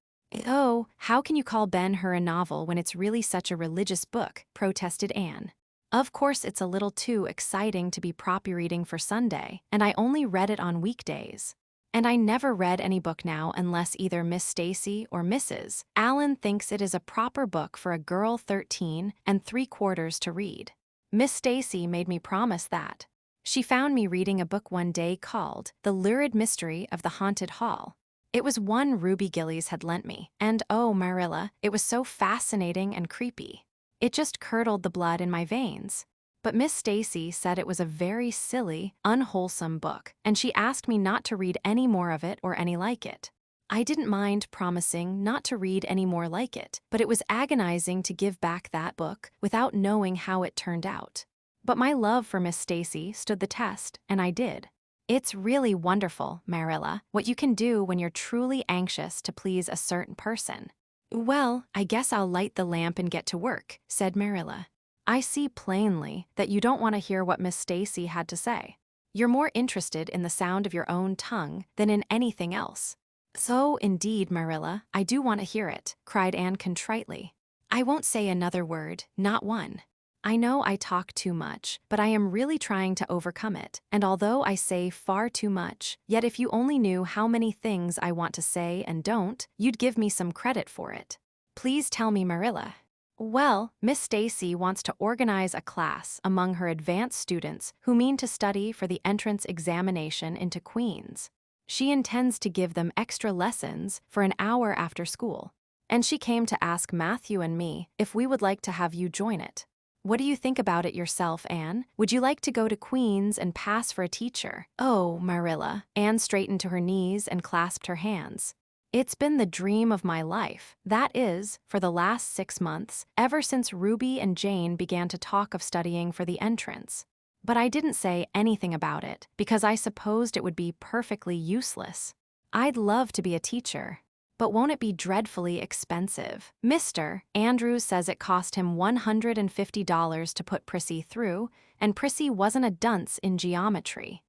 Oh, how can you call Ben-Hur a novel when it's really such a religious book? Protested Anne. Of course it's a little too exciting to be proper reading for Sunday, and I only read it on weekdays. And I never read any book now unless either Miss Stacy or Mrs. Allen thinks it is a proper book for a girl 13 and 3/4 to read. Miss Stacy made me promise that. She found me reading a book one day called The Lurid Mystery of the Haunted Hall. It was one Ruby Gillies had lent me, and oh, Marilla, it was so fascinating and creepy. It just curdled the blood in my veins. But Miss Stacy said it was a very silly, unwholesome book, and she asked me not to read any more of it or any like it. I didn't mind promising not to read any more like it, but it was agonizing to give back that book without knowing how it turned out. But my love for Miss Stacy stood the test, and I did. It's really wonderful, Marilla, what you can do when you're truly anxious to please a certain person. Well, I guess I'll light the lamp and get to work, said Marilla. I see plainly that you don't want to hear what Miss Stacy had to say. You're more interested in the sound of your own tongue than in anything else. So, indeed, Marilla, I do want to hear it, cried Anne contritely. I won't say another word, not one. I know I talk too much, but I am really trying to overcome it, and although I say far too much, yet if you only knew how many things I want to say and don't, you'd give me some credit for it. Please tell me, Marilla. Well, Miss Stacy wants to organize a class among her advanced students who mean to study for the entrance examination into Queen's. She intends to give them extra lessons for an hour after school, and she came to ask Matthew and me if we would like to have you join it. What do you think about it yourself, Anne? Would you like to go to Queen's and pass for a teacher? Oh, Marilla. Anne straightened to her knees and clasped her hands. It's been the dream of my life, that is, for the last 6 months, ever since Ruby and Jane began to talk of studying for the entrance. But I didn't say anything about it, because I supposed it would be perfectly useless. I'd love to be a teacher. But won't it be dreadfully expensive? Mr. Andrews says it cost him $150 to put Prissy through, and Prissy wasn't a dunce in geometry.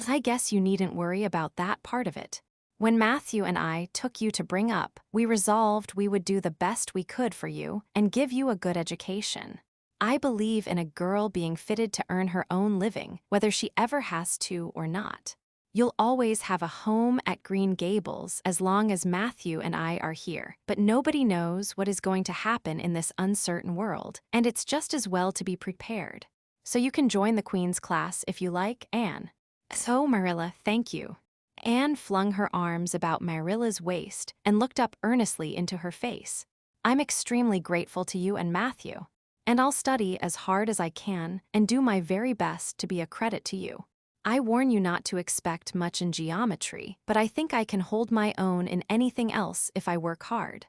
I guess you needn't worry about that part of it. When Matthew and I took you to bring up, we resolved we would do the best we could for you and give you a good education. I believe in a girl being fitted to earn her own living, whether she ever has to or not. You'll always have a home at Green Gables as long as Matthew and I are here, but nobody knows what is going to happen in this uncertain world, and it's just as well to be prepared. So you can join the Queen's class if you like, Anne. So, Marilla, thank you. Anne flung her arms about Marilla's waist and looked up earnestly into her face. I'm extremely grateful to you and Matthew, and I'll study as hard as I can and do my very best to be a credit to you. I warn you not to expect much in geometry, but I think I can hold my own in anything else if I work hard.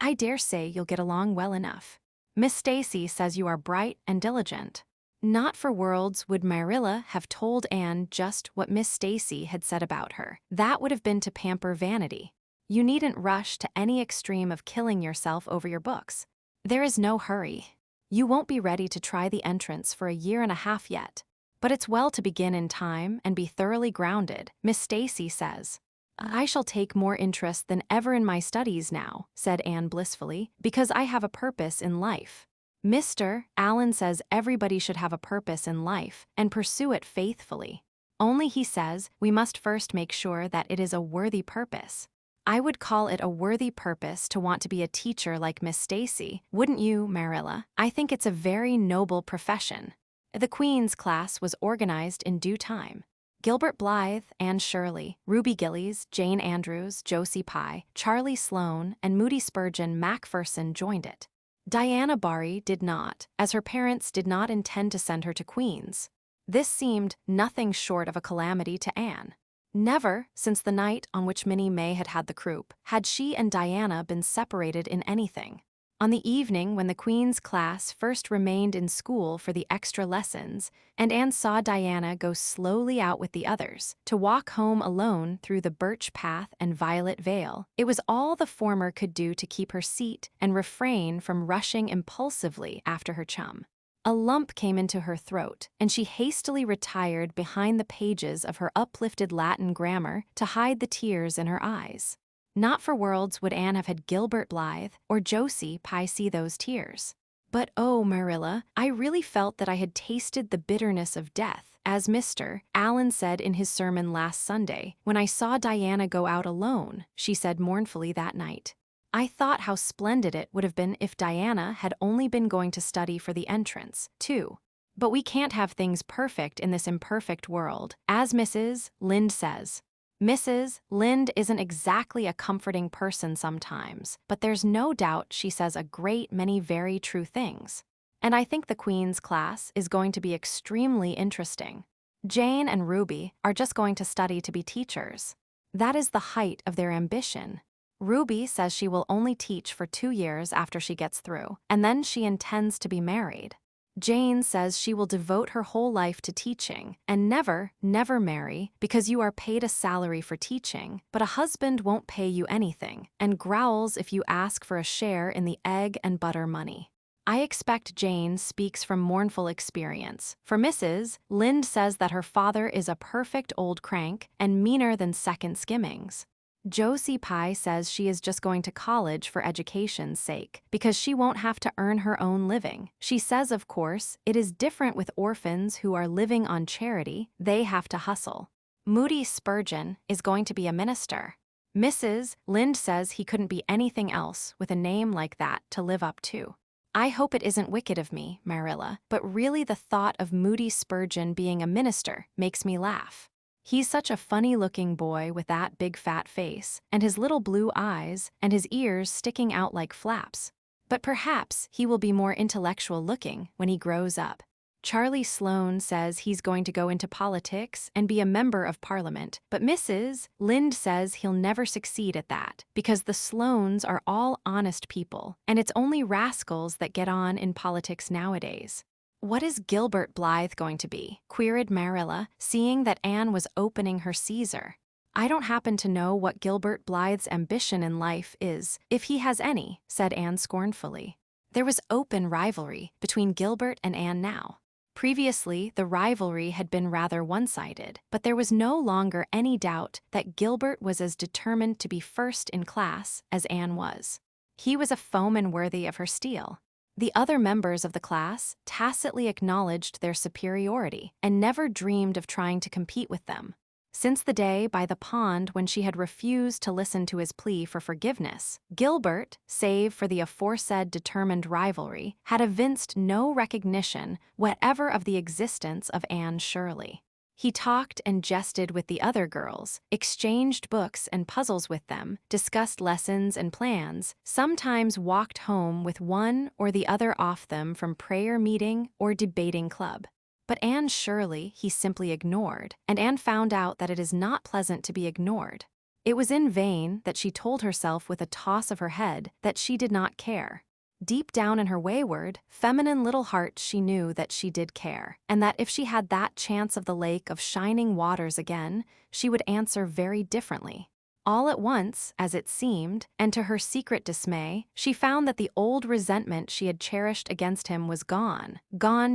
I dare say you'll get along well enough. Miss Stacy says you are bright and diligent. Not for worlds would Marilla have told Anne just what Miss Stacy had said about her. That would have been to pamper vanity. You needn't rush to any extreme of killing yourself over your books. There is no hurry. You won't be ready to try the entrance for a year and a half yet. But it's well to begin in time and be thoroughly grounded, Miss Stacy says. I shall take more interest than ever in my studies now, said Anne blissfully, because I have a purpose in life. Mr. Allen says everybody should have a purpose in life and pursue it faithfully. Only he says we must first make sure that it is a worthy purpose. I would call it a worthy purpose to want to be a teacher like Miss Stacy, wouldn't you, Marilla? I think it's a very noble profession. The Queen's class was organized in due time. Gilbert Blythe, Anne Shirley, Ruby Gillies, Jane Andrews, Josie Pye, Charlie Sloane, and Moody Spurgeon Macpherson joined it. Diana Barry did not, as her parents did not intend to send her to Queen's. This seemed nothing short of a calamity to Anne. Never, since the night on which Minnie May had had the croup, had she and Diana been separated in anything. On the evening when the Queen's class first remained in school for the extra lessons, and Anne saw Diana go slowly out with the others, to walk home alone through the birch path and violet vale, it was all the former could do to keep her seat and refrain from rushing impulsively after her chum. A lump came into her throat, and she hastily retired behind the pages of her uplifted Latin grammar to hide the tears in her eyes. Not for worlds would Anne have had Gilbert Blythe or Josie Pye see those tears. But oh, Marilla, I really felt that I had tasted the bitterness of death, as Mr. Allen said in his sermon last Sunday, when I saw Diana go out alone, she said mournfully that night. I thought how splendid it would have been if Diana had only been going to study for the entrance, too. But we can't have things perfect in this imperfect world, as Mrs. Lynde says. Mrs. Lynde isn't exactly a comforting person sometimes, but there's no doubt she says a great many very true things. And I think the Queen's class is going to be extremely interesting. Jane and Ruby are just going to study to be teachers. That is the height of their ambition. Ruby says she will only teach for 2 years after she gets through, and then she intends to be married. Jane says she will devote her whole life to teaching and never marry because you are paid a salary for teaching, but a husband won't pay you anything and growls if you ask for a share in the egg and butter money. I expect Jane speaks from mournful experience, for Mrs. Lynde says that her father is a perfect old crank and meaner than second skimmings. Josie Pye says she is just going to college for education's sake, because she won't have to earn her own living. She says, of course, it is different with orphans who are living on charity, they have to hustle. Moody Spurgeon is going to be a minister. Mrs. Lynde says he couldn't be anything else with a name like that to live up to. I hope it isn't wicked of me, Marilla, but really the thought of Moody Spurgeon being a minister makes me laugh. He's such a funny-looking boy with that big fat face, and his little blue eyes, and his ears sticking out like flaps. But perhaps he will be more intellectual-looking when he grows up. Charlie Sloane says he's going to go into politics and be a member of Parliament, but Mrs. Lynde says he'll never succeed at that, because the Sloanes are all honest people, and it's only rascals that get on in politics nowadays. What is Gilbert Blythe going to be? Queried Marilla, seeing that Anne was opening her Caesar. I don't happen to know what Gilbert Blythe's ambition in life is, if he has any, said Anne scornfully. There was open rivalry between Gilbert and Anne now. Previously, the rivalry had been rather one-sided, but there was no longer any doubt that Gilbert was as determined to be first in class as Anne was. He was a foeman worthy of her steel. The other members of the class tacitly acknowledged their superiority and never dreamed of trying to compete with them. Since the day by the pond when she had refused to listen to his plea for forgiveness, Gilbert, save for the aforesaid determined rivalry, had evinced no recognition whatever of the existence of Anne Shirley. He talked and jested with the other girls, exchanged books and puzzles with them, discussed lessons and plans, sometimes walked home with one or the other off them from prayer meeting or debating club. But Anne Shirley he simply ignored, and Anne found out that it is not pleasant to be ignored. It was in vain that she told herself with a toss of her head that she did not care. Deep down in her wayward, feminine little heart she knew that she did care, and that if she had that chance of the lake of shining waters again, she would answer very differently. All at once, as it seemed, and to her secret dismay, she found that the old resentment she had cherished against him was gone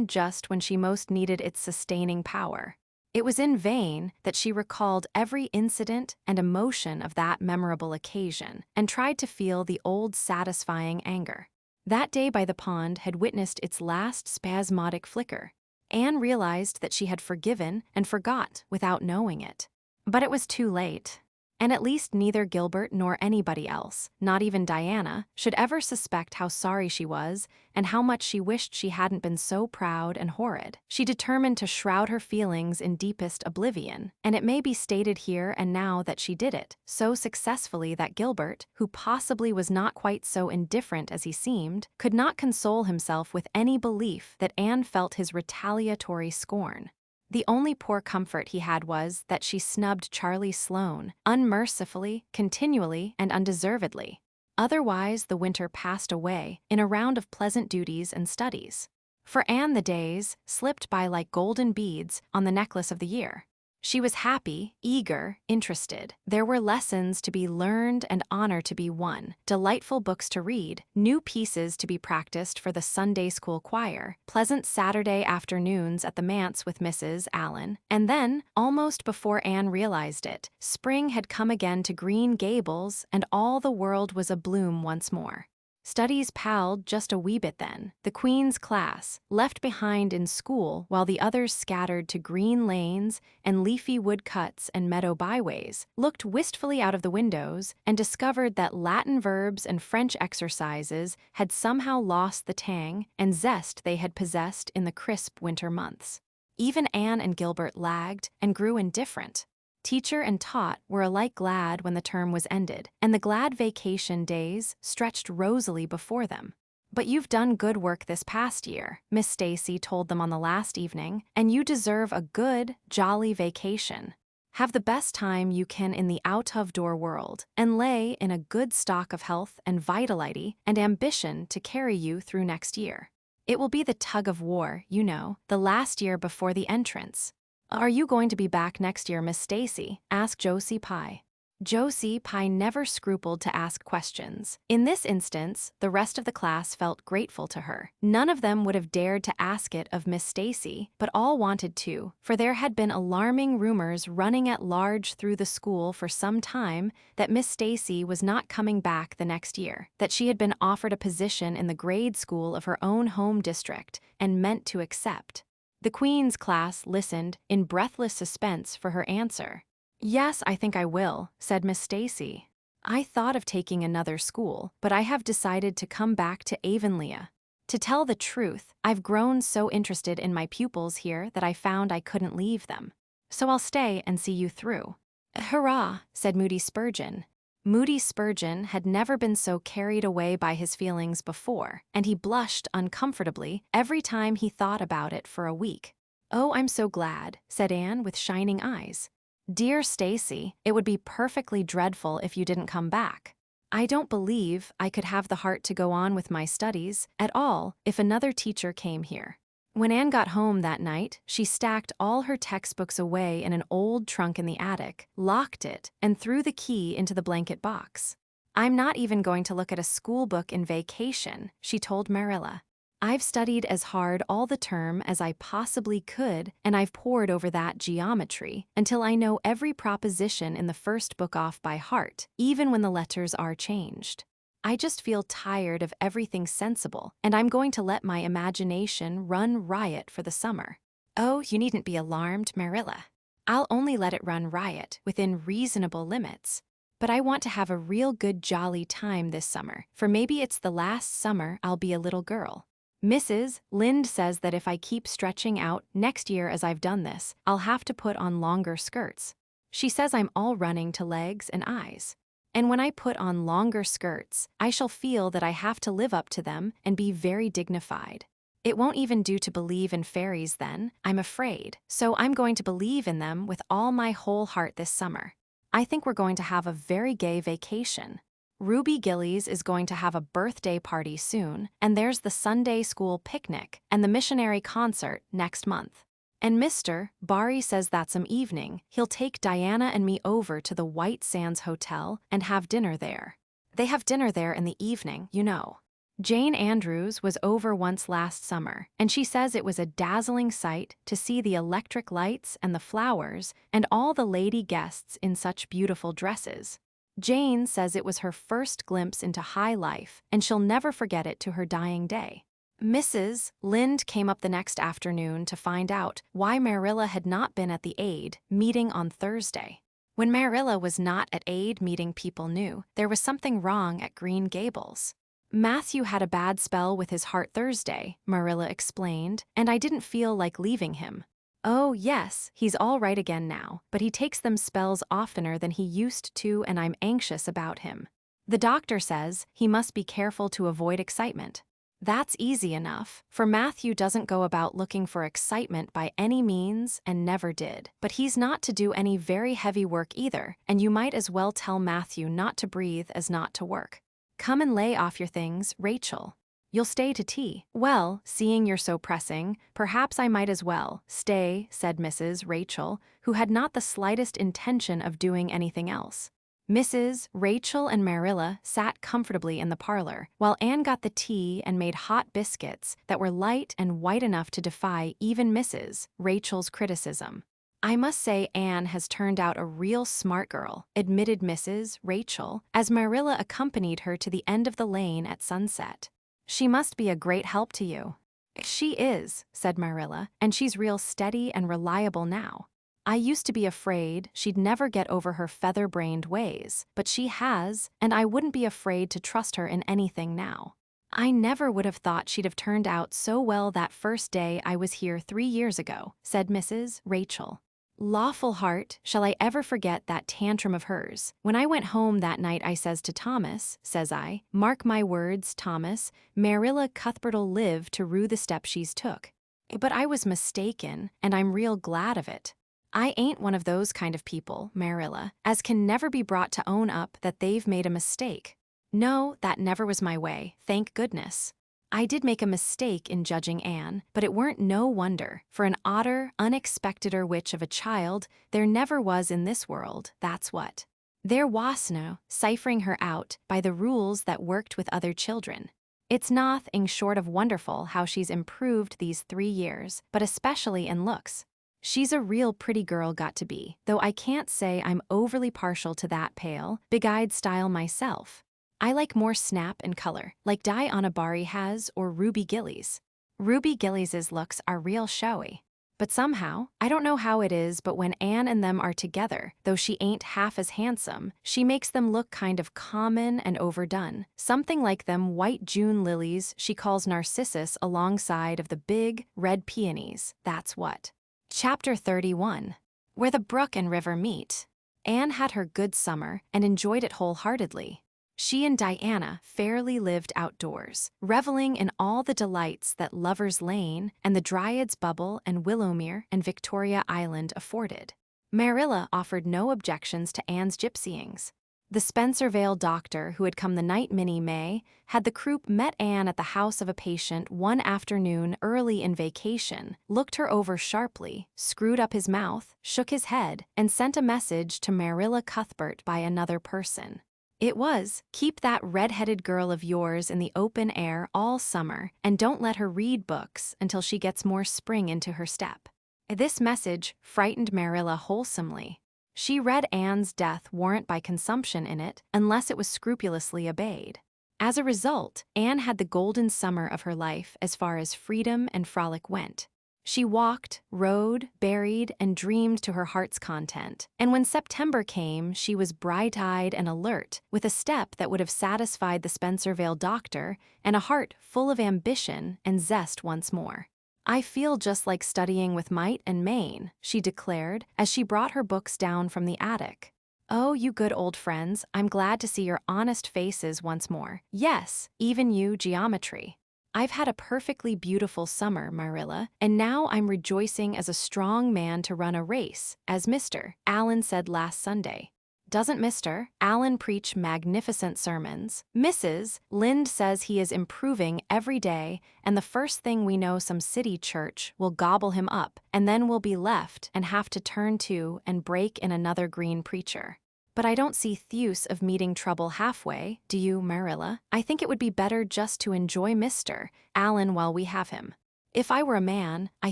just when she most needed its sustaining power. It was in vain that she recalled every incident and emotion of that memorable occasion, and tried to feel the old satisfying anger. That day by the pond had witnessed its last spasmodic flicker. Anne realized that she had forgiven and forgot without knowing it. But it was too late. And at least neither Gilbert nor anybody else, not even Diana, should ever suspect how sorry she was and how much she wished she hadn't been so proud and horrid. She determined to shroud her feelings in deepest oblivion, and it may be stated here and now that she did it, so successfully that Gilbert, who possibly was not quite so indifferent as he seemed, could not console himself with any belief that Anne felt his retaliatory scorn. The only poor comfort he had was that she snubbed Charlie Sloane, unmercifully, continually, and undeservedly. Otherwise, the winter passed away in a round of pleasant duties and studies. For Anne, the days slipped by like golden beads on the necklace of the year. She was happy, eager, interested. There were lessons to be learned and honor to be won, delightful books to read, new pieces to be practiced for the Sunday school choir, pleasant Saturday afternoons at the manse with Mrs. Allen. And then, almost before Anne realized it, spring had come again to Green Gables and all the world was abloom once more. Studies palled just a wee bit then. The Queen's class, left behind in school while the others scattered to green lanes and leafy wood cuts and meadow byways, looked wistfully out of the windows and discovered that Latin verbs and French exercises had somehow lost the tang and zest they had possessed in the crisp winter months. Even Anne and Gilbert lagged and grew indifferent. Teacher and taught were alike glad when the term was ended, and the glad vacation days stretched rosily before them. "But you've done good work this past year," Miss Stacy told them on the last evening, "and you deserve a good, jolly vacation. Have the best time you can in the out-of-door world, and lay in a good stock of health and vitality and ambition to carry you through next year. It will be the tug of war, you know, the last year before the entrance." "Are you going to be back next year, Miss Stacy?" asked Josie Pye. Josie Pye never scrupled to ask questions. In this instance, the rest of the class felt grateful to her. None of them would have dared to ask it of Miss Stacy, but all wanted to, for there had been alarming rumors running at large through the school for some time that Miss Stacy was not coming back the next year, that she had been offered a position in the grade school of her own home district and meant to accept. The Queen's class listened in breathless suspense for her answer. "Yes, I think I will," said Miss Stacy. "I thought of taking another school, but I have decided to come back to Avonlea. To tell the truth, I've grown so interested in my pupils here that I found I couldn't leave them. So I'll stay and see you through." "Hurrah," said Moody Spurgeon. Moody Spurgeon had never been so carried away by his feelings before, and he blushed uncomfortably every time he thought about it for a week. "Oh, I'm so glad," said Anne with shining eyes. "Dear Stacy, it would be perfectly dreadful if you didn't come back. I don't believe I could have the heart to go on with my studies at all if another teacher came here." When Anne got home that night, she stacked all her textbooks away in an old trunk in the attic, locked it, and threw the key into the blanket box. "I'm not even going to look at a school book in vacation," she told Marilla. "I've studied as hard all the term as I possibly could, and I've pored over that geometry until I know every proposition in the first book off by heart, even when the letters are changed. I just feel tired of everything sensible, and I'm going to let my imagination run riot for the summer." "Oh, you needn't be alarmed, Marilla. I'll only let it run riot within reasonable limits. But I want to have a real good jolly time this summer, for maybe it's the last summer I'll be a little girl. Mrs. Lynde says that if I keep stretching out next year as I've done this, I'll have to put on longer skirts. She says I'm all running to legs and eyes. And when I put on longer skirts, I shall feel that I have to live up to them and be very dignified. It won't even do to believe in fairies then, I'm afraid, so I'm going to believe in them with all my whole heart this summer. I think we're going to have a very gay vacation. Ruby Gillies is going to have a birthday party soon, and there's the Sunday school picnic and the missionary concert next month. And Mr. Barry says that some evening he'll take Diana and me over to the White Sands Hotel and have dinner there. They have dinner there in the evening, you know. Jane Andrews was over once last summer, and she says it was a dazzling sight to see the electric lights and the flowers and all the lady guests in such beautiful dresses. Jane says it was her first glimpse into high life, and she'll never forget it to her dying day. Mrs. Lind came up the next afternoon to find out why Marilla had not been at the aid meeting on Thursday. When Marilla was not at aid meeting, people knew there was something wrong at Green Gables. Matthew had a bad spell with his heart Thursday, Marilla explained, and I didn't feel like leaving him. Oh, yes, he's all right again now, but he takes them spells oftener than he used to, and I'm anxious about him. The doctor says he must be careful to avoid excitement. That's easy enough, for Matthew doesn't go about looking for excitement by any means and never did. But he's not to do any very heavy work either, and you might as well tell Matthew not to breathe as not to work. Come and lay off your things, Rachel. You'll stay to tea. Well, seeing you're so pressing, perhaps I might as well stay, said Mrs. Rachel, who had not the slightest intention of doing anything else. Mrs. Rachel and Marilla sat comfortably in the parlor, while Anne got the tea and made hot biscuits that were light and white enough to defy even Mrs. Rachel's criticism. I must say Anne has turned out a real smart girl, admitted Mrs. Rachel, as Marilla accompanied her to the end of the lane at sunset. She must be a great help to you. She is, said Marilla, and she's real steady and reliable now. I used to be afraid she'd never get over her feather-brained ways, but she has, and I wouldn't be afraid to trust her in anything now. I never would have thought she'd have turned out so well that first day I was here 3 years ago, said Mrs. Rachel. Lawful heart, shall I ever forget that tantrum of hers? When I went home that night I says to Thomas, says I, mark my words, Thomas, Marilla Cuthbert'll live to rue the step she's took. But I was mistaken, and I'm real glad of it. I ain't one of those kind of people, Marilla, as can never be brought to own up that they've made a mistake. No, that never was my way, thank goodness. I did make a mistake in judging Anne, but it weren't no wonder, for an odder, unexpecteder witch of a child there never was in this world, that's what. There was no ciphering her out by the rules that worked with other children. It's nothing short of wonderful how she's improved these 3 years, but especially in looks. She's a real pretty girl got to be, though I can't say I'm overly partial to that pale, big-eyed style myself. I like more snap and color, like Diana Barry has or Ruby Gillies. Ruby Gillies's looks are real showy. But somehow, I don't know how it is, but when Anne and them are together, though she ain't half as handsome, she makes them look kind of common and overdone. Something like them white June lilies she calls narcissus alongside of the big, red peonies, that's what. Chapter 31. Where the brook and river meet. Anne had her good summer and enjoyed it wholeheartedly. She and Diana fairly lived outdoors, reveling in all the delights that Lover's Lane and the Dryad's Bubble and Willowmere and Victoria Island afforded. Marilla offered no objections to Anne's gypsyings. The Spencervale doctor, who had come the night Minnie May, had the croup met Anne at the house of a patient one afternoon early in vacation, looked her over sharply, screwed up his mouth, shook his head, and sent a message to Marilla Cuthbert by another person. It was, keep that red-headed girl of yours in the open air all summer, and don't let her read books until she gets more spring into her step. This message frightened Marilla wholesomely. She read Anne's death warrant by consumption in it, unless it was scrupulously obeyed. As a result, Anne had the golden summer of her life as far as freedom and frolic went. She walked, rode, berried, and dreamed to her heart's content, and when September came, she was bright-eyed and alert, with a step that would have satisfied the Spencervale doctor, and a heart full of ambition and zest once more. I feel just like studying with might and main, she declared, as she brought her books down from the attic. Oh, you good old friends, I'm glad to see your honest faces once more. Yes, even you, geometry. I've had a perfectly beautiful summer, Marilla, and now I'm rejoicing as a strong man to run a race, as Mr. Allen said last Sunday. Doesn't Mr. Allen preach magnificent sermons? Mrs. Lind says he is improving every day, and the first thing we know some city church will gobble him up, and then we'll be left and have to turn to and break in another green preacher. But I don't see use of meeting trouble halfway, do you, Marilla? I think it would be better just to enjoy Mr. Allen while we have him. If I were a man, I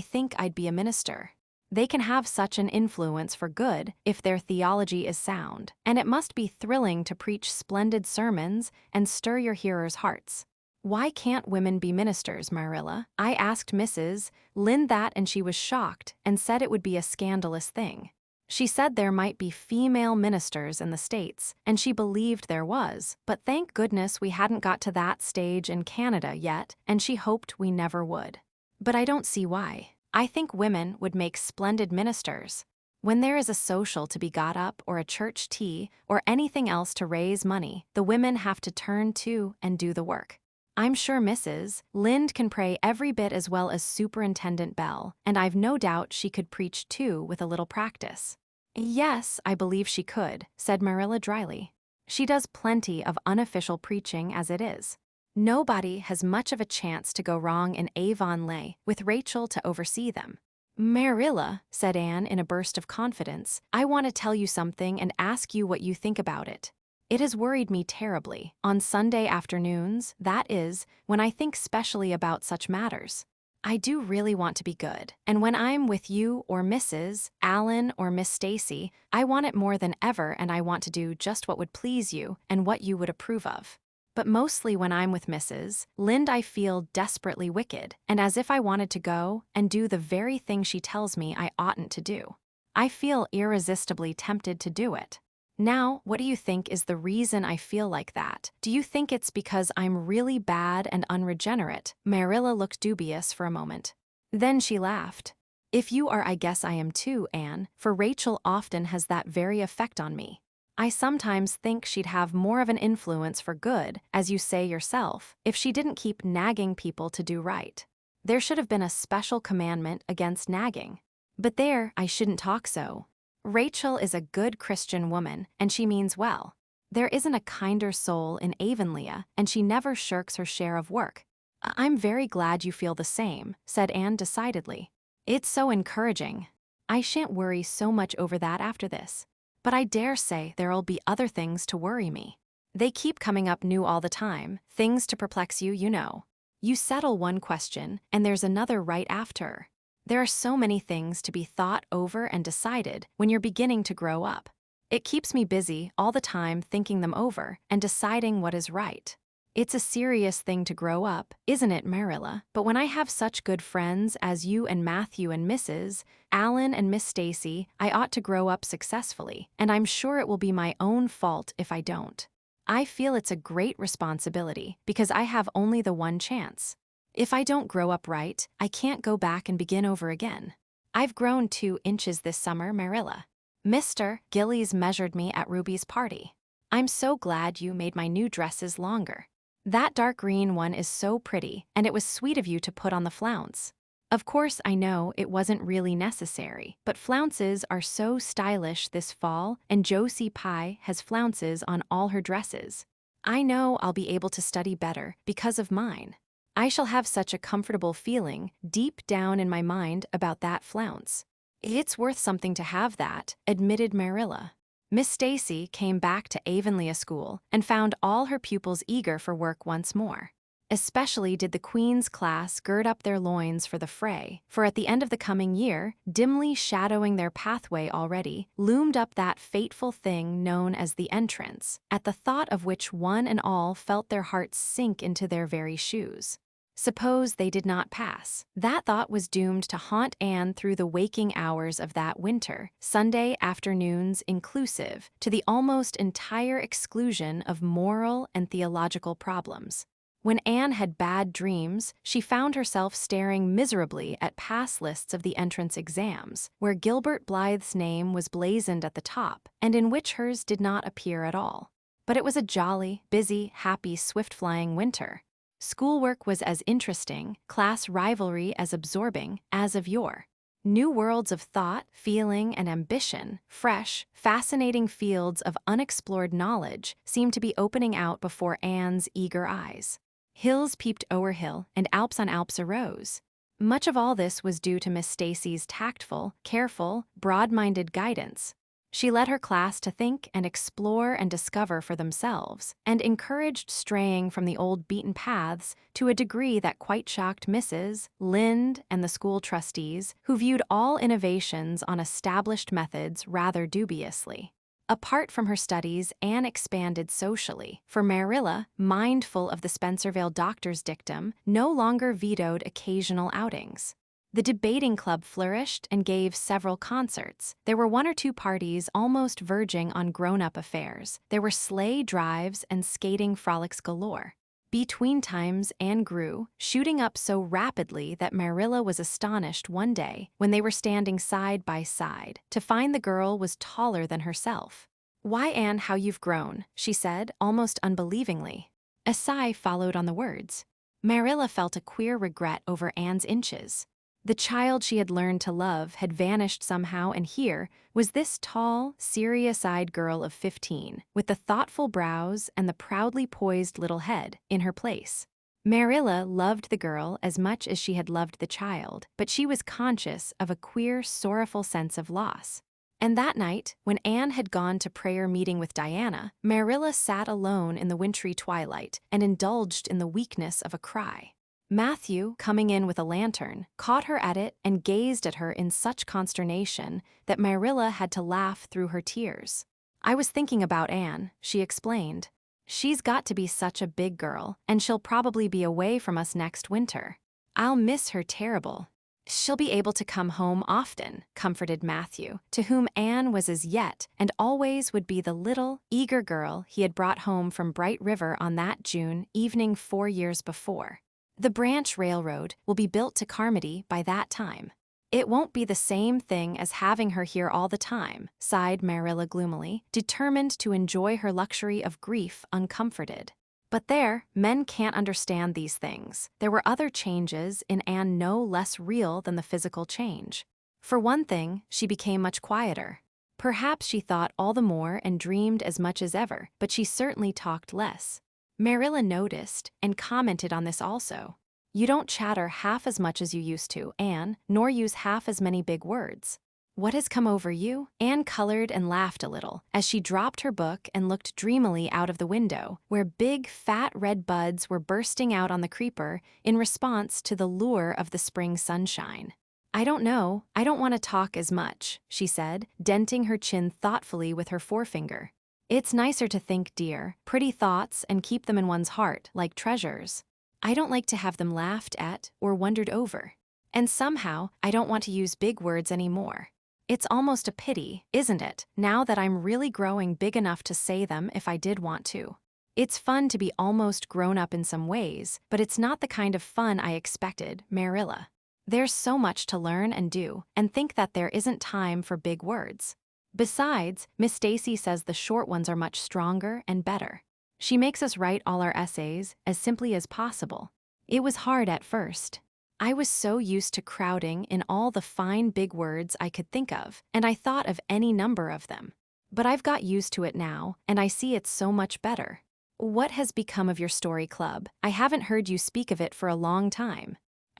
think I'd be a minister. They can have such an influence for good if their theology is sound, and it must be thrilling to preach splendid sermons and stir your hearers' hearts. "Why can't women be ministers, Marilla?" I asked Mrs. Lynde that, and she was shocked and said it would be a scandalous thing. She said there might be female ministers in the States, and she believed there was, but thank goodness we hadn't got to that stage in Canada yet, and she hoped we never would. But I don't see why. I think women would make splendid ministers. When there is a social to be got up, or a church tea, or anything else to raise money, the women have to turn to and do the work. I'm sure Mrs. Lynde can pray every bit as well as Superintendent Bell, and I've no doubt she could preach too with a little practice. "Yes, I believe she could," said Marilla dryly. "She does plenty of unofficial preaching as it is. Nobody has much of a chance to go wrong in Avonlea with Rachel to oversee them." "Marilla," said Anne in a burst of confidence, "I want to tell you something and ask you what you think about it. It has worried me terribly, on Sunday afternoons, that is, when I think specially about such matters. I do really want to be good, and when I'm with you or Mrs. Allen or Miss Stacy, I want it more than ever, and I want to do just what would please you and what you would approve of. But mostly when I'm with Mrs. Lynde I feel desperately wicked, and as if I wanted to go and do the very thing she tells me I oughtn't to do. I feel irresistibly tempted to do it. Now, what do you think is the reason I feel like that? Do you think it's because I'm really bad and unregenerate?" Marilla looked dubious for a moment. Then she laughed. "If you are, I guess I am too, Anne, for Rachel often has that very effect on me. I sometimes think she'd have more of an influence for good, as you say yourself, if she didn't keep nagging people to do right. There should have been a special commandment against nagging. But there, I shouldn't talk so. Rachel is a good Christian woman, and she means well. There isn't a kinder soul in Avonlea, and she never shirks her share of work." "I'm very glad you feel the same," said Anne decidedly. "It's so encouraging. I shan't worry so much over that after this. But I dare say there'll be other things to worry me. They keep coming up new all the time, things to perplex you, you know. You settle one question, and there's another right after. There are so many things to be thought over and decided when you're beginning to grow up. It keeps me busy all the time thinking them over and deciding what is right. It's a serious thing to grow up, isn't it, Marilla? But when I have such good friends as you and Matthew and Mrs. Allen and Miss Stacy, I ought to grow up successfully, and I'm sure it will be my own fault if I don't. I feel it's a great responsibility because I have only the one chance. If I don't grow up right, I can't go back and begin over again. I've grown 2 inches this summer, Marilla. Mr. Gillies measured me at Ruby's party. I'm so glad you made my new dresses longer. That dark green one is so pretty, and it was sweet of you to put on the flounce. Of course, I know it wasn't really necessary, but flounces are so stylish this fall, and Josie Pye has flounces on all her dresses. I know I'll be able to study better because of mine. I shall have such a comfortable feeling deep down in my mind about that flounce." "It's worth something to have that," admitted Marilla. Miss Stacy came back to Avonlea School and found all her pupils eager for work once more. Especially did the Queen's class gird up their loins for the fray, for at the end of the coming year, dimly shadowing their pathway already, loomed up that fateful thing known as the entrance, at the thought of which one and all felt their hearts sink into their very shoes. Suppose they did not pass. That thought was doomed to haunt Anne through the waking hours of that winter, Sunday afternoons inclusive, to the almost entire exclusion of moral and theological problems. When Anne had bad dreams, she found herself staring miserably at pass lists of the entrance exams, where Gilbert Blythe's name was blazoned at the top, and in which hers did not appear at all. But it was a jolly, busy, happy, swift-flying winter. Schoolwork was as interesting, class rivalry as absorbing, as of yore. New worlds of thought, feeling, and ambition, fresh, fascinating fields of unexplored knowledge seemed to be opening out before Anne's eager eyes. Hills peeped o'er hill, and Alps on Alps arose. Much of all this was due to Miss Stacy's tactful, careful, broad-minded guidance. She led her class to think and explore and discover for themselves, and encouraged straying from the old beaten paths to a degree that quite shocked Mrs. Lynde and the school trustees, who viewed all innovations on established methods rather dubiously. Apart from her studies, Anne expanded socially, for Marilla, mindful of the Spencervale doctor's dictum, no longer vetoed occasional outings. The debating club flourished and gave several concerts. There were one or two parties almost verging on grown-up affairs. There were sleigh drives and skating frolics galore. Between times, Anne grew, shooting up so rapidly that Marilla was astonished one day, when they were standing side by side, to find the girl was taller than herself. "Why, Anne, how you've grown," she said, almost unbelievingly. A sigh followed on the words. Marilla felt a queer regret over Anne's inches. The child she had learned to love had vanished somehow, and here was this tall, serious-eyed girl of 15, with the thoughtful brows and the proudly poised little head, in her place. Marilla loved the girl as much as she had loved the child, but she was conscious of a queer, sorrowful sense of loss. And that night, when Anne had gone to prayer meeting with Diana, Marilla sat alone in the wintry twilight and indulged in the weakness of a cry. Matthew, coming in with a lantern, caught her at it and gazed at her in such consternation that Marilla had to laugh through her tears. "I was thinking about Anne," she explained. "She's got to be such a big girl, and she'll probably be away from us next winter. I'll miss her terrible." "She'll be able to come home often," comforted Matthew, to whom Anne was as yet and always would be the little, eager girl he had brought home from Bright River on that June evening 4 years before. "The branch railroad will be built to Carmody by that time." "It won't be the same thing as having her here all the time," sighed Marilla gloomily, determined to enjoy her luxury of grief uncomforted. But there, men can't understand these things. There were other changes in Anne no less real than the physical change. For one thing, she became much quieter. Perhaps she thought all the more and dreamed as much as ever, but she certainly talked less. Marilla noticed and commented on this also. "You don't chatter half as much as you used to, Anne, nor use half as many big words. What has come over you?" Anne colored and laughed a little as she dropped her book and looked dreamily out of the window, where big, fat red buds were bursting out on the creeper in response to the lure of the spring sunshine. "I don't know. I don't want to talk as much," she said, denting her chin thoughtfully with her forefinger. "It's nicer to think, dear, pretty thoughts and keep them in one's heart, like treasures. I don't like to have them laughed at or wondered over. And somehow, I don't want to use big words anymore. It's almost a pity, isn't it, now that I'm really growing big enough to say them if I did want to. It's fun to be almost grown up in some ways, but it's not the kind of fun I expected, Marilla. There's so much to learn and do, and think that there isn't time for big words. Besides, Miss Stacy says the short ones are much stronger and better. She makes us write all our essays as simply as possible. It was hard at first. I was so used to crowding in all the fine big words I could think of, and I thought of any number of them. But I've got used to it now, and I see it's so much better. What has become of your story club? I haven't heard you speak of it for a long time."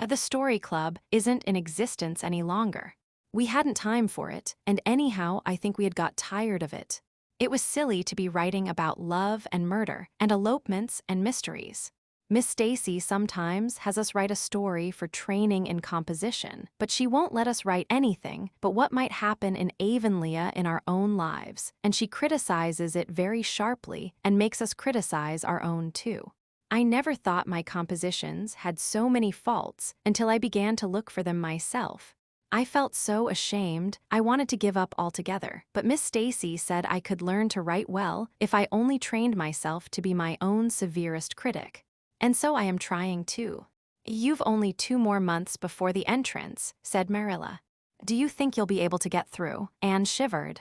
"The story club isn't in existence any longer. We hadn't time for it, and anyhow I think we had got tired of it. It was silly to be writing about love and murder and elopements and mysteries. Miss Stacy sometimes has us write a story for training in composition, but she won't let us write anything but what might happen in Avonlea in our own lives, and she criticizes it very sharply and makes us criticize our own too. I never thought my compositions had so many faults until I began to look for them myself. I felt so ashamed, I wanted to give up altogether, but Miss Stacy said I could learn to write well if I only trained myself to be my own severest critic. And so I am trying too." "You've only 2 more months before the entrance," said Marilla. "Do you think you'll be able to get through?" Anne shivered.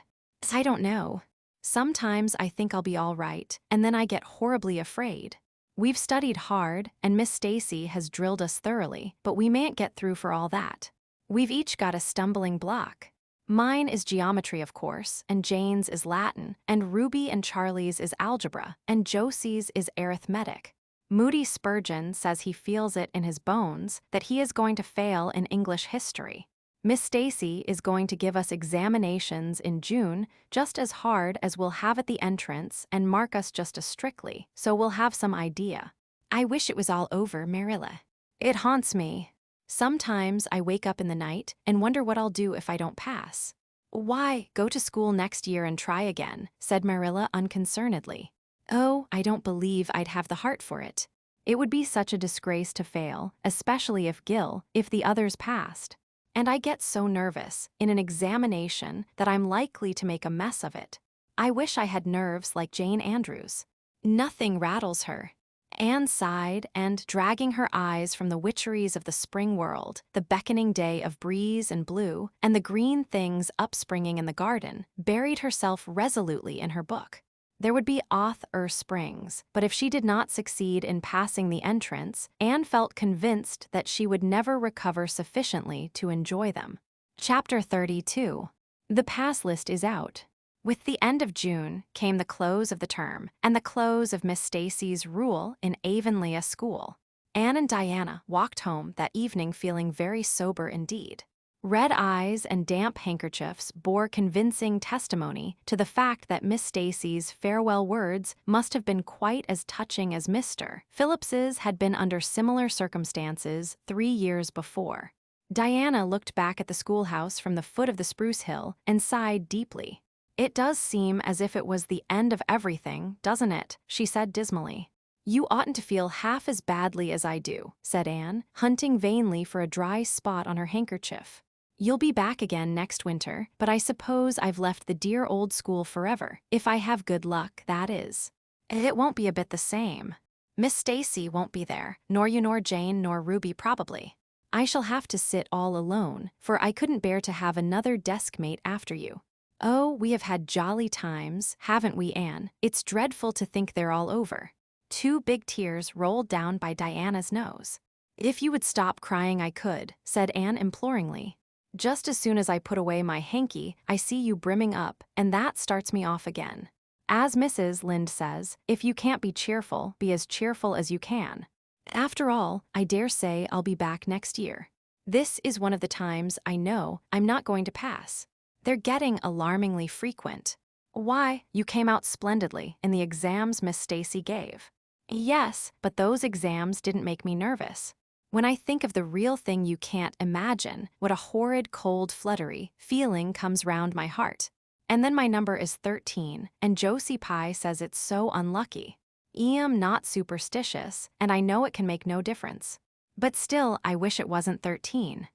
"I don't know. Sometimes I think I'll be all right, and then I get horribly afraid. We've studied hard, and Miss Stacy has drilled us thoroughly, but we mayn't get through for all that. We've each got a stumbling block. Mine is geometry, of course, and Jane's is Latin, and Ruby and Charlie's is algebra, and Josie's is arithmetic. Moody Spurgeon says he feels it in his bones that he is going to fail in English history. Miss Stacy is going to give us examinations in June just as hard as we'll have at the entrance and mark us just as strictly, so we'll have some idea. I wish it was all over, Marilla. It haunts me. Sometimes I wake up in the night and wonder what I'll do if I don't pass. Why, go to school next year and try again, said Marilla unconcernedly. Oh, I don't believe I'd have the heart for it. It would be such a disgrace to fail, especially if the others passed. And I get so nervous in an examination that I'm likely to make a mess of it. I wish I had nerves like Jane Andrews. Nothing rattles her. Anne sighed and, dragging her eyes from the witcheries of the spring world, the beckoning day of breeze and blue, and the green things upspringing in the garden, buried herself resolutely in her book. There would be Springs, but if she did not succeed in passing the entrance, Anne felt convinced that she would never recover sufficiently to enjoy them. Chapter 32. The pass list is out. With the end of June came the close of the term and the close of Miss Stacy's rule in Avonlea school. Anne and Diana walked home that evening feeling very sober indeed. Red eyes and damp handkerchiefs bore convincing testimony to the fact that Miss Stacy's farewell words must have been quite as touching as Mr. Phillips's had been under similar circumstances 3 years before. Diana looked back at the schoolhouse from the foot of the spruce hill and sighed deeply. It does seem as if it was the end of everything, doesn't it? She said dismally. You oughtn't to feel half as badly as I do, said Anne, hunting vainly for a dry spot on her handkerchief. You'll be back again next winter, but I suppose I've left the dear old school forever, if I have good luck, that is. It won't be a bit the same. Miss Stacy won't be there, nor you nor Jane nor Ruby probably. I shall have to sit all alone, for I couldn't bear to have another deskmate after you. Oh, we have had jolly times, haven't we, Anne? It's dreadful to think they're all over. 2 big tears rolled down by Diana's nose. If you would stop crying I could, said Anne imploringly. Just as soon as I put away my hanky, I see you brimming up, and that starts me off again. As Mrs. Lynde says, if you can't be as cheerful as you can. After all, I dare say I'll be back next year. This is one of the times I know I'm not going to pass. They're getting alarmingly frequent. Why, you came out splendidly in the exams Miss Stacy gave. Yes, but those exams didn't make me nervous. When I think of the real thing you can't imagine, what a horrid cold fluttery feeling comes round my heart. And then my number is 13, and Josie Pye says it's so unlucky. I'm not superstitious, and I know it can make no difference. But still, I wish it wasn't 13.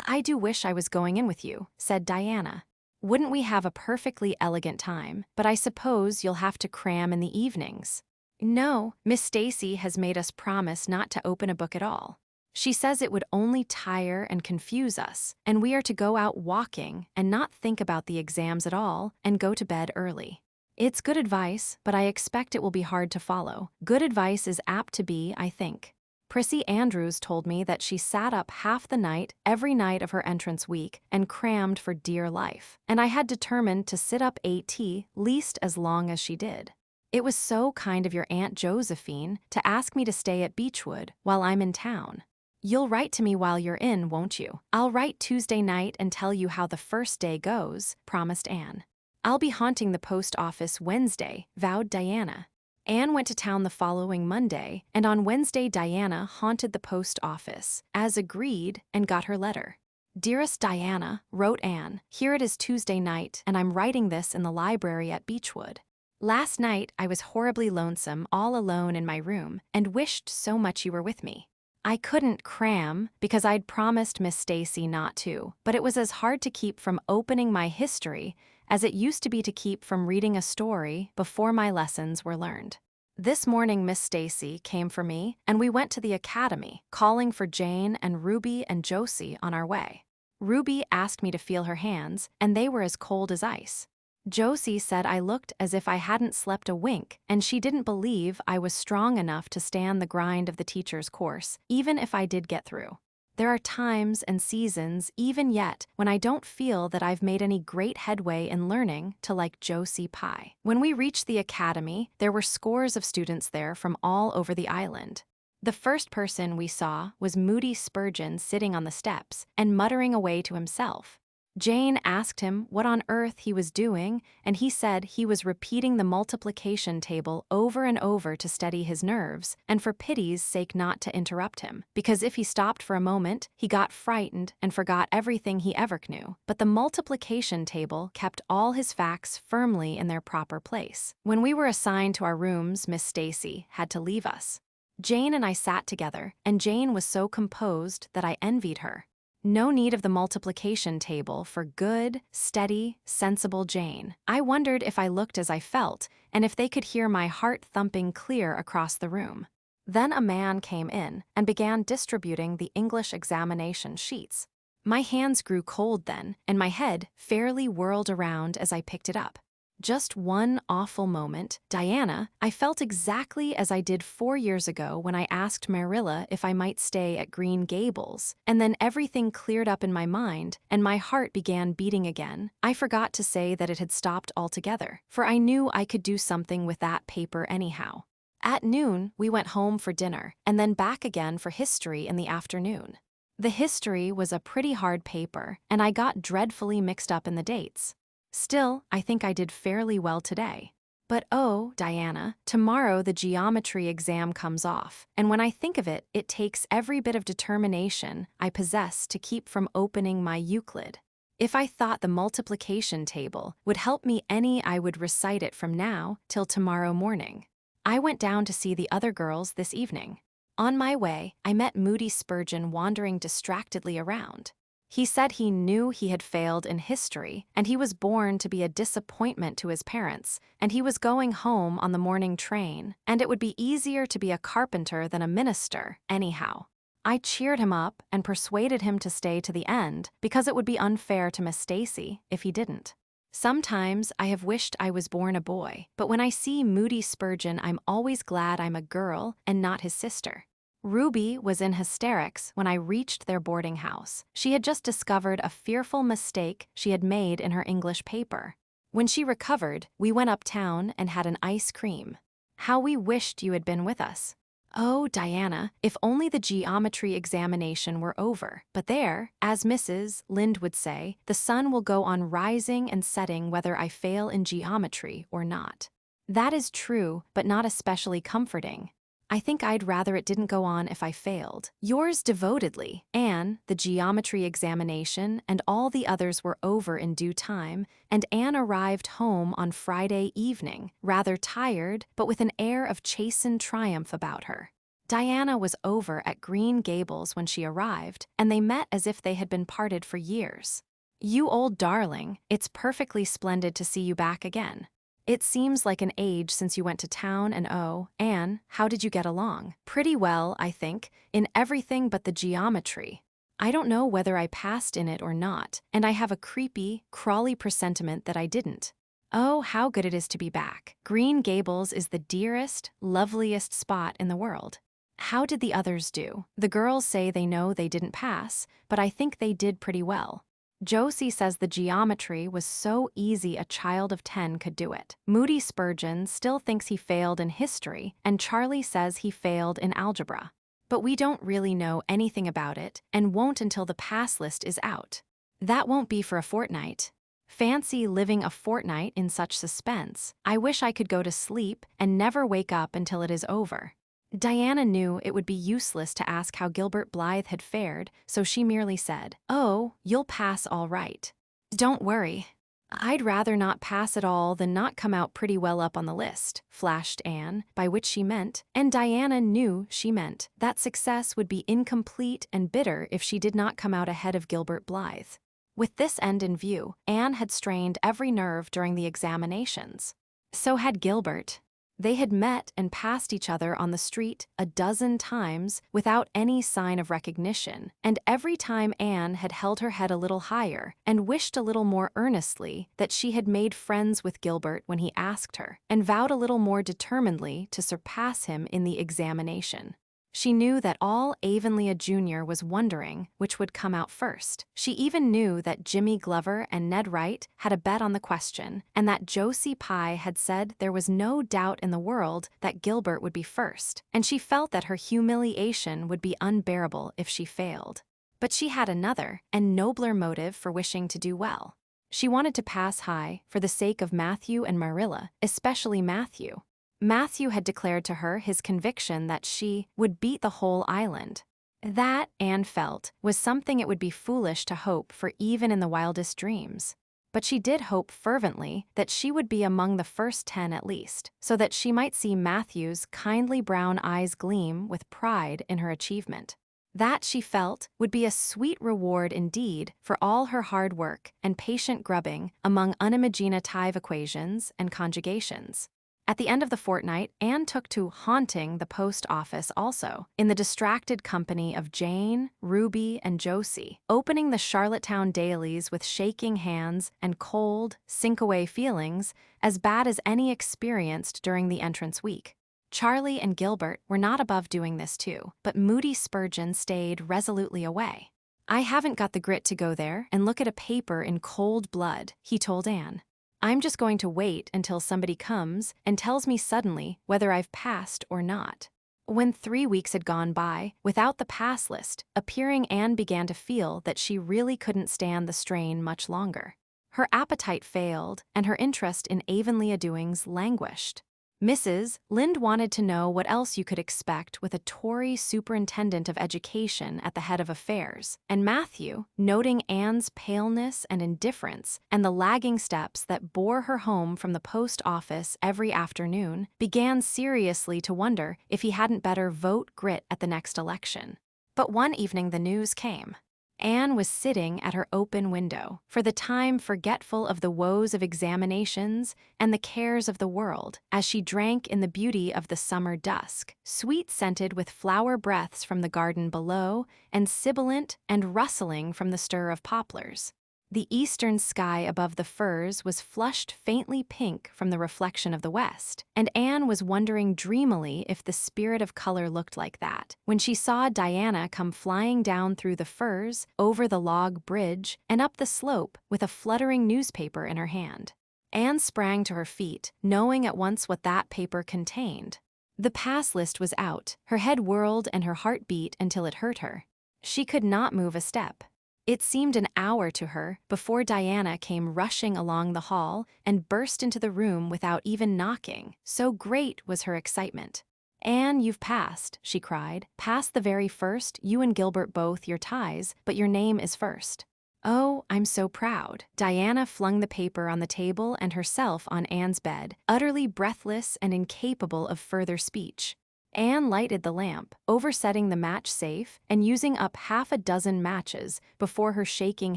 I do wish I was going in with you, said Diana. Wouldn't we have a perfectly elegant time, but I suppose you'll have to cram in the evenings. No, Miss Stacy has made us promise not to open a book at all. She says it would only tire and confuse us, and we are to go out walking and not think about the exams at all and go to bed early. It's good advice, but I expect it will be hard to follow. Good advice is apt to be, I think. Prissy Andrews told me that she sat up half the night every night of her entrance week and crammed for dear life, and I had determined to sit up least as long as she did. It was so kind of your Aunt Josephine to ask me to stay at Beechwood while I'm in town. You'll write to me while you're in, won't you? I'll write Tuesday night and tell you how the first day goes, promised Anne. I'll be haunting the post office Wednesday, vowed Diana. Anne went to town the following Monday, and on Wednesday Diana haunted the post office, as agreed, and got her letter. Dearest Diana, wrote Anne, here it is Tuesday night, and I'm writing this in the library at Beechwood. Last night I was horribly lonesome all alone in my room, and wished so much you were with me. I couldn't cram, because I'd promised Miss Stacy not to, but it was as hard to keep from opening my history as it used to be to keep from reading a story before my lessons were learned. This morning Miss Stacy came for me, and we went to the academy, calling for Jane and Ruby and Josie on our way. Ruby asked me to feel her hands, and they were as cold as ice. Josie said I looked as if I hadn't slept a wink, and she didn't believe I was strong enough to stand the grind of the teacher's course, even if I did get through. There are times and seasons, even yet, when I don't feel that I've made any great headway in learning to like Josie Pye. When we reached the academy, there were scores of students there from all over the island. The first person we saw was Moody Spurgeon sitting on the steps and muttering away to himself. Jane asked him what on earth he was doing, and he said he was repeating the multiplication table over and over to steady his nerves, and for pity's sake not to interrupt him, because if he stopped for a moment, he got frightened and forgot everything he ever knew. But the multiplication table kept all his facts firmly in their proper place. When we were assigned to our rooms, Miss Stacy had to leave us. Jane and I sat together, and Jane was so composed that I envied her. No need of the multiplication table for good, steady, sensible Jane. I wondered if I looked as I felt, and if they could hear my heart thumping clear across the room. Then a man came in and began distributing the English examination sheets. My hands grew cold then, and my head fairly whirled around as I picked it up. Just one awful moment, Diana, I felt exactly as I did 4 years ago when I asked Marilla if I might stay at Green Gables, and then everything cleared up in my mind, and my heart began beating again. I forgot to say that it had stopped altogether, for I knew I could do something with that paper anyhow. At noon, we went home for dinner, and then back again for history in the afternoon. The history was a pretty hard paper, and I got dreadfully mixed up in the dates. Still, I think I did fairly well today. But oh, Diana, tomorrow the geometry exam comes off, and when I think of it, it takes every bit of determination I possess to keep from opening my Euclid. If I thought the multiplication table would help me any, I would recite it from now till tomorrow morning. I went down to see the other girls this evening. On my way, I met Moody Spurgeon wandering distractedly around. He said he knew he had failed in history, and he was born to be a disappointment to his parents, and he was going home on the morning train, and it would be easier to be a carpenter than a minister, anyhow. I cheered him up and persuaded him to stay to the end, because it would be unfair to Miss Stacy if he didn't. Sometimes I have wished I was born a boy, but when I see Moody Spurgeon, I'm always glad I'm a girl and not his sister. Ruby was in hysterics when I reached their boarding house. She had just discovered a fearful mistake she had made in her English paper. When she recovered, we went uptown and had an ice cream. How we wished you had been with us. Oh, Diana, if only the geometry examination were over. But there, as Mrs. Lynde would say, the sun will go on rising and setting whether I fail in geometry or not. That is true, but not especially comforting. I think I'd rather it didn't go on if I failed. Yours devotedly, Anne. The geometry examination and all the others were over in due time, and Anne arrived home on Friday evening, rather tired, but with an air of chastened triumph about her. Diana was over at Green Gables when she arrived, and they met as if they had been parted for years. You old darling, it's perfectly splendid to see you back again. It seems like an age since you went to town, and oh, Anne, how did you get along? Pretty well, I think, in everything but the geometry. I don't know whether I passed in it or not, and I have a creepy, crawly presentiment that I didn't. Oh, how good it is to be back. Green Gables is the dearest, loveliest spot in the world. How did the others do? The girls say they know they didn't pass, but I think they did pretty well. Josie says the geometry was so easy a child of 10 could do it. Moody Spurgeon still thinks he failed in history, and Charlie says he failed in algebra. But we don't really know anything about it, and won't until the pass list is out. That won't be for a fortnight. Fancy living a fortnight in such suspense. I wish I could go to sleep and never wake up until it is over. Diana knew it would be useless to ask how Gilbert Blythe had fared, so she merely said, "Oh, you'll pass all right. Don't worry." "I'd rather not pass at all than not come out pretty well up on the list," flashed Anne, by which she meant, and Diana knew she meant, that success would be incomplete and bitter if she did not come out ahead of Gilbert Blythe. With this end in view, Anne had strained every nerve during the examinations. So had Gilbert. They had met and passed each other on the street a dozen times without any sign of recognition, and every time Anne had held her head a little higher and wished a little more earnestly that she had made friends with Gilbert when he asked her, and vowed a little more determinedly to surpass him in the examination. She knew that all Avonlea Jr. was wondering which would come out first. She even knew that Jimmy Glover and Ned Wright had a bet on the question, and that Josie Pye had said there was no doubt in the world that Gilbert would be first, and she felt that her humiliation would be unbearable if she failed. But she had another and nobler motive for wishing to do well. She wanted to pass high for the sake of Matthew and Marilla, especially Matthew. Matthew had declared to her his conviction that she would beat the whole island. That, Anne felt, was something it would be foolish to hope for even in the wildest dreams. But she did hope fervently that she would be among the first 10 at least, so that she might see Matthew's kindly brown eyes gleam with pride in her achievement. That, she felt, would be a sweet reward indeed for all her hard work and patient grubbing among unimaginative equations and conjugations. At the end of the fortnight, Anne took to haunting the post office also, in the distracted company of Jane, Ruby, and Josie, opening the Charlottetown dailies with shaking hands and cold, sink-away feelings as bad as any experienced during the entrance week. Charlie and Gilbert were not above doing this too, but moody Spurgeon stayed resolutely away. "I haven't got the grit to go there and look at a paper in cold blood," he told Anne. "I'm just going to wait until somebody comes and tells me suddenly whether I've passed or not." When 3 weeks had gone by, without the pass list appearing, Anne began to feel that she really couldn't stand the strain much longer. Her appetite failed, and her interest in Avonlea doings languished. Mrs. Lynde wanted to know what else you could expect with a Tory superintendent of education at the head of affairs, and Matthew, noting Anne's paleness and indifference and the lagging steps that bore her home from the post office every afternoon, began seriously to wonder if he hadn't better vote grit at the next election. But one evening the news came. Anne was sitting at her open window, for the time forgetful of the woes of examinations and the cares of the world, as she drank in the beauty of the summer dusk, sweet-scented with flower breaths from the garden below and sibilant and rustling from the stir of poplars. The eastern sky above the firs was flushed faintly pink from the reflection of the west, and Anne was wondering dreamily if the spirit of color looked like that, when she saw Diana come flying down through the firs, over the log bridge, and up the slope with a fluttering newspaper in her hand. Anne sprang to her feet, knowing at once what that paper contained. The pass list was out. Her head whirled and her heart beat until it hurt her. She could not move a step. It seemed an hour to her before Diana came rushing along the hall and burst into the room without even knocking, so great was her excitement. "Anne, you've passed," she cried. "Passed the very first, you and Gilbert both your ties, but your name is first." "Oh, I'm so proud." Diana flung the paper on the table and herself on Anne's bed, utterly breathless and incapable of further speech. Anne lighted the lamp, oversetting the match safe and using up half a dozen matches before her shaking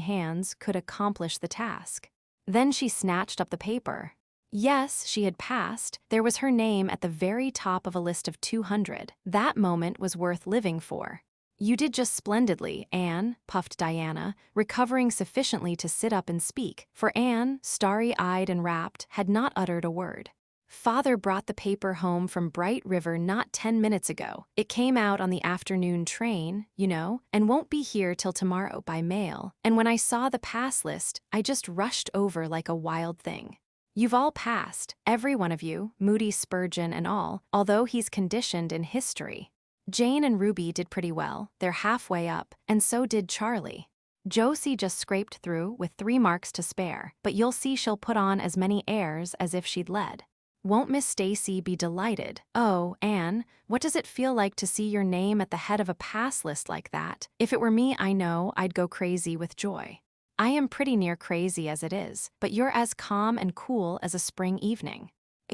hands could accomplish the task. Then she snatched up the paper. Yes, she had passed. There was her name at the very top of a list of 200. That moment was worth living for. "You did just splendidly, Anne," puffed Diana, recovering sufficiently to sit up and speak, for Anne, starry-eyed and rapt, had not uttered a word. "Father brought the paper home from Bright River not 10 minutes ago. It came out on the afternoon train, you know, and won't be here till tomorrow by mail. And when I saw the pass list, I just rushed over like a wild thing. You've all passed, every one of you, Moody Spurgeon and all, although he's conditioned in history. Jane and Ruby did pretty well, they're halfway up, and so did Charlie. Josie just scraped through with 3 marks to spare, but you'll see she'll put on as many airs as if she'd led. Won't Miss Stacy be delighted? Oh, Anne, what does it feel like to see your name at the head of a pass list like that? If it were me, I know I'd go crazy with joy. I am pretty near crazy as it is, but you're as calm and cool as a spring evening."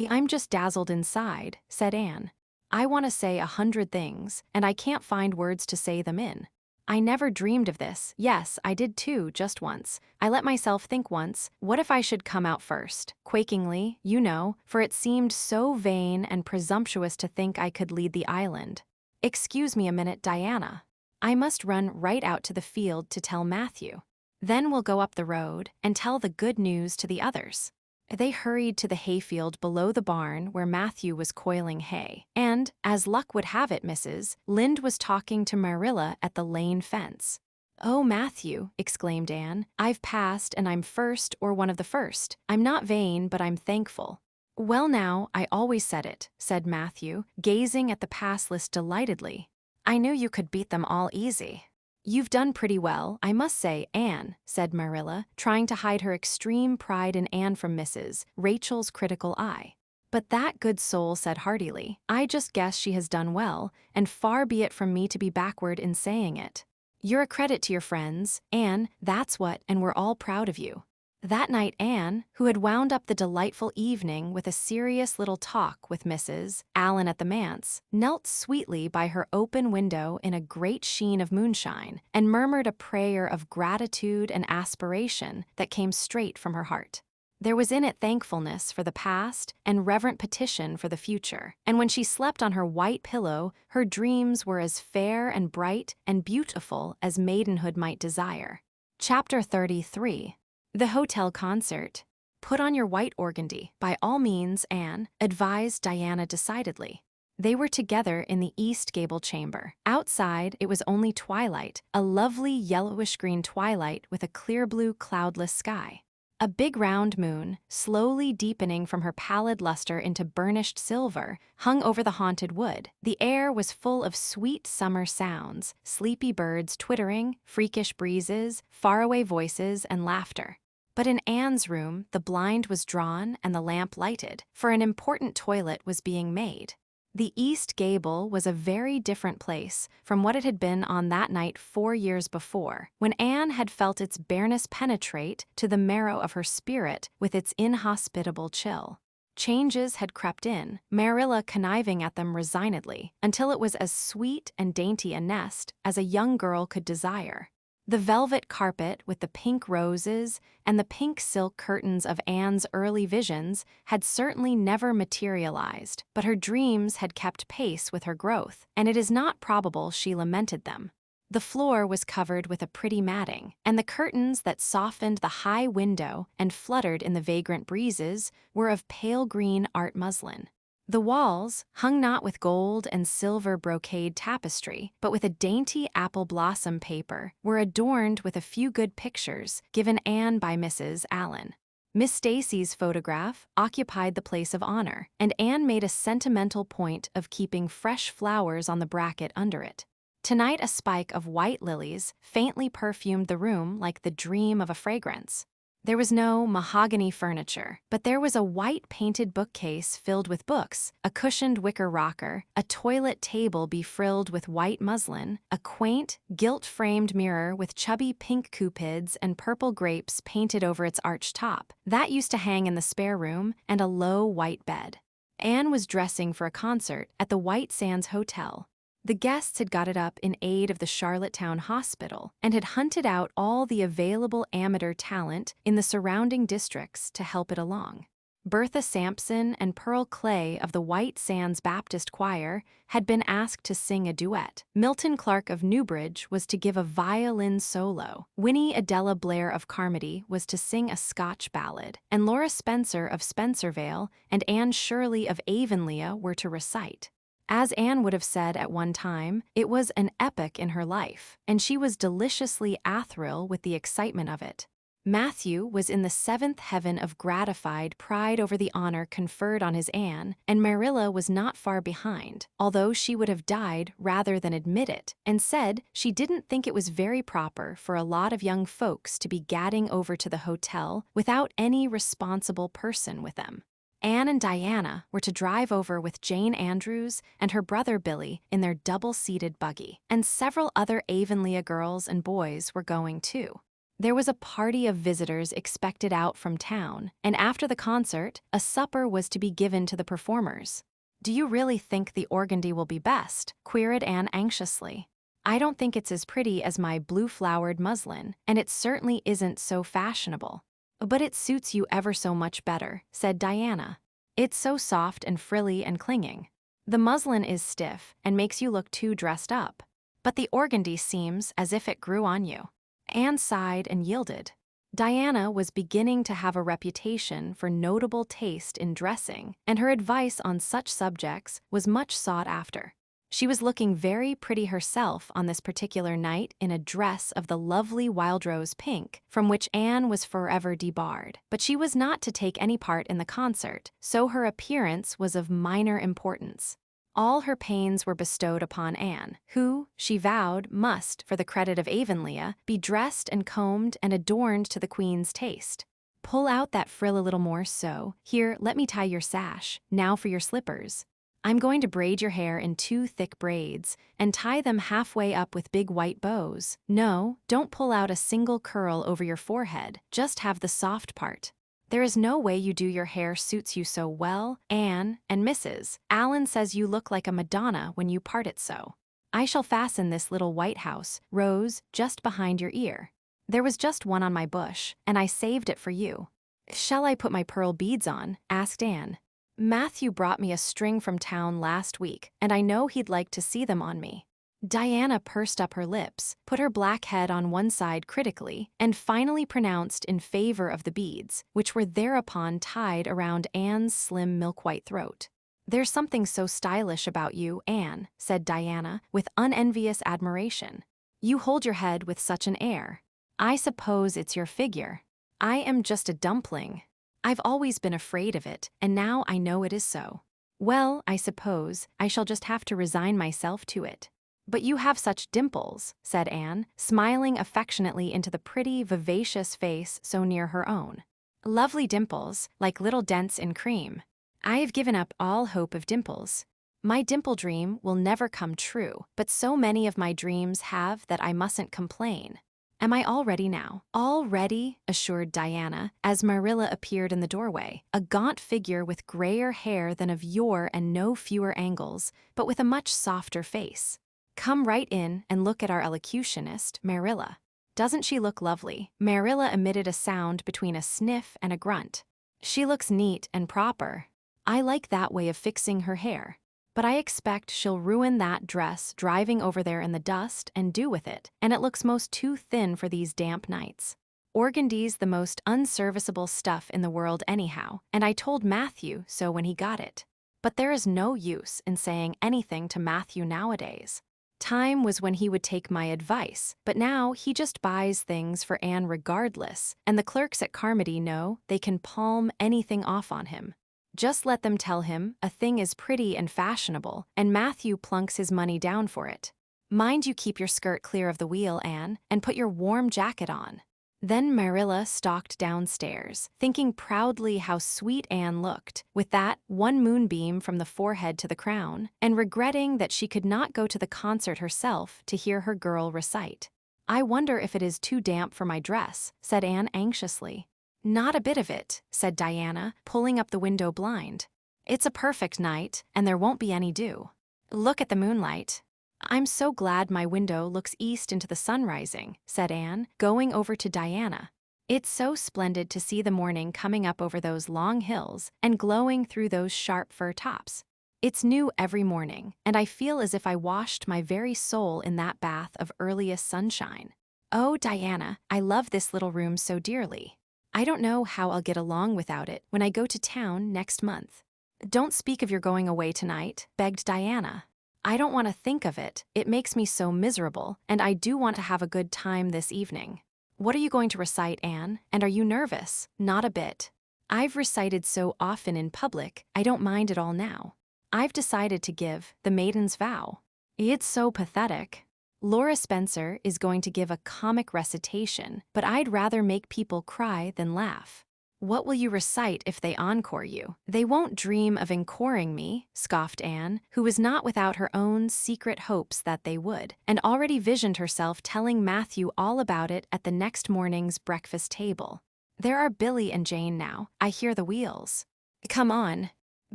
"I'm just dazzled inside," said Anne. "I want to say 100 things, and I can't find words to say them in. I never dreamed of this. Yes, I did too, just once. I let myself think once, what if I should come out first? Quakingly, you know, for it seemed so vain and presumptuous to think I could lead the island. Excuse me a minute, Diana. I must run right out to the field to tell Matthew. Then we'll go up the road and tell the good news to the others." They hurried to the hayfield below the barn where Matthew was coiling hay, and, as luck would have it, Mrs. Lynde was talking to Marilla at the lane fence. "Oh, Matthew," exclaimed Anne, "I've passed and I'm first or one of the first. I'm not vain, but I'm thankful." "Well now, I always said it," said Matthew, gazing at the pass list delightedly. "I knew you could beat them all easy." "You've done pretty well, I must say, Anne," said Marilla, trying to hide her extreme pride in Anne from Mrs. Rachel's critical eye. But that good soul said heartily, "I just guess she has done well, and far be it from me to be backward in saying it. You're a credit to your friends, Anne, that's what, and we're all proud of you." That night Anne, who had wound up the delightful evening with a serious little talk with Mrs. Allen at the manse, knelt sweetly by her open window in a great sheen of moonshine and murmured a prayer of gratitude and aspiration that came straight from her heart. There was in it thankfulness for the past and reverent petition for the future, and when she slept on her white pillow, her dreams were as fair and bright and beautiful as maidenhood might desire. Chapter 33. The Hotel Concert. "Put on your white organdy, by all means, Anne," advised Diana decidedly. They were together in the East Gable chamber. Outside, it was only twilight, a lovely yellowish-green twilight with a clear blue cloudless sky. A big round moon, slowly deepening from her pallid luster into burnished silver, hung over the haunted wood. The air was full of sweet summer sounds, sleepy birds twittering, freakish breezes, faraway voices, and laughter. But in Anne's room, the blind was drawn and the lamp lighted, for an important toilet was being made. The East Gable was a very different place from what it had been on that night 4 years before, when Anne had felt its bareness penetrate to the marrow of her spirit with its inhospitable chill. Changes had crept in, Marilla conniving at them resignedly, until it was as sweet and dainty a nest as a young girl could desire. The velvet carpet with the pink roses and the pink silk curtains of Anne's early visions had certainly never materialized, but her dreams had kept pace with her growth, and it is not probable she lamented them. The floor was covered with a pretty matting, and the curtains that softened the high window and fluttered in the vagrant breezes were of pale green art muslin. The walls, hung not with gold and silver brocade tapestry, but with a dainty apple blossom paper, were adorned with a few good pictures given Anne by Mrs. Allen. Miss Stacy's photograph occupied the place of honor, and Anne made a sentimental point of keeping fresh flowers on the bracket under it. Tonight a spike of white lilies faintly perfumed the room like the dream of a fragrance. There was no mahogany furniture, but there was a white painted bookcase filled with books, a cushioned wicker rocker, a toilet table befrilled with white muslin, a quaint, gilt-framed mirror with chubby pink cupids and purple grapes painted over its arched top. That used to hang in the spare room, and a low white bed. Anne was dressing for a concert at the White Sands Hotel. The guests had got it up in aid of the Charlottetown Hospital and had hunted out all the available amateur talent in the surrounding districts to help it along. Bertha Sampson and Pearl Clay of the White Sands Baptist Choir had been asked to sing a duet. Milton Clark of Newbridge was to give a violin solo. Winnie Adela Blair of Carmody was to sing a Scotch ballad, and Laura Spencer of Spencervale and Anne Shirley of Avonlea were to recite. As Anne would have said at one time, it was an epoch in her life, and she was deliciously athril with the excitement of it. Matthew was in the seventh heaven of gratified pride over the honor conferred on his Anne, and Marilla was not far behind, although she would have died rather than admit it, and said she didn't think it was very proper for a lot of young folks to be gadding over to the hotel without any responsible person with them. Anne and Diana were to drive over with Jane Andrews and her brother Billy in their double-seated buggy, and several other Avonlea girls and boys were going too. There was a party of visitors expected out from town, and after the concert, a supper was to be given to the performers. "Do you really think the organdy will be best?" queried Anne anxiously. "I don't think it's as pretty as my blue-flowered muslin, and it certainly isn't so fashionable." "But it suits you ever so much better," said Diana. "It's so soft and frilly and clinging. The muslin is stiff and makes you look too dressed up, but the organdy seems as if it grew on you." Anne sighed and yielded. Diana was beginning to have a reputation for notable taste in dressing, and her advice on such subjects was much sought after. She was looking very pretty herself on this particular night in a dress of the lovely wildrose pink, from which Anne was forever debarred. But she was not to take any part in the concert, so her appearance was of minor importance. All her pains were bestowed upon Anne, who, she vowed, must, for the credit of Avonlea, be dressed and combed and adorned to the queen's taste. Pull out that frill a little more so. Here, let me tie your sash. Now for your slippers. I'm going to braid your hair in 2 thick braids and tie them halfway up with big white bows. No, don't pull out a single curl over your forehead, just have the soft part. There is no way you do your hair suits you so well, Anne and Mrs. Allen says you look like a Madonna when you part it so. I shall fasten this little white house, rose, just behind your ear. There was just one on my bush, and I saved it for you. Shall I put my pearl beads on? Asked Anne. Matthew brought me a string from town last week, and I know he'd like to see them on me. Diana pursed up her lips, put her black head on one side critically, and finally pronounced in favor of the beads, which were thereupon tied around Anne's slim milk-white throat. There's something so stylish about you, Anne, said Diana, with unenvious admiration. You hold your head with such an air. I suppose it's your figure. I am just a dumpling. I've always been afraid of it, and now I know it is so. Well, I suppose I shall just have to resign myself to it. But you have such dimples, said Anne, smiling affectionately into the pretty, vivacious face so near her own. Lovely dimples, like little dents in cream. I have given up all hope of dimples. My dimple dream will never come true, but so many of my dreams have that I mustn't complain. Am I all ready now? All ready, assured Diana, as Marilla appeared in the doorway, a gaunt figure with grayer hair than of yore and no fewer angles, but with a much softer face. Come right in and look at our elocutionist, Marilla. Doesn't she look lovely? Marilla emitted a sound between a sniff and a grunt. She looks neat and proper. I like that way of fixing her hair. But I expect she'll ruin that dress driving over there in the dust and do with it, and it looks most too thin for these damp nights. Organdy's the most unserviceable stuff in the world anyhow, and I told Matthew so when he got it. But there is no use in saying anything to Matthew nowadays. Time was when he would take my advice, but now he just buys things for Anne regardless, and the clerks at Carmody know they can palm anything off on him. Just let them tell him a thing is pretty and fashionable, and Matthew plunks his money down for it. Mind you keep your skirt clear of the wheel, Anne, and put your warm jacket on. Then Marilla stalked downstairs, thinking proudly how sweet Anne looked, with that one moonbeam from the forehead to the crown, and regretting that she could not go to the concert herself to hear her girl recite. I wonder if it is too damp for my dress, said Anne anxiously. Not a bit of it, said Diana, pulling up the window blind. It's a perfect night, and there won't be any dew. Look at the moonlight. I'm so glad my window looks east into the sun rising, said Anne, going over to Diana. It's so splendid to see the morning coming up over those long hills and glowing through those sharp fir tops. It's new every morning, and I feel as if I washed my very soul in that bath of earliest sunshine. Oh, Diana, I love this little room so dearly. I don't know how I'll get along without it when I go to town next month. Don't speak of your going away tonight, begged Diana. I don't want to think of it. It makes me so miserable, and I do want to have a good time this evening. What are you going to recite, Anne? And are you nervous? Not a bit. I've recited so often in public, I don't mind at all now. I've decided to give The Maiden's Vow. It's so pathetic. Laura Spencer is going to give a comic recitation, but I'd rather make people cry than laugh. What will you recite if they encore you? They won't dream of encoring me, scoffed Anne, who was not without her own secret hopes that they would, and already visioned herself telling Matthew all about it at the next morning's breakfast table. There are Billy and Jane now. I hear the wheels. Come on.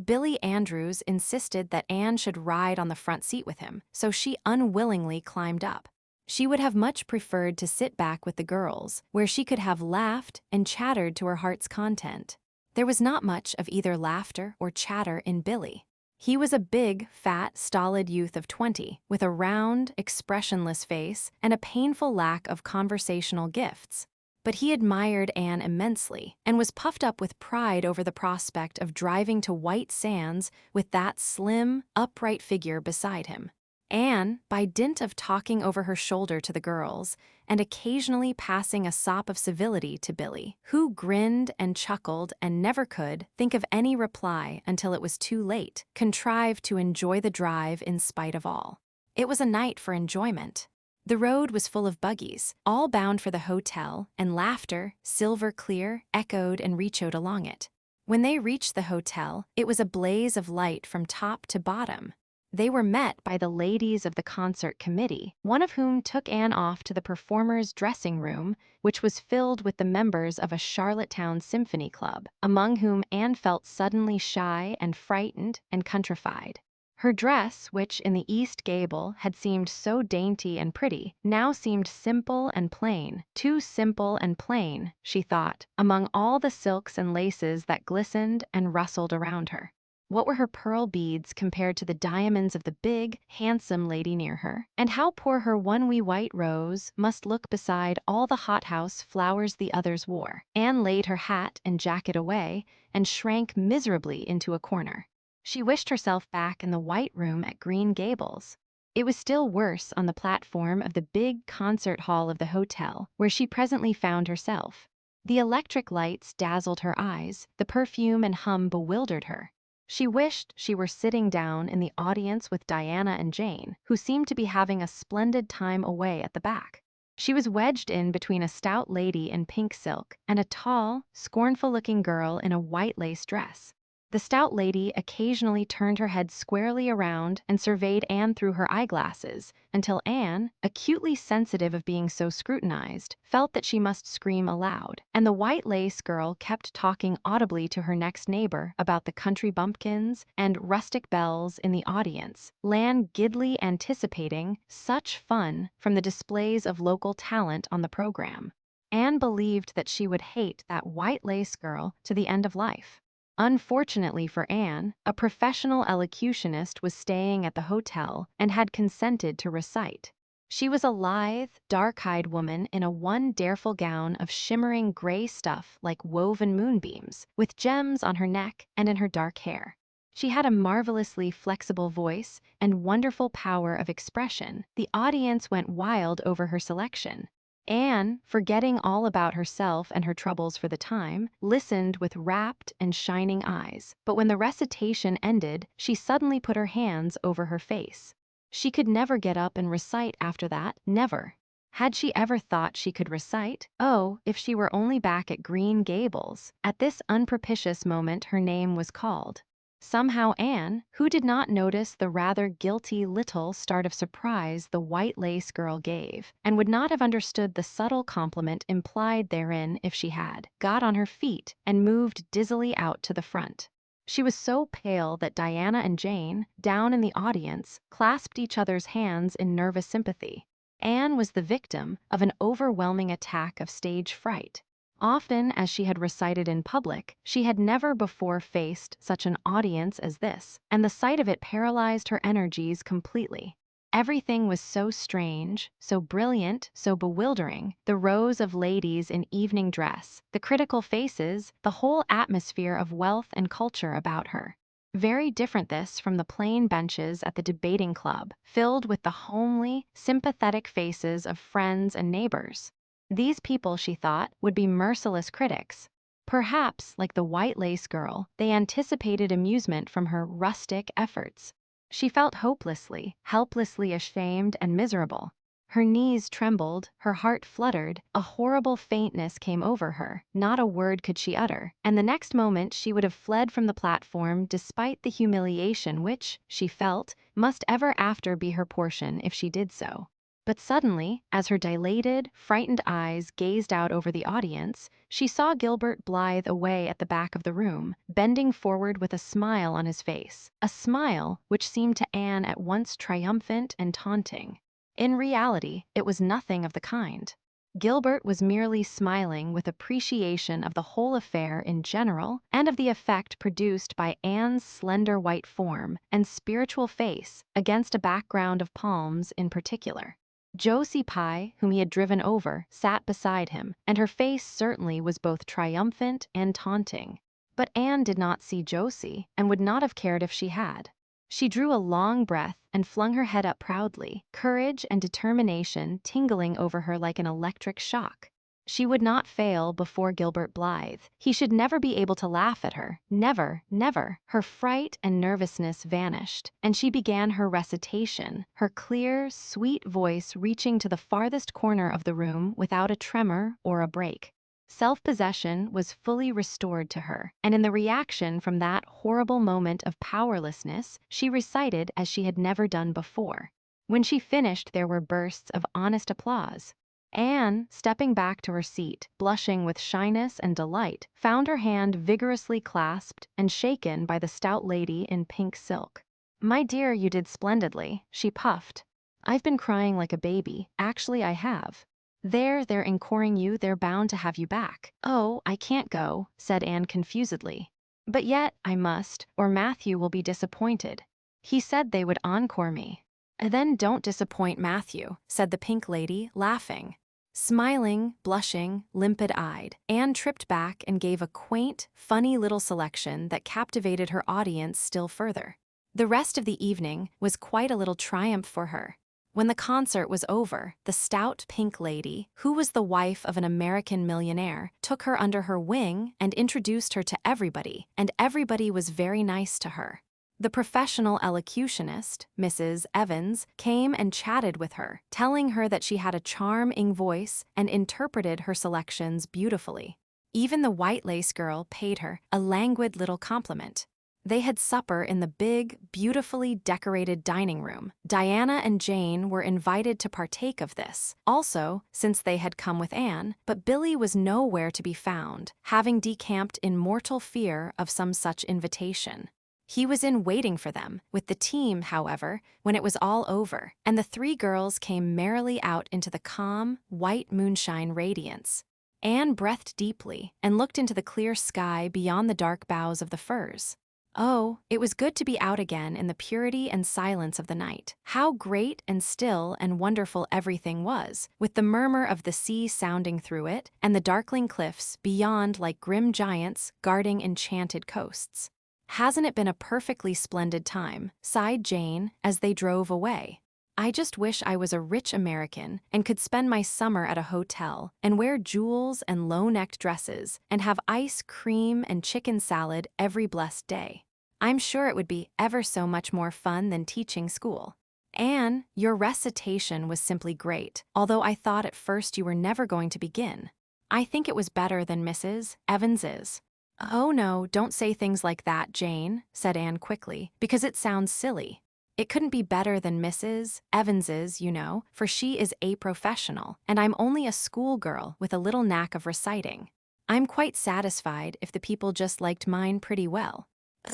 Billy Andrews insisted that Anne should ride on the front seat with him, so she unwillingly climbed up. She would have much preferred to sit back with the girls, where she could have laughed and chattered to her heart's content. There was not much of either laughter or chatter in Billy. He was a big, fat, stolid youth of 20, with a round, expressionless face and a painful lack of conversational gifts. But he admired Anne immensely and was puffed up with pride over the prospect of driving to White Sands with that slim, upright figure beside him. Anne, by dint of talking over her shoulder to the girls, and occasionally passing a sop of civility to Billy, who grinned and chuckled and never could think of any reply until it was too late, contrived to enjoy the drive in spite of all. It was a night for enjoyment. The road was full of buggies, all bound for the hotel, and laughter, silver clear, echoed and reechoed along it. When they reached the hotel, it was a blaze of light from top to bottom. They were met by the ladies of the concert committee, one of whom took Anne off to the performers' dressing room, which was filled with the members of a Charlottetown symphony club, among whom Anne felt suddenly shy and frightened and countrified. Her dress, which in the East Gable had seemed so dainty and pretty, now seemed simple and plain, too simple and plain, she thought, among all the silks and laces that glistened and rustled around her. What were her pearl beads compared to the diamonds of the big, handsome lady near her? And how poor her one wee white rose must look beside all the hothouse flowers the others wore. Anne laid her hat and jacket away and shrank miserably into a corner. She wished herself back in the White Room at Green Gables. It was still worse on the platform of the big concert hall of the hotel, where she presently found herself. The electric lights dazzled her eyes, the perfume and hum bewildered her. She wished she were sitting down in the audience with Diana and Jane, who seemed to be having a splendid time away at the back. She was wedged in between a stout lady in pink silk and a tall, scornful-looking girl in a white lace dress. The stout lady occasionally turned her head squarely around and surveyed Anne through her eyeglasses, until Anne, acutely sensitive of being so scrutinized, felt that she must scream aloud. And the white lace girl kept talking audibly to her next neighbor about the country bumpkins and rustic belles in the audience, Lan giddily anticipating such fun from the displays of local talent on the program. Anne believed that she would hate that white lace girl to the end of life. Unfortunately for Anne, a professional elocutionist was staying at the hotel and had consented to recite. She was a lithe, dark-eyed woman in a one-dareful gown of shimmering gray stuff like woven moonbeams, with gems on her neck and in her dark hair. She had a marvelously flexible voice and wonderful power of expression. The audience went wild over her selection. Anne, forgetting all about herself and her troubles for the time, listened with rapt and shining eyes. But when the recitation ended, she suddenly put her hands over her face. She could never get up and recite after that, never. Had she ever thought she could recite? Oh, if she were only back at Green Gables. At this unpropitious moment her name was called. Somehow Anne, who did not notice the rather guilty little start of surprise the white lace girl gave, and would not have understood the subtle compliment implied therein if she had, got on her feet and moved dizzily out to the front. She was so pale that Diana and Jane, down in the audience, clasped each other's hands in nervous sympathy. Anne was the victim of an overwhelming attack of stage fright. Often as she had recited in public, she had never before faced such an audience as this, and the sight of it paralyzed her energies completely. Everything was so strange, so brilliant, so bewildering, the rows of ladies in evening dress, the critical faces, the whole atmosphere of wealth and culture about her. Very different this from the plain benches at the debating club, filled with the homely, sympathetic faces of friends and neighbors. These people, she thought, would be merciless critics. Perhaps, like the white lace girl, they anticipated amusement from her rustic efforts. She felt hopelessly, helplessly ashamed and miserable. Her knees trembled, her heart fluttered, a horrible faintness came over her, not a word could she utter, and the next moment she would have fled from the platform despite the humiliation which, she felt, must ever after be her portion if she did so. But suddenly, as her dilated, frightened eyes gazed out over the audience, she saw Gilbert Blythe away at the back of the room, bending forward with a smile on his face, a smile which seemed to Anne at once triumphant and taunting. In reality, it was nothing of the kind. Gilbert was merely smiling with appreciation of the whole affair in general and of the effect produced by Anne's slender white form and spiritual face against a background of palms in particular. Josie Pye, whom he had driven over, sat beside him, and her face certainly was both triumphant and taunting. But Anne did not see Josie, and would not have cared if she had. She drew a long breath and flung her head up proudly, courage and determination tingling over her like an electric shock. She would not fail before Gilbert Blythe. He should never be able to laugh at her. Never, never. Her fright and nervousness vanished, and she began her recitation, her clear, sweet voice reaching to the farthest corner of the room without a tremor or a break. Self-possession was fully restored to her, and in the reaction from that horrible moment of powerlessness, she recited as she had never done before. When she finished, there were bursts of honest applause. Anne, stepping back to her seat, blushing with shyness and delight, found her hand vigorously clasped and shaken by the stout lady in pink silk. "My dear, you did splendidly," she puffed. "I've been crying like a baby. Actually, I have. They're encoring you, they're bound to have you back." "Oh, I can't go," said Anne confusedly. "But yet, I must, or Matthew will be disappointed. He said they would encore me." "Then don't disappoint Matthew," said the pink lady, laughing. Smiling, blushing, limpid-eyed, Anne tripped back and gave a quaint, funny little selection that captivated her audience still further. The rest of the evening was quite a little triumph for her. When the concert was over, the stout pink lady, who was the wife of an American millionaire, took her under her wing and introduced her to everybody, and everybody was very nice to her. The professional elocutionist, Mrs. Evans, came and chatted with her, telling her that she had a charming voice and interpreted her selections beautifully. Even the white lace girl paid her a languid little compliment. They had supper in the big, beautifully decorated dining room. Diana and Jane were invited to partake of this, also, since they had come with Anne, but Billy was nowhere to be found, having decamped in mortal fear of some such invitation. He was in waiting for them, with the team, however, when it was all over, and the three girls came merrily out into the calm, white moonshine radiance. Anne breathed deeply and looked into the clear sky beyond the dark boughs of the firs. Oh, it was good to be out again in the purity and silence of the night. How great and still and wonderful everything was, with the murmur of the sea sounding through it, and the darkling cliffs beyond like grim giants guarding enchanted coasts. "Hasn't it been a perfectly splendid time?" sighed Jane as they drove away. "I just wish I was a rich American and could spend my summer at a hotel and wear jewels and low-necked dresses and have ice cream and chicken salad every blessed day. I'm sure it would be ever so much more fun than teaching school. Anne, your recitation was simply great, although I thought at first you were never going to begin. I think it was better than Mrs. Evans's." "Oh no, don't say things like that, Jane," said Anne quickly, "because it sounds silly. It couldn't be better than Mrs. Evans's, you know, for she is a professional, and I'm only a schoolgirl with a little knack of reciting. I'm quite satisfied if the people just liked mine pretty well."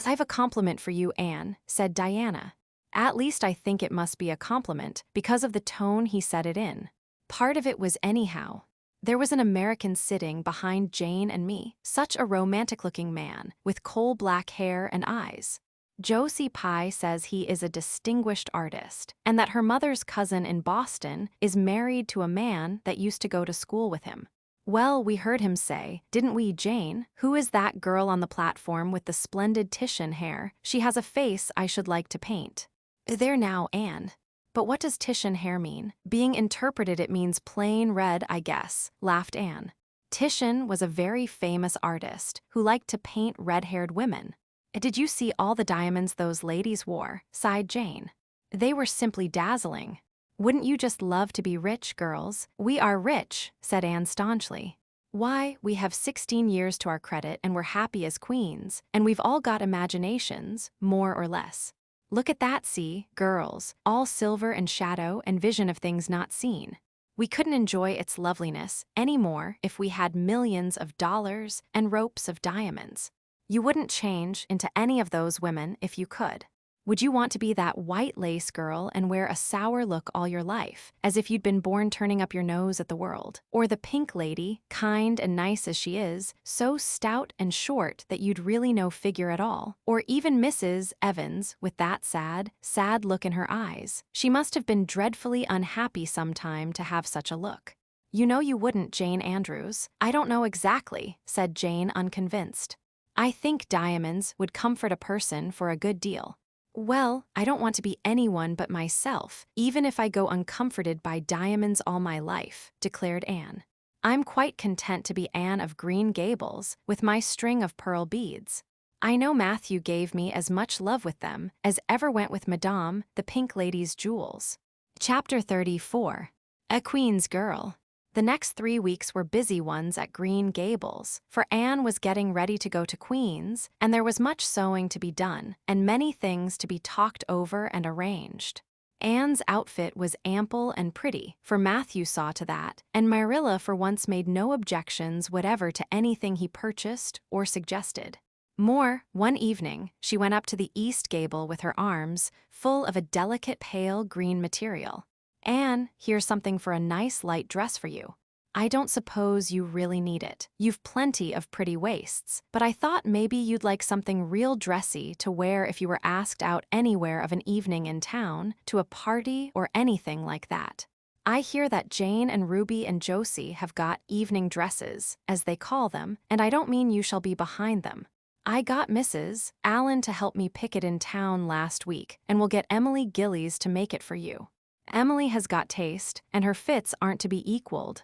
"I've a compliment for you, Anne," said Diana. "At least I think it must be a compliment, because of the tone he said it in. Part of it was anyhow. There was an American sitting behind Jane and me, such a romantic-looking man, with coal-black hair and eyes. Josie Pye says he is a distinguished artist, and that her mother's cousin in Boston is married to a man that used to go to school with him. Well, we heard him say, didn't we, Jane? 'Who is that girl on the platform with the splendid Titian hair? She has a face I should like to paint.'" "There now, Anne. But what does Titian hair mean? Being interpreted it means plain red, I guess," laughed Anne. "Titian was a very famous artist who liked to paint red-haired women. Did you see all the diamonds those ladies wore?" sighed Jane. "They were simply dazzling. Wouldn't you just love to be rich, girls?" "We are rich," said Anne staunchly. "Why, we have 16 years to our credit and we're happy as queens, and we've all got imaginations, more or less. Look at that sea, girls, all silver and shadow and vision of things not seen. We couldn't enjoy its loveliness any more if we had millions of dollars and ropes of diamonds. You wouldn't change into any of those women if you could. Would you want to be that white lace girl and wear a sour look all your life, as if you'd been born turning up your nose at the world? Or the pink lady, kind and nice as she is, so stout and short that you'd really no figure at all? Or even Mrs. Evans, with that sad, sad look in her eyes? She must have been dreadfully unhappy sometime to have such a look." "You know you wouldn't, Jane Andrews." "I don't know exactly," said Jane, unconvinced. "I think diamonds would comfort a person for a good deal. Well, I don't want to be anyone but myself, even if I go uncomforted by diamonds all my life, declared Anne. I'm quite content to be Anne of Green Gables, with my string of pearl beads. I know Matthew gave me as much love with them as ever went with Madame, the Pink Lady's jewels. Chapter 34. A Queen's Girl. The next 3 weeks were busy ones at Green Gables, for Anne was getting ready to go to Queen's, and there was much sewing to be done, and many things to be talked over and arranged. Anne's outfit was ample and pretty, for Matthew saw to that, and Marilla for once made no objections whatever to anything he purchased or suggested. More, one evening, she went up to the east gable with her arms full of a delicate pale green material. Anne, here's something for a nice light dress for you. I don't suppose you really need it. You've plenty of pretty waists, but I thought maybe you'd like something real dressy to wear if you were asked out anywhere of an evening in town, to a party or anything like that. I hear that Jane and Ruby and Josie have got evening dresses, as they call them, and I don't mean you shall be behind them. I got Mrs. Allen to help me pick it in town last week, and we'll get Emily Gillies to make it for you. Emily has got taste, and her fits aren't to be equaled.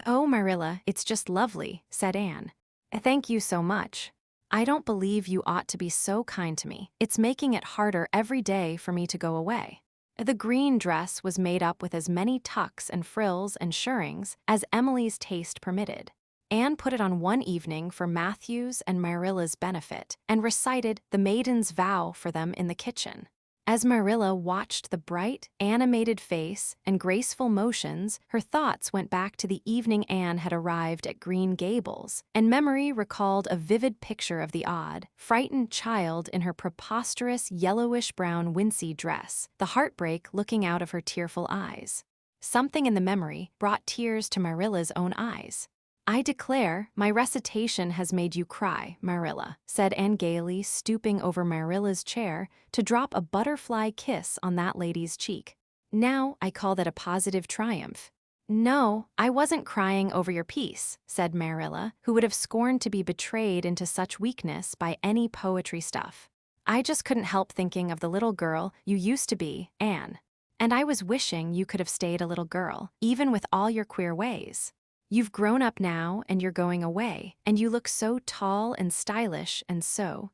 Oh, Marilla, it's just lovely, said Anne. Thank you so much. I don't believe you ought to be so kind to me. It's making it harder every day for me to go away. The green dress was made up with as many tucks and frills and shirrings as Emily's taste permitted. Anne put it on one evening for Matthew's and Marilla's benefit, and recited the maiden's vow for them in the kitchen. As Marilla watched the bright, animated face and graceful motions, her thoughts went back to the evening Anne had arrived at Green Gables, and memory recalled a vivid picture of the odd, frightened child in her preposterous yellowish-brown wincey dress, the heartbreak looking out of her tearful eyes. Something in the memory brought tears to Marilla's own eyes. I declare, my recitation has made you cry, Marilla, said Anne gaily, stooping over Marilla's chair to drop a butterfly kiss on that lady's cheek. Now I call that a positive triumph. No, I wasn't crying over your piece, said Marilla, who would have scorned to be betrayed into such weakness by any poetry stuff. I just couldn't help thinking of the little girl you used to be, Anne. And I was wishing you could have stayed a little girl, even with all your queer ways. You've grown up now and you're going away, and you look so tall and stylish and so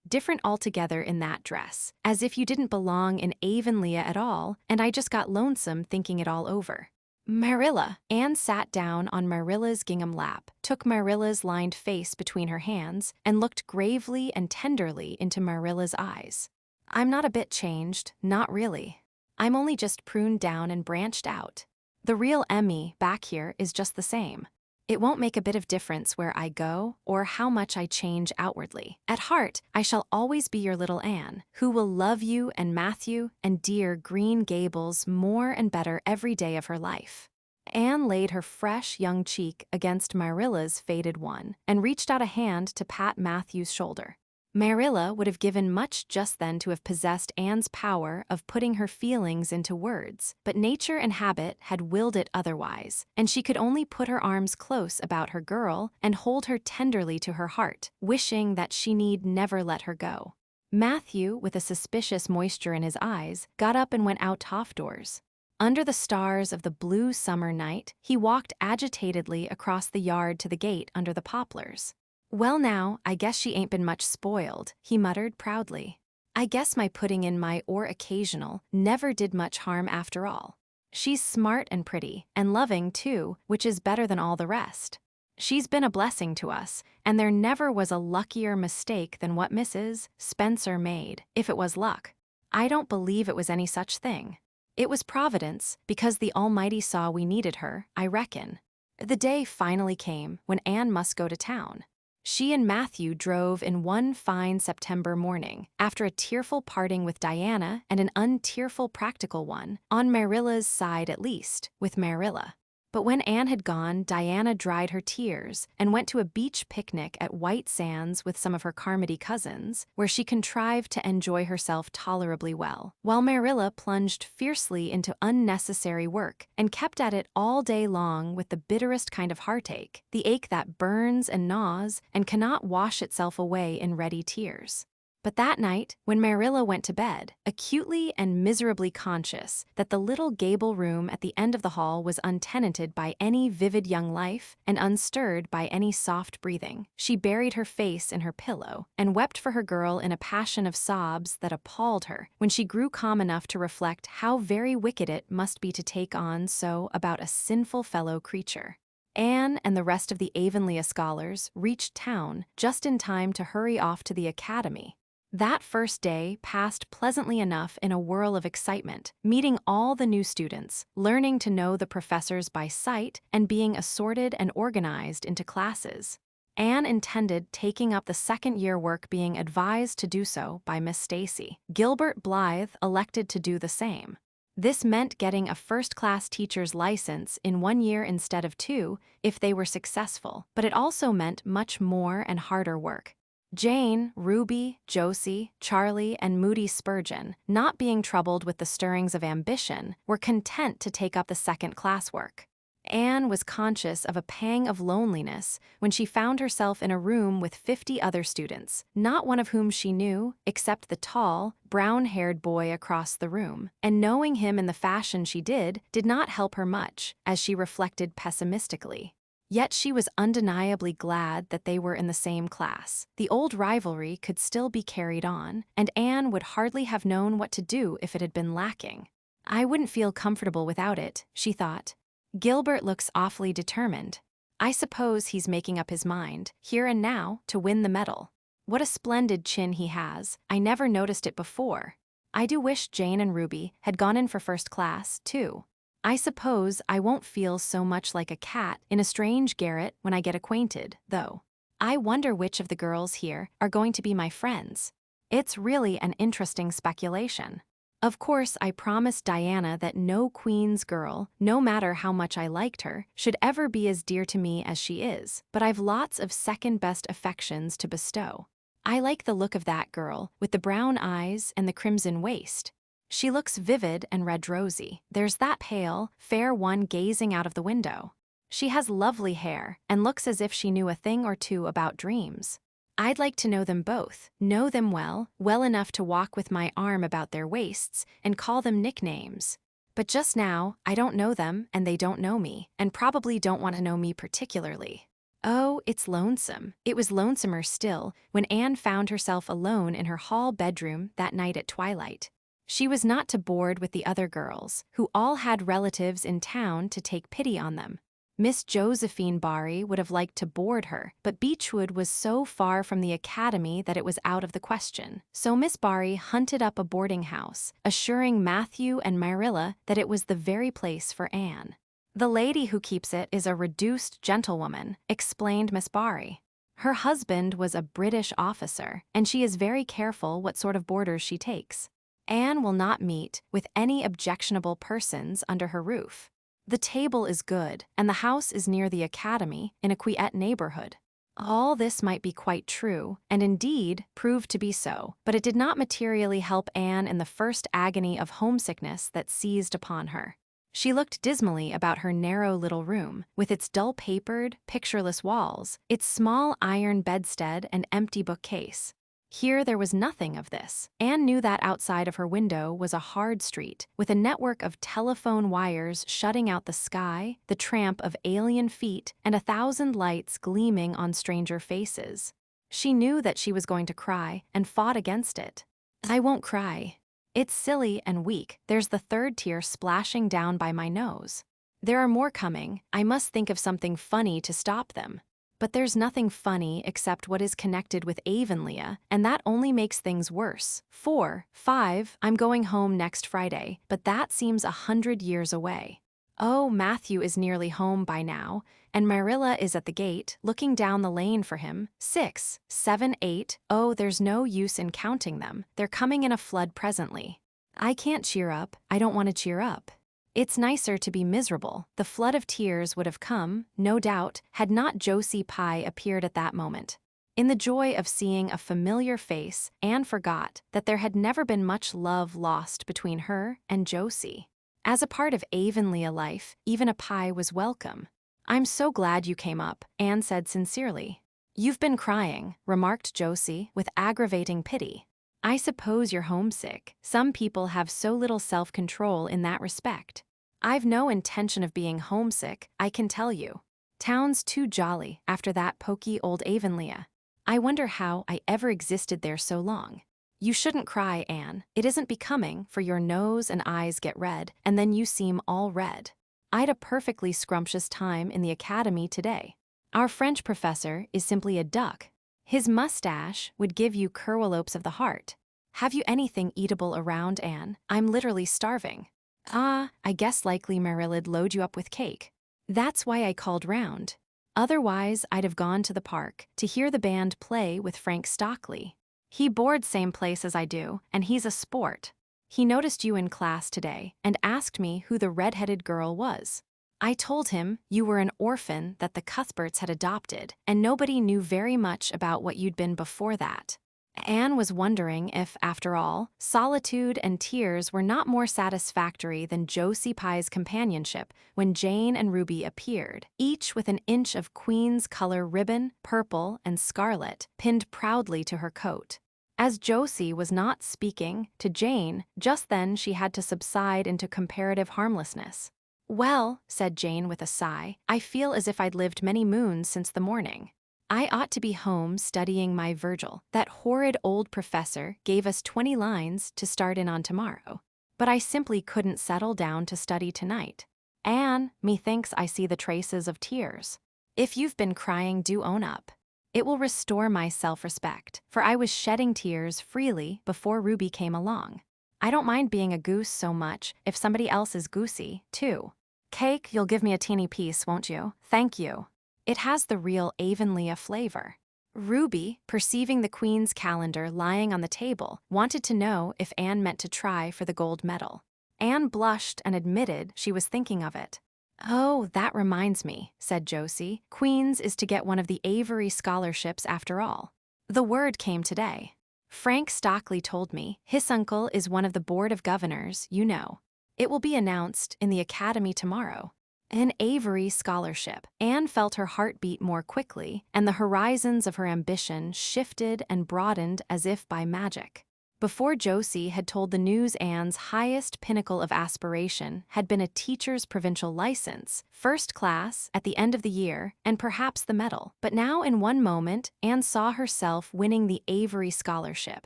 different altogether in that dress, as if you didn't belong in Avonlea at all, and I just got lonesome thinking it all over. Marilla! Anne sat down on Marilla's gingham lap, took Marilla's lined face between her hands, and looked gravely and tenderly into Marilla's eyes. I'm not a bit changed, not really. I'm only just pruned down and branched out. The real Emmy back here is just the same. It won't make a bit of difference where I go or how much I change outwardly. At heart, I shall always be your little Anne, who will love you and Matthew and dear Green Gables more and better every day of her life. Anne laid her fresh young cheek against Marilla's faded one and reached out a hand to pat Matthew's shoulder. Marilla would have given much just then to have possessed Anne's power of putting her feelings into words, but nature and habit had willed it otherwise, and she could only put her arms close about her girl and hold her tenderly to her heart, wishing that she need never let her go. Matthew, with a suspicious moisture in his eyes, got up and went out off-doors. Under the stars of the blue summer night, he walked agitatedly across the yard to the gate under the poplars. Well now, I guess she ain't been much spoiled, he muttered proudly. I guess my putting in my or occasional never did much harm after all. She's smart and pretty, and loving too, which is better than all the rest. She's been a blessing to us, and there never was a luckier mistake than what Mrs. Spencer made, if it was luck. I don't believe it was any such thing. It was Providence, because the Almighty saw we needed her, I reckon. The day finally came when Anne must go to town. She and Matthew drove in one fine September morning, after a tearful parting with Diana and an untearful practical one, on Marilla's side at least, with Marilla. But when Anne had gone, Diana dried her tears and went to a beach picnic at White Sands with some of her Carmody cousins, where she contrived to enjoy herself tolerably well, while Marilla plunged fiercely into unnecessary work and kept at it all day long with the bitterest kind of heartache, the ache that burns and gnaws and cannot wash itself away in ready tears. But that night, when Marilla went to bed, acutely and miserably conscious that the little gable room at the end of the hall was untenanted by any vivid young life and unstirred by any soft breathing, she buried her face in her pillow and wept for her girl in a passion of sobs that appalled her when she grew calm enough to reflect how very wicked it must be to take on so about a sinful fellow creature. Anne and the rest of the Avonlea scholars reached town just in time to hurry off to the academy. That first day passed pleasantly enough in a whirl of excitement, meeting all the new students, learning to know the professors by sight, and being assorted and organized into classes. Anne intended taking up the second-year work being advised to do so by Miss Stacy. Gilbert Blythe elected to do the same. This meant getting a first-class teacher's license in 1 year instead of 2 if they were successful, but it also meant much more and harder work. Jane, Ruby, Josie, Charlie, and Moody Spurgeon, not being troubled with the stirrings of ambition, were content to take up the second classwork. Anne was conscious of a pang of loneliness when she found herself in a room with 50 other students, not one of whom she knew, except the tall, brown-haired boy across the room, and knowing him in the fashion she did not help her much, as she reflected pessimistically. Yet she was undeniably glad that they were in the same class. The old rivalry could still be carried on, and Anne would hardly have known what to do if it had been lacking. I wouldn't feel comfortable without it, she thought. Gilbert looks awfully determined. I suppose he's making up his mind, here and now, to win the medal. What a splendid chin he has. I never noticed it before. I do wish Jane and Ruby had gone in for first class, too. I suppose I won't feel so much like a cat in a strange garret when I get acquainted, though. I wonder which of the girls here are going to be my friends. It's really an interesting speculation. Of course, I promised Diana that no Queen's girl, no matter how much I liked her, should ever be as dear to me as she is, but I've lots of second-best affections to bestow. I like the look of that girl, with the brown eyes and the crimson waist. She looks vivid and red-rosy. There's that pale, fair one gazing out of the window. She has lovely hair and looks as if she knew a thing or two about dreams. I'd like to know them both, know them well enough to walk with my arm about their waists and call them nicknames. But just now, I don't know them and they don't know me, and probably don't want to know me particularly. Oh, it's lonesome. It was lonesomer still when Anne found herself alone in her hall bedroom that night at twilight. She was not to board with the other girls, who all had relatives in town to take pity on them. Miss Josephine Barry would have liked to board her, but Beechwood was so far from the academy that it was out of the question. So Miss Barry hunted up a boarding house, assuring Matthew and Marilla that it was the very place for Anne. The lady who keeps it is a reduced gentlewoman, explained Miss Barry. Her husband was a British officer, and she is very careful what sort of boarders she takes. Anne will not meet with any objectionable persons under her roof. The table is good, and the house is near the academy in a quiet neighborhood. All this might be quite true, and indeed proved to be so, but it did not materially help Anne in the first agony of homesickness that seized upon her. She looked dismally about her narrow little room, with its dull-papered, pictureless walls, its small iron bedstead and empty bookcase. Here there was nothing of this. Anne knew that outside of her window was a hard street, with a network of telephone wires shutting out the sky, the tramp of alien feet, and 1,000 lights gleaming on stranger faces. She knew that she was going to cry, and fought against it. I won't cry. It's silly and weak. There's the third tear splashing down by my nose. There are more coming. I must think of something funny to stop them. But there's nothing funny except what is connected with Avonlea, and that only makes things worse. 4, 5, I'm going home next Friday, but that seems 100 years away. Oh, Matthew is nearly home by now, and Marilla is at the gate, looking down the lane for him. 6, 7, 8, oh, there's no use in counting them. They're coming in a flood presently. I can't cheer up. I don't want to cheer up. It's nicer to be miserable. The flood of tears would have come, no doubt, had not Josie Pye appeared at that moment. In the joy of seeing a familiar face, Anne forgot that there had never been much love lost between her and Josie. As a part of Avonlea life, even a Pye was welcome. I'm so glad you came up, Anne said sincerely. You've been crying, remarked Josie, with aggravating pity. I suppose you're homesick. Some people have so little self-control in that respect. I've no intention of being homesick, I can tell you. Town's too jolly after that poky old Avonlea. I wonder how I ever existed there so long. You shouldn't cry, Anne. It isn't becoming, for your nose and eyes get red, and then you seem all red. I'd a perfectly scrumptious time in the academy today. Our French professor is simply a duck. His mustache would give you curwalopes of the heart. Have you anything eatable around, Anne? I'm literally starving. Ah, I guess likely Marilla'd load you up with cake. That's why I called round. Otherwise, I'd have gone to the park to hear the band play with Frank Stockley. He boards same place as I do, and he's a sport. He noticed you in class today and asked me who the red-headed girl was. I told him you were an orphan that the Cuthberts had adopted, and nobody knew very much about what you'd been before that. Anne was wondering if, after all, solitude and tears were not more satisfactory than Josie Pye's companionship when Jane and Ruby appeared, each with an inch of Queen's color ribbon, purple and scarlet, pinned proudly to her coat. As Josie was not speaking to Jane, just then she had to subside into comparative harmlessness. "Well," said Jane with a sigh, "I feel as if I'd lived many moons since the morning. I ought to be home studying my Virgil. That horrid old professor gave us 20 lines to start in on tomorrow. But I simply couldn't settle down to study tonight. Anne, methinks I see the traces of tears. If you've been crying, do own up. It will restore my self-respect, for I was shedding tears freely before Ruby came along. I don't mind being a goose so much if somebody else is goosey, too. Cake, you'll give me a teeny piece, won't you? Thank you. It has the real Avonlea flavor." Ruby, perceiving the Queen's calendar lying on the table, wanted to know if Anne meant to try for the gold medal. Anne blushed and admitted she was thinking of it. "Oh, that reminds me," said Josie. "Queen's is to get one of the Avery scholarships after all. The word came today. Frank Stockley told me his uncle is one of the Board of Governors, you know. It will be announced in the academy tomorrow. An Avery scholarship." Anne felt her heart beat more quickly, and the horizons of her ambition shifted and broadened as if by magic. Before Josie had told the news, Anne's highest pinnacle of aspiration had been a teacher's provincial license, first class at the end of the year, and perhaps the medal. But now in one moment, Anne saw herself winning the Avery scholarship,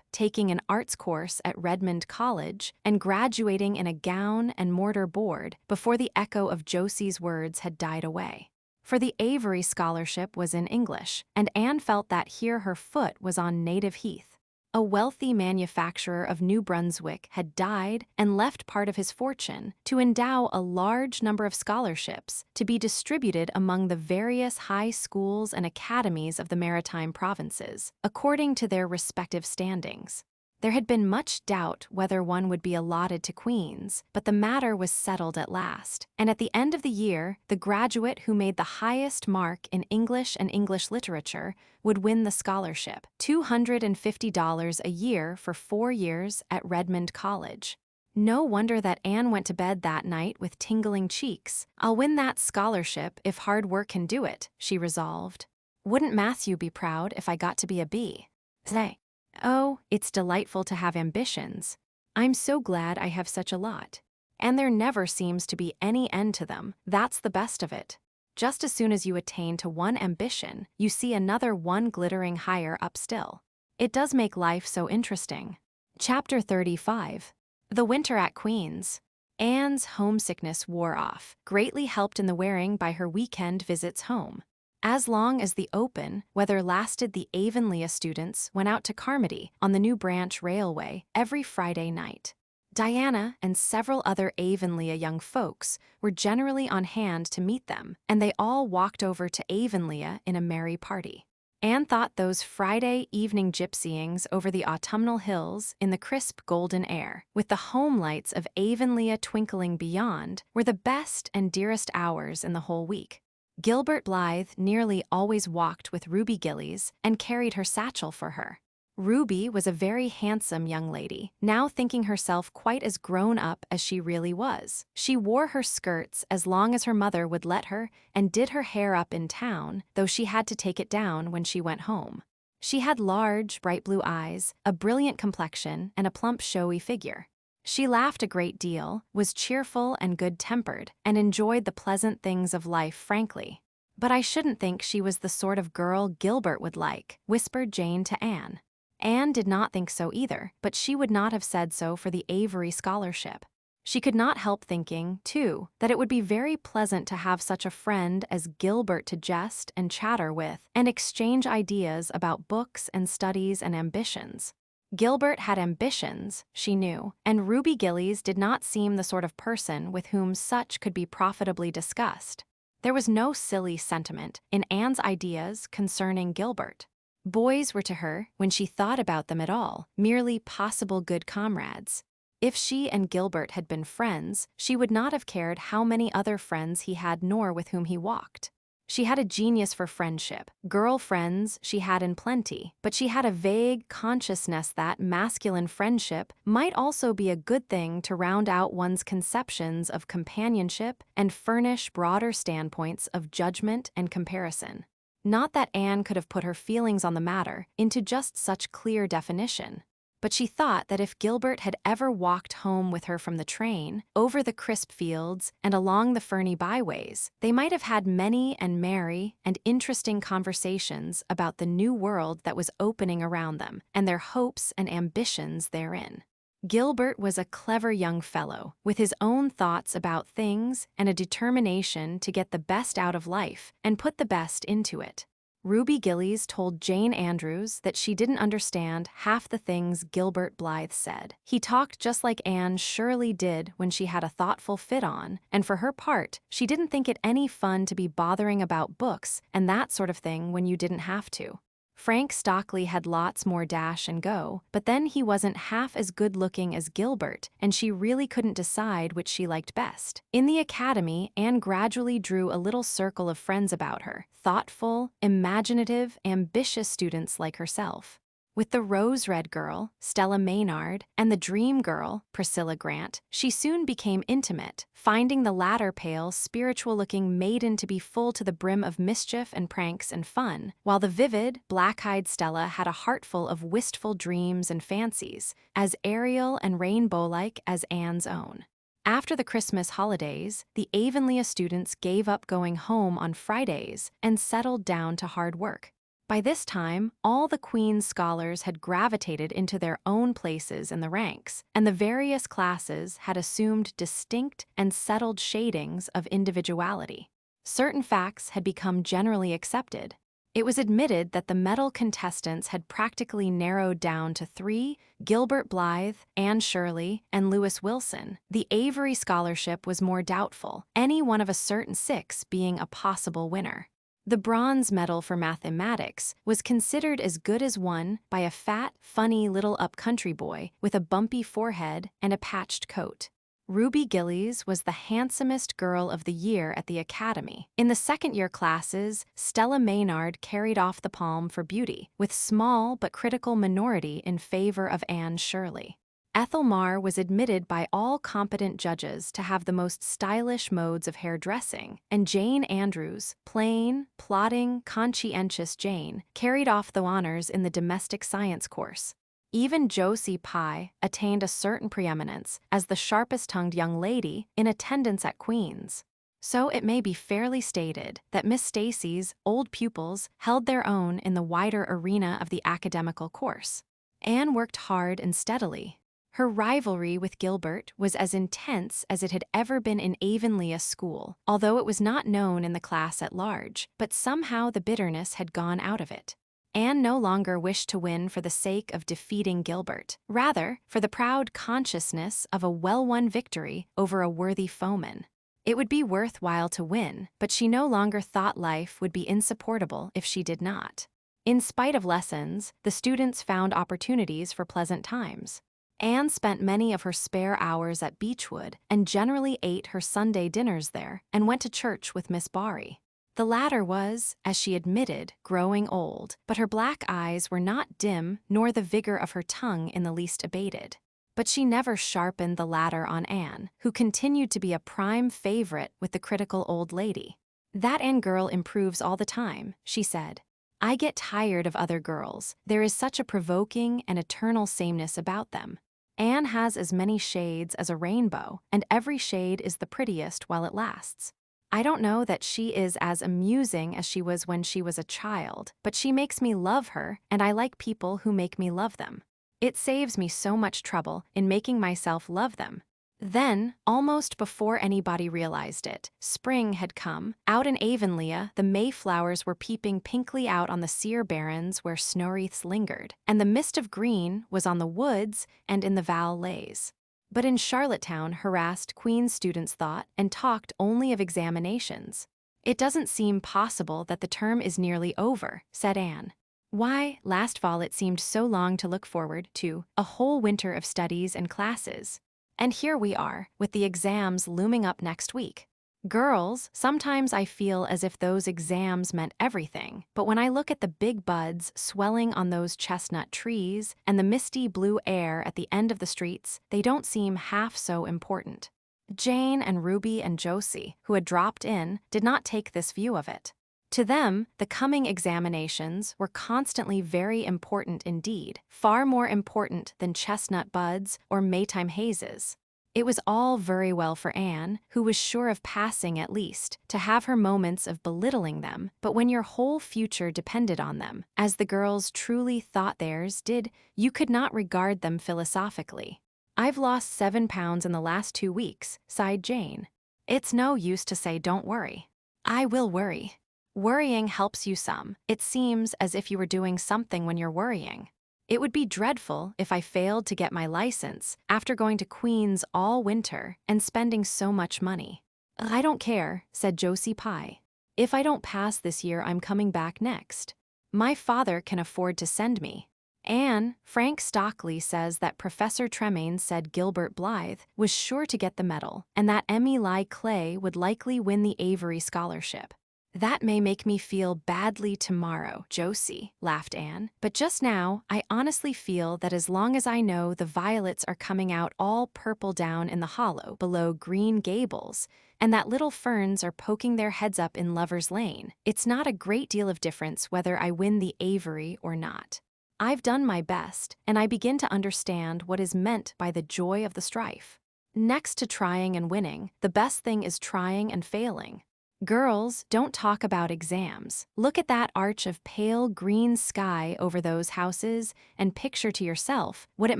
taking an arts course at Redmond College, and graduating in a gown and mortar board before the echo of Josie's words had died away. For the Avery scholarship was in English, and Anne felt that here her foot was on native heath. A wealthy manufacturer of New Brunswick had died and left part of his fortune to endow a large number of scholarships to be distributed among the various high schools and academies of the maritime provinces, according to their respective standings. There had been much doubt whether one would be allotted to Queen's, but the matter was settled at last, and at the end of the year, the graduate who made the highest mark in English and English literature would win the scholarship, $250 a year for 4 years at Redmond College. No wonder that Anne went to bed that night with tingling cheeks. "I'll win that scholarship if hard work can do it," she resolved. "Wouldn't Matthew be proud if I got to be a B? Say. Oh, it's delightful to have ambitions. I'm so glad I have such a lot. And there never seems to be any end to them. That's the best of it. Just as soon as you attain to one ambition, you see another one glittering higher up still. It does make life so interesting." Chapter 35. The Winter at Queen's. Anne's homesickness wore off, greatly helped in the wearing by her weekend visits home. As long as the open weather lasted, the Avonlea students went out to Carmody on the New Branch Railway every Friday night. Diana and several other Avonlea young folks were generally on hand to meet them, and they all walked over to Avonlea in a merry party. Anne thought those Friday evening gypsyings over the autumnal hills in the crisp golden air, with the home lights of Avonlea twinkling beyond, were the best and dearest hours in the whole week. Gilbert Blythe nearly always walked with Ruby Gillies and carried her satchel for her. Ruby was a very handsome young lady, now thinking herself quite as grown up as she really was. She wore her skirts as long as her mother would let her and did her hair up in town, though she had to take it down when she went home. She had large, bright blue eyes, a brilliant complexion, and a plump, showy figure. She laughed a great deal, was cheerful and good-tempered, and enjoyed the pleasant things of life frankly. "But I shouldn't think she was the sort of girl Gilbert would like," whispered Jane to Anne. Anne did not think so either, but she would not have said so for the Avery scholarship. She could not help thinking, too, that it would be very pleasant to have such a friend as Gilbert to jest and chatter with, and exchange ideas about books and studies and ambitions. Gilbert had ambitions, she knew, and Ruby Gillies did not seem the sort of person with whom such could be profitably discussed. There was no silly sentiment in Anne's ideas concerning Gilbert. Boys were to her, when she thought about them at all, merely possible good comrades. If she and Gilbert had been friends, she would not have cared how many other friends he had nor with whom he walked. She had a genius for friendship. Girl friends she had in plenty, but she had a vague consciousness that masculine friendship might also be a good thing to round out one's conceptions of companionship and furnish broader standpoints of judgment and comparison. Not that Anne could have put her feelings on the matter into just such clear definition. But she thought that if Gilbert had ever walked home with her from the train, over the crisp fields and along the ferny byways, they might have had many and merry and interesting conversations about the new world that was opening around them and their hopes and ambitions therein. Gilbert was a clever young fellow, with his own thoughts about things and a determination to get the best out of life and put the best into it. Ruby Gillies told Jane Andrews that she didn't understand half the things Gilbert Blythe said. He talked just like Anne Shirley did when she had a thoughtful fit on, and for her part, she didn't think it any fun to be bothering about books and that sort of thing when you didn't have to. Frank Stockley had lots more dash and go, but then he wasn't half as good-looking as Gilbert, and she really couldn't decide which she liked best. In the academy, Anne gradually drew a little circle of friends about her, thoughtful, imaginative, ambitious students like herself. With the rose-red girl, Stella Maynard, and the dream girl, Priscilla Grant, she soon became intimate, finding the latter pale, spiritual-looking maiden to be full to the brim of mischief and pranks and fun, while the vivid, black-eyed Stella had a heartful of wistful dreams and fancies, as aerial and rainbow-like as Anne's own. After the Christmas holidays, the Avonlea students gave up going home on Fridays and settled down to hard work. By this time, all the Queen's scholars had gravitated into their own places in the ranks, and the various classes had assumed distinct and settled shadings of individuality. Certain facts had become generally accepted. It was admitted that the medal contestants had practically narrowed down to 3: Gilbert Blythe, Anne Shirley, and Lewis Wilson. The Avery scholarship was more doubtful, any one of a certain 6 being a possible winner. The bronze medal for mathematics was considered as good as won by a fat, funny little up-country boy with a bumpy forehead and a patched coat. Ruby Gillies was the handsomest girl of the year at the academy. In the second-year classes, Stella Maynard carried off the palm for beauty, with small but critical minority in favor of Anne Shirley. Ethel Marr was admitted by all competent judges to have the most stylish modes of hairdressing, and Jane Andrews, plain, plodding, conscientious Jane, carried off the honors in the domestic science course. Even Josie Pye attained a certain preeminence as the sharpest-tongued young lady in attendance at Queen's. So it may be fairly stated that Miss Stacy's old pupils held their own in the wider arena of the academical course. Anne worked hard and steadily. Her rivalry with Gilbert was as intense as it had ever been in Avonlea school, although it was not known in the class at large, but somehow the bitterness had gone out of it. Anne no longer wished to win for the sake of defeating Gilbert, rather for the proud consciousness of a well-won victory over a worthy foeman. It would be worthwhile to win, but she no longer thought life would be insupportable if she did not. In spite of lessons, the students found opportunities for pleasant times. Anne spent many of her spare hours at Beechwood and generally ate her Sunday dinners there and went to church with Miss Barry. The latter was, as she admitted, growing old, but her black eyes were not dim nor the vigor of her tongue in the least abated. But she never sharpened the latter on Anne, who continued to be a prime favorite with the critical old lady. "That Anne girl improves all the time," she said. I get tired of other girls. There is such a provoking and eternal sameness about them. Anne has as many shades as a rainbow, and every shade is the prettiest while it lasts. I don't know that she is as amusing as she was when she was a child, but she makes me love her, and I like people who make me love them. It saves me so much trouble in making myself love them. Then, almost before anybody realized it, spring had come. Out in Avonlea, the mayflowers were peeping pinkly out on the sere barrens where snow wreaths lingered, and the mist of green was on the woods and in the valleys. But in Charlottetown, harassed Queen's students thought and talked only of examinations. "It doesn't seem possible that the term is nearly over," said Anne. "Why, last fall it seemed so long to look forward to, a whole winter of studies and classes. And here we are, with the exams looming up next week. Girls, sometimes I feel as if those exams meant everything, but when I look at the big buds swelling on those chestnut trees and the misty blue air at the end of the streets, they don't seem half so important." Jane and Ruby and Josie, who had dropped in, did not take this view of it. To them, the coming examinations were constantly very important indeed, far more important than chestnut buds or Maytime hazes. It was all very well for Anne, who was sure of passing at least, to have her moments of belittling them, but when your whole future depended on them, as the girls truly thought theirs did, you could not regard them philosophically. "I've lost 7 pounds in the last 2 weeks," sighed Jane. "It's no use to say don't worry. I will worry. Worrying helps you some. It seems as if you were doing something when you're worrying. It would be dreadful if I failed to get my license after going to Queen's all winter and spending so much money." "I don't care," said Josie Pye. "If I don't pass this year, I'm coming back next. My father can afford to send me." "Anne, Frank Stockley says that Professor Tremaine said Gilbert Blythe was sure to get the medal and that Emily Clay would likely win the Avery scholarship." "That may make me feel badly tomorrow, Josie," laughed Anne. "But just now, I honestly feel that as long as I know the violets are coming out all purple down in the hollow below Green Gables, and that little ferns are poking their heads up in Lover's Lane, it's not a great deal of difference whether I win the Avery or not. I've done my best, and I begin to understand what is meant by the joy of the strife. Next to trying and winning, the best thing is trying and failing. Girls, don't talk about exams. Look at that arch of pale green sky over those houses and picture to yourself what it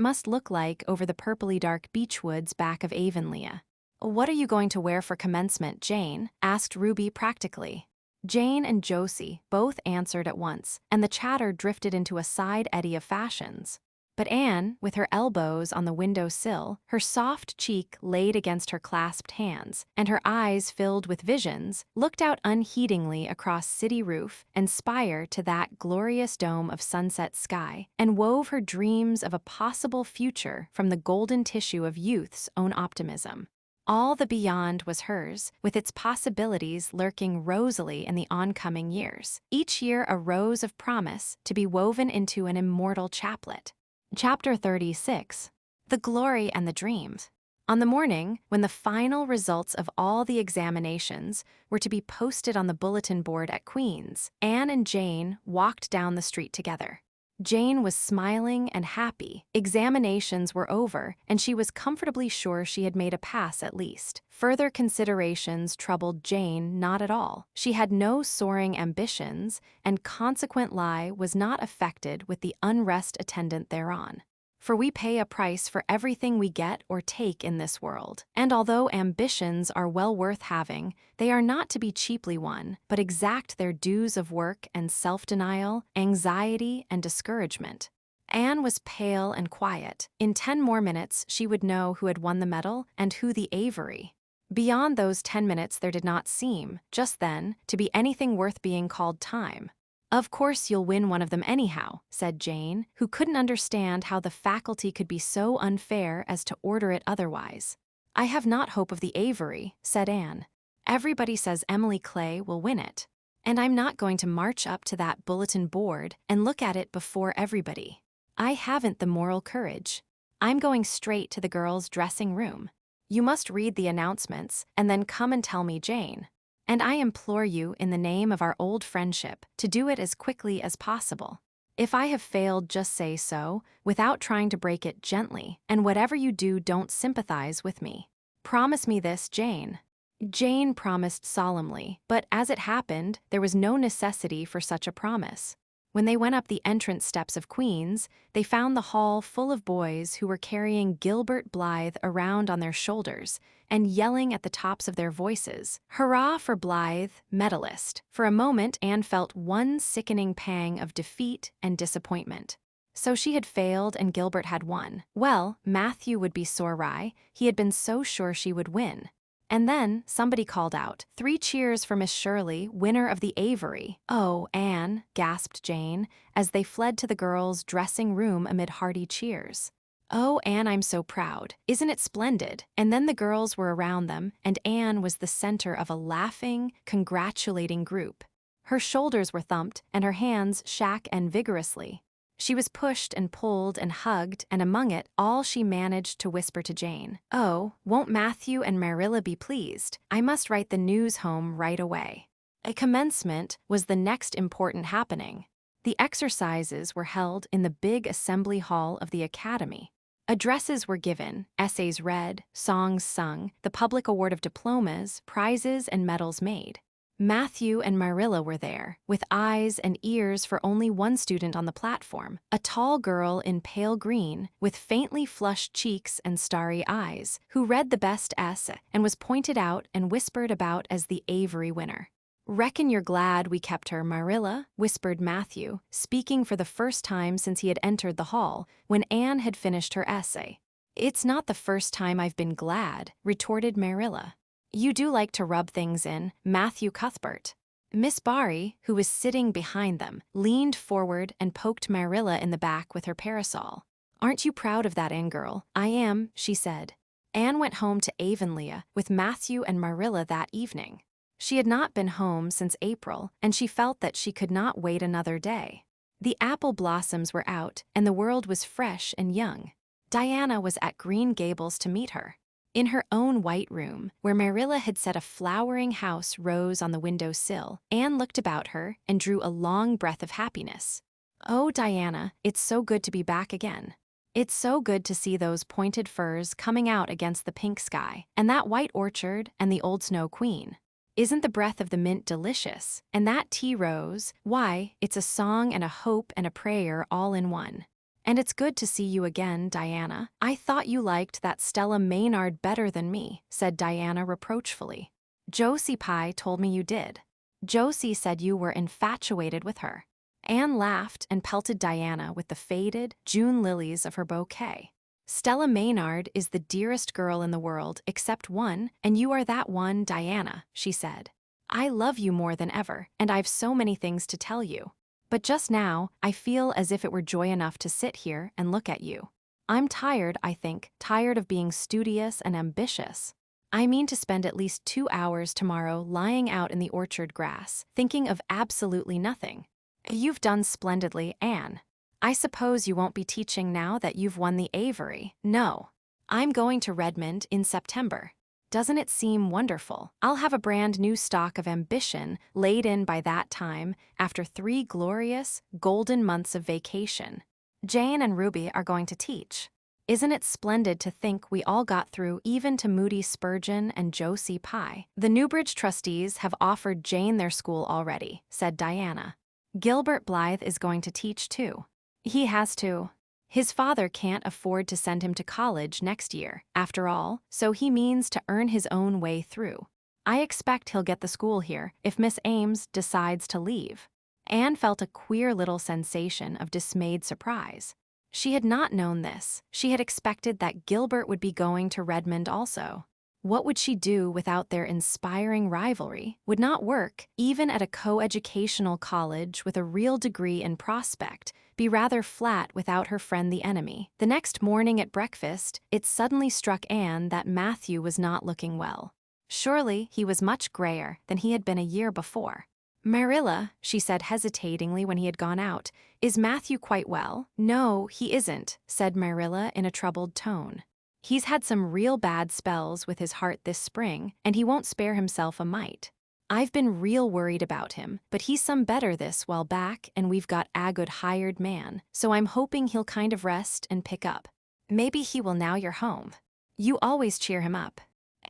must look like over the purpley dark beech woods back of Avonlea." "What are you going to wear for commencement, Jane?" asked Ruby practically. Jane and Josie both answered at once, and the chatter drifted into a side eddy of fashions. But Anne, with her elbows on the window sill, her soft cheek laid against her clasped hands, and her eyes filled with visions, looked out unheedingly across city roof and spire to that glorious dome of sunset sky, and wove her dreams of a possible future from the golden tissue of youth's own optimism. All the beyond was hers, with its possibilities lurking rosily in the oncoming years, each year a rose of promise to be woven into an immortal chaplet. Chapter 36. The Glory and the Dreams. On the morning when the final results of all the examinations were to be posted on the bulletin board at Queen's, Anne and Jane walked down the street together. Jane was smiling and happy. Examinations were over, and she was comfortably sure she had made a pass at least. Further considerations troubled Jane not at all. She had no soaring ambitions, and consequent lie was not affected with the unrest attendant thereon. For we pay a price for everything we get or take in this world, and although ambitions are well worth having, they are not to be cheaply won, but exact their dues of work and self-denial, anxiety and discouragement. Anne was pale and quiet. In 10 more minutes she would know who had won the medal and who the Avery. Beyond those 10 minutes there did not seem, just then, to be anything worth being called time. "Of course you'll win one of them anyhow," said Jane, who couldn't understand how the faculty could be so unfair as to order it otherwise. "I have not hope of the Avery," said Anne. "Everybody says Emily Clay will win it. And I'm not going to march up to that bulletin board and look at it before everybody. I haven't the moral courage. I'm going straight to the girls' dressing room. You must read the announcements and then come and tell me, Jane." and I implore you in the name of our old friendship to do it as quickly as possible. If I have failed, just say so, without trying to break it gently, and whatever you do, don't sympathize with me. Promise me this, Jane." Jane promised solemnly, but as it happened, there was no necessity for such a promise. When they went up the entrance steps of Queen's, they found the hall full of boys who were carrying Gilbert Blythe around on their shoulders and yelling at the tops of their voices, "Hurrah for Blythe, medalist!" For a moment, Anne felt one sickening pang of defeat and disappointment. So she had failed and Gilbert had won. Well, Matthew would be sorry. He had been so sure she would win. And then somebody called out, "3 cheers for Miss Shirley, winner of the Avery." "Oh, Anne," gasped Jane, as they fled to the girls' dressing room amid hearty cheers. "Oh, Anne, I'm so proud. Isn't it splendid?" And then the girls were around them, and Anne was the center of a laughing, congratulating group. Her shoulders were thumped, and her hands shook vigorously. She was pushed and pulled and hugged, and among it all she managed to whisper to Jane, "Oh, won't Matthew and Marilla be pleased? I must write the news home right away." A commencement was the next important happening. The exercises were held in the big assembly hall of the academy. Addresses were given, essays read, songs sung, the public award of diplomas, prizes, and medals made. Matthew and Marilla were there, with eyes and ears for only one student on the platform, a tall girl in pale green, with faintly flushed cheeks and starry eyes, who read the best essay and was pointed out and whispered about as the Avery winner. "Reckon you're glad we kept her, Marilla," whispered Matthew, speaking for the first time since he had entered the hall, when Anne had finished her essay. "It's not the first time I've been glad," retorted Marilla. "You do like to rub things in, Matthew Cuthbert." Miss Barry, who was sitting behind them, leaned forward and poked Marilla in the back with her parasol. "Aren't you proud of that, Anne girl?" "I am," she said. Anne went home to Avonlea with Matthew and Marilla that evening. She had not been home since April, and she felt that she could not wait another day. The apple blossoms were out, and the world was fresh and young. Diana was at Green Gables to meet her. In her own white room, where Marilla had set a flowering house rose on the window sill, Anne looked about her and drew a long breath of happiness. "Oh, Diana, it's so good to be back again. It's so good to see those pointed firs coming out against the pink sky, and that white orchard and the old Snow Queen. Isn't the breath of the mint delicious? And that tea rose, why, it's a song and a hope and a prayer all in one. And it's good to see you again, Diana. I thought you liked that Stella Maynard better than me," said Diana reproachfully. "Josie Pye told me you did. Josie said you were infatuated with her." Anne laughed and pelted Diana with the faded June lilies of her bouquet. "Stella Maynard is the dearest girl in the world except one, and you are that one, Diana," she said. "I love you more than ever, and I've so many things to tell you. But just now, I feel as if it were joy enough to sit here and look at you. I'm tired, I think, tired of being studious and ambitious. I mean to spend at least 2 hours tomorrow lying out in the orchard grass, thinking of absolutely nothing." "You've done splendidly, Anne. I suppose you won't be teaching now that you've won the Avery." "No. I'm going to Redmond in September. Doesn't it seem wonderful? I'll have a brand new stock of ambition laid in by that time after 3 glorious, golden months of vacation. Jane and Ruby are going to teach. Isn't it splendid to think we all got through even to Moody Spurgeon and Josie Pye?" "The Newbridge trustees have offered Jane their school already," said Diana. "Gilbert Blythe is going to teach too. He has to. His father can't afford to send him to college next year, after all, so he means to earn his own way through. I expect he'll get the school here if Miss Ames decides to leave." Anne felt a queer little sensation of dismayed surprise. She had not known this. She had expected that Gilbert would be going to Redmond also. What would she do without their inspiring rivalry? Would not work, even at a coeducational college with a real degree in prospect, be rather flat without her friend the enemy. The next morning at breakfast, it suddenly struck Anne that Matthew was not looking well. Surely he was much grayer than he had been a year before. "Marilla," she said hesitatingly when he had gone out, "is Matthew quite well?" "No, he isn't," said Marilla in a troubled tone. "He's had some real bad spells with his heart this spring, and he won't spare himself a mite. I've been real worried about him, but he's some better this while back and we've got a good hired man, so I'm hoping he'll kind of rest and pick up. Maybe he will now you're home. You always cheer him up.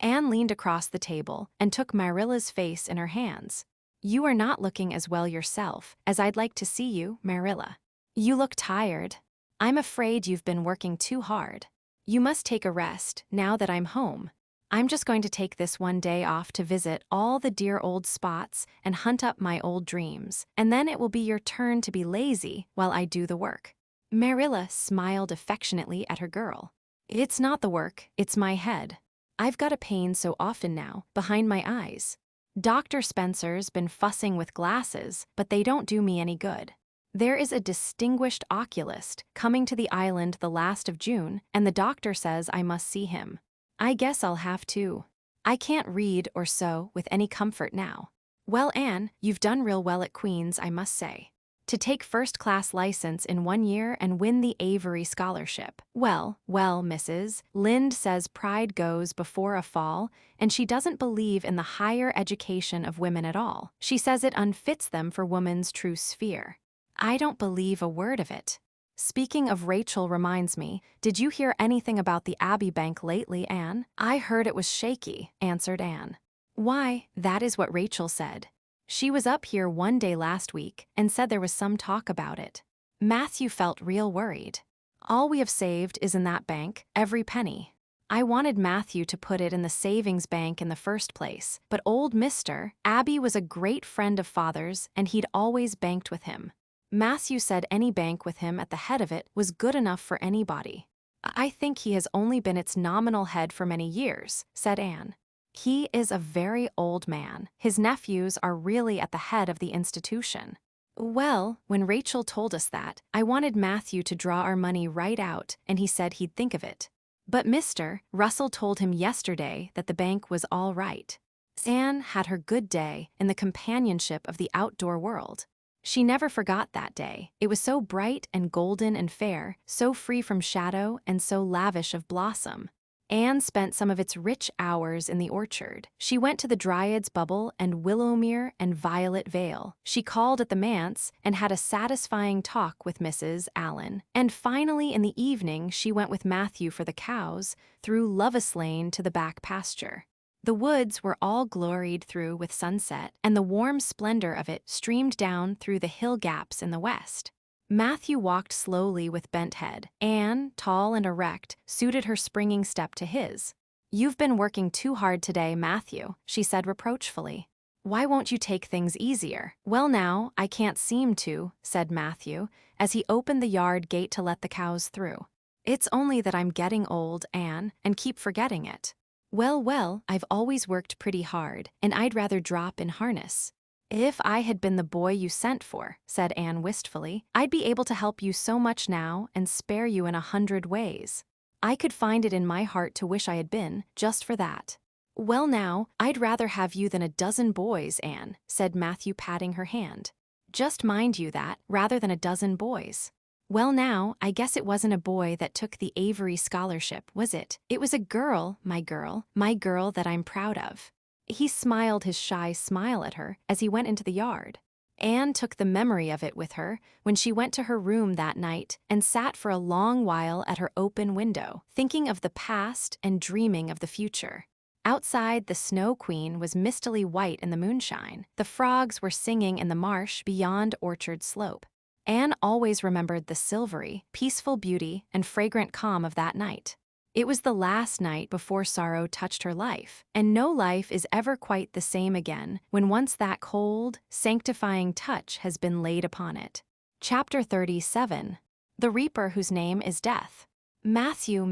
Anne leaned across the table and took Marilla's face in her hands. You are not looking as well yourself as I'd like to see you, Marilla. You look tired. I'm afraid you've been working too hard. You must take a rest now that I'm home. I'm just going to take this one day off to visit all the dear old spots and hunt up my old dreams, and then it will be your turn to be lazy while I do the work. Marilla smiled affectionately at her girl. It's not the work, it's my head. I've got a pain so often now, behind my eyes. Dr. Spencer's been fussing with glasses, but they don't do me any good. There is a distinguished oculist coming to the island the last of June, and the doctor says I must see him. I guess I'll have to. I can't read or sew with any comfort now. Well, Anne, you've done real well at Queen's, I must say. To take first-class license in 1 year and win the Avery Scholarship. Well, Mrs. Lynde says pride goes before a fall, and she doesn't believe in the higher education of women at all. She says it unfits them for woman's true sphere. I don't believe a word of it. Speaking of Rachel reminds me, did you hear anything about the Abbey Bank lately, Anne? I heard it was shaky, answered Anne. Why, that is what Rachel said. She was up here one day last week and said there was some talk about it. Matthew felt real worried. All we have saved is in that bank, every penny. I wanted Matthew to put it in the savings bank in the first place, but old Mr. Abby was a great friend of father's and he'd always banked with him. Matthew said any bank with him at the head of it was good enough for anybody. I think he has only been its nominal head for many years, said Anne. He is a very old man. His nephews are really at the head of the institution. Well, when Rachel told us that, I wanted Matthew to draw our money right out, and he said he'd think of it. But Mr. Russell told him yesterday that the bank was all right. Anne had her good day in the companionship of the outdoor world. She never forgot that day. It was so bright and golden and fair, so free from shadow and so lavish of blossom. Anne spent some of its rich hours in the orchard. She went to the Dryad's Bubble and Willowmere and Violet Vale. She called at the manse and had a satisfying talk with Mrs. Allen. And finally in the evening she went with Matthew for the cows through Lovis Lane to the back pasture. The woods were all gloried through with sunset, and the warm splendor of it streamed down through the hill gaps in the west. Matthew walked slowly with bent head. Anne, tall and erect, suited her springing step to his. You've been working too hard today, Matthew, she said reproachfully. Why won't you take things easier? Well now, I can't seem to, said Matthew, as he opened the yard gate to let the cows through. It's only that I'm getting old, Anne, and keep forgetting it. Well, I've always worked pretty hard, and I'd rather drop in harness. If I had been the boy you sent for, said Anne wistfully, I'd be able to help you so much now and spare you in 100 ways. I could find it in my heart to wish I had been, just for that. Well now, I'd rather have you than a dozen boys, Anne, said Matthew patting her hand. Just mind you that, rather than a dozen boys. Well now, I guess it wasn't a boy that took the Avery Scholarship, was it? It was a girl, my girl that I'm proud of. He smiled his shy smile at her as he went into the yard. Anne took the memory of it with her when she went to her room that night and sat for a long while at her open window, thinking of the past and dreaming of the future. Outside, the Snow Queen was mistily white in the moonshine. The frogs were singing in the marsh beyond Orchard Slope. Anne always remembered the silvery, peaceful beauty and fragrant calm of that night. It was the last night before sorrow touched her life, and no life is ever quite the same again when once that cold, sanctifying touch has been laid upon it. Chapter 37. The Reaper Whose Name is Death. Matthew,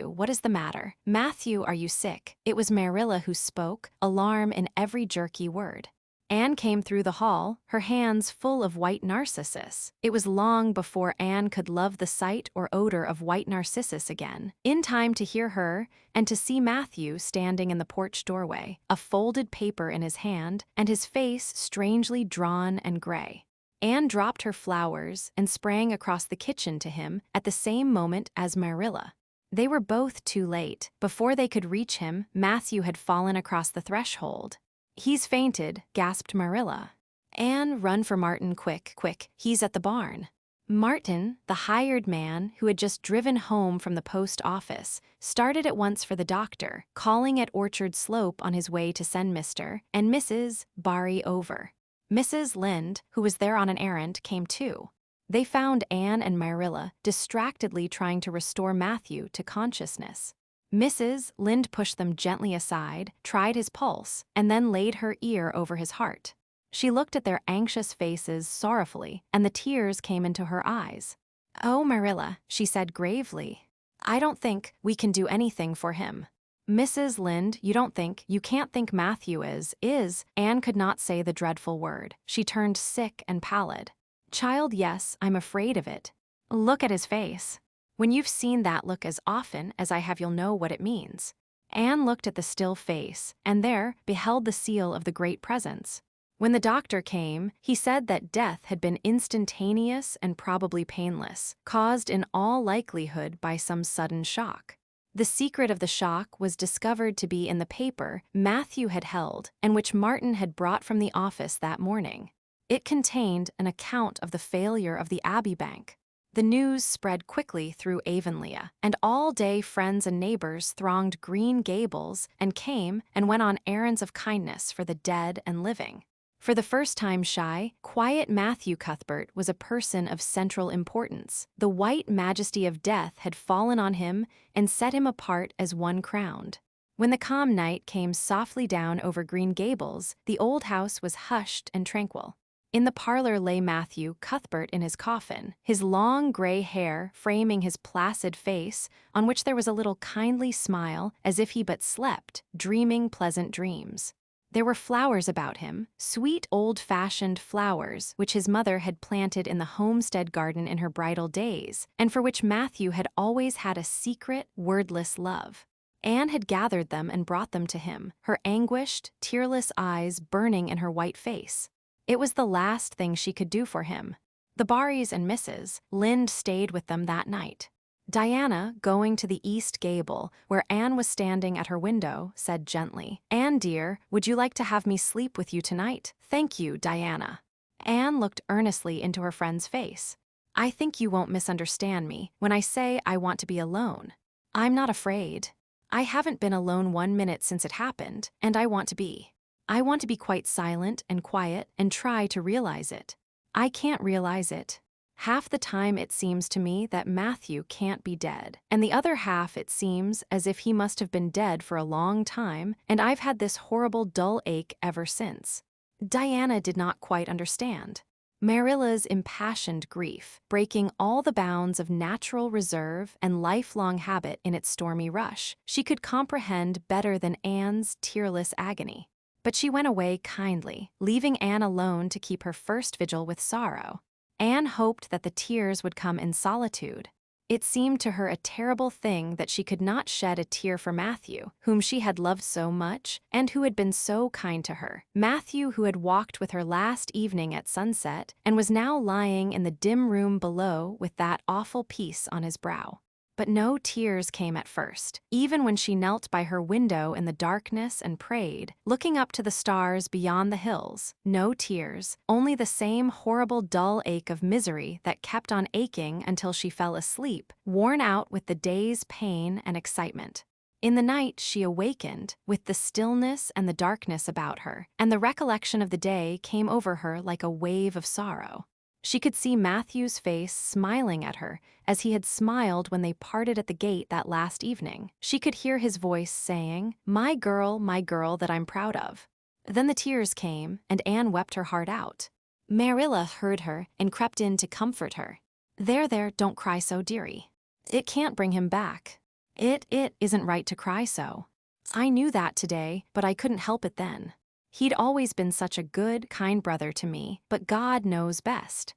what is the matter? Matthew, are you sick? It was Marilla who spoke, alarm in every jerky word. Anne came through the hall, her hands full of white narcissus. It was long before Anne could love the sight or odor of white narcissus again, in time to hear her and to see Matthew standing in the porch doorway, a folded paper in his hand and his face strangely drawn and gray. Anne dropped her flowers and sprang across the kitchen to him at the same moment as Marilla. They were both too late. Before they could reach him, Matthew had fallen across the threshold. He's fainted, gasped Marilla. Anne, run for Martin, quick, quick, he's at the barn. Martin, the hired man who had just driven home from the post office, started at once for the doctor, calling at Orchard Slope on his way to send Mr. and Mrs. Barry over. Mrs. Lynde, who was there on an errand, came too. They found Anne and Marilla distractedly trying to restore Matthew to consciousness. Mrs. Lynde pushed them gently aside, tried his pulse, and then laid her ear over his heart. She looked at their anxious faces sorrowfully, and the tears came into her eyes. "Oh, Marilla," she said gravely, "I don't think we can do anything for him." "Mrs. Lynde, you can't think Matthew is." Anne could not say the dreadful word. She turned sick and pallid. "Child, yes, I'm afraid of it. Look at his face. When you've seen that look as often as I have, you'll know what it means." Anne looked at the still face, and there beheld the seal of the great presence. When the doctor came, he said that death had been instantaneous and probably painless, caused in all likelihood by some sudden shock. The secret of the shock was discovered to be in the paper Matthew had held and which Martin had brought from the office that morning. It contained an account of the failure of the Abbey Bank. The news spread quickly through Avonlea, and all day friends and neighbors thronged Green Gables and came and went on errands of kindness for the dead and living. For the first time, shy, quiet Matthew Cuthbert was a person of central importance. The white majesty of death had fallen on him and set him apart as one crowned. When the calm night came softly down over Green Gables, the old house was hushed and tranquil. In the parlor lay Matthew Cuthbert in his coffin, his long gray hair framing his placid face, on which there was a little kindly smile as if he but slept, dreaming pleasant dreams. There were flowers about him, sweet old-fashioned flowers which his mother had planted in the homestead garden in her bridal days, and for which Matthew had always had a secret, wordless love. Anne had gathered them and brought them to him, her anguished, tearless eyes burning in her white face. It was the last thing she could do for him. The Barrys and Mrs. Lynde stayed with them that night. Diana, going to the east gable, where Anne was standing at her window, said gently, "Anne, dear, would you like to have me sleep with you tonight?" "Thank you, Diana." Anne looked earnestly into her friend's face. "I think you won't misunderstand me when I say I want to be alone. I'm not afraid. I haven't been alone 1 minute since it happened, and I want to be. I want to be quite silent and quiet and try to realize it. I can't realize it. Half the time it seems to me that Matthew can't be dead, and the other half it seems as if he must have been dead for a long time, and I've had this horrible dull ache ever since." Diana did not quite understand. Marilla's impassioned grief, breaking all the bounds of natural reserve and lifelong habit in its stormy rush, she could comprehend better than Anne's tearless agony. But she went away kindly, leaving Anne alone to keep her first vigil with sorrow. Anne hoped that the tears would come in solitude. It seemed to her a terrible thing that she could not shed a tear for Matthew, whom she had loved so much and who had been so kind to her. Matthew, who had walked with her last evening at sunset and was now lying in the dim room below with that awful peace on his brow. But no tears came at first, even when she knelt by her window in the darkness and prayed, looking up to the stars beyond the hills. No tears, only the same horrible dull ache of misery that kept on aching until she fell asleep, worn out with the day's pain and excitement. In the night she awakened, with the stillness and the darkness about her, and the recollection of the day came over her like a wave of sorrow. She could see Matthew's face smiling at her as he had smiled when they parted at the gate that last evening. She could hear his voice saying, my girl that I'm proud of." Then the tears came, and Anne wept her heart out. Marilla heard her and crept in to comfort her. There, don't cry so, dearie. It can't bring him back. It isn't right to cry so. I knew that today, but I couldn't help it then. He'd always been such a good, kind brother to me, but God knows best."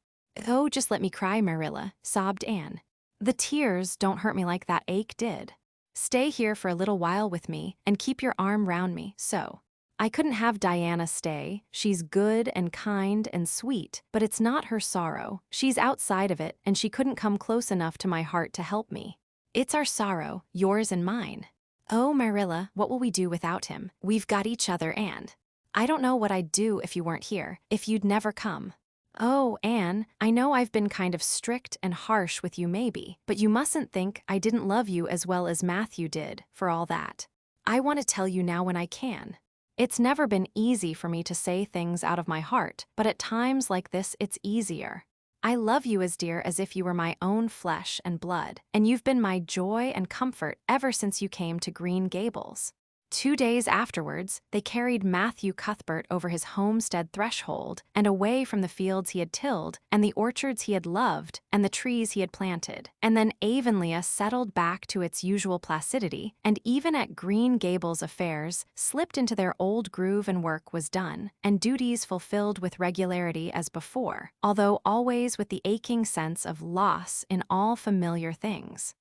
"Oh, just let me cry, Marilla," sobbed Anne. "The tears don't hurt me like that ache did. Stay here for a little while with me and keep your arm round me, so." "I couldn't have Diana stay. She's good and kind and sweet, but it's not her sorrow. She's outside of it, and she couldn't come close enough to my heart to help me. It's our sorrow, yours and mine. Oh, Marilla, what will we do without him? We've got each other, and I don't know what I'd do if you weren't here, if you'd never come. Oh, Anne, I know I've been kind of strict and harsh with you maybe, but you mustn't think I didn't love you as well as Matthew did, for all that. I want to tell you now when I can. It's never been easy for me to say things out of my heart, but at times like this it's easier. I love you as dear as if you were my own flesh and blood, and you've been my joy and comfort ever since you came to Green Gables. 2 days afterwards, they carried Matthew Cuthbert over his homestead threshold and away from the fields he had tilled and the orchards he had loved and the trees he had planted. And then Avonlea settled back to its usual placidity, and even at Green Gables affairs slipped into their old groove and work was done, and duties fulfilled with regularity as before, although always with the aching sense of loss in all familiar things.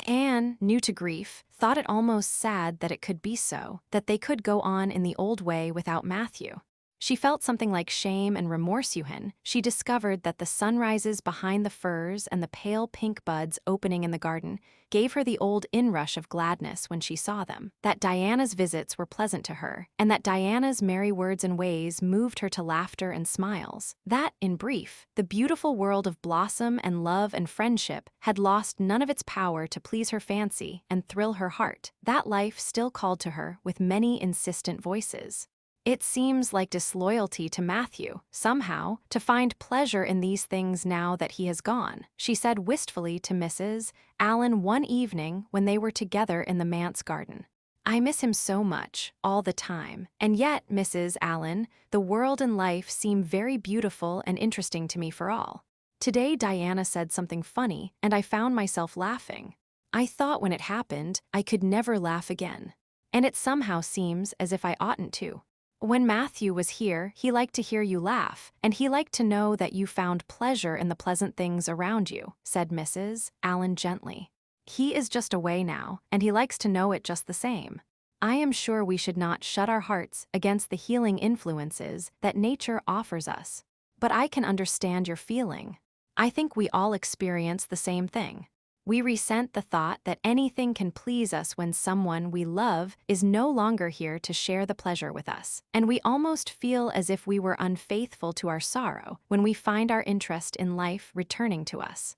Anne, new to grief, thought it almost sad that it could be so, that they could go on in the old way without Matthew. She felt something like shame and remorse when she discovered that the sunrises behind the firs and the pale pink buds opening in the garden gave her the old inrush of gladness when she saw them, that Diana's visits were pleasant to her, and that Diana's merry words and ways moved her to laughter and smiles, that, in brief, the beautiful world of blossom and love and friendship had lost none of its power to please her fancy and thrill her heart. That life still called to her with many insistent voices. It seems like disloyalty to Matthew, somehow, to find pleasure in these things now that he has gone, she said wistfully to Mrs. Allen one evening when they were together in the manse garden. I miss him so much, all the time, and yet, Mrs. Allen, the world and life seem very beautiful and interesting to me for all. Today Diana said something funny, and I found myself laughing. I thought when it happened, I could never laugh again. And it somehow seems as if I oughtn't to. When Matthew was here, he liked to hear you laugh, and he liked to know that you found pleasure in the pleasant things around you, said Mrs. Allen gently. He is just away now, and he likes to know it just the same. I am sure we should not shut our hearts against the healing influences that nature offers us. But I can understand your feeling. I think we all experience the same thing. We resent the thought that anything can please us when someone we love is no longer here to share the pleasure with us, and we almost feel as if we were unfaithful to our sorrow when we find our interest in life returning to us.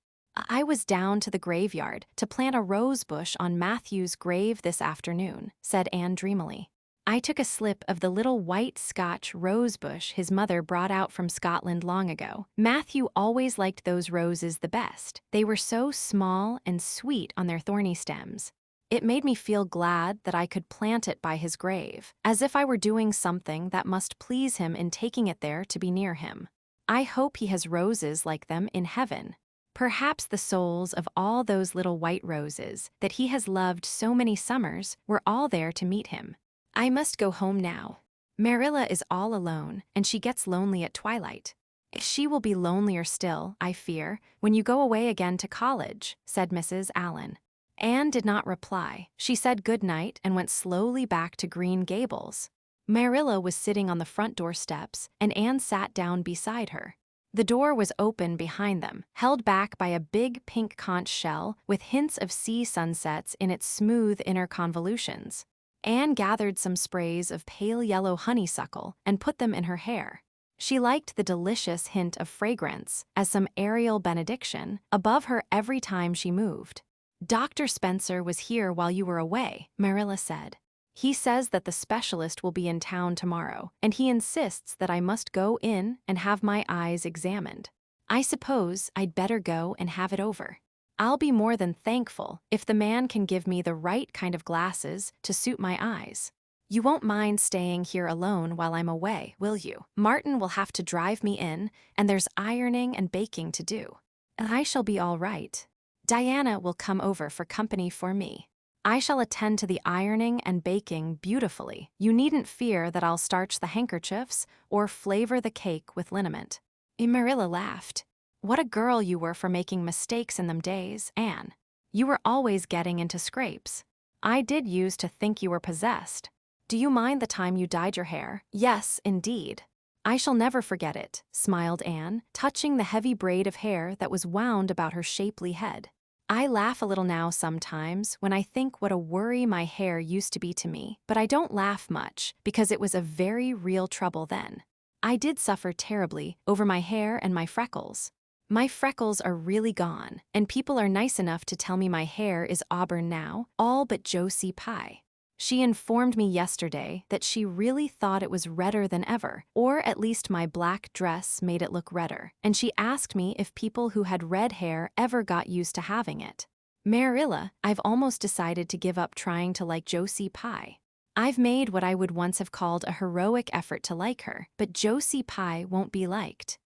I was down to the graveyard to plant a rose bush on Matthew's grave this afternoon, said Anne dreamily. I took a slip of the little white Scotch rose bush his mother brought out from Scotland long ago. Matthew always liked those roses the best. They were so small and sweet on their thorny stems. It made me feel glad that I could plant it by his grave, as if I were doing something that must please him in taking it there to be near him. I hope he has roses like them in heaven. Perhaps the souls of all those little white roses that he has loved so many summers were all there to meet him. I must go home now. Marilla is all alone, and she gets lonely at twilight. She will be lonelier still, I fear, when you go away again to college, said Mrs. Allen. Anne did not reply. She said good night and went slowly back to Green Gables. Marilla was sitting on the front door steps, and Anne sat down beside her. The door was open behind them, held back by a big pink conch shell with hints of sea sunsets in its smooth inner convolutions. Anne gathered some sprays of pale yellow honeysuckle and put them in her hair. She liked the delicious hint of fragrance, as some aerial benediction, above her every time she moved. Dr. Spencer was here while you were away, Marilla said. He says that the specialist will be in town tomorrow, and he insists that I must go in and have my eyes examined. I suppose I'd better go and have it over. I'll be more than thankful if the man can give me the right kind of glasses to suit my eyes. You won't mind staying here alone while I'm away, will you? Martin will have to drive me in, and there's ironing and baking to do. I shall be all right. Diana will come over for company for me. I shall attend to the ironing and baking beautifully. You needn't fear that I'll starch the handkerchiefs or flavor the cake with liniment. Marilla laughed. What a girl you were for making mistakes in them days, Anne. You were always getting into scrapes. I did use to think you were possessed. Do you mind the time you dyed your hair? Yes, indeed. I shall never forget it, smiled Anne, touching the heavy braid of hair that was wound about her shapely head. I laugh a little now sometimes when I think what a worry my hair used to be to me, but I don't laugh much because it was a very real trouble then. I did suffer terribly over my hair and my freckles. My freckles are really gone, and people are nice enough to tell me my hair is auburn now, all but Josie Pye. She informed me yesterday that she really thought it was redder than ever, or at least my black dress made it look redder, and she asked me if people who had red hair ever got used to having it. Marilla, I've almost decided to give up trying to like Josie Pye. I've made what I would once have called a heroic effort to like her, but Josie Pye won't be liked.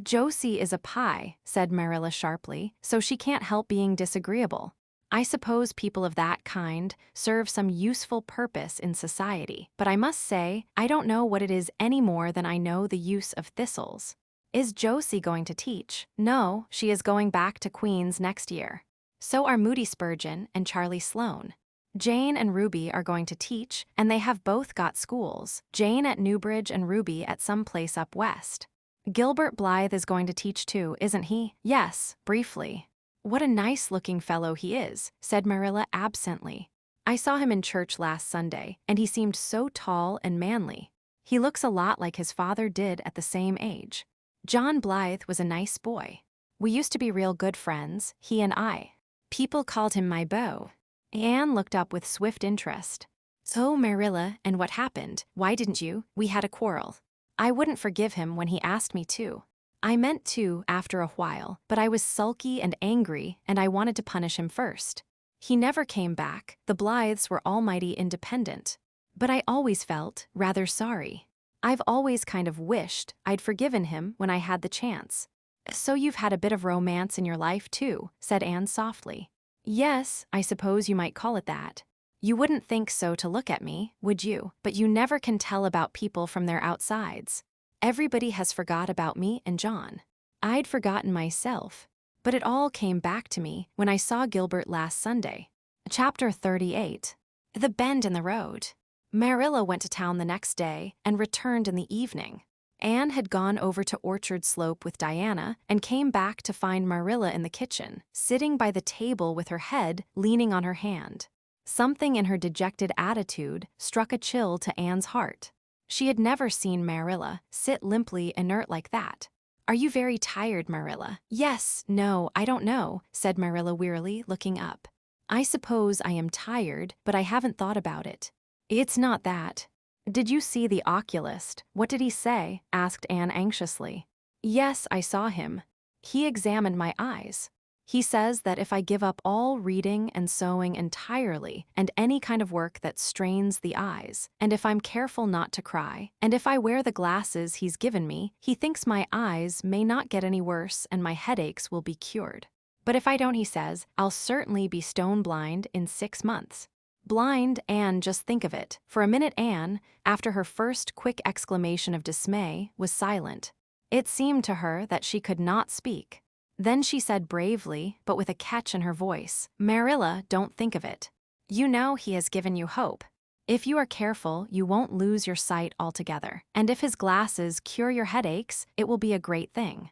Josie is a pie, said Marilla sharply, so she can't help being disagreeable. I suppose people of that kind serve some useful purpose in society, but I must say I don't know what it is any more than I know the use of thistles. Is Josie going to teach? No, she is going back to Queen's next year. So are Moody Spurgeon and Charlie Sloane. Jane and Ruby are going to teach, and they have both got schools, Jane at Newbridge and Ruby at some place up west. Gilbert Blythe is going to teach too, isn't he? Yes, briefly. What a nice-looking fellow he is, said Marilla absently. I saw him in church last Sunday, and he seemed so tall and manly. He looks a lot like his father did at the same age. John Blythe was a nice boy. We used to be real good friends, he and I. People called him my beau. Anne looked up with swift interest. So, Marilla, and what happened? Why didn't you? We had a quarrel. I wouldn't forgive him when he asked me to. I meant to after a while, but I was sulky and angry, and I wanted to punish him first. He never came back. The Blythes were almighty independent. But I always felt rather sorry. I've always kind of wished I'd forgiven him when I had the chance. So you've had a bit of romance in your life, too, said Anne softly. Yes, I suppose you might call it that. You wouldn't think so to look at me, would you? But you never can tell about people from their outsides. Everybody has forgot about me and John. I'd forgotten myself. But it all came back to me when I saw Gilbert last Sunday. Chapter 38. The Bend in the Road. Marilla went to town the next day and returned in the evening. Anne had gone over to Orchard Slope with Diana and came back to find Marilla in the kitchen, sitting by the table with her head leaning on her hand. Something in her dejected attitude struck a chill to Anne's heart. She had never seen Marilla sit limply inert like that. Are you very tired, Marilla? Yes, no, I don't know, said Marilla wearily, looking up. I suppose I am tired, but I haven't thought about it. It's not that. Did you see the oculist? What did he say? Asked Anne anxiously. Yes, I saw him. He examined my eyes. He says that if I give up all reading and sewing entirely, and any kind of work that strains the eyes, and if I'm careful not to cry, and if I wear the glasses he's given me, he thinks my eyes may not get any worse and my headaches will be cured. But if I don't, he says, I'll certainly be stone blind in 6 months. Blind, Anne, just think of it. For a minute Anne, after her first quick exclamation of dismay, was silent. It seemed to her that she could not speak. Then she said bravely, but with a catch in her voice, Marilla, don't think of it. You know he has given you hope. If you are careful, you won't lose your sight altogether. And if his glasses cure your headaches, it will be a great thing.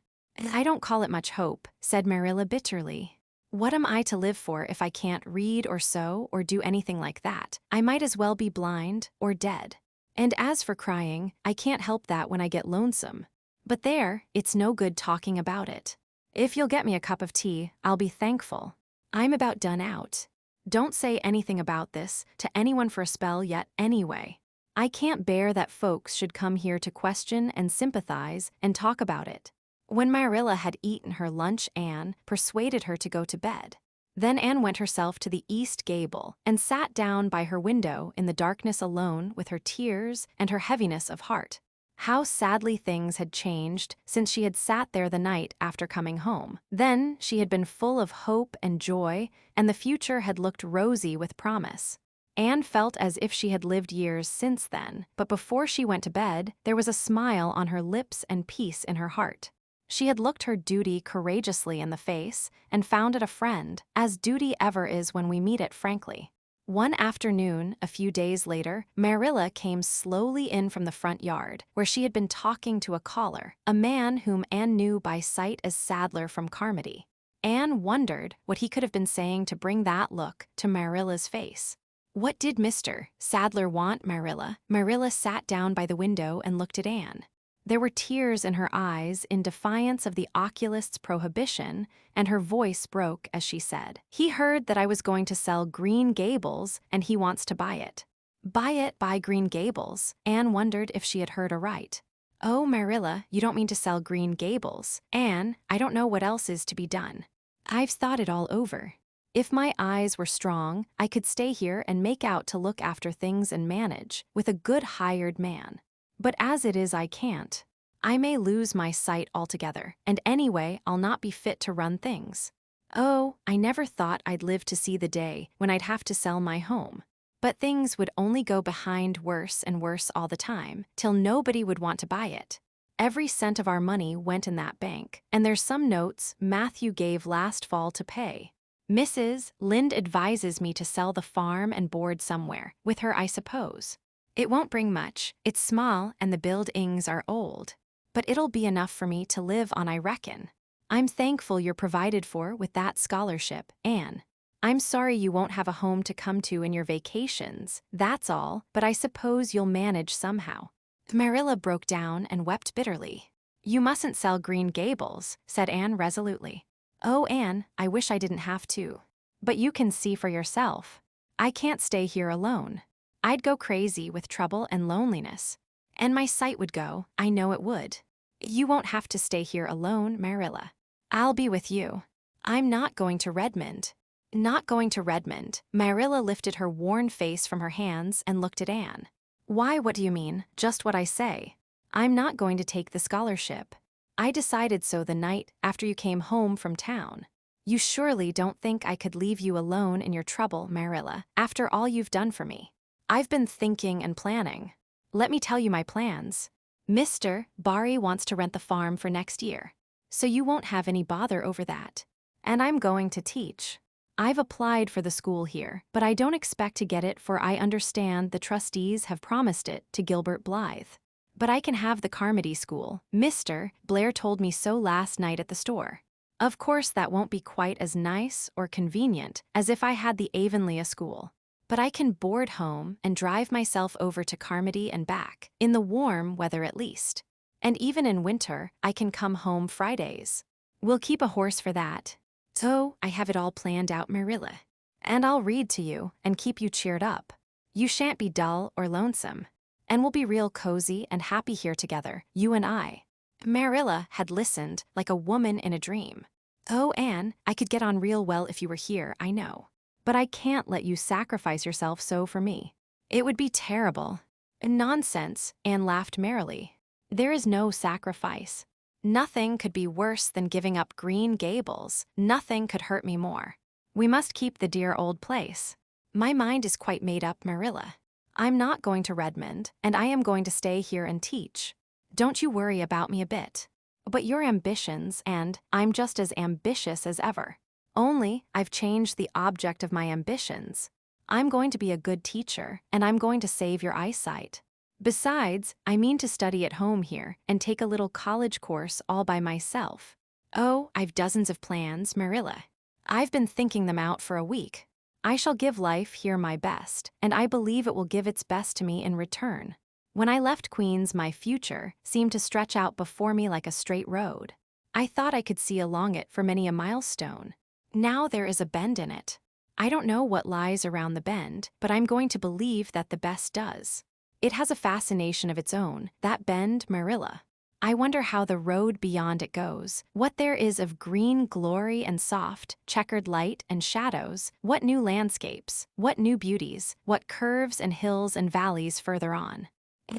I don't call it much hope, said Marilla bitterly. What am I to live for if I can't read or sew or do anything like that? I might as well be blind or dead. And as for crying, I can't help that when I get lonesome. But there, it's no good talking about it. If you'll get me a cup of tea, I'll be thankful. I'm about done out. Don't say anything about this to anyone for a spell yet anyway. I can't bear that folks should come here to question and sympathize and talk about it. When Marilla had eaten her lunch, Anne persuaded her to go to bed. Then Anne went herself to the east gable and sat down by her window in the darkness alone with her tears and her heaviness of heart. How sadly things had changed since she had sat there the night after coming home. Then she had been full of hope and joy, and the future had looked rosy with promise. Anne felt as if she had lived years since then, but before she went to bed, there was a smile on her lips and peace in her heart. She had looked her duty courageously in the face and found it a friend, as duty ever is when we meet it frankly. One afternoon, a few days later, Marilla came slowly in from the front yard, where she had been talking to a caller, a man whom Anne knew by sight as Sadler from Carmody. Anne wondered what he could have been saying to bring that look to Marilla's face. What did Mr. Sadler want, Marilla? Marilla sat down by the window and looked at Anne. There were tears in her eyes in defiance of the oculist's prohibition, and her voice broke as she said, "He heard that I was going to sell Green Gables, and he wants to buy it." Buy Green Gables? Anne wondered if she had heard aright. "Oh, Marilla, you don't mean to sell Green Gables. Anne, I don't know what else is to be done. I've thought it all over. If my eyes were strong, I could stay here and make out to look after things and manage, with a good hired man. But as it is, I can't. I may lose my sight altogether, and anyway, I'll not be fit to run things. Oh, I never thought I'd live to see the day when I'd have to sell my home. But things would only go behind worse and worse all the time, till nobody would want to buy it. Every cent of our money went in that bank, and there's some notes Matthew gave last fall to pay. Mrs. Lynde advises me to sell the farm and board somewhere, with her I suppose. It won't bring much, it's small and the buildings are old. But it'll be enough for me to live on, I reckon. I'm thankful you're provided for with that scholarship, Anne. I'm sorry you won't have a home to come to in your vacations, that's all, but I suppose you'll manage somehow." Marilla broke down and wept bitterly. "You mustn't sell Green Gables," said Anne resolutely. "Oh, Anne, I wish I didn't have to. But you can see for yourself. I can't stay here alone. I'd go crazy with trouble and loneliness. And my sight would go, I know it would. You won't have to stay here alone, Marilla. I'll be with you. I'm not going to Redmond." "Not going to Redmond." Marilla lifted her worn face from her hands and looked at Anne. "Why, what do you mean? Just what I say. I'm not going to take the scholarship. I decided so the night after you came home from town. You surely don't think I could leave you alone in your trouble, Marilla, after all you've done for me. I've been thinking and planning. Let me tell you my plans. Mr. Barry wants to rent the farm for next year, so you won't have any bother over that. And I'm going to teach. I've applied for the school here, but I don't expect to get it, for I understand the trustees have promised it to Gilbert Blythe. But I can have the Carmody School. Mr. Blair told me so last night at the store. Of course, that won't be quite as nice or convenient as if I had the Avonlea School. But I can board home and drive myself over to Carmody and back, in the warm weather at least. And even in winter, I can come home Fridays. We'll keep a horse for that. So, I have it all planned out, Marilla. And I'll read to you and keep you cheered up. You shan't be dull or lonesome. And we'll be real cozy and happy here together, you and I." Marilla had listened like a woman in a dream. "Oh, Anne, I could get on real well if you were here, I know. But I can't let you sacrifice yourself so for me. It would be terrible." "Nonsense," Anne laughed merrily. "There is no sacrifice. Nothing could be worse than giving up Green Gables. Nothing could hurt me more. We must keep the dear old place. My mind is quite made up, Marilla. I'm not going to Redmond, and I am going to stay here and teach. Don't you worry about me a bit. But your ambitions, and I'm just as ambitious as ever. Only, I've changed the object of my ambitions. I'm going to be a good teacher, and I'm going to save your eyesight. Besides, I mean to study at home here and take a little college course all by myself. Oh, I've dozens of plans, Marilla. I've been thinking them out for a week. I shall give life here my best, and I believe it will give its best to me in return. When I left Queen's, my future seemed to stretch out before me like a straight road. I thought I could see along it for many a milestone. Now there is a bend in it. I don't know what lies around the bend, but I'm going to believe that the best does. It has a fascination of its own, that bend, Marilla. I wonder how the road beyond it goes, what there is of green glory and soft, checkered light and shadows, what new landscapes, what new beauties, what curves and hills and valleys further on.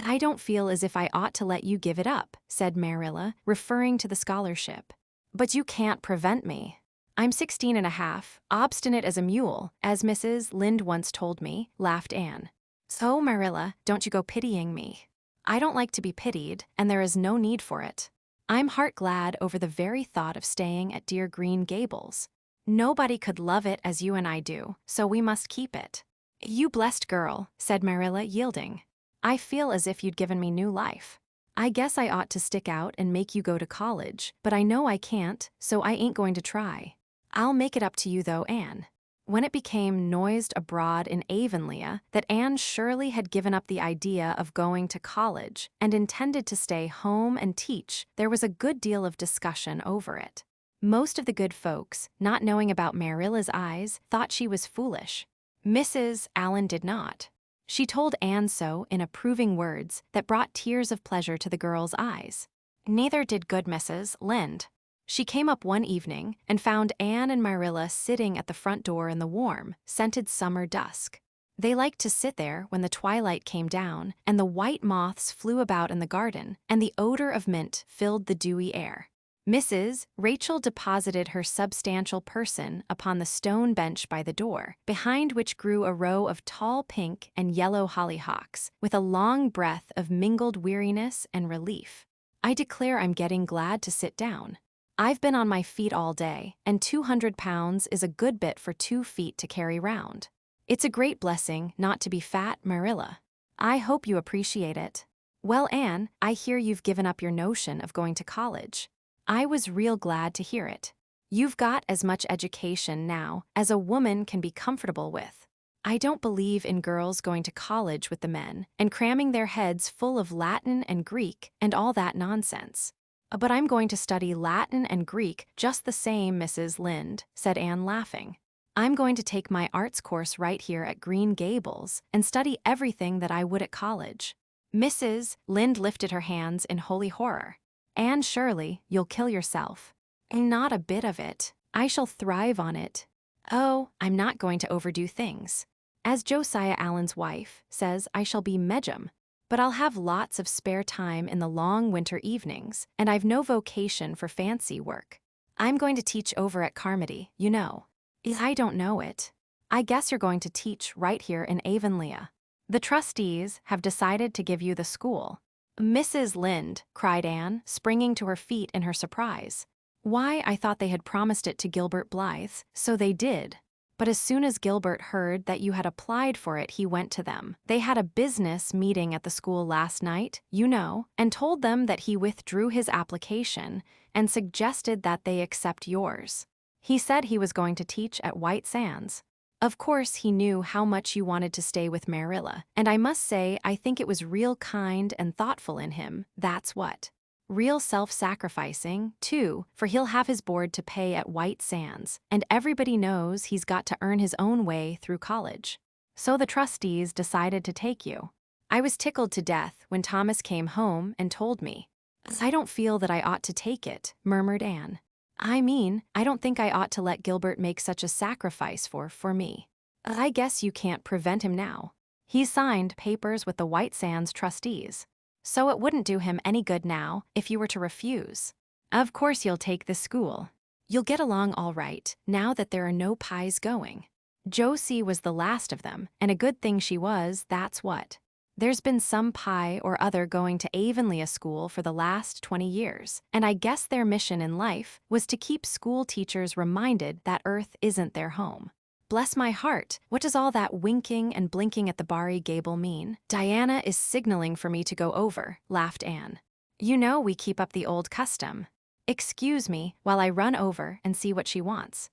"I don't feel as if I ought to let you give it up," said Marilla, referring to the scholarship. "But you can't prevent me. I'm 16 and a half, obstinate as a mule, as Mrs. Lynde once told me," laughed Anne. "So, Marilla, don't you go pitying me. I don't like to be pitied, and there is no need for it. I'm heart glad over the very thought of staying at dear Green Gables. Nobody could love it as you and I do, so we must keep it." "You blessed girl," said Marilla, yielding. "I feel as if you'd given me new life. I guess I ought to stick out and make you go to college, but I know I can't, so I ain't going to try. I'll make it up to you though, Anne. When it became noised abroad in Avonlea that Anne Shirley had given up the idea of going to college and intended to stay home and teach, there was a good deal of discussion over it. Most of the good folks, not knowing about Marilla's eyes, thought she was foolish. Mrs. Allen did not. She told Anne so in approving words that brought tears of pleasure to the girl's eyes. Neither did good Mrs. Lynde. She came up one evening and found Anne and Marilla sitting at the front door in the warm, scented summer dusk. They liked to sit there when the twilight came down and the white moths flew about in the garden and the odor of mint filled the dewy air. Mrs. Rachel deposited her substantial person upon the stone bench by the door, behind which grew a row of tall pink and yellow hollyhocks, with a long breath of mingled weariness and relief. I declare I'm getting glad to sit down. I've been on my feet all day, and 200 pounds is a good bit for 2 feet to carry round. It's a great blessing not to be fat, Marilla. I hope you appreciate it. Well, Anne, I hear you've given up your notion of going to college. I was real glad to hear it. You've got as much education now as a woman can be comfortable with. I don't believe in girls going to college with the men and cramming their heads full of Latin and Greek and all that nonsense. But I'm going to study Latin and Greek just the same, Mrs. Lynde, said Anne, laughing. I'm going to take my arts course right here at Green Gables and study everything that I would at college. Mrs. Lynde lifted her hands in holy horror. Anne Shirley, you'll kill yourself. Not a bit of it. I shall thrive on it. Oh, I'm not going to overdo things. As Josiah Allen's wife says, I shall be medium. But I'll have lots of spare time in the long winter evenings, and I've no vocation for fancy work. I'm going to teach over at Carmody, you know. I don't know it. I guess you're going to teach right here in Avonlea. The trustees have decided to give you the school. Mrs. Lynde, cried Anne, springing to her feet in her surprise. Why, I thought they had promised it to Gilbert Blythe, so they did. But as soon as Gilbert heard that you had applied for it, he went to them. They had a business meeting at the school last night, you know, and told them that he withdrew his application and suggested that they accept yours. He said he was going to teach at White Sands. Of course, he knew how much you wanted to stay with Marilla, and I must say I think it was real kind and thoughtful in him, that's what. Real self-sacrificing, too, for he'll have his board to pay at White Sands, and everybody knows he's got to earn his own way through college. So the trustees decided to take you. I was tickled to death when Thomas came home and told me. I don't feel that I ought to take it, murmured Anne. I mean, I don't think I ought to let Gilbert make such a sacrifice for me. I guess you can't prevent him now. He signed papers with the White Sands trustees. So it wouldn't do him any good now if you were to refuse. Of course you'll take this school. You'll get along all right now that there are no pies going. Josie was the last of them, and a good thing she was, that's what. There's been some pie or other going to Avonlea school for the last 20 years, and I guess their mission in life was to keep school teachers reminded that Earth isn't their home. Bless my heart, what does all that winking and blinking at the Barry Gable mean? Diana is signaling for me to go over, laughed Anne. You know we keep up the old custom. Excuse me while I run over and see what she wants.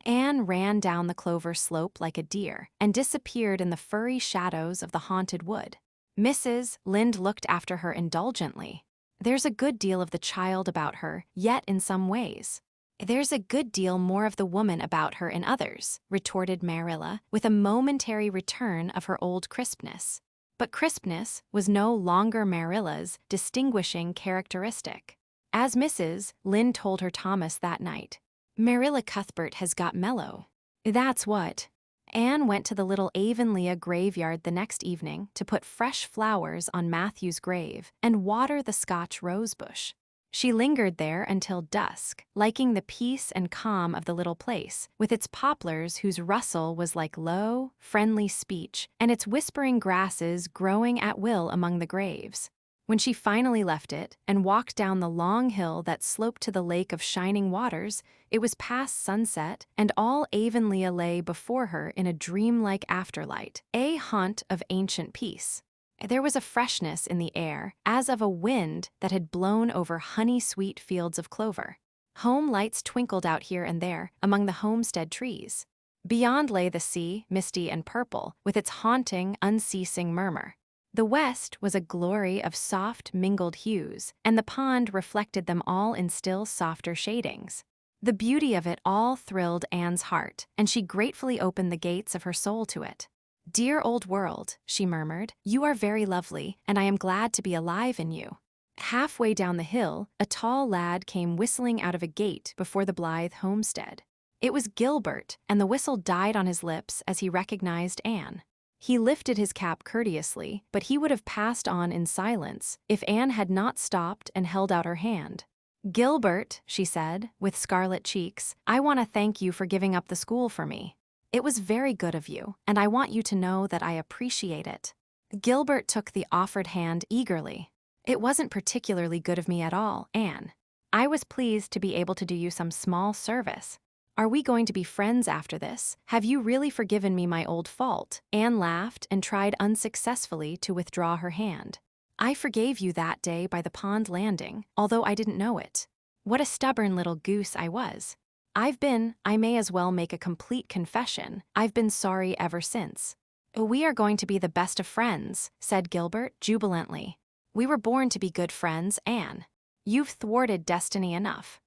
Anne ran down the clover slope like a deer and disappeared in the furry shadows of the haunted wood. Mrs. Lynde looked after her indulgently. There's a good deal of the child about her, yet in some ways. There's a good deal more of the woman about her in others, retorted Marilla, with a momentary return of her old crispness. But crispness was no longer Marilla's distinguishing characteristic. As Mrs. Lynde told her Thomas that night, Marilla Cuthbert has got mellow. That's what. Anne went to the little Avonlea graveyard the next evening to put fresh flowers on Matthew's grave and water the Scotch rosebush. She lingered there until dusk, liking the peace and calm of the little place, with its poplars whose rustle was like low, friendly speech, and its whispering grasses growing at will among the graves. When she finally left it and walked down the long hill that sloped to the lake of shining waters, it was past sunset, and all Avonlea lay before her in a dreamlike afterlight, a haunt of ancient peace. There was a freshness in the air, as of a wind that had blown over honey-sweet fields of clover. Home lights twinkled out here and there among the homestead trees. Beyond lay the sea, misty and purple, with its haunting, unceasing murmur. The west was a glory of soft, mingled hues, and the pond reflected them all in still softer shadings. The beauty of it all thrilled Anne's heart, and she gratefully opened the gates of her soul to it. "Dear old world," she murmured, "you are very lovely, and I am glad to be alive in you." Halfway down the hill, a tall lad came whistling out of a gate before the Blythe homestead. It was Gilbert, and the whistle died on his lips as he recognized Anne. He lifted his cap courteously, but he would have passed on in silence if Anne had not stopped and held out her hand. "Gilbert," she said, with scarlet cheeks, "I want to thank you for giving up the school for me. It was very good of you, and I want you to know that I appreciate it." Gilbert took the offered hand eagerly. "It wasn't particularly good of me at all, Anne. I was pleased to be able to do you some small service. Are we going to be friends after this? Have you really forgiven me my old fault?" Anne laughed and tried unsuccessfully to withdraw her hand. "I forgave you that day by the pond landing, although I didn't know it. What a stubborn little goose I was. I may as well make a complete confession, I've been sorry ever since." "We are going to be the best of friends," said Gilbert jubilantly. "We were born to be good friends, Anne. You've thwarted destiny enough.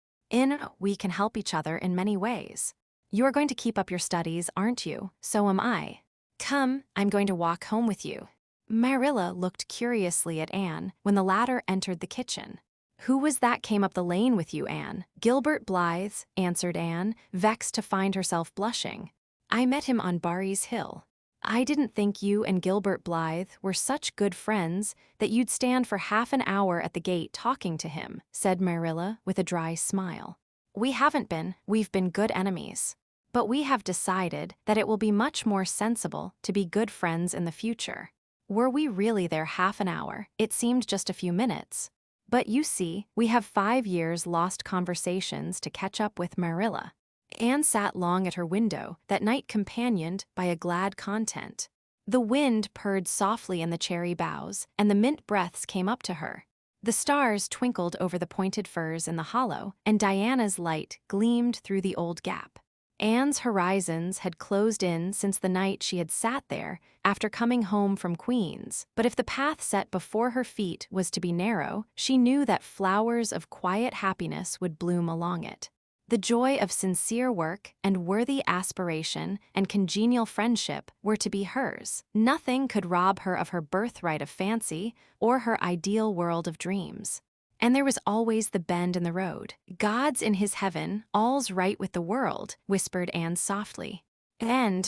We can help each other in many ways. You are going to keep up your studies, aren't you? So am I. Come, I'm going to walk home with you." Marilla looked curiously at Anne when the latter entered the kitchen. "Who was that came up the lane with you, Anne?" "Gilbert Blythe," answered Anne, vexed to find herself blushing. "I met him on Barry's Hill." "I didn't think you and Gilbert Blythe were such good friends that you'd stand for half an hour at the gate talking to him," said Marilla with a dry smile. "We haven't been, we've been good enemies. But we have decided that it will be much more sensible to be good friends in the future." Were we really there half an hour? It seemed just a few minutes. But you see, we have 5 years lost conversations to catch up with, Marilla. Anne sat long at her window, that night companioned by a glad content. The wind purred softly in the cherry boughs, and the mint breaths came up to her. The stars twinkled over the pointed firs in the hollow, and Diana's light gleamed through the old gap. Anne's horizons had closed in since the night she had sat there after coming home from Queen's, but if the path set before her feet was to be narrow, she knew that flowers of quiet happiness would bloom along it. The joy of sincere work and worthy aspiration and congenial friendship were to be hers. Nothing could rob her of her birthright of fancy or her ideal world of dreams. And there was always the bend in the road. "God's in his heaven, all's right with the world," whispered Anne softly. And